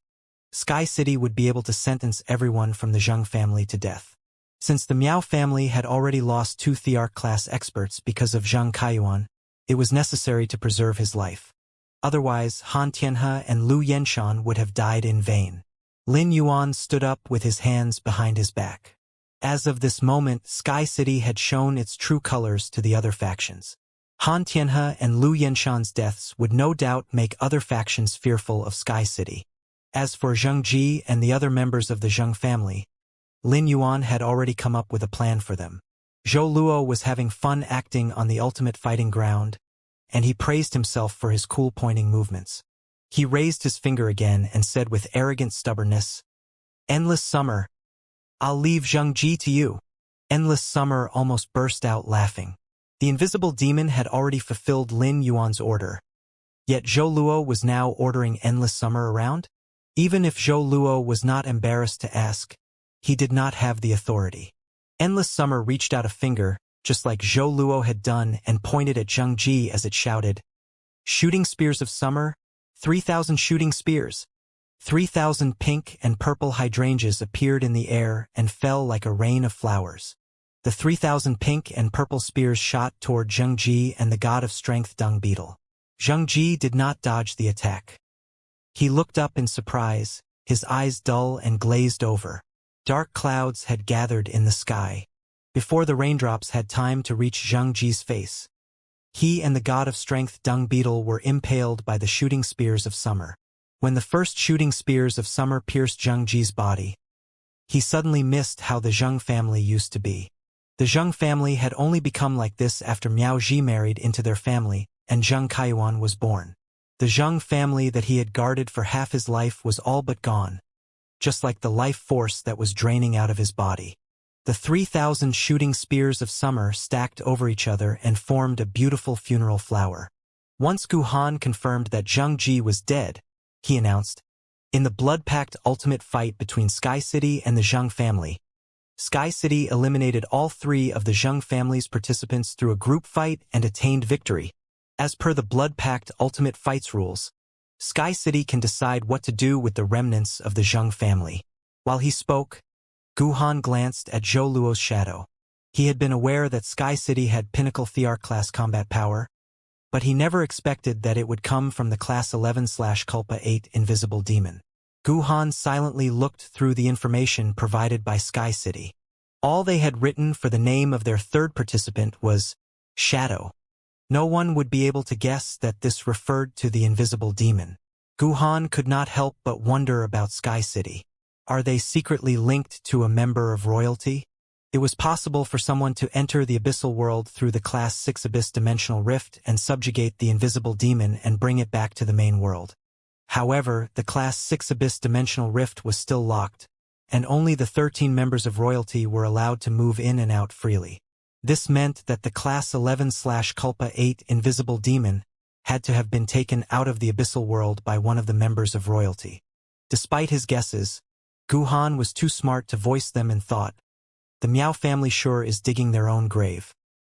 Sky City would be able to sentence everyone from the Zheng family to death. Since the Miao family had already lost 2 Thearch-class experts because of Zhang Kaiyuan, it was necessary to preserve his life. Otherwise, Han Tianhe and Lu Yenshan would have died in vain. Lin Yuan stood up with his hands behind his back. As of this moment, Sky City had shown its true colors to the other factions. Han Tianhe and Lu Yenshan's deaths would no doubt make other factions fearful of Sky City. As for Zheng Ji and the other members of the Zheng family, Lin Yuan had already come up with a plan for them. Zhou Luo was having fun acting on the ultimate fighting ground, and he praised himself for his cool pointing movements. He raised his finger again and said with arrogant stubbornness, "Endless summer. I'll leave Zheng Ji to you." Endless Summer almost burst out laughing. The invisible demon had already fulfilled Lin Yuan's order. Yet Zhou Luo was now ordering Endless Summer around? Even if Zhou Luo was not embarrassed to ask, he did not have the authority. Endless Summer reached out a finger, just like Zhou Luo had done, and pointed at Zheng Ji as it shouted, "Shooting spears of summer, 3,000 shooting spears." 3,000 pink and purple hydrangeas appeared in the air and fell like a rain of flowers. The 3,000 pink and purple spears shot toward Zheng Ji and the god of strength Dung Beetle. Zheng Ji did not dodge the attack. He looked up in surprise, his eyes dull and glazed over. Dark clouds had gathered in the sky. Before the raindrops had time to reach Zheng Ji's face, he and the god of strength Dung Beetle were impaled by the shooting spears of summer. When the first shooting spears of summer pierced Zheng Ji's body, he suddenly missed how the Zheng family used to be. The Zheng family had only become like this after Miao Ji married into their family, and Zheng Kaiyuan was born. The Zheng family that he had guarded for half his life was all but gone, just like the life force that was draining out of his body. The 3,000 shooting spears of summer stacked over each other and formed a beautiful funeral flower. Once Gu Han confirmed that Zheng Ji was dead, he announced, "In the blood-packed ultimate fight between Sky City and the Zheng family, Sky City eliminated all 3 of the Zheng family's participants through a group fight and attained victory. As per the blood-packed ultimate fights rules, Sky City can decide what to do with the remnants of the Zheng family." While he spoke, Gu Han glanced at Zhou Luo's shadow. He had been aware that Sky City had pinnacle Thearch-class combat power, but he never expected that it would come from the Class 11/Culpa 8 Invisible Demon. Gu Han silently looked through the information provided by Sky City. All they had written for the name of their third participant was Shadow. No one would be able to guess that this referred to the Invisible Demon. Gu Han could not help but wonder about Sky City. Are they secretly linked to a member of royalty? It was possible for someone to enter the abyssal world through the Class 6 Abyss Dimensional Rift and subjugate the Invisible Demon and bring it back to the main world. However, the Class 6 Abyss Dimensional Rift was still locked, and only the 13 members of royalty were allowed to move in and out freely. This meant that the Class 11/Culpa 8 Invisible Demon had to have been taken out of the abyssal world by one of the members of royalty. Despite his guesses, Gu Han was too smart to voice them and thought, "The Miao family sure is digging their own grave."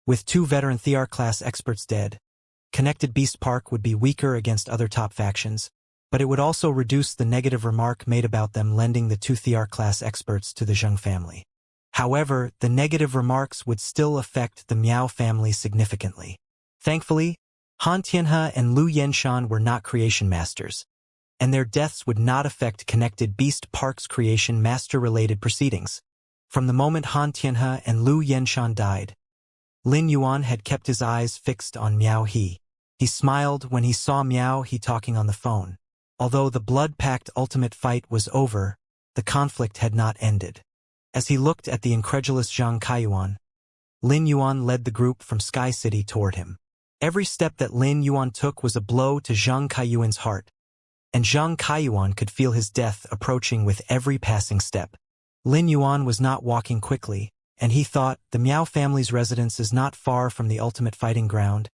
With 2 veteran Thearch-class experts dead, Connected Beast Park would be weaker against other top factions, but it would also reduce the negative remark made about them lending the 2 Thearch-class experts to the Zheng family. However, the negative remarks would still affect the Miao family significantly. Thankfully, Han Tianhe and Lu Yenshan were not creation masters, and their deaths would not affect Connected Beast Park's creation master-related proceedings. From the moment Han Tianhe and Lu Yenshan died, Lin Yuan had kept his eyes fixed on Miao He. He smiled when he saw Miao He talking on the phone. Although the blood-packed ultimate fight was over, the conflict had not ended. As he looked at the incredulous Zhang Kaiyuan, Lin Yuan led the group from Sky City toward him. Every step that Lin Yuan took was a blow to Zhang Kaiyuan's heart, and Zhang Kaiyuan could feel his death approaching with every passing step. Lin Yuan was not walking quickly, and he thought the Miao family's residence is not far from the ultimate fighting ground,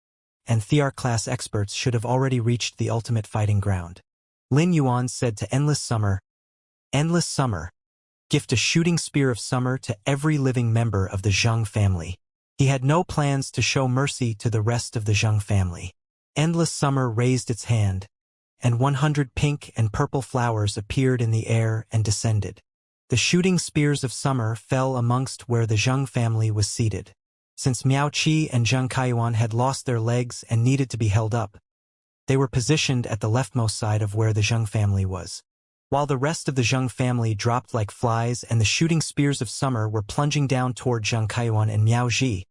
and Thearch-class experts should have already reached the ultimate fighting ground. Lin Yuan said to Endless Summer, "Endless Summer, gift a shooting spear of summer to every living member of the Zheng family. He had no plans to show mercy to the rest of the Zheng family. Endless summer raised its hand, and 100 pink and purple flowers appeared in the air and descended. The shooting spears of summer fell amongst where the Zheng family was seated. Since Miao Qi and Zheng Kaiyuan had lost their legs and needed to be held up, they were positioned at the leftmost side of where the Zheng family was. While the rest of the Zheng family dropped like flies and the shooting spears of summer were plunging down toward Zheng Kaiyuan and Miao Ji,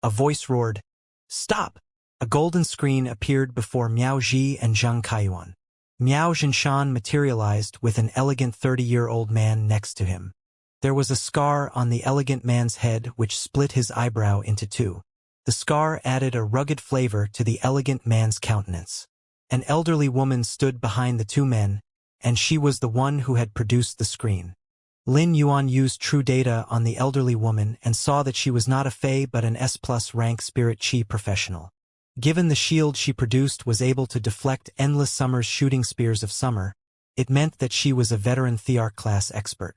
a voice roared, "Stop!" A golden screen appeared before Miao Ji and Zheng Kaiyuan. Miao Jinshan materialized with an elegant 30-year-old man next to him. There was a scar on the elegant man's head which split his eyebrow into two. The scar added a rugged flavor to the elegant man's countenance. An elderly woman stood behind the two men, and she was the one who had produced the screen. Lin Yuan used true data on the elderly woman and saw that she was not a Fey but an S+ rank Spirit Chi professional. Given the shield she produced was able to deflect endless summer's shooting spears of summer, it meant that she was a veteran Thearch class expert.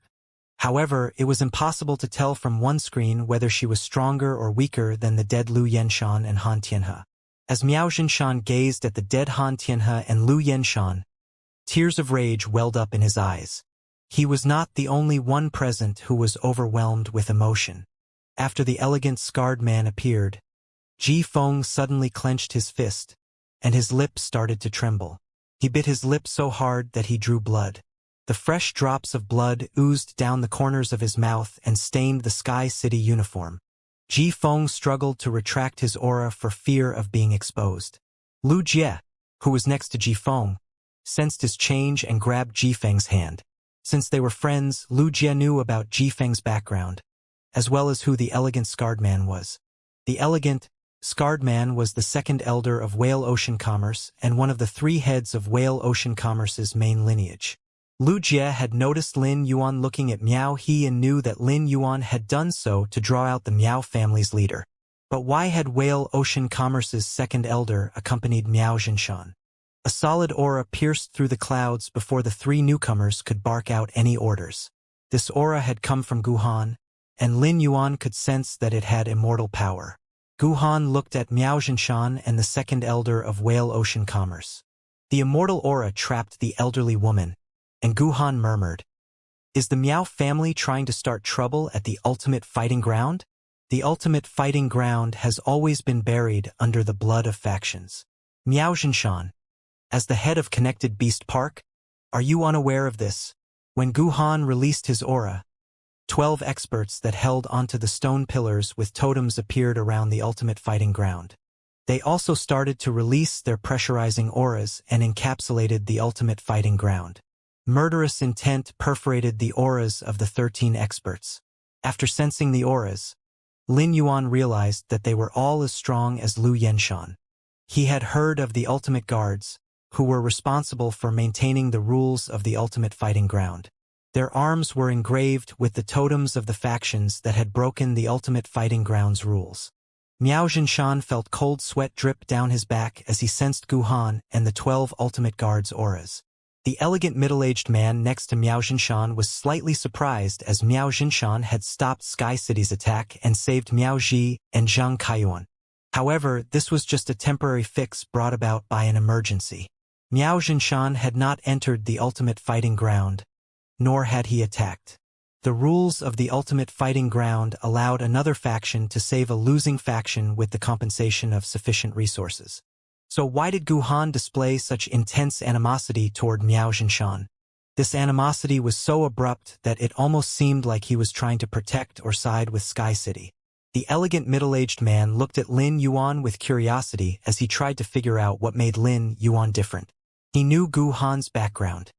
However, it was impossible to tell from one screen whether she was stronger or weaker than the dead Lu Yenshan and Han Tianhe. As Miao Jinshan gazed at the dead Han Tianhe and Lu Yenshan, tears of rage welled up in his eyes. He was not the only one present who was overwhelmed with emotion. After the elegant scarred man appeared, Ji Feng suddenly clenched his fist, and his lips started to tremble. He bit his lip so hard that he drew blood. The fresh drops of blood oozed down the corners of his mouth and stained the Sky City uniform. Ji Feng struggled to retract his aura for fear of being exposed. Lu Jie, who was next to Ji Feng, sensed his change and grabbed Ji Feng's hand. Since they were friends, Lu Jie knew about Ji Feng's background, as well as who the elegant scarred man was. The elegant, scarred man was the second elder of Whale Ocean Commerce and one of the three heads of Whale Ocean Commerce's main lineage. Lu Jie had noticed Lin Yuan looking at Miao He and knew that Lin Yuan had done so to draw out the Miao family's leader. But why had Whale Ocean Commerce's second elder accompanied Miao Jinshan? A solid aura pierced through the clouds before the three newcomers could bark out any orders. This aura had come from Guhan, and Lin Yuan could sense that it had immortal power. Guhan looked at Miao Jinshan and the second elder of Whale Ocean Commerce. The immortal aura trapped the elderly woman, and Guhan murmured, "Is the Miao family trying to start trouble at the ultimate fighting ground? The ultimate fighting ground has always been buried under the blood of factions. Miao Jinshan, as the head of Connected Beast Park, are you unaware of this?" When Guhan released his aura, 12 experts that held onto the stone pillars with totems appeared around the ultimate fighting ground. They also started to release their pressurizing auras and encapsulated the ultimate fighting ground. Murderous intent perforated the auras of the 13 experts. After sensing the auras, Lin Yuan realized that they were all as strong as Lu Yenshan. He had heard of the ultimate guards, who were responsible for maintaining the rules of the ultimate fighting ground. Their arms were engraved with the totems of the factions that had broken the ultimate fighting ground's rules. Miao Jinshan felt cold sweat drip down his back as he sensed Guhan and the 12 ultimate guards' auras. The elegant middle-aged man next to Miao Jinshan was slightly surprised as Miao Jinshan had stopped Sky City's attack and saved Miao Ji and Zhang Kaiyuan. However, this was just a temporary fix brought about by an emergency. Miao Jinshan had not entered the ultimate fighting ground, nor had he attacked. The rules of the ultimate fighting ground allowed another faction to save a losing faction with the compensation of sufficient resources. So why did Guhan display such intense animosity toward Miao Jinshan? This animosity was so abrupt that it almost seemed like he was trying to protect or side with Sky City. The elegant middle-aged man looked at Lin Yuan with curiosity as he tried to figure out what made Lin Yuan different. He knew Guhan's background.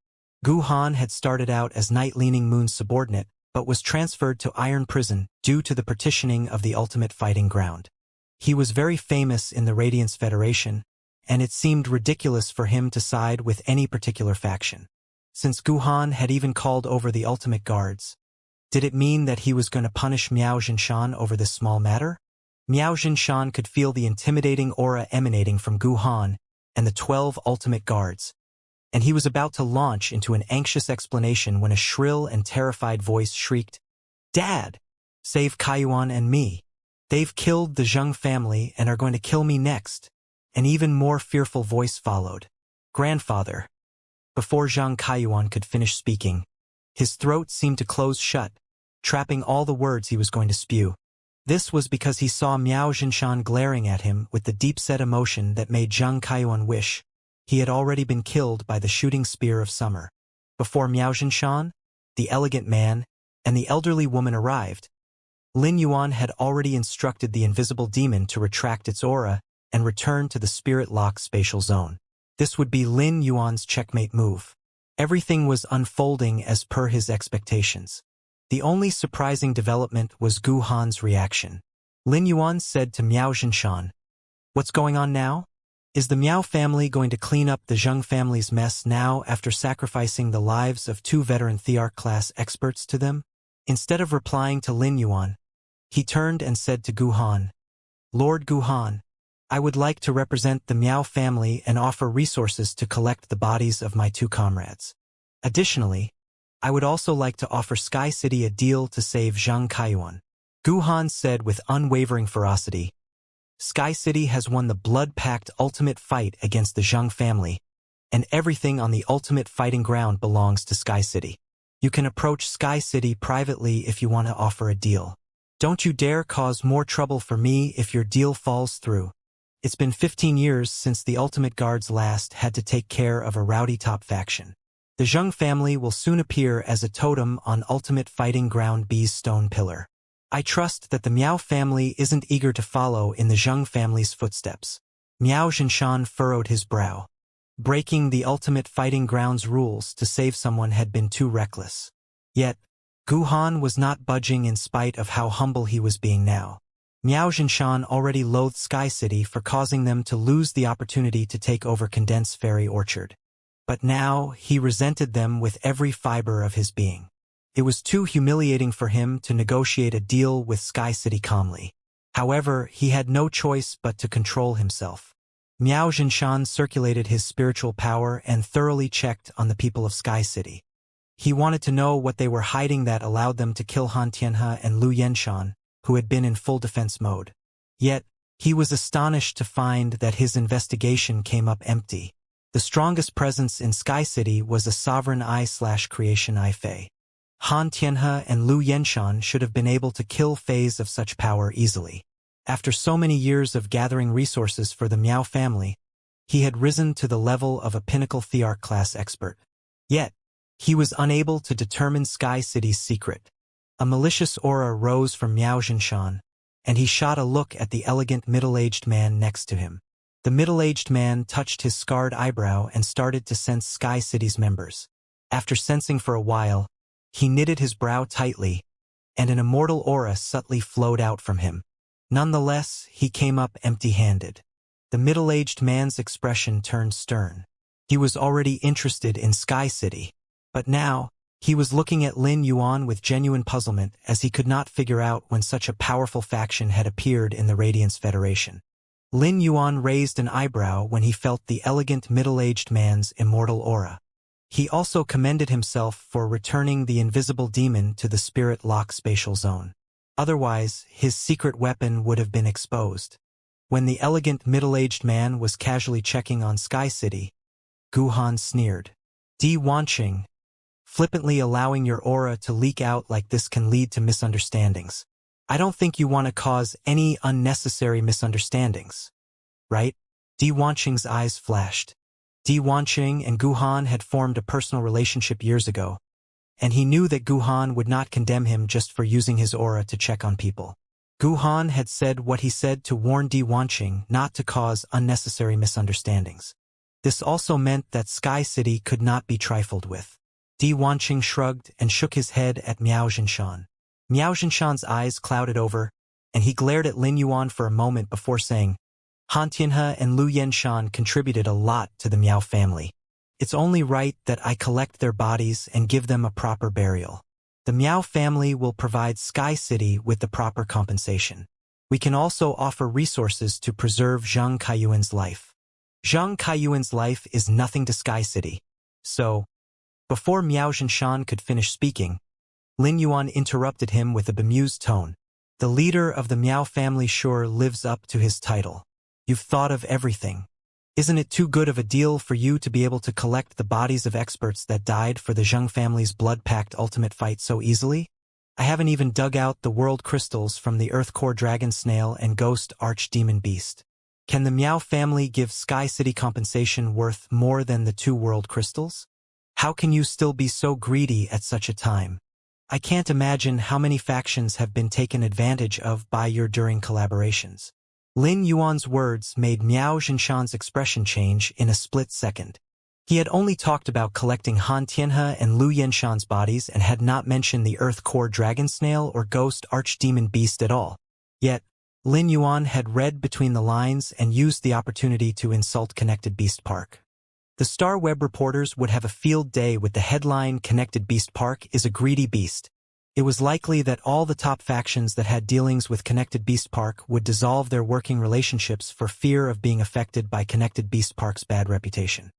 Guhan had started out as Night Leaning Moon's subordinate, but was transferred to Iron Prison due to the partitioning of the ultimate fighting ground. He was very famous in the Radiance Federation, and it seemed ridiculous for him to side with any particular faction. Since Guhan had even called over the ultimate guards, did it mean that he was going to punish Miao Jinshan over this small matter? Miao Jinshan could feel the intimidating aura emanating from Guhan and the 12 ultimate guards, and he was about to launch into an anxious explanation when a shrill and terrified voice shrieked, "Dad! Save Kaiyuan and me. They've killed the Zheng family and are going to kill me next." An even more fearful voice followed, "Grandfather." Before Zhang Kaiyuan could finish speaking, his throat seemed to close shut, trapping all the words he was going to spew. This was because he saw Miao Jinshan glaring at him with the deep-set emotion that made Zhang Kaiyuan wish he had already been killed by the shooting spear of summer. Before Miao Jinshan, the elegant man, and the elderly woman arrived, Lin Yuan had already instructed the invisible demon to retract its aura and return to the spirit-locked spatial zone. This would be Lin Yuan's checkmate move. Everything was unfolding as per his expectations. The only surprising development was Gu Han's reaction. Lin Yuan said to Miao Jinshan, "What's going on now? Is the Miao family going to clean up the Zheng family's mess now after sacrificing the lives of 2 veteran Thearch-class experts to them?" Instead of replying to Lin Yuan, he turned and said to Gu Han, "Lord Gu Han, I would like to represent the Miao family and offer resources to collect the bodies of my 2 comrades. Additionally, I would also like to offer Sky City a deal to save Zhang Kaiyuan." Gu Han said with unwavering ferocity, "Sky City has won the blood-packed ultimate fight against the Zheng family, and everything on the ultimate fighting ground belongs to Sky City. You can approach Sky City privately if you want to offer a deal. Don't you dare cause more trouble for me if your deal falls through. It's been 15 years since the Ultimate Guards last had to take care of a rowdy top faction. The Zheng family will soon appear as a totem on Ultimate Fighting Ground B's stone pillar. I trust that the Miao family isn't eager to follow in the Zheng family's footsteps." Miao Jinshan furrowed his brow. Breaking the Ultimate Fighting Grounds rules to save someone had been too reckless. Yet, Gu Han was not budging in spite of how humble he was being now. Miao Jinshan already loathed Sky City for causing them to lose the opportunity to take over Condensed Fairy Orchard. But now he resented them with every fiber of his being. It was too humiliating for him to negotiate a deal with Sky City calmly. However, he had no choice but to control himself. Miao Jinshan circulated his spiritual power and thoroughly checked on the people of Sky City. He wanted to know what they were hiding that allowed them to kill Han Tianhe and Lu Yenshan, who had been in full defense mode. Yet, he was astonished to find that his investigation came up empty. The strongest presence in Sky City was a sovereign I/creation I Fei. Han Tianhe and Lu Yenshan should have been able to kill Feis of such power easily. After so many years of gathering resources for the Miao family, he had risen to the level of a pinnacle Thearch-class expert. Yet, he was unable to determine Sky City's secret. A malicious aura rose from Miao Jinshan, and he shot a look at the elegant middle-aged man next to him. The middle-aged man touched his scarred eyebrow and started to sense Sky City's members. After sensing for a while, he knitted his brow tightly, and an immortal aura subtly flowed out from him. Nonetheless, he came up empty-handed. The middle-aged man's expression turned stern. He was already interested in Sky City, but now, he was looking at Lin Yuan with genuine puzzlement as he could not figure out when such a powerful faction had appeared in the Radiance Federation. Lin Yuan raised an eyebrow when he felt the elegant middle-aged man's immortal aura. He also commended himself for returning the invisible demon to the spirit-locked spatial zone. Otherwise, his secret weapon would have been exposed. When the elegant middle-aged man was casually checking on Sky City, Gu Han sneered. "Di Wanqing, flippantly allowing your aura to leak out like this can lead to misunderstandings. I don't think you want to cause any unnecessary misunderstandings, right?" Di Wanqing's eyes flashed. Di Wanqing and Gu Han had formed a personal relationship years ago, and he knew that Gu Han would not condemn him just for using his aura to check on people. Gu Han had said what he said to warn Di Wanqing not to cause unnecessary misunderstandings. This also meant that Sky City could not be trifled with. Di Wanqing shrugged and shook his head at Miao Jinshan. Miao Jinshan's eyes clouded over, and he glared at Lin Yuan for a moment before saying, "Han Tianhe and Lu Yenshan contributed a lot to the Miao family. It's only right that I collect their bodies and give them a proper burial. The Miao family will provide Sky City with the proper compensation. We can also offer resources to preserve Zhang Kaiyuan's life. Zhang Kaiyuan's life is nothing to Sky City. So, before Miao Zhinshan could finish speaking, Lin Yuan interrupted him with a bemused tone. The leader of the Miao family sure lives up to his title. You've thought of everything. Isn't it too good of a deal for you to be able to collect the bodies of experts that died for the Zheng family's blood-packed ultimate fight so easily? I haven't even dug out the world crystals from the Earth Core Dragon Snail and Ghost Archdemon Beast. Can the Miao family give Sky City compensation worth more than the 2 world crystals? How can you still be so greedy at such a time? I can't imagine how many factions have been taken advantage of by your during collaborations. Lin Yuan's words made Miao Zhinshan's expression change in a split second. He had only talked about collecting Han Tianhe and Lu Yenshan's bodies and had not mentioned the Earth Core Dragon Snail or Ghost Archdemon Beast at all. Yet, Lin Yuan had read between the lines and used the opportunity to insult Connected Beast Park. The Star Web reporters would have a field day with the headline "Connected Beast Park is a greedy beast." It was likely that all the top factions that had dealings with Connected Beast Park would dissolve their working relationships for fear of being affected by Connected Beast Park's bad reputation.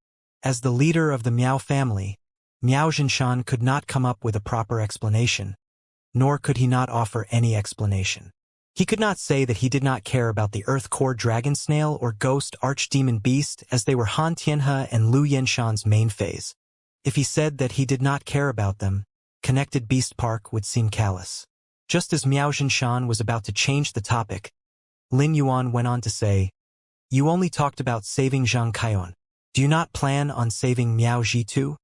As the leader of the Miao family, Miao Zhinshan could not come up with a proper explanation, nor could he not offer any explanation. He could not say that he did not care about the Earth Core Dragon Snail or Ghost Archdemon Beast as they were Han Tianhe and Lu Yenshan's main phase. If he said that he did not care about them, Connected Beast Park would seem callous. Just as Miao Zhinshan was about to change the topic, Lin Yuan went on to say, "You only talked about saving Zhang Kaiyuan. Do you not plan on saving Miao Ji too?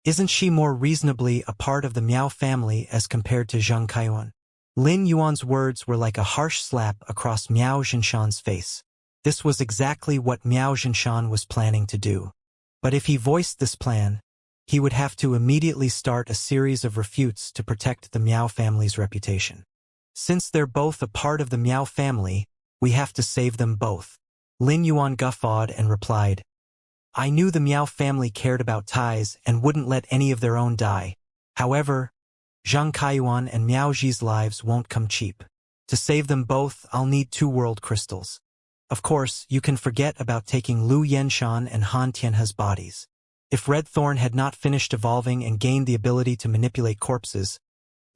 Isn't she more reasonably a part of the Miao family as compared to Zhang Kaiyuan?" Lin Yuan's words were like a harsh slap across Miao Zhinshan's face. This was exactly what Miao Zhinshan was planning to do. But if he voiced this plan, he would have to immediately start a series of refutes to protect the Miao family's reputation. Since they're both a part of the Miao family, we have to save them both. Lin Yuan guffawed and replied, "I knew the Miao family cared about ties and wouldn't let any of their own die. However, Zhang Kaiyuan and Miao Ji's lives won't come cheap. To save them both, I'll need 2 world crystals. Of course, you can forget about taking Lu Yenshan and Han Tianhe's bodies. If Red Thorn had not finished evolving and gained the ability to manipulate corpses,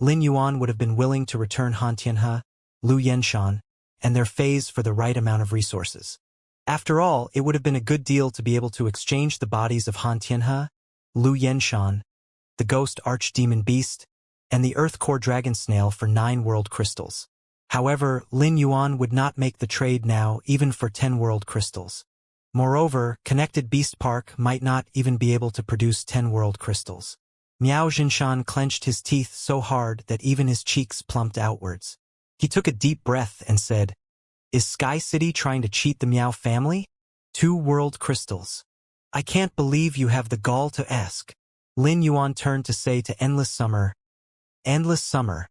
Lin Yuan would have been willing to return Han Tianhe, Lu Yenshan, and their phase for the right amount of resources. After all, it would have been a good deal to be able to exchange the bodies of Han Tianhe, Lu Yenshan, the Ghost Archdemon Beast, and the Earth Core Dragon Snail for 9 world crystals. However, Lin Yuan would not make the trade now even for 10 world crystals. Moreover, Connected Beast Park might not even be able to produce 10 world crystals. Miao Zhinshan clenched his teeth so hard that even his cheeks plumped outwards. He took a deep breath and said, "Is Sky City trying to cheat the Miao family? 2 world crystals. I can't believe you have the gall to ask." Lin Yuan turned to say to Endless Summer, "Endless Summer,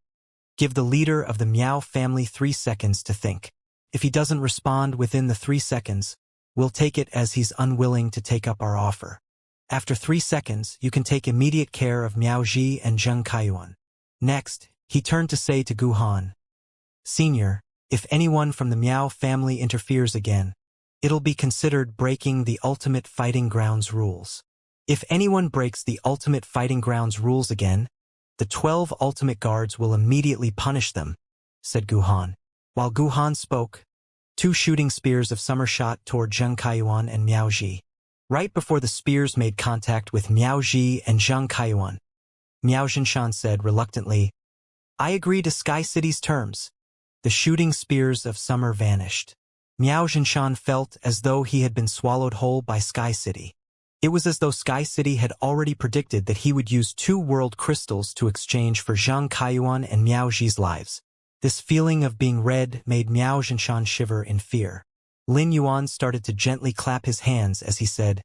give the leader of the Miao family 3 seconds to think. If he doesn't respond within the 3 seconds, we'll take it as he's unwilling to take up our offer. After 3 seconds, you can take immediate care of Miao Ji and Zheng Kaiyuan." Next, he turned to say to Gu Han, "Senior, if anyone from the Miao family interferes again, it'll be considered breaking the Ultimate Fighting Grounds rules. If anyone breaks the Ultimate Fighting Grounds rules again, the 12 Ultimate Guards will immediately punish them," said Gu Han. While Gu Han spoke, 2 shooting spears of summer shot toward Zheng Kaiyuan and Miao Ji. Right before the spears made contact with Miao Ji and Zheng Kaiyuan, Miao Zhinshan said reluctantly, "I agree to Sky City's terms." The shooting spears of summer vanished. Miao Zhinshan felt as though he had been swallowed whole by Sky City. It was as though Sky City had already predicted that he would use 2 world crystals to exchange for Zhang Kaiyuan and Miao Ji's lives. This feeling of being read made Miao Zhinshan shiver in fear. Lin Yuan started to gently clap his hands as he said,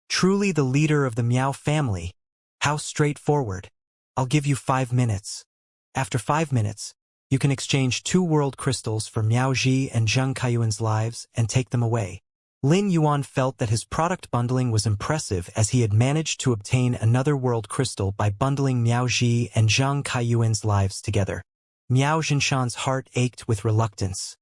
"Truly the leader of the Miao family. How straightforward. I'll give you 5 minutes. After 5 minutes, you can exchange 2 world crystals for Miao Ji and Zheng Kaiyuan's lives and take them away." Lin Yuan felt that his product bundling was impressive as he had managed to obtain another world crystal by bundling Miao Ji and Zhang Kaiyuan's lives together. Miao Zhinshan's heart ached with reluctance,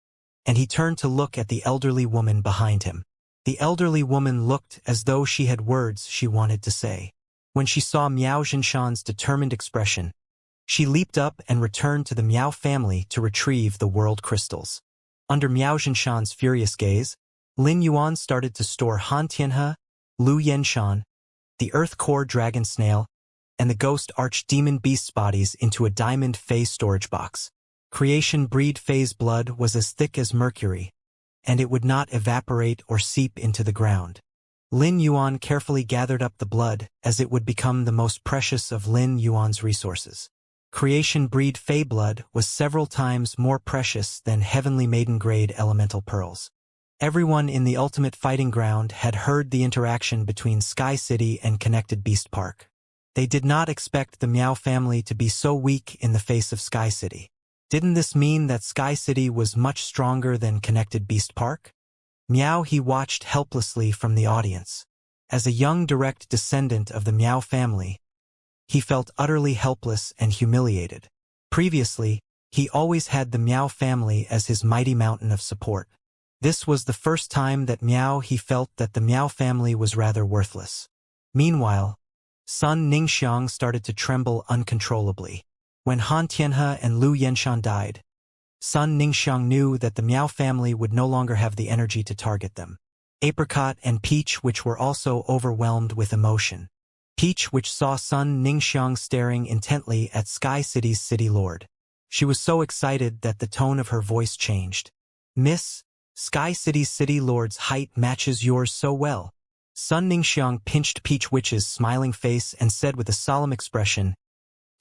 and he turned to look at the elderly woman behind him. The elderly woman looked as though she had words she wanted to say. When she saw Miao Zhinshan's determined expression, she leaped up and returned to the Miao family to retrieve the world crystals. Under Miao Zhinshan's furious gaze, Lin Yuan started to store Han Tianhe, Lu Yenshan, the Earth Core Dragon Snail, and the Ghost Archdemon Beast's bodies into a diamond phase storage box. Creation breed phase blood was as thick as mercury, and it would not evaporate or seep into the ground. Lin Yuan carefully gathered up the blood, as it would become the most precious of Lin Yuan's resources. Creation breed Fey blood was several times more precious than heavenly maiden-grade elemental pearls. Everyone in the Ultimate Fighting Ground had heard the interaction between Sky City and Connected Beast Park. They did not expect the Miao family to be so weak in the face of Sky City. Didn't this mean that Sky City was much stronger than Connected Beast Park? Miao he watched helplessly from the audience. As a young direct descendant of the Miao family, he felt utterly helpless and humiliated. Previously, he always had the Miao family as his mighty mountain of support. This was the first time that he felt that the Miao family was rather worthless. Meanwhile, Sun Ningxiang started to tremble uncontrollably. When Han Tianhe and Lu Yenshan died, Sun Ningxiang knew that the Miao family would no longer have the energy to target them. Apricot and Peach, which were also overwhelmed with emotion. Peach, which saw Sun Ningxiang staring intently at Sky City's city lord. She was so excited that the tone of her voice changed. "Miss, Sky City's city lord's height matches yours so well." Sun Ningxiang pinched Peach Witch's smiling face and said with a solemn expression,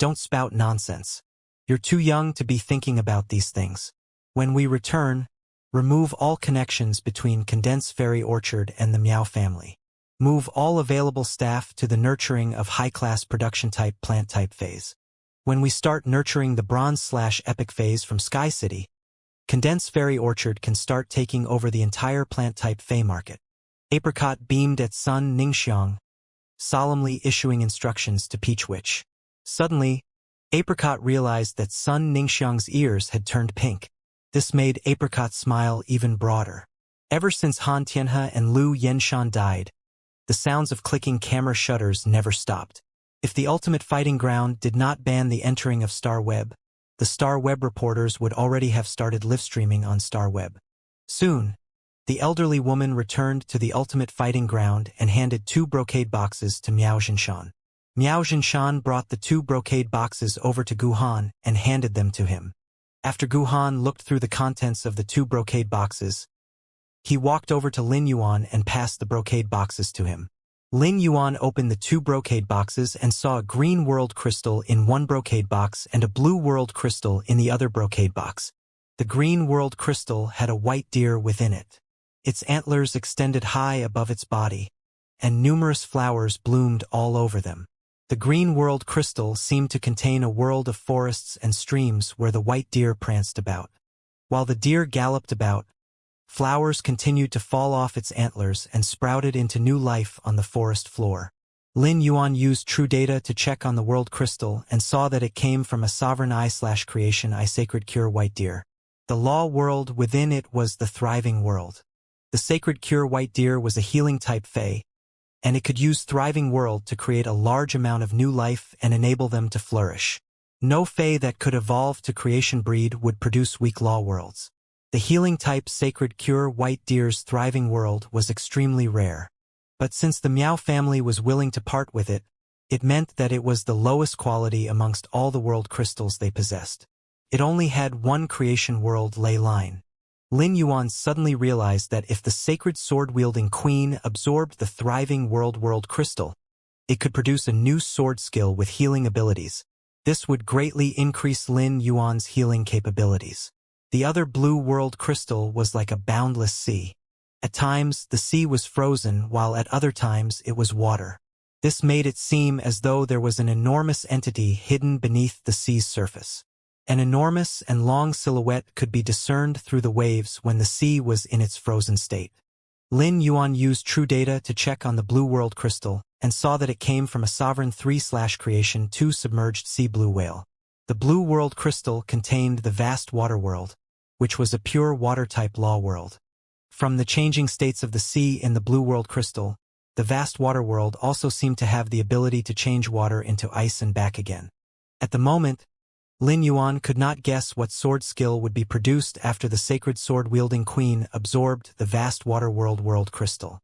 "Don't spout nonsense. You're too young to be thinking about these things. When we return, remove all connections between Condensed Fairy Orchard and the Miao family. Move all available staff to the nurturing of high-class production-type plant-type phase. When we start nurturing the Bronze/Epic phase from Sky City, Condensed Fairy Orchard can start taking over the entire plant-type Fey market." Apricot beamed at Sun Ningxiang, solemnly issuing instructions to Peach Witch. Suddenly, Apricot realized that Sun Ningxiang's ears had turned pink. This made Apricot smile even broader. Ever since Han Tianhe and Lu Yenshan died, the sounds of clicking camera shutters never stopped. If the Ultimate Fighting Ground did not ban the entering of Star Web, the Star Web reporters would already have started live-streaming on Star Web. Soon, the elderly woman returned to the Ultimate Fighting Ground and handed 2 brocade boxes to Miao Zhinshan. Miao Zhinshan brought the 2 brocade boxes over to Guhan and handed them to him. After Guhan looked through the contents of the 2 brocade boxes, he walked over to Lin Yuan and passed the brocade boxes to him. Lin Yuan opened the 2 brocade boxes and saw a green world crystal in one brocade box and a blue world crystal in the other brocade box. The green world crystal had a white deer within it. Its antlers extended high above its body, and numerous flowers bloomed all over them. The green world crystal seemed to contain a world of forests and streams where the white deer pranced about. While the deer galloped about, flowers continued to fall off its antlers and sprouted into new life on the forest floor. Lin Yuan used True Data to check on the world crystal and saw that it came from a Sovereign Eye/Creation Eye Sacred Cure White Deer. The law world within it was the thriving world. The Sacred Cure White Deer was a healing-type Fey, and it could use Thriving World to create a large amount of new life and enable them to flourish. No Fey that could evolve to creation breed would produce weak law worlds. The healing-type Sacred Cure White Deer's Thriving World was extremely rare. But since the Miao family was willing to part with it, it meant that it was the lowest quality amongst all the world crystals they possessed. It only had one creation world ley line. Lin Yuan suddenly realized that if the sacred sword-wielding queen absorbed the Thriving World crystal, it could produce a new sword skill with healing abilities. This would greatly increase Lin Yuan's healing capabilities. The other blue world crystal was like a boundless sea. At times, the sea was frozen, while at other times it was water. This made it seem as though there was an enormous entity hidden beneath the sea's surface. An enormous and long silhouette could be discerned through the waves when the sea was in its frozen state. Lin Yuan used True Data to check on the blue world crystal and saw that it came from a Sovereign 3/Creation 2 submerged sea blue whale. The blue world crystal contained the vast water world, which was a pure water-type law world. From the changing states of the sea in the blue world crystal, the vast water world also seemed to have the ability to change water into ice and back again. At the moment, Lin Yuan could not guess what sword skill would be produced after the sacred sword-wielding queen absorbed the vast water world crystal.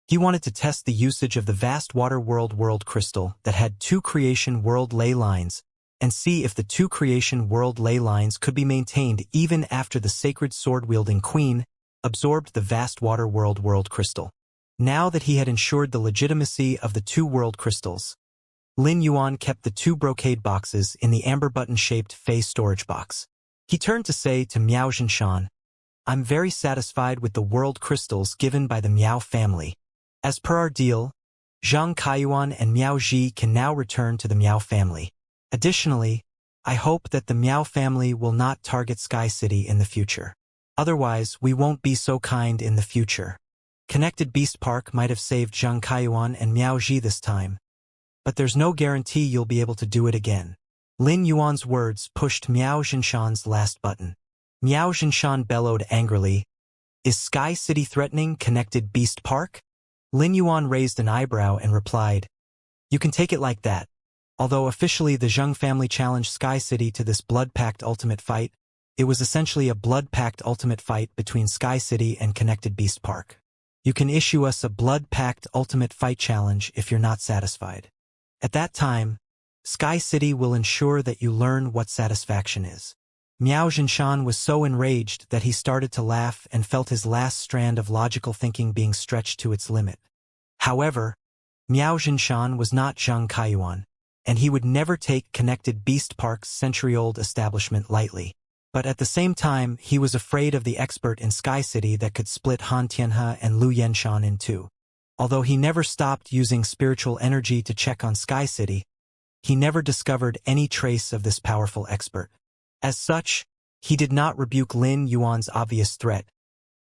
He wanted to test the usage of the vast water world crystal that had two creation world ley lines and see if the two creation world ley lines could be maintained even after the sacred sword-wielding queen absorbed the vast water world crystal. Now that he had ensured the legitimacy of the two world crystals, Lin Yuan kept the two brocade boxes in the amber button-shaped Fey storage box. He turned to say to Miao Zhinshan, "I'm very satisfied with the world crystals given by the Miao family. As per our deal, Zhang Kaiyuan and Miao Ji can now return to the Miao family. Additionally, I hope that the Miao family will not target Sky City in the future. Otherwise, we won't be so kind in the future. Connected Beast Park might have saved Zhang Kaiyuan and Miao Ji this time, but there's no guarantee you'll be able to do it again." Lin Yuan's words pushed Miao Zhinshan's last button. Miao Zhinshan bellowed angrily, "Is Sky City threatening Connected Beast Park?" Lin Yuan raised an eyebrow and replied, "You can take it like that. Although officially the Zheng family challenged Sky City to this blood-pact ultimate fight, it was essentially a blood-pact ultimate fight between Sky City and Connected Beast Park. You can issue us a blood-pact ultimate fight challenge if you're not satisfied. At that time, Sky City will ensure that you learn what satisfaction is." Miao Zhinshan was so enraged that he started to laugh and felt his last strand of logical thinking being stretched to its limit. However, Miao Zhinshan was not Zhang Kaiyuan, and he would never take Connected Beast Park's century-old establishment lightly. But at the same time, he was afraid of the expert in Sky City that could split Han Tianhe and Lu Yenshan in two. Although he never stopped using spiritual energy to check on Sky City, he never discovered any trace of this powerful expert. As such, he did not rebuke Lin Yuan's obvious threat,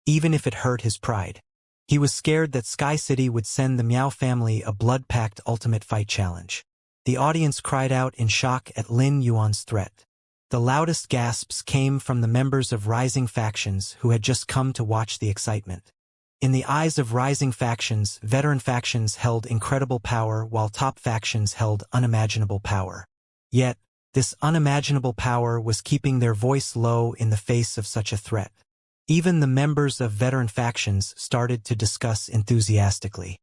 even if it hurt his pride. He was scared that Sky City would send the Miao family a blood-pact ultimate fight challenge. The audience cried out in shock at Lin Yuan's threat. The loudest gasps came from the members of rising factions who had just come to watch the excitement. In the eyes of rising factions, veteran factions held incredible power while top factions held unimaginable power. Yet, this unimaginable power was keeping their voice low in the face of such a threat. Even the members of veteran factions started to discuss enthusiastically.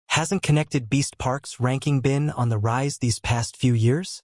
Hasn't Connected Beast Park's ranking been on the rise these past few years?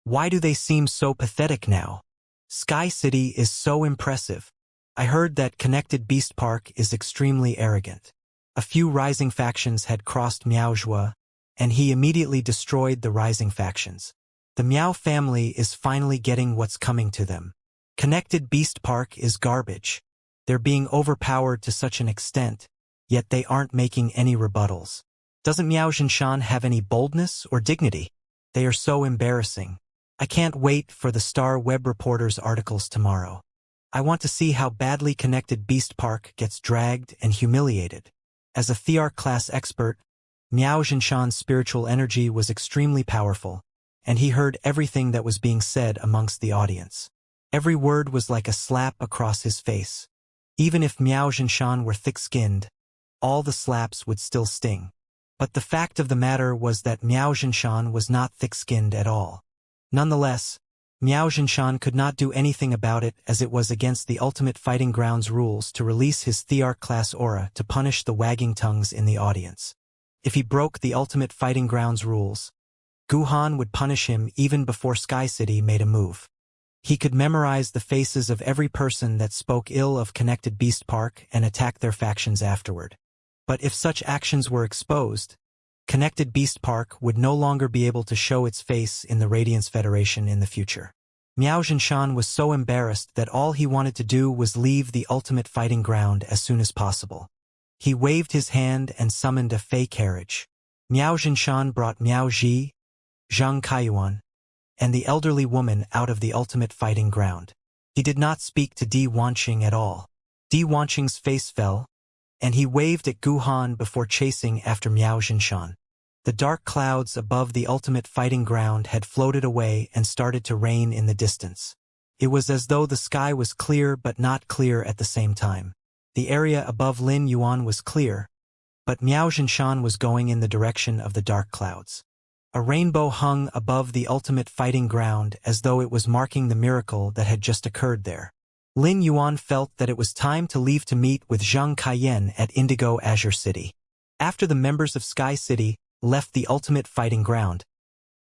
Why do they seem so pathetic now? Sky City is so impressive. I heard that Connected Beast Park is extremely arrogant. A few rising factions had crossed Miao Zhua, and he immediately destroyed the rising factions. The Miao family is finally getting what's coming to them. Connected Beast Park is garbage. They're being overpowered to such an extent, yet they aren't making any rebuttals. Doesn't Miao Zhinshan have any boldness or dignity? They are so embarrassing. I can't wait for the Star Web Reporter's articles tomorrow. I want to see how badly Connected Beast Park gets dragged and humiliated. As a Thearch-class expert, Miao Zhinshan's spiritual energy was extremely powerful, and he heard everything that was being said amongst the audience. Every word was like a slap across his face. Even if Miao Zhinshan were thick-skinned, all the slaps would still sting. But the fact of the matter was that Miao Zhinshan was not thick-skinned at all. Nonetheless, Miao Zhinshan could not do anything about it as it was against the Ultimate Fighting Grounds rules to release his Thearch-class aura to punish the wagging tongues in the audience. If he broke the Ultimate Fighting Grounds rules, Guhan would punish him even before Sky City made a move. He could memorize the faces of every person that spoke ill of Connected Beast Park and attack their factions afterward. But if such actions were exposed, Connected Beast Park would no longer be able to show its face in the Radiance Federation in the future. Miao Zhinshan was so embarrassed that all he wanted to do was leave the Ultimate Fighting Ground as soon as possible. He waved his hand and summoned a Fey carriage. Miao Zhinshan brought Miao Ji, Zhang Kaiyuan, and the elderly woman out of the Ultimate Fighting Ground. He did not speak to Di Wanqing at all. Di Wanqing's face fell, and he waved at Guhan before chasing after Miao Zhinshan. The dark clouds above the Ultimate Fighting Ground had floated away and started to rain in the distance. It was as though the sky was clear but not clear at the same time. The area above Lin Yuan was clear, but Miao Zhinshan was going in the direction of the dark clouds. A rainbow hung above the ultimate fighting ground as though it was marking the miracle that had just occurred there. Lin Yuan felt that it was time to leave to meet with Zhang Kaiyan at Indigo Azure City. After the members of Sky City left the ultimate fighting ground,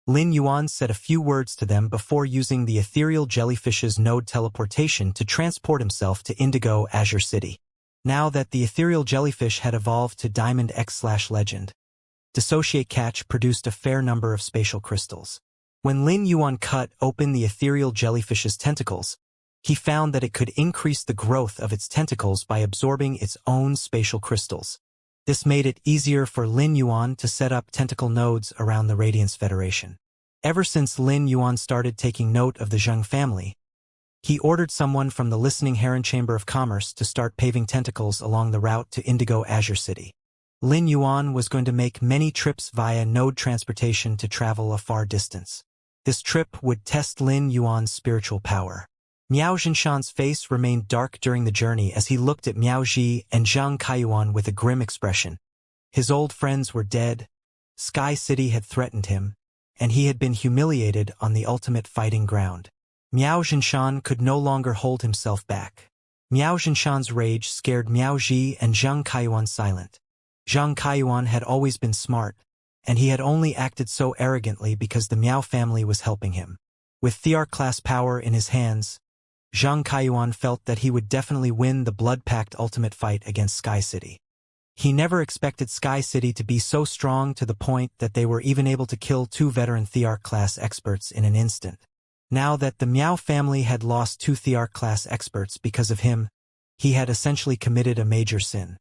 Lin Yuan said a few words to them before using the ethereal jellyfish's node teleportation to transport himself to Indigo Azure City. Now that the ethereal jellyfish had evolved to Diamond X/Legend, Dissociate Catch produced a fair number of spatial crystals. When Lin Yuan cut open the ethereal jellyfish's tentacles, he found that it could increase the growth of its tentacles by absorbing its own spatial crystals. This made it easier for Lin Yuan to set up tentacle nodes around the Radiance Federation. Ever since Lin Yuan started taking note of the Zheng family, he ordered someone from the Listening Heron Chamber of Commerce to start paving tentacles along the route to Indigo Azure City. Lin Yuan was going to make many trips via node transportation to travel a far distance. This trip would test Lin Yuan's spiritual power. Miao Zhinshan's face remained dark during the journey as he looked at Miao Ji and Zhang Kaiyuan with a grim expression. His old friends were dead, Sky City had threatened him, and he had been humiliated on the ultimate fighting ground. Miao Zhinshan could no longer hold himself back. Miao Zhinshan's rage scared Miao Ji and Zhang Kaiyuan silent. Zhang Kaiyuan had always been smart, and he had only acted so arrogantly because the Miao family was helping him. With Thear-class power in his hands, Zhang Kaiyuan felt that he would definitely win the blood-packed ultimate fight against Sky City. He never expected Sky City to be so strong to the point that they were even able to kill 2 veteran Thear-class experts in an instant. Now that the Miao family had lost 2 Thear-class experts because of him, he had essentially committed a major sin.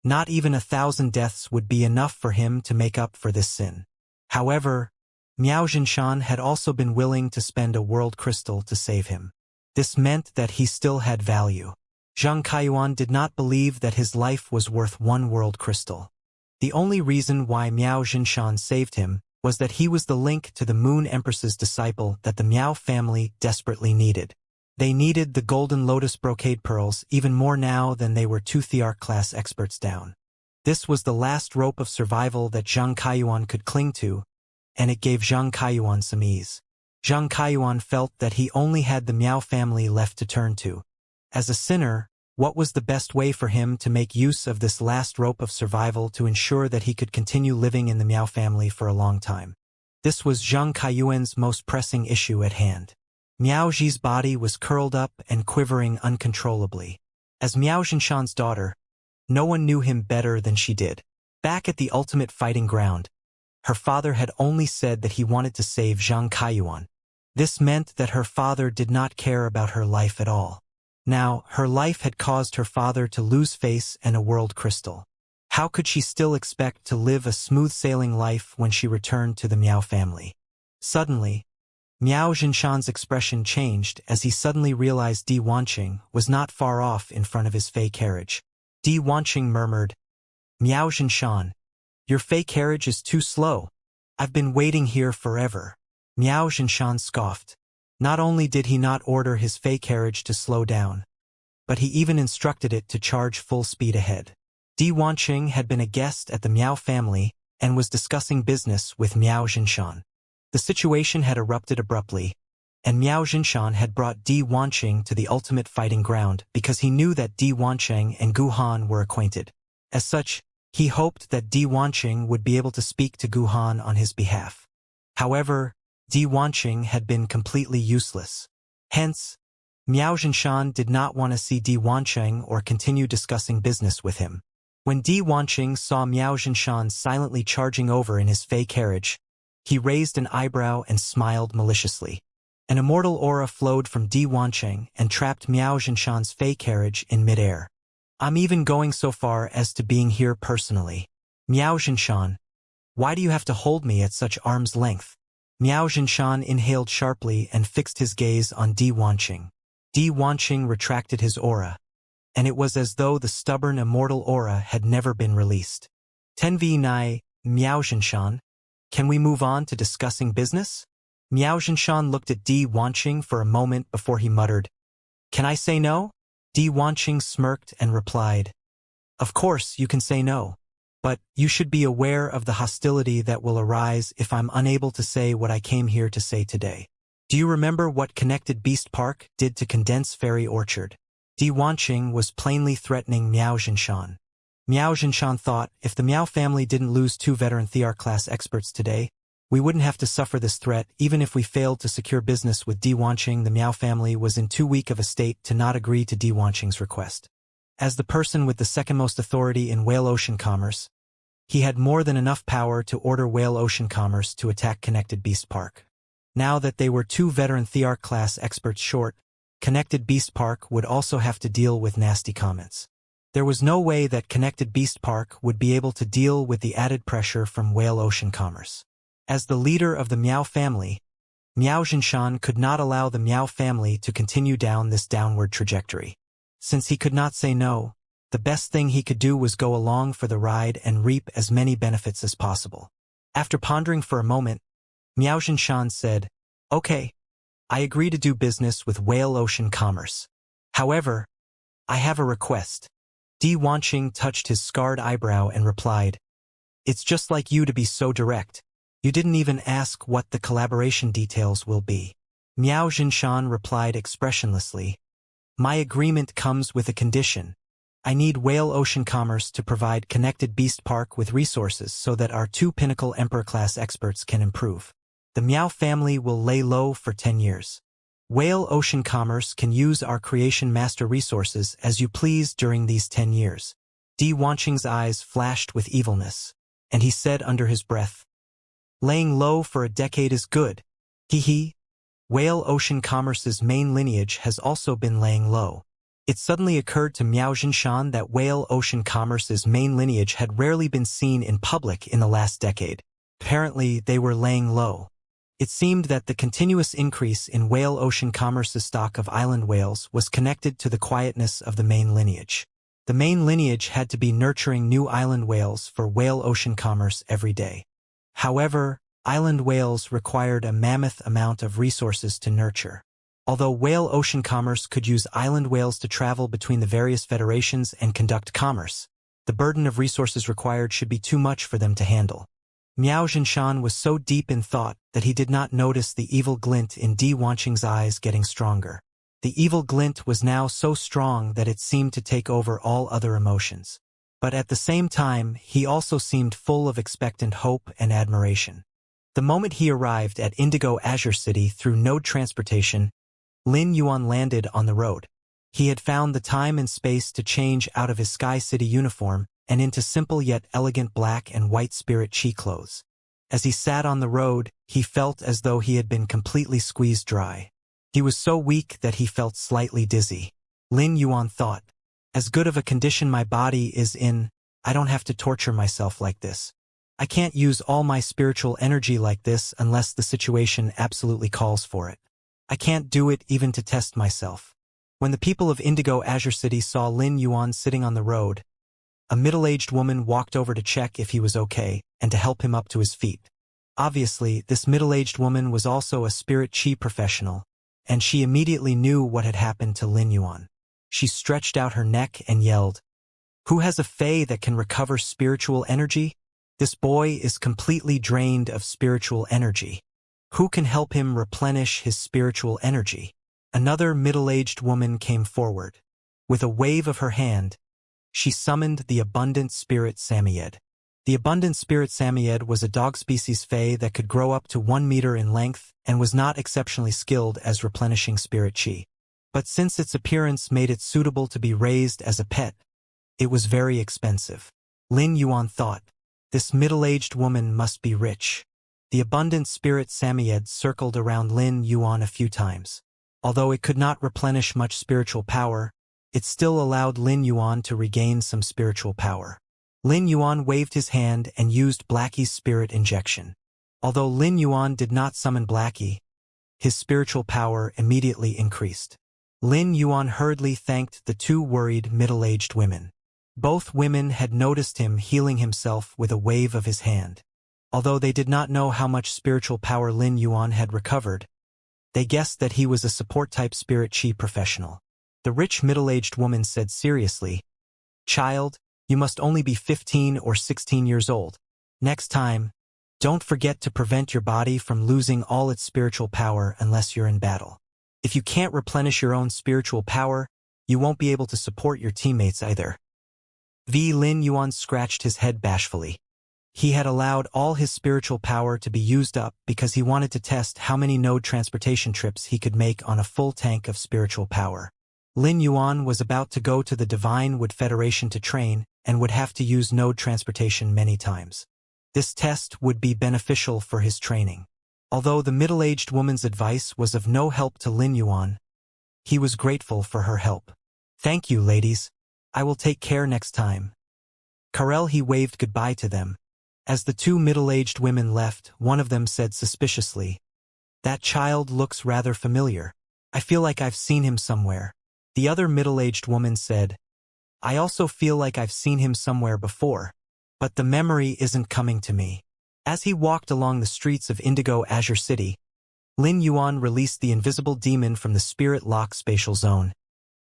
Not even 1,000 deaths would be enough for him to make up for this sin. However, Miao Zhinshan had also been willing to spend a world crystal to save him. This meant that he still had value. Zhang Kaiyuan did not believe that his life was worth 1 world crystal. The only reason why Miao Zhinshan saved him was that he was the link to the Moon Empress's disciple that the Miao family desperately needed. They needed the Golden Lotus Brocade Pearls even more now than they were 2 Thear-class experts down. This was the last rope of survival that Zhang Kaiyuan could cling to, and it gave Zhang Kaiyuan some ease. Zhang Kaiyuan felt that he only had the Miao family left to turn to. As a sinner, what was the best way for him to make use of this last rope of survival to ensure that he could continue living in the Miao family for a long time? This was Zhang Kaiyuan's most pressing issue at hand. Miao Ji's body was curled up and quivering uncontrollably. As Miao Zhinshan's daughter, no one knew him better than she did. Back at the ultimate fighting ground, her father had only said that he wanted to save Zhang Kaiyuan. This meant that her father did not care about her life at all. Now, her life had caused her father to lose face and a world crystal. How could she still expect to live a smooth-sailing life when she returned to the Miao family? Suddenly, Miao Zhinshan's expression changed as he suddenly realized Di Wanqing was not far off in front of his fey carriage. Di Wanqing murmured, "Miao Zhinshan, your fey carriage is too slow. I've been waiting here forever." Miao Zhinshan scoffed. Not only did he not order his fey carriage to slow down, but he even instructed it to charge full speed ahead. Di Wanqing had been a guest at the Miao family and was discussing business with Miao Zhinshan. The situation had erupted abruptly, and Miao Zhinshan had brought Di Wanqing to the ultimate fighting ground because he knew that Di Wanqing and Gu Han were acquainted. As such, he hoped that Di Wanqing would be able to speak to Gu Han on his behalf. However, Di Wanqing had been completely useless. Hence, Miao Zhinshan did not want to see Di Wanqing or continue discussing business with him. When Di Wanqing saw Miao Zhinshan silently charging over in his fey carriage, he raised an eyebrow and smiled maliciously. An immortal aura flowed from Di Wanqing and trapped Miao Zhinshan's fey carriage in midair. "I'm even going so far as to being here personally. Miao Zhinshan, why do you have to hold me at such arm's length?" Miao Zhinshan inhaled sharply and fixed his gaze on Di Wanqing. Di Wanqing retracted his aura, and it was as though the stubborn immortal aura had never been released. "Tenvi Nai, Miao Zhinshan, can we move on to discussing business?" Miao Zhinshan looked at Di Wanqing for a moment before he muttered, "Can I say no?" Di Wanqing smirked and replied, "Of course you can say no. But you should be aware of the hostility that will arise if I'm unable to say what I came here to say today. Do you remember what Connected Beast Park did to Condense Fairy Orchard? Di Wanqing was plainly threatening Miao Zhinshan. Miao Zhinshan thought, if the Miao family didn't lose 2 veteran Thear-class experts today, we wouldn't have to suffer this threat. Even if we failed to secure business with Di Wanqing, the Miao family was in too weak of a state to not agree to Di Wanqing's request. As the person with the second-most authority in whale ocean commerce, he had more than enough power to order whale ocean commerce to attack Connected Beast Park. Now that they were 2 veteran Thear-class experts short, Connected Beast Park would also have to deal with nasty comments. There was no way that Connected Beast Park would be able to deal with the added pressure from whale ocean commerce. As the leader of the Miao family, Miao Zhinshan could not allow the Miao family to continue down this downward trajectory. Since he could not say no, the best thing he could do was go along for the ride and reap as many benefits as possible. After pondering for a moment, Miao Zhinshan said, "Okay, I agree to do business with whale ocean commerce. However, I have a request." Di Wanqing touched his scarred eyebrow and replied, "It's just like you to be so direct. You didn't even ask what the collaboration details will be." Miao Zhinshan replied expressionlessly, "My agreement comes with a condition. I need whale ocean commerce to provide Connected Beast Park with resources so that our 2 pinnacle Emperor-class experts can improve. The Miao family will lay low for 10 years. Whale ocean commerce can use our creation master resources as you please during these 10 years. Di Wanqing's eyes flashed with evilness, and he said under his breath, "Laying low for a decade is good. Hee. Whale ocean commerce's main lineage has also been laying low." It suddenly occurred to Miao Zhinshan that whale ocean commerce's main lineage had rarely been seen in public in the last decade. Apparently, they were laying low. It seemed that the continuous increase in whale ocean commerce's stock of island whales was connected to the quietness of the main lineage. The main lineage had to be nurturing new island whales for whale ocean commerce every day. However, island whales required a mammoth amount of resources to nurture. Although whale ocean commerce could use island whales to travel between the various federations and conduct commerce, the burden of resources required should be too much for them to handle. Miao Zhinshan was so deep in thought that he did not notice the evil glint in Di Wanqing's eyes getting stronger. The evil glint was now so strong that it seemed to take over all other emotions. But at the same time, he also seemed full of expectant hope and admiration. The moment he arrived at Indigo Azure City through node transportation, Lin Yuan landed on the road. He had found the time and space to change out of his Sky City uniform and into simple yet elegant black and white Spirit Chi clothes. As he sat on the road, he felt as though he had been completely squeezed dry. He was so weak that he felt slightly dizzy. Lin Yuan thought, "As good of a condition my body is in, I don't have to torture myself like this. I can't use all my spiritual energy like this unless the situation absolutely calls for it. I can't do it even to test myself." When the people of Indigo Azure City saw Lin Yuan sitting on the road, a middle-aged woman walked over to check if he was okay and to help him up to his feet. Obviously, this middle-aged woman was also a Spirit Chi professional, and she immediately knew what had happened to Lin Yuan. She stretched out her neck and yelled, "Who has a fae that can recover spiritual energy? This boy is completely drained of spiritual energy. Who can help him replenish his spiritual energy?" Another middle-aged woman came forward. With a wave of her hand, she summoned the Abundant Spirit Samoyed. The Abundant Spirit Samoyed was a dog species fae that could grow up to 1 meter in length and was not exceptionally skilled as replenishing Spirit Chi. But since its appearance made it suitable to be raised as a pet, it was very expensive. Lin Yuan thought, "This middle-aged woman must be rich." The Abundant Spirit Samoyed circled around Lin Yuan a few times. Although it could not replenish much spiritual power, it still allowed Lin Yuan to regain some spiritual power. Lin Yuan waved his hand and used Blackie's spirit injection. Although Lin Yuan did not summon Blackie, his spiritual power immediately increased. Lin Yuan hurriedly thanked the 2 worried middle-aged women. Both women had noticed him healing himself with a wave of his hand. Although they did not know how much spiritual power Lin Yuan had recovered, they guessed that he was a support-type Spirit Chi professional. The rich middle-aged woman said seriously, "Child, You must only be 15 or 16 years old. Next time, don't forget to prevent your body from losing all its spiritual power unless you're in battle. If you can't replenish your own spiritual power, you won't be able to support your teammates either. Lin Yuan scratched his head bashfully. He had allowed all his spiritual power to be used up because he wanted to test how many node transportation trips he could make on a full tank of spiritual power. Lin Yuan was about to go to the Divine Wood Federation to train and would have to use node transportation many times. This test would be beneficial for his training. Although the middle-aged woman's advice was of no help to Lin Yuan, he was grateful for her help. Thank you, ladies. I will take care next time. He waved goodbye to them. As the two middle-aged women left, one of them said suspiciously, "That child looks rather familiar. I feel like I've seen him somewhere." The other middle-aged woman said, "I also feel like I've seen him somewhere before, but the memory isn't coming to me." As he walked along the streets of Indigo Azure City, Lin Yuan released the invisible demon from the Spirit Lock spatial zone,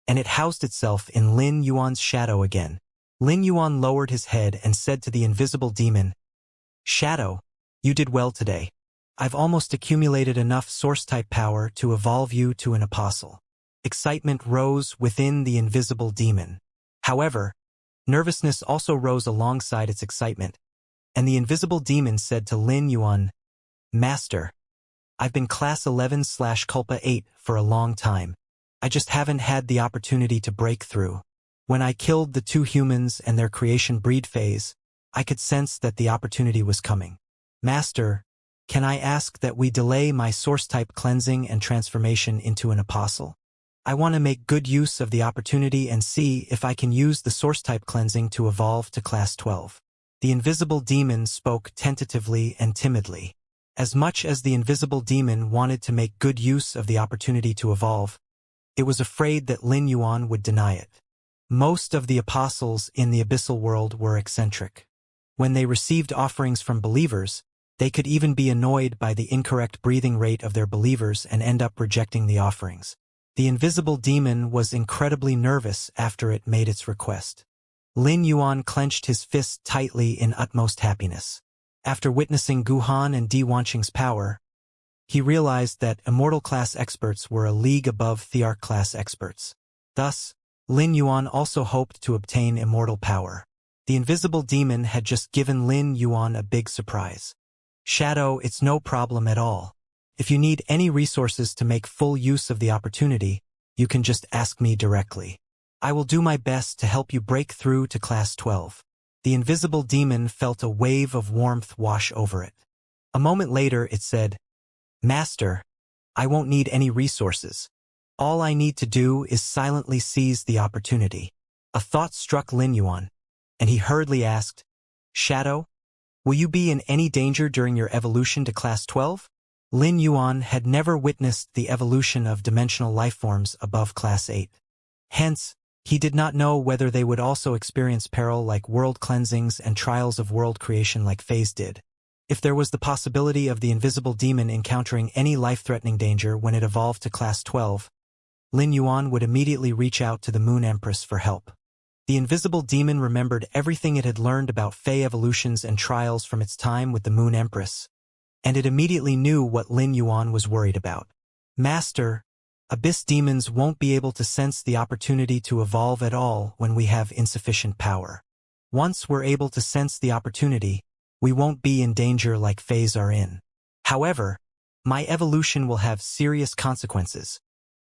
and it housed itself in Lin Yuan's shadow again. Lin Yuan lowered his head and said to the invisible demon, "Shadow, you did well today. I've almost accumulated enough source-type power to evolve you to an apostle." Excitement rose within the invisible demon. However, nervousness also rose alongside its excitement, and the invisible demon said to Lin Yuan, "Master, I've been Class 11/Culpa 8 for a long time. I just haven't had the opportunity to break through. When I killed the two humans and their creation breed phase, I could sense that the opportunity was coming. Master, can I ask that we delay my source-type cleansing and transformation into an apostle? I want to make good use of the opportunity and see if I can use the source-type cleansing to evolve to Class 12. The invisible demon spoke tentatively and timidly. As much as the invisible demon wanted to make good use of the opportunity to evolve, it was afraid that Lin Yuan would deny it. Most of the apostles in the abyssal world were eccentric. When they received offerings from believers, they could even be annoyed by the incorrect breathing rate of their believers and end up rejecting the offerings. The invisible demon was incredibly nervous after it made its request. Lin Yuan clenched his fist tightly in utmost happiness. After witnessing Guhan and Di Wanqing's power, he realized that Immortal-class experts were a league above Thearch-class experts. Thus, Lin Yuan also hoped to obtain immortal power. The invisible demon had just given Lin Yuan a big surprise. "Shadow, it's no problem at all. If you need any resources to make full use of the opportunity, you can just ask me directly. I will do my best to help you break through to Class 12. The invisible demon felt a wave of warmth wash over it. A moment later it said, "Master, I won't need any resources. All I need to do is silently seize the opportunity." A thought struck Lin Yuan, and he hurriedly asked, "Shadow, will you be in any danger during your evolution to Class 12? Lin Yuan had never witnessed the evolution of dimensional lifeforms above Class 8. Hence, he did not know whether they would also experience peril like world cleansings and trials of world creation like Phase did. If there was the possibility of the invisible demon encountering any life-threatening danger when it evolved to Class 12, Lin Yuan would immediately reach out to the Moon Empress for help. The invisible demon remembered everything it had learned about Fey evolutions and trials from its time with the Moon Empress, and it immediately knew what Lin Yuan was worried about. "Master, abyss demons won't be able to sense the opportunity to evolve at all when we have insufficient power. Once we're able to sense the opportunity, we won't be in danger like Fays are in. However, my evolution will have serious consequences,"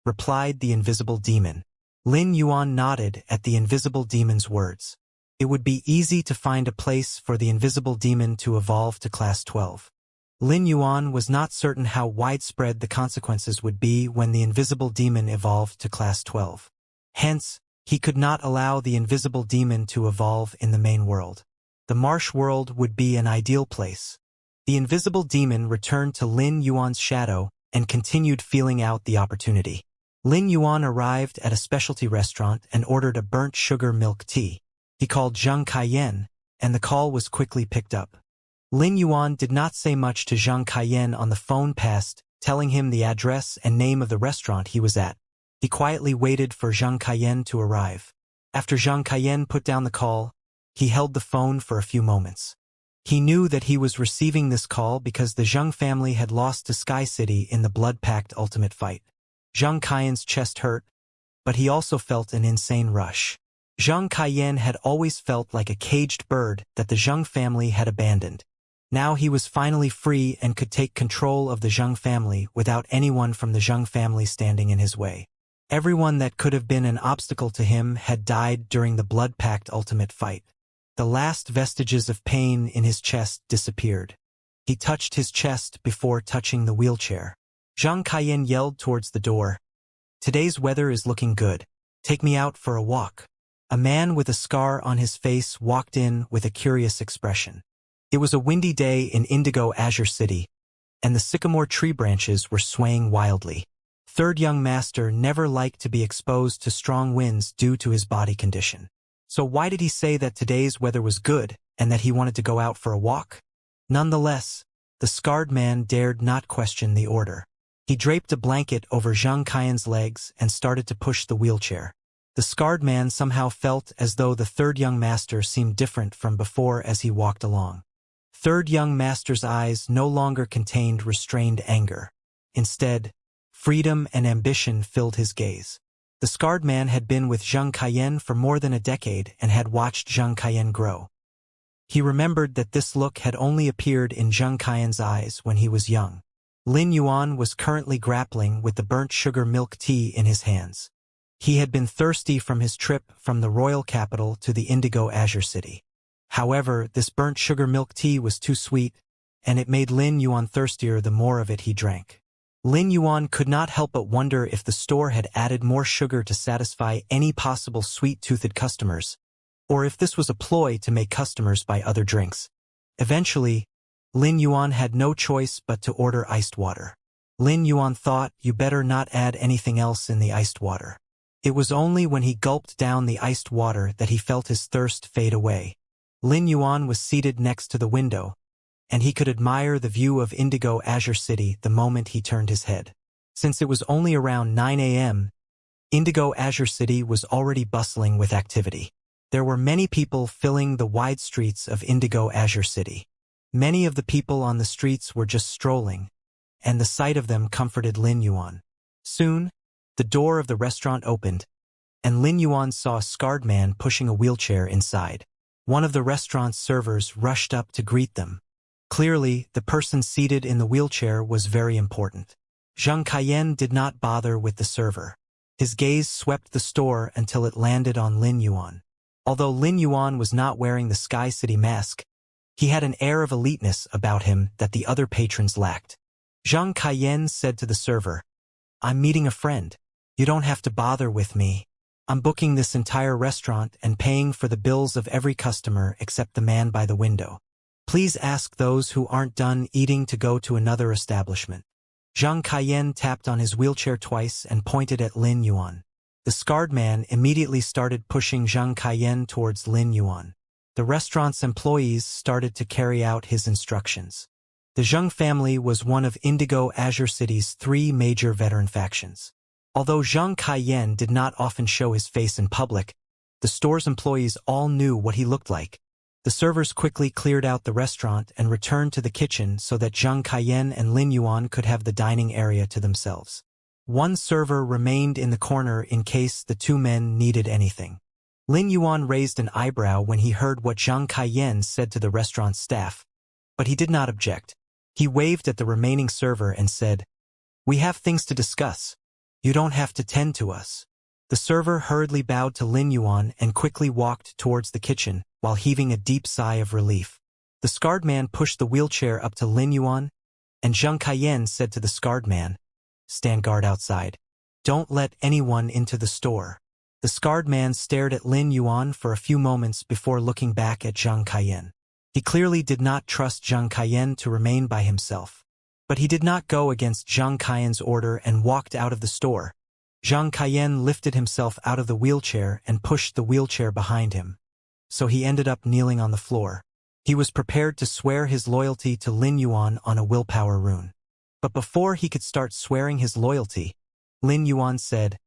replied the invisible demon. Lin Yuan nodded at the invisible demon's words. It would be easy to find a place for the invisible demon to evolve to Class 12. Lin Yuan was not certain how widespread the consequences would be when the invisible demon evolved to Class 12. Hence, he could not allow the invisible demon to evolve in the main world. The marsh world would be an ideal place. The invisible demon returned to Lin Yuan's shadow and continued feeling out the opportunity. Lin Yuan arrived at a specialty restaurant and ordered a burnt sugar milk tea. He called Zhang Kaiyan, and the call was quickly picked up. Lin Yuan did not say much to Zhang Kaiyan on the phone past, telling him the address and name of the restaurant he was at. He quietly waited for Zhang Kaiyan to arrive. After Zhang Kaiyan put down the call, He held the phone for a few moments. He knew that he was receiving this call because the Zheng family had lost to Sky City in the blood-packed ultimate fight. Zhang Kaiyan's chest hurt, but he also felt an insane rush. Zhang Kaiyan had always felt like a caged bird that the Zheng family had abandoned. Now he was finally free and could take control of the Zheng family without anyone from the Zheng family standing in his way. Everyone that could have been an obstacle to him had died during the blood-packed ultimate fight. The last vestiges of pain in his chest disappeared. He touched his chest before touching the wheelchair. Zhang Kaiyan yelled towards the door. "Today's weather is looking good. Take me out for a walk." A man with a scar on his face walked in with a curious expression. It was a windy day in Indigo Azure City, and the sycamore tree branches were swaying wildly. Third young master never liked to be exposed to strong winds due to his body condition. So why did he say that today's weather was good and that he wanted to go out for a walk? Nonetheless, the scarred man dared not question the order. He draped a blanket over Zhang Kaiyan's legs and started to push the wheelchair. The scarred man somehow felt as though the third young master seemed different from before as he walked along. Third young master's eyes no longer contained restrained anger. Instead, freedom and ambition filled his gaze. The scarred man had been with Zhang Kaiyan for more than a decade and had watched Zhang Kaiyan grow. He remembered that this look had only appeared in Zhang Kaiyan's eyes when he was young. Lin Yuan was currently grappling with the burnt sugar milk tea in his hands. He had been thirsty from his trip from the royal capital to the Indigo Azure City. However, this burnt sugar milk tea was too sweet, and it made Lin Yuan thirstier the more of it he drank. Lin Yuan could not help but wonder if the store had added more sugar to satisfy any possible sweet-toothed customers, or if this was a ploy to make customers buy other drinks. Eventually, Lin Yuan had no choice but to order iced water. Lin Yuan thought, "You better not add anything else in the iced water." It was only when he gulped down the iced water that he felt his thirst fade away. Lin Yuan was seated next to the window, and he could admire the view of Indigo Azure City the moment he turned his head. Since it was only around 9 a.m., Indigo Azure City was already bustling with activity. There were many people filling the wide streets of Indigo Azure City. Many of the people on the streets were just strolling, and the sight of them comforted Lin Yuan. Soon, the door of the restaurant opened, and Lin Yuan saw a scarred man pushing a wheelchair inside. One of the restaurant's servers rushed up to greet them. Clearly, the person seated in the wheelchair was very important. Zhang Kaiyan did not bother with the server. His gaze swept the store until it landed on Lin Yuan. Although Lin Yuan was not wearing the Sky City mask, he had an air of eliteness about him that the other patrons lacked. Zhang Kaiyan said to the server, "I'm meeting a friend. You don't have to bother with me. I'm booking this entire restaurant and paying for the bills of every customer except the man by the window. Please ask those who aren't done eating to go to another establishment." Zhang Kaiyan tapped on his wheelchair twice and pointed at Lin Yuan. The scarred man immediately started pushing Zhang Kaiyan towards Lin Yuan. The restaurant's employees started to carry out his instructions. The Zheng family was one of Indigo Azure City's 3 major veteran factions. Although Zhang Kaiyan did not often show his face in public, the store's employees all knew what he looked like. The servers quickly cleared out the restaurant and returned to the kitchen so that Zhang Kaiyan and Lin Yuan could have the dining area to themselves. One server remained in the corner in case the 2 men needed anything. Lin Yuan raised an eyebrow when he heard what Zhang Kaiyan said to the restaurant's staff, but he did not object. He waved at the remaining server and said, "We have things to discuss. You don't have to tend to us." The server hurriedly bowed to Lin Yuan and quickly walked towards the kitchen while heaving a deep sigh of relief. The scarred man pushed the wheelchair up to Lin Yuan, and Zhang Kaiyan said to the scarred man, "Stand guard outside. Don't let anyone into the store." The scarred man stared at Lin Yuan for a few moments before looking back at Zhang Kaiyan. He clearly did not trust Zhang Kaiyan to remain by himself. But he did not go against Zhang Kaiyan's order and walked out of the store. Zhang Kaiyan lifted himself out of the wheelchair and pushed the wheelchair behind him. So he ended up kneeling on the floor. He was prepared to swear his loyalty to Lin Yuan on a willpower rune. But before he could start swearing his loyalty, Lin Yuan said,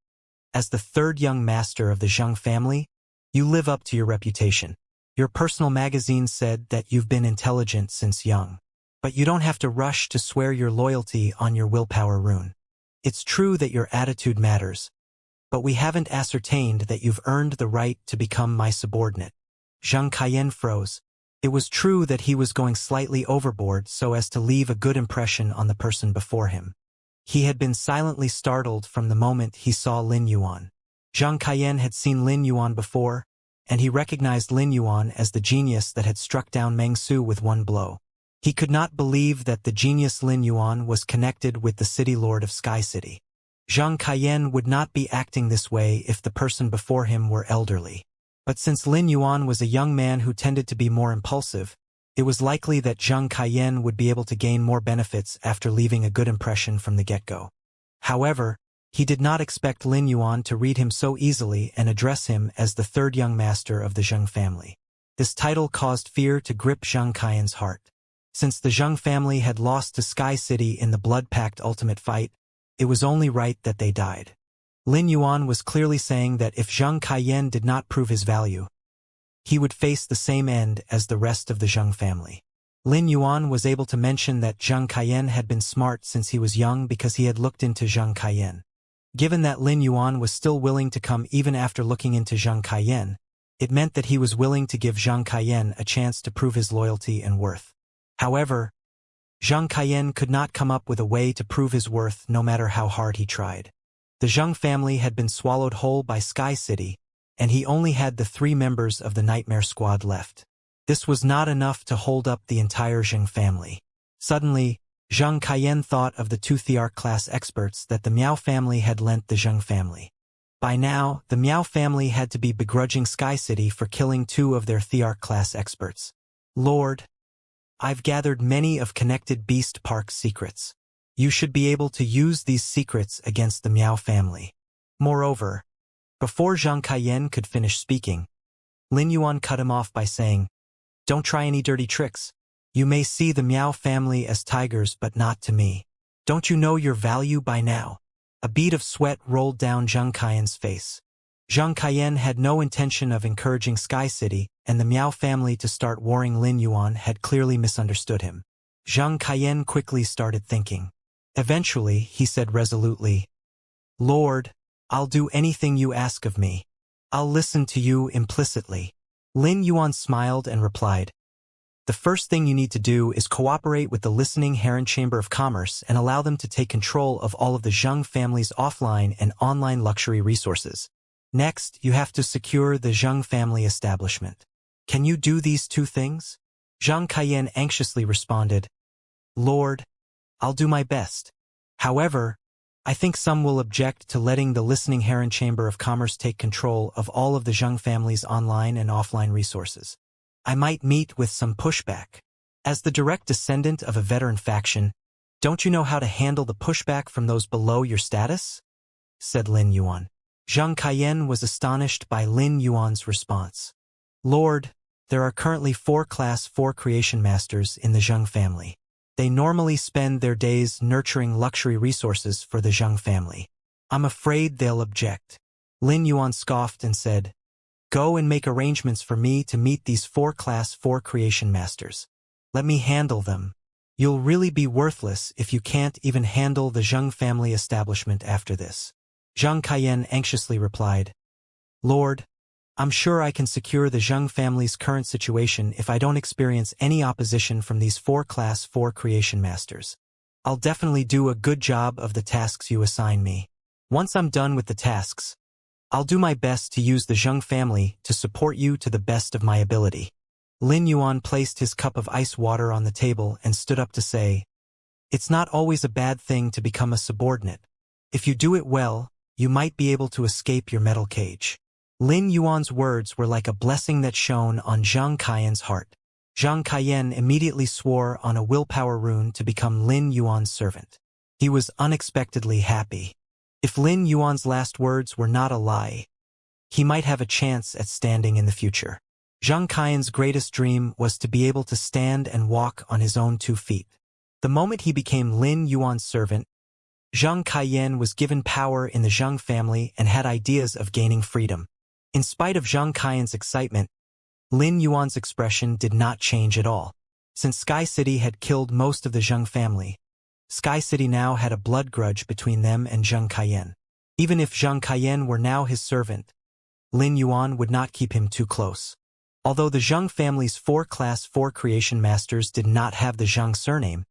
"As the 3rd young master of the Zheng family, you live up to your reputation. Your personal magazine said that you've been intelligent since young. But you don't have to rush to swear your loyalty on your willpower rune. It's true that your attitude matters, but we haven't ascertained that you've earned the right to become my subordinate. Zhang Kaiyan froze. It was true that he was going slightly overboard so as to leave a good impression on the person before him. He had been silently startled from the moment he saw Lin Yuan. Zhang Kaiyan had seen Lin Yuan before, and he recognized Lin Yuan as the genius that had struck down Meng Su with one blow. He could not believe that the genius Lin Yuan was connected with the city lord of Sky City. Zhang Kaiyan would not be acting this way if the person before him were elderly. But since Lin Yuan was a young man who tended to be more impulsive, it was likely that Zhang Kaiyan would be able to gain more benefits after leaving a good impression from the get-go. However, he did not expect Lin Yuan to read him so easily and address him as the third young master of the Zheng family. This title caused fear to grip Zhang Kaiyan's heart. Since the Zheng family had lost to Sky City in the blood-packed ultimate fight, it was only right that they died. Lin Yuan was clearly saying that if Zhang Kaiyan did not prove his value, he would face the same end as the rest of the Zheng family. Lin Yuan was able to mention that Zhang Kaiyan had been smart since he was young because he had looked into Zhang Kaiyan. Given that Lin Yuan was still willing to come even after looking into Zhang Kaiyan, it meant that he was willing to give Zhang Kaiyan a chance to prove his loyalty and worth. However, Zhang Kaiyan could not come up with a way to prove his worth no matter how hard he tried. The Zheng family had been swallowed whole by Sky City, and he only had the 3 members of the Nightmare Squad left. This was not enough to hold up the entire Zheng family. Suddenly, Zhang Kaiyan thought of the 2 Thearch-class experts that the Miao family had lent the Zheng family. By now, the Miao family had to be begrudging Sky City for killing 2 of their Thearch-class experts. Lord, I've gathered many of Connected Beast Park's secrets. You should be able to use these secrets against the Miao family. Moreover, before Zhang Kaiyan could finish speaking, Lin Yuan cut him off by saying, "Don't try any dirty tricks. You may see the Miao family as tigers but not to me. Don't you know your value by now?" A bead of sweat rolled down Zhang Kaiyan's face. Zhang Kaiyan had no intention of encouraging Sky City, and the Miao family to start warring Lin Yuan had clearly misunderstood him. Zhang Kaiyan quickly started thinking. Eventually, he said resolutely, "Lord, I'll do anything you ask of me. I'll listen to you implicitly." Lin Yuan smiled and replied, "The first thing you need to do is cooperate with the listening Heron Chamber of Commerce and allow them to take control of all of the Zheng family's offline and online luxury resources. Next, you have to secure the Zheng family establishment. Can you do these 2 things?" Zhang Kaiyan anxiously responded, "Lord, I'll do my best. However, I think some will object to letting the listening Heron Chamber of Commerce take control of all of the Zheng family's online and offline resources. I might meet with some pushback. As the direct descendant of a veteran faction, don't you know how to handle the pushback from those below your status?" said Lin Yuan. Zhang Kaiyan was astonished by Lin Yuan's response. "Lord, there are currently 4 Class 4 Creation Masters in the Zheng family. They normally spend their days nurturing luxury resources for the Zheng family. I'm afraid they'll object." Lin Yuan scoffed and said, "Go and make arrangements for me to meet these 4 Class 4 Creation Masters. Let me handle them. You'll really be worthless if you can't even handle the Zheng family establishment after this." Zhang Kaiyan anxiously replied, "Lord, I'm sure I can secure the Zheng family's current situation if I don't experience any opposition from these 4 Class 4 Creation Masters. I'll definitely do a good job of the tasks you assign me. Once I'm done with the tasks, I'll do my best to use the Zheng family to support you to the best of my ability." Lin Yuan placed his cup of ice water on the table and stood up to say, "It's not always a bad thing to become a subordinate. If you do it well, you might be able to escape your metal cage." Lin Yuan's words were like a blessing that shone on Zhang Kaiyan's heart. Zhang Kaiyan immediately swore on a willpower rune to become Lin Yuan's servant. He was unexpectedly happy. If Lin Yuan's last words were not a lie, he might have a chance at standing in the future. Zhang Kaiyan's greatest dream was to be able to stand and walk on his own 2 feet. The moment he became Lin Yuan's servant, Zhang Kaiyan was given power in the Zheng family and had ideas of gaining freedom. In spite of Zhang Kaiyan's excitement, Lin Yuan's expression did not change at all. Since Sky City had killed most of the Zheng family, Sky City now had a blood grudge between them and Zheng Kaiyan. Even if Zheng Kaiyan were now his servant, Lin Yuan would not keep him too close. Although the Zheng family's 4-class 4 creation masters did not have the Zheng surname,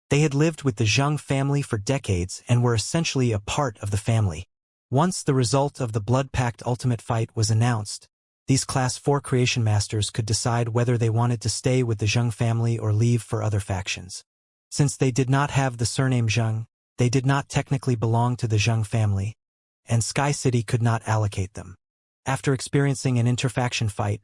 they had lived with the Zheng family for decades and were essentially a part of the family. Once the result of the Blood Pact Ultimate Fight was announced, these Class 4 creation masters could decide whether they wanted to stay with the Zheng family or leave for other factions. Since they did not have the surname Zheng, they did not technically belong to the Zheng family, and Sky City could not allocate them. After experiencing an interfaction fight,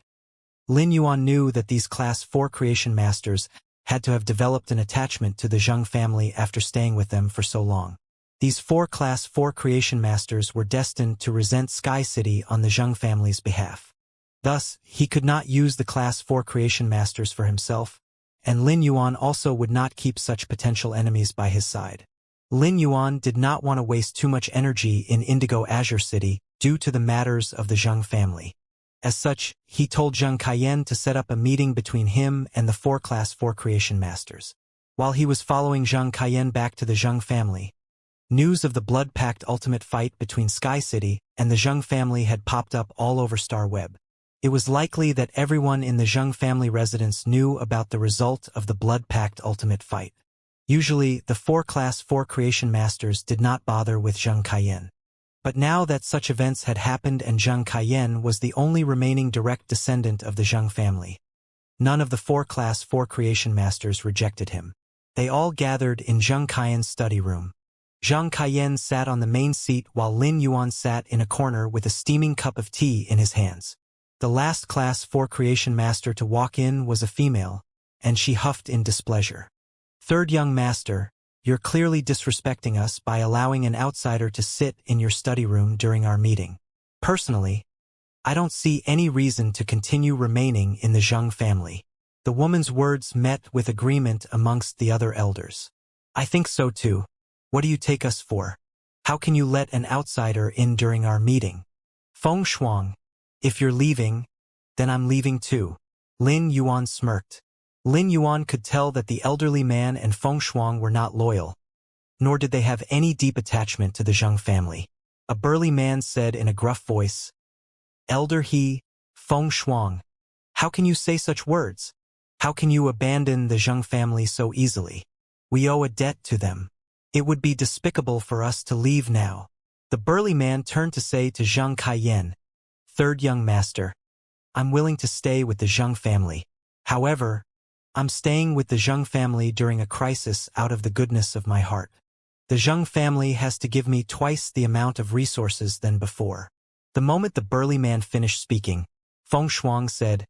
Lin Yuan knew that these Class 4 creation masters had to have developed an attachment to the Zheng family after staying with them for so long. These 4 Class 4 creation masters were destined to resent Sky City on the Zheng family's behalf. Thus, he could not use the Class 4 creation masters for himself, and Lin Yuan also would not keep such potential enemies by his side. Lin Yuan did not want to waste too much energy in Indigo Azure City due to the matters of the Zheng family. As such, he told Zheng Kaiyan to set up a meeting between him and the 4 Class 4 creation masters. While he was following Zheng Kaiyan back to the Zheng family, news of the Blood Pact Ultimate Fight between Sky City and the Zheng family had popped up all over Star Web. It was likely that everyone in the Zheng family residence knew about the result of the Blood Pact Ultimate Fight. Usually, the 4 Class 4 creation masters did not bother with Zheng Kaiyan. But now that such events had happened and Zheng Kaiyan was the only remaining direct descendant of the Zheng family, none of the 4 Class 4 creation masters rejected him. They all gathered in Zheng Kaiyan's study room. Zheng Kaiyan sat on the main seat while Lin Yuan sat in a corner with a steaming cup of tea in his hands. The last Class 4 creation master to walk in was a female, and she huffed in displeasure. "Third young master, you're clearly disrespecting us by allowing an outsider to sit in your study room during our meeting. Personally, I don't see any reason to continue remaining in the Zheng family." The woman's words met with agreement amongst the other elders. "I think so too. What do you take us for? How can you let an outsider in during our meeting?" "Feng Shuang, if you're leaving, then I'm leaving too." Lin Yuan smirked. Lin Yuan could tell that the elderly man and Feng Shuang were not loyal, nor did they have any deep attachment to the Zheng family. A burly man said in a gruff voice, "Elder He, Feng Shuang, how can you say such words? How can you abandon the Zheng family so easily? We owe a debt to them. It would be despicable for us to leave now." The burly man turned to say to Zheng Kaiyan, "Third young master, I'm willing to stay with the Zheng family. However, I'm staying with the Zheng family during a crisis out of the goodness of my heart. The Zheng family has to give me twice the amount of resources than before." The moment the burly man finished speaking, Feng Shuang said,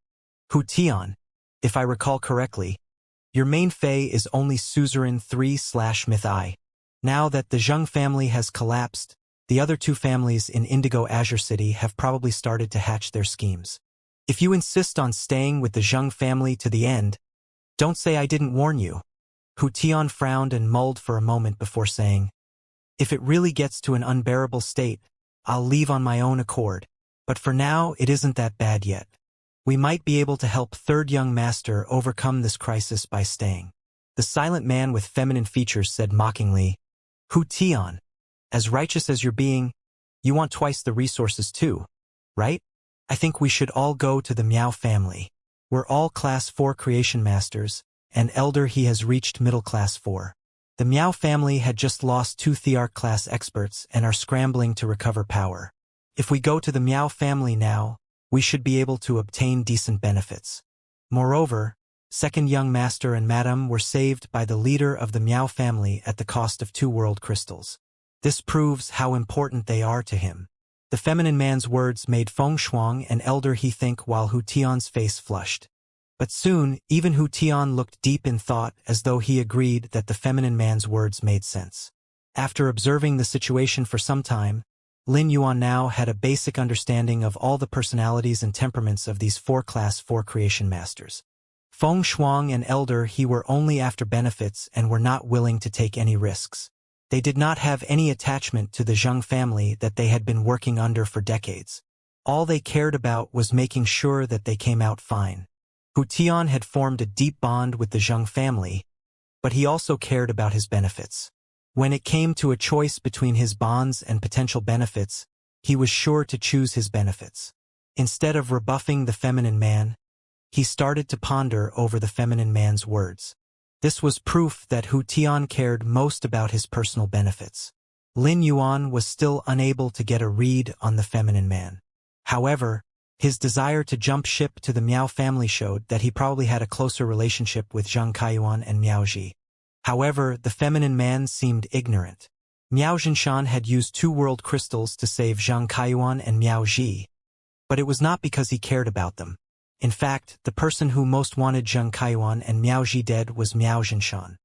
"Hu Tian, if I recall correctly, your main fei is only suzerain 3/myth I. Now that the Zheng family has collapsed, the other 2 families in Indigo Azure City have probably started to hatch their schemes. If you insist on staying with the Zheng family to the end, don't say I didn't warn you." Hu Tian frowned and mulled for a moment before saying, "If it really gets to an unbearable state, I'll leave on my own accord. But for now, it isn't that bad yet. We might be able to help third young master overcome this crisis by staying." The silent man with feminine features said mockingly, "Hu Tian, as righteous as you're being, you want twice the resources too, right? I think we should all go to the Miao family. We're all Class 4 creation masters, and Elder He has reached middle Class 4. The Miao family had just lost 2 Thearch class experts and are scrambling to recover power. If we go to the Miao family now, we should be able to obtain decent benefits. Moreover, second young master and madam were saved by the leader of the Miao family at the cost of 2 world crystals. This proves how important they are to him." The feminine man's words made Feng Shuang and Elder He think while Hu Tian's face flushed. But soon, even Hu Tian looked deep in thought as though he agreed that the feminine man's words made sense. After observing the situation for some time, Lin Yuan now had a basic understanding of all the personalities and temperaments of these 4 Class 4 creation masters. Feng Shuang and Elder He were only after benefits and were not willing to take any risks. They did not have any attachment to the Zheng family that they had been working under for decades. All they cared about was making sure that they came out fine. Hu Tian had formed a deep bond with the Zheng family, but he also cared about his benefits. When it came to a choice between his bonds and potential benefits, he was sure to choose his benefits. Instead of rebuffing the feminine man, he started to ponder over the feminine man's words. This was proof that Hu Tian cared most about his personal benefits. Lin Yuan was still unable to get a read on the feminine man. However, his desire to jump ship to the Miao family showed that he probably had a closer relationship with Zhang Kaiyuan and Miao Ji. However, the feminine man seemed ignorant. Miao Jinshan had used 2 world crystals to save Zhang Kaiyuan and Miao Ji, but it was not because he cared about them. In fact, the person who most wanted Zhang Kaiyuan and Miao Ji dead was Miao Jinshan.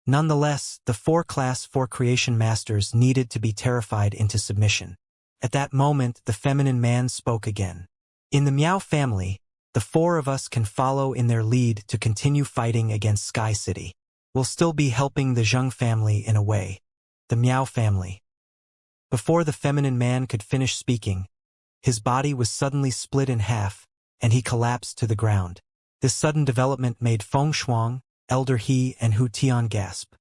Nonetheless, the 4 Class 4 creation masters needed to be terrified into submission. At that moment, the feminine man spoke again. In the Miao family, the 4 of us can follow in their lead to continue fighting against Sky City. We'll still be helping the Zheng family in a way. The Miao family. Before the feminine man could finish speaking, his body was suddenly split in half, and he collapsed to the ground. This sudden development made Feng Shuang, Elder He, and Hu Tian gasp.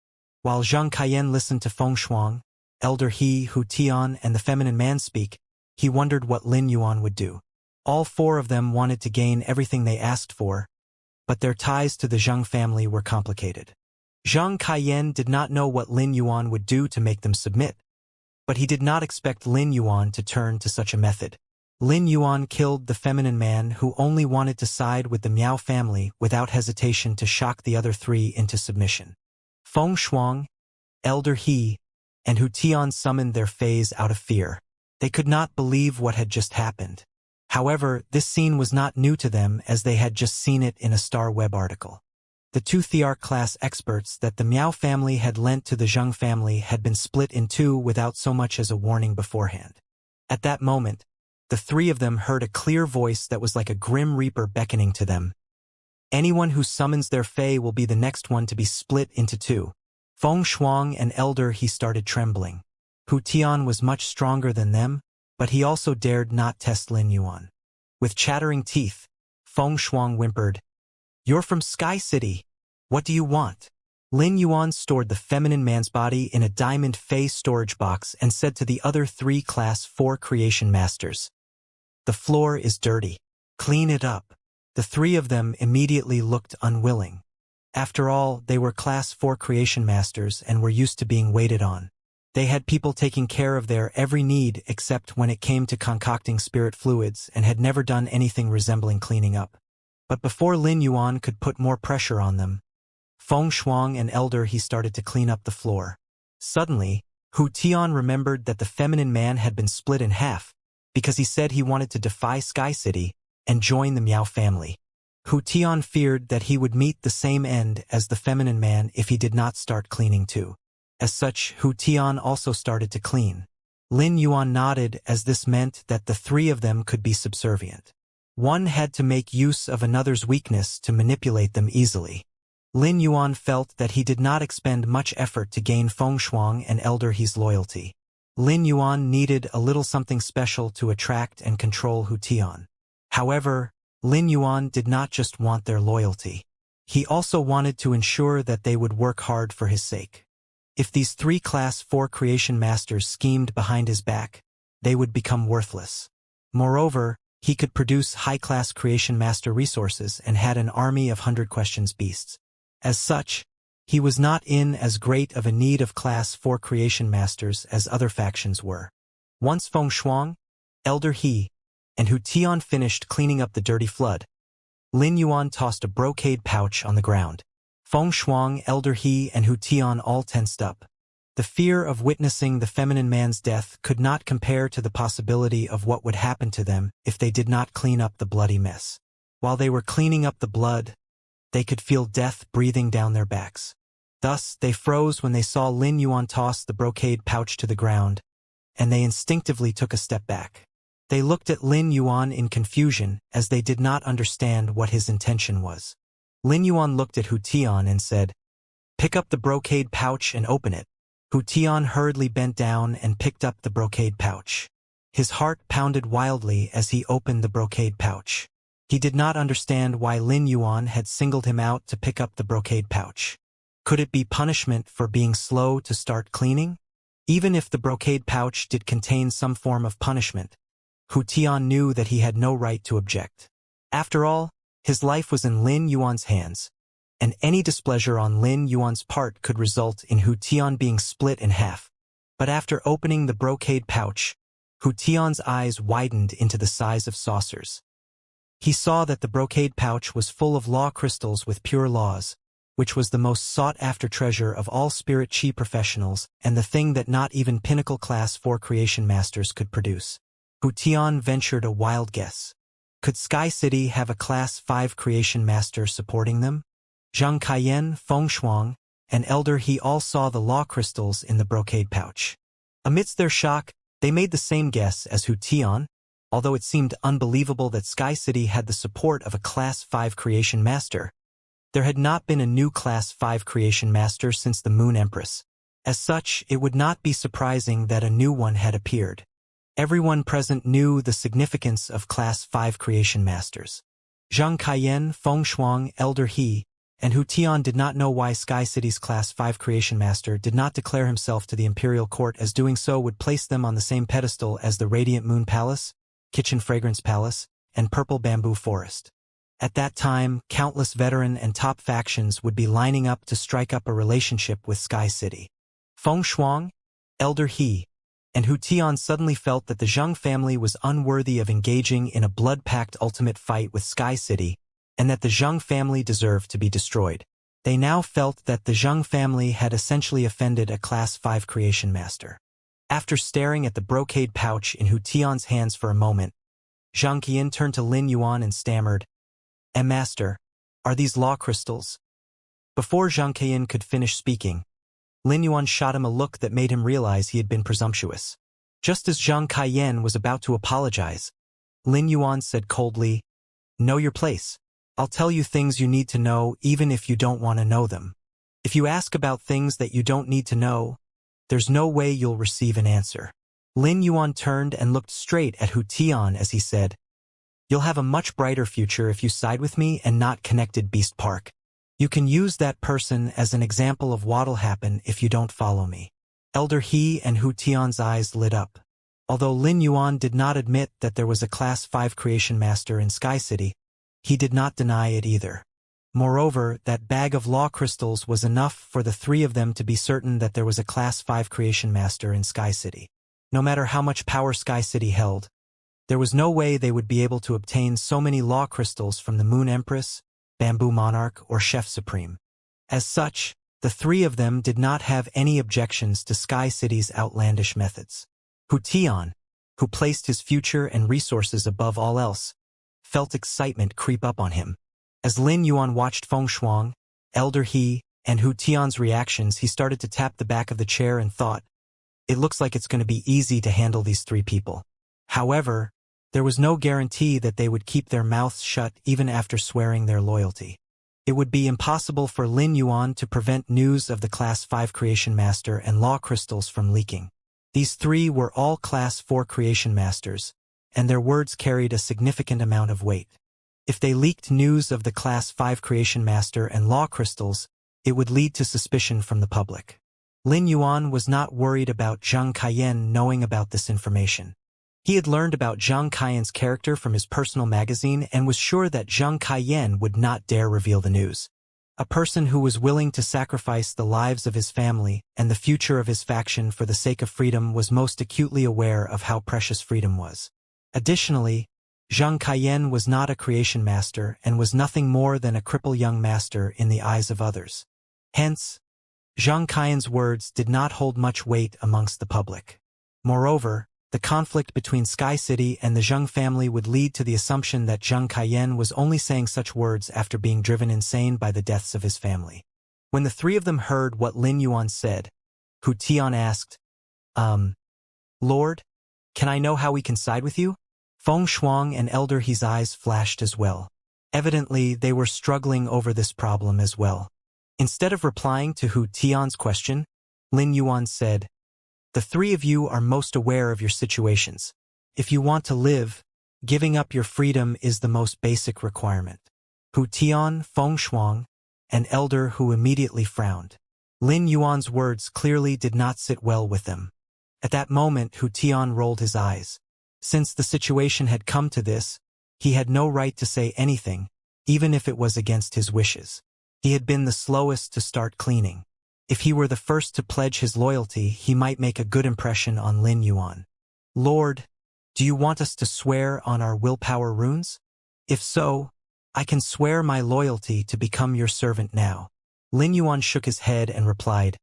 While Zhang Kaiyan listened to Feng Shuang, Elder He, Hu Tian, and the feminine man speak, he wondered what Lin Yuan would do. All 4 of them wanted to gain everything they asked for, but their ties to the Zheng family were complicated. Zhang Kaiyan did not know what Lin Yuan would do to make them submit, but he did not expect Lin Yuan to turn to such a method. Lin Yuan killed the feminine man who only wanted to side with the Miao family without hesitation to shock the other 3 into submission. Feng Shuang, Elder He, and Hu Tian summoned their fays out of fear. They could not believe what had just happened. However, this scene was not new to them as they had just seen it in a Star Web article. The 2 Thearch class experts that the Miao family had lent to the Zheng family had been split in 2 without so much as a warning beforehand. At that moment, the 3 of them heard a clear voice that was like a grim reaper beckoning to them. Anyone who summons their fae will be the next one to be split into 2. Feng Shuang and Elder He started trembling. Hu Tian was much stronger than them, but he also dared not test Lin Yuan. With chattering teeth, Feng Shuang whimpered, "You're from Sky City. What do you want?" Lin Yuan stored the feminine man's body in a diamond fae storage box and said to the other 3 Class 4 creation masters, "The floor is dirty. Clean it up." The 3 of them immediately looked unwilling. After all, they were Class 4 creation masters and were used to being waited on. They had people taking care of their every need except when it came to concocting spirit fluids and had never done anything resembling cleaning up. But before Lin Yuan could put more pressure on them, Feng Shuang and Elder He started to clean up the floor. Suddenly, Hu Tian remembered that the feminine man had been split in half because he said he wanted to defy Sky City and join the Miao family. Hu Tian feared that he would meet the same end as the feminine man if he did not start cleaning too. As such, Hu Tian also started to clean. Lin Yuan nodded as this meant that the 3 of them could be subservient. One had to make use of another's weakness to manipulate them easily. Lin Yuan felt that he did not expend much effort to gain Feng Shuang and Elder He's loyalty. Lin Yuan needed a little something special to attract and control Hu Tian. However, Lin Yuan did not just want their loyalty. He also wanted to ensure that they would work hard for his sake. If these 3 Class 4 creation masters schemed behind his back, they would become worthless. Moreover, he could produce high-class creation master resources and had an army of 100 questions beasts. As such, he was not in as great of a need of Class 4 creation masters as other factions were. Once Feng Shuang, Elder He, and Hu Tian finished cleaning up the dirty flood, Lin Yuan tossed a brocade pouch on the ground. Feng Shuang, Elder He, and Hu Tian all tensed up. The fear of witnessing the feminine man's death could not compare to the possibility of what would happen to them if they did not clean up the bloody mess. While they were cleaning up the blood, they could feel death breathing down their backs. Thus, they froze when they saw Lin Yuan toss the brocade pouch to the ground, and they instinctively took a step back. They looked at Lin Yuan in confusion as they did not understand what his intention was. Lin Yuan looked at Hu Tian and said, "Pick up the brocade pouch and open it." Hu Tian hurriedly bent down and picked up the brocade pouch. His heart pounded wildly as he opened the brocade pouch. He did not understand why Lin Yuan had singled him out to pick up the brocade pouch. Could it be punishment for being slow to start cleaning? Even if the brocade pouch did contain some form of punishment, Hu Tian knew that he had no right to object. After all, his life was in Lin Yuan's hands, and any displeasure on Lin Yuan's part could result in Hu Tian being split in half. But after opening the brocade pouch, Hu Tian's eyes widened into the size of saucers. He saw that the brocade pouch was full of law crystals with pure laws, which was the most sought-after treasure of all spirit chi professionals and the thing that not even pinnacle class 4 creation masters could produce. Hu Tian ventured a wild guess. Could Sky City have a class 5 creation master supporting them? Zhang Kaiyan, Feng Shuang, and Elder He all saw the law crystals in the brocade pouch. Amidst their shock, they made the same guess as Hu Tian, although it seemed unbelievable that Sky City had the support of a Class 5 creation master. There had not been a new Class 5 creation master since the Moon Empress. As such, it would not be surprising that a new one had appeared. Everyone present knew the significance of Class 5 creation masters. Zhang Kaiyan, Feng Shuang, Elder He, and Hu Tian did not know why Sky City's Class 5 creation master did not declare himself to the Imperial Court, as doing so would place them on the same pedestal as the Radiant Moon Palace, Kitchen Fragrance Palace, and Purple Bamboo Forest. At that time, countless veteran and top factions would be lining up to strike up a relationship with Sky City. Feng Shuang, Elder He, and Hu Tian suddenly felt that the Zheng family was unworthy of engaging in a blood-packed ultimate fight with Sky City, and that the Zheng family deserved to be destroyed. They now felt that the Zheng family had essentially offended a Class 5 creation master. After staring at the brocade pouch in Hu Tian's hands for a moment, Zhang Qian turned to Lin Yuan and stammered, Master, are these law crystals? Before Zhang Qian could finish speaking, Lin Yuan shot him a look that made him realize he had been presumptuous. Just as Zhang Qian was about to apologize, Lin Yuan said coldly, Know your place. I'll tell you things you need to know even if you don't want to know them. If you ask about things that you don't need to know, there's no way you'll receive an answer. Lin Yuan turned and looked straight at Hu Tian as he said, You'll have a much brighter future if you side with me and not Connected Beast Park. You can use that person as an example of what'll happen if you don't follow me. Elder He and Hu Tian's eyes lit up. Although Lin Yuan did not admit that there was a Class 5 creation master in Sky City, he did not deny it either. Moreover, that bag of law crystals was enough for the three of them to be certain that there was a Class 5 creation master in Sky City. No matter how much power Sky City held, there was no way they would be able to obtain so many law crystals from the Moon Empress, Bamboo Monarch, or Chef Supreme. As such, the three of them did not have any objections to Sky City's outlandish methods. Hu Tian, who placed his future and resources above all else, felt excitement creep up on him. As Lin Yuan watched Feng Shuang, Elder He, and Hu Tian's reactions, he started to tap the back of the chair and thought, It looks like it's going to be easy to handle these three people. However, there was no guarantee that they would keep their mouths shut even after swearing their loyalty. It would be impossible for Lin Yuan to prevent news of the Class 5 creation master and law crystals from leaking. These three were all Class 4 creation masters, and their words carried a significant amount of weight. If they leaked news of the Class 5 creation master and law crystals, it would lead to suspicion from the public. Lin Yuan was not worried about Zhang Kaiyan knowing about this information. He had learned about Zhang Kaiyan's character from his personal magazine and was sure that Zhang Kaiyan would not dare reveal the news. A person who was willing to sacrifice the lives of his family and the future of his faction for the sake of freedom was most acutely aware of how precious freedom was. Additionally, Zhang Kaiyan was not a creation master and was nothing more than a cripple young master in the eyes of others. Hence, Zhang Kaiyan's words did not hold much weight amongst the public. Moreover, the conflict between Sky City and the Zheng family would lead to the assumption that Zhang Kaiyan was only saying such words after being driven insane by the deaths of his family. When the three of them heard what Lin Yuan said, Hu Tian asked, Lord, can I know how we can side with you? Feng Shuang and Elder He's eyes flashed as well. Evidently, they were struggling over this problem as well. Instead of replying to Hu Tian's question, Lin Yuan said, The three of you are most aware of your situations. If you want to live, giving up your freedom is the most basic requirement. Hu Tian Feng Shuang, an elder who immediately frowned. Lin Yuan's words clearly did not sit well with them. At that moment, Hu Tian rolled his eyes. Since the situation had come to this, he had no right to say anything, even if it was against his wishes. He had been the slowest to start cleaning. If he were the first to pledge his loyalty, he might make a good impression on Lin Yuan. Lord, do you want us to swear on our willpower runes? If so, I can swear my loyalty to become your servant now. Lin Yuan shook his head and replied,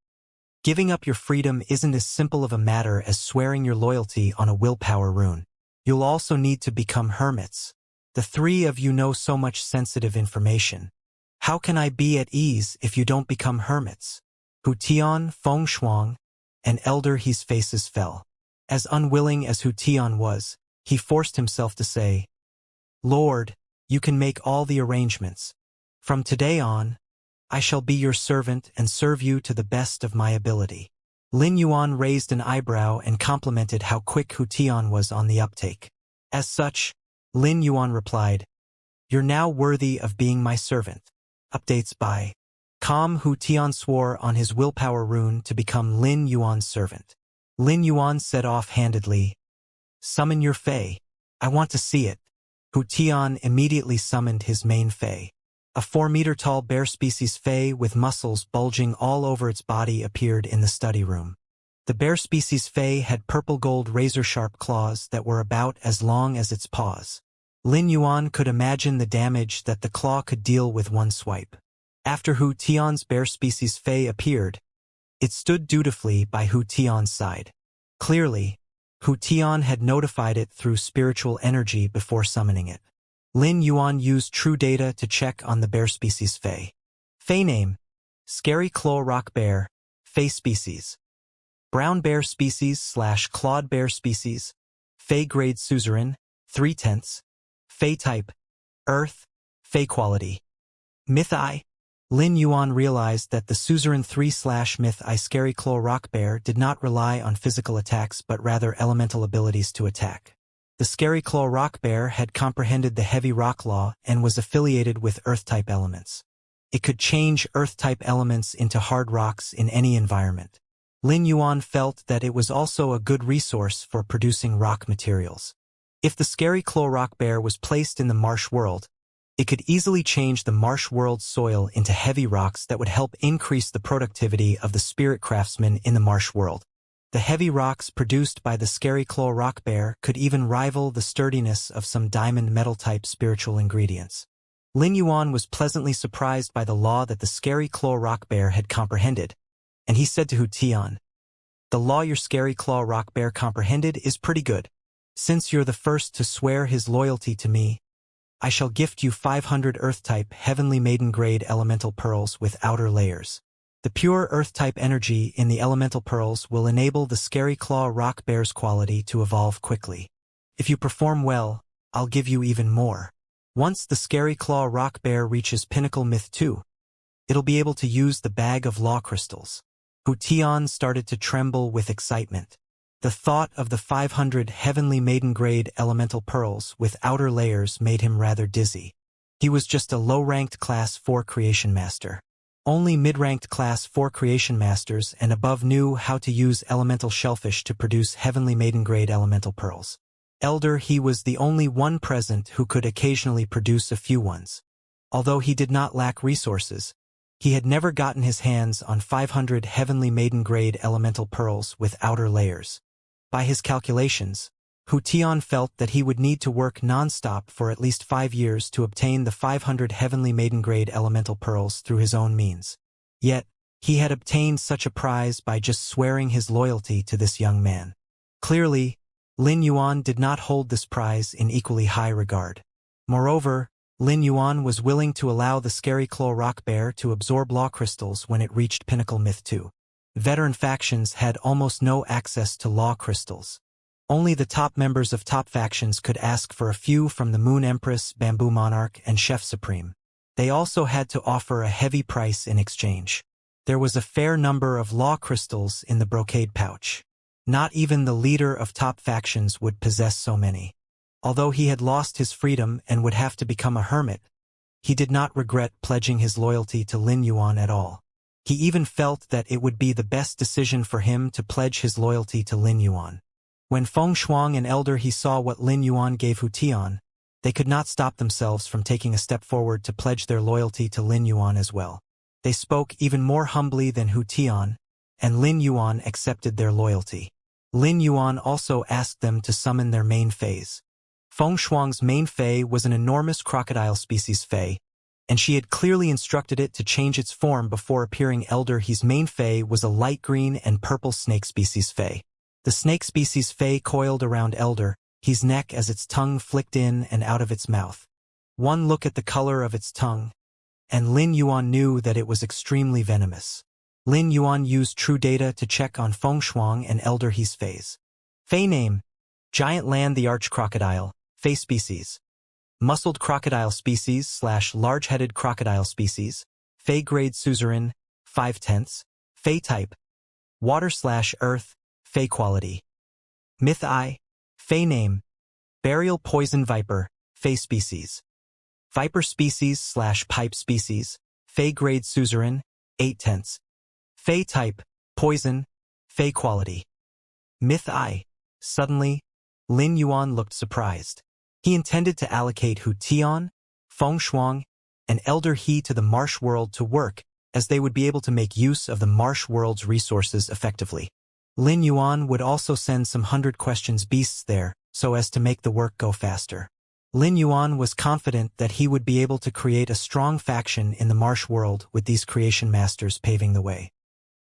giving up your freedom isn't as simple of a matter as swearing your loyalty on a willpower rune. You'll also need to become hermits. The three of you know so much sensitive information. How can I be at ease if you don't become hermits? Hu Tian Feng Shuang, an elder, his faces fell. As unwilling as Hu Tian was, he forced himself to say, Lord, you can make all the arrangements. From today on, I shall be your servant and serve you to the best of my ability. Lin Yuan raised an eyebrow and complimented how quick Hu Tian was on the uptake. As such, Lin Yuan replied, You're now worthy of being my servant. Updates by Hu Tian swore on his willpower rune to become Lin Yuan's servant. Lin Yuan said offhandedly, Summon your Fae. I want to see it. Hu Tian immediately summoned his main Fae. A 4-meter-tall bear species Fae with muscles bulging all over its body appeared in the study room. The bear species Fae had purple-gold razor-sharp claws that were about as long as its paws. Lin Yuan could imagine the damage that the claw could deal with one swipe. After Hu Tian's bear species Fae appeared, it stood dutifully by Hu Tian's side. Clearly, Hu Tian had notified it through spiritual energy before summoning it. Lin Yuan used true data to check on the bear species Fae. Fae name: Scary Claw Rock Bear, Fae species. Brown bear species / clawed bear species. Fae grade suzerain, 3/10. Fae type: Earth. Fae quality: Myth I. Lin Yuan realized that the suzerain 3/Myth I Scary Claw Rock Bear did not rely on physical attacks but rather elemental abilities to attack. The Scary Claw Rock Bear had comprehended the Heavy Rock Law and was affiliated with Earth-type elements. It could change Earth-type elements into hard rocks in any environment. Lin Yuan felt that it was also a good resource for producing rock materials. If the Scary Claw Rock Bear was placed in the marsh world, it could easily change the marsh world's soil into heavy rocks that would help increase the productivity of the spirit craftsmen in the marsh world. The heavy rocks produced by the Scary Claw Rock Bear could even rival the sturdiness of some diamond metal-type spiritual ingredients. Lin Yuan was pleasantly surprised by the law that the Scary Claw Rock Bear had comprehended, and he said to Hu Tian, The law your Scary Claw Rock Bear comprehended is pretty good. Since you're the first to swear his loyalty to me, I shall gift you 500 Earth-type Heavenly Maiden-grade elemental pearls with outer layers. The pure Earth-type energy in the elemental pearls will enable the Scary Claw Rock Bear's quality to evolve quickly. If you perform well, I'll give you even more. Once the Scary Claw Rock Bear reaches Pinnacle Myth 2, it'll be able to use the bag of law crystals. Hu Tian started to tremble with excitement. The thought of the 500 Heavenly Maiden-grade elemental pearls with outer layers made him rather dizzy. He was just a low-ranked Class 4 Creation Master. Only mid-ranked Class 4 Creation Masters and above knew how to use elemental shellfish to produce Heavenly Maiden-grade elemental pearls. Elder, he was the only one present who could occasionally produce a few ones. Although he did not lack resources, he had never gotten his hands on 500 Heavenly Maiden-grade elemental pearls with outer layers. By his calculations, Hu Tian felt that he would need to work non-stop for at least 5 years to obtain the 500 Heavenly Maiden-grade elemental pearls through his own means. Yet, he had obtained such a prize by just swearing his loyalty to this young man. Clearly, Lin Yuan did not hold this prize in equally high regard. Moreover, Lin Yuan was willing to allow the Scary Claw Rock Bear to absorb law crystals when it reached Pinnacle Myth 2. Veteran factions had almost no access to law crystals. Only the top members of top factions could ask for a few from the Moon Empress, Bamboo Monarch, and Chef Supreme. They also had to offer a heavy price in exchange. There was a fair number of law crystals in the brocade pouch. Not even the leader of top factions would possess so many. Although he had lost his freedom and would have to become a hermit, he did not regret pledging his loyalty to Lin Yuan at all. He even felt that it would be the best decision for him to pledge his loyalty to Lin Yuan. When Feng Shuang and Elder He saw what Lin Yuan gave Hu Tian, they could not stop themselves from taking a step forward to pledge their loyalty to Lin Yuan as well. They spoke even more humbly than Hu Tian, and Lin Yuan accepted their loyalty. Lin Yuan also asked them to summon their main phase. Feng Shuang's main fei was an enormous crocodile species fei, and she had clearly instructed it to change its form before appearing. Elder He's main fei was a light green and purple snake species fei. The snake species fei coiled around Elder He's neck as its tongue flicked in and out of its mouth. One look at the color of its tongue, and Lin Yuan knew that it was extremely venomous. Lin Yuan used true data to check on Feng Shuang and Elder He's phase. Fei name: Giant Land the Arch Crocodile, Fei species. Muscled crocodile species / large-headed crocodile species, Fei grade suzerain, 5/10. Fei type: Water / Earth, Fei quality. Myth I. Fei name: Burial Poison Viper, Fei species. Viper species / pipe species, Fei grade suzerain, 8/10. Fei type: Poison, Fei quality. Myth I. Suddenly, Lin Yuan looked surprised. He intended to allocate Hu Tian, Feng Shuang, and Elder He to the marsh world to work, as they would be able to make use of the marsh world's resources effectively. Lin Yuan would also send some 100 questions beasts there, so as to make the work go faster. Lin Yuan was confident that he would be able to create a strong faction in the marsh world with these creation masters paving the way.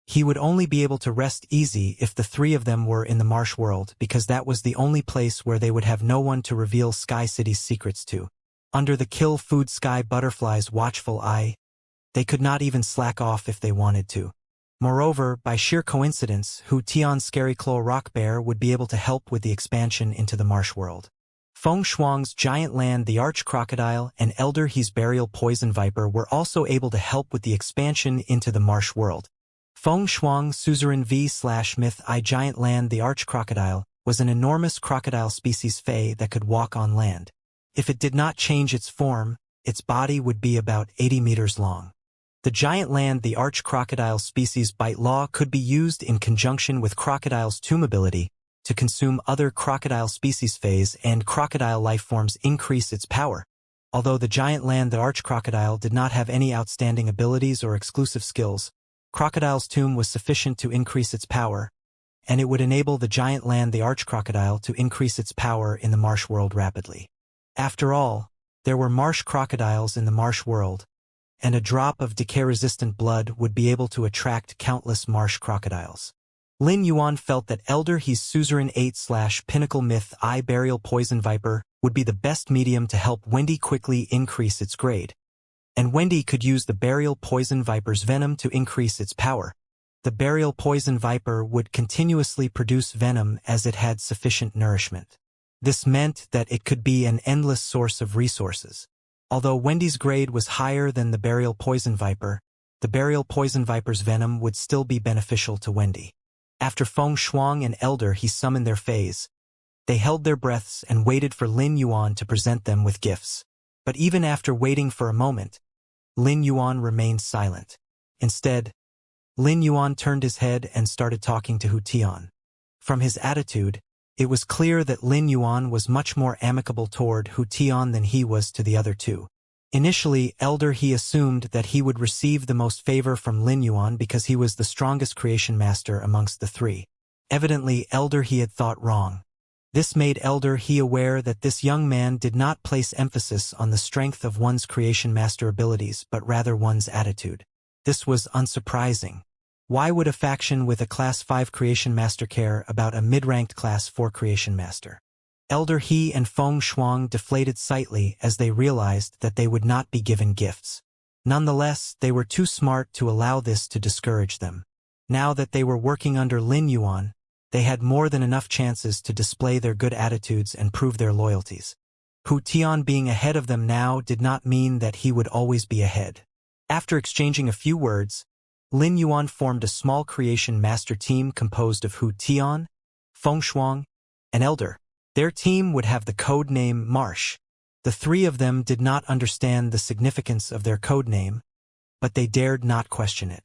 He would only be able to rest easy if the three of them were in the marsh world, because that was the only place where they would have no one to reveal Sky City's secrets to. Under the Kill Food Sky Butterfly's watchful eye, they could not even slack off if they wanted to. Moreover, by sheer coincidence, Hu Tian's Scary Claw Rock Bear would be able to help with the expansion into the marsh world. Feng Shuang's Giant Land the Arch Crocodile and Elder He's Burial Poison Viper were also able to help with the expansion into the marsh world. Feng Shuang Suzerain V/Myth I Giant Land the Arch Crocodile was an enormous crocodile species fei that could walk on land. If it did not change its form, its body would be about 80 meters long. The Giant Land the Arch Crocodile species bite law could be used in conjunction with crocodile's tomb ability to consume other crocodile species phase and crocodile life forms increase its power. Although the Giant Land the Arch Crocodile did not have any outstanding abilities or exclusive skills, Crocodile's tomb was sufficient to increase its power, and it would enable the Giant Land the Arch Crocodile to increase its power in the marsh world rapidly. After all, there were marsh crocodiles in the marsh world, and a drop of decay-resistant blood would be able to attract countless marsh crocodiles. Lin Yuan felt that Elder He's Suzerain 8/Pinnacle Myth I Burial Poison Viper would be the best medium to help Wendy quickly increase its grade. And Wendy could use the Burial Poison Viper's venom to increase its power. The Burial Poison Viper would continuously produce venom as it had sufficient nourishment. This meant that it could be an endless source of resources. Although Wendy's grade was higher than the Burial Poison Viper, the Burial Poison Viper's venom would still be beneficial to Wendy. After Feng Shuang and Elder He summoned their phase, they held their breaths and waited for Lin Yuan to present them with gifts. But even after waiting for a moment, Lin Yuan remained silent. Instead, Lin Yuan turned his head and started talking to Hu Tian. From his attitude, it was clear that Lin Yuan was much more amicable toward Hu Tian than he was to the other two. Initially, Elder He assumed that he would receive the most favor from Lin Yuan because he was the strongest creation master amongst the three. Evidently, Elder He had thought wrong. This made Elder He aware that this young man did not place emphasis on the strength of one's creation master abilities but rather one's attitude. This was unsurprising. Why would a faction with a Class 5 creation master care about a mid-ranked Class 4 creation master? Elder He and Feng Shuang deflated slightly as they realized that they would not be given gifts. Nonetheless, they were too smart to allow this to discourage them. Now that they were working under Lin Yuan, they had more than enough chances to display their good attitudes and prove their loyalties. Hu Tian being ahead of them now did not mean that he would always be ahead. After exchanging a few words, Lin Yuan formed a small creation master team composed of Hu Tian, Fengshuang, and Elder. Their team would have the code name Marsh. The three of them did not understand the significance of their code name, but they dared not question it.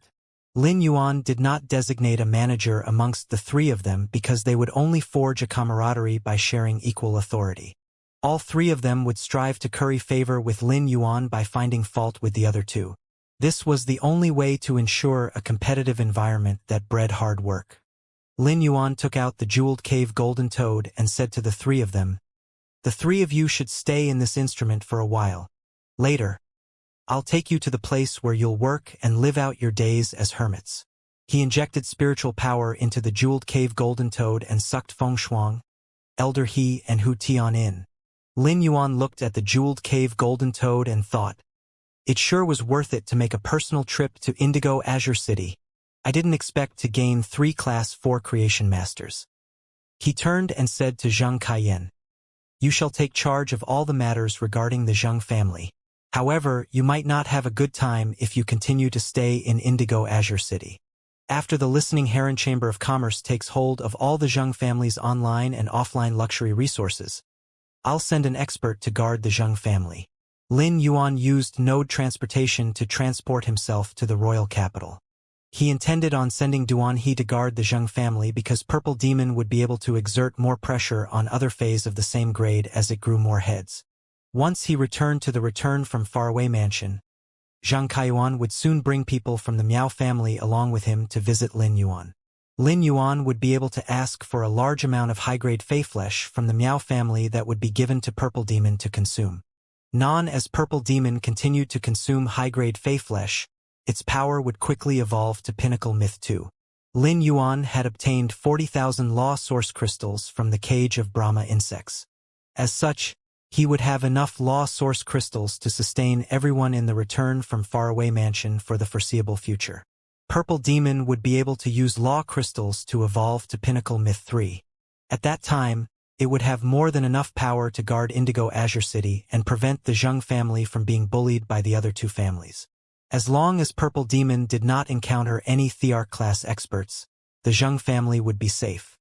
Lin Yuan did not designate a manager amongst the three of them because they would only forge a camaraderie by sharing equal authority. All three of them would strive to curry favor with Lin Yuan by finding fault with the other two. This was the only way to ensure a competitive environment that bred hard work. Lin Yuan took out the jeweled cave golden toad and said to the three of them, "The three of you should stay in this instrument for a while. Later, I'll take you to the place where you'll work and live out your days as hermits." He injected spiritual power into the jeweled cave golden toad and sucked Fengshuang, Elder He, and Hu Tian in. Lin Yuan looked at the jeweled cave golden toad and thought, "It sure was worth it to make a personal trip to Indigo Azure City. I didn't expect to gain 3 Class 4 creation masters." He turned and said to Zhang Kaiyan, "You shall take charge of all the matters regarding the Zhang family. However, you might not have a good time if you continue to stay in Indigo Azure City. After the Listening Heron Chamber of Commerce takes hold of all the Zhang family's online and offline luxury resources, I'll send an expert to guard the Zhang family." Lin Yuan used node transportation to transport himself to the royal capital. He intended on sending Duan He to guard the Zhang family because Purple Demon would be able to exert more pressure on other Fays of the same grade as it grew more heads. Once he returned to the Return from Faraway Mansion, Zhang Kaiyuan would soon bring people from the Miao family along with him to visit Lin Yuan. Lin Yuan would be able to ask for a large amount of high-grade Fey flesh from the Miao family that would be given to Purple Demon to consume. As Purple Demon continued to consume high-grade Fey flesh, its power would quickly evolve to Pinnacle Myth 2. Lin Yuan had obtained 40,000 law source crystals from the cage of Brahma insects. As such, he would have enough law source crystals to sustain everyone in the Return from Faraway Mansion for the foreseeable future. Purple Demon would be able to use law crystals to evolve to Pinnacle Myth 3. At that time, it would have more than enough power to guard Indigo Azure City and prevent the Zhang family from being bullied by the other two families. As long as Purple Demon did not encounter any Thearch class experts, the Zhang family would be safe.